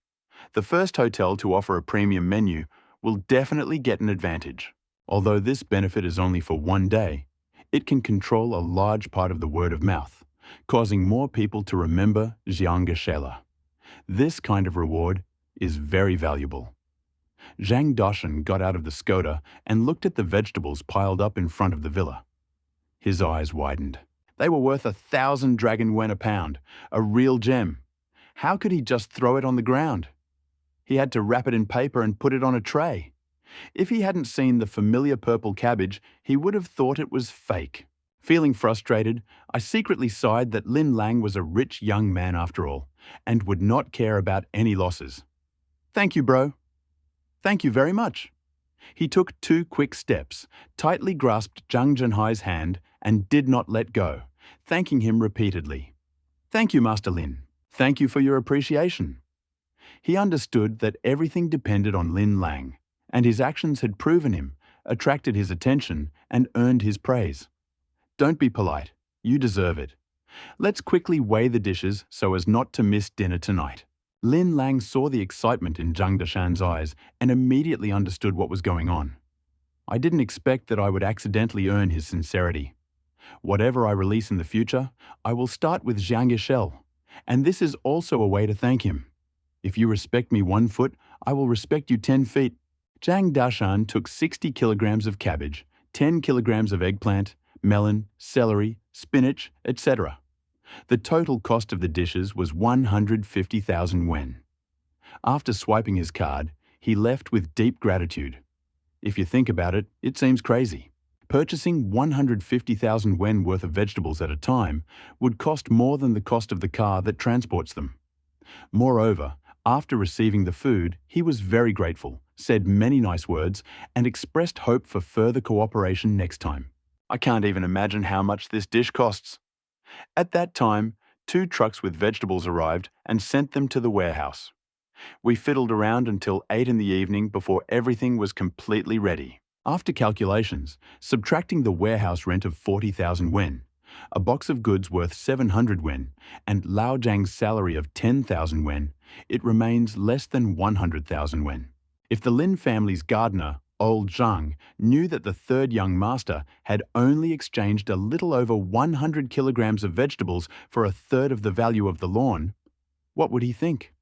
The first hotel to offer a premium menu will definitely get an advantage. Although this benefit is only for 1 day, it can control a large part of the word of mouth, causing more people to remember Zhang Shela. This kind of reward is very valuable. Zhang Dashan got out of the Skoda and looked at the vegetables piled up in front of the villa. His eyes widened. They were worth 1,000 dragon yuan a pound, a real gem. How could he just throw it on the ground? He had to wrap it in paper and put it on a tray. If he hadn't seen the familiar purple cabbage, he would have thought it was fake. Feeling frustrated, I secretly sighed that Lin Lang was a rich young man after all, and would not care about any losses. "Thank you, bro." "Thank you very much." He took 2 quick steps, tightly grasped Zhang Zhenhai's hand, and did not let go, thanking him repeatedly. "Thank you, Master Lin. Thank you for your appreciation." He understood that everything depended on Lin Lang, and his actions had proven him, attracted his attention, and earned his praise. Don't be polite. You deserve it. Let's quickly weigh the dishes so as not to miss dinner tonight. Lin Lang saw the excitement in Zhang Deshan's eyes and immediately understood what was going on. I didn't expect that I would accidentally earn his sincerity. Whatever I release in the future, I will start with Zhang Yishel, and this is also a way to thank him. If you respect me 1 foot, I will respect you 10 feet. Zhang Dashan took 60 kilograms of cabbage, 10 kilograms of eggplant, melon, celery, spinach, etc. The total cost of the dishes was 150,000 yuan. After swiping his card, he left with deep gratitude. If you think about it, it seems crazy. Purchasing 150,000 yuan worth of vegetables at a time would cost more than the cost of the car that transports them. Moreover, after receiving the food, he was very grateful, said many nice words, and expressed hope for further cooperation next time. I can't even imagine how much this dish costs. At that time, 2 trucks with vegetables arrived and sent them to the warehouse. We fiddled around until 8 in the evening before everything was completely ready. After calculations, subtracting the warehouse rent of 40,000 yuan, a box of goods worth 700 yuan, and Lao Zhang's salary of 10,000 yuan, it remains less than 100,000 yuan. If the Lin family's gardener, old Zhang, knew that the 3rd young master had only exchanged a little over 100 kilograms of vegetables for 1/3 of the value of the lawn, what would he think?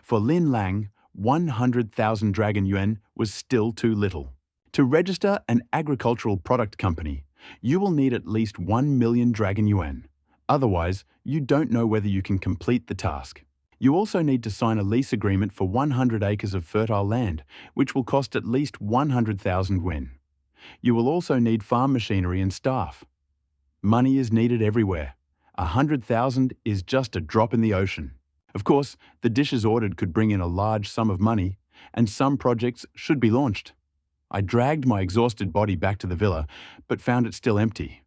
For Lin Lang, 100,000 dragon yuan was still too little. To register an agricultural product company, you will need at least 1 million dragon yuan. Otherwise, you don't know whether you can complete the task. You also need to sign a lease agreement for 100 acres of fertile land, which will cost at least 100,000 yuan. You will also need farm machinery and staff. Money is needed everywhere. 100,000 is just a drop in the ocean. Of course, the dishes ordered could bring in a large sum of money, and some projects should be launched. I dragged my exhausted body back to the villa, but found it still empty.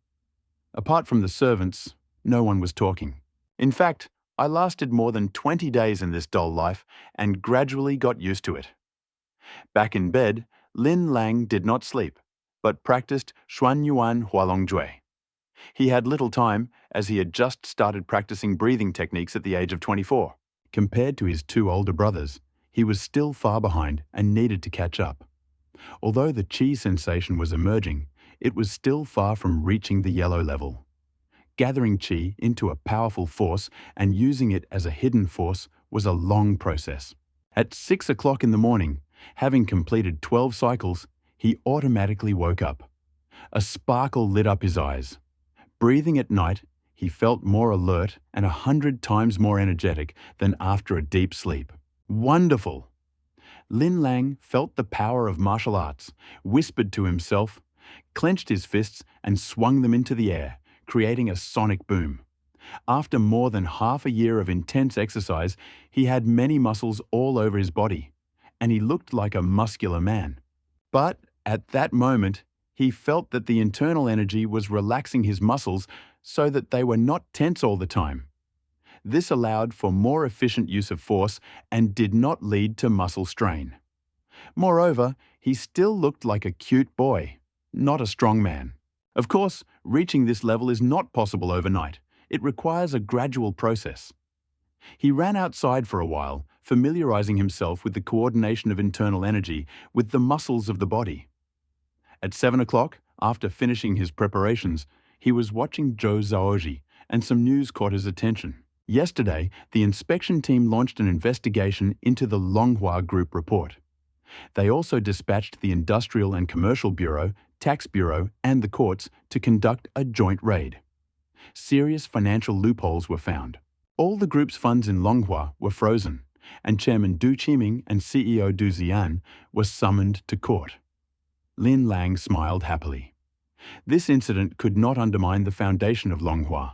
Apart from the servants, no one was talking. In fact, I lasted more than 20 days in this dull life and gradually got used to it. Back in bed, Lin Lang did not sleep, but practiced Xuanyuan Hualongjue. He had little time, as he had just started practicing breathing techniques at the age of 24. Compared to his 2 older brothers, he was still far behind and needed to catch up. Although the qi sensation was emerging, it was still far from reaching the yellow level. Gathering qi into a powerful force and using it as a hidden force was a long process. At 6 o'clock in the morning, having completed 12 cycles, he automatically woke up. A sparkle lit up his eyes. Breathing at night, he felt more alert and 100 times more energetic than after a deep sleep. Wonderful! Lin Lang felt the power of martial arts, whispered to himself, clenched his fists and swung them into the air, creating a sonic boom. After more than half a year of intense exercise, he had many muscles all over his body, and he looked like a muscular man. But at that moment, he felt that the internal energy was relaxing his muscles so that they were not tense all the time. This allowed for more efficient use of force and did not lead to muscle strain. Moreover, he still looked like a cute boy, not a strong man. Of course, reaching this level is not possible overnight. It requires a gradual process. He ran outside for a while, familiarizing himself with the coordination of internal energy with the muscles of the body. At 7 o'clock, after finishing his preparations, he was watching Zhou Zaoji, and some news caught his attention. Yesterday, the inspection team launched an investigation into the Longhua Group report. They also dispatched the Industrial and Commercial Bureau, Tax Bureau, and the courts to conduct a joint raid. Serious financial loopholes were found. All the group's funds in Longhua were frozen, and Chairman Du Qiming and CEO Du Zian were summoned to court. Lin Lang smiled happily. This incident could not undermine the foundation of Longhua.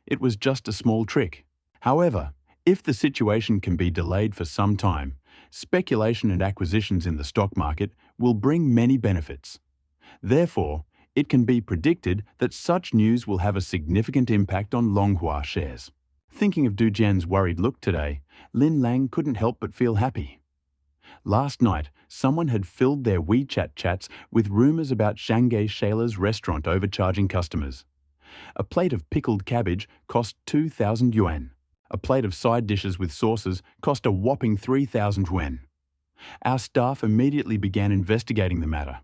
It was just a small trick. However, if the situation can be delayed for some time, speculation and acquisitions in the stock market will bring many benefits. Therefore, it can be predicted that such news will have a significant impact on Longhua shares. Thinking of Du Jian's worried look today, Lin Lang couldn't help but feel happy. Last night, someone had filled their WeChat chats with rumors about Shanghai Shailer's restaurant overcharging customers. A plate of pickled cabbage cost 2,000 yuan. A plate of side dishes with sauces cost a whopping 3,000 yuan. Our staff immediately began investigating the matter.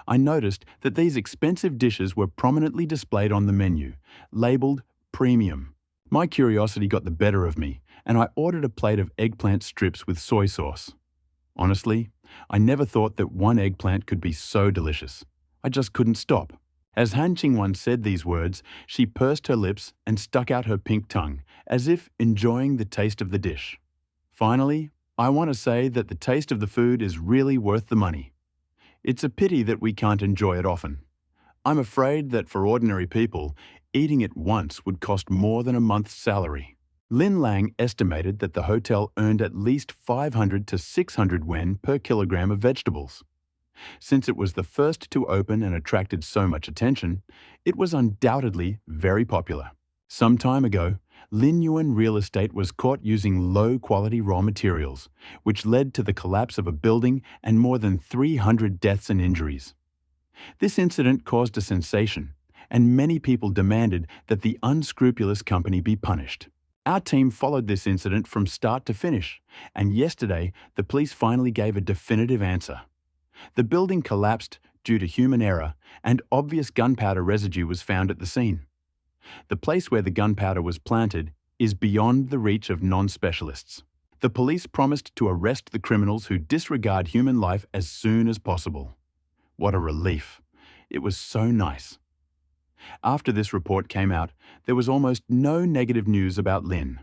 I noticed that these expensive dishes were prominently displayed on the menu, labeled premium. My curiosity got the better of me, and I ordered a plate of eggplant strips with soy sauce. Honestly, I never thought that one eggplant could be so delicious. I just couldn't stop. As Han Qingwan said these words, she pursed her lips and stuck out her pink tongue, as if enjoying the taste of the dish. Finally, I want to say that the taste of the food is really worth the money. It's a pity that we can't enjoy it often. I'm afraid that for ordinary people, eating it once would cost more than a month's salary. Lin Lang estimated that the hotel earned at least 500 to 600 yuan per kilogram of vegetables. Since it was the first to open and attracted so much attention, it was undoubtedly very popular. Some time ago, Lin Yuan Real Estate was caught using low-quality raw materials, which led to the collapse of a building and more than 300 deaths and injuries. This incident caused a sensation, and many people demanded that the unscrupulous company be punished. Our team followed this incident from start to finish, and yesterday the police finally gave a definitive answer. The building collapsed due to human error, and obvious gunpowder residue was found at the scene. The place where the gunpowder was planted is beyond the reach of non-specialists. The police promised to arrest the criminals who disregard human life as soon as possible. What a relief. It was so nice. After this report came out, there was almost no negative news about Lin.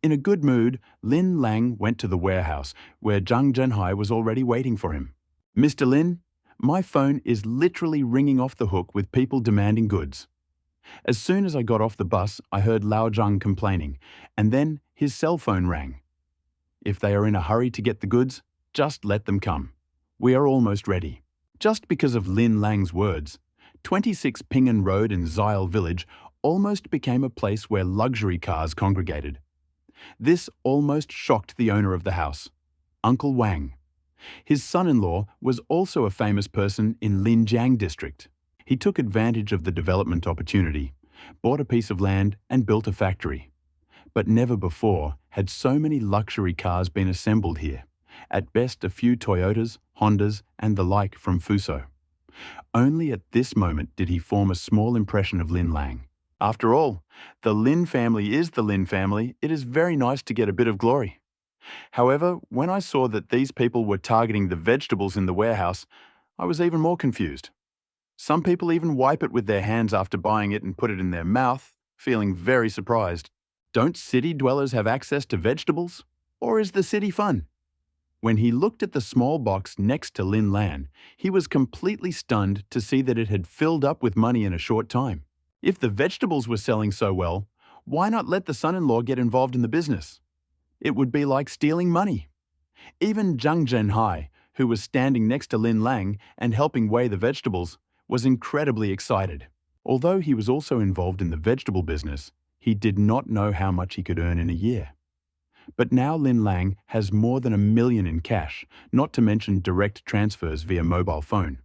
In a good mood, Lin Lang went to the warehouse, where Zhang Zhenhai was already waiting for him. "Mr. Lin, my phone is literally ringing off the hook with people demanding goods. As soon as I got off the bus, I heard Lao Zhang complaining, and then his cell phone rang. If they are in a hurry to get the goods, just let them come. We are almost ready." Just because of Lin Lang's words, 26 Ping'an Road in Zile Village almost became a place where luxury cars congregated. This almost shocked the owner of the house, Uncle Wang. His son-in-law was also a famous person in Linjiang district. He took advantage of the development opportunity, bought a piece of land and built a factory. But never before had so many luxury cars been assembled here, at best a few Toyotas, Hondas and the like from Fuso. Only at this moment did he form a small impression of Lin Lang. After all, the Lin family is the Lin family. It is very nice to get a bit of glory. However, when I saw that these people were targeting the vegetables in the warehouse, I was even more confused. Some people even wipe it with their hands after buying it and put it in their mouth, feeling very surprised. Don't city dwellers have access to vegetables? Or is the city fun? When he looked at the small box next to Lin Lan, he was completely stunned to see that it had filled up with money in a short time. If the vegetables were selling so well, why not let the son-in-law get involved in the business? It would be like stealing money. Even Zhang Zhenhai, who was standing next to Lin Lang and helping weigh the vegetables, was incredibly excited. Although he was also involved in the vegetable business, he did not know how much he could earn in a year. But now Lin Lang has more than $1 million in cash, not to mention direct transfers via mobile phone.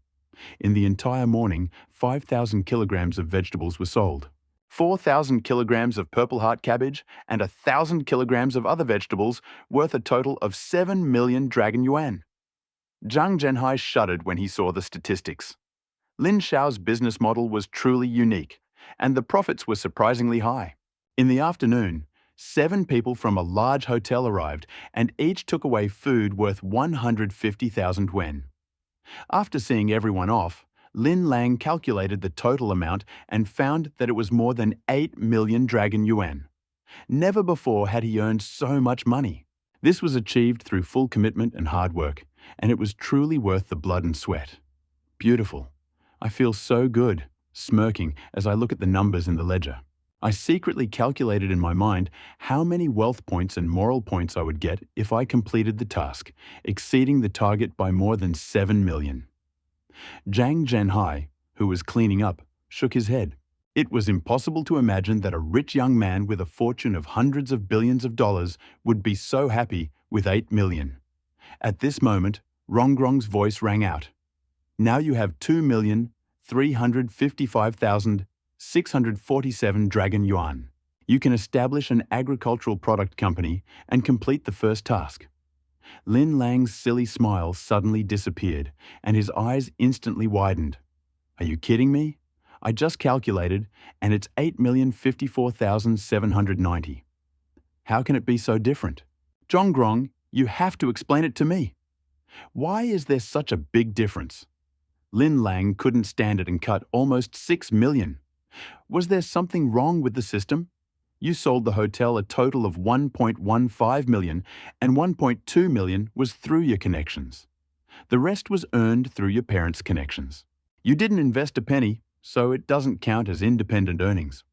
In the entire morning, 5,000 kilograms of vegetables were sold. 4,000 kilograms of Purple Heart cabbage and 1,000 kilograms of other vegetables worth a total of 7 million dragon yuan. Zhang Zhenhai shuddered when he saw the statistics. Lin Shao's business model was truly unique, and the profits were surprisingly high. In the afternoon, 7 people from a large hotel arrived and each took away food worth 150,000 yuan. After seeing everyone off, Lin Lang calculated the total amount and found that it was more than 8 million dragon yuan. Never before had he earned so much money. This was achieved through full commitment and hard work, and it was truly worth the blood and sweat. Beautiful. I feel so good, smirking as I look at the numbers in the ledger. I secretly calculated in my mind how many wealth points and moral points I would get if I completed the task, exceeding the target by more than 7 million. Zhang Zhenhai, who was cleaning up, shook his head. It was impossible to imagine that a rich young man with a fortune of hundreds of billions of dollars would be so happy with 8 million. At this moment, Rongrong's voice rang out. Now you have 2,355,647 Dragon Yuan. You can establish an agricultural product company and complete the first task. Lin Lang's silly smile suddenly disappeared, and his eyes instantly widened. Are you kidding me? I just calculated, and it's 8,054,790. How can it be so different? Zhonggrong, you have to explain it to me. Why is there such a big difference? Lin Lang couldn't stand it and cut almost 6 million. Was there something wrong with the system? You sold the hotel a total of 1.15 million, and 1.2 million was through your connections. The rest was earned through your parents' connections. You didn't invest a penny, so it doesn't count as independent earnings.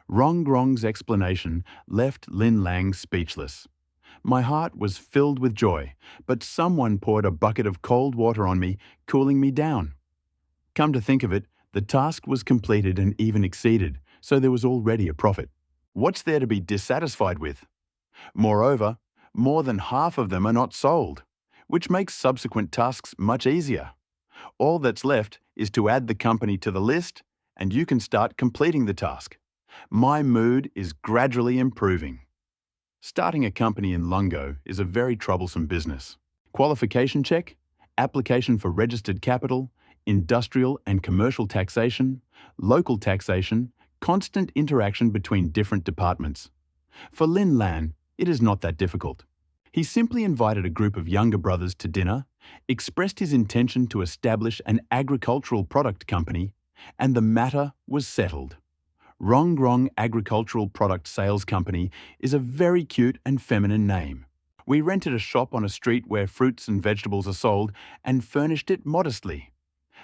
Rongrong's explanation left Lin Lang speechless. My heart was filled with joy, but someone poured a bucket of cold water on me, cooling me down. Come to think of it, the task was completed and even exceeded, so there was already a profit. What's there to be dissatisfied with? Moreover, more than half of them are not sold, which makes subsequent tasks much easier. All that's left is to add the company to the list, and you can start completing the task. My mood is gradually improving. Starting a company in Lungo is a very troublesome business. Qualification check, application for registered capital, industrial and commercial taxation, local taxation, constant interaction between different departments. For Lin Lan, it is not that difficult. He simply invited a group of younger brothers to dinner, expressed his intention to establish an agricultural product company, and the matter was settled. Rongrong Agricultural Product Sales Company is a very cute and feminine name. We rented a shop on a street where fruits and vegetables are sold and furnished it modestly.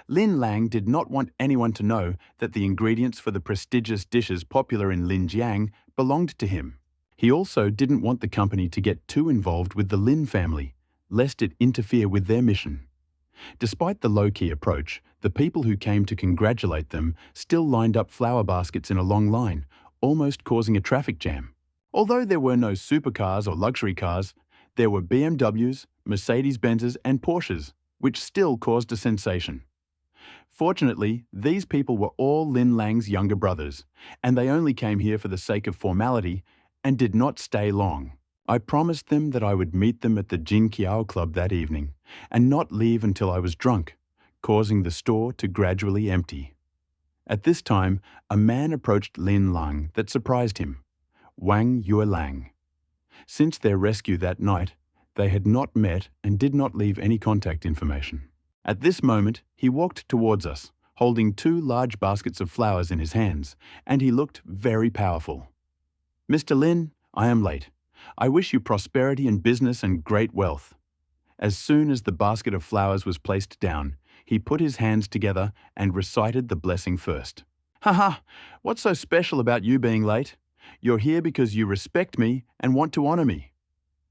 Lin Lang did not want anyone to know that the ingredients for the prestigious dishes popular in Linjiang belonged to him. He also didn't want the company to get too involved with the Lin family, lest it interfere with their mission. Despite the low-key approach, the people who came to congratulate them still lined up flower baskets in a long line, almost causing a traffic jam. Although there were no supercars or luxury cars, there were BMWs, Mercedes-Benzes and Porsches, which still caused a sensation. Fortunately, these people were all Lin Lang's younger brothers, and they only came here for the sake of formality and did not stay long. I promised them that I would meet them at the Jinqiao Club that evening and not leave until I was drunk, causing the store to gradually empty. At this time, a man approached Lin Lang that surprised him, Wang Yuelang. Since their rescue that night, they had not met and did not leave any contact information. At this moment, he walked towards us, holding 2 large baskets of flowers in his hands, and he looked very powerful. Mr. Lin, I am late. I wish you prosperity in business and great wealth. As soon as the basket of flowers was placed down, he put his hands together and recited the blessing first. Ha! What's so special about you being late? You're here because you respect me and want to honor me.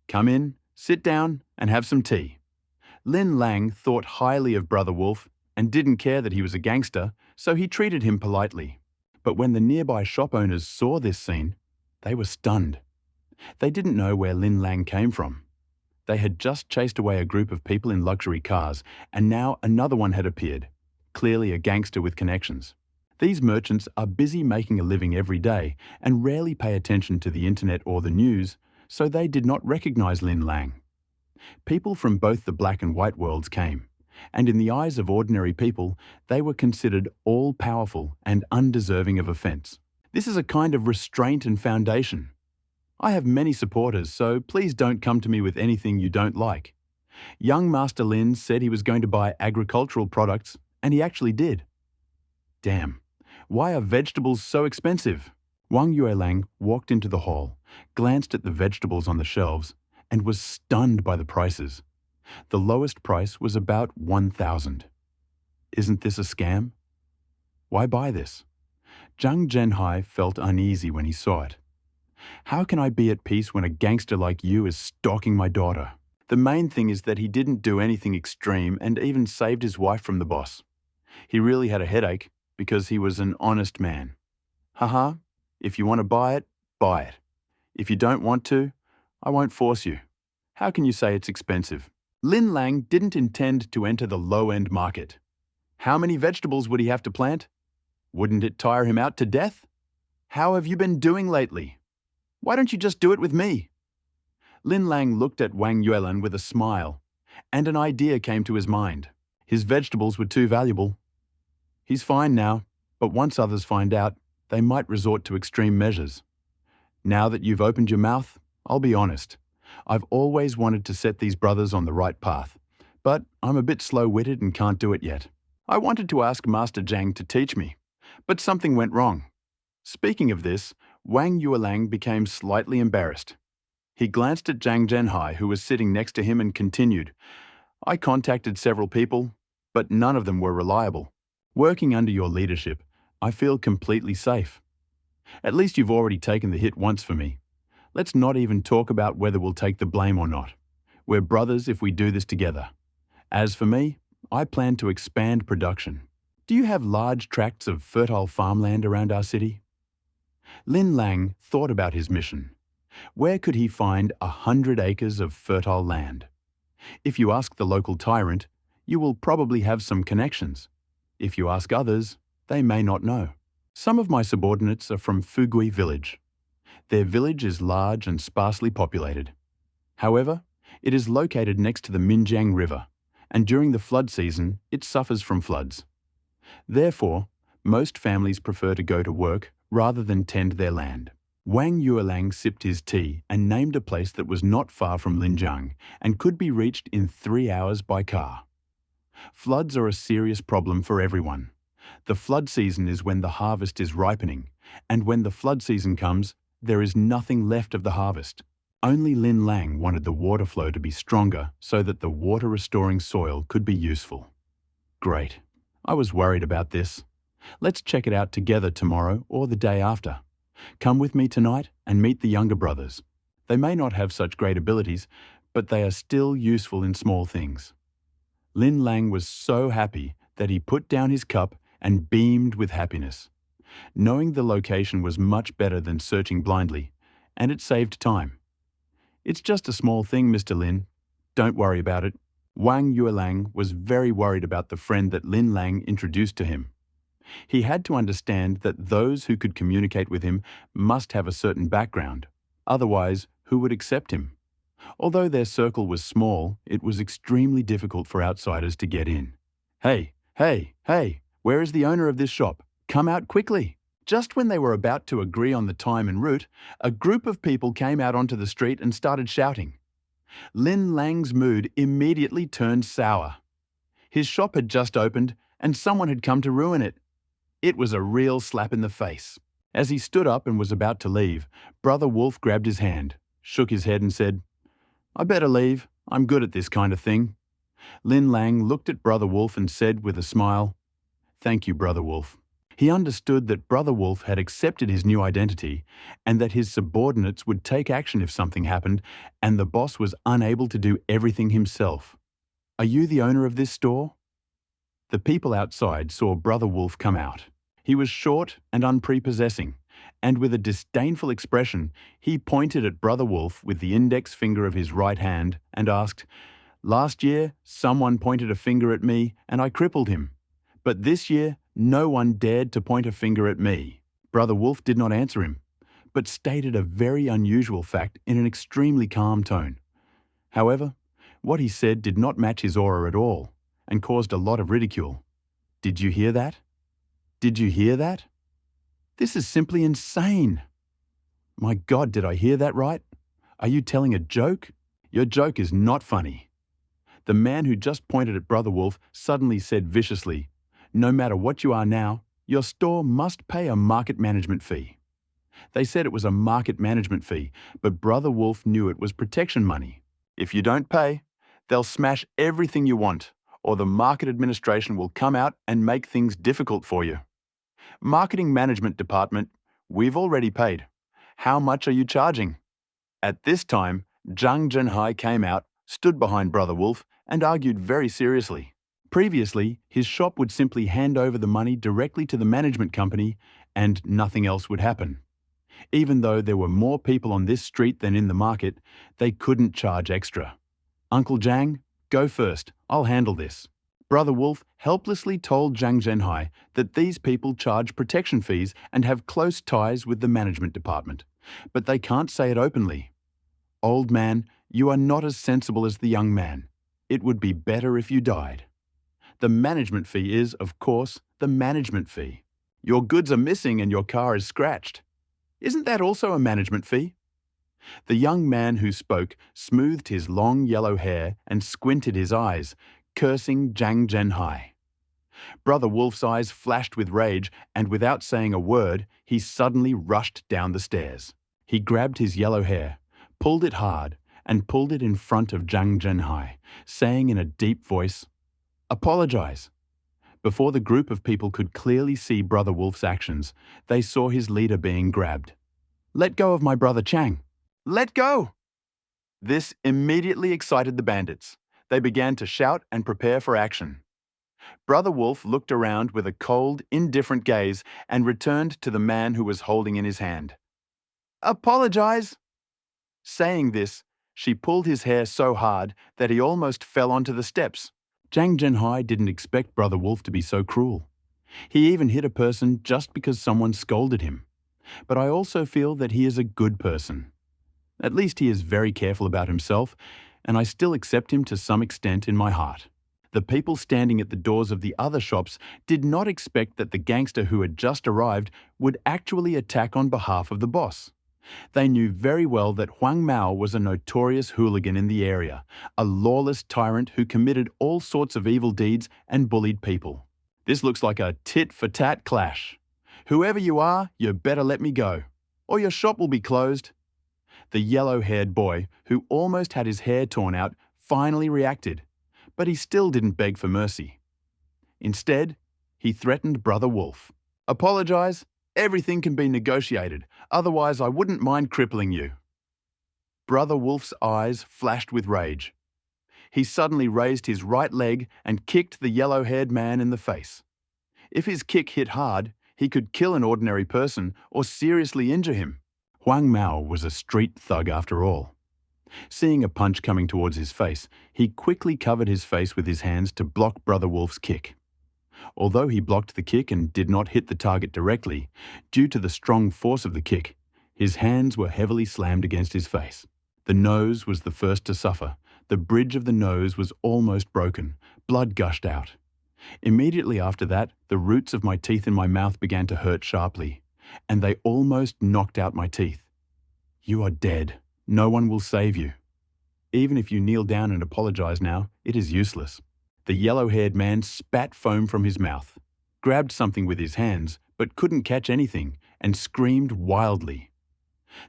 Come in, sit down, and have some tea. Lin Lang thought highly of Brother Wolf and didn't care that he was a gangster, so he treated him politely. But when the nearby shop owners saw this scene, they were stunned. They didn't know where Lin Lang came from. They had just chased away a group of people in luxury cars, and now another one had appeared, clearly a gangster with connections. These merchants are busy making a living every day and rarely pay attention to the internet or the news, so they did not recognize Lin Lang. People from both the black and white worlds came, and in the eyes of ordinary people, they were considered all-powerful and undeserving of offense. This is a kind of restraint and foundation. I have many supporters, so please don't come to me with anything you don't like. Young Master Lin said he was going to buy agricultural products, and he actually did. Damn, why are vegetables so expensive? Wang Yuelang walked into the hall, glanced at the vegetables on the shelves, and was stunned by the prices. The lowest price was about 1,000. Isn't this a scam? Why buy this? Zhang Zhenhai felt uneasy when he saw it. How can I be at peace when a gangster like you is stalking my daughter? The main thing is that he didn't do anything extreme and even saved his wife from the boss. He really had a headache because he was an honest man. Haha, if you want to buy it, buy it. If you don't want to, I won't force you. How can you say it's expensive? Lin Lang didn't intend to enter the low-end market. How many vegetables would he have to plant? Wouldn't it tire him out to death? How have you been doing lately? Why don't you just do it with me? Lin Lang looked at Wang Yuelan with a smile, and an idea came to his mind. His vegetables were too valuable. He's fine now, but once others find out, they might resort to extreme measures. Now that you've opened your mouth, I'll be honest. I've always wanted to set these brothers on the right path, but I'm a bit slow-witted and can't do it yet. I wanted to ask Master Zhang to teach me, but something went wrong. Speaking of this, Wang Yuelang became slightly embarrassed. He glanced at Zhang Zhenhai, who was sitting next to him, and continued, I contacted several people, but none of them were reliable. Working under your leadership, I feel completely safe. At least you've already taken the hit once for me. Let's not even talk about whether we'll take the blame or not. We're brothers if we do this together. As for me, I plan to expand production. Do you have large tracts of fertile farmland around our city? Lin Lang thought about his mission. Where could he find 100 acres of fertile land? If you ask the local tyrant, you will probably have some connections. If you ask others, they may not know. Some of my subordinates are from Fugui village. Their village is large and sparsely populated. However, it is located next to the Minjiang River, and during the flood season, it suffers from floods. Therefore, most families prefer to go to work rather than tend their land. Wang Yuelang sipped his tea and named a place that was not far from Linjiang and could be reached in 3 hours by car. Floods are a serious problem for everyone. The flood season is when the harvest is ripening, and when the flood season comes, there is nothing left of the harvest. Only Lin Lang wanted the water flow to be stronger so that the water-restoring soil could be useful. Great. I was worried about this. Let's check it out together tomorrow or the day after. Come with me tonight and meet the younger brothers. They may not have such great abilities, but they are still useful in small things. Lin Lang was so happy that he put down his cup and beamed with happiness. Knowing the location was much better than searching blindly, and it saved time. It's just a small thing, Mr. Lin. Don't worry about it. Wang Yuelang was very worried about the friend that Lin Lang introduced to him. He had to understand that those who could communicate with him must have a certain background. Otherwise, who would accept him? Although their circle was small, it was extremely difficult for outsiders to get in. Hey, where is the owner of this shop? Come out quickly. Just when they were about to agree on the time and route, a group of people came out onto the street and started shouting. Lin Lang's mood immediately turned sour. His shop had just opened and someone had come to ruin it. It was a real slap in the face. As he stood up and was about to leave, Brother Wolf grabbed his hand, shook his head and said, I better leave. I'm good at this kind of thing. Lin Lang looked at Brother Wolf and said with a smile, Thank you, Brother Wolf. He understood that Brother Wolf had accepted his new identity and that his subordinates would take action if something happened and the boss was unable to do everything himself. Are you the owner of this store? The people outside saw Brother Wolf come out. He was short and unprepossessing, and with a disdainful expression, he pointed at Brother Wolf with the index finger of his right hand and asked, Last year, someone pointed a finger at me and I crippled him. But this year, no one dared to point a finger at me. Brother Wolf did not answer him, but stated a very unusual fact in an extremely calm tone. However, what he said did not match his aura at all and caused a lot of ridicule. Did you hear that? Did you hear that? This is simply insane. My God, did I hear that right? Are you telling a joke? Your joke is not funny. The man who just pointed at Brother Wolf suddenly said viciously, No matter what you are now, your store must pay a market management fee. They said it was a market management fee, but Brother Wolf knew it was protection money. If you don't pay, they'll smash everything you want, or the market administration will come out and make things difficult for you. Marketing Management Department, we've already paid. How much are you charging? At this time, Zhang Zhenhai came out, stood behind Brother Wolf, and argued very seriously. Previously, his shop would simply hand over the money directly to the management company and nothing else would happen. Even though there were more people on this street than in the market, they couldn't charge extra. Uncle Zhang, go first, I'll handle this. Brother Wolf helplessly told Zhang Zhenhai that these people charge protection fees and have close ties with the management department, but they can't say it openly. Old man, you are not as sensible as the young man. It would be better if you died. The management fee is, of course, the management fee. Your goods are missing and your car is scratched. Isn't that also a management fee? The young man who spoke smoothed his long yellow hair and squinted his eyes, cursing Zhang Zhenhai. Brother Wolf's eyes flashed with rage, and without saying a word, he suddenly rushed down the stairs. He grabbed his yellow hair, pulled it hard, and pulled it in front of Zhang Zhenhai, saying in a deep voice, "Apologize." Before the group of people could clearly see Brother Wolf's actions, they saw his leader being grabbed. "Let go of my brother Chang! Let go!" This immediately excited the bandits. They began to shout and prepare for action. Brother Wolf looked around with a cold, indifferent gaze and returned to the man who was holding in his hand. "Apologize!" Saying this, she pulled his hair so hard that he almost fell onto the steps. Zhang Zhenhai didn't expect Brother Wolf to be so cruel. He even hit a person just because someone scolded him. But I also feel that he is a good person. At least he is very careful about himself, and I still accept him to some extent in my heart. The people standing at the doors of the other shops did not expect that the gangster who had just arrived would actually attack on behalf of the boss. They knew very well that Huang Mao was a notorious hooligan in the area, a lawless tyrant who committed all sorts of evil deeds and bullied people. This looks like a tit-for-tat clash. Whoever you are, you better let me go, or your shop will be closed. The yellow-haired boy, who almost had his hair torn out, finally reacted, but he still didn't beg for mercy. Instead, he threatened Brother Wolf. "Apologize? Everything can be negotiated, otherwise I wouldn't mind crippling you." Brother Wolf's eyes flashed with rage. He suddenly raised his right leg and kicked the yellow-haired man in the face. If his kick hit hard, he could kill an ordinary person or seriously injure him. Huang Mao was a street thug after all. Seeing a punch coming towards his face, he quickly covered his face with his hands to block Brother Wolf's kick. Although he blocked the kick and did not hit the target directly, due to the strong force of the kick, his hands were heavily slammed against his face. The nose was the first to suffer. The bridge of the nose was almost broken. Blood gushed out. Immediately after that, the roots of my teeth in my mouth began to hurt sharply, and they almost knocked out my teeth. "You are dead. No one will save you. Even if you kneel down and apologize now, it is useless." The yellow-haired man spat foam from his mouth, grabbed something with his hands, but couldn't catch anything, and screamed wildly.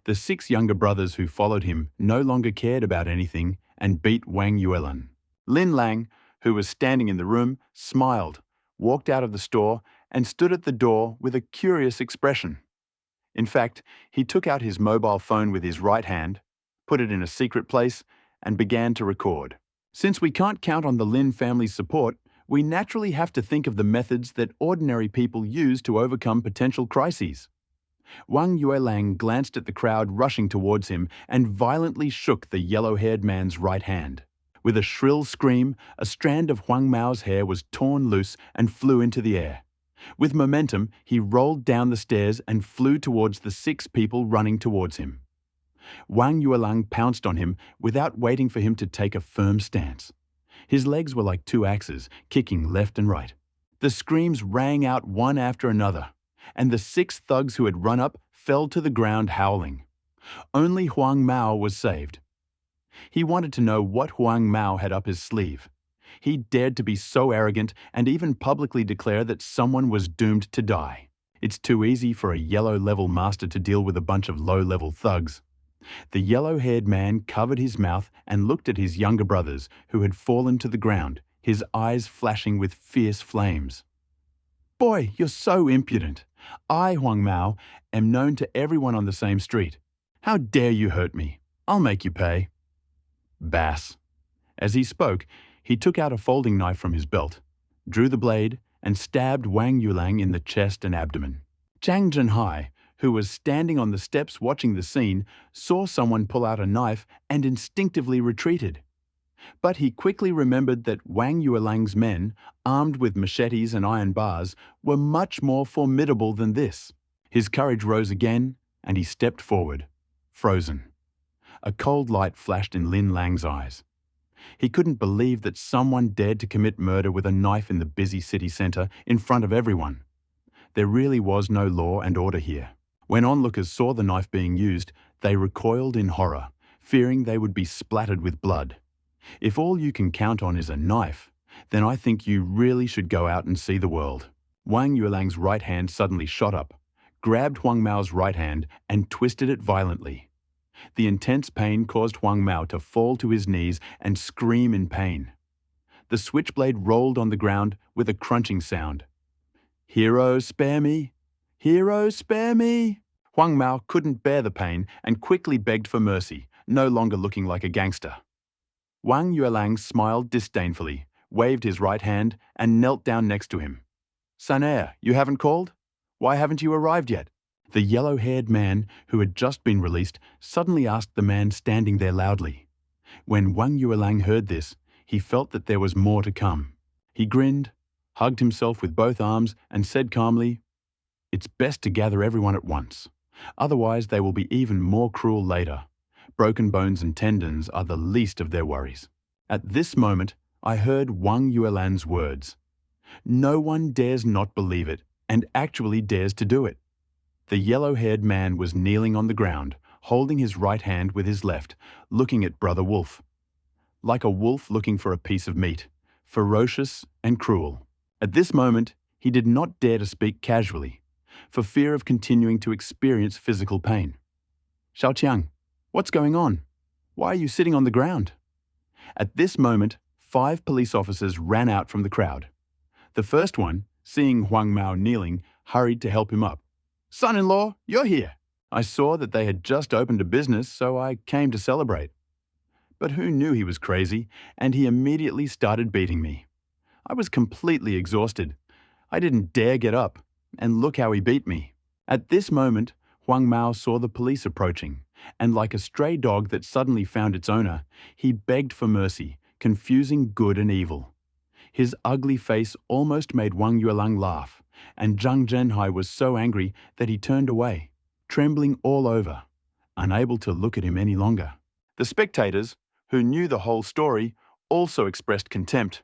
The 6 younger brothers who followed him no longer cared about anything and beat Wang Yuelan. Lin Lang, who was standing in the room, smiled, walked out of the store, and stood at the door with a curious expression. In fact, he took out his mobile phone with his right hand, put it in a secret place, and began to record. Since we can't count on the Lin family's support, we naturally have to think of the methods that ordinary people use to overcome potential crises. Wang Yuelang glanced at the crowd rushing towards him and violently shook the yellow-haired man's right hand. With a shrill scream, a strand of Huang Mao's hair was torn loose and flew into the air. With momentum, he rolled down the stairs and flew towards the 6 people running towards him. Wang Yuelang pounced on him without waiting for him to take a firm stance. His legs were like 2 axes, kicking left and right. The screams rang out one after another, and the 6 thugs who had run up fell to the ground howling. Only Huang Mao was saved. He wanted to know what Huang Mao had up his sleeve. He dared to be so arrogant and even publicly declare that someone was doomed to die. It's too easy for a yellow-level master to deal with a bunch of low-level thugs. The yellow-haired man covered his mouth and looked at his younger brothers, who had fallen to the ground, his eyes flashing with fierce flames. "Boy, you're so impudent. I, Huang Mao, am known to everyone on the same street. How dare you hurt me? I'll make you pay." Bass. As he spoke, he took out a folding knife from his belt, drew the blade, and stabbed Wang Yulang in the chest and abdomen. Zhang Zhenhai, who was standing on the steps watching the scene, saw someone pull out a knife and instinctively retreated. But he quickly remembered that Wang Yuelang's men, armed with machetes and iron bars, were much more formidable than this. His courage rose again, and he stepped forward, frozen. A cold light flashed in Lin Lang's eyes. He couldn't believe that someone dared to commit murder with a knife in the busy city centre in front of everyone. There really was no law and order here. When onlookers saw the knife being used, they recoiled in horror, fearing they would be splattered with blood. If all you can count on is a knife, then I think you really should go out and see the world. Wang Yuelang's right hand suddenly shot up, grabbed Huang Mao's right hand and twisted it violently. The intense pain caused Huang Mao to fall to his knees and scream in pain. The switchblade rolled on the ground with a crunching sound. "Hero, spare me! Hero, spare me!" Huang Mao couldn't bear the pain and quickly begged for mercy, no longer looking like a gangster. Wang Yuelang smiled disdainfully, waved his right hand, and knelt down next to him. "Sanae, you haven't called? Why haven't you arrived yet?" The yellow-haired man, who had just been released, suddenly asked the man standing there loudly. When Wang Yuelang heard this, he felt that there was more to come. He grinned, hugged himself with both arms, and said calmly, "It's best to gather everyone at once. Otherwise they will be even more cruel later. Broken bones and tendons are the least of their worries." At this moment, I heard Wang Yuelang's words. No one dares not believe it, and actually dares to do it. The yellow-haired man was kneeling on the ground, holding his right hand with his left, looking at Brother Wolf. Like a wolf looking for a piece of meat, ferocious and cruel. At this moment, he did not dare to speak casually, for fear of continuing to experience physical pain. "Xiaoqiang, what's going on? Why are you sitting on the ground?" At this moment, 5 police officers ran out from the crowd. The first one, seeing Huang Mao kneeling, hurried to help him up. "Son-in-law, you're here." I saw that they had just opened a business, so I came to celebrate. But who knew he was crazy, and he immediately started beating me. I was completely exhausted. I didn't dare get up, and look how he beat me. At this moment, Huang Mao saw the police approaching, and like a stray dog that suddenly found its owner, he begged for mercy, confusing good and evil. His ugly face almost made Wang Yuelang laugh, and Zhang Zhenhai was so angry that he turned away, trembling all over, unable to look at him any longer. The spectators, who knew the whole story, also expressed contempt.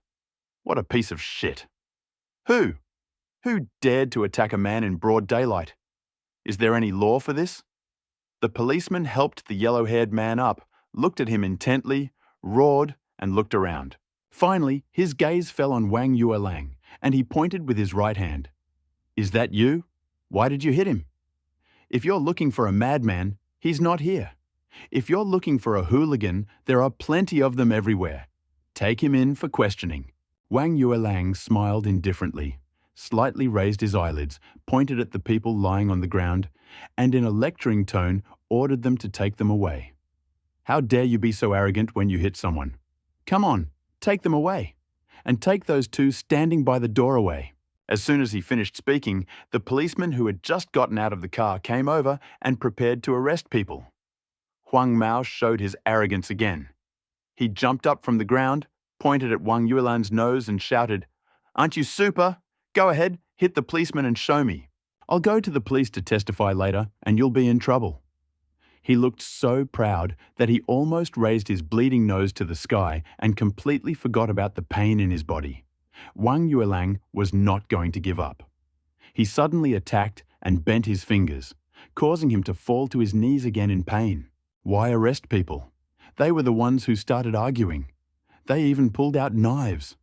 What a piece of shit. Who? Who dared to attack a man in broad daylight? Is there any law for this? The policeman helped the yellow-haired man up, looked at him intently, roared, and looked around. Finally, his gaze fell on Wang Yuelang, and he pointed with his right hand. "Is that you? Why did you hit him? If you're looking for a madman, he's not here. If you're looking for a hooligan, there are plenty of them everywhere. Take him in for questioning." Wang Yuelang smiled indifferently, slightly raised his eyelids, pointed at the people lying on the ground, and in a lecturing tone ordered them to take them away. "How dare you be so arrogant when you hit someone? Come on, take them away. And take those 2 standing by the door away." As soon as he finished speaking, the policeman who had just gotten out of the car came over and prepared to arrest people. Huang Mao showed his arrogance again. He jumped up from the ground, pointed at Wang Yuelang's nose and shouted, "Aren't you super? Go ahead, hit the policeman and show me. I'll go to the police to testify later, and you'll be in trouble." He looked so proud that he almost raised his bleeding nose to the sky and completely forgot about the pain in his body. Wang Yuelang was not going to give up. He suddenly attacked and bent his fingers, causing him to fall to his knees again in pain. Why arrest people? They were the ones who started arguing. They even pulled out knives.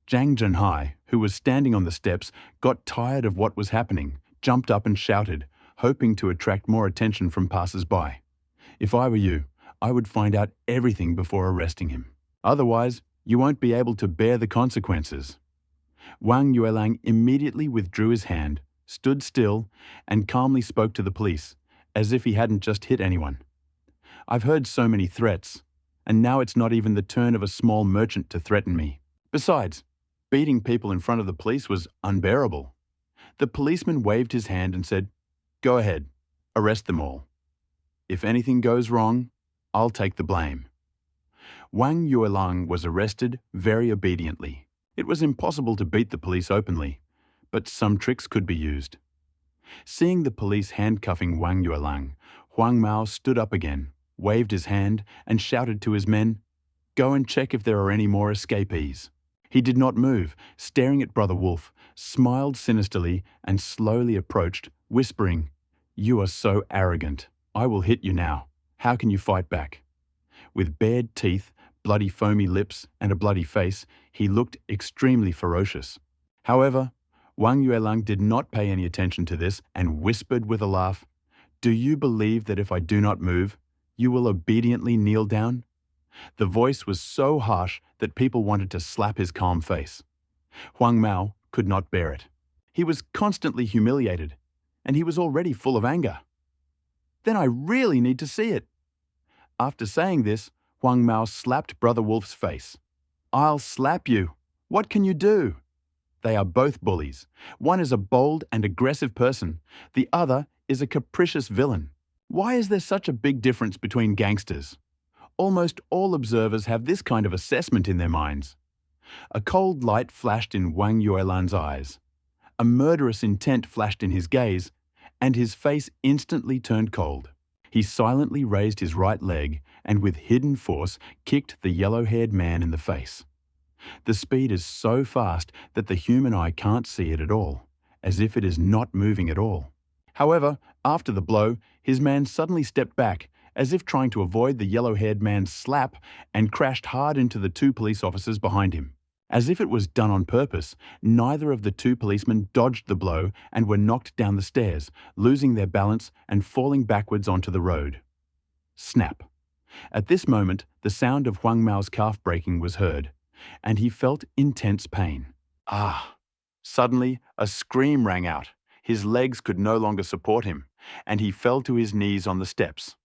Zhang Zhenhai, who was standing on the steps, got tired of what was happening, jumped up and shouted, hoping to attract more attention from passers-by. If I were you, I would find out everything before arresting him. Otherwise, you won't be able to bear the consequences. Wang Yuelang immediately withdrew his hand, stood still, and calmly spoke to the police, as if he hadn't just hit anyone. I've heard so many threats, and now it's not even the turn of a small merchant to threaten me. Besides, beating people in front of the police was unbearable. The policeman waved his hand and said, "Go ahead, arrest them all. If anything goes wrong, I'll take the blame." Wang Yuelang was arrested very obediently. It was impossible to beat the police openly, but some tricks could be used. Seeing the police handcuffing Wang Yuelang, Huang Mao stood up again, waved his hand, and shouted to his men, "Go and check if there are any more escapees." He did not move, staring at Brother Wolf, smiled sinisterly, and slowly approached, whispering, "You are so arrogant. I will hit you now. How can you fight back?" With bared teeth, bloody foamy lips, and a bloody face, he looked extremely ferocious. However, Wang Yuelang did not pay any attention to this and whispered with a laugh, "Do you believe that if I do not move, you will obediently kneel down?" The voice was so harsh that people wanted to slap his calm face. Huang Mao could not bear it. He was constantly humiliated, and he was already full of anger. "Then I really need to see it." After saying this, Huang Mao slapped Brother Wolf's face. "I'll slap you. What can you do?" They are both bullies. One is a bold and aggressive person. The other is a capricious villain. Why is there such a big difference between gangsters? Almost all observers have this kind of assessment in their minds. A cold light flashed in Wang Yuelang's eyes. A murderous intent flashed in his gaze, and his face instantly turned cold. He silently raised his right leg and with hidden force kicked the yellow-haired man in the face. The speed is so fast that the human eye can't see it at all, as if it is not moving at all. However, after the blow, his man suddenly stepped back, as if trying to avoid the yellow-haired man's slap, and crashed hard into the two police officers behind him. As if it was done on purpose, neither of the two policemen dodged the blow and were knocked down the stairs, losing their balance and falling backwards onto the road. Snap. At this moment, the sound of Huang Mao's calf breaking was heard, and he felt intense pain. Ah! Suddenly, a scream rang out. His legs could no longer support him, and he fell to his knees on the steps.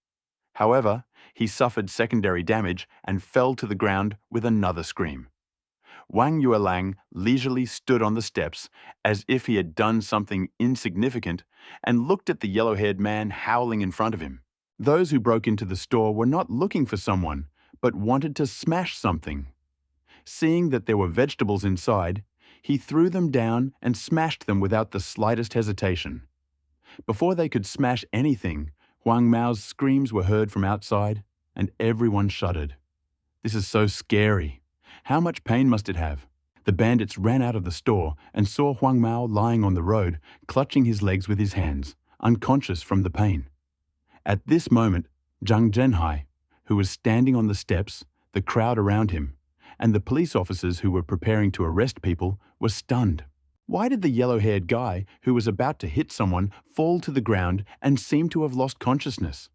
However, he suffered secondary damage and fell to the ground with another scream. Wang Yuelang leisurely stood on the steps as if he had done something insignificant and looked at the yellow-haired man howling in front of him. Those who broke into the store were not looking for someone, but wanted to smash something. Seeing that there were vegetables inside, he threw them down and smashed them without the slightest hesitation. Before they could smash anything, Huang Mao's screams were heard from outside, and everyone shuddered. This is so scary. How much pain must it have? The bandits ran out of the store and saw Huang Mao lying on the road, clutching his legs with his hands, unconscious from the pain. At this moment, Zhang Zhenhai, who was standing on the steps, the crowd around him, and the police officers who were preparing to arrest people were stunned. Why did the yellow-haired guy who was about to hit someone fall to the ground and seem to have lost consciousness?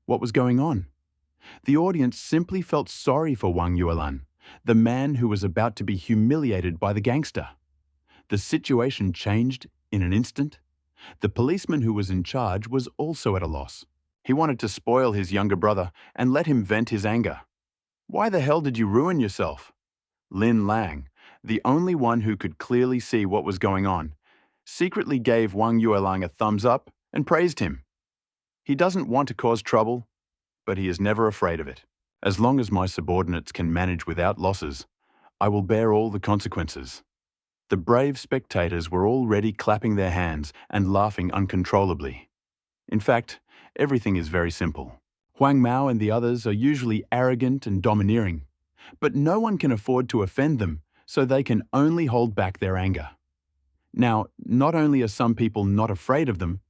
What was going on? The audience simply felt sorry for Wang Yuelang, the man who was about to be humiliated by the gangster. The situation changed in an instant. The policeman who was in charge was also at a loss. He wanted to spoil his younger brother and let him vent his anger. "Why the hell did you ruin yourself?" Lin Lang, the only one who could clearly see what was going on, secretly gave Wang Yuelang a thumbs up and praised him. He doesn't want to cause trouble, but he is never afraid of it. As long as my subordinates can manage without losses, I will bear all the consequences. The brave spectators were already clapping their hands and laughing uncontrollably. In fact, everything is very simple. Huang Mao and the others are usually arrogant and domineering, but no one can afford to offend them, so they can only hold back their anger. Now, not only are some people not afraid of them,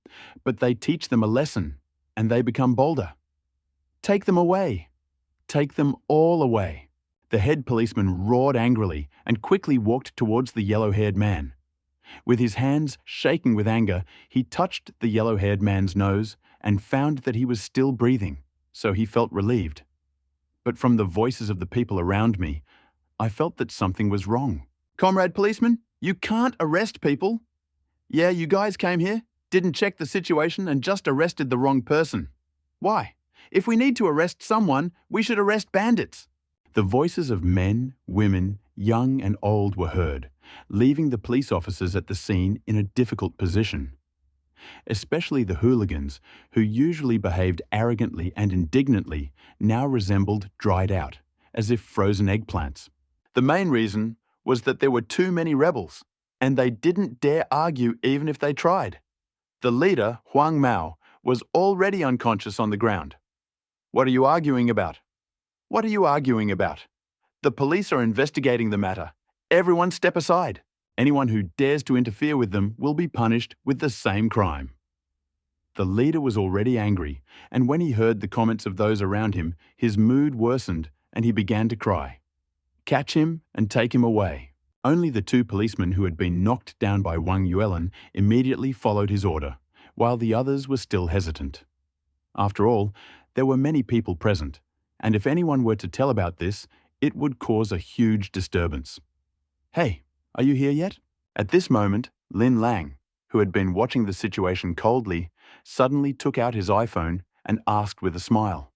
but they teach them a lesson, and they become bolder. Take them away. Take them all away. The head policeman roared angrily and quickly walked towards the yellow-haired man. With his hands shaking with anger, he touched the yellow-haired man's nose and found that he was still breathing, so he felt relieved. But from the voices of the people around me, I felt that something was wrong. "Comrade policeman, you can't arrest people. Yeah, you guys came here, didn't check the situation and just arrested the wrong person. Why? If we need to arrest someone, we should arrest bandits." The voices of men, women, young and old were heard, leaving the police officers at the scene in a difficult position. Especially the hooligans, who usually behaved arrogantly and indignantly, now resembled dried out, as if frozen eggplants. The main reason was that there were too many rebels, and they didn't dare argue even if they tried. The leader, Huang Mao, was already unconscious on the ground. "What are you arguing about? What are you arguing about? The police are investigating the matter. Everyone step aside. Anyone who dares to interfere with them will be punished with the same crime." The leader was already angry, and when he heard the comments of those around him, his mood worsened and he began to cry. "Catch him and take him away." Only the two policemen who had been knocked down by Wang Yuelan immediately followed his order, while the others were still hesitant. After all, there were many people present, and if anyone were to tell about this, it would cause a huge disturbance. "Hey, are you here yet?" At this moment, Lin Lang, who had been watching the situation coldly, suddenly took out his iPhone and asked with a smile.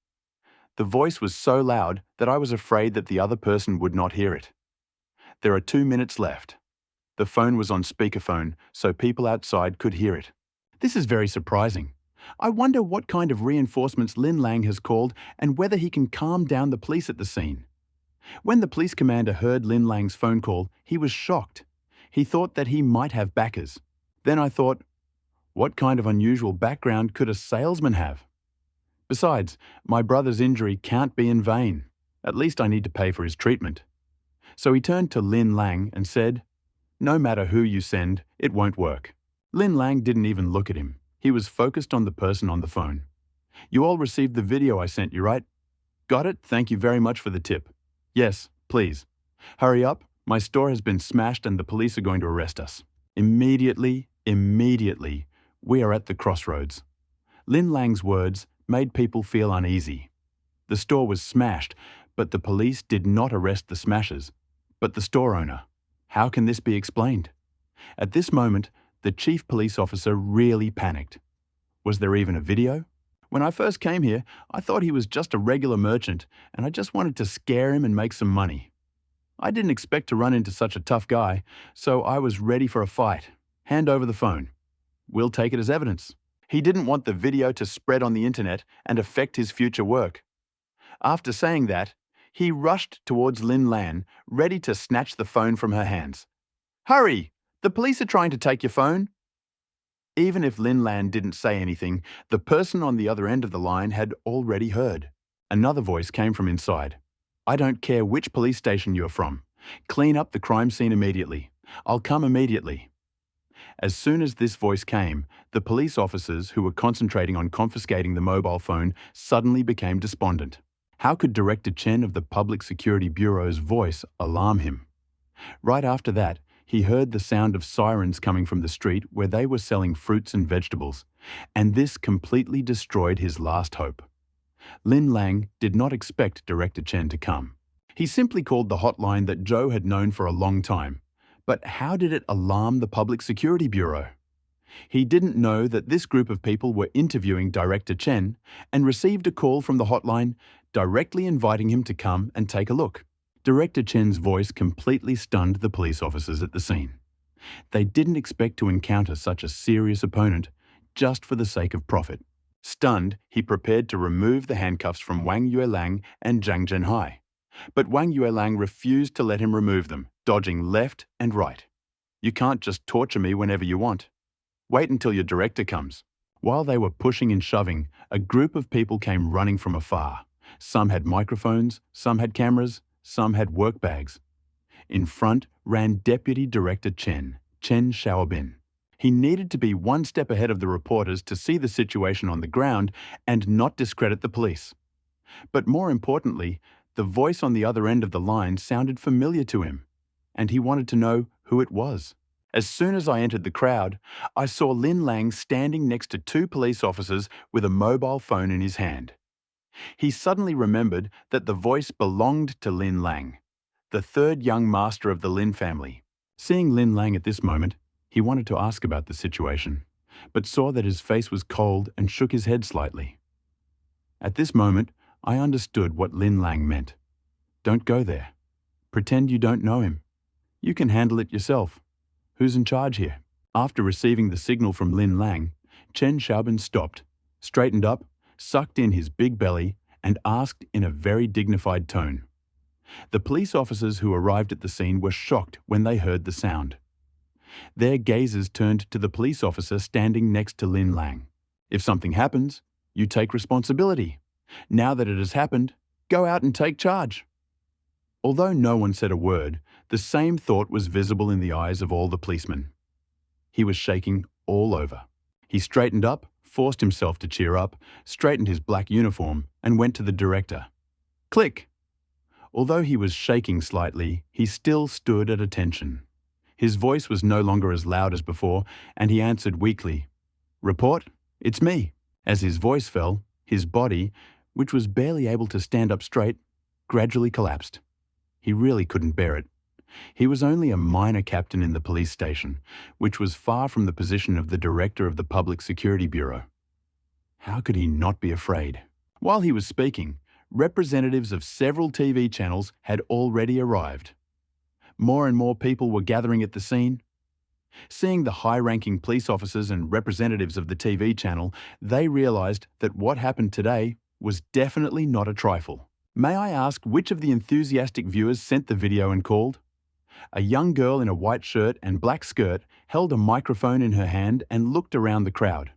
The voice was so loud that I was afraid that the other person would not hear it. "There are 2 minutes left." The phone was on speakerphone, so people outside could hear it. This is very surprising. I wonder what kind of reinforcements Lin Lang has called and whether he can calm down the police at the scene. When the police commander heard Lin Lang's phone call, he was shocked. He thought that he might have backers. Then I thought, what kind of unusual background could a salesman have? Besides, my brother's injury can't be in vain. At least I need to pay for his treatment. So he turned to Lin Lang and said, "No matter who you send, it won't work." Lin Lang didn't even look at him. He was focused on the person on the phone. "You all received the video I sent you, right?" "Got it, thank you very much for the tip." "Yes, please. Hurry up, my store has been smashed and the police are going to arrest us." Immediately, we are at the crossroads. Lin Lang's words made people feel uneasy. The store was smashed, but the police did not arrest the smashers, but the store owner. How can this be explained? At this moment, the chief police officer really panicked. Was there even a video? When I first came here, I thought he was just a regular merchant, and I just wanted to scare him and make some money. I didn't expect to run into such a tough guy, so I was ready for a fight. Hand over the phone. We'll take it as evidence. He didn't want the video to spread on the internet and affect his future work. After saying that, he rushed towards Lin Lang, ready to snatch the phone from her hands. "Hurry! The police are trying to take your phone." Even if Lin Lang didn't say anything, the person on the other end of the line had already heard. Another voice came from inside. "I don't care which police station you're from. Clean up the crime scene immediately. I'll come immediately." As soon as this voice came, the police officers who were concentrating on confiscating the mobile phone suddenly became despondent. How could Director Chen of the Public Security Bureau's voice alarm him? Right after that, he heard the sound of sirens coming from the street where they were selling fruits and vegetables, and this completely destroyed his last hope. Lin Lang did not expect Director Chen to come. He simply called the hotline that Joe had known for a long time. But how did it alarm the Public Security Bureau? He didn't know that this group of people were interviewing Director Chen and received a call from the hotline directly inviting him to come and take a look. Director Chen's voice completely stunned the police officers at the scene. They didn't expect to encounter such a serious opponent just for the sake of profit. Stunned, he prepared to remove the handcuffs from Wang Yuelang and Zhang Zhenhai. But Wang Yuelang refused to let him remove them, dodging left and right. "You can't just torture me whenever you want. Wait until your director comes." While they were pushing and shoving, a group of people came running from afar. Some had microphones, some had cameras, some had work bags. In front ran Deputy Director Chen Xiaobin. He needed to be one step ahead of the reporters to see the situation on the ground and not discredit the police. But more importantly, the voice on the other end of the line sounded familiar to him, and he wanted to know who it was. As soon as I entered the crowd, I saw Lin Lang standing next to two police officers with a mobile phone in his hand. He suddenly remembered that the voice belonged to Lin Lang, the third young master of the Lin family. Seeing Lin Lang at this moment, he wanted to ask about the situation, but saw that his face was cold and shook his head slightly. At this moment, I understood what Lin Lang meant. Don't go there. Pretend you don't know him. You can handle it yourself. Who's in charge here? After receiving the signal from Lin Lang, Chen Xiaobin stopped, straightened up, sucked in his big belly, and asked in a very dignified tone. The police officers who arrived at the scene were shocked when they heard the sound. Their gazes turned to the police officer standing next to Lin Lang. If something happens, you take responsibility. Now that it has happened, go out and take charge. Although no one said a word, the same thought was visible in the eyes of all the policemen. He was shaking all over. He straightened up, forced himself to cheer up, straightened his black uniform, and went to the director. Click! Although he was shaking slightly, he still stood at attention. His voice was no longer as loud as before, and he answered weakly, Report, it's me. As his voice fell, his body, which was barely able to stand up straight, gradually collapsed. He really couldn't bear it. He was only a minor captain in the police station, which was far from the position of the director of the Public Security Bureau. How could he not be afraid? While he was speaking, representatives of several TV channels had already arrived. More and more people were gathering at the scene. Seeing the high-ranking police officers and representatives of the TV channel, they realized that what happened today was definitely not a trifle. May I ask which of the enthusiastic viewers sent the video and called? A young girl in a white shirt and black skirt held a microphone in her hand and looked around the crowd.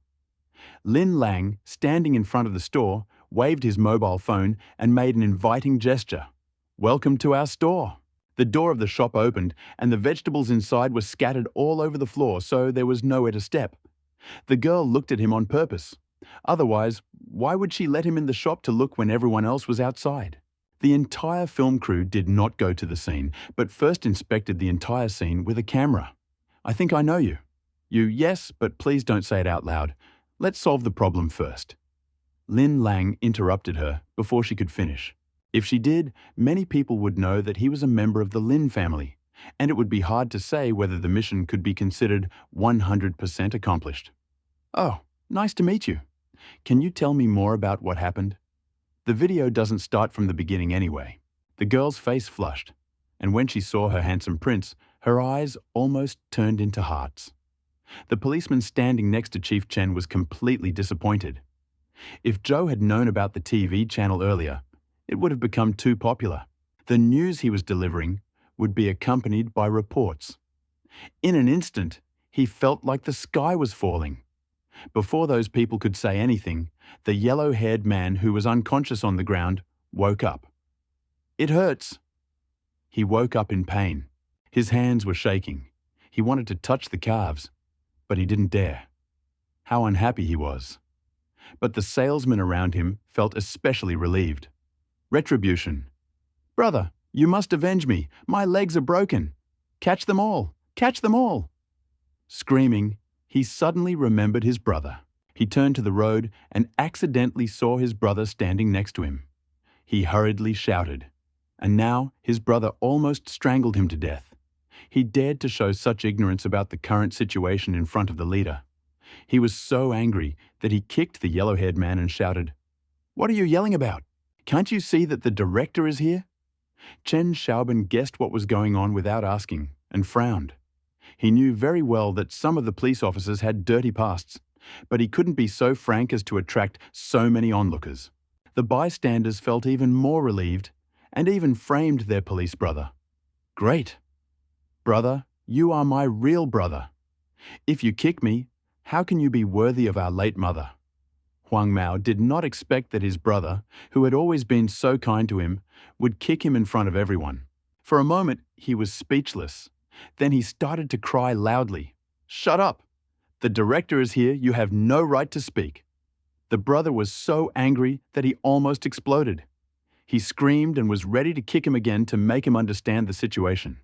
Lin Lang, standing in front of the store, waved his mobile phone and made an inviting gesture. Welcome to our store. The door of the shop opened and the vegetables inside were scattered all over the floor, so there was nowhere to step. The girl looked at him on purpose. Otherwise, why would she let him in the shop to look when everyone else was outside? The entire film crew did not go to the scene, but first inspected the entire scene with a camera. I think I know you. Yes, but please don't say it out loud. Let's solve the problem first. Lin Lang interrupted her before she could finish. If she did, many people would know that he was a member of the Lin family, and it would be hard to say whether the mission could be considered 100% accomplished. Oh, nice to meet you. Can you tell me more about what happened? The video doesn't start from the beginning anyway. The girl's face flushed, and when she saw her handsome prince, her eyes almost turned into hearts. The policeman standing next to Chief Chen was completely disappointed. If Zhou had known about the TV channel earlier, it would have become too popular. The news he was delivering would be accompanied by reports. In an instant, he felt like the sky was falling. Before those people could say anything, the yellow-haired man who was unconscious on the ground woke up. It hurts. He woke up in pain. His hands were shaking. He wanted to touch the calves, but he didn't dare. How unhappy he was. But the salesmen around him felt especially relieved. Retribution. Brother, you must avenge me. My legs are broken. Catch them all. Catch them all. Screaming, he suddenly remembered his brother. He turned to the road and accidentally saw his brother standing next to him. He hurriedly shouted, and now his brother almost strangled him to death. He dared to show such ignorance about the current situation in front of the leader. He was so angry that he kicked the yellow-haired man and shouted, What are you yelling about? Can't you see that the director is here? Chen Xiaobin guessed what was going on without asking and frowned. He knew very well that some of the police officers had dirty pasts, but he couldn't be so frank as to attract so many onlookers. The bystanders felt even more relieved and even framed their police brother. Great. Brother, you are my real brother. If you kick me, how can you be worthy of our late mother? Huang Mao did not expect that his brother, who had always been so kind to him, would kick him in front of everyone. For a moment, he was speechless. Then he started to cry loudly. Shut up! The director is here, you have no right to speak. The brother was so angry that he almost exploded. He screamed and was ready to kick him again to make him understand the situation.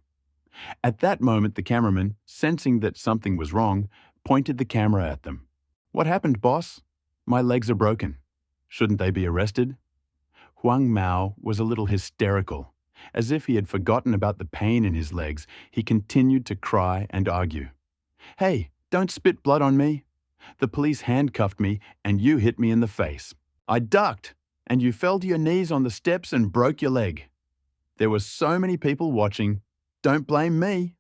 At that moment, the cameraman, sensing that something was wrong, pointed the camera at them. "What happened, boss?" "My legs are broken." "Shouldn't they be arrested?" Huang Mao was a little hysterical. As if he had forgotten about the pain in his legs, he continued to cry and argue. "Hey, don't spit blood on me. The police handcuffed me and you hit me in the face. I ducked and you fell to your knees on the steps and broke your leg. There were so many people watching. Don't blame me."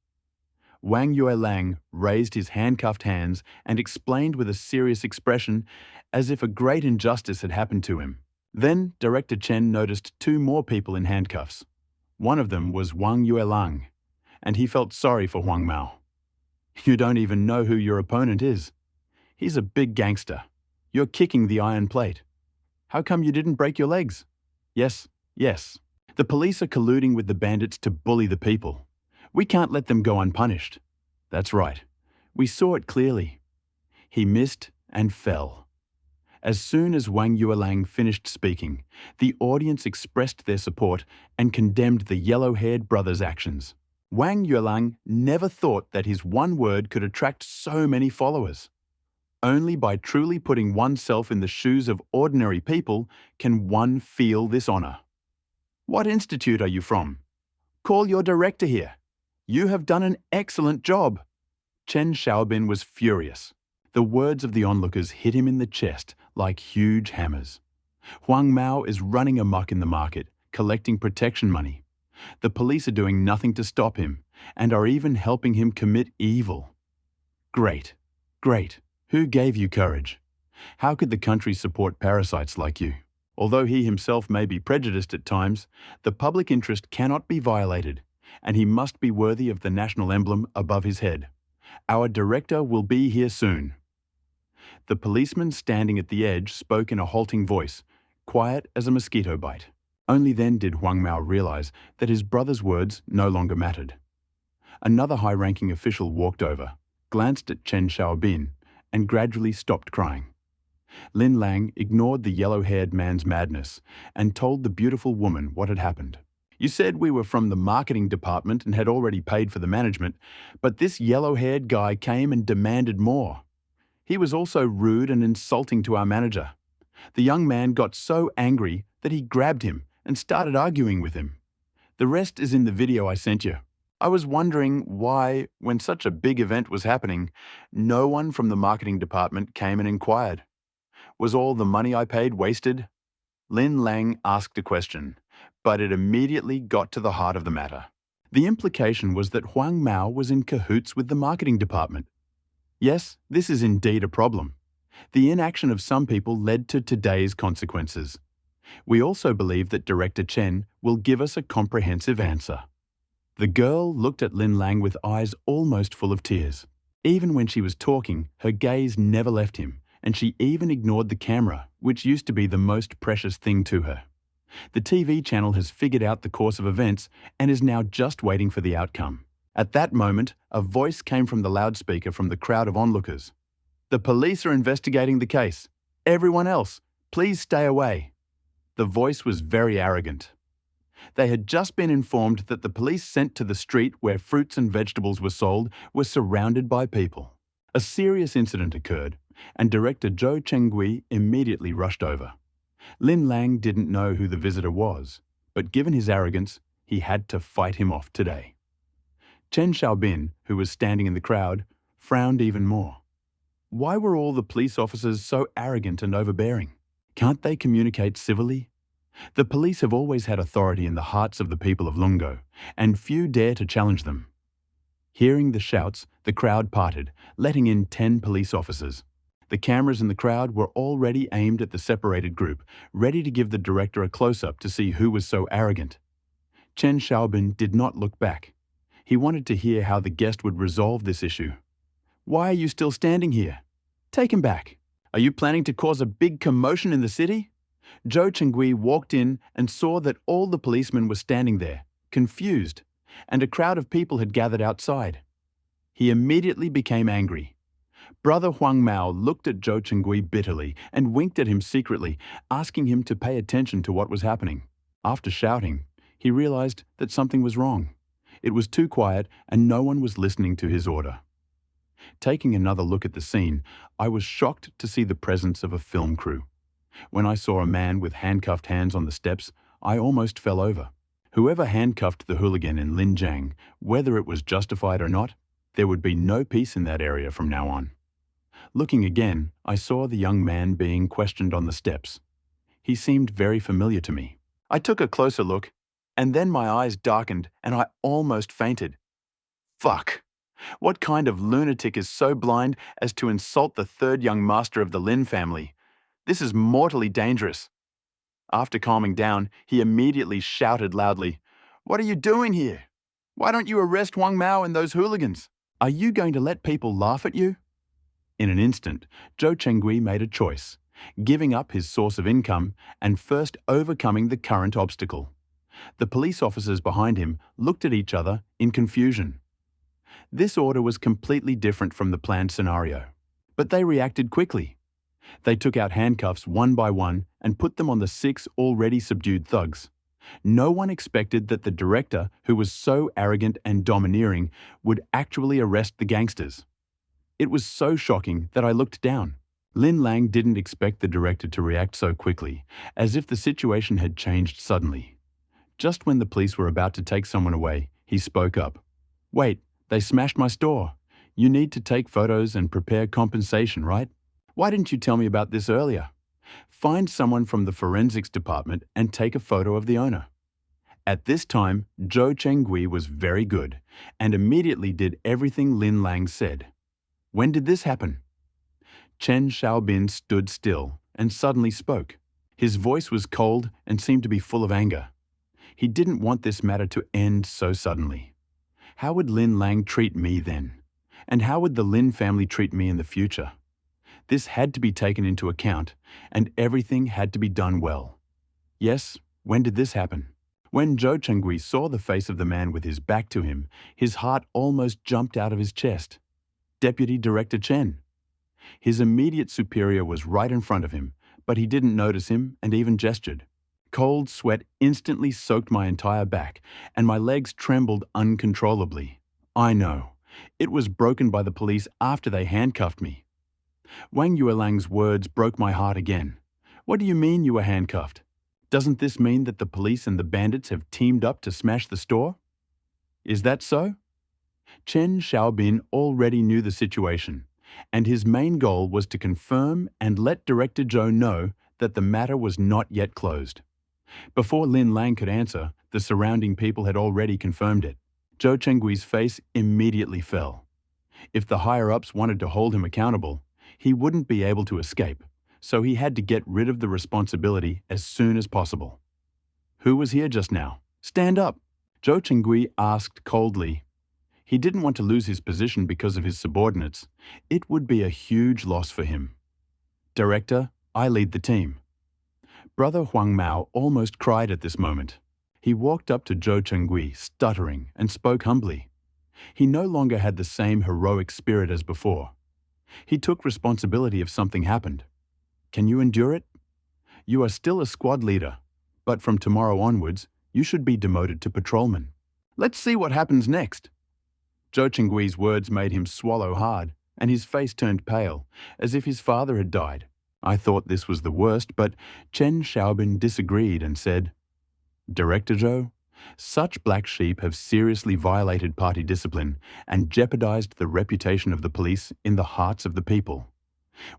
Wang Yuelang raised his handcuffed hands and explained with a serious expression, as if a great injustice had happened to him. Then Director Chen noticed two more people in handcuffs. One of them was Wang Yuelang, and he felt sorry for Huang Mao. "You don't even know who your opponent is. He's a big gangster. You're kicking the iron plate. How come you didn't break your legs?" "Yes, yes. The police are colluding with the bandits to bully the people. We can't let them go unpunished." "That's right. We saw it clearly." He missed and fell. As soon as Wang Yuelang finished speaking, the audience expressed their support and condemned the yellow-haired brother's actions. Wang Yuelang never thought that his one word could attract so many followers. Only by truly putting oneself in the shoes of ordinary people can one feel this honor. "What institute are you from? Call your director here. You have done an excellent job." Chen Xiaobin was furious. The words of the onlookers hit him in the chest like huge hammers. Huang Mao is running amok in the market, collecting protection money. The police are doing nothing to stop him, and are even helping him commit evil. Great, great. Who gave you courage? How could the country support parasites like you? Although he himself may be prejudiced at times, the public interest cannot be violated, and he must be worthy of the national emblem above his head. Our director will be here soon. The policeman standing at the edge spoke in a halting voice, quiet as a mosquito bite. Only then did Huang Mao realize that his brother's words no longer mattered. Another high-ranking official walked over, glanced at Chen Xiaobin, and gradually stopped crying. Lin Lang ignored the yellow-haired man's madness and told the beautiful woman what had happened. "You said we were from the marketing department and had already paid for the management, but this yellow-haired guy came and demanded more. He was also rude and insulting to our manager. The young man got so angry that he grabbed him and started arguing with him. The rest is in the video I sent you. I was wondering why, when such a big event was happening, no one from the marketing department came and inquired. Was all the money I paid wasted?" Lin Lang asked a question, but it immediately got to the heart of the matter. The implication was that Huang Mao was in cahoots with the marketing department. Yes, this is indeed a problem. The inaction of some people led to today's consequences. We also believe that Director Chen will give us a comprehensive answer. The girl looked at Lin Lang with eyes almost full of tears. Even when she was talking, her gaze never left him, and she even ignored the camera, which used to be the most precious thing to her. The TV channel has figured out the course of events and is now just waiting for the outcome. At that moment, a voice came from the loudspeaker from the crowd of onlookers. "The police are investigating the case. Everyone else, please stay away." The voice was very arrogant. They had just been informed that the police sent to the street where fruits and vegetables were sold were surrounded by people. A serious incident occurred, and Director Zhou Chengui immediately rushed over. Lin Lang didn't know who the visitor was, but given his arrogance, he had to fight him off today. Chen Xiaobin, who was standing in the crowd, frowned even more. Why were all the police officers so arrogant and overbearing? Can't they communicate civilly? The police have always had authority in the hearts of the people of Lungo, and few dare to challenge them. Hearing the shouts, the crowd parted, letting in 10 police officers. The cameras in the crowd were already aimed at the separated group, ready to give the director a close-up to see who was so arrogant. Chen Xiaobin did not look back. He wanted to hear how the guest would resolve this issue. "Why are you still standing here? Take him back. Are you planning to cause a big commotion in the city?" Zhou Chengui walked in and saw that all the policemen were standing there, confused, and a crowd of people had gathered outside. He immediately became angry. Brother Huang Mao looked at Zhou Chengui bitterly and winked at him secretly, asking him to pay attention to what was happening. After shouting, he realized that something was wrong. It was too quiet and no one was listening to his order. Taking another look at the scene, I was shocked to see the presence of a film crew. When I saw a man with handcuffed hands on the steps, I almost fell over. Whoever handcuffed the hooligan in Linjiang, whether it was justified or not, there would be no peace in that area from now on. Looking again, I saw the young man being questioned on the steps. He seemed very familiar to me. I took a closer look, and then my eyes darkened and I almost fainted. Fuck! What kind of lunatic is so blind as to insult the third young master of the Lin family? This is mortally dangerous. After calming down, he immediately shouted loudly, "What are you doing here? Why don't you arrest Huang Mao and those hooligans? Are you going to let people laugh at you?" In an instant, Zhou Chengui made a choice, giving up his source of income and first overcoming the current obstacle. The police officers behind him looked at each other in confusion. This order was completely different from the planned scenario, but they reacted quickly. They took out handcuffs one by one and put them on the 6 already subdued thugs. No one expected that the director, who was so arrogant and domineering, would actually arrest the gangsters. It was so shocking that I looked down. Lin Lang didn't expect the director to react so quickly, as if the situation had changed suddenly. Just when the police were about to take someone away, he spoke up. "Wait, they smashed my store. You need to take photos and prepare compensation, right? Why didn't you tell me about this earlier? Find someone from the forensics department and take a photo of the owner." At this time, Zhou Chengui was very good and immediately did everything Lin Lang said. When did this happen? Chen Xiaobin stood still and suddenly spoke. His voice was cold and seemed to be full of anger. He didn't want this matter to end so suddenly. How would Lin Lang treat me then? And how would the Lin family treat me in the future? This had to be taken into account, and everything had to be done well. Yes, when did this happen? When Zhou Chengui saw the face of the man with his back to him, his heart almost jumped out of his chest. Deputy Director Chen. His immediate superior was right in front of him, but he didn't notice him and even gestured. Cold sweat instantly soaked my entire back, and my legs trembled uncontrollably. I know. It was broken by the police after they handcuffed me. Wang Yuelang's words broke my heart again. What do you mean you were handcuffed? Doesn't this mean that the police and the bandits have teamed up to smash the store? Is that so? Chen Xiaobin already knew the situation, and his main goal was to confirm and let Director Zhou know that the matter was not yet closed. Before Lin Lang could answer, the surrounding people had already confirmed it. Zhou Chengui's face immediately fell. If the higher-ups wanted to hold him accountable, he wouldn't be able to escape, so he had to get rid of the responsibility as soon as possible. Who was here just now? Stand up! Zhou Chengui asked coldly. He didn't want to lose his position because of his subordinates. It would be a huge loss for him. Director, I lead the team. Brother Huang Mao almost cried at this moment. He walked up to Zhou Chengui, stuttering, and spoke humbly. He no longer had the same heroic spirit as before. He took responsibility if something happened. Can you endure it? You are still a squad leader, but from tomorrow onwards, you should be demoted to patrolman. Let's see what happens next. Zhou Chengui's words made him swallow hard, and his face turned pale, as if his father had died. I thought this was the worst, but Chen Xiaobin disagreed and said, Director Zhou, such black sheep have seriously violated party discipline and jeopardized the reputation of the police in the hearts of the people.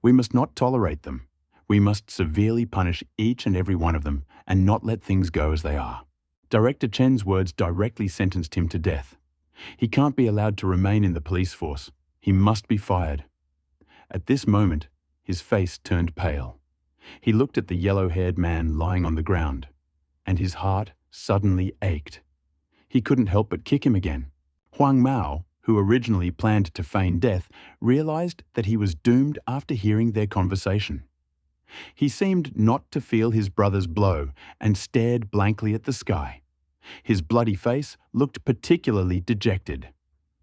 We must not tolerate them. We must severely punish each and every one of them and not let things go as they are. Director Chen's words directly sentenced him to death. He can't be allowed to remain in the police force. He must be fired. At this moment, his face turned pale. He looked at the yellow-haired man lying on the ground, and his heart suddenly ached. He couldn't help but kick him again. Huang Mao, who originally planned to feign death, realized that he was doomed after hearing their conversation. He seemed not to feel his brother's blow and stared blankly at the sky. His bloody face looked particularly dejected.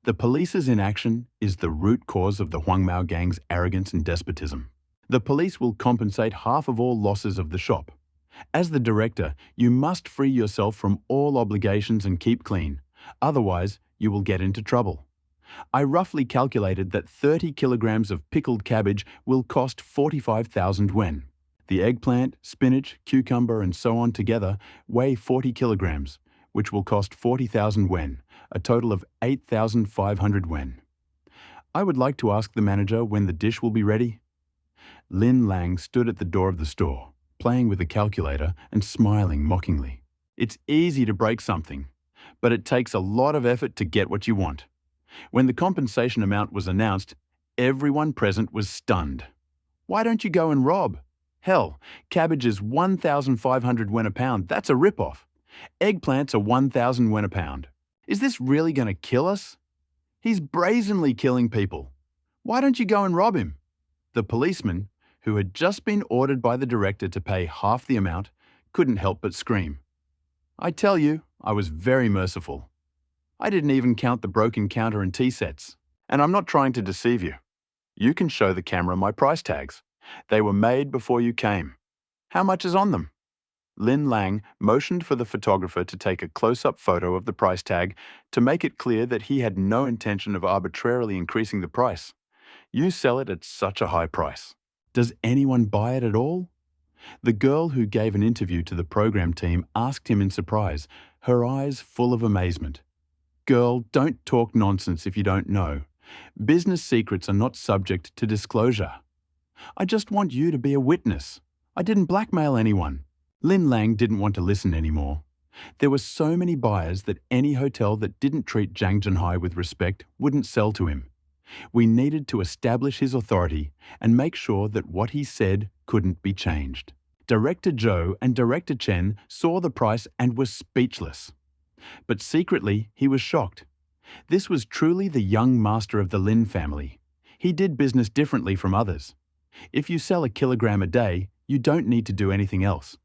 The police's inaction is the root cause of the Huang Mao gang's arrogance and despotism. The police will compensate half of all losses of the shop. As the director, you must free yourself from all obligations and keep clean. Otherwise, you will get into trouble. I roughly calculated that 30 kilograms of pickled cabbage will cost 45,000 yuan. The eggplant, spinach, cucumber, and so on together weigh 40 kilograms, which will cost 40,000 yuan, a total of 8,500 yuan. I would like to ask the manager when the dish will be ready. Lin Lang stood at the door of the store, playing with a calculator and smiling mockingly. It's easy to break something, but it takes a lot of effort to get what you want. When the compensation amount was announced, everyone present was stunned. Why don't you go and rob? Hell, cabbage is 1,500 yuan a pound. That's a rip-off. Eggplants are 1,000 yuan a pound. Is this really going to kill us? He's brazenly killing people. Why don't you go and rob him? The policeman, who had just been ordered by the director to pay half the amount, couldn't help but scream. I tell you, I was very merciful. I didn't even count the broken counter and tea sets. And I'm not trying to deceive you. You can show the camera my price tags. They were made before you came. How much is on them? Lin Lang motioned for the photographer to take a close-up photo of the price tag to make it clear that he had no intention of arbitrarily increasing the price. You sell it at such a high price. Does anyone buy it at all? The girl who gave an interview to the program team asked him in surprise, her eyes full of amazement. Girl, don't talk nonsense if you don't know. Business secrets are not subject to disclosure. I just want you to be a witness. I didn't blackmail anyone. Lin Lang didn't want to listen anymore. There were so many buyers that any hotel that didn't treat Zhang Zhenhai with respect wouldn't sell to him. We needed to establish his authority and make sure that what he said couldn't be changed. Director Zhou and Director Chen saw the price and were speechless. But secretly, he was shocked. This was truly the young master of the Lin family. He did business differently from others. If you sell a kilogram a day, you don't need to do anything else.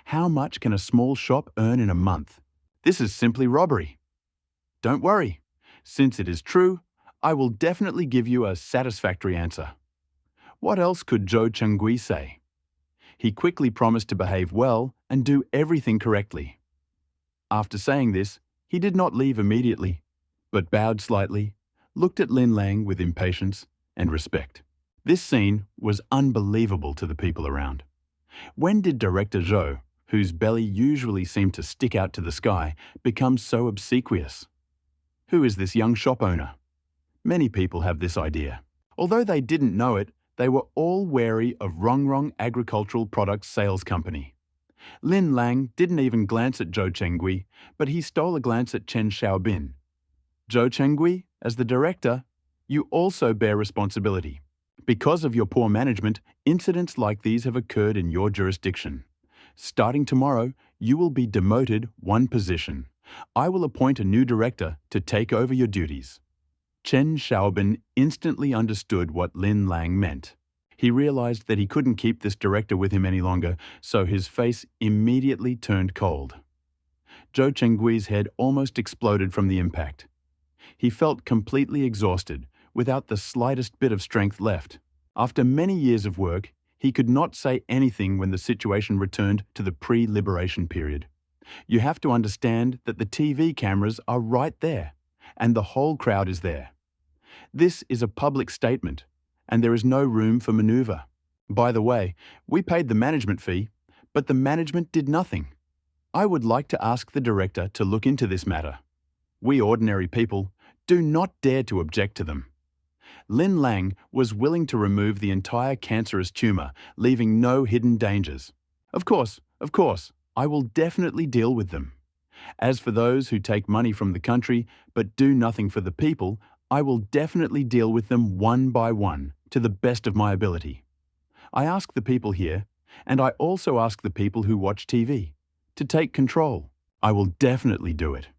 How much can a small shop earn in a month? This is simply robbery. Don't worry. Since it is true, I will definitely give you a satisfactory answer. What else could Zhou Chengui say? He quickly promised to behave well and do everything correctly. After saying this, he did not leave immediately, but bowed slightly, looked at Lin Lang with impatience and respect. This scene was unbelievable to the people around. When did Director Zhou, whose belly usually seemed to stick out to the sky, become so obsequious? Who is this young shop owner? Many people have this idea. Although they didn't know it, they were all wary of Rongrong Agricultural Products Sales Company. Lin Lang didn't even glance at Zhou Chengui, but he stole a glance at Chen Xiaobin. Zhou Chengui, as the director, you also bear responsibility. Because of your poor management, incidents like these have occurred in your jurisdiction. Starting tomorrow, you will be demoted one position. I will appoint a new director to take over your duties. Chen Xiaobin instantly understood what Lin Lang meant. He realized that he couldn't keep this director with him any longer, so his face immediately turned cold. Zhou Chengui's head almost exploded from the impact. He felt completely exhausted, without the slightest bit of strength left. After many years of work, he could not say anything when the situation returned to the pre-liberation period. You have to understand that the TV cameras are right there, and the whole crowd is there. This is a public statement, and there is no room for maneuver. By the way, we paid the management fee, but the management did nothing. I would like to ask the director to look into this matter. We ordinary people do not dare to object to them. Lin Lang was willing to remove the entire cancerous tumor, leaving no hidden dangers. Of course, I will definitely deal with them. As for those who take money from the country but do nothing for the people, I will definitely deal with them one by one, to the best of my ability. I ask the people here, and I also ask the people who watch TV, to take control. I will definitely do it.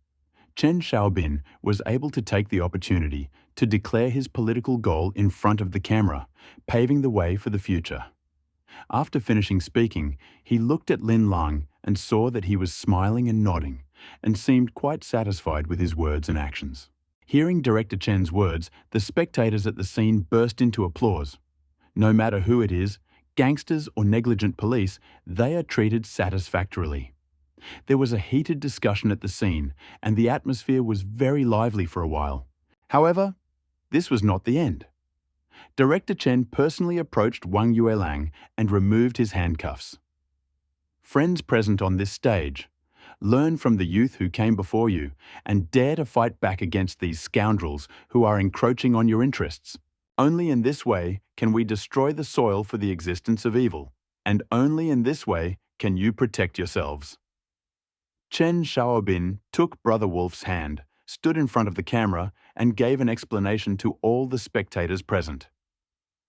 Chen Xiaobin was able to take the opportunity to declare his political goal in front of the camera, paving the way for the future. After finishing speaking, he looked at Lin Lang and saw that he was smiling and nodding, and seemed quite satisfied with his words and actions. Hearing Director Chen's words, the spectators at the scene burst into applause. No matter who it is, gangsters or negligent police, they are treated satisfactorily. There was a heated discussion at the scene, and the atmosphere was very lively for a while. However, this was not the end. Director Chen personally approached Wang Yuelang and removed his handcuffs. Friends present on this stage, learn from the youth who came before you and dare to fight back against these scoundrels who are encroaching on your interests. Only in this way can we destroy the soil for the existence of evil, and only in this way can you protect yourselves. Chen Xiaobin took Brother Wolf's hand, stood in front of the camera, and gave an explanation to all the spectators present.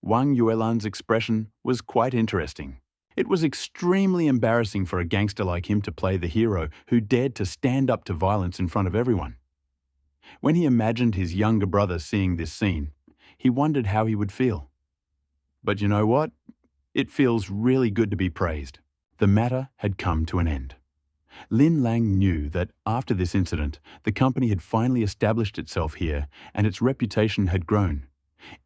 Wang Yuelan's expression was quite interesting. It was extremely embarrassing for a gangster like him to play the hero who dared to stand up to violence in front of everyone. When he imagined his younger brother seeing this scene, he wondered how he would feel. But you know what? It feels really good to be praised. The matter had come to an end. Lin Lang knew that after this incident, the company had finally established itself here and its reputation had grown.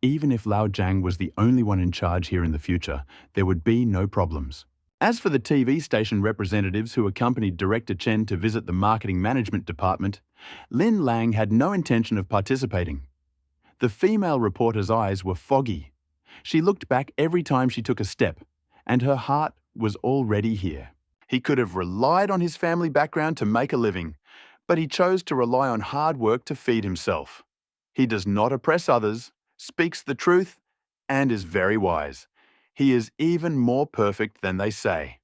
Even if Lao Jiang was the only one in charge here in the future, there would be no problems. As for the TV station representatives who accompanied Director Chen to visit the marketing management department, Lin Lang had no intention of participating. The female reporter's eyes were foggy. She looked back every time she took a step, and her heart was already here. He could have relied on his family background to make a living, but he chose to rely on hard work to feed himself. He does not oppress others, speaks the truth, and is very wise. He is even more perfect than they say.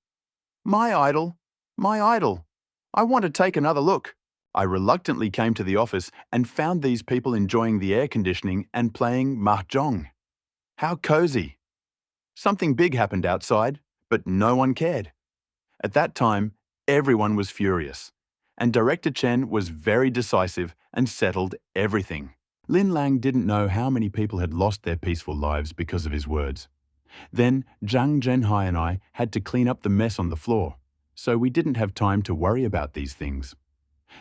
My idol, I want to take another look. I reluctantly came to the office and found these people enjoying the air conditioning and playing mahjong. How cozy. Something big happened outside, but no one cared. At that time, everyone was furious, and Director Chen was very decisive and settled everything. Lin Lang didn't know how many people had lost their peaceful lives because of his words. Then Zhang Zhenhai and I had to clean up the mess on the floor, so we didn't have time to worry about these things.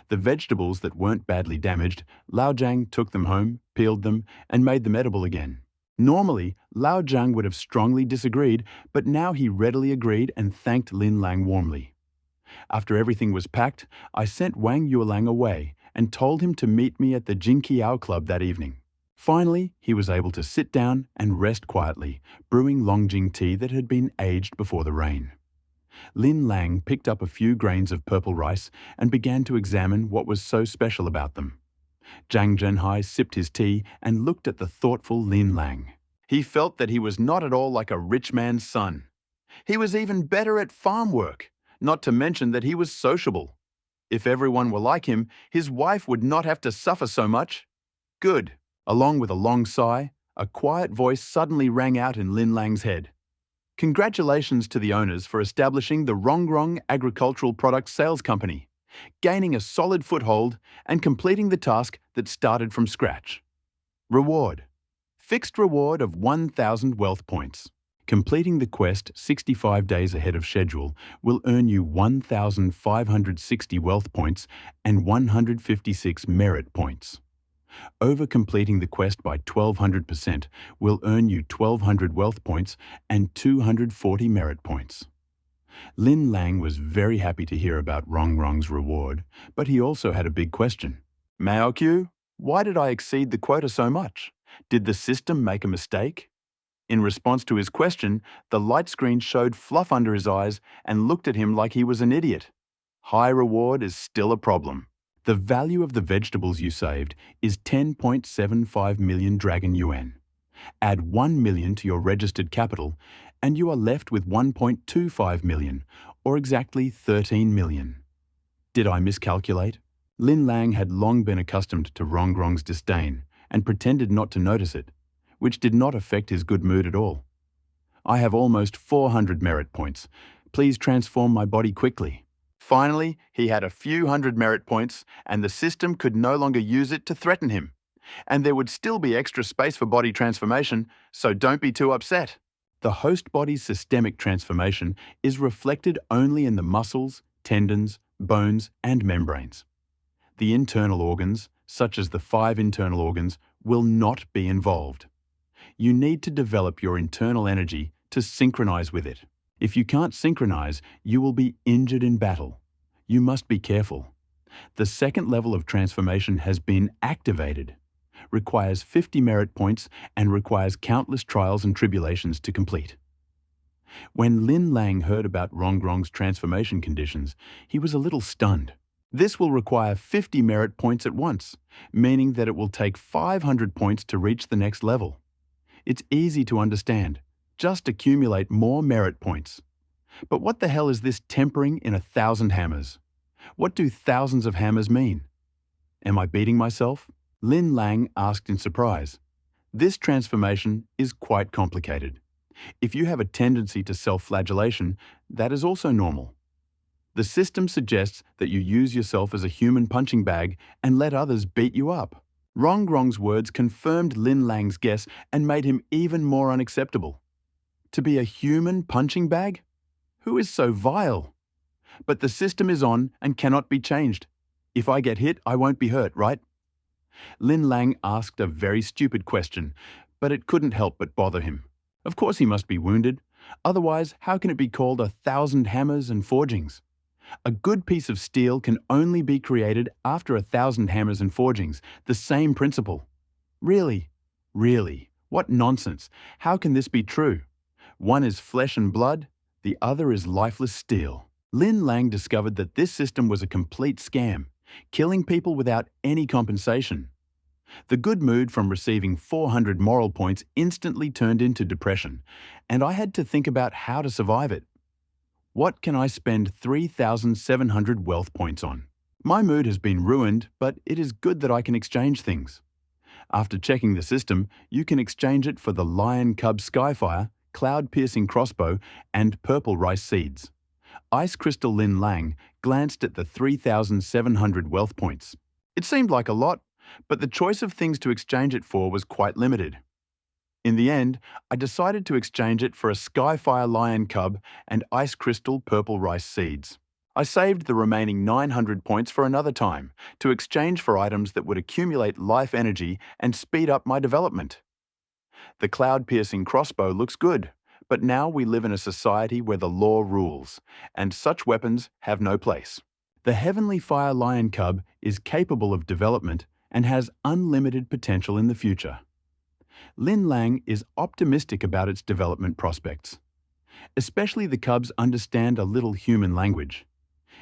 The vegetables that weren't badly damaged, Lao Jiang took them home, peeled them, and made them edible again. Normally, Lao Jiang would have strongly disagreed, but now he readily agreed and thanked Lin Lang warmly. After everything was packed, I sent Wang Yuelang away and told him to meet me at the Jinqiao Club that evening. Finally, he was able to sit down and rest quietly, brewing Longjing tea that had been aged before the rain. Lin Lang picked up a few grains of purple rice and began to examine what was so special about them. Zhang Zhenhai sipped his tea and looked at the thoughtful Lin Lang. He felt that he was not at all like a rich man's son. He was even better at farm work, not to mention that he was sociable. If everyone were like him, his wife would not have to suffer so much. Good. Along with a long sigh, a quiet voice suddenly rang out in Lin Lang's head. Congratulations to the owners for establishing the Rongrong Agricultural Products Sales Company, gaining a solid foothold and completing the task that started from scratch. Reward. Fixed reward of 1,000 wealth points. Completing the quest 65 days ahead of schedule will earn you 1,560 wealth points and 156 merit points. Over completing the quest by 1,200% will earn you 1,200 wealth points and 240 merit points. Lin Lang was very happy to hear about Rongrong's reward, but he also had a big question. Maokyu, why did I exceed the quota so much? Did the system make a mistake? In response to his question, the light screen showed fluff under his eyes and looked at him like he was an idiot. High reward is still a problem. The value of the vegetables you saved is 10.75 million dragon yuan. Add 1 million to your registered capital, and you are left with 1.25 million, or exactly 13 million. Did I miscalculate? Lin Lang had long been accustomed to Rongrong's disdain and pretended not to notice it, which did not affect his good mood at all. I have almost 400 merit points. Please transform my body quickly. Finally, he had a few hundred merit points, and the system could no longer use it to threaten him. And there would still be extra space for body transformation, so don't be too upset. The host body's systemic transformation is reflected only in the muscles, tendons, bones, and membranes. The internal organs, such as the 5 internal organs, will not be involved. You need to develop your internal energy to synchronize with it. If you can't synchronize, you will be injured in battle. You must be careful. The second level of transformation has been activated, requires 50 merit points, and requires countless trials and tribulations to complete. When Lin Lang heard about Rongrong's transformation conditions, he was a little stunned. This will require 50 merit points at once, meaning that it will take 500 points to reach the next level. It's easy to understand. Just accumulate more merit points. But what the hell is this tempering in 1,000 hammers? What do thousands of hammers mean? Am I beating myself? Lin Lang asked in surprise. This transformation is quite complicated. If you have a tendency to self-flagellation, that is also normal. The system suggests that you use yourself as a human punching bag and let others beat you up. Rongrong's words confirmed Lin Lang's guess and made him even more unacceptable. To be a human punching bag? Who is so vile? But the system is on and cannot be changed. If I get hit, I won't be hurt, right? Lin Lang asked a very stupid question, but it couldn't help but bother him. Of course he must be wounded. Otherwise, how can it be called 1,000 hammers and forgings? A good piece of steel can only be created after 1,000 hammers and forgings, the same principle. Really? Really? What nonsense. How can this be true? One is flesh and blood, the other is lifeless steel. Lin Lang discovered that this system was a complete scam, killing people without any compensation. The good mood from receiving 400 moral points instantly turned into depression, and I had to think about how to survive it. What can I spend 3,700 wealth points on? My mood has been ruined, but it is good that I can exchange things. After checking the system, you can exchange it for the Lion Cub Skyfire, Cloud-Piercing Crossbow, and Purple Rice Seeds. Ice Crystal Lin Lang glanced at the 3,700 wealth points. It seemed like a lot, but the choice of things to exchange it for was quite limited. In the end, I decided to exchange it for a Skyfire Lion Cub and Ice Crystal Purple Rice Seeds. I saved the remaining 900 points for another time, to exchange for items that would accumulate life energy and speed up my development. The cloud-piercing crossbow looks good, but now we live in a society where the law rules, and such weapons have no place. The Heavenly Fire Lion Cub is capable of development and has unlimited potential in the future. Lin Lang is optimistic about its development prospects. Especially the cubs understand a little human language.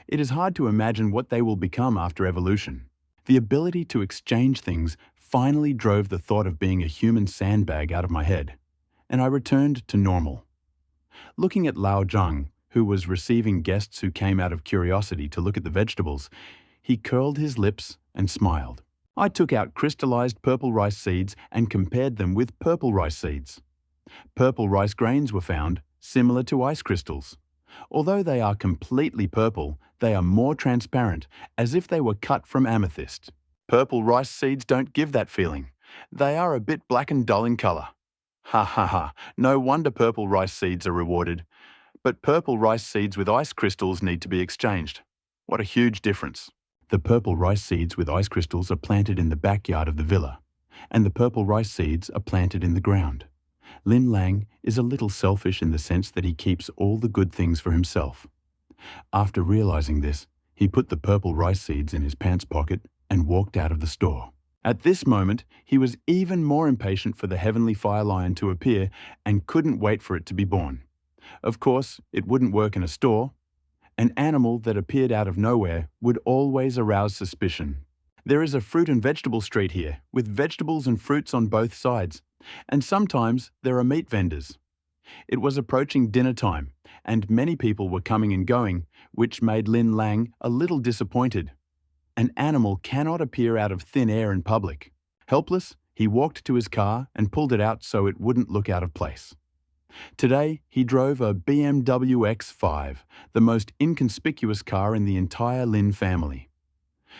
It is hard to imagine what they will become after evolution. The ability to exchange things finally drove the thought of being a human sandbag out of my head, and I returned to normal. Looking at Lao Zhang, who was receiving guests who came out of curiosity to look at the vegetables, he curled his lips and smiled. I took out crystallized purple rice seeds and compared them with purple rice seeds. Purple rice grains were found, similar to ice crystals. Although they are completely purple, they are more transparent, as if they were cut from amethyst. Purple rice seeds don't give that feeling. They are a bit black and dull in color. Ha ha ha, no wonder purple rice seeds are rewarded. But purple rice seeds with ice crystals need to be exchanged. What a huge difference. The purple rice seeds with ice crystals are planted in the backyard of the villa, and the purple rice seeds are planted in the ground. Lin Lang is a little selfish in the sense that he keeps all the good things for himself. After realizing this, he put the purple rice seeds in his pants pocket and walked out of the store. At this moment, he was even more impatient for the Heavenly Fire Lion to appear and couldn't wait for it to be born. Of course, it wouldn't work in a store. An animal that appeared out of nowhere would always arouse suspicion. There is a fruit and vegetable street here, with vegetables and fruits on both sides, and sometimes there are meat vendors. It was approaching dinner time, and many people were coming and going, which made Lin Lang a little disappointed. An animal cannot appear out of thin air in public. Helpless, he walked to his car and pulled it out so it wouldn't look out of place. Today, he drove a BMW X5, the most inconspicuous car in the entire Lin family.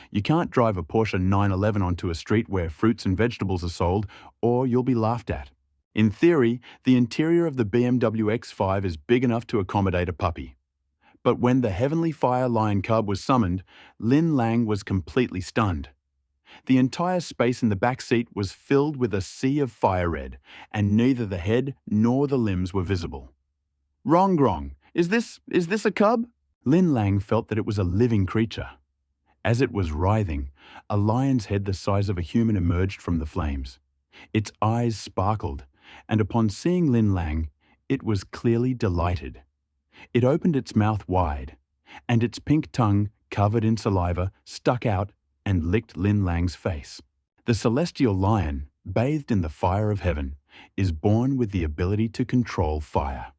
You can't drive a Porsche 911 onto a street where fruits and vegetables are sold, or you'll be laughed at. In theory, the interior of the BMW X5 is big enough to accommodate a puppy. But when the Heavenly Fire Lion Cub was summoned, Lin Lang was completely stunned. The entire space in the back seat was filled with a sea of fire red, and neither the head nor the limbs were visible. Rongrong, is this a cub? Lin Lang felt that it was a living creature. As it was writhing, a lion's head the size of a human emerged from the flames. Its eyes sparkled, and upon seeing Lin Lang, it was clearly delighted. It opened its mouth wide, and its pink tongue, covered in saliva, stuck out and licked Lin Lang's face. The celestial lion, bathed in the fire of heaven, is born with the ability to control fire.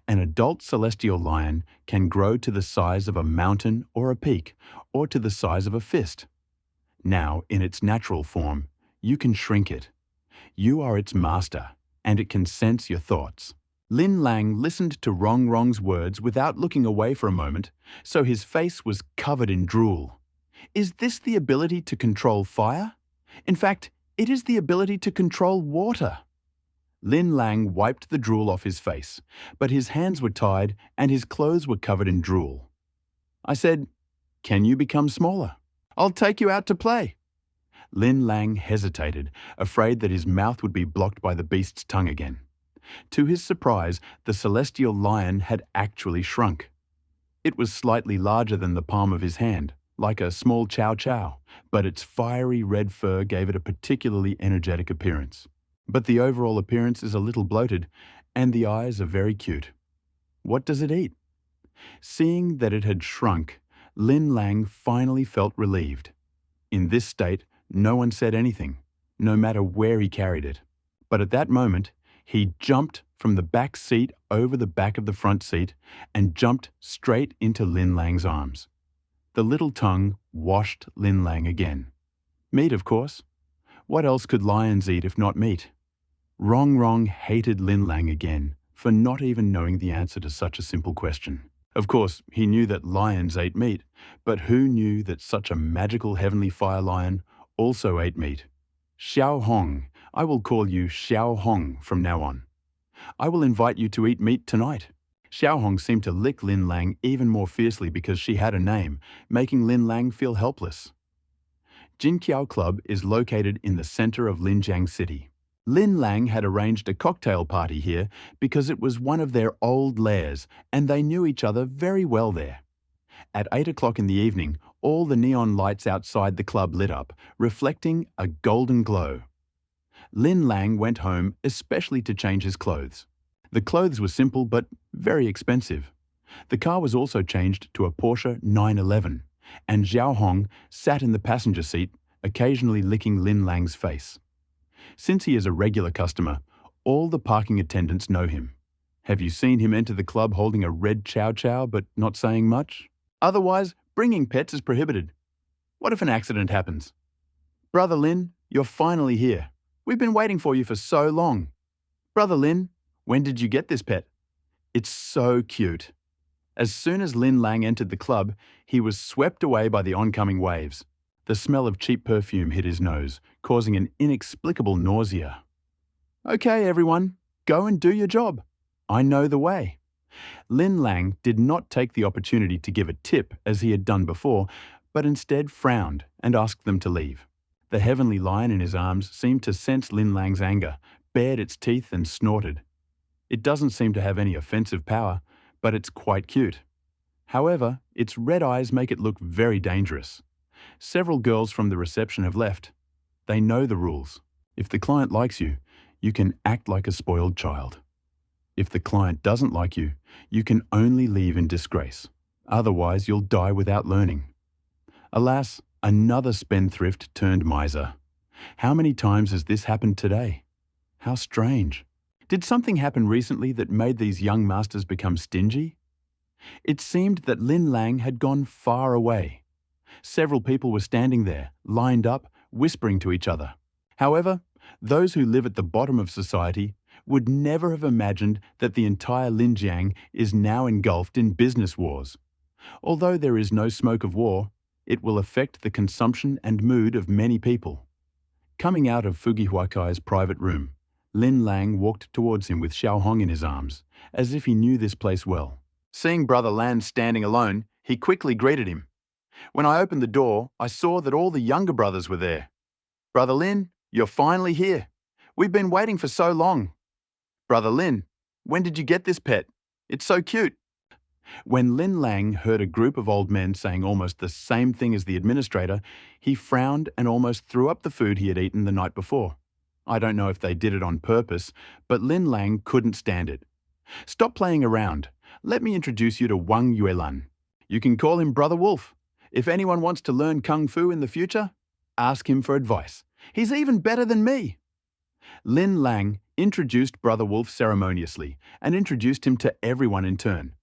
An adult celestial lion can grow to the size of a mountain or a peak, or to the size of a fist. Now, in its natural form, you can shrink it. You are its master, and it can sense your thoughts. Lin Lang listened to Rong Rong's words without looking away for a moment, so his face was covered in drool. Is this the ability to control fire? In fact, it is the ability to control water. Lin Lang wiped the drool off his face, but his hands were tied and his clothes were covered in drool. I said, "Can you become smaller? I'll take you out to play." Lin Lang hesitated, afraid that his mouth would be blocked by the beast's tongue again. To his surprise, the celestial lion had actually shrunk. It was slightly larger than the palm of his hand, like a small chow chow, but its fiery red fur gave it a particularly energetic appearance. But the overall appearance is a little bloated, and the eyes are very cute. What does it eat? Seeing that it had shrunk, Lin Lang finally felt relieved. In this state, no one said anything, no matter where he carried it. But at that moment, he jumped from the back seat over the back of the front seat and jumped straight into Lin Lang's arms. The little tongue washed Lin Lang again. Meat, of course. What else could lions eat if not meat? Rong Rong hated Lin Lang again for not even knowing the answer to such a simple question. Of course, he knew that lions ate meat, but who knew that such a magical heavenly fire lion also ate meat? Xiao Hong, I will call you Xiao Hong from now on. I will invite you to eat meat tonight. Xiao Hong seemed to lick Lin Lang even more fiercely because she had a name, making Lin Lang feel helpless. Jinqiao Club is located in the center of Linjiang City. Lin Lang had arranged a cocktail party here because it was one of their old lairs and they knew each other very well there. At 8 o'clock in the evening, all the neon lights outside the club lit up, reflecting a golden glow. Lin Lang went home especially to change his clothes. The clothes were simple but very expensive. The car was also changed to a Porsche 911, and Xiao Hong sat in the passenger seat, occasionally licking Lin Lang's face. Since he is a regular customer, all the parking attendants know him. Have you seen him enter the club holding a red chow chow but not saying much? Otherwise, bringing pets is prohibited. What if an accident happens? Brother Lin, you're finally here. We've been waiting for you for so long. Brother Lin, when did you get this pet? It's so cute. As soon as Lin Lang entered the club, he was swept away by the oncoming waves. The smell of cheap perfume hit his nose, causing an inexplicable nausea. Okay, everyone, go and do your job. I know the way. Lin Lang did not take the opportunity to give a tip as he had done before, but instead frowned and asked them to leave. The heavenly lion in his arms seemed to sense Lin Lang's anger, bared its teeth and snorted. It doesn't seem to have any offensive power, but it's quite cute. However, its red eyes make it look very dangerous. Several girls from the reception have left. They know the rules. If the client likes you, you can act like a spoiled child. If the client doesn't like you, you can only leave in disgrace. Otherwise, you'll die without learning. Alas, another spendthrift turned miser. How many times has this happened today? How strange. Did something happen recently that made these young masters become stingy? It seemed that Lin Lang had gone far away. Several people were standing there, lined up, whispering to each other. However, those who live at the bottom of society would never have imagined that the entire Linjiang is now engulfed in business wars. Although there is no smoke of war, it will affect the consumption and mood of many people. Coming out of Fugihuakai's private room, Lin Lang walked towards him with Xiao Hong in his arms, as if he knew this place well. Seeing Brother Lan standing alone, he quickly greeted him. When I opened the door, I saw that all the younger brothers were there. Brother Lin, you're finally here. We've been waiting for so long. Brother Lin, when did you get this pet? It's so cute. When Lin Lang heard a group of old men saying almost the same thing as the administrator, he frowned and almost threw up the food he had eaten the night before. I don't know if they did it on purpose, but Lin Lang couldn't stand it. Stop playing around. Let me introduce you to Wang Yuelan. You can call him Brother Wolf. If anyone wants to learn Kung Fu in the future, ask him for advice. He's even better than me. Lin Lang introduced Brother Wolf ceremoniously and introduced him to everyone in turn.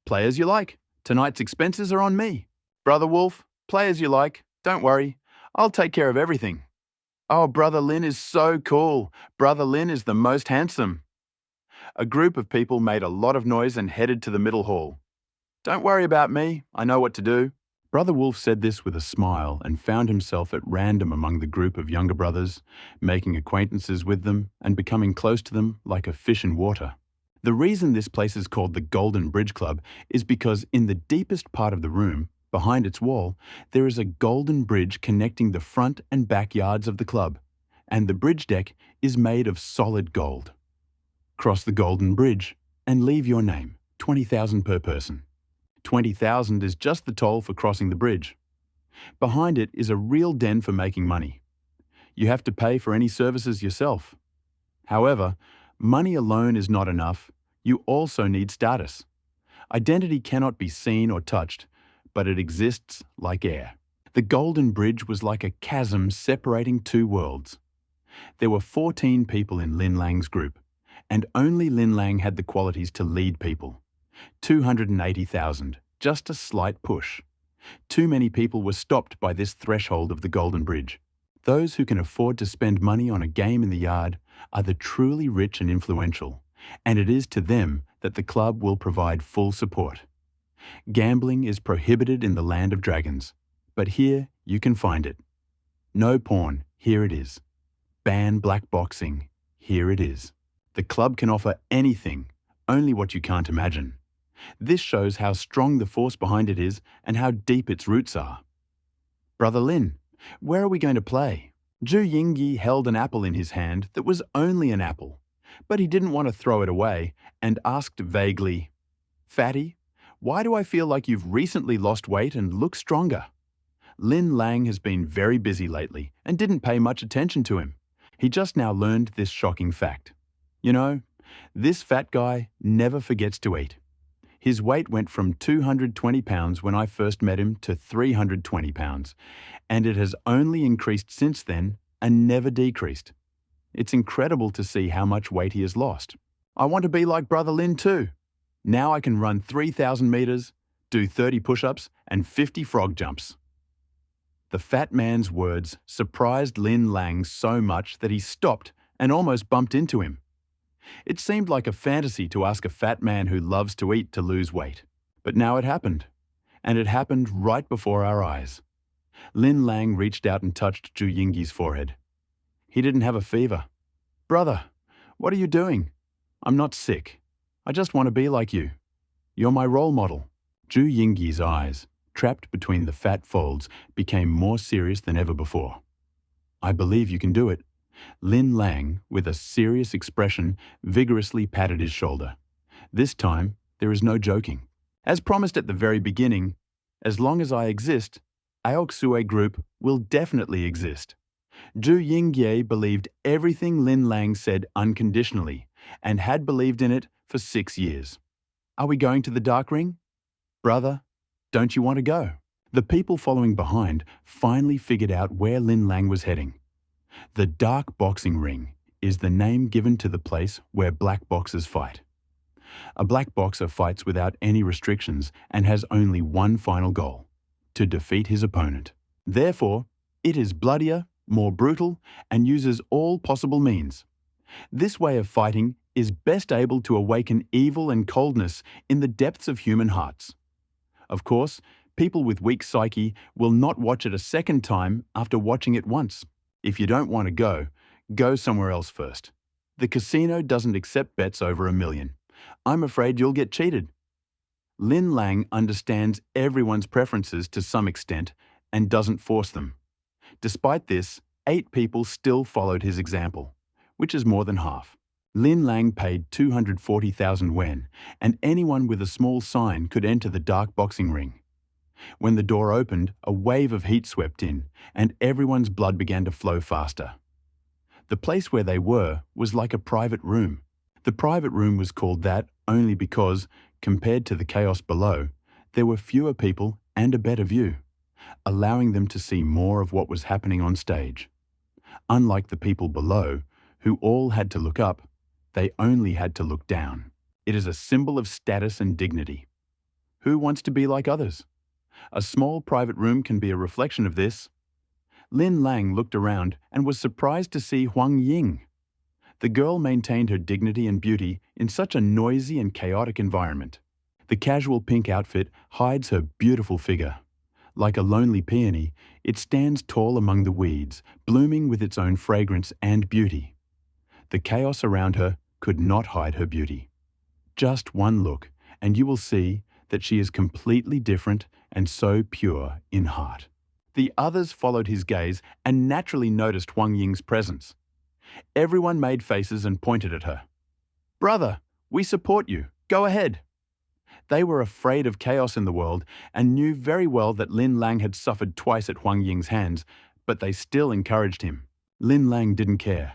Play as you like. Tonight's expenses are on me. Brother Wolf, play as you like. Don't worry. I'll take care of everything. Oh, Brother Lin is so cool. Brother Lin is the most handsome. A group of people made a lot of noise and headed to the middle hall. Don't worry about me. I know what to do. Brother Wolf said this with a smile and found himself at random among the group of younger brothers, making acquaintances with them and becoming close to them like a fish in water. The reason this place is called the Golden Bridge Club is because in the deepest part of the room, behind its wall, there is a golden bridge connecting the front and back yards of the club, and the bridge deck is made of solid gold. Cross the Golden Bridge and leave your name, 20,000 per person. 20,000 is just the toll for crossing the bridge. Behind it is a real den for making money. You have to pay for any services yourself. However, money alone is not enough. You also need status. Identity cannot be seen or touched, but it exists like air. The Golden Bridge was like a chasm separating two worlds. There were 14 people in Lin Lang's group, and only Lin Lang had the qualities to lead people. 280,000, just a slight push. Too many people were stopped by this threshold of the Golden Bridge. Those who can afford to spend money on a game in the yard are the truly rich and influential, and it is to them that the club will provide full support. Gambling is prohibited in the land of dragons, but here you can find it. No porn, here it is. Ban black boxing, here it is. The club can offer anything, only what you can't imagine. This shows how strong the force behind it is and how deep its roots are. Brother Lin, where are we going to play? Zhu Yingyi held an apple in his hand that was only an apple, but he didn't want to throw it away and asked vaguely, Fatty, why do I feel like you've recently lost weight and look stronger? Lin Lang has been very busy lately and didn't pay much attention to him. He just now learned this shocking fact. You know, this fat guy never forgets to eat. His weight went from 220 pounds when I first met him to 320 pounds, and it has only increased since then and never decreased. It's incredible to see how much weight he has lost. I want to be like Brother Lin too. Now I can run 3,000 meters, do 30 push-ups and 50 frog jumps. The fat man's words surprised Lin Lang so much that he stopped and almost bumped into him. It seemed like a fantasy to ask a fat man who loves to eat to lose weight. But now it happened. And it happened right before our eyes. Lin Lang reached out and touched Zhu Yingyi's forehead. He didn't have a fever. Brother, what are you doing? I'm not sick. I just want to be like you. You're my role model. Zhu Yingyi's eyes, trapped between the fat folds, became more serious than ever before. I believe you can do it. Lin Lang, with a serious expression, vigorously patted his shoulder. This time, there is no joking. As promised at the very beginning, as long as I exist, Aoksue Group will definitely exist. Zhu Yingye believed everything Lin Lang said unconditionally and had believed in it for 6 years. Are we going to the dark ring? Brother, don't you want to go? The people following behind finally figured out where Lin Lang was heading. The Dark Boxing Ring is the name given to the place where black boxers fight. A black boxer fights without any restrictions and has only one final goal: to defeat his opponent. Therefore, it is bloodier, more brutal, and uses all possible means. This way of fighting is best able to awaken evil and coldness in the depths of human hearts. Of course, people with weak psyche will not watch it a second time after watching it once. If you don't want to go somewhere else first. The casino doesn't accept bets over $1 million. I'm afraid you'll get cheated. Lin Lang understands everyone's preferences to some extent and doesn't force them. Despite this, 8 people still followed his example, which is more than half. Lin Lang paid 240,000 wen, and anyone with a small sign could enter the dark boxing ring. When the door opened, a wave of heat swept in, and everyone's blood began to flow faster. The place where they were was like a private room. The private room was called that only because, compared to the chaos below, there were fewer people and a better view, allowing them to see more of what was happening on stage. Unlike the people below, who all had to look up, they only had to look down. It is a symbol of status and dignity. Who wants to be like others? A small private room can be a reflection of this. Lin Lang looked around and was surprised to see Huang Ying. The girl maintained her dignity and beauty in such a noisy and chaotic environment. The casual pink outfit hides her beautiful figure. Like a lonely peony, it stands tall among the weeds, blooming with its own fragrance and beauty. The chaos around her could not hide her beauty. Just one look, and you will see that she is completely different and so pure in heart. The others followed his gaze and naturally noticed Huang Ying's presence. Everyone made faces and pointed at her. "Brother, we support you. Go ahead." They were afraid of chaos in the world and knew very well that Lin Lang had suffered twice at Huang Ying's hands, but they still encouraged him. Lin Lang didn't care.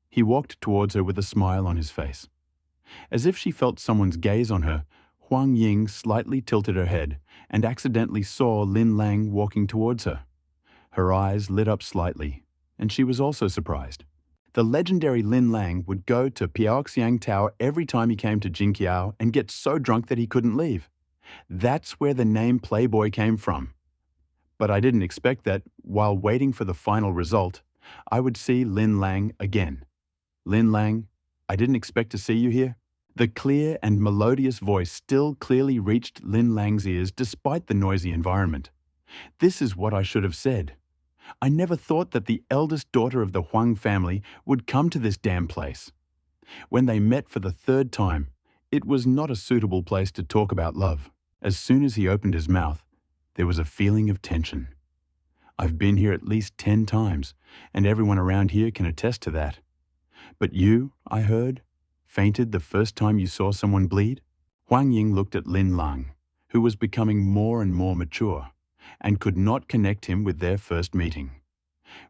He walked towards her with a smile on his face. As if she felt someone's gaze on her, Huang Ying slightly tilted her head and accidentally saw Lin Lang walking towards her. Her eyes lit up slightly, and she was also surprised. The legendary Lin Lang would go to Piaoxiang Tower every time he came to Jinqiao and get so drunk that he couldn't leave. That's where the name Playboy came from. But I didn't expect that, while waiting for the final result, I would see Lin Lang again. "Lin Lang, I didn't expect to see you here." The clear and melodious voice still clearly reached Lin Lang's ears despite the noisy environment. This is what I should have said. I never thought that the eldest daughter of the Huang family would come to this damn place. When they met for the third time, it was not a suitable place to talk about love. As soon as he opened his mouth, there was a feeling of tension. I've been here at least 10 times, and everyone around here can attest to that. But you, I heard, fainted the first time you saw someone bleed? Huang Ying looked at Lin Lang, who was becoming more and more mature, and could not connect him with their first meeting.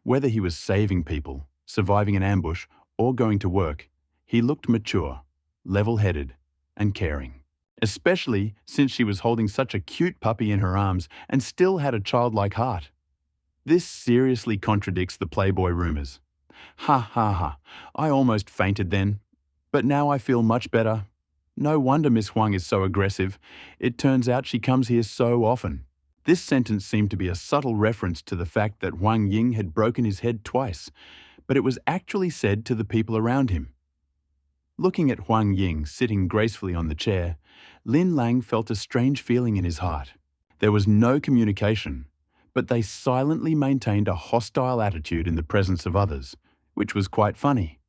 Whether he was saving people, surviving an ambush, or going to work, he looked mature, level-headed, and caring. Especially since she was holding such a cute puppy in her arms and still had a childlike heart. This seriously contradicts the Playboy rumors. Ha ha ha, I almost fainted then. But now I feel much better. No wonder Miss Huang is so aggressive. It turns out she comes here so often. This sentence seemed to be a subtle reference to the fact that Huang Ying had broken his head twice, but it was actually said to the people around him. Looking at Huang Ying sitting gracefully on the chair, Lin Lang felt a strange feeling in his heart. There was no communication, but they silently maintained a hostile attitude in the presence of others, which was quite funny.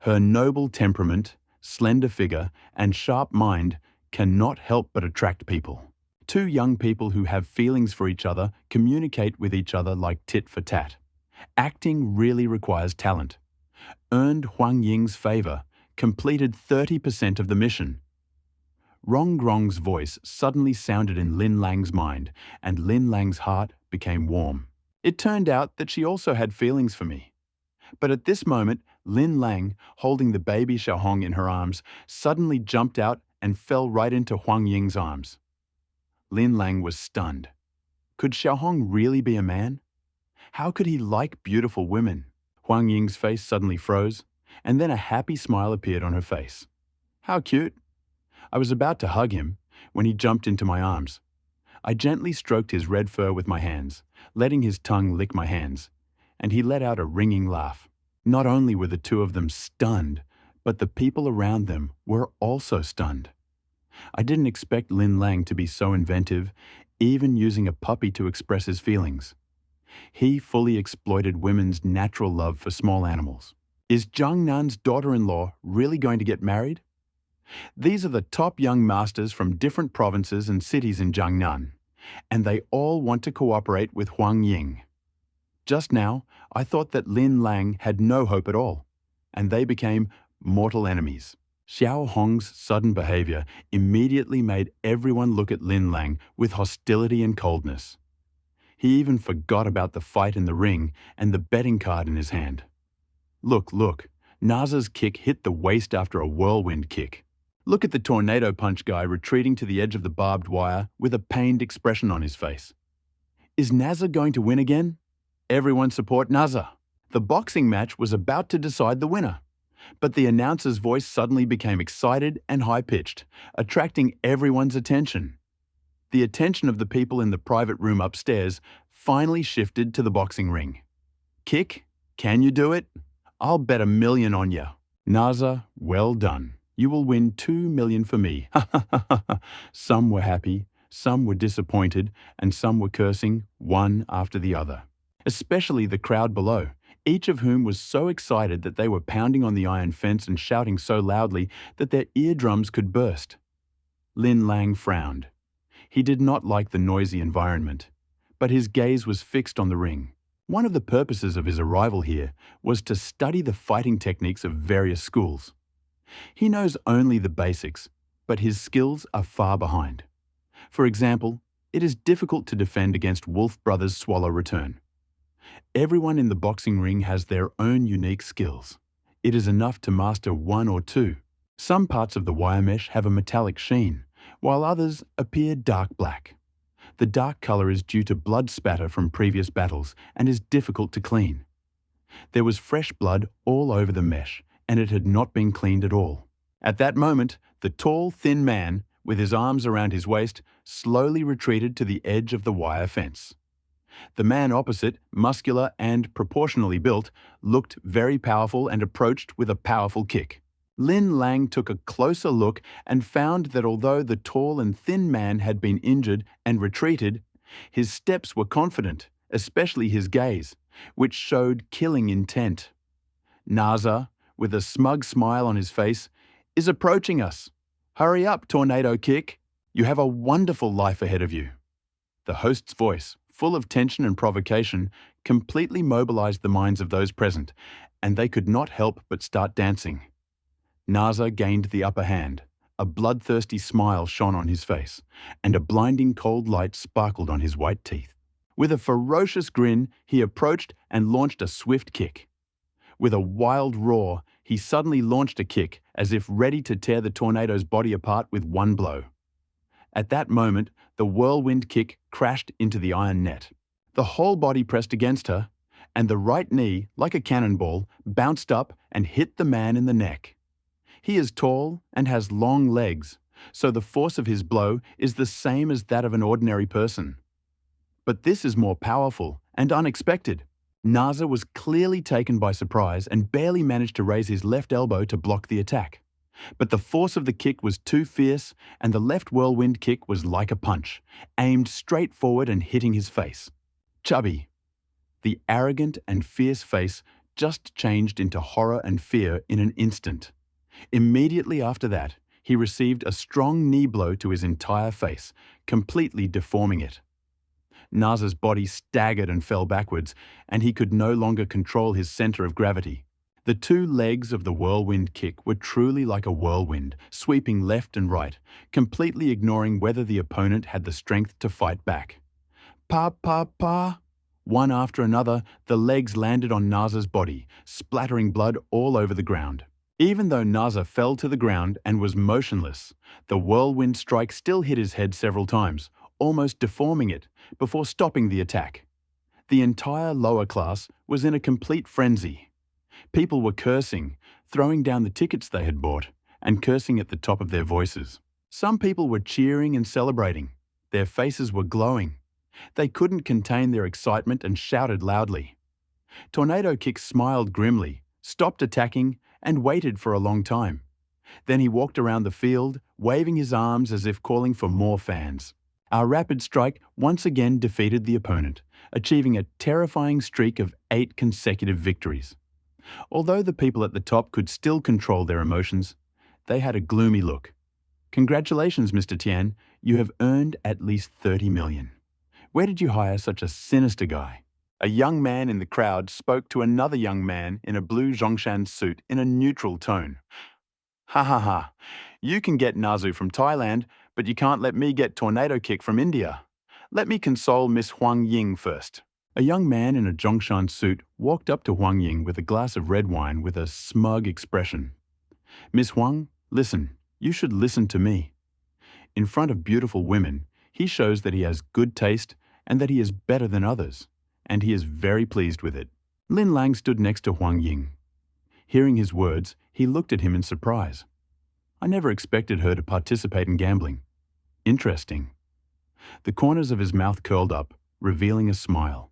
Her noble temperament, slender figure, and sharp mind cannot help but attract people. Two young people who have feelings for each other communicate with each other like tit for tat. Acting really requires talent. Earned Huang Ying's favor, completed 30% of the mission. Rong Grong's voice suddenly sounded in Lin Lang's mind, and Lin Lang's heart became warm. It turned out that she also had feelings for me. But at this moment, Lin Lang, holding the baby Xiaohong in her arms, suddenly jumped out and fell right into Huang Ying's arms. Lin Lang was stunned. Could Xiaohong really be a man? How could he like beautiful women? Huang Ying's face suddenly froze, and then a happy smile appeared on her face. How cute! I was about to hug him when he jumped into my arms. I gently stroked his red fur with my hands, letting his tongue lick my hands, and he let out a ringing laugh. Not only were the two of them stunned, but the people around them were also stunned. I didn't expect Lin Lang to be so inventive, even using a puppy to express his feelings. He fully exploited women's natural love for small animals. Is Zhang Nan's daughter-in-law really going to get married? These are the top young masters from different provinces and cities in Jiangnan, and they all want to cooperate with Huang Ying. Just now, I thought that Lin Lang had no hope at all, and they became mortal enemies. Xiao Hong's sudden behavior immediately made everyone look at Lin Lang with hostility and coldness. He even forgot about the fight in the ring and the betting card in his hand. Look, Naza's kick hit the waist after a whirlwind kick. Look at the tornado punch guy retreating to the edge of the barbed wire with a pained expression on his face. Is Naza going to win again? Everyone support Naza. The boxing match was about to decide the winner. But the announcer's voice suddenly became excited and high-pitched, attracting everyone's attention. The attention of the people in the private room upstairs finally shifted to the boxing ring. Kick? Can you do it? I'll bet $1 million on you. Naza, well done. You will win $2 million for me. Some were happy, some were disappointed, and some were cursing, one after the other. Especially the crowd below, each of whom was so excited that they were pounding on the iron fence and shouting so loudly that their eardrums could burst. Lin Lang frowned. He did not like the noisy environment, but his gaze was fixed on the ring. One of the purposes of his arrival here was to study the fighting techniques of various schools. He knows only the basics, but his skills are far behind. For example, it is difficult to defend against Wolf Brothers' swallow return. Everyone in the boxing ring has their own unique skills. It is enough to master one or two. Some parts of the wire mesh have a metallic sheen, while others appear dark black. The dark color is due to blood spatter from previous battles and is difficult to clean. There was fresh blood all over the mesh, and it had not been cleaned at all. At that moment, the tall, thin man, with his arms around his waist, slowly retreated to the edge of the wire fence. The man opposite, muscular and proportionally built, looked very powerful and approached with a powerful kick. Lin Lang took a closer look and found that although the tall and thin man had been injured and retreated, his steps were confident, especially his gaze, which showed killing intent. Naza, with a smug smile on his face, is approaching us. Hurry up, Tornado Kick. You have a wonderful life ahead of you. The host's voice, full of tension and provocation, completely mobilized the minds of those present, and they could not help but start dancing. Naza gained the upper hand. A bloodthirsty smile shone on his face, and a blinding cold light sparkled on his white teeth. With a ferocious grin, he approached and launched a swift kick. With a wild roar, he suddenly launched a kick, as if ready to tear the tornado's body apart with one blow. At that moment, the whirlwind kick crashed into the iron net. The whole body pressed against her, and the right knee, like a cannonball, bounced up and hit the man in the neck. He is tall and has long legs, so the force of his blow is the same as that of an ordinary person. But this is more powerful and unexpected. Naza was clearly taken by surprise and barely managed to raise his left elbow to block the attack. But the force of the kick was too fierce, and the left whirlwind kick was like a punch, aimed straight forward and hitting his face. Chubby. The arrogant and fierce face just changed into horror and fear in an instant. Immediately after that, he received a strong knee blow to his entire face, completely deforming it. Naza's body staggered and fell backwards, and he could no longer control his center of gravity. The two legs of the whirlwind kick were truly like a whirlwind, sweeping left and right, completely ignoring whether the opponent had the strength to fight back. Pa, pa, pa! One after another, the legs landed on Naza's body, splattering blood all over the ground. Even though Naza fell to the ground and was motionless, the whirlwind strike still hit his head several times, almost deforming it, before stopping the attack. The entire lower class was in a complete frenzy. People were cursing, throwing down the tickets they had bought, and cursing at the top of their voices. Some people were cheering and celebrating. Their faces were glowing. They couldn't contain their excitement and shouted loudly. Tornado Kick smiled grimly, stopped attacking, and waited for a long time. Then he walked around the field, waving his arms as if calling for more fans. Our rapid strike once again defeated the opponent, achieving a terrifying streak of 8 consecutive victories. Although the people at the top could still control their emotions, they had a gloomy look. Congratulations, Mr. Tian, you have earned at least 30 million. Where did you hire such a sinister guy? A young man in the crowd spoke to another young man in a blue Zhongshan suit in a neutral tone. Ha ha ha. You can get Nazu from Thailand, but you can't let me get Tornado Kick from India. Let me console Miss Huang Ying first. A young man in a Zhongshan suit walked up to Huang Ying with a glass of red wine with a smug expression. Miss Huang, listen, you should listen to me. In front of beautiful women, he shows that he has good taste and that he is better than others, and he is very pleased with it. Lin Lang stood next to Huang Ying. Hearing his words, he looked at him in surprise. I never expected her to participate in gambling. Interesting. The corners of his mouth curled up, revealing a smile.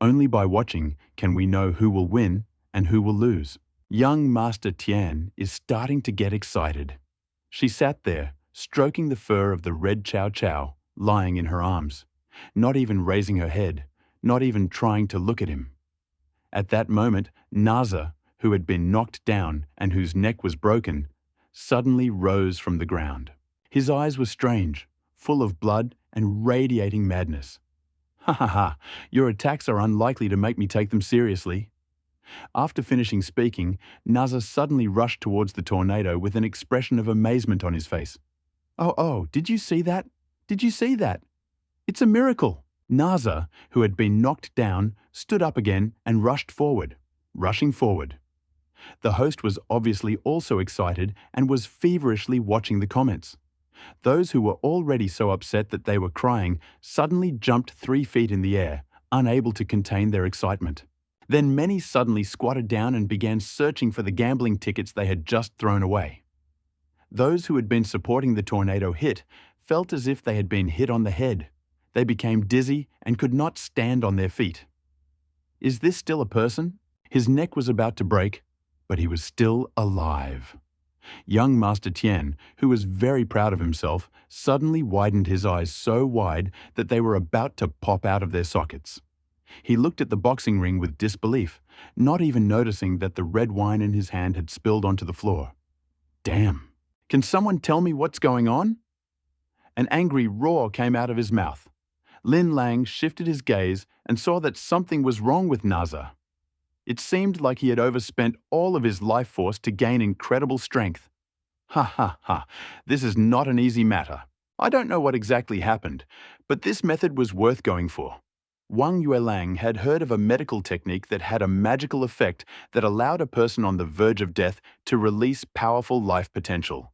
Only by watching can we know who will win and who will lose. Young Master Tian is starting to get excited. She sat there, stroking the fur of the red Chow Chow lying in her arms, not even raising her head, not even trying to look at him. At that moment, Naza, who had been knocked down and whose neck was broken, suddenly rose from the ground. His eyes were strange, full of blood and radiating madness. Ha ha ha, your attacks are unlikely to make me take them seriously. After finishing speaking, Naza suddenly rushed towards the tornado with an expression of amazement on his face. Oh, did you see that? Did you see that? It's a miracle. Naza, who had been knocked down, stood up again and rushed forward, rushing forward. The host was obviously also excited and was feverishly watching the comments. Those who were already so upset that they were crying suddenly jumped 3 feet in the air, unable to contain their excitement. Then many suddenly squatted down and began searching for the gambling tickets they had just thrown away. Those who had been supporting the tornado hit felt as if they had been hit on the head. They became dizzy and could not stand on their feet. Is this still a person? His neck was about to break, but he was still alive. Young Master Tian, who was very proud of himself, suddenly widened his eyes so wide that they were about to pop out of their sockets. He looked at the boxing ring with disbelief, not even noticing that the red wine in his hand had spilled onto the floor. Damn! Can someone tell me what's going on? An angry roar came out of his mouth. Lin Lang shifted his gaze and saw that something was wrong with Naza. It seemed like he had overspent all of his life force to gain incredible strength. Ha ha ha, this is not an easy matter. I don't know what exactly happened, but this method was worth going for. Wang Yuelang had heard of a medical technique that had a magical effect that allowed a person on the verge of death to release powerful life potential.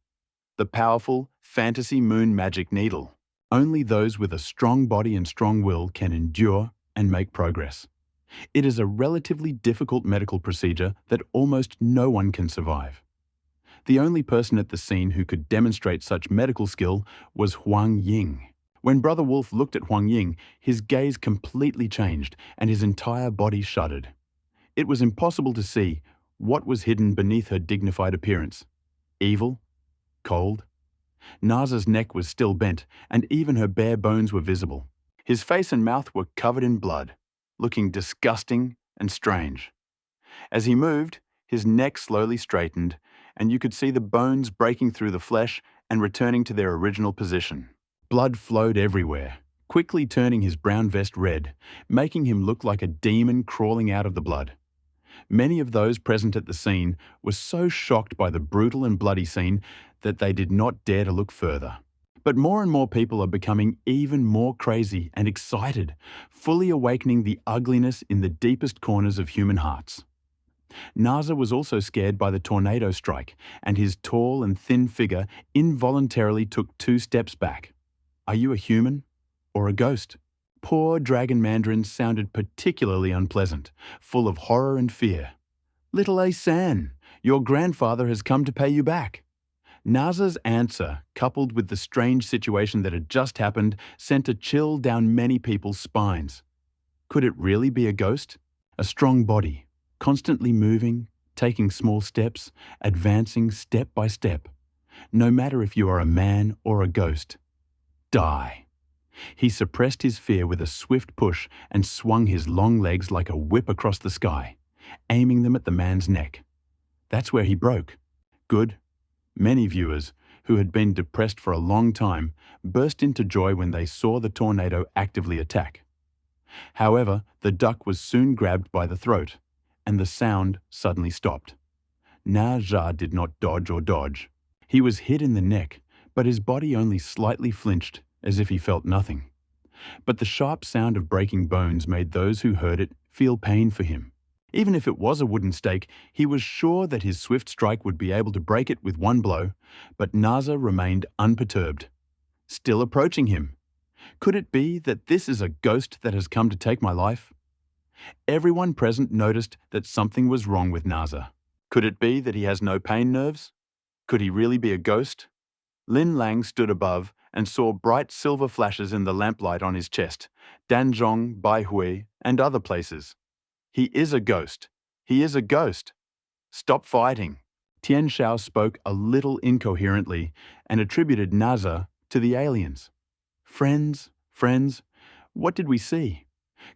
The powerful fantasy moon magic needle. Only those with a strong body and strong will can endure and make progress. It is a relatively difficult medical procedure that almost no one can survive. The only person at the scene who could demonstrate such medical skill was Huang Ying. When Brother Wolf looked at Huang Ying, his gaze completely changed and his entire body shuddered. It was impossible to see what was hidden beneath her dignified appearance. Evil? Cold? Naza's neck was still bent, and even her bare bones were visible. His face and mouth were covered in blood, looking disgusting and strange. As he moved, his neck slowly straightened, and you could see the bones breaking through the flesh and returning to their original position. Blood flowed everywhere, quickly turning his brown vest red, making him look like a demon crawling out of the blood. Many of those present at the scene were so shocked by the brutal and bloody scene that they did not dare to look further. But more and more people are becoming even more crazy and excited, fully awakening the ugliness in the deepest corners of human hearts. Naza was also scared by the tornado strike, and his tall and thin figure involuntarily took 2 steps back. Are you a human or a ghost? Poor Dragon Mandarin sounded particularly unpleasant, full of horror and fear. Little A-san, your grandfather has come to pay you back. Naza's answer, coupled with the strange situation that had just happened, sent a chill down many people's spines. Could it really be a ghost? A strong body, constantly moving, taking small steps, advancing step by step. No matter if you are a man or a ghost. Die. He suppressed his fear with a swift push and swung his long legs like a whip across the sky, aiming them at the man's neck. That's where he broke. Good. Many viewers, who had been depressed for a long time, burst into joy when they saw the tornado actively attack. However, the duck was soon grabbed by the throat, and the sound suddenly stopped. Na Zha did not dodge or dodge. He was hit in the neck, but his body only slightly flinched, as if he felt nothing. But the sharp sound of breaking bones made those who heard it feel pain for him. Even if it was a wooden stake, he was sure that his swift strike would be able to break it with one blow, but Naza remained unperturbed, still approaching him. Could it be that this is a ghost that has come to take my life? Everyone present noticed that something was wrong with Naza. Could it be that he has no pain nerves? Could he really be a ghost? Lin Lang stood above and saw bright silver flashes in the lamplight on his chest, Danzhong, Baihui, and other places. He is a ghost. He is a ghost. Stop fighting. Tian Shao spoke a little incoherently and attributed Naza to the aliens. Friends, what did we see?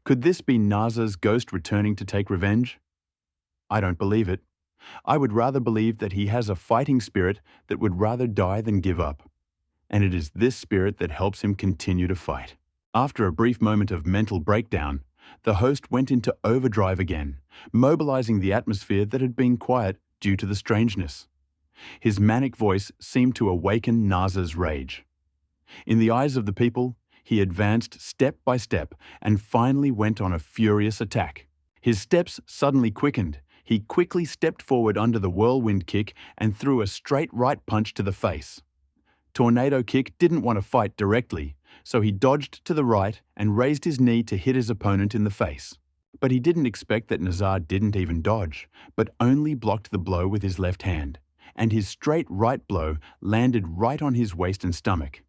Could this be Naza's ghost returning to take revenge? I don't believe it. I would rather believe that he has a fighting spirit that would rather die than give up. And it is this spirit that helps him continue to fight. After a brief moment of mental breakdown, the host went into overdrive again, mobilizing the atmosphere that had been quiet due to the strangeness. His manic voice seemed to awaken Naza's rage. In the eyes of the people, he advanced step by step and finally went on a furious attack. His steps suddenly quickened. He quickly stepped forward under the whirlwind kick and threw a straight right punch to the face. Tornado Kick didn't want to fight directly, so he dodged to the right and raised his knee to hit his opponent in the face. But he didn't expect that Nazar didn't even dodge, but only blocked the blow with his left hand, and his straight right blow landed right on his waist and stomach.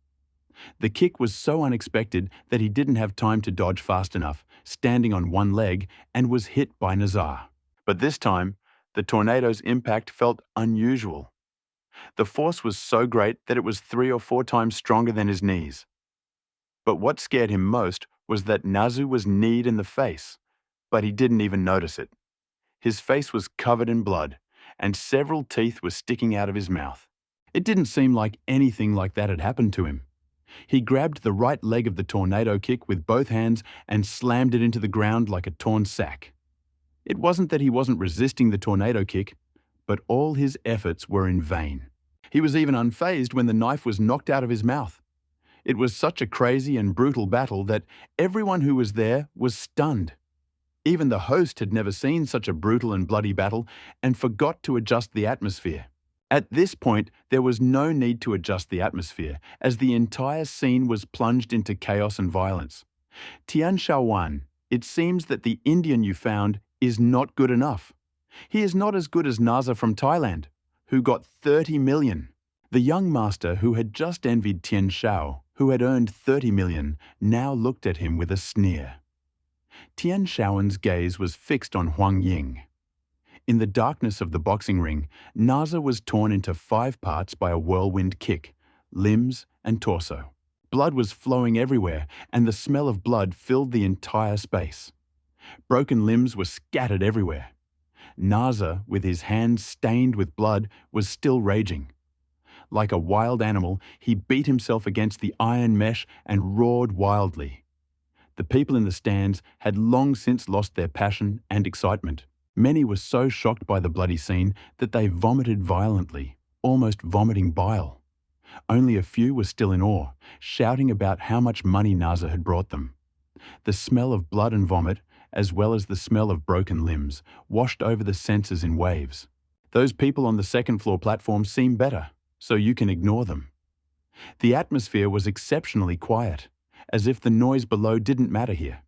The kick was so unexpected that he didn't have time to dodge fast enough, standing on one leg, and was hit by Nazar. But this time, the tornado's impact felt unusual. The force was so great that it was 3 or 4 times stronger than his knees. But what scared him most was that Nazu was kneed in the face, but he didn't even notice it. His face was covered in blood, and several teeth were sticking out of his mouth. It didn't seem like anything like that had happened to him. He grabbed the right leg of the tornado kick with both hands and slammed it into the ground like a torn sack. It wasn't that he wasn't resisting the tornado kick, but all his efforts were in vain. He was even unfazed when the knife was knocked out of his mouth. It was such a crazy and brutal battle that everyone who was there was stunned. Even the host had never seen such a brutal and bloody battle and forgot to adjust the atmosphere. At this point, there was no need to adjust the atmosphere, as the entire scene was plunged into chaos and violence. Tian Shaowan, it seems that the Indian you found is not good enough. He is not as good as Naza from Thailand, who got 30 million. The young master who had just envied Tian Shao, who had earned 30 million, now looked at him with a sneer. Tian Shaowan's gaze was fixed on Huang Ying. In the darkness of the boxing ring, Naza was torn into 5 parts by a whirlwind kick, limbs and torso. Blood was flowing everywhere, and the smell of blood filled the entire space. Broken limbs were scattered everywhere. Naza, with his hands stained with blood, was still raging. Like a wild animal, he beat himself against the iron mesh and roared wildly. The people in the stands had long since lost their passion and excitement. Many were so shocked by the bloody scene that they vomited violently, almost vomiting bile. Only a few were still in awe, shouting about how much money Naza had brought them. The smell of blood and vomit, as well as the smell of broken limbs, washed over the senses in waves. Those people on the second-floor platform seem better, so you can ignore them. The atmosphere was exceptionally quiet, as if the noise below didn't matter here.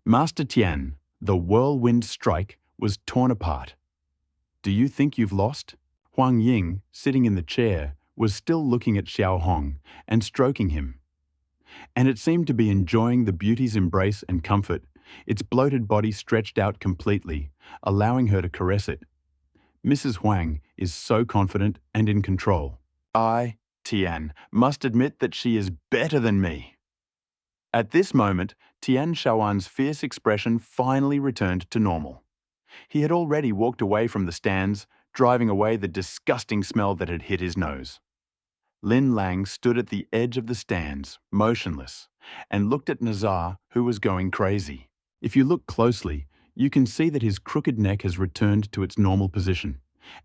Master Tian, the whirlwind strike, was torn apart. Do you think you've lost? Huang Ying, sitting in the chair, was still looking at Xiao Hong and stroking him. And it seemed to be enjoying the beauty's embrace and comfort, its bloated body stretched out completely, allowing her to caress it. Mrs. Huang is so confident and in control. I, Tian, must admit that she is better than me. At this moment, Tian Shaowan's fierce expression finally returned to normal. He had already walked away from the stands, driving away the disgusting smell that had hit his nose. Lin Lang stood at the edge of the stands, motionless, and looked at Nazar, who was going crazy. If you look closely, you can see that his crooked neck has returned to its normal position,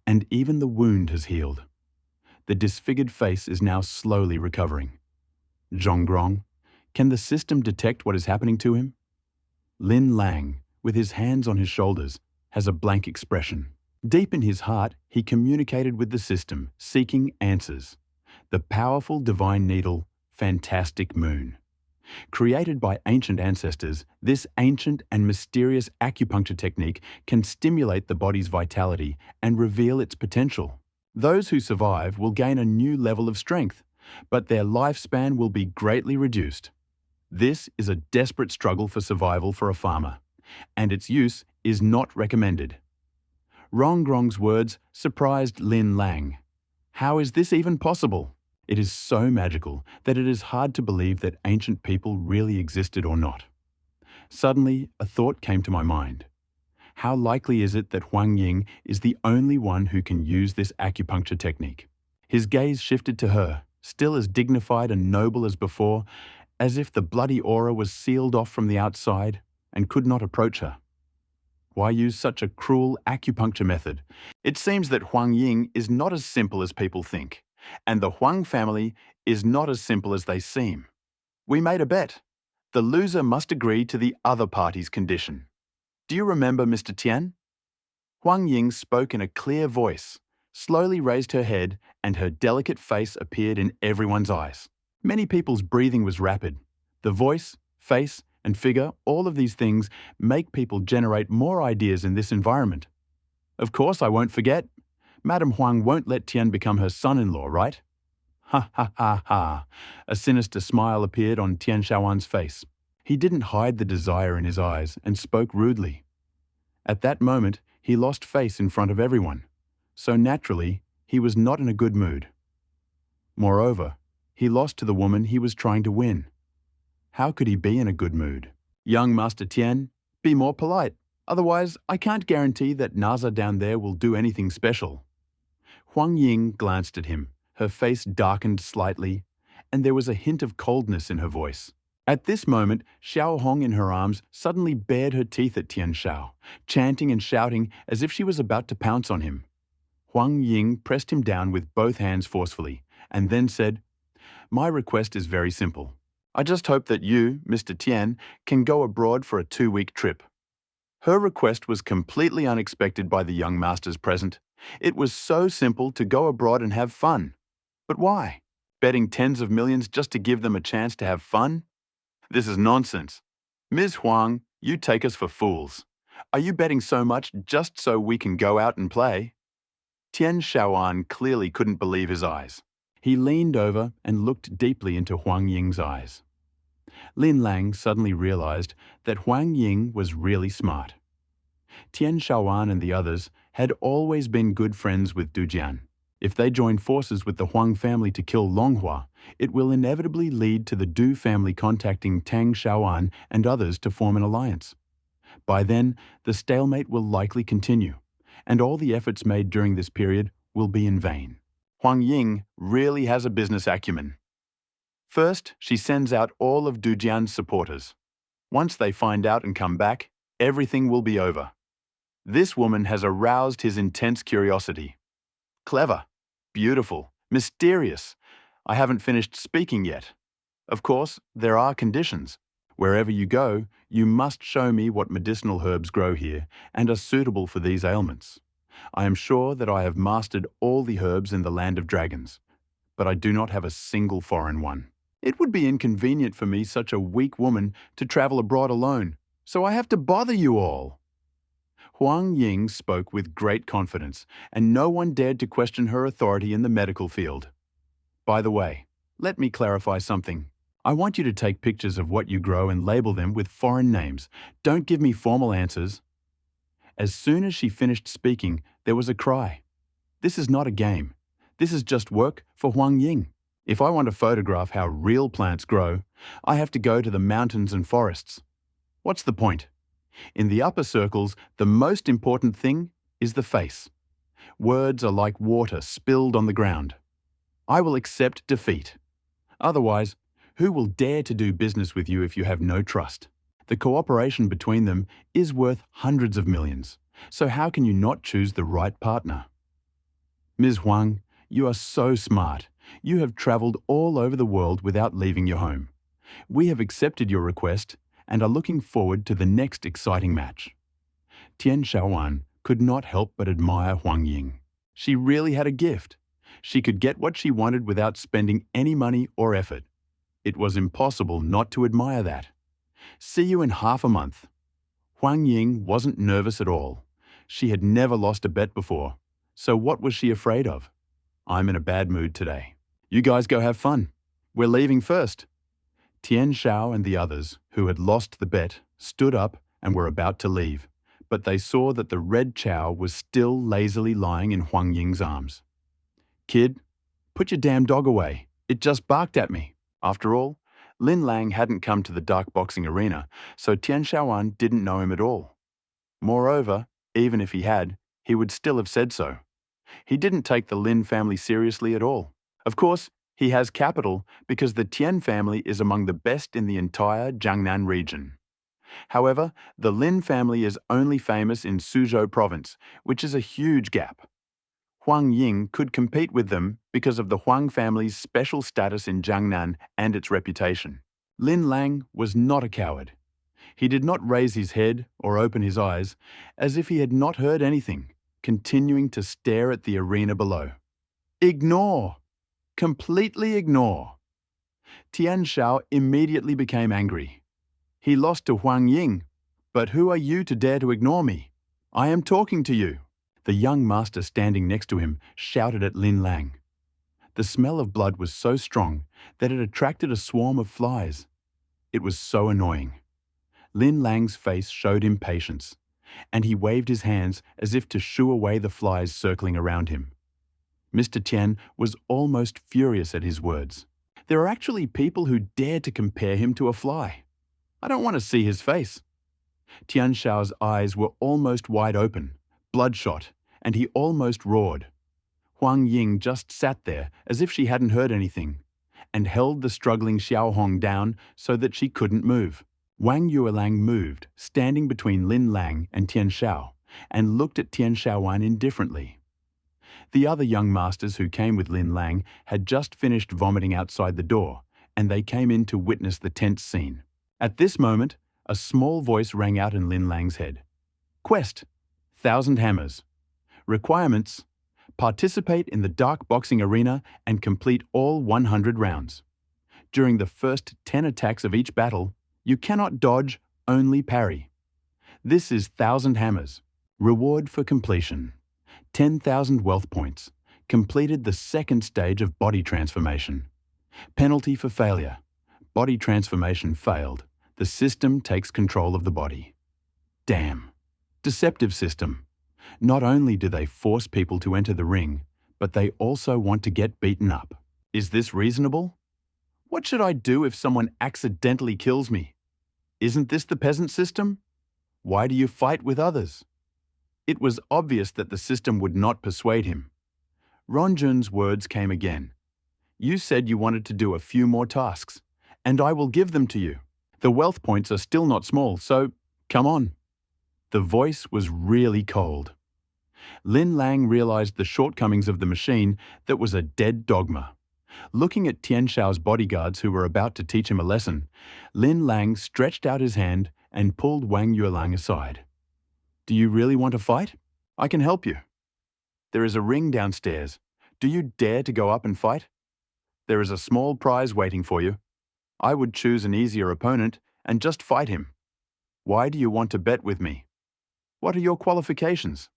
and even the wound has healed. The disfigured face is now slowly recovering. Zhonggrong, can the system detect what is happening to him? Lin Lang, with his hands on his shoulders, has a blank expression. Deep in his heart, he communicated with the system, seeking answers. The powerful divine needle, fantastic moon. Created by ancient ancestors, this ancient and mysterious acupuncture technique can stimulate the body's vitality and reveal its potential. Those who survive will gain a new level of strength, but their lifespan will be greatly reduced. This is a desperate struggle for survival for a farmer, and its use is not recommended. Rongrong's words surprised Lin Lang. How is this even possible? It is so magical that it is hard to believe that ancient people really existed or not. Suddenly, a thought came to my mind. How likely is it that Huang Ying is the only one who can use this acupuncture technique? His gaze shifted to her, still as dignified and noble as before, as if the bloody aura was sealed off from the outside and could not approach her. Why use such a cruel acupuncture method? It seems that Huang Ying is not as simple as people think, and the Huang family is not as simple as they seem. We made a bet. The loser must agree to the other party's condition. Do you remember Mr. Tian? Huang Ying spoke in a clear voice, slowly raised her head, and her delicate face appeared in everyone's eyes. Many people's breathing was rapid. The voice, face, and figure, all of these things make people generate more ideas in this environment. Of course, I won't forget. Madame Huang won't let Tian become her son-in-law, right? Ha ha ha ha. A sinister smile appeared on Tian Shaoan's face. He didn't hide the desire in his eyes and spoke rudely. At that moment, he lost face in front of everyone. So naturally, he was not in a good mood. Moreover, he lost to the woman he was trying to win. How could he be in a good mood? Young Master Tian, be more polite. Otherwise, I can't guarantee that Naza down there will do anything special. Huang Ying glanced at him. Her face darkened slightly, and there was a hint of coldness in her voice. At this moment, Xiao Hong in her arms suddenly bared her teeth at Tian Shao, chanting and shouting as if she was about to pounce on him. Huang Ying pressed him down with both hands forcefully, and then said, "My request is very simple. I just hope that you, Mr. Tian, can go abroad for a 2-week trip." Her request was completely unexpected by the young masters present. It was so simple to go abroad and have fun. But why? Betting tens of millions just to give them a chance to have fun? This is nonsense. Ms. Huang, you take us for fools. Are you betting so much just so we can go out and play? Tian Shaoan clearly couldn't believe his eyes. He leaned over and looked deeply into Huang Ying's eyes. Lin Lang suddenly realized that Huang Ying was really smart. Tian Shaoan and the others had always been good friends with Du Jian. If they join forces with the Huang family to kill Longhua, it will inevitably lead to the Du family contacting Tang Shaoan and others to form an alliance. By then, the stalemate will likely continue, and all the efforts made during this period will be in vain. Huang Ying really has a business acumen. First, she sends out all of Du Jian's supporters. Once they find out and come back, everything will be over. This woman has aroused his intense curiosity. Clever, beautiful, mysterious. I haven't finished speaking yet. Of course, there are conditions. Wherever you go, you must show me what medicinal herbs grow here and are suitable for these ailments. I am sure that I have mastered all the herbs in the land of dragons, but I do not have a single foreign one. It would be inconvenient for me, such a weak woman, to travel abroad alone, so I have to bother you all. Huang Ying spoke with great confidence, and no one dared to question her authority in the medical field. By the way, let me clarify something. I want you to take pictures of what you grow and label them with foreign names. Don't give me formal answers. As soon as she finished speaking, there was a cry. This is not a game. This is just work for Huang Ying. If I want to photograph how real plants grow, I have to go to the mountains and forests. What's the point? In the upper circles, the most important thing is the face. Words are like water spilled on the ground. I will accept defeat. Otherwise, who will dare to do business with you if you have no trust? The cooperation between them is worth hundreds of millions. So how can you not choose the right partner? Ms. Huang, you are so smart. You have traveled all over the world without leaving your home. We have accepted your request and are looking forward to the next exciting match. Tian Shaoan could not help but admire Huang Ying. She really had a gift. She could get what she wanted without spending any money or effort. It was impossible not to admire that. See you in half a month. Huang Ying wasn't nervous at all. She had never lost a bet before. So what was she afraid of? I'm in a bad mood today. You guys go have fun. We're leaving first. Tian Shao and the others, who had lost the bet, stood up and were about to leave, but they saw that the red chow was still lazily lying in Huang Ying's arms. Kid, put your damn dog away. It just barked at me. After all, Lin Lang hadn't come to the dark boxing arena, so Tian Shaoan didn't know him at all. Moreover, even if he had, he would still have said so. He didn't take the Lin family seriously at all. Of course, he has capital because the Tian family is among the best in the entire Jiangnan region. However, the Lin family is only famous in Suzhou province, which is a huge gap. Huang Ying could compete with them because of the Huang family's special status in Jiangnan and its reputation. Lin Lang was not a coward. He did not raise his head or open his eyes, as if he had not heard anything, continuing to stare at the arena below. Ignore! Completely ignore! Tian Shao immediately became angry. He lost to Huang Ying, but who are you to dare to ignore me? I am talking to you. The young master standing next to him shouted at Lin Lang. The smell of blood was so strong that it attracted a swarm of flies. It was so annoying. Lin Lang's face showed impatience, and he waved his hands as if to shoo away the flies circling around him. Mr. Tian was almost furious at his words. There are actually people who dare to compare him to a fly. I don't want to see his face. Tian Shao's eyes were almost wide open, bloodshot, and he almost roared. Huang Ying just sat there as if she hadn't heard anything, and held the struggling Xiao Hong down so that she couldn't move. Wang Yuelang moved, standing between Lin Lang and Tian Shao, and looked at Tian Shaoan indifferently. The other young masters who came with Lin Lang had just finished vomiting outside the door, and they came in to witness the tense scene. At this moment, a small voice rang out in Lin Lang's head. Quest: 1,000 hammers. Requirements: participate in the dark boxing arena and complete all 100 rounds. During the first 10 attacks of each battle, you cannot dodge, only parry. This is 1,000 hammers. Reward for completion: 10,000 wealth points. Completed the second stage of body transformation. Penalty for failure: body transformation failed. The system takes control of the body. Damn. Deceptive system. Not only do they force people to enter the ring, but they also want to get beaten up. Is this reasonable? What should I do if someone accidentally kills me? Isn't this the peasant system? Why do you fight with others? It was obvious that the system would not persuade him. Ronjun's words came again. You said you wanted to do a few more tasks, and I will give them to you. The wealth points are still not small, so come on. The voice was really cold. Lin Lang realized the shortcomings of the machine that was a dead dogma. Looking at Tian Shao's bodyguards who were about to teach him a lesson, Lin Lang stretched out his hand and pulled Wang Yuelang aside. Do you really want to fight? I can help you. There is a ring downstairs. Do you dare to go up and fight? There is a small prize waiting for you. I would choose an easier opponent and just fight him. Why do you want to bet with me? What are your qualifications?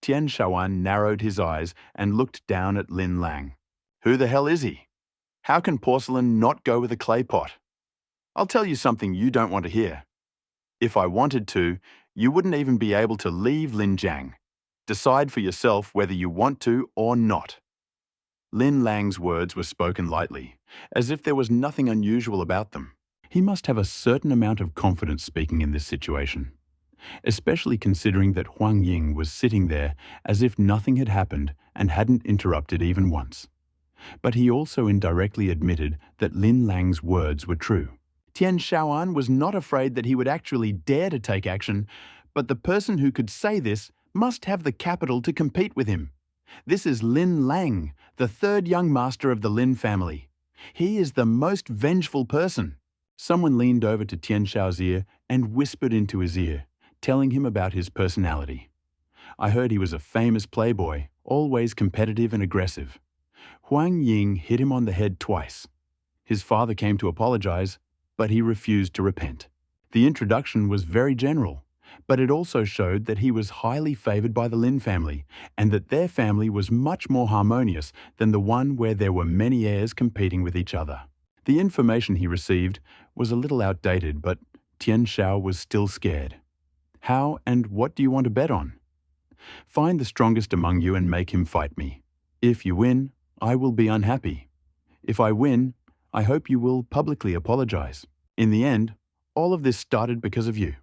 Tian Shaoan narrowed his eyes and looked down at Lin Lang. Who the hell is he? How can porcelain not go with a clay pot? I'll tell you something you don't want to hear. If I wanted to, you wouldn't even be able to leave Linjiang. Decide for yourself whether you want to or not. Lin Lang's words were spoken lightly, as if there was nothing unusual about them. He must have a certain amount of confidence speaking in this situation, especially considering that Huang Ying was sitting there as if nothing had happened and hadn't interrupted even once. But he also indirectly admitted that Lin Lang's words were true. Tian Shaoan was not afraid that he would actually dare to take action, but the person who could say this must have the capital to compete with him. This is Lin Lang, the third young master of the Lin family. He is the most vengeful person. Someone leaned over to Tian Shao's ear and whispered into his ear, telling him about his personality. I heard he was a famous playboy, always competitive and aggressive. Huang Ying hit him on the head twice. His father came to apologize, but he refused to repent. The introduction was very general, but it also showed that he was highly favored by the Lin family and that their family was much more harmonious than the one where there were many heirs competing with each other. The information he received was a little outdated, but Tian Shao was still scared. How and what do you want to bet on? Find the strongest among you and make him fight me. If you win, I will be unhappy. If I win, I hope you will publicly apologize. In the end, all of this started because of you.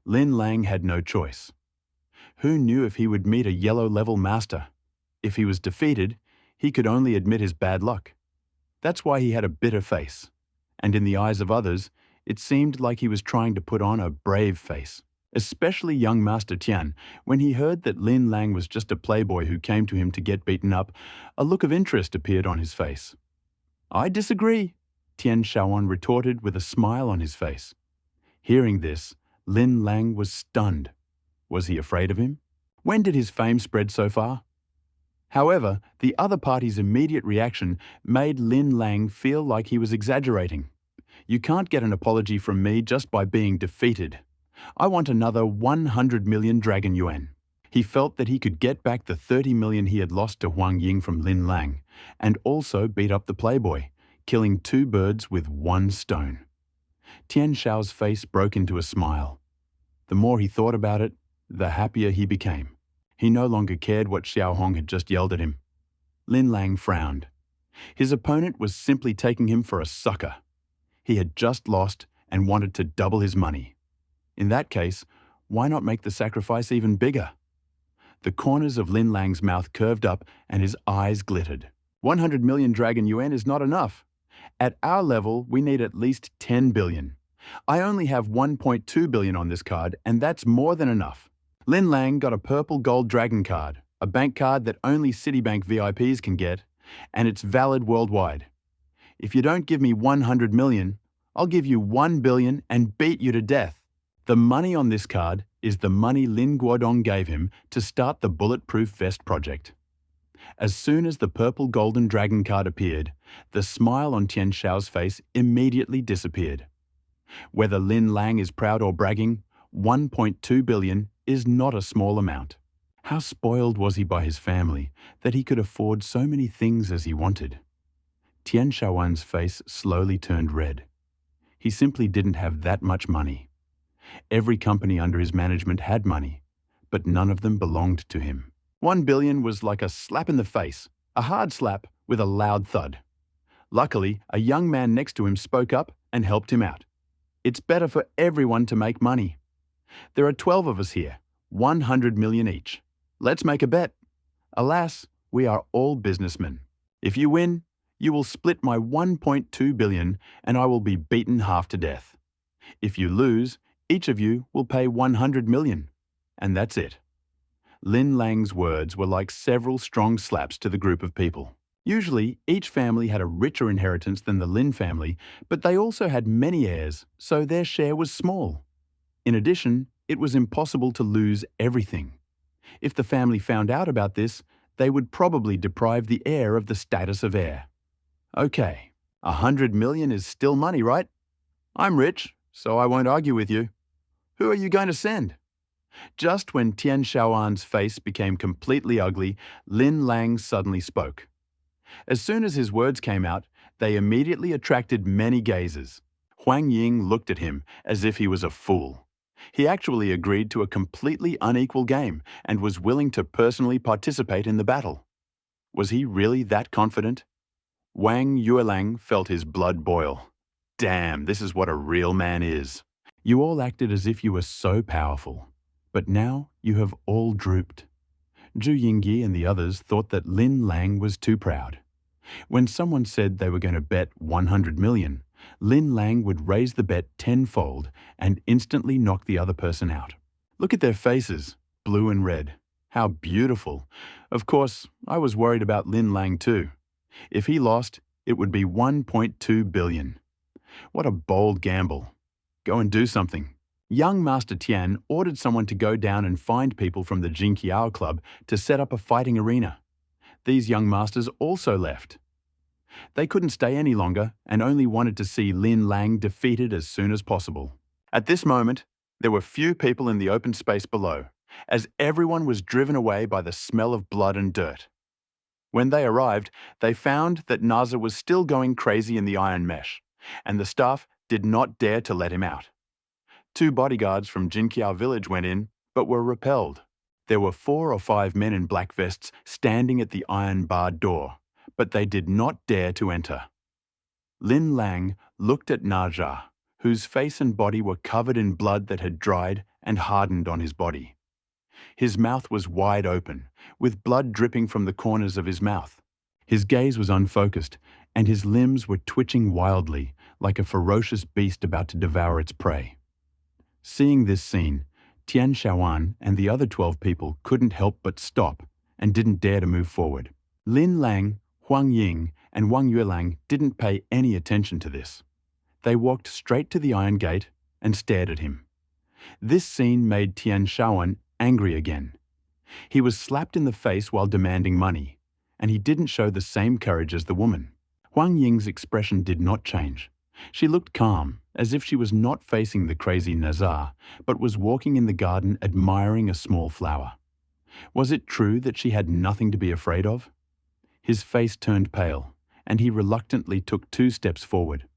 Lin Lang had no choice. Who knew if he would meet a yellow-level master? If he was defeated, he could only admit his bad luck. That's why he had a bitter face. And in the eyes of others, it seemed like he was trying to put on a brave face. Especially young Master Tian, when he heard that Lin Lang was just a playboy who came to him to get beaten up, a look of interest appeared on his face. I disagree, Tian Shaoan retorted with a smile on his face. Hearing this, Lin Lang was stunned. Was he afraid of him? When did his fame spread so far? However, the other party's immediate reaction made Lin Lang feel like he was exaggerating. You can't get an apology from me just by being defeated. I want another 100 million dragon yuan. He felt that he could get back the 30 million he had lost to Huang Ying from Lin Lang, and also beat up the playboy, killing two birds with one stone. Tian Shao's face broke into a smile. The more he thought about it, the happier he became. He no longer cared what Xiao Hong had just yelled at him. Lin Lang frowned. His opponent was simply taking him for a sucker. He had just lost and wanted to double his money. In that case, why not make the sacrifice even bigger? The corners of Lin Lang's mouth curved up and his eyes glittered. 100 million dragon yuan is not enough. At our level, we need at least 10 billion. I only have 1.2 billion on this card, and that's more than enough. Lin Lang got a purple gold dragon card, a bank card that only Citibank VIPs can get, and it's valid worldwide. If you don't give me 100 million, I'll give you 1 billion and beat you to death. The money on this card is the money Lin Guodong gave him to start the Bulletproof Vest project. As soon as the purple golden dragon card appeared, the smile on Tian Shao's face immediately disappeared. Whether Lin Lang is proud or bragging, 1.2 billion is not a small amount. How spoiled was he by his family that he could afford so many things as he wanted? Tian Shaoan's face slowly turned red. He simply didn't have that much money. Every company under his management had money, but none of them belonged to him. 1 billion was like a slap in the face, a hard slap with a loud thud. Luckily, a young man next to him spoke up and helped him out. It's better for everyone to make money. There are 12 of us here, 100 million each. Let's make a bet. Alas, we are all businessmen. If you win, you will split my 1.2 billion and I will be beaten half to death. If you lose, each of you will pay 100 million. And that's it. Lin Lang's words were like several strong slaps to the group of people. Usually, each family had a richer inheritance than the Lin family, but they also had many heirs, so their share was small. In addition, it was impossible to lose everything. If the family found out about this, they would probably deprive the heir of the status of heir. Okay, 100 million is still money, right? I'm rich, so I won't argue with you. Who are you going to send? Just when Tian Shaoan's face became completely ugly, Lin Lang suddenly spoke. As soon as his words came out, they immediately attracted many gazes. Huang Ying looked at him as if he was a fool. He actually agreed to a completely unequal game and was willing to personally participate in the battle. Was he really that confident? Wang Yuelang felt his blood boil. Damn, this is what a real man is. You all acted as if you were so powerful, but now you have all drooped. Zhu Yingyi and the others thought that Lin Lang was too proud. When someone said they were going to bet 100 million, Lin Lang would raise the bet tenfold and instantly knock the other person out. Look at their faces, blue and red. How beautiful. Of course, I was worried about Lin Lang too. If he lost, it would be 1.2 billion. What a bold gamble. Go and do something. Young Master Tian ordered someone to go down and find people from the Jinqiao Club to set up a fighting arena. These young masters also left. They couldn't stay any longer and only wanted to see Lin Lang defeated as soon as possible. At this moment, there were few people in the open space below, as everyone was driven away by the smell of blood and dirt. When they arrived, they found that Naza was still going crazy in the iron mesh, and the staff did not dare to let him out. 2 bodyguards from Jinqiao village went in, but were repelled. There were 4 or 5 men in black vests standing at the iron-barred door, but they did not dare to enter. Lin Lang looked at Naja, whose face and body were covered in blood that had dried and hardened on his body. His mouth was wide open, with blood dripping from the corners of his mouth. His gaze was unfocused, and his limbs were twitching wildly, like a ferocious beast about to devour its prey. Seeing this scene, Tian Shaoan and the other 12 people couldn't help but stop and didn't dare to move forward. Lin Lang, Huang Ying, and Wang Yuelang didn't pay any attention to this. They walked straight to the iron gate and stared at him. This scene made Tian Shaoan angry again. He was slapped in the face while demanding money, and he didn't show the same courage as the woman. Huang Ying's expression did not change. She looked calm, as if she was not facing the crazy Nazar, but was walking in the garden admiring a small flower. Was it true that she had nothing to be afraid of? His face turned pale, and he reluctantly took 2 steps forward.